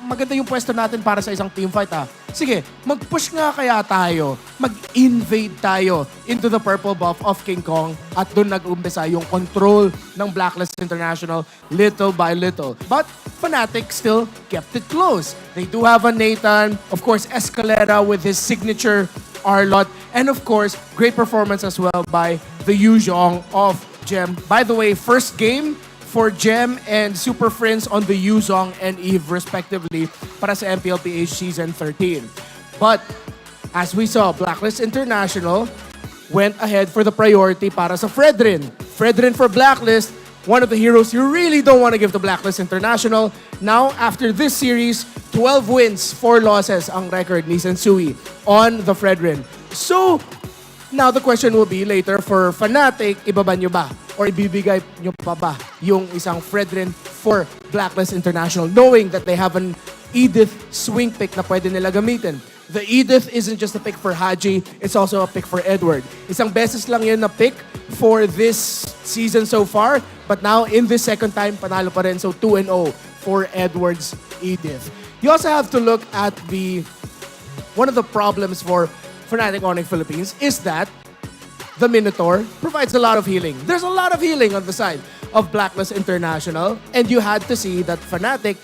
maganda yung pwesto natin para sa isang teamfight Sige, mag-push nga kaya tayo, mag-invade tayo into the purple buff of King Kong at doon nag-umpisa yung control ng Blacklist International little by little. But Fnatic still kept it close. They do have a Nathan, of course Escalera with his signature Arlot, and of course, great performance as well by the Yuzhong of Gem. By the way, first game for Gem and Super Friends on the Yuzhong and Eve respectively para sa MPL-PH Season 13. But as we saw, Blacklist International went ahead for the priority para sa Fredrin. Fredrin for Blacklist, one of the heroes you really don't want to give to Blacklist International. Now, after this series, 12 wins, 4 losses ang record ni Sensui on the Fredrin. So, now the question will be later for Fnatic, ibaba nyo ba? Or ibibigay nyo pa ba yung isang Fredrin for Blacklist International, knowing that they have an Edith swing pick na pwede nila gamitin. The Edith isn't just a pick for Haji, it's also a pick for Edward. Isang beses lang yun na pick for this season so far, but now in this second time, panalo pa rin. So 2-0 for Edward's Edith. You also have to look at one of the problems for Fnatic ONIC Philippines is that the Minotaur provides a lot of healing. There's a lot of healing on the side of Blacklist International, and you had to see that Fnatic,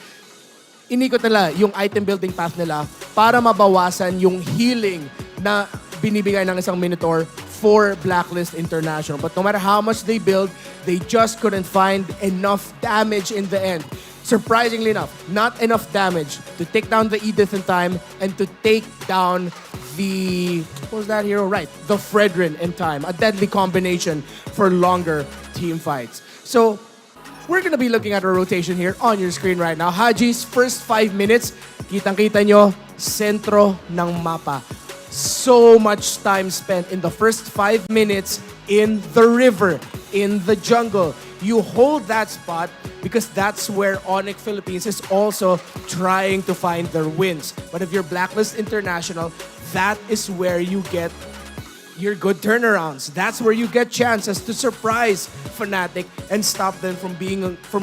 inikot nila yung item building path nila para mabawasan yung healing na binibigay ng isang Minotaur for Blacklist International. But no matter how much they build, they just couldn't find enough damage in the end. Surprisingly enough, not enough damage to take down the Edith in time and to take down what was that hero? Right, the Fredrin in time. A deadly combination for longer team fights. So, we're gonna be looking at a rotation here on your screen right now. Haji's first 5 minutes, kitang-kita nyo, sentro ng mapa. So much time spent in the first 5 minutes in the river, in the jungle. You hold that spot because that's where ONIC Philippines is also trying to find their wins. But if you're Blacklist International, that is where you get your good turnarounds. That's where you get chances to surprise Fnatic and stop them from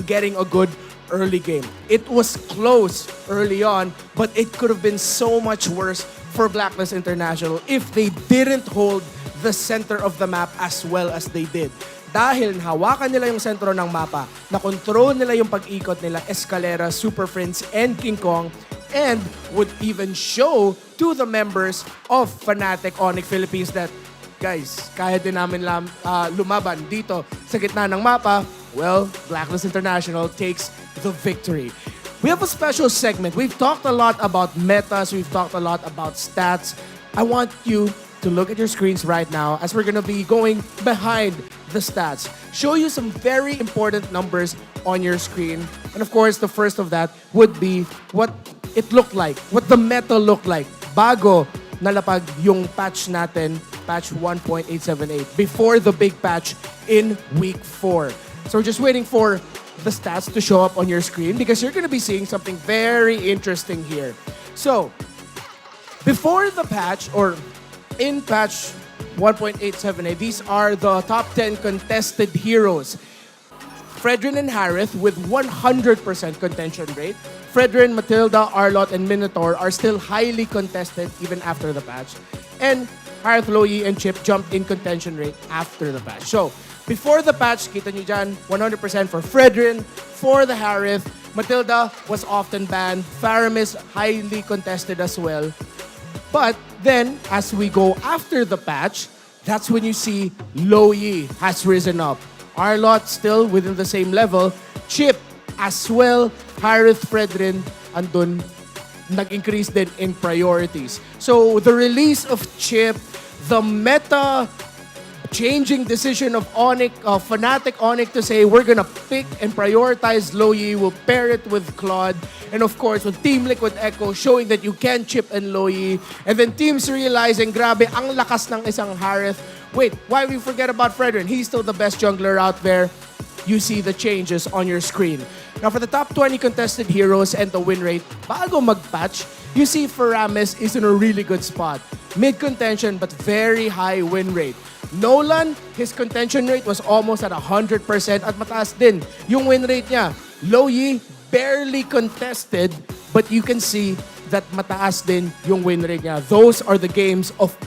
getting a good early game. It was close early on, but it could have been so much worse for Blacklist International if they didn't hold the center of the map as well as they did. Dahil hawakan nila yung sentro ng mapa, na-control nila yung pag-ikot nila, Escalera, Super Friends, and King Kong, and would even show to the members of Fnatic ONIC Philippines that, guys, kaya din namin lumaban dito sa gitna ng mapa. Well, Blacklist International takes the victory. We have a special segment. We've talked a lot about metas. We've talked a lot about stats. I want you to look at your screens right now as we're going to be going behind the stats. Show you some very important numbers on your screen. And of course, the first of that would be what it looked like, what the meta looked like bago nalapag yung patch natin, patch 1.878, before the big patch in week 4. So we're just waiting for the stats to show up on your screen because you're going to be seeing something very interesting here. So, before the patch, or in patch 1.878, these are the top 10 contested heroes. Fredrin and Harith with 100% contention rate. Fredrin, Matilda, Arlot, and Minotaur are still highly contested even after the patch. And Harith, Loyi, and Chip jumped in contention rate after the patch. So, before the patch, kita nyo dyan, 100% for Fredrin. For the Harith, Matilda was often banned. Faramis, highly contested as well. But then, as we go after the patch, that's when you see Loyi has risen up. Arlot still within the same level. Chip as well. Harith, Fredrin, andun, nag-increase din in priorities. So, the release of Chip, the meta changing decision of ONIC, Fnatic ONIC to say we're gonna pick and prioritize Loyi, we'll pair it with Claude, and of course with Team Liquid Echo showing that you can chip and Loyi, and then teams realizing grabe ang lakas ng isang Harith. Wait, why we forget about Fredrin? He's still the best jungler out there. You see the changes on your screen. Now for the top 20 contested heroes and the win rate, bago mag-patch, you see Faramis is in a really good spot. Mid-contention but very high win rate. Nolan, his contention rate was almost at 100% at mataas din yung win rate niya. Loyi, barely contested, but you can see that mataas din yung win rate niya. Those are the games of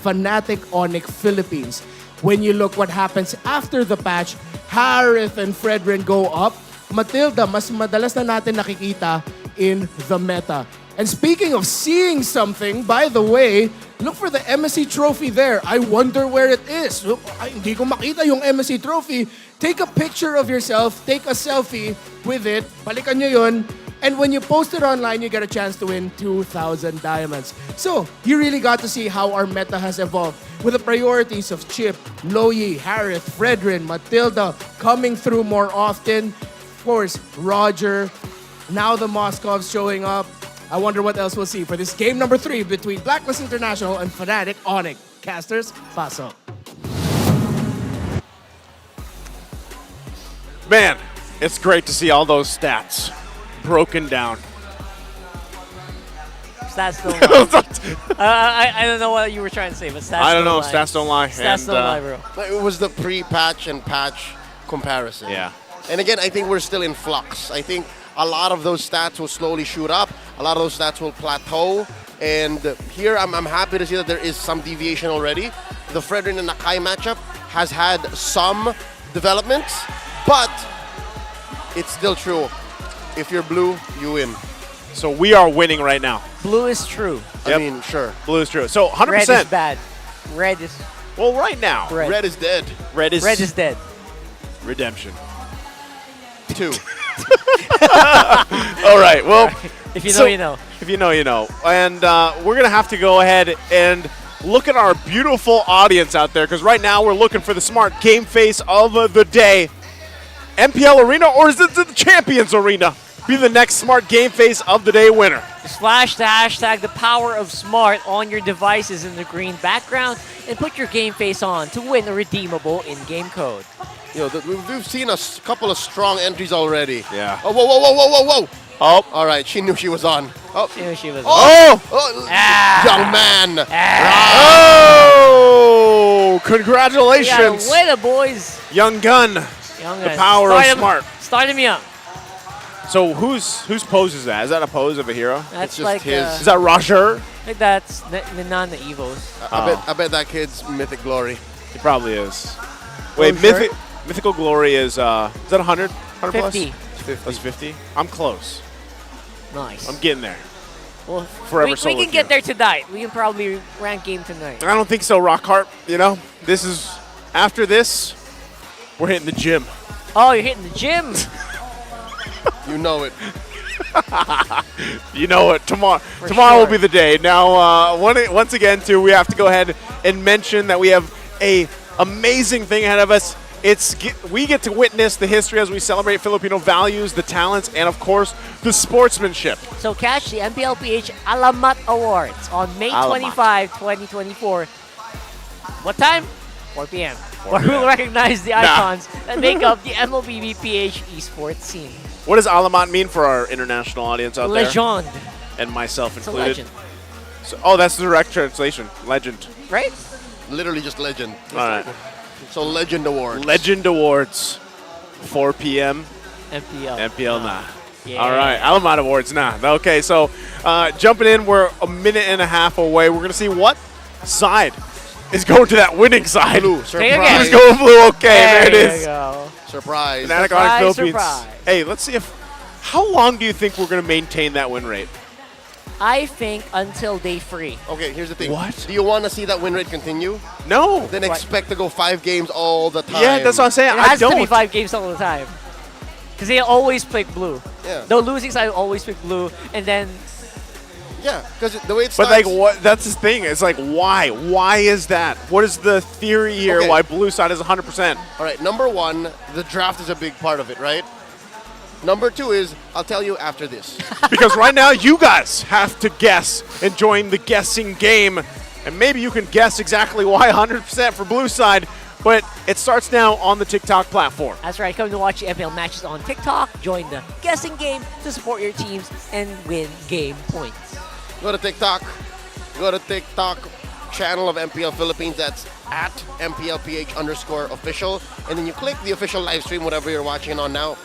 Fnatic ONIC Philippines. When you look what happens after the patch, Harith and Fredrin go up. Matilda, mas madalas na natin nakikita in the meta. And speaking of seeing something, by the way, look for the MSC trophy there. I wonder where it is. Look, hindi ko makita yung MSC trophy. Take a picture of yourself, take a selfie with it, balikan nyo yun, and when you post it online, you get a chance to win 2,000 diamonds. So, you really got to see how our meta has evolved with the priorities of Chip, Loyi, Harith, Fredrin, Matilda coming through more often. Of course, Roger, now the Moscovs showing up. I wonder what else we'll see for this game number 3 between Blacklist International and Fnatic ONIC. Casters, paso. Man, it's great to see all those stats broken down. Stats don't lie. I don't know what you were trying to say, but stats I don't know. lie. Stats don't lie. Stats don't lie, bro. It was the pre-patch and patch comparison. Yeah. And again, I think we're still in flux. I think a lot of those stats will slowly shoot up. A lot of those stats will plateau. And here, I'm happy to see that there is some deviation already. The Fredrin and Nakai matchup has had some developments, but it's still true. If you're blue, you win. So we are winning right now. Blue is true. Yep. I mean, sure. Blue is true. So 100%. Red is bad. Red is... Well, right now. Red is dead. Red is dead. Redemption. 2. All right. Well, if you know, you know. If you know, you know. And we're going to have to go ahead and look at our beautiful audience out there, because right now we're looking for the smart game face of the day. MPL Arena, or is it the Champions Arena? Be the next smart game face of the day winner. Slash the hashtag the power of smart on your devices in the green background and put your game face on to win a redeemable in-game code. You know, we've seen a couple of strong entries already. Yeah. Oh, whoa, whoa, whoa, whoa, whoa, whoa. Oh. All right, she knew she was on. Oh. She knew she was on. Young man. Oh, congratulations. Yeah, way boys. Young gun. Young the power of smart. Starting me up. So whose pose is that? Is that a pose of a hero? That's just like his. uh, Is that Roger? I think that's Minana Evos. I bet that kid's Mythic Glory. He probably is. Wait, sure? Mythical Glory is that 100? 100 plus? 50. That's 50? I'm close. Nice. I'm getting there. Well, Forever we solo can get queue. there tonight. We can probably rank game tonight. I don't think so, Rockhart. You know, this is, after this, we're hitting the gym. Oh, you're hitting the gym. You know it. You know what? Tomorrow sure. will be the day. Now, once again, too, we have to go ahead and mention that we have a amazing thing ahead of us. We get to witness the history as we celebrate Filipino values, the talents, and of course, the sportsmanship. So catch the MPL-PH Alamat Awards on May 25, 2024. What time? 4 p.m. Where we'll recognize the icons that make up the MLBB-PH esports scene. What does Alamat mean for our international audience out there? Legend. And myself It's a included. legend. So, oh, that's the direct translation. Legend. Right? Literally just legend. All right. So Legend Awards. Legend Awards. 4 p.m. MPL. Nah. Yeah. All right. Alamat Awards. Nah. Okay, so jumping in, we're a minute and a half away. We're going to see what side is going to that winning side. Blue. Surprise. Who's going blue? Okay, there it is. Go. Surprise. Fnatic ONIC Philippines. Surprise. Hey, let's see if. How long do you think we're going to maintain that win rate? I think until day 3. Okay, here's the thing. What? Do you want to see that win rate continue? No. Then expect to go 5 games all the time. Yeah, that's what I'm saying. It I has don't. to be 5 games all the time. Because they always pick blue. Yeah. The losing side always pick blue, and then... Yeah, because the way it But starts... like, what? That's the thing. It's like, why? Why is that? What is the theory here? Okay. Why blue side is 100%? All right, number 1, the draft is a big part of it, right? Number 2 is, I'll tell you after this. Because right now, you guys have to guess and join the guessing game. And maybe you can guess exactly why 100% for blue side. But it starts now on the TikTok platform. That's right. Come to watch the MPL matches on TikTok. Join the guessing game to support your teams and win game points. Go to TikTok. Go to TikTok channel of MPL Philippines. That's at MPL-PH_official. And then you click the official live stream, whatever you're watching on now.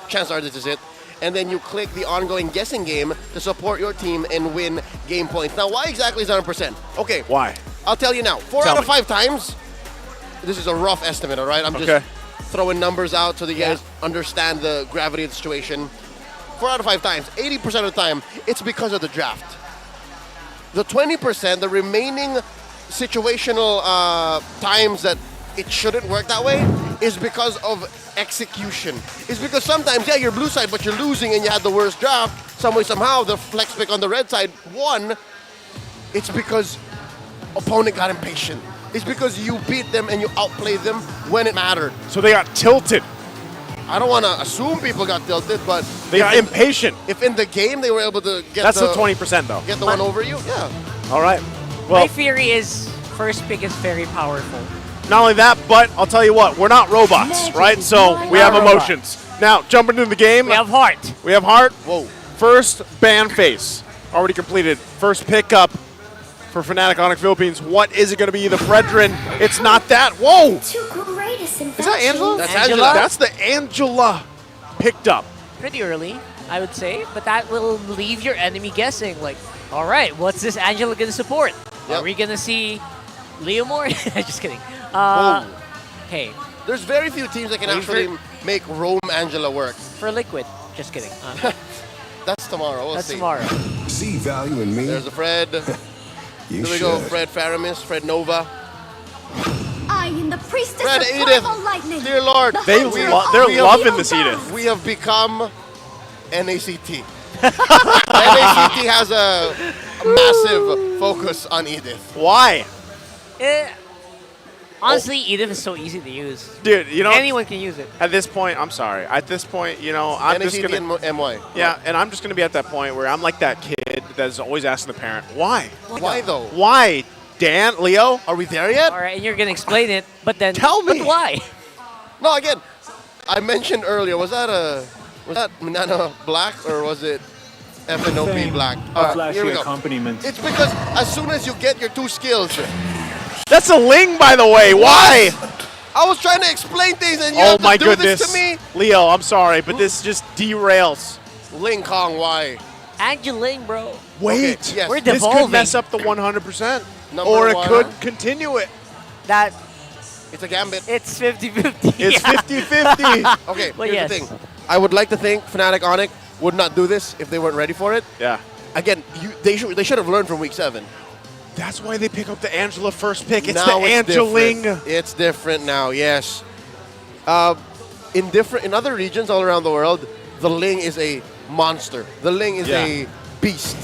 Chances are this is it. And then you click the ongoing guessing game to support your team and win game points. Now, why exactly is 100%? Okay. Why? I'll tell you now. 4 out of 5 times. This is a rough estimate, all right? I'm just throwing numbers out so that you guys understand the gravity of the situation. 4 out of 5 times, 80% of the time, it's because of the draft. the 20%, the remaining situational times that it shouldn't work that way is because of execution. It's because sometimes, yeah, you're blue side, but you're losing and you had the worst draft. Some way, somehow, the flex pick on the red side won. It's because opponent got impatient. It's because you beat them and you outplayed them when it mattered. So they got tilted. I don't want to assume people got tilted, but they got impatient. If in the game they were able to get That's the 20% though. Get the one over you, yeah. All right. Well, My theory is first pick is very powerful. not only that, but I'll tell you what, we're not robots, right? So we have emotions. Now, jumping into the game. We have heart. We have heart. Whoa. First ban phase. Already completed. First pickup for Fnatic ONIC Philippines. What is it going to be? The Fredrin. It's not that. Whoa. Is that Angela? That's Angela. That's the Angela picked up. Pretty early, I would say, but that will leave your enemy guessing. Like, all right, what's this Angela going to support? Are we going to see Leo more? Just kidding. Hey. There's very few teams that can actually make Rome Angela work. For Liquid. Just kidding. That's tomorrow. We'll That's see. tomorrow. See value in me. There's a Fred. You Here we go. should. Fred Faramis, Fred Nova. I am the priestess Fred of Edith. primal lightning. Dear Lord. The They hunter lo- of they're all loving evil this gods. Edith. We have become NACT. NACT has a massive focus on Edith. Why? Honestly, Edith is so easy to use. Dude, you know, anyone can use it. At this point, I'm sorry. At this point, you know, I'm just NACT going to... and MY. Yeah, and I'm just going to be at that point where I'm like that kid that's always asking the parent, why? Why though? Why? Dan, Leo? Are we there yet? All right, and you're going to explain it, but then Tell me. But why? No, again, I mentioned earlier, was that Minana Black or was it FNOP Black? Here we go. accompaniment. It's because as soon as you get your two skills, That's a Ling, by the way. Why? I was trying to explain things and you Oh have to my do goodness. this to me. Leo, I'm sorry, but this just derails. Ling Kong, why? Angeling, bro. Wait. Okay, yes. We're This could devolving. mess up the 100%. Number Or it one. could continue it. That It's a gambit. it's 50-50. It's 50-50. Okay, But here's yes. the thing. I would like to think Fnatic ONIC would not do this if they weren't ready for it. Yeah. Again, they should have learned from week 7. That's why they pick up the Angela first pick. It's Now the it's Angeling. different. It's different now, yes. In other regions all around the world, the Ling is a monster. The Ling is a beast.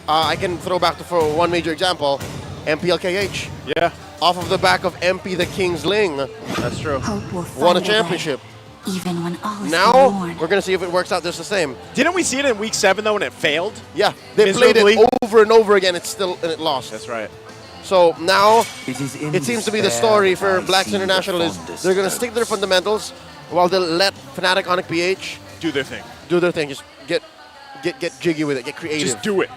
I can throw back to for one major example, MPL-PH. Yeah. Off of the back of MP the King's Ling, That's true. Hope will won a find way, championship. even when all is Now, forlorn. we're going to see if it works out just the same. Didn't we see it in week 7, though, and it failed? Yeah, they played Miserably. it over and over again. It lost. That's right. So now, It it seems to be the story for Blacks International is they're going to stick to their fundamentals while they'll let Fnatic ONIC PH Do their thing. do their thing. Just get jiggy with it. Get creative. Just do it.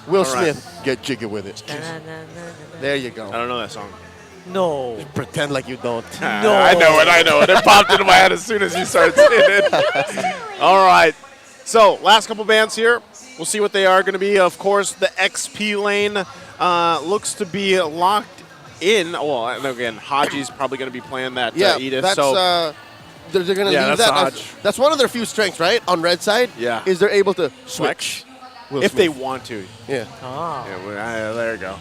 Will All right. Smith, get jiggy with it. There you go. I don't know that song. No. Pretend like you don't. No. I know it. It popped into my head as soon as you started saying it. All right. So, last couple bands here. We'll see what they are going to be. Of course, the XP lane looks to be locked in. Well, and again, Haji's probably going to be playing that Yeah, Edith. that's so they're going to Yeah, leave that's that. Hodge. That's one of their few strengths, right? On red side, Yeah. is they're able to switch. Will if they Smith. want to. Yeah. Ah. Yeah, there you go.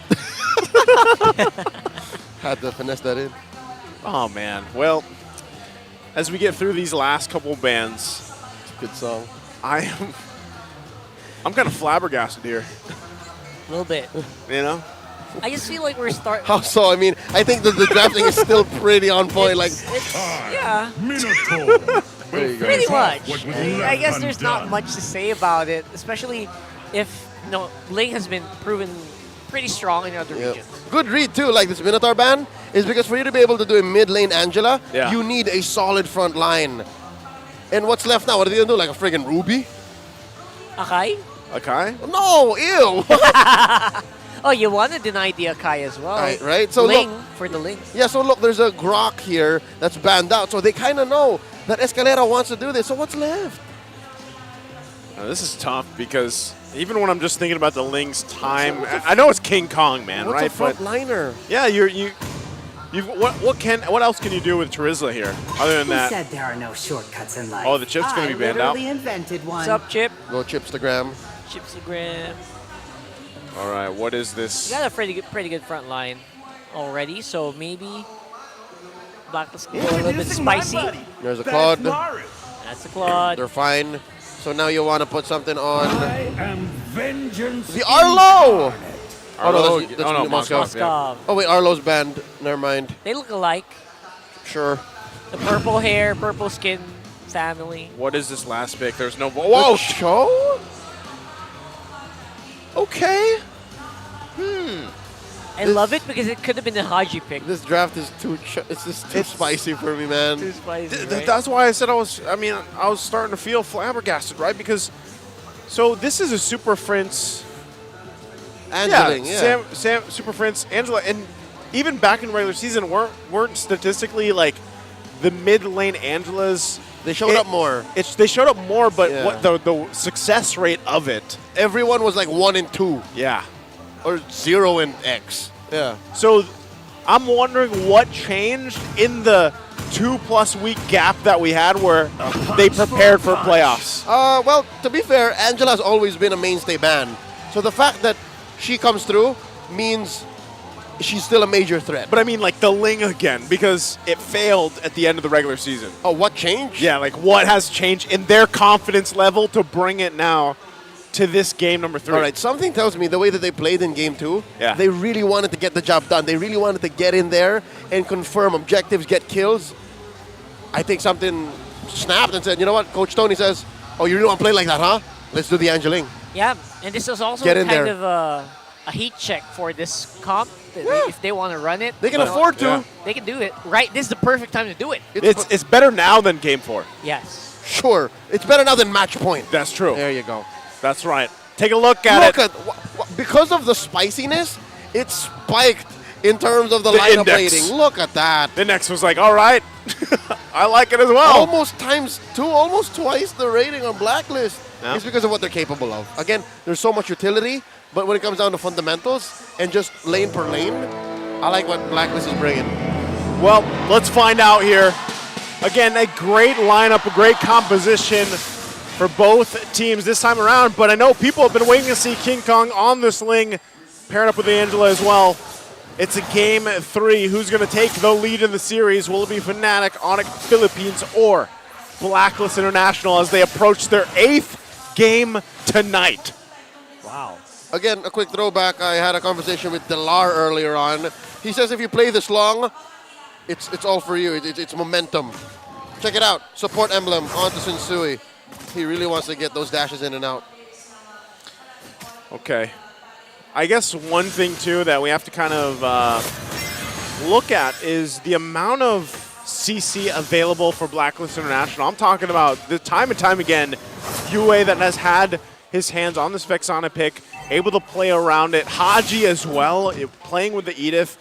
Had to finesse that in. Oh, man. Well, as we get through these last couple bands, Good song. I'm kind of flabbergasted here, A little bit. you know? I just feel like we're starting. How so? I mean, I think that the drafting is still pretty on point. Yeah. There you go. Pretty much. I guess there's not much to say about it, especially if Ling has been proven pretty strong in other regions. Good read too, like this Minotaur ban, is because for you to be able to do a mid lane Angela, Yeah. you need a solid front line. And what's left now? What are they gonna do? Like a friggin' Ruby? Akai? Okay. No, ew! Oh, you want to deny the Akai as well. Right? So Ling look, for the Ling. yeah, so look, there's a Grok here that's banned out. So they kind of know that Escalera wants to do this. So what's left? Now, this is tough because even when I'm just thinking about the Ling's time, I know it's King Kong, man, What's right? a front But liner? yeah, what else can you do with Charizla here other than Who that? said there are no shortcuts in life? Oh, the chip's gonna be banned out. I literally invented one. What's up, Chip? Go Chipstagram. Chipsagram. All right, what is this? You got a pretty good front line already, so maybe Blacklist can go a little bit spicy. There's a Claude. That's a Claude. They're fine. So now you want to put something on vengeance. the Arlo. Arlo? That's Oh, no, Moskov. Moskov. Oh wait, Arlo's banned. Never mind. They look alike. Sure. The purple hair, purple skin family. What is this last pick? There's no. Whoa! Cho? Okay. I love it because it could have been a Haji pick. This draft is too. It's just too spicy for me, man. Too spicy. Right? That's why I said I was starting to feel flabbergasted, right? Because, so this is a Super Prince. Angeling, yeah. Sam, Super Prince, Angela, and even back in regular season weren't statistically like the mid lane Angelas. They showed up more. They showed up more, but what the success rate of it? Everyone was like 1 and 2. Yeah. Or 0 and X. Yeah. So I'm wondering what changed in the 2+ week gap that we had where they prepared for playoffs. Well, to be fair, Angela's always been a mainstay band. So the fact that she comes through means she's still a major threat. But I mean like the Ling again, because it failed at the end of the regular season. Oh, what changed? Yeah, like what has changed in their confidence level to bring it now to this game number 3. All right, something tells me the way that they played in game 2, they really wanted to get the job done. They really wanted to get in there and confirm objectives, get kills. I think something snapped and said, you know what, Coach Tony says, oh, you really want to play like that, huh? Let's do the Angeling. Yeah, and this is also Get in kind there. of a heat check for this comp. If they want to run it, They can afford to. Yeah. They can do it. Right, this is the perfect time to do it. It's better now than game 4. Yes. Sure. It's better now than match point. That's true. There you go. That's right. Take a look at it. Because of the spiciness, it spiked in terms of the The lineup index. rating. Look at that. The next was like, all right, I like it as well. Almost times 2, almost twice the rating on Blacklist. Yeah. It's because of what they're capable of. Again, there's so much utility, but when it comes down to fundamentals and just lane per lane, I like what Blacklist is bringing. Well, let's find out here. Again, a great lineup, a great composition for both teams this time around, but I know people have been waiting to see King Kong on this Ling, paired up with Angela as well. It's a game 3. Who's going to take the lead in the series? Will it be Fnatic, ONIC Philippines, or Blacklist International as they approach their 8th game tonight? Wow. Again, a quick throwback. I had a conversation with Delar earlier on. He says if you play this long, it's all for you. It's momentum. Check it out. Support emblem onto Sensui. He really wants to get those dashes in and out. Okay. I guess one thing, too, that we have to kind of look at is the amount of CC available for Blacklist International. I'm talking about the time and time again, UA that has had his hands on this Vexana pick, able to play around it. Haji as well, playing with the Edith.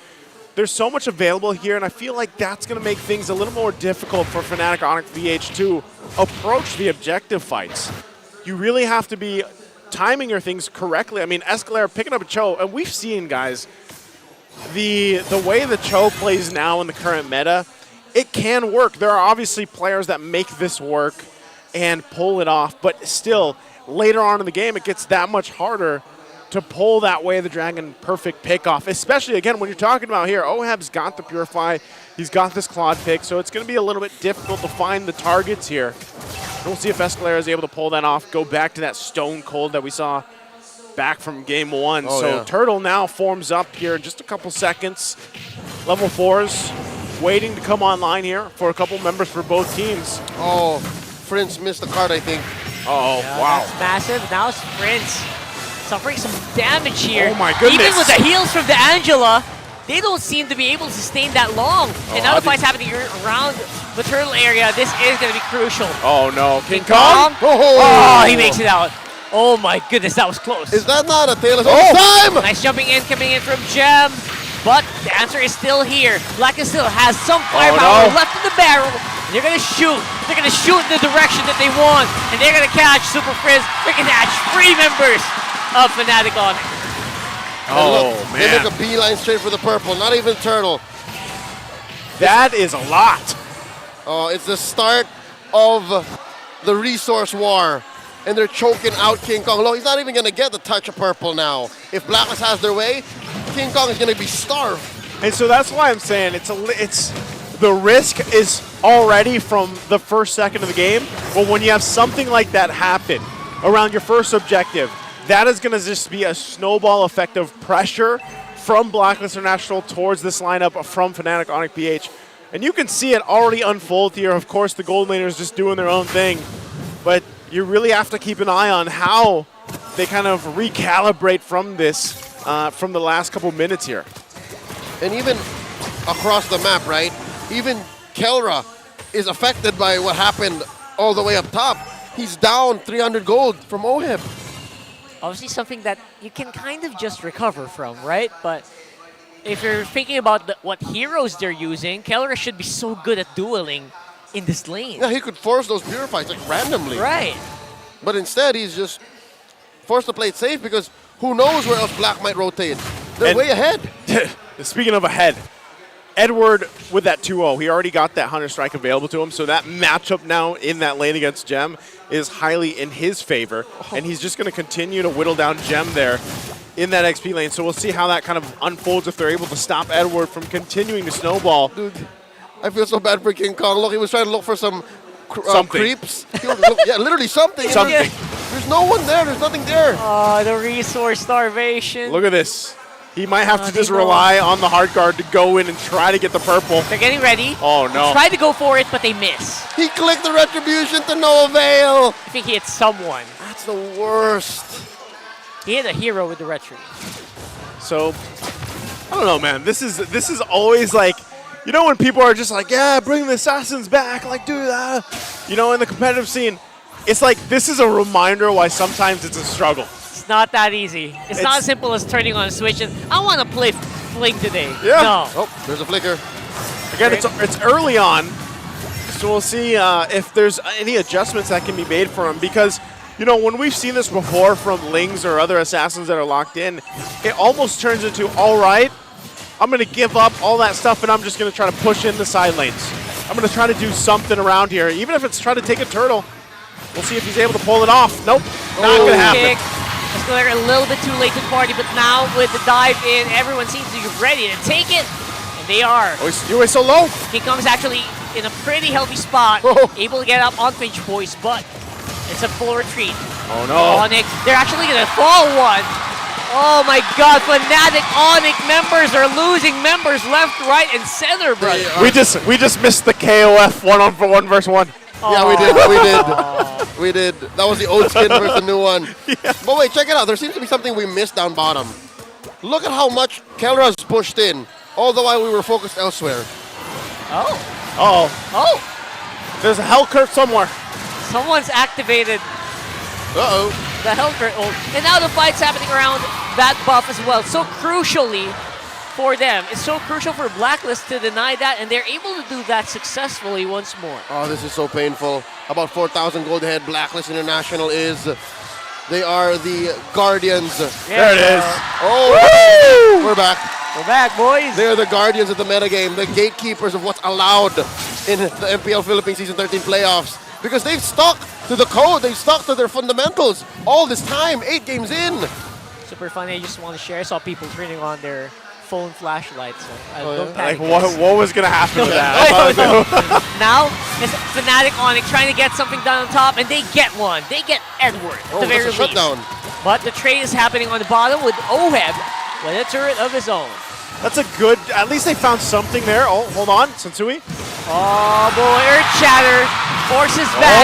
There's so much available here, and I feel like that's going to make things a little more difficult for Fnatic ONIC PH to approach the objective fights. You really have to be timing your things correctly. I mean, Escalera picking up a Cho, and we've seen, guys, the way the Cho plays now in the current meta, it can work. There are obviously players that make this work and pull it off, but still, later on in the game, it gets that much harder to pull that Way of the Dragon perfect pick off, especially, again, when you're talking about here, Ohab's got the Purify, he's got this Claude pick, so it's going to be a little bit difficult to find the targets here. We'll see if Escalera is able to pull that off, go back to that Stone Cold that we saw back from game 1. Oh, so yeah. Turtle now forms up here in just a couple seconds. Level 4s waiting to come online here for a couple members for both teams. Oh, Prince missed the card, I think. Oh, Yeah, wow. That's massive. Now it's Prince suffering some damage here. Oh, my goodness. Even with the heals from the Angela, they don't seem to be able to sustain that long. And now the fight's happening around the turtle area. This is going to be crucial. Oh, no. King Kong? Oh, he makes it out. Oh, my goodness. That was close. Is that not a Taylor time? Nice jumping in, coming in from Gem. But the answer is still here. Blacklist still has some firepower left in the barrel. They're going to shoot. They're going to shoot in the direction that they want. And they're going to catch Super Frizz. They're going to catch 3 members of Fnatic ONIC. Oh, look, man. They make a beeline straight for the purple. Not even Turtle. That is a lot. Oh, it's the start of the resource war. and they're choking out King Kong. Look, he's not even going to get the touch of purple now. If Blacklist has their way, King Kong is going to be starved. And so that's why I'm saying it's the risk is already from the first second of the game. But when you have something like that happen around your first objective, that is going to just be a snowball effect of pressure from Blacklist International towards this lineup from Fnatic ONIC PH. And you can see it already unfold here. Of course, the gold laners just doing their own thing. But you really have to keep an eye on how they kind of recalibrate from this, from the last couple minutes here. And even across the map, right? Even Kelra is affected by what happened all the way up top. He's down 300 gold from Oheb. Obviously something that you can kind of just recover from, right? But if you're thinking about what heroes they're using, Kelra should be so good at dueling in this lane. Yeah, he could force those purifies like randomly. Right. But instead, he's just forced to play it safe because who knows where else Black might rotate. They're way ahead. Speaking of ahead, Edward with that 2-0, he already got that Hunter Strike available to him, so that matchup now in that lane against Gem is highly in his favor, and he's just going to continue to whittle down Gem there in that XP lane. So we'll see how that kind of unfolds if they're able to stop Edward from continuing to snowball. Dude, I feel so bad for King Kong. Look, he was trying to look for some creeps. Yeah, literally something. Something. There's no one there. There's nothing there. Oh, the resource starvation. Look at this. He might have to just rely on the hard guard to go in and try to get the purple. They're getting ready. Oh, no. Try to go for it, but they miss. He clicked the retribution to no avail. I think he hit someone. That's the worst. He hit a hero with the retro. So, I don't know, man. This is always like, you know, when people are just like, yeah, bring the assassins back, like, do that. You know, in the competitive scene, it's like, this is a reminder why sometimes it's a struggle. It's not that easy. It's not as simple as turning on a switch and I want to play Fling today. Yeah. No. Oh, there's a flicker. Again, it's early on, so we'll see if there's any adjustments that can be made for him, because, you know, when we've seen this before from Lings or other assassins that are locked in, it almost turns into, all right, I'm going to give up all that stuff and I'm just going to try to push in the side lanes. I'm going to try to do something around here, even if it's trying to take a turtle. We'll see if he's able to pull it off. Nope, not going to happen. Let's go there a little bit too late to the party, but now with the dive in, everyone seems to be ready to take it, and they are. Oh, you're way so low. King Kong's actually in a pretty healthy spot, able to get up on Finch Boys, but it's a full retreat. Oh no. ONIC, they're actually gonna fall one. Oh my god, Fnatic ONIC members are losing members left, right, and center, brother. We just missed the KOF 1-on-1 versus 1. Yeah, we did. We did. That was the old skin versus the new one. Yeah. But wait, check it out. There seems to be something we missed down bottom. Look at how much Kelra's pushed in, all the while we were focused elsewhere. Oh. There's a hell curve somewhere. Someone's activated. The Hellcurt ult. And now the fight's happening around that buff as well. So crucially for them. It's so crucial for Blacklist to deny that, and they're able to do that successfully once more. Oh, this is so painful. About 4,000 gold ahead. Blacklist International is. They are the Guardians. There it is. Oh, we're back. We're back, boys. They're the Guardians of the metagame, the gatekeepers of what's allowed in the MPL Philippines S13 Playoffs. Because they've stuck to the code, they've stuck to their fundamentals all this time, 8 games in. Super funny, I just want to share. I saw people turning on their phone flashlights. So don't Like, panic. what was going to happen to that? Now, it's Fnatic ONIC trying to get something done on top, and they get one. They get Edward at the very that's a least. shutdown. But the trade is happening on the bottom with Oheb with a turret of his own. That's a good, at least they found something there. Oh, hold on, Sensui. Oh boy, Earth Shatter forces back.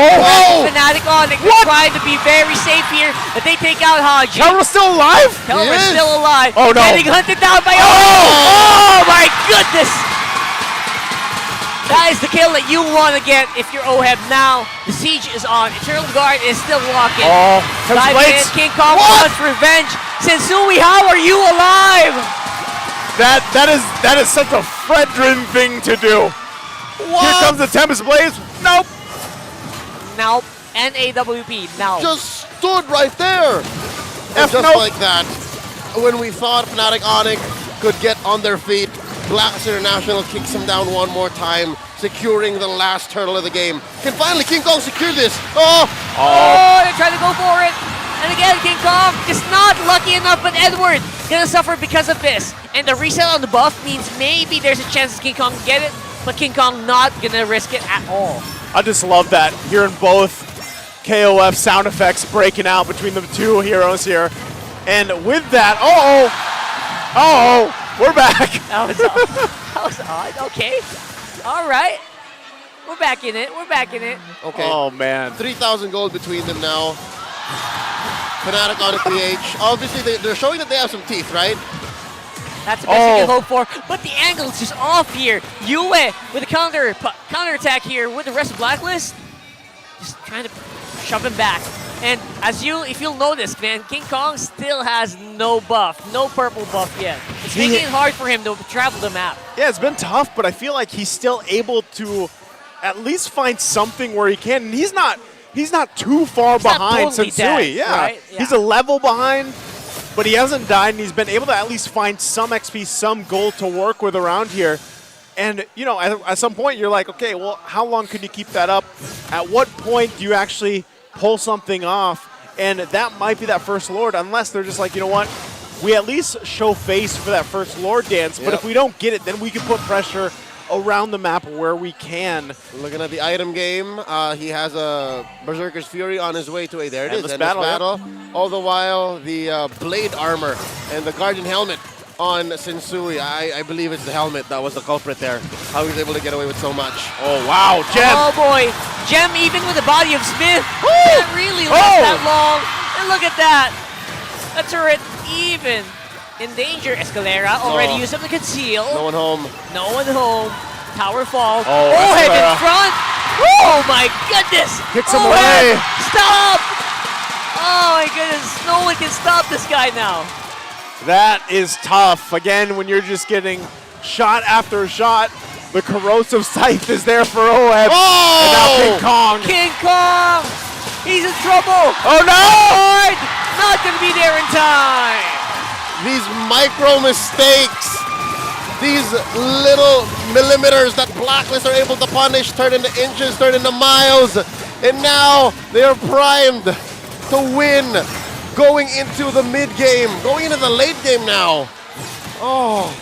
Fnatic ONIC trying to be very safe here, but they take out Haji. Kelra's still alive? Kelra's still alive. Oh no. Getting hunted down by Oh my goodness! That is the kill that you want to get if you're Oheb. Now, the siege is on. Eternal Guard is still walking. Oh, Dive in, King Kong wants revenge. Sensui, how are you alive? That is such a Fredrin thing to do. What? Here comes the Tempest Blaze. Nope. Nope. NAWP. Now. Just stood right there. And just like that, when we thought Fnatic ONIC could get on their feet, Blacklist International kicks him down one more time, securing the last turtle of the game. Can finally King Kong secure this? Oh, Oh, they're trying to go for it. And again, King Kong just not lucky enough, but Edward gonna suffer because of this. And the reset on the buff means maybe there's a chance King Kong can get it, but King Kong not gonna risk it at all. I just love that, hearing both KOF sound effects breaking out between the two heroes here. And with that, we're back. That was odd. Okay. All right. We're back in it. We're back in it. Okay. Oh, man. 3,000 gold between them now. Fnatic ONIC PH. Obviously, they're showing that they have some teeth, right? That's the best you can hope for. But the angle's just off here. Yue with a counter attack here with the rest of Blacklist. Just trying to shove him back. And if you'll notice, man, King Kong still has no buff, no purple buff yet. It's making it hard for him to travel the map. Yeah, it's been tough, but I feel like he's still able to at least find something where he can. And he's not too far behind totally Sensui. dead, Yeah. right? Yeah. He's a level behind, but he hasn't died, and he's been able to at least find some XP, some gold to work with around here. And, you know, at some point, you're like, okay, well, how long can you keep that up? At what point do you actually pull something off? And that might be that first Lord, unless they're just like, you know what? We at least show face for that first Lord dance, but if we don't get it, then we can put pressure around the map where we can. Looking at the item game, he has a Berserker's Fury on his way to a, there it is, Endless Endless Battle, Battle. All the while, the Blade Armor and the Guardian Helmet on Sensui. I believe it's the helmet that was the culprit there. How he was able to get away with so much. Oh, wow, Gem. Oh, boy. Gem, even with the body of Smith, can't really last that long. And look at that. A turret even in danger. Escalera already used up the conceal. No one home. No one home. Tower fall. Oh, Oheb in front. Oh, my goodness. Kicks him Oheb, away. stop. Oh, my goodness. No one can stop this guy now. That is tough. Again, when you're just getting shot after shot, the corrosive scythe is there for Oheb. Oh! And now King Kong. King Kong. He's in trouble. Oh, no. Not going to be there in time. These micro mistakes, these little millimeters that Blacklist are able to punish turn into inches, turn into miles, and now they are primed to win going into the mid game, going into the late game now. Oh.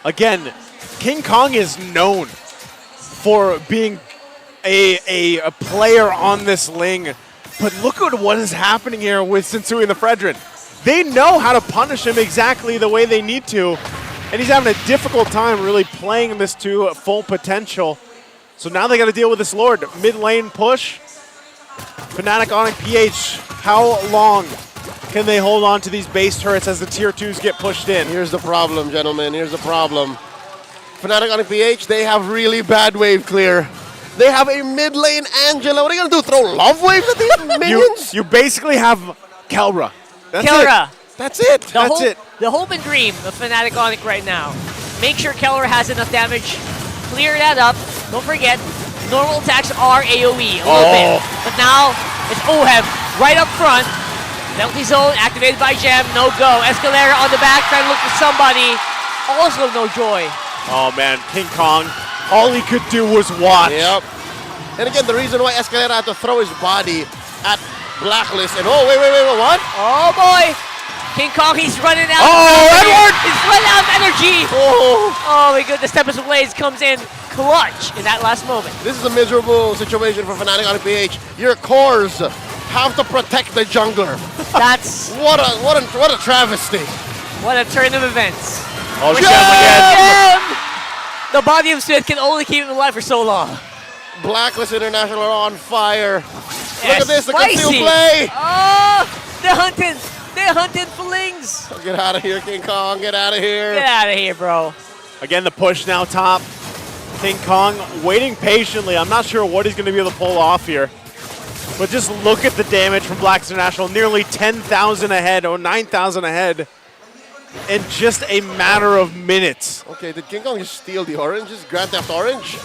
Again, King Kong is known for being a player on this Ling, but look at what is happening here with Sensui and the Fredrin. They know how to punish him exactly the way they need to, and he's having a difficult time really playing this to full potential. So now they got to deal with this Lord. Mid lane push. Fnatic ONIC PH, how long can they hold on to these base turrets as the tier 2s get pushed in? Here's the problem, gentlemen. Here's the problem. Fnatic ONIC PH, they have really bad wave clear. They have a mid lane Angela. What are you going to do, throw love waves at these minions? You basically have Kelra. That's Kelra. it. That's it. That's it. The hope and dream of Fnatic ONIC right now. Make sure Keller has enough damage. Clear that up. Don't forget, normal attacks are AoE a little bit. But now, it's Oheb right up front. Penalty zone activated by Gem. No go. Escalera on the back trying to look for somebody. Also no joy. Oh, man. King Kong, all he could do was watch. Yep. And again, the reason why Escalera had to throw his body at Blacklist, and oh, wait, what? Oh, boy. King Kong, he's running out. Oh, Edward! He's running out of energy. Oh, my goodness. Tempest of Blaze comes in clutch in that last moment. This is a miserable situation for Fnatic ONIC PH. Your cores have to protect the jungler. That's what a travesty. What a turn of events. Oh, Gem again. The body of Smith can only keep him alive for so long. Blacklist International are on fire. Yes, Look at this, the spicy. concealed play. Oh, they're hunting flings. Get out of here, King Kong, get out of here. Get out of here, bro. Again, the push now top. King Kong waiting patiently. I'm not sure what he's going to be able to pull off here. But just look at the damage from Blacklist International. Nearly 10,000 ahead, or 9,000 ahead in just a matter of minutes. Okay, did King Kong just steal the orange? Just Grand Theft Orange?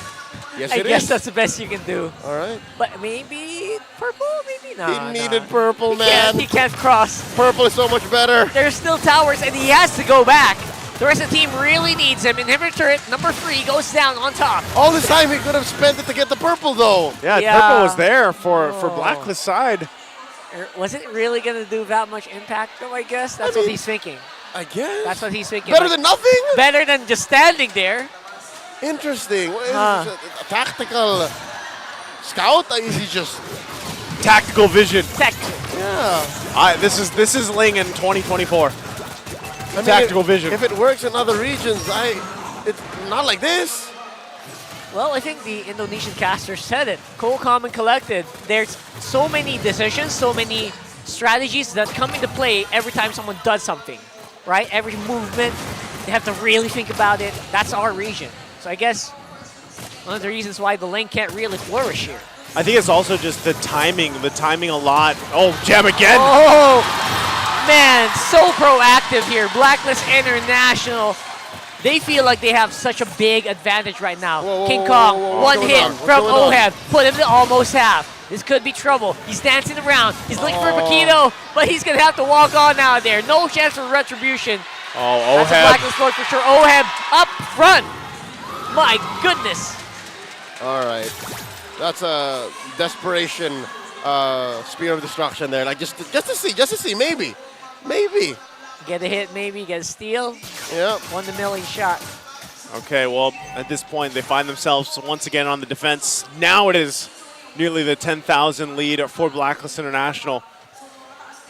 Yes, I it guess is. that's the best you can do. All right. But maybe purple, maybe not. He needed purple, man. He can't cross. Purple is so much better. There's still towers, and he has to go back. The rest of the team really needs him. Inhibitor turret number 3 goes down on top. All this time he could have spent it to get the purple though. Yeah, purple was there for Blacklist side. Was it really going to do that much impact though, I guess? That's what he's thinking. I guess. That's what he's thinking. Better than nothing? Better than just standing there. Interesting. What is this, a tactical scout? Or is he just tactical vision? Yeah. This is Ling in 2024. I mean, Tactical vision. If it works in other regions, it's not like this. Well, I think the Indonesian caster said it. Cool, calm, and collected. There's so many decisions, so many strategies that come into play every time someone does something, right? Every movement, they have to really think about it. That's our region. So I guess one of the reasons why the lane can't really flourish here. I think it's also just the timing a lot. Oh, jam again. Oh, man, so proactive here. Blacklist International. They feel like they have such a big advantage right now. King Kong, one hit from Oheb, put him to almost half. This could be trouble. He's dancing around. He's looking for Paquito, but he's going to have to walk on out there. No chance for retribution. Oh, That's a Oheb. Blacklist look for sure. Oheb up front. My goodness. All right. That's a desperation spear of destruction there. Like just to see, maybe. Get a hit, maybe get a steal. Yeah. 1 in a million shot. Okay, well, at this point, they find themselves once again on the defense. Now it is nearly the 10,000 lead for Blacklist International.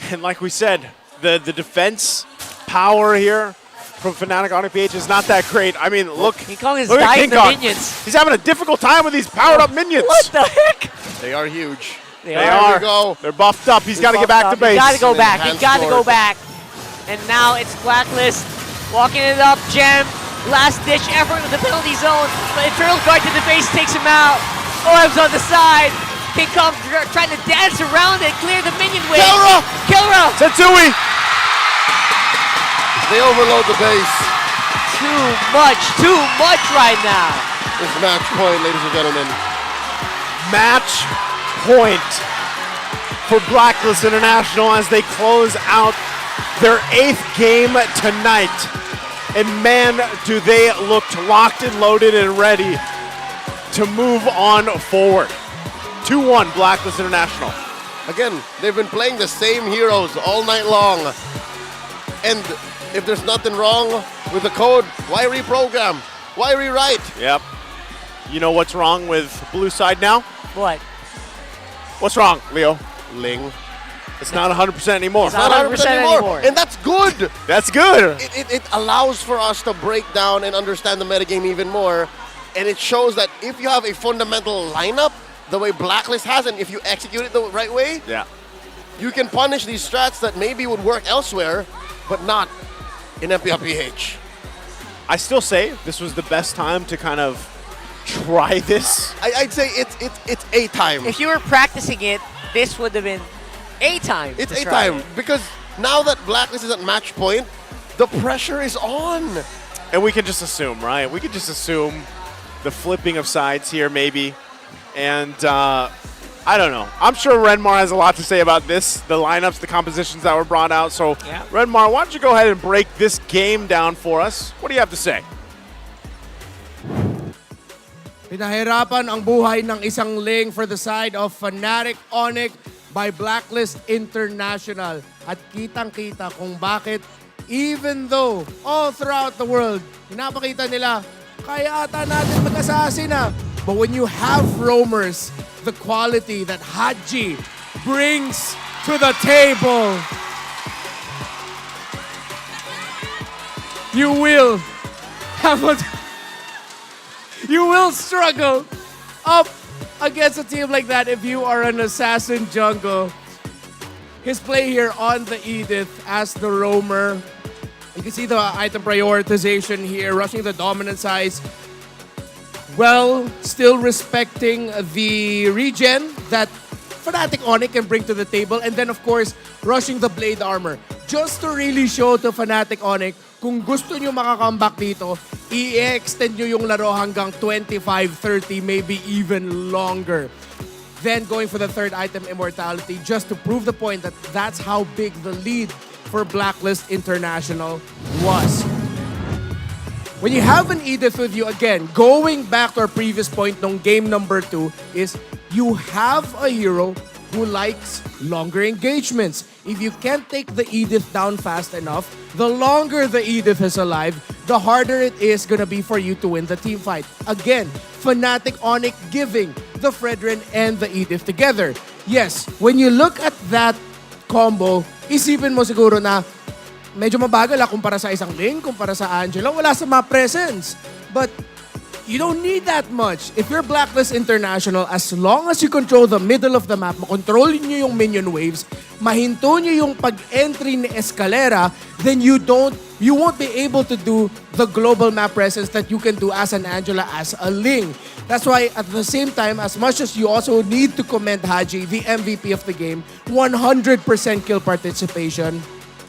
And like we said, the defense power here from Fnatic ONIC PH is not that great. I mean, look. King Kong is look at dying King the Kong. minions. He's having a difficult time with these powered-up minions. What the heck? They are huge. They are. Go. They're buffed up. He's got to get back to base. He's got to go back. He's got to go back. And now it's Blacklist walking it up. Gem, last-ditch effort with the penalty zone. But Eternal Guard to the face takes him out. Oeb's on the side. King Kong trying to dance around it, clear the minion wave. Killra! Setsui! They overload the base. Too much right now. It's match point, ladies and gentlemen. Match point for Blacklist International as they close out their 8th game tonight. And man, do they look locked and loaded and ready to move on forward. 2-1 Blacklist International. Again, they've been playing the same heroes all night long. And if there's nothing wrong with the code, why reprogram? Why rewrite? Yep. You know what's wrong with blue side now? What? What's wrong, Leo? Ling. It's not 100% anymore. It's not 100% anymore. And that's good. That's good. It allows for us to break down and understand the metagame even more. And it shows that if you have a fundamental lineup, the way Blacklist has, and if you execute it the right way, yeah, you can punish these strats that maybe would work elsewhere, but not in MPL-PH. I still say this was the best time to kind of try this. I'd say it's a time. If you were practicing it, this would have been a time. It's a time because now that Blacklist is at match point, the pressure is on. And we can just assume, right? We could just assume the flipping of sides here, maybe. And I don't know. I'm sure Renmar has a lot to say about this, the lineups, the compositions that were brought out. So, yeah. Renmar, why don't you go ahead and break this game down for us? What do you have to say? Pinahirapan ang buhay ng isang Ling for the side of Fnatic ONIC by Blacklist International. At kitang-kita kung bakit even though all throughout the world, pinapakita nila, kaya ata natin mag-assassin na. But when you have roamers, the quality that Haji brings to the table, you will have a... You will struggle up against a team like that if you are an assassin jungle. His play here on the Edith as the roamer. You can see the item prioritization here, rushing the dominant size. Well, still respecting the regen that Fnatic ONIC can bring to the table. And then, of course, rushing the blade armor. Just to really show to Fnatic ONIC, kung gusto nyo makakomeback dito, i-extend nyo yung laro hanggang 25, 30, maybe even longer. Then going for the third item, Immortality, just to prove the point that that's how big the lead for Blacklist International was. when you have an Edith with you, again, going back to our previous point nung game number 2, is you have a hero who likes longer engagements. If you can't take the Edith down fast enough, the longer the Edith is alive, the harder it is gonna be for you to win the team fight. Again, Fnatic ONIC giving the Fredrin and the Edith together. Yes, when you look at that combo, isipin mo siguro na medyo mabagal kumpara sa isang Ling, kumpara sa Angela, wala sa map presence. But you don't need that much. If you're Blacklist International, as long as you control the middle of the map, makontrol nyo yung minion waves, mahinto nyo yung pag-entry ni Escalera, then you won't be able to do the global map presence that you can do as an Angela, as a Ling. That's why at the same time, as much as you also need to commend Haji, the MVP of the game, 100% kill participation.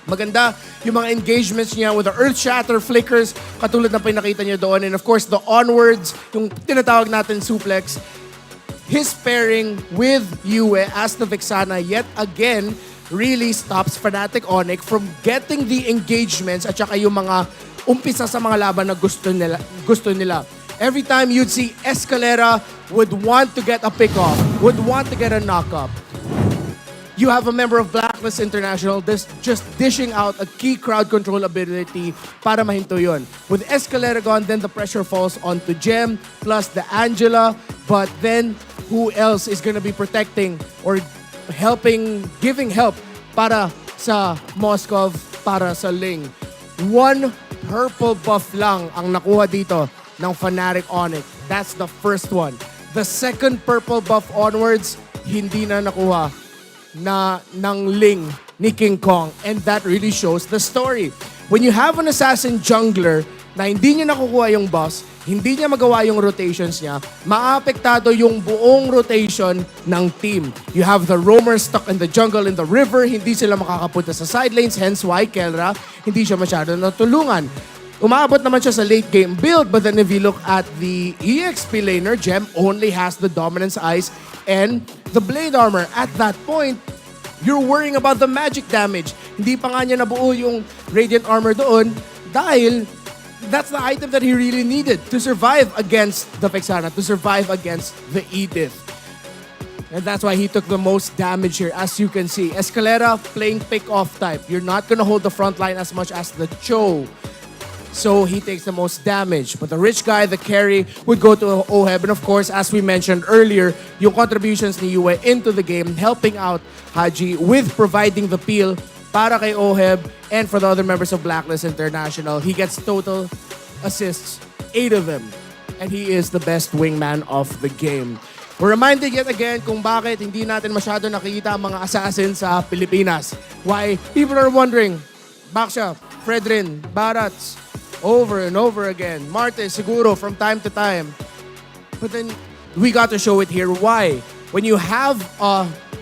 Maganda yung mga engagements niya with the Earth Shatter flickers, katulad ng pinakita niya doon. And of course, the onwards, yung tinatawag natin suplex. His pairing with Yue as the Vexana yet again really stops Fnatic ONIC from getting the engagements at saka yung mga umpisa sa mga laban na gusto nila. Every time you'd see Escalera would want to get a pick-off, would want to get a knock-up. You have a member of Blacklist International just dishing out a key crowd control ability para mahinto yun. With Escalera gone, then the pressure falls onto Gem plus the Angela. But then, who else is gonna be protecting or giving help para sa Moskov, para sa Ling? One purple buff lang ang nakuha dito ng Fnatic ONIC. That's the first one. The second purple buff onwards, hindi na nakuha ng Ling ni King Kong, and that really shows the story. When you have an assassin jungler na hindi niya nakukuha yung boss, hindi niya magawa yung rotations niya, maapektado yung buong rotation ng team. You have the roamers stuck in the jungle, in the river, hindi sila makakapunta sa side lanes, hence why Kelra hindi siya masyado natulungan. Umaabot naman siya sa late game build, but then if you look at the EXP laner, Gem only has the dominance eyes and the blade armor. At that point, you're worrying about the magic damage. Hindi pa nga niya nabuo yung radiant armor doon dahil that's the item that he really needed to survive against the Vexana, to survive against the Edith. And that's why he took the most damage here. As you can see, Escalera playing pick-off type. You're not gonna hold the front line as much as the Cho. So he takes the most damage. But the rich guy, the carry, would go to Oheb. And of course, as we mentioned earlier, yung contributions ni Yue into the game, helping out Haji with providing the peel para kay Oheb and for the other members of Blacklist International. He gets total assists, 8 of them. And he is the best wingman of the game. We're reminded yet again kung bakit hindi natin masyado nakikita ang mga assassins sa Pilipinas. Why people are wondering, Baksha, Fredrin, Barats, over and over again. Marte, siguro, from time to time. But then, we got to show it here. Why? When you have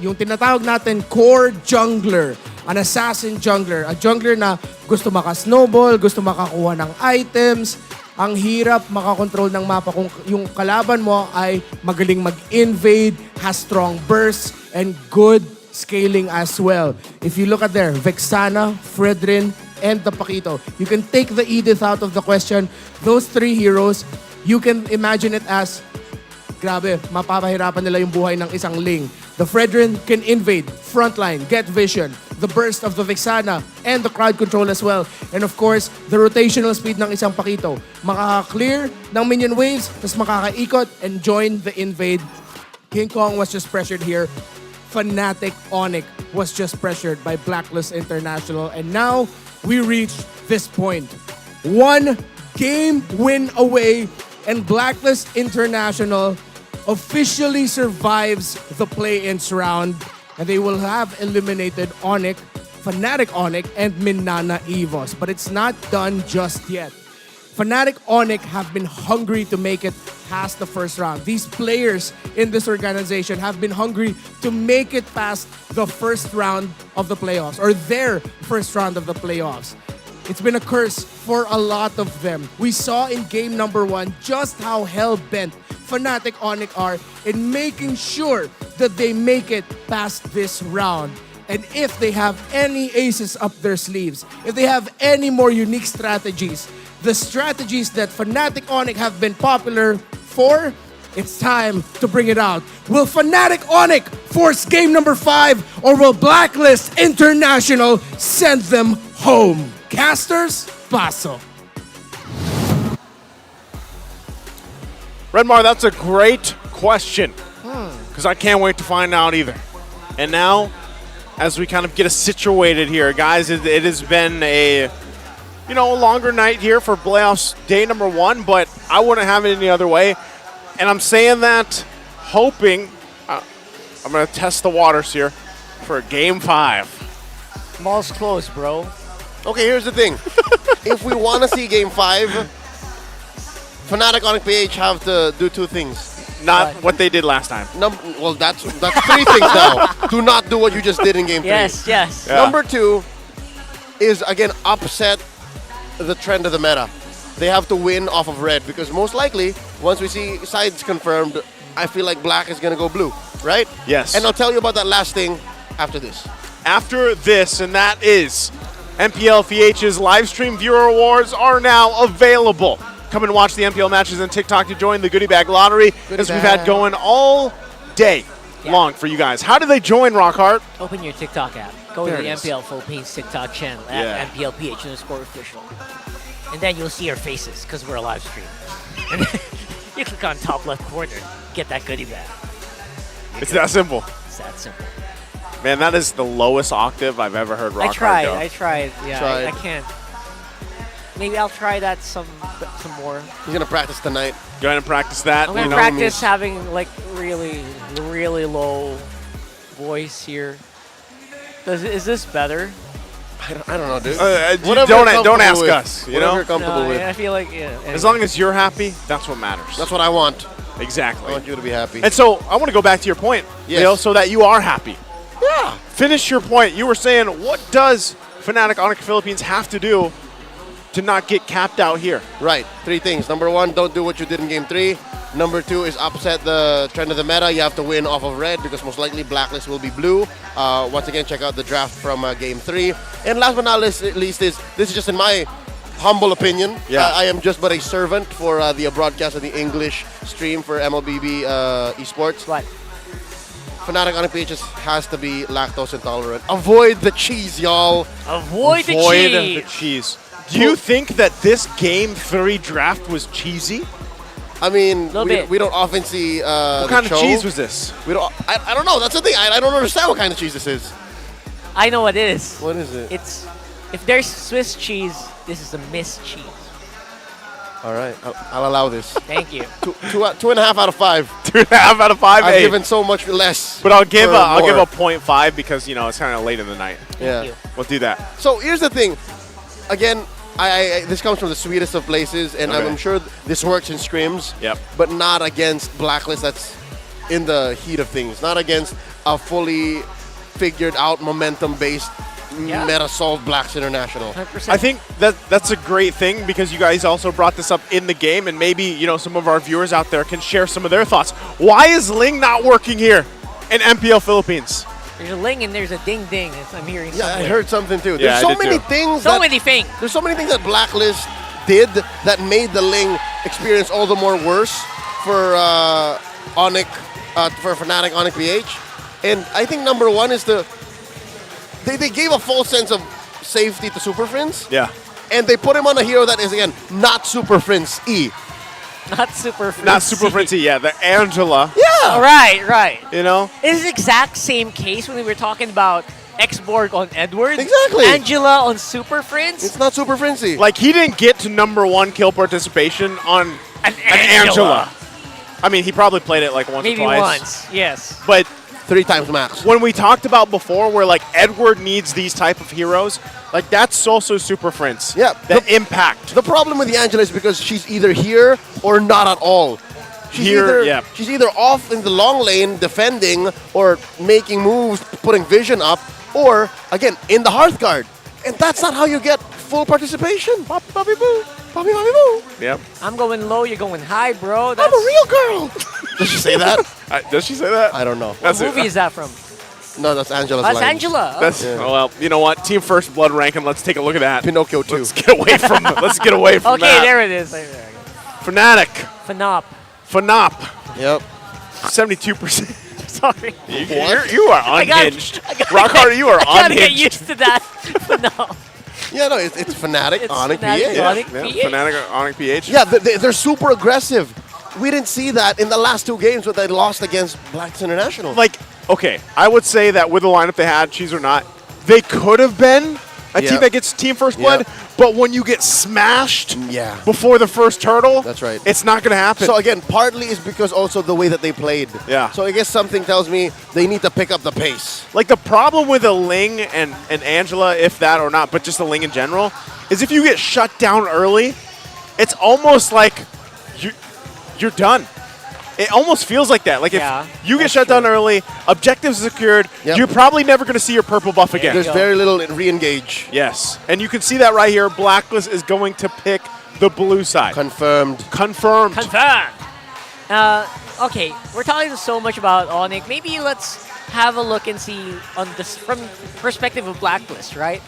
yung tinatawag natin core jungler, an assassin jungler, a jungler na gusto maka-snowball, gusto makakuha ng items, ang hirap makakontrol ng mapa kung yung kalaban mo ay magaling mag-invade, has strong bursts, and good scaling as well. If you look at there, Vexana, Fredrin, and the Paquito. You can take the Edith out of the question. Those 3 heroes, you can imagine it as, grabe, mapapahirapan nila yung buhay ng isang Ling. The Fredrin can invade, frontline, get vision, the burst of the Vexana, and the crowd control as well. And of course, the rotational speed ng isang Paquito. Makaka-clear ng minion waves, tapos makaka-ikot and join the invade. King Kong was just pressured here. Fnatic ONIC was just pressured by Blacklist International. And now, we reached this point. 1 game win away, and Blacklist International officially survives the play-ins round, and they will have eliminated ONIC, Fnatic ONIC, and Minana Evos. But it's not done just yet. Fnatic ONIC have been hungry to make it past the first round. These players in this organization have been hungry to make it past the first round of the playoffs, or their first round of the playoffs. It's been a curse for a lot of them. We saw in game number 1 just how hell-bent Fnatic ONIC are in making sure that they make it past this round. And if they have any aces up their sleeves, if they have any more unique strategies, the strategies that Fnatic ONIC have been popular for, it's time to bring it out. Will Fnatic ONIC force game number 5, or will Blacklist International send them home? Casters, paso. Redmar, that's a great question. Because I can't wait to find out either. And now, as we kind of get us situated here, guys, it has been a longer night here for playoffs day number 1, but I wouldn't have it any other way. And I'm saying that hoping, I'm going to test the waters here for game 5. Mall's closed, bro. Okay, here's the thing. If we want to see game 5, Fnatic ONIC PH have to do 2 things. Not what they did last time. Well, that's 3 things now. Do not do what you just did in game 3. Yes. Yeah. Number 2 is, again, upset the trend of the meta. They have to win off of red because most likely, once we see sides confirmed, I feel like black is going to go blue, right? Yes. And I'll tell you about that last thing after this. After this, and that is MPL-PH's live stream viewer awards are now available. Come and watch the MPL matches on TikTok to join the Goodie Bag Lottery, as we've had going all day long for you guys. How do they join, Rockhart? Open your TikTok app. Go There to the it is. MPL Philippines TikTok channel at MPL-PH_official. And then you'll see your faces because we're a live stream. And then you click on top left corner, get that goodie bag. It's that simple. It's that simple. Man, that is the lowest octave I've ever heard Rockhart go. I tried. Yeah, I can't. Maybe I'll try that some more. He's going to practice tonight. Go ahead and practice that. I'm going to practice having like really, really low voice here. Is this better? I don't know, dude. Don't ask us. You know, you're comfortable with. I feel like anyway. As long as you're happy, that's what matters. That's what I want. Exactly. I want you to be happy. And so I want to go back to your point, Yes. Leo, so that you are happy. Yeah. Finish your point. You were saying, what does Fnatic ONIC Philippines have to do to not get capped out here? Right. 3 things. Number 1, don't do what you did in game 3. Number 2 is upset the trend of the meta. You have to win off of red because most likely Blacklist will be blue. Once again, check out the draft from game 3. And last but not least is, this is just in my humble opinion. Yeah. I am just but a servant for the broadcast of the English stream for MLBB esports. What? Fnatic ONIC PH has to be lactose intolerant. Avoid the cheese, y'all. Avoid the cheese. Do you think that this game 3 draft was cheesy? I mean, bit. we don't often see What kind of cheese was this? We don't. I don't know. That's the thing. I don't understand what kind of cheese this is. I know what it is. What is it? It's if there's Swiss cheese, this is a Miss cheese. All right, I'll allow this. Thank you. 2.5 out of 5. 2.5 out of 5. I've given so much less. But I'll give for a more. 0.5 because it's kind of late in the night. Yeah. We'll do that. So here's the thing. Again, I this comes from the sweetest of places, and Okay. I'm sure this works in scrims. Yep. But not against Blacklist. That's in the heat of things. Not against a fully figured out momentum-based meta solve Blacks International. 100%. I think that's a great thing because you guys also brought this up in the game, and maybe some of our viewers out there can share some of their thoughts. Why is Ling not working here in MPL Philippines? There's a ling and there's a ding ding. I'm hearing. Yeah, I somewhere. heard something too. Yeah, There's I so did many too. things. So many things. There's so many things that Blacklist did that made the Ling experience all the more worse for ONIC, for Fnatic ONIC PH. And I think number 1 is they gave a false sense of safety to Super Friends. Yeah. And they put him on a hero that is, again, not Super Friends E. Not super. Not Super Frenzy, yeah. The Angela. Yeah. Right. It's the exact same case when we were talking about X-Borg on Edward. Exactly. Angela on Super Friends. It's not Super Frenzy. Like, he didn't get to number 1 kill participation on an Angela. I mean, he probably played it like once Maybe or twice. once, yes. But 3 times max. When we talked about before where, like, Edward needs these type of heroes, like, that's also Super Friends. Yeah. That impact. The problem with the Angela is because she's either here or not at all. She's either off in the long lane defending or making moves, putting vision up, or, again, in the Hearthguard. And that's not how you get full participation. Poppy, poppy, boo. Poppy, poppy, boo. Yep. I'm going low, you're going high, bro. I'm a real girl. Does she say that? Does she say that? I don't know. What movie is that from? No, that's Angela's That's line. Angela. That's well, you know what? Team First Blood ranking. Let's take a look at that. Pinocchio 2. Let's get away from. Let's get away from Okay, that. there it is. Fnatic. FNOP. FNOP. Yep. 72%. Sorry. You are unhinged. Rockhard, you are I gotta get unhinged. used to that. FNOP. Yeah, no, it's Fnatic ONIC PH. ONIC PH. Fnatic ONIC PH. Yeah, they're super aggressive. We didn't see that in the last 2 games when they lost against Blacklist International. Like, okay, I would say that with the lineup they had, cheese or not, they could have been a team that gets Team First Blood, but when you get smashed before the first turtle, that's right. It's not going to happen. So again, partly is because also the way that they played. Yeah. So I guess something tells me they need to pick up the pace. Like, the problem with a Ling and Angela, if that or not, but just a Ling in general, is if you get shut down early, it's almost like you're done. It almost feels like that. Like, if you get shut down early, objectives secured, you're probably never going to see your purple buff again. There's very little re-engage. Yes. And you can see that right here. Blacklist is going to pick the blue side. Confirmed. Confirmed. Confirmed. Okay, we're talking so much about ONIC. Maybe let's have a look and see on this from perspective of Blacklist, right?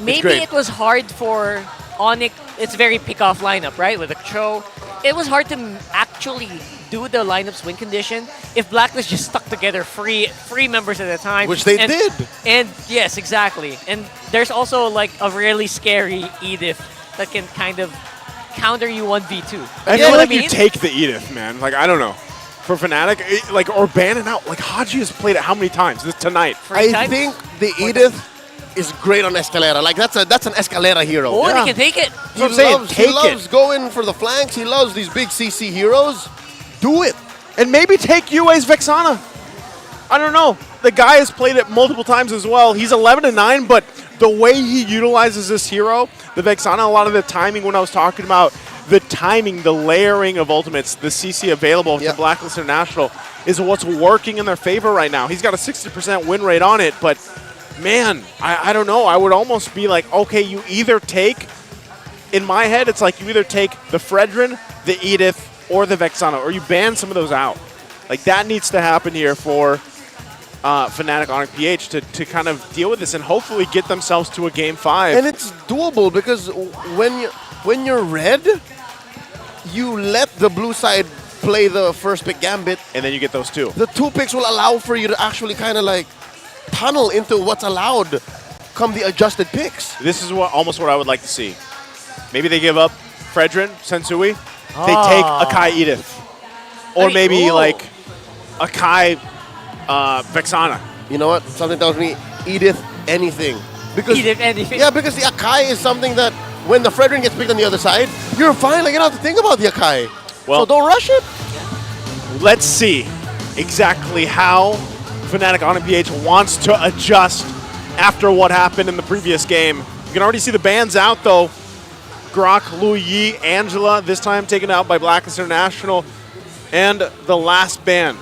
Maybe it was hard for ONIC. It's very pick-off lineup, right? With a show. It was hard to actually do the lineup's win condition if Blacklist just stuck together three members at a time. Which they did. And yes, exactly. And there's also like a really scary Edith that can kind of counter you 1v2. I feel like you take the Edith, man. Like, I don't know. For Fnatic, like, or ban it out. Like, Haji has played it how many times tonight? I think the Edith is great on Escalera. Like, that's an Escalera hero. Oh, he can take it. He loves going for the flanks. He loves these big CC heroes. Do it. And maybe take UA's Vexana. I don't know. The guy has played it multiple times as well. He's 11-9, but the way he utilizes this hero, the Vexana, a lot of the timing when I was talking about the timing, the layering of ultimates, the CC available to Blacklist International is what's working in their favor right now. He's got a 60% win rate on it, but man, I don't know. I would almost be like, okay, you either take, in my head, it's like you either take the Fredrin, the Edith, or the Vexana, or you ban some of those out. Like, that needs to happen here for Fnatic ONIC PH to kind of deal with this and hopefully get themselves to a Game 5. And it's doable because when you're red, you let the blue side play the first pick gambit. And then you get those 2. The 2 picks will allow for you to actually kind of like tunnel into what's allowed come the adjusted picks. This is almost what I would like to see. Maybe they give up Fredrin, Sensui. They take Akai Edith. Or maybe like Akai Vexana. You know what? Something tells me Edith anything. Because Edith anything. Yeah, because the Akai is something that when the Fredrin gets picked on the other side, you're fine. Like, you don't have to think about the Akai. Well, so don't rush it. Let's see exactly how Fnatic ONIC PH wants to adjust after what happened in the previous game. You can already see the bans out, though. Grok, Lu Yi, Angela, this time taken out by Blacklist International. And the last ban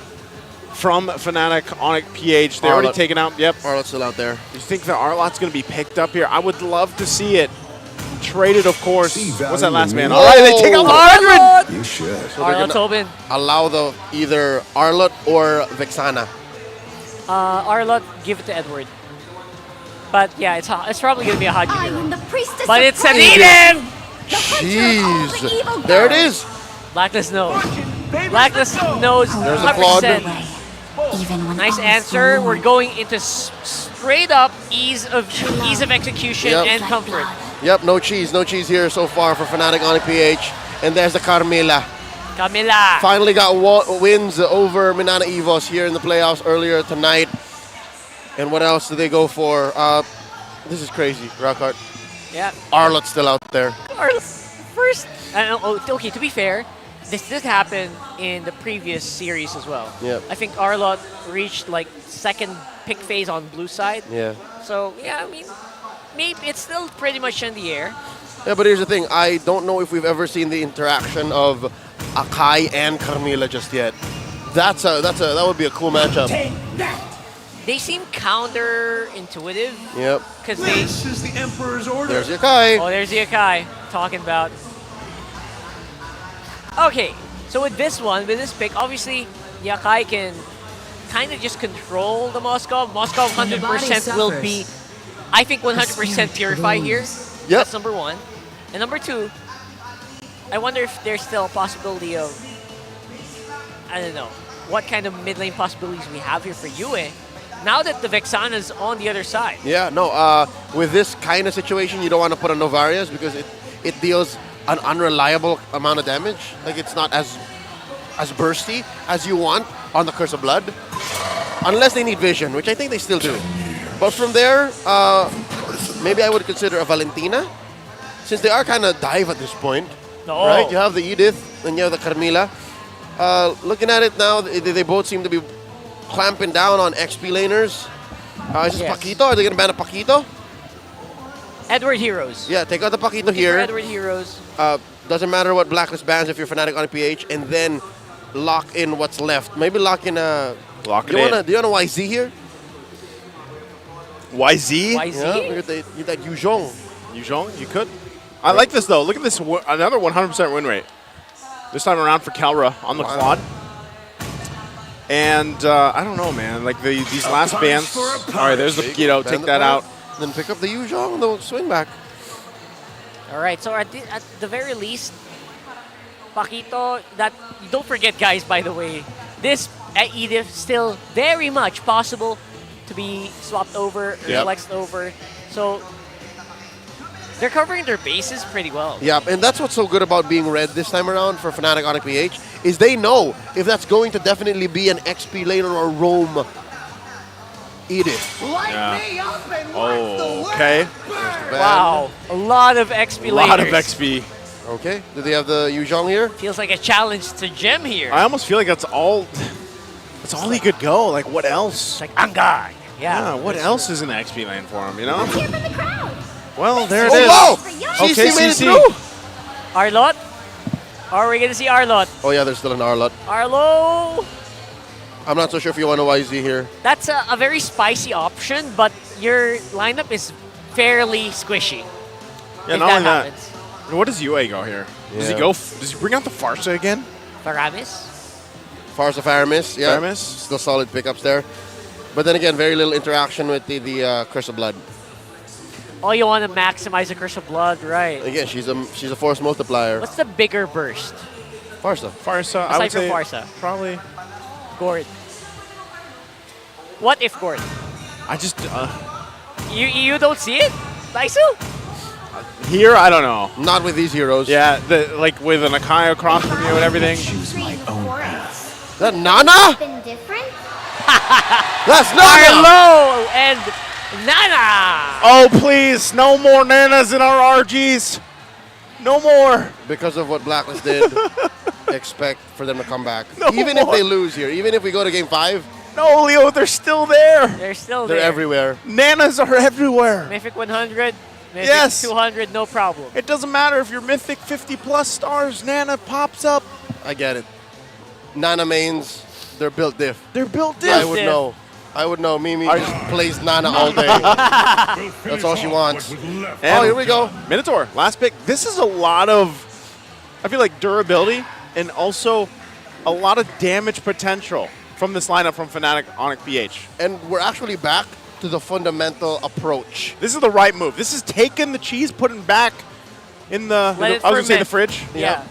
from Fnatic ONIC PH. They're already taken out. Yep. Arlot's still out there. You think that Arlot's going to be picked up here? I would love to see it. Traded, of course. What's that last ban? All right, they take out Fredrin. You should. So Arlot's open. Allow the either Arlot or Vexana. Arlot, give it to Edward. But yeah, it's probably going to be a Haji hero. But it's an Eden! Jeez. There it is. Blacklist knows. Blacklist knows 100%. Nice answer. We're going into straight up ease of execution and comfort. Yep, no cheese here so far for Fnatic ONIC PH. And there's the Carmilla. Camila. Finally got wins over Minana Evos here in the playoffs earlier tonight. And what else do they go for? This is crazy, Rockhart. Yeah. Arlot's still out there. First, okay, to be fair, this did happen in the previous series as well. Yep. I think Arlot reached like second pick phase on blue side. Yeah. So, yeah, I mean, maybe it's still pretty much in the air. Yeah, but here's the thing. I don't know if we've ever seen the interaction of Akai and Carmilla just yet. That would be a cool matchup. They seem counterintuitive. Yep. Because this is the Emperor's order. There's the Akai. Oh, there's the Akai. Talking about. Okay, so with this pick, obviously the Akai can kind of just control the Moscow. Moscow 100% will be, I think 100% Purify here. Yep. That's number one. And number two, I wonder if there's still a possibility of, I don't know, what kind of mid lane possibilities we have here for Yue. Now that the Vexana's on the other side. Yeah, no, with this kind of situation, you don't want to put on Novarius because it deals an unreliable amount of damage. Like, it's not as bursty as you want on the Curse of Blood. Unless they need vision, which I think they still do. But from there, maybe I would consider a Valentina, since they are kind of dive at this point. No. Right? You have the Edith, and you have the Carmilla. Looking at it now, they both seem to be clamping down on XP laners. Is this Paquito? Are they going to ban a Paquito? Edward Heroes. Yeah, take out the Paquito For here. Edward Heroes. Doesn't matter what Blacklist bans if you're Fnatic ONIC PH, and then lock in what's left. Maybe lock in a... Lock it do you in. Do you want a YZ here? YZ? YZ? Yeah, you got that Yuzhong. Yuzhong? You could. I like this, though. Look at this. Another 100% win rate. This time around for Kalra on the quad. And I don't know, man. Like these last bans. All right, there's the Paquito. Take that out. Then pick up the Yuzhong and the swing back. All right, so at the very least, Paquito, don't forget, guys, by the way, this Edith still very much possible to be swapped over, flexed over. So they're covering their bases pretty well. Yeah, and that's what's so good about being red this time around for Fnatic ONIC PH, is they know if that's going to definitely be an XP laner or roam Edith. Oh, okay. Wow, a lot of XP A lot laners. of XP. Okay, do they have the Yuzhong here? Feels like a challenge to Gem here. I almost feel like that's all he could go. Like, what else? Like, Angar. Yeah. What else is an XP lane for him, you know? Let's hear from the crowd. Well, there it Oh, is. wow! Okay, CC made it CC. through! Arlot? Are we going to see Arlot? Oh yeah, there's still an Arlot. Arlo! I'm not so sure if you want a YZ here. That's a very spicy option, but your lineup is fairly squishy. Yeah, if not only that. happens. What does UA go here? Does he Yeah. go? Does he bring out the Farsa again? Faramis? Farsa Faramis, yeah. Faramis? Still solid pickups there. But then again, very little interaction with the Curse of Blood. Oh, you want to maximize the Curse of Blood, right. Again, she's a force multiplier. What's the bigger burst? Farsa. Farsa, I would Aside from say Farsa. probably. Gord. What if Gord? I just You don't see it? Daisu? here. I don't know. Not with these heroes. Yeah, like with an Akai across from you and everything. Is that Nana? Been different? That's Nana! Arlo and Nana! Oh please, no more Nanas in our RGs. No more. Because of what Blacklist did, expect for them to come back. No Even if more. they lose here, even if we go to game 5, No, Leo, they're still there. They're still they're there. everywhere. Nanas are everywhere. Mythic 100, Mythic Yes. 200, no problem. It doesn't matter if you're Mythic 50 plus stars, Nana pops up. I get it. Nana mains, they're built diff. They're built I in. would know. I would know. Mimi just plays Nana all day. That's all she wants. Oh, here we go. Minotaur, last pick. This is a lot of, I feel like, durability and also a lot of damage potential from this lineup from Fnatic ONIC PH. And we're actually back to the fundamental approach. This is the right move. This is taking the cheese, putting back in the, Let it I was going to say the ferment. fridge. Yeah.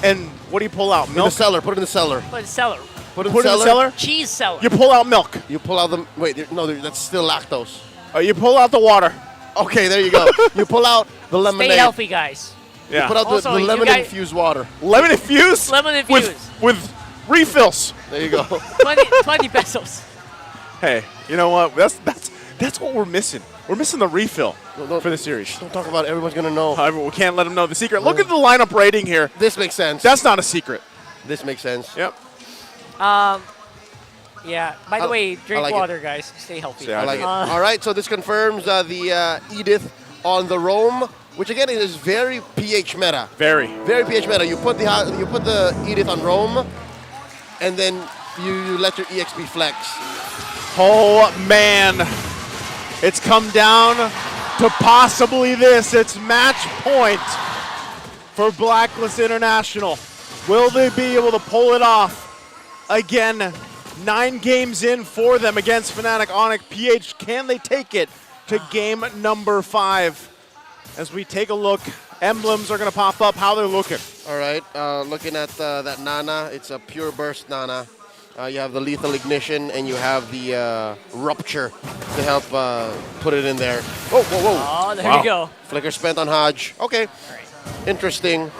And what do you pull out? In the Milk? cellar. Put it in the cellar. But cellar. Put it in Put it in the cellar? Cheese cellar. You pull out milk. You pull out the... Wait, no, that's still lactose. You pull out the water. Okay, there you go. You pull out the lemonade. Stay healthy, guys. Yeah. You put out Also, the you lemon guys- infused water. Lemon infused? Lemon infused. With refills. There you go. 20 pesos. Hey, you know what? That's what we're missing. We're missing the refill for the series. Don't talk about it. Everyone's going to know. However, we can't let them know the secret. Look at the lineup rating here. This makes sense. That's not a secret. This makes sense. Yep. Yeah. By the I- way, I drink like it. water, guys. Stay healthy. Stay I like it. Uh, All right, so this confirms the Edith on the roam, which again is very PH meta. Very. Very PH meta. You put the Edith on roam, and then you let your EXP flex. Oh, man. It's come down to possibly this. It's match point for Blacklist International. Will they be able to pull it off again 9 games in for them against Fnatic ONIC PH. Can they take it to game number 5? As we take a look, emblems are going to pop up. How they're looking. All right, looking at that Nana, it's a pure burst Nana. You have the lethal ignition and you have the rupture to help put it in there. Whoa, whoa, whoa. Oh, there you go. Flicker spent on Hodge. Okay, interesting.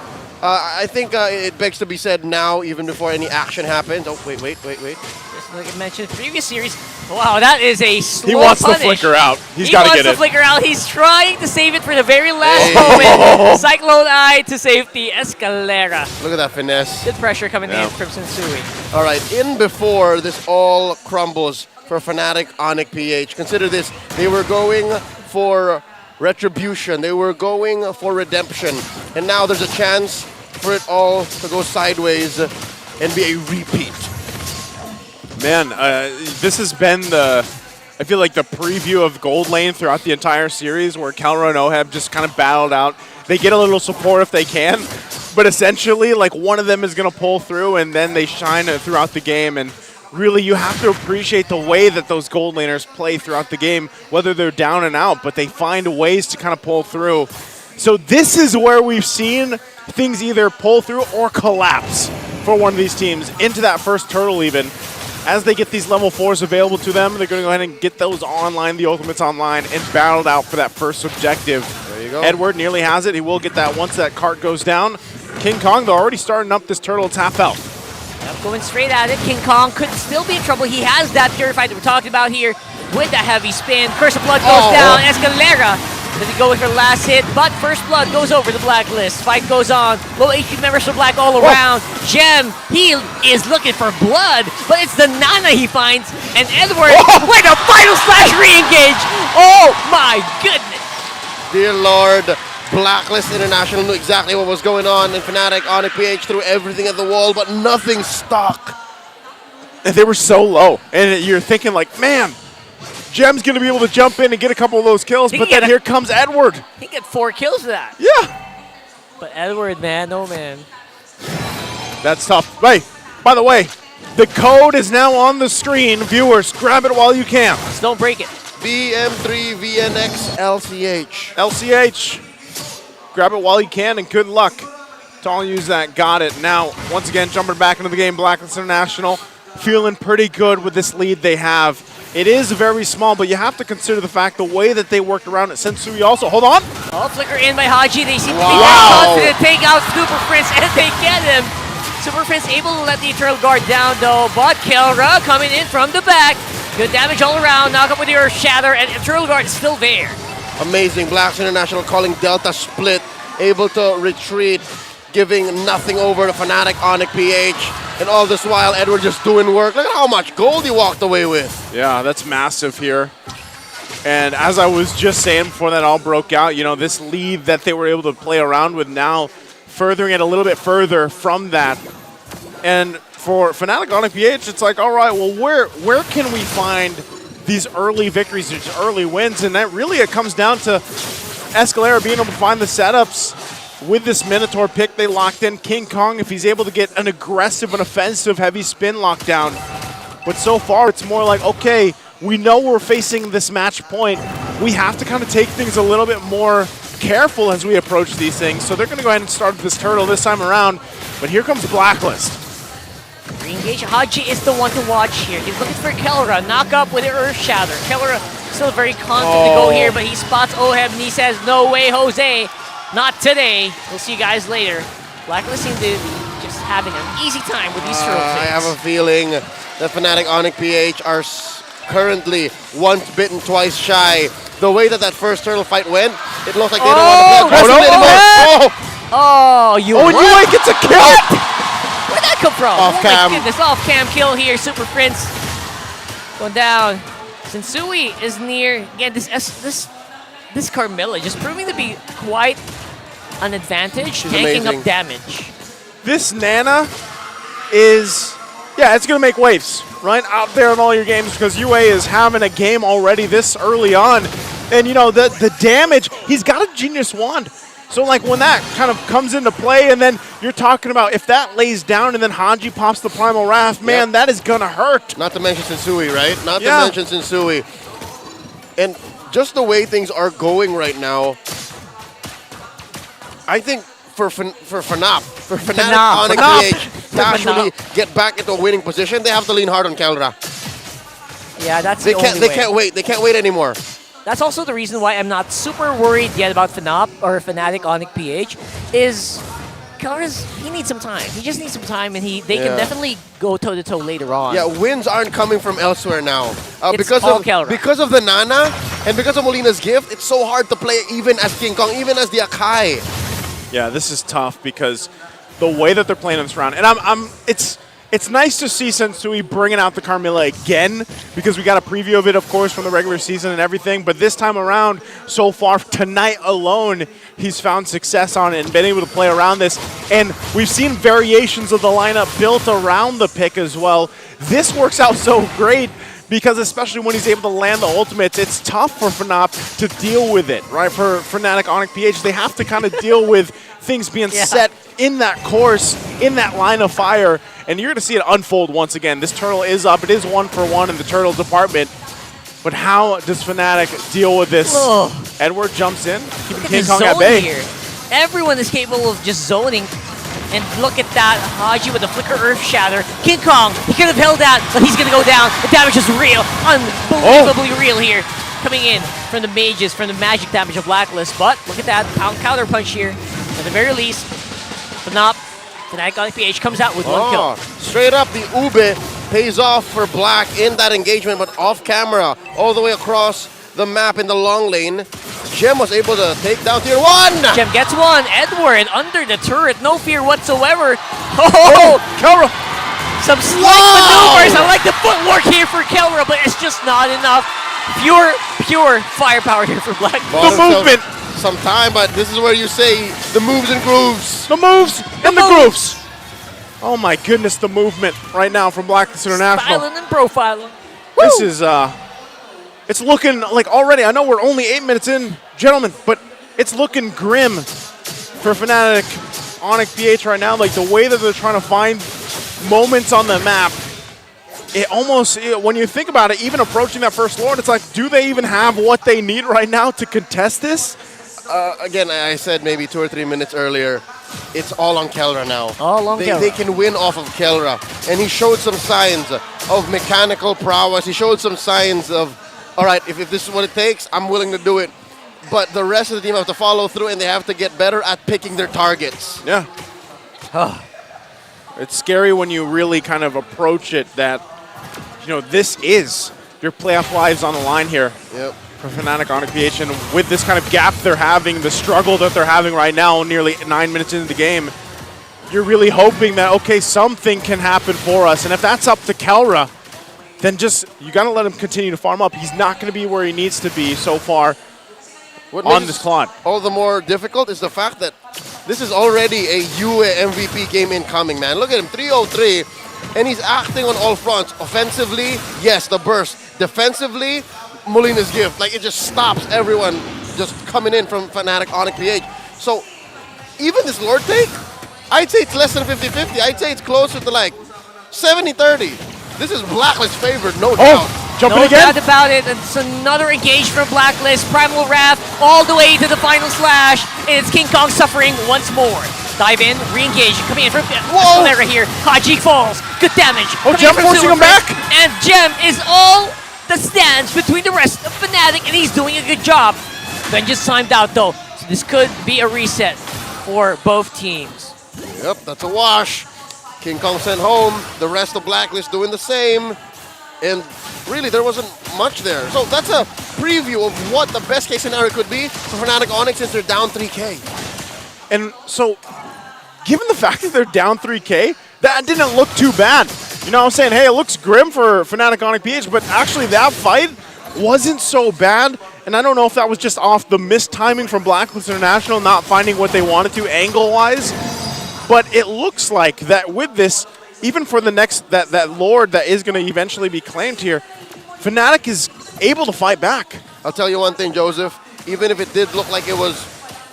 I think it begs to be said now, even before any action happens. Oh, wait. Just like I mentioned, previous series. Wow, that is a slow He wants punish. the flicker out. He's He got to wants get the it. flicker out. He's trying to save it for the very last moment. Cyclone Eye to safety. Escalera. Look at that finesse. Good pressure coming in from Sensui. All right, in before this all crumbles for Fnatic ONIC PH. Consider this, they were going for retribution. They were going for redemption. And now there's a chance for it all to go sideways and be a repeat. Man, this has been I feel like the preview of Gold Lane throughout the entire series where Kelra and Oheb just kind of battled out. They get a little support if they can, but essentially like one of them is going to pull through and then they shine throughout the game. And really you have to appreciate the way that those Gold Laners play throughout the game, whether they're down and out, but they find ways to kind of pull through. So this is where we've seen things either pull through or collapse for one of these teams into that first turtle even. As they get these level 4s available to them, they're going to go ahead and get those online, the ultimates online, and battled out for that first objective. There you go. Edward nearly has it. He will get that once that cart goes down. King Kong, they're already starting up this turtle. It's half health. Yep, going straight at it. King Kong could still be in trouble. He has that Purified that we're talking about here with the heavy spin. Curse of Blood goes down. Escalera. Does he go with her last hit? But First Blood goes over the Blacklist. Fight goes on. Low HP members for Black all around. Gem, he is looking for blood, but it's the Nana he finds. And Edward with a final slash re-engage. Oh my goodness. Dear Lord, Blacklist International knew exactly what was going on, and Fnatic ONIC PH threw everything at the wall, but nothing stuck. And they were so low. And you're thinking like, man, Gem's going to be able to jump in and get a couple of those kills, but then here comes Edward. He get 4 kills for that. Yeah. But Edward, man, oh man. That's tough. Hey, by the way, the code is now on the screen. Viewers, grab it while you can. Just don't break it. BM3VNX LCH. LCH. Grab it while you can, and good luck to all use that. Got it. Now, once again, jumping back into the game, Blacklist International feeling pretty good with this lead they have. It is very small, but you have to consider the fact the way that they worked around it. Sensui also. Hold on. Oh, flicker in by Haji. They seem to be confident to take out Super Prince, and they get him. Super Prince able to let the Eternal Guard down, though. But Kelra coming in from the back. Good damage all around. Knock up with the Earth Shatter, and Eternal Guard is still there. Amazing. Blacks International calling Delta Split. Able to retreat, giving nothing over to Fnatic ONIC PH. And all this while, Edward just doing work. Look at how much gold he walked away with. Yeah, that's massive here. And as I was just saying before that all broke out, you know, this lead that they were able to play around with now, furthering it a little bit further from that. And for Fnatic ONIC PH, it's like, all right, well, where can we find these early victories, these early wins? And that really, it comes down to Escalera being able to find the setups. With this Minotaur pick, they locked in King Kong if he's able to get an aggressive and offensive heavy spin lockdown. But so far, it's more like, okay, we know we're facing this match point. We have to kind of take things a little bit more careful as we approach these things. So they're going to go ahead and start this turtle this time around. But here comes Blacklist. Re-engage. Haji is the one to watch here. He's looking for Kelra. Knock up with the Earth Shatter. Kelra still very confident to go here, but he spots Oheb and he says, no way, Jose. Not today. We'll see you guys later. Blacklist seem to be just having an easy time with these turtle I have a feeling that Fnatic ONIC PH are currently once bitten, twice shy. The way that first turtle fight went, it looks like they don't want to play aggressive anymore. Oh, you Yue gets a kill! Where'd that come from? Off cam. My goodness, off cam kill here. Super Prince going down. Sensui is near. Again, this Carmilla just proving to be quite an advantage, She's tanking amazing. up damage. This Nana is, yeah, it's going to make waves, right, out there in all your games because Yue is having a game already this early on. And, you know, the damage, he's got a Genius Wand. So like when that kind of comes into play, and then you're talking about if that lays down and then Hanji pops the Primal Wrath, man, that is gonna hurt. Not to mention Sensui, right? Not to mention Sensui. And just the way things are going right now, I think for FNOP, for Fnatic ONIC PH to actually get back into a winning position, they have to lean hard on Kelra. Yeah, that's They the can't. only They way. can't wait. They can't wait anymore. That's also the reason why I'm not super worried yet about FNOP or Fnatic ONIC PH. Is Kelra's, he needs some time. He just needs some time, and they can definitely go toe to toe later on. Yeah, wins aren't coming from elsewhere now. It's Because all of Kelra. because of the Nana and because of Molina's gift, it's so hard to play even as King Kong, even as the Akai. Yeah, this is tough because the way that they're playing in this round, and it's nice to see Sensui bringing out the Carmilla again because we got a preview of it, of course, from the regular season and everything. But this time around, so far tonight alone, he's found success on it and been able to play around this. And we've seen variations of the lineup built around the pick as well. This works out so great because especially when he's able to land the ultimates, it's tough for FNOP to deal with it, right? For Fnatic ONIC PH, they have to kind of deal with things being set in that course, in that line of fire, and you're going to see it unfold once again. This turtle is up. It is 1-for-1 in the turtle department. But how does Fnatic deal with this? Ugh. Edward jumps in, keeping Look King at Kong the at zone bay. here. Everyone is capable of just zoning. And look at that, Haji with the Flicker Earth Shatter. King Kong, he could have held that, but he's going to go down. The damage is real, unbelievably real here. Coming in from the mages, from the magic damage of Blacklist. But look at that, counter punch here. At the very least, FNOP, Fnatic ONIC PH comes out with one kill. Straight up, the Ube pays off for Black in that engagement, but off camera, all the way across the map in the long lane. Gem was able to take down tier 1! Gem gets one. Edward under the turret, no fear whatsoever. Oh, Kelra! Some slight maneuvers. I like the footwork here for Kelra, but it's just not enough. Pure firepower here for Black. The movement! Some time, but this is where you say the moves and grooves. The moves and the grooves! Oh my goodness, the movement right now from Blacklist International. Styling and profiling. This is, it's looking like already, I know we're only 8 minutes in, gentlemen, but it's looking grim for Fnatic ONIC PH right now. Like the way that they're trying to find moments on the map, it almost, when you think about it, even approaching that first Lord, it's like, do they even have what they need right now to contest this? Again, I said maybe 2 or 3 minutes earlier, it's all on Kelra now. All on Kelra. They can win off of Kelra. And he showed some signs of mechanical prowess. He showed some signs of, all right, if this is what it takes, I'm willing to do it. But the rest of the team have to follow through, and they have to get better at picking their targets. Yeah. It's scary when you really kind of approach it that, you know, this is your playoff lives on the line here. Yep. For Fnatic ONIC PH, and with this kind of gap they're having, the struggle that they're having right now, nearly 9 minutes into the game, you're really hoping that, okay, something can happen for us. And if that's up to Kelra, then just, you got to let him continue to farm up. He's not going to be where he needs to be so far on this clock. All the more difficult is the fact that this is already a UA MVP game incoming, man. Look at him, 3-0-3, and he's acting on all fronts. Offensively, yes, the burst. Defensively, Molina's gift. Like, it just stops everyone just coming in from Fnatic ONIC PH. So, even this Lord take, I'd say it's less than 50-50. I'd say it's closer to like 70-30. This is Blacklist favored, no doubt. Jumping no again. doubt about it. It's another engage from Blacklist. Primal Wrath all the way to the final slash. And it's King Kong suffering once more. Dive in, re-engage, coming in from Solera here. Haji falls, good damage. Gem forcing him back. And Gem is all that stands between the rest of Fnatic, and he's doing a good job. Vengeance timed out though, so this could be a reset for both teams. Yep, that's a wash. King Kong sent home, the rest of Blacklist doing the same. And really, there wasn't much there. So that's a preview of what the best case scenario could be for Fnatic ONIC since they're down 3K. And so, given the fact that they're down 3K, that didn't look too bad. You know what I'm saying? Hey, it looks grim for Fnatic ONIC PH, but actually that fight wasn't so bad. And I don't know if that was just off the missed timing from Blacklist International, not finding what they wanted to angle-wise. But it looks like that with this, even for the next, that Lord that is going to eventually be claimed here, Fnatic is able to fight back. I'll tell you one thing, Joseph. Even if it did look like it was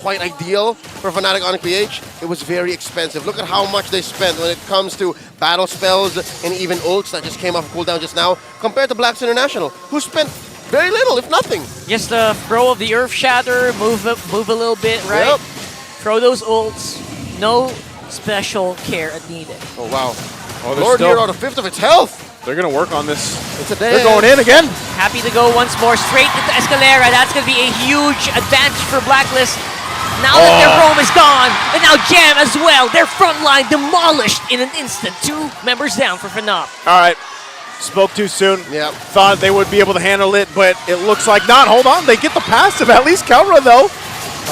quite ideal for Fnatic ONIC PH, it was very expensive. Look at how much they spent when it comes to battle spells and even ults that just came off cooldown just now, compared to Blacklist International, who spent very little, if nothing. Just the throw of the Earth Shatter, move a little bit, right? Yep. Throw those ults. No special care needed. Oh, wow. Oh, Lord Hero out of 5th of its health. They're going to work on this. It's a They're going in again. Happy to go once more straight into Escalera. That's going to be a huge advantage for Blacklist. Now that their roam is gone, and now Jam as well. Their front line demolished in an instant. 2 members down for FNOP. All right. Spoke too soon. Yeah. Thought they would be able to handle it, but it looks like not. Hold on. They get the passive. At least Kelra, though.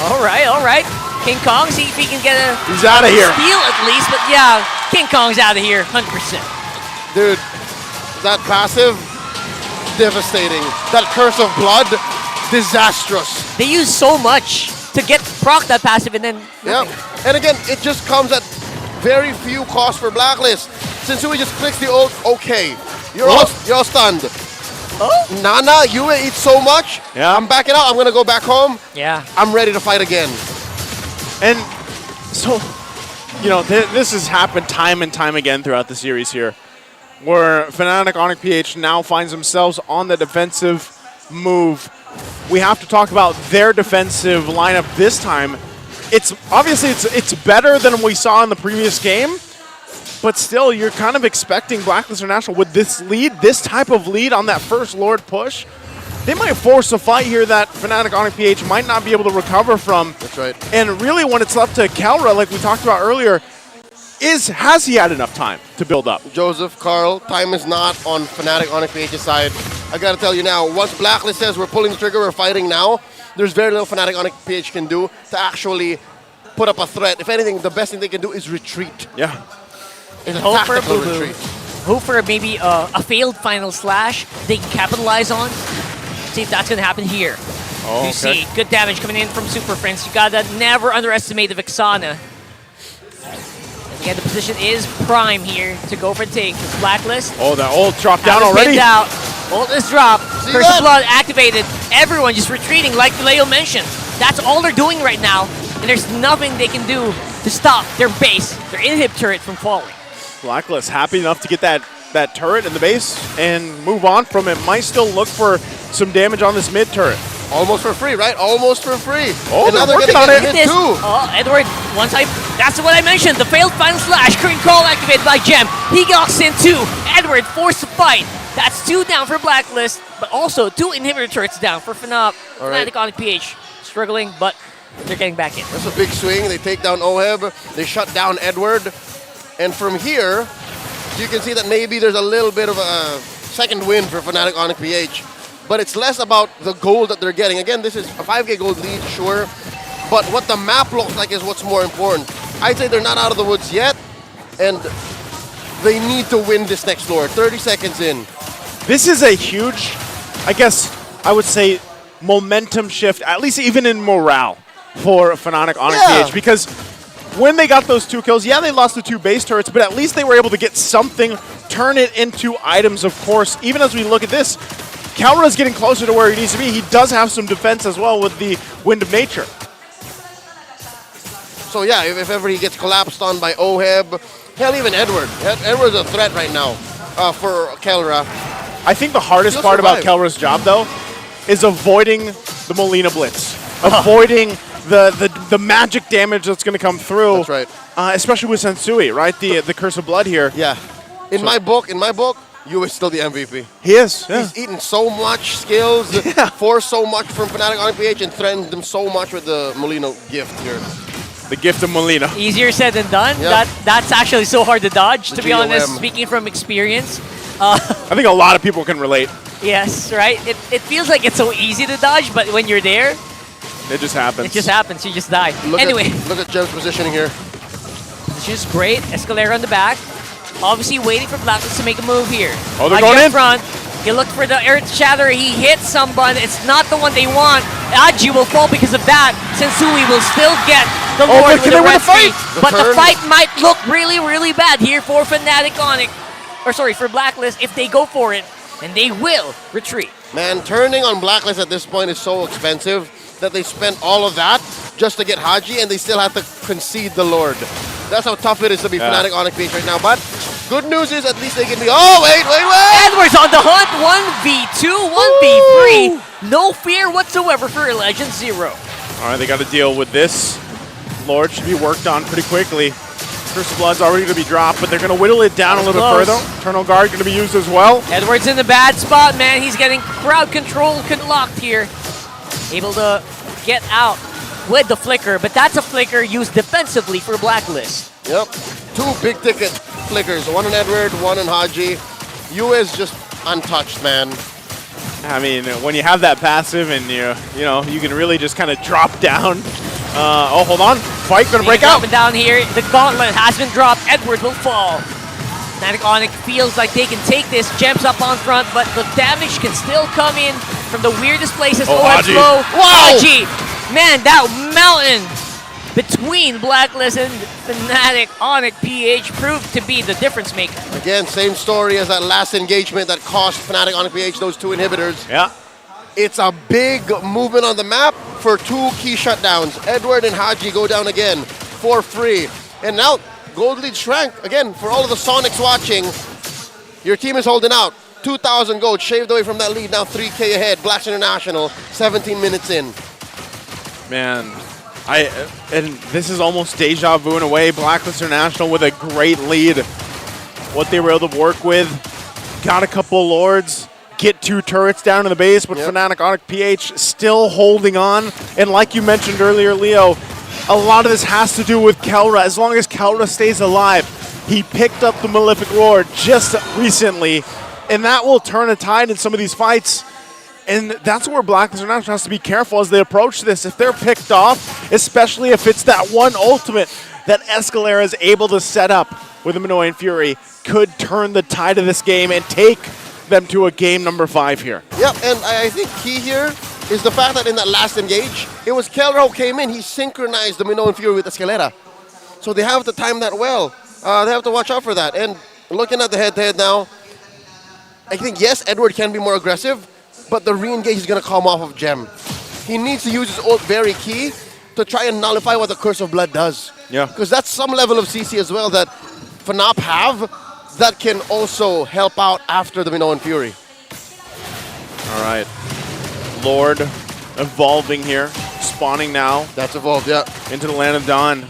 All right, all right. King Kong, see if he can get a He's out of here. steal at least. But yeah, King Kong's out of here, 100%. Dude, that passive, devastating. That Curse of Blood, disastrous. They use so much to get proc that passive and then Yeah, and again, it just comes at very few cost for Blacklist. Since we just clicks the ult, okay, you're all stunned. Oh. Nana, you eat so much. Yeah. I'm backing out. I'm gonna go back home. Yeah. I'm ready to fight again. And so, you know, this has happened time and time again throughout the series here, where Fnatic ONIC PH now finds themselves on the defensive move. We have to talk about their defensive lineup this time. It's obviously it's better than we saw in the previous game, but still, you're kind of expecting Blacklist International with this lead, this type of lead on that first Lord push. They might force a fight here that Fnatic ONIC PH might not be able to recover from. That's right. And really, when it's left to Kelra, like we talked about earlier, has he had enough time to build up? Joseph, Carl, time is not on Fnatic ONIC PH's side. I gotta tell you now, once Blacklist says we're pulling the trigger, we're fighting now, there's very little Fnatic ONIC PH can do to actually put up a threat. If anything, the best thing they can do is retreat. Yeah. It's a Hope for a tactical boo-boo. retreat. Hope for maybe a failed final slash they can capitalize on. See if that's going to happen here. Oh, You okay. see good damage coming in from Super Friends. You gotta never underestimate the Vexana. And again, the position is prime here to go for the take. It's Blacklist. Oh, that ult dropped down Now it's already. pinned out. Ult is dropped. See Curse that? of Blood activated. Everyone just retreating like Leo mentioned. That's all they're doing right now. And there's nothing they can do to stop their base, their inhib turret from falling. Blacklist happy enough to get that turret in the base and move on from it. Might still look for some damage on this mid turret. Almost for free, right? Almost for free. Oh, and now they're they're working gonna on get it. hit too. Oh, Edward, that's what I mentioned. The failed final slash. Current call activated by Gem. He locks in 2. Edward forced to fight. That's 2 down for Blacklist, but also 2 inhibitor turrets down for FNOP. All right. Fnatic ONIC PH struggling, but they're getting back in. That's a big swing. They take down Oheb. They shut down Edward. And from here, you can see that maybe there's a little bit of a second win for Fnatic ONIC PH. But it's less about the gold that they're getting. Again, this is a 5k gold lead, sure. But what the map looks like is what's more important. I'd say they're not out of the woods yet. And they need to win this next Lord. 30 seconds in. This is a huge, I guess I would say, momentum shift, at least even in morale for Fnatic ONIC PH. Because when they got those 2 kills, yeah, they lost the 2 base turrets, but at least they were able to get something, turn it into items, of course. Even as we look at this, Kelra's getting closer to where he needs to be. He does have some defense as well with the Wind of Nature. So yeah, if ever he gets collapsed on by Oheb, hell, even Edward. Edward's a threat right now for Kelra. I think the hardest part about Kelra's job, though, is avoiding the Molina Blitz. Avoiding the magic damage that's going to come through. That's right. Especially with Sensui, right? The Curse of Blood here. Yeah. In my book, you is still the MVP. He is. Yeah. He's eaten so much skills, forced so much from Fnatic ONIC PH, and threatened them so much with the Molino gift here. The gift of Molina. Easier said than done. Yep. That's actually so hard to dodge, The to be honest, GOM. speaking from experience. I think a lot of people can relate. Yes, right? It feels like it's so easy to dodge, but when you're there, it just happens. It just happens. You just die. Look anyway, look at Jem's positioning here. Position's great. Escalera on the back. Obviously waiting for Blacklist to make a move here. Oh, they're Aji going up in. front. He looked for the Earth Shatter. He hit someone. It's not the one they want. Aji will fall because of that. Sensui will still get the Oh, Lord but with can the they win red the fight? streak. But the fight might look really, really bad here for Fnatic ONIC. Or sorry, for Blacklist if they go for it. And they will retreat. Man, turning on Blacklist at this point is so expensive that they spent all of that just to get Haji, and they still have to concede the Lord. That's how tough it is to be Fnatic ONIC PH right now. But good news is at least they can be. Oh, wait! Edwards on the hunt. 1v2, 1v3. No fear whatsoever for Legend Zero. All right, they got to deal with this. Lord should be worked on pretty quickly. Curse of Blood's already going to be dropped, but they're going to whittle it down a little bit further. Eternal Guard going to be used as well. Edwards in the bad spot, man. He's getting crowd control locked here. Able to get out with the flicker, but that's a flicker used defensively for Blacklist. Yep, 2 big ticket flickers. One on Edward, one on Haji. You is just untouched, man. I mean, when you have that passive and you can really just kind of drop down. Oh, hold on. Fight gonna break out. Dropping down here. The gauntlet has been dropped. Edward will fall. Fnatic ONIC feels like they can take this. Gems up on front, but the damage can still come in from the weirdest places. Haji. Flow. Wow! Haji! Man, that mountain between Blacklist and Fnatic ONIC PH proved to be the difference maker. Again, same story as that last engagement that cost Fnatic ONIC PH those 2 inhibitors. Yeah. It's a big movement on the map for 2 key shutdowns. Edward and Haji go down again for free. And now, gold lead shrank. Again, for all of the Sonics watching, your team is holding out. 2,000 gold shaved away from that lead. Now 3K ahead. Blacks International, 17 minutes in. Man, and this is almost deja vu in a way. Blacklist International with a great lead. What they were able to work with. Got a couple of Lords. Get 2 turrets down in the base, but Fnatic ONIC PH still holding on. And like you mentioned earlier, Leo, a lot of this has to do with Kelra. As long as Kelra stays alive, he picked up the Malefic Roar just recently, and that will turn a tide in some of these fights. And that's where Blacklist International has to be careful as they approach this. If they're picked off, especially if it's that one ultimate that Escalera is able to set up with a Minoan Fury, could turn the tide of this game and take them to a game number 5 here. Yep, and I think key here is the fact that in that last engage, it was Kelra who came in. He synchronized the Minoan Fury with Escalera. So they have to time that well. They have to watch out for that. And looking at the head-to-head now, I think, yes, Edward can be more aggressive, but the re-engage is going to come off of Gem. He needs to use his ult very key to try and nullify what the Curse of Blood does. Yeah. Because that's some level of CC as well that FNOP have that can also help out after the Minoan Fury. All right. Lord evolving here. Spawning now. That's evolved, yeah. Into the Land of Dawn.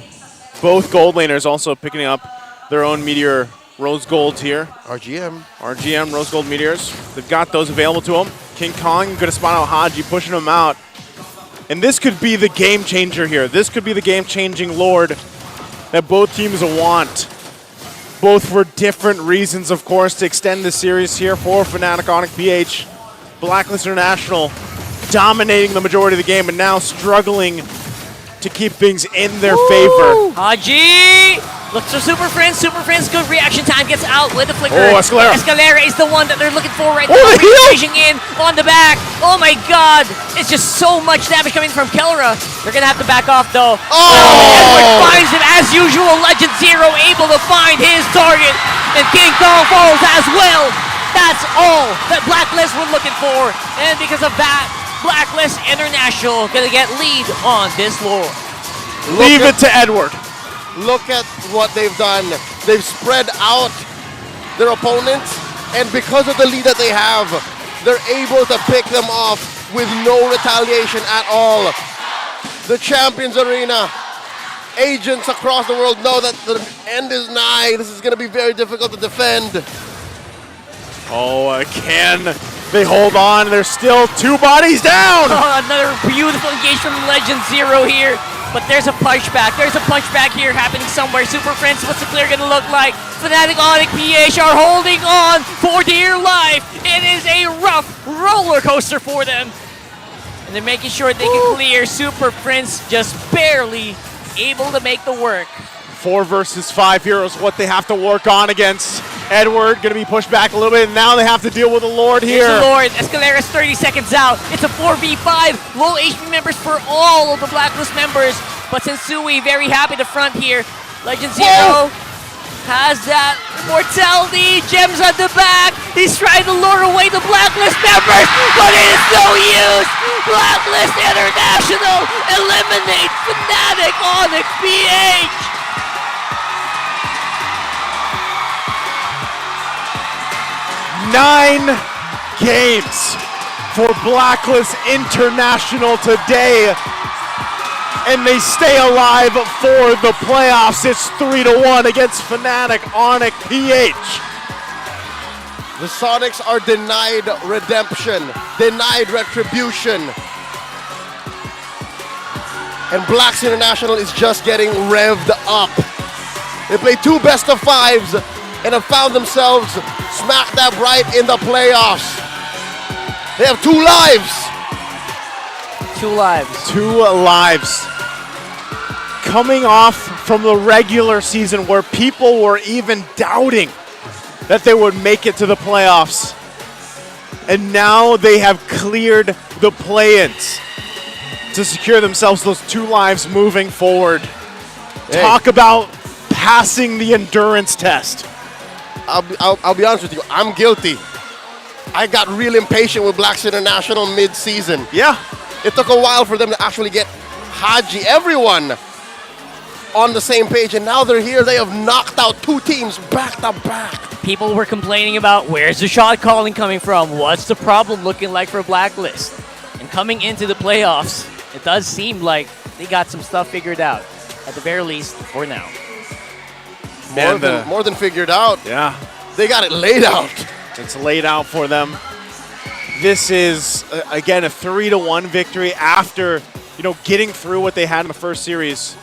Both gold laners also picking up their own Meteor Rose Golds here. RGM Rose Gold Meteors. They've got those available to them. King Kong going to spawn out Haji, pushing him out. And this could be the game changer here. This could be the game-changing Lord that both teams want. Both for different reasons, of course, to extend the series here for Fnatic ONIC PH. Blacklist International dominating the majority of the game and now struggling to keep things in their favor. Haji looks for Super Friends. Super Friends, good reaction time, gets out with the flicker. Oh, Escalera. Escalera is the one that they're looking for right now. The heal! In on the back. Oh my god. It's just so much damage coming from Kelra. They're going to have to back off though. Edward finds it as usual. Legend Zero able to find his target. And King Kong falls as well. That's all that Blacklist were looking for. And because of that, Blacklist International going to get lead on this Lord. Leave it to Edward. Look at what they've done. They've spread out their opponents, and because of the lead that they have, they're able to pick them off with no retaliation at all. The Champions Arena, agents across the world know that the end is nigh. This is going to be very difficult to defend. Oh, can they hold on? There's still 2 bodies down. Oh, another beautiful engage from Legend Zero here. But there's a punchback. There's a punchback here happening somewhere. Super Friends, what's the clear going to look like? Fnatic ONIC PH are holding on for dear life. It is a rough roller coaster for them. And they're making sure they can clear. Super Friends just barely able to make the work. 4 versus 5 heroes, what they have to work on against Edward. Going to be pushed back a little bit, and now they have to deal with the Lord here. Here's the Lord. Escalera's 30 seconds out. It's a 4v5. Low HP members for all of the Blacklist members. But Sensui very happy to front here. Legend Zero has that mortality. Gems at the back. He's trying to lure away the Blacklist members, but it is no use. Blacklist International eliminate Fnatic ONIC PH! Nine games for Blacklist International today, and they stay alive for the playoffs. It's 3-1 against Fnatic ONIC PH. The Sonics are denied redemption, denied retribution. And Blacks International is just getting revved up. They play 2 best-of-5s and have found themselves smack dab right in the playoffs. They have 2 lives. 2 lives. 2 lives. Coming off from the regular season where people were even doubting that they would make it to the playoffs. And now they have cleared the play-ins to secure themselves those 2 lives moving forward. Hey. Talk about passing the endurance test. I'll be honest with you, I'm guilty. I got real impatient with Blacks International mid-season. Yeah. It took a while for them to actually get Haji, everyone, on the same page, and now they're here. They have knocked out 2 teams back to back. People were complaining about where's the shot calling coming from? What's the problem looking like for Blacklist? And coming into the playoffs, it does seem like they got some stuff figured out, at the very least, for now. More than figured out. Yeah. They got it laid out. It's laid out for them. This is, again, a 3-1 victory after, getting through what they had in the first series.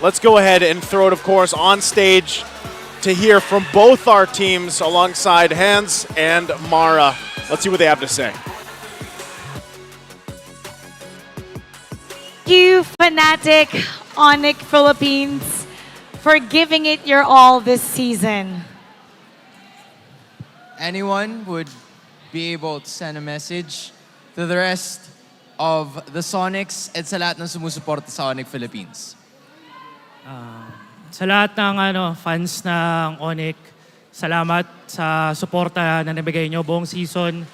Let's go ahead and throw it, of course, on stage to hear from both our teams alongside Hans and Mara. Let's see what they have to say. Thank you, Fnatic ONIC Philippines, for giving it your all this season. Anyone would be able to send a message to the rest of the Sonics at sa lahat ng sumusuporta sa ONIC Philippines? Sa lahat ng fans ng ONIC, salamat sa suporta na nabigay nyo buong season.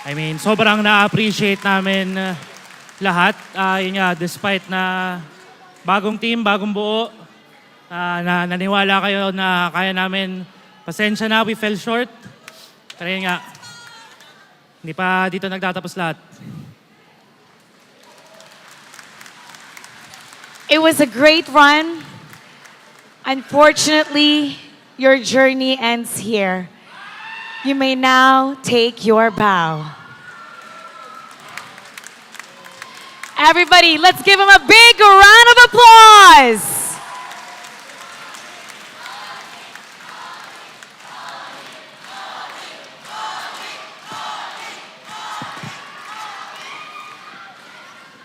I mean, sobrang na-appreciate namin lahat. Yun nga, despite na bagong team, bagong buo, na naniwala kayo na kaya namin. Pasensya na, we fell short. Pero yun nga, hindi pa dito nagtatapos lahat. It was a great run. Unfortunately, your journey ends here. You may now take your bow. Everybody, let's give him a big round of applause.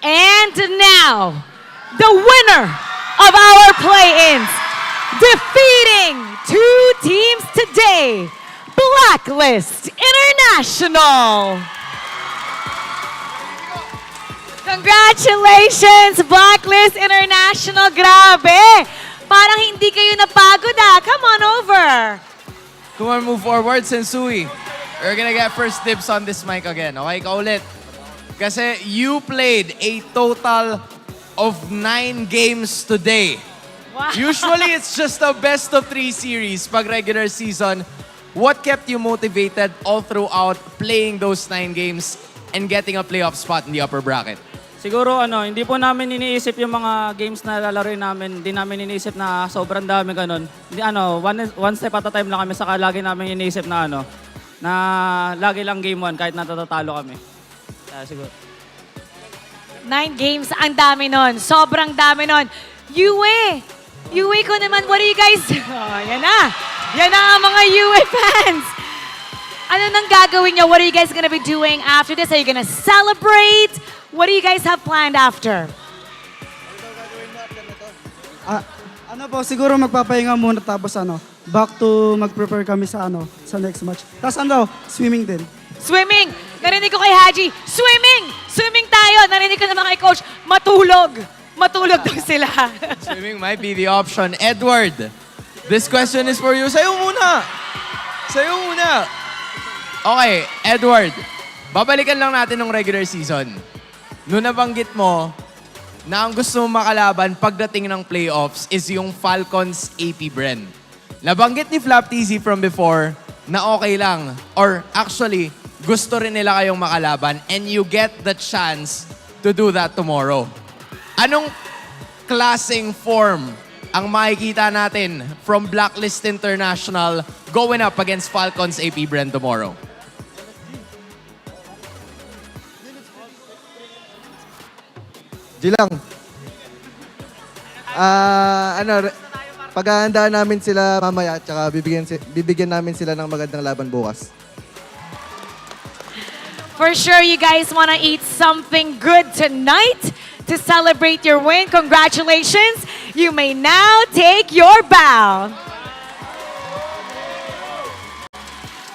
And now, the winner of our play-ins, defeating 2 teams today, Blacklist International. Congratulations, Blacklist International. Grabe. Parang hindi kayo napagod Come on over. Come on, move forward, Sensui. We're gonna get first dibs on this mic again. Okay, ikaw ulit. Kasi you played a total of 9 games today. Wow. Usually, it's just a best-of-3 series pag regular season. What kept you motivated all throughout playing those 9 games and getting a playoff spot in the upper bracket? Siguro hindi po namin iniisip yung mga games na lalaroin namin. Hindi namin iniisip na sobrang dami ganun. One step at a time lang kami, saka lagi namin iniisip na na lagi lang game 1 kahit natatatalo kami. Siguro. 9 games, ang dami nun. Sobrang dami nun. Yue ko naman, what do you guys... Oh, yan na. Yan na ang mga Yue fans. Ano nang gagawin nyo? What are you guys gonna be doing after this? Are you gonna celebrate? What do you guys have planned after? Siguro magpapahinga muna tapos back to mag-prepare kami sa sa next match. Tapos swimming din. Swimming! Narinig ko kay Haji, swimming! Swimming tayo! Narinig ko naman kay Coach, matulog! Matulog daw sila. Swimming might be the option. Edward, this question is for you. Sa'yo muna! Okay, Edward. babalikan lang natin ng regular season. Noon nabanggit mo na ang gusto mo makalaban pagdating ng playoffs is yung Falcons AP Bren. Nabanggit ni Flap TZ from before na okay lang. Or actually, gusto rin nila kayong makalaban and you get the chance to do that tomorrow. Anong klaseng form ang makikita natin from Blacklist International going up against Falcons AP Bren tomorrow? Lang. Paghahandaan namin sila mamaya, tsaka bibigyan namin sila ng magandang laban bukas. For sure, you guys want to eat something good tonight to celebrate your win. Congratulations. You may now take your bow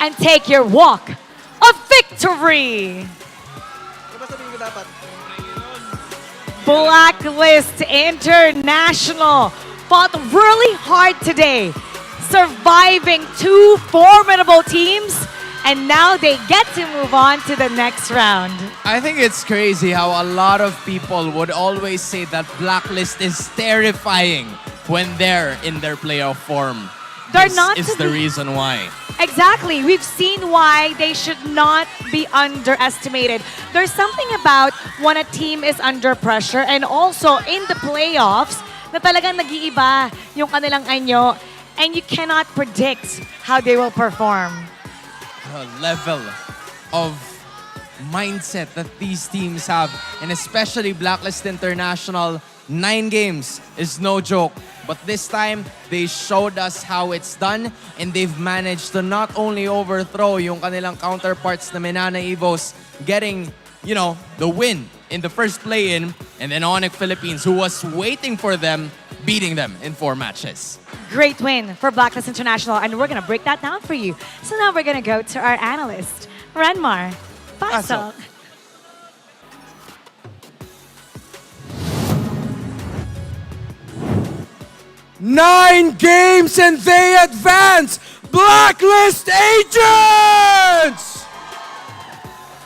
and take your walk of victory. Blacklist International fought really hard today, surviving two formidable teams, and now they get to move on to the next round. I think it's crazy how a lot of people would always say that Blacklist is terrifying when they're in their playoff form. They're This not is to the be- reason why. Exactly. We've seen why they should not be underestimated. There's something about when a team is under pressure and also in the playoffs na talagang nag-iiba yung kanilang anyo and you cannot predict how they will perform. The level of mindset that these teams have, and especially Blacklist International, 9 games is no joke. But this time, they showed us how it's done, and they've managed to not only overthrow yung kanilang counterparts na Minana Evos, getting, the win in the first play-in, and then ONIC Philippines, who was waiting for them, beating them in 4 matches. Great win for Blacklist International, and we're going to break that down for you. So now we're going to go to our analyst, Renmar. Pasok. 9 games and they advance! Blacklist agents!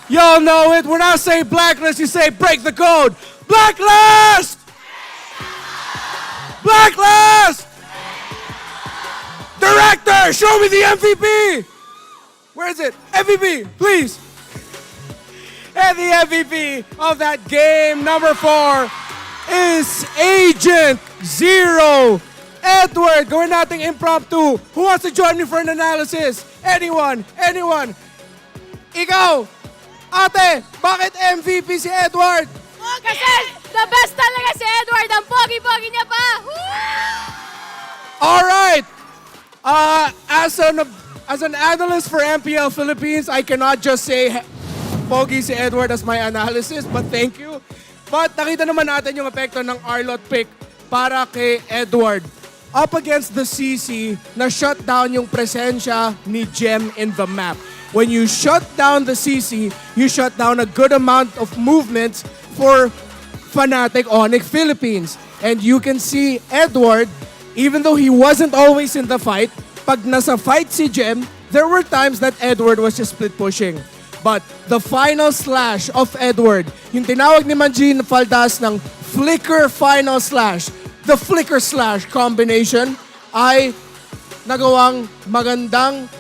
Y'all know it. When I say Blacklist, you say break the code. Blacklist! Blacklist! Director, show me the MVP! Where is it? MVP, please. And the MVP of that game, number 4, is Agent Zero. Edward, gawin nating impromptu. Who wants to join me for an analysis? Anyone? Anyone? Ikaw! Ate, bakit MVP si Edward? Oh, kasi the best talaga si Edward. Ang pogi-pogi niya pa. Alright! As an analyst for MPL Philippines, I cannot just say pogi si Edward as my analysis, but thank you. But nakita naman natin yung epekto ng Arlot pick para kay Edward. Up against the CC na shut down yung presensya ni Gem in the map. When you shut down the CC, you shut down a good amount of movements for Fnatic ONIC Philippines. And you can see Edward, even though he wasn't always in the fight, pag nasa fight si Gem, there were times that Edward was just split pushing. But the final slash of Edward, yung tinawag ni Manjin Faldas ng Flicker Final Slash, the Flicker Slash combination ay nagawang magandang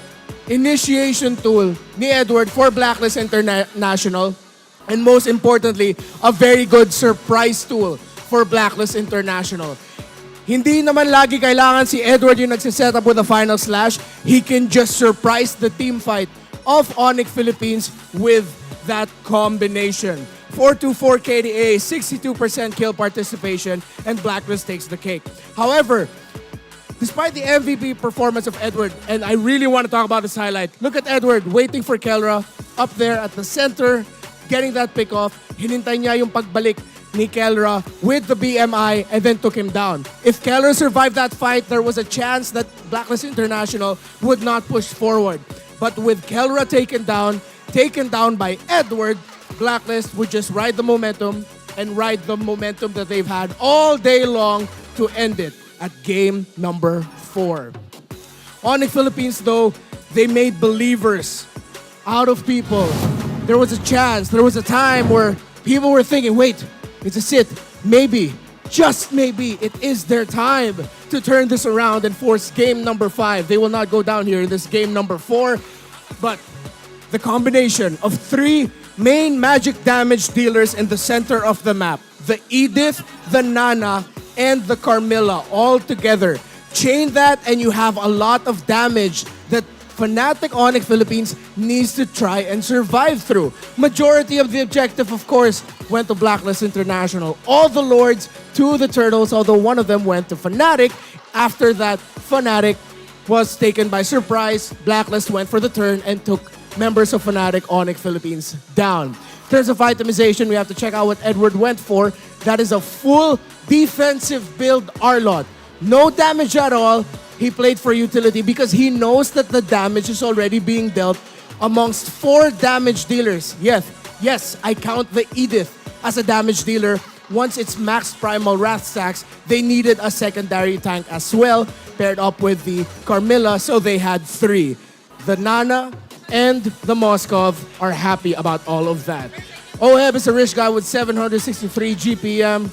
initiation tool ni Edward for Blacklist International, and most importantly, a very good surprise tool for Blacklist International. Hindi naman lagi kailangan si Edward yung nagsiset up with a final slash. He can just surprise the team fight of ONIC Philippines with that combination. 424 KDA, 62% kill participation, and Blacklist takes the cake. However, despite the MVP performance of Edward, and I really want to talk about this highlight, look at Edward waiting for Kelra up there at the center, getting that pick off. Hinintay niya yung pagbalik ni Kelra with the BMI and then took him down. If Kelra survived that fight, there was a chance that Blacklist International would not push forward. But with Kelra taken down by Edward, Blacklist would just ride the momentum and ride the momentum that they've had all day long to end it at game number 4. ONIC Philippines, though, they made believers out of people. there was a chance, there was a time where people were thinking, wait, it's a sit. Maybe, just maybe, it is their time to turn this around and force game number 5. They will not go down here in this game number 4. But the combination of 3 main magic damage dealers in the center of the map, the Edith, the Nana, and the Carmilla all together. Chain that and you have a lot of damage that Fnatic ONIC Philippines needs to try and survive through. Majority of the objective, of course, went to Blacklist International. All the Lords to the Turtles, although one of them went to Fnatic. After that, Fnatic was taken by surprise. Blacklist went for the turn and took members of Fnatic ONIC Philippines down. In terms of itemization, we have to check out what Edward went for. That is a full defensive build Arlot. No damage at all. He played for utility because he knows that the damage is already being dealt amongst 4 damage dealers. Yes, I count the Edith as a damage dealer. Once it's maxed primal wrath stacks, they needed a secondary tank as well, paired up with the Carmilla, so they had 3. The Nana and the Moskov are happy about all of that. Oheb is a rich guy with 763 GPM.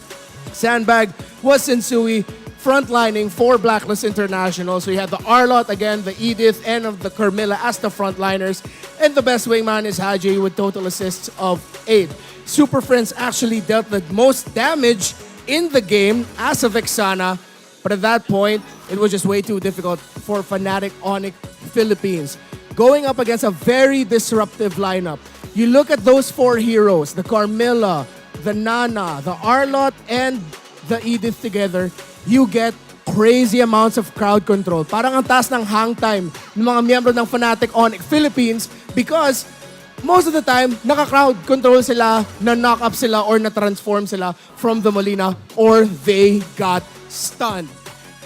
Sandbag was Sensui, frontlining for Blacklist International. So you had the Arlot again, the Edith, and of the Carmilla as the frontliners. And the best wingman is Haji with total assists of 8. Super Friends actually dealt the most damage in the game as a Vexana. But at that point, it was just way too difficult for Fnatic ONIC Philippines. Going up against a very disruptive lineup. You look at those 4 heroes, the Carmilla, the Nana, the Arlot, and the Edith together, you get crazy amounts of crowd control. Parang ang taas ng hang time ng mga miyembro ng Fnatic ONIC Philippines because most of the time, naka-crowd control sila, na-knock up sila, or na-transform sila from the Molina, or they got stunned.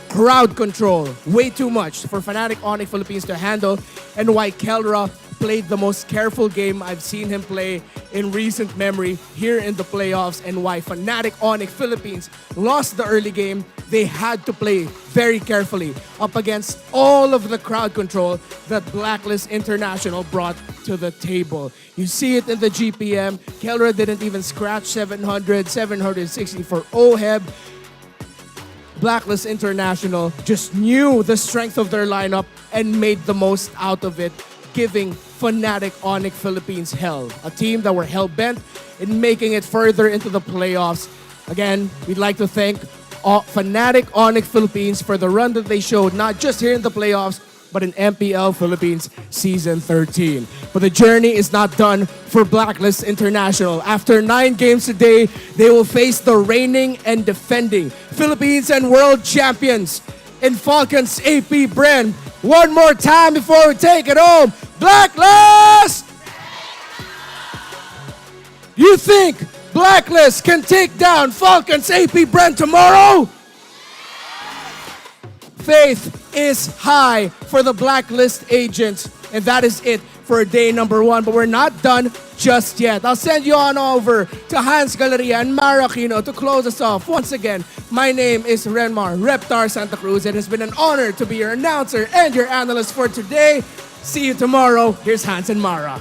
Crowd control, way too much for Fnatic ONIC Philippines to handle, and why Kelra played the most careful game I've seen him play in recent memory here in the playoffs, and why Fnatic ONIC Philippines lost the early game. They had to play very carefully up against all of the crowd control that Blacklist International brought to the table. You see it in the GPM. Kelra didn't even scratch 700, 760 for Oheb. Blacklist International just knew the strength of their lineup and made the most out of it, giving Fnatic ONIC Philippines hell. A team that were hell-bent in making it further into the playoffs. Again, we'd like to thank Fnatic ONIC Philippines for the run that they showed, not just here in the playoffs, but in MPL Philippines Season 13. But the journey is not done for Blacklist International. After 9 games today, they will face the reigning and defending Philippines and world champions in Falcons AP Bren. One more time before we take it home. Blacklist! You think Blacklist can take down Falcons AP Bren tomorrow? Faith is high for the Blacklist agents, and that is it for day number 1. But we're not done just yet. I'll send you on over to Hans Galleria and Maracino to close us off. Once again, my name is Renmar Reptar Santa Cruz. It has been an honor to be your announcer and your analyst for today. See you tomorrow. Here's Hans and Mara.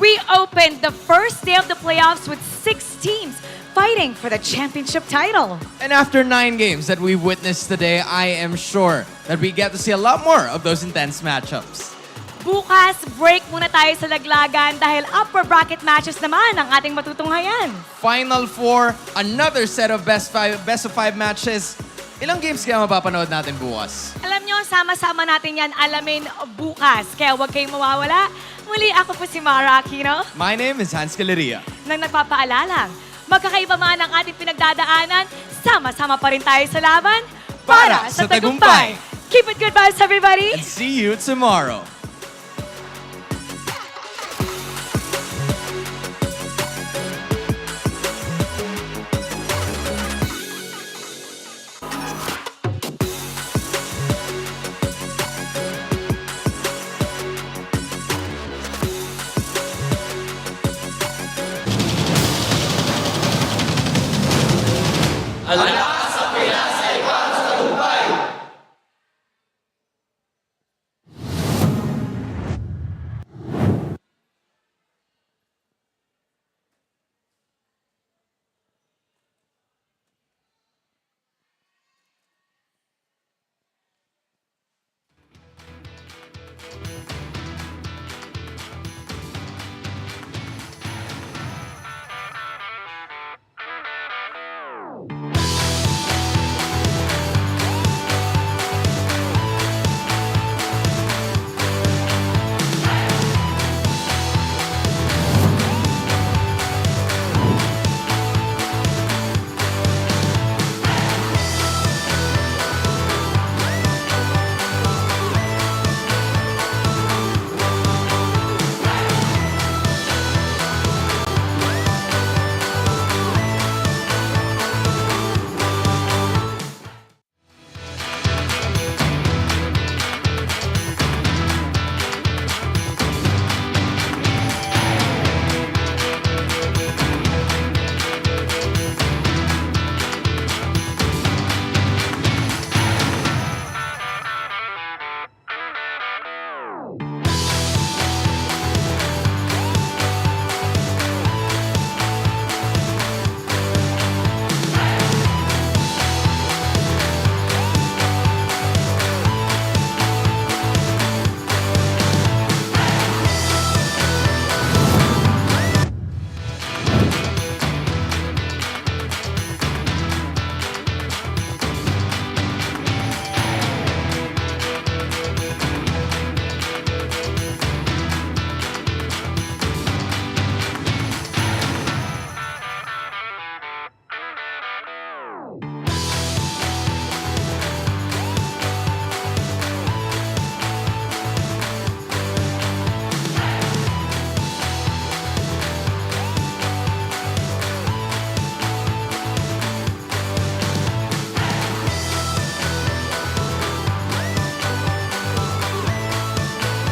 We opened the first day of the playoffs with 6 teams fighting for the championship title. And after 9 games that we've witnessed today, I am sure that we get to see a lot more of those intense matchups. Bukas, break muna tayo sa laglagan dahil upper bracket matches naman ang ating matutunghayan. Final 4, another set of best of 5 matches. Ilang games kaya mapapanood natin bukas? Alam nyo, sama-sama natin yan alamin bukas. Kaya huwag kayong mawawala. Muli, ako po si Mara Aquino. My name is Hans Galeria. Nang nagpapaalalang, magkakaiba man ang ating pinagdadaanan, sama-sama pa rin tayo sa laban para sa tagumpay. Keep it good vibes, everybody. And see you tomorrow.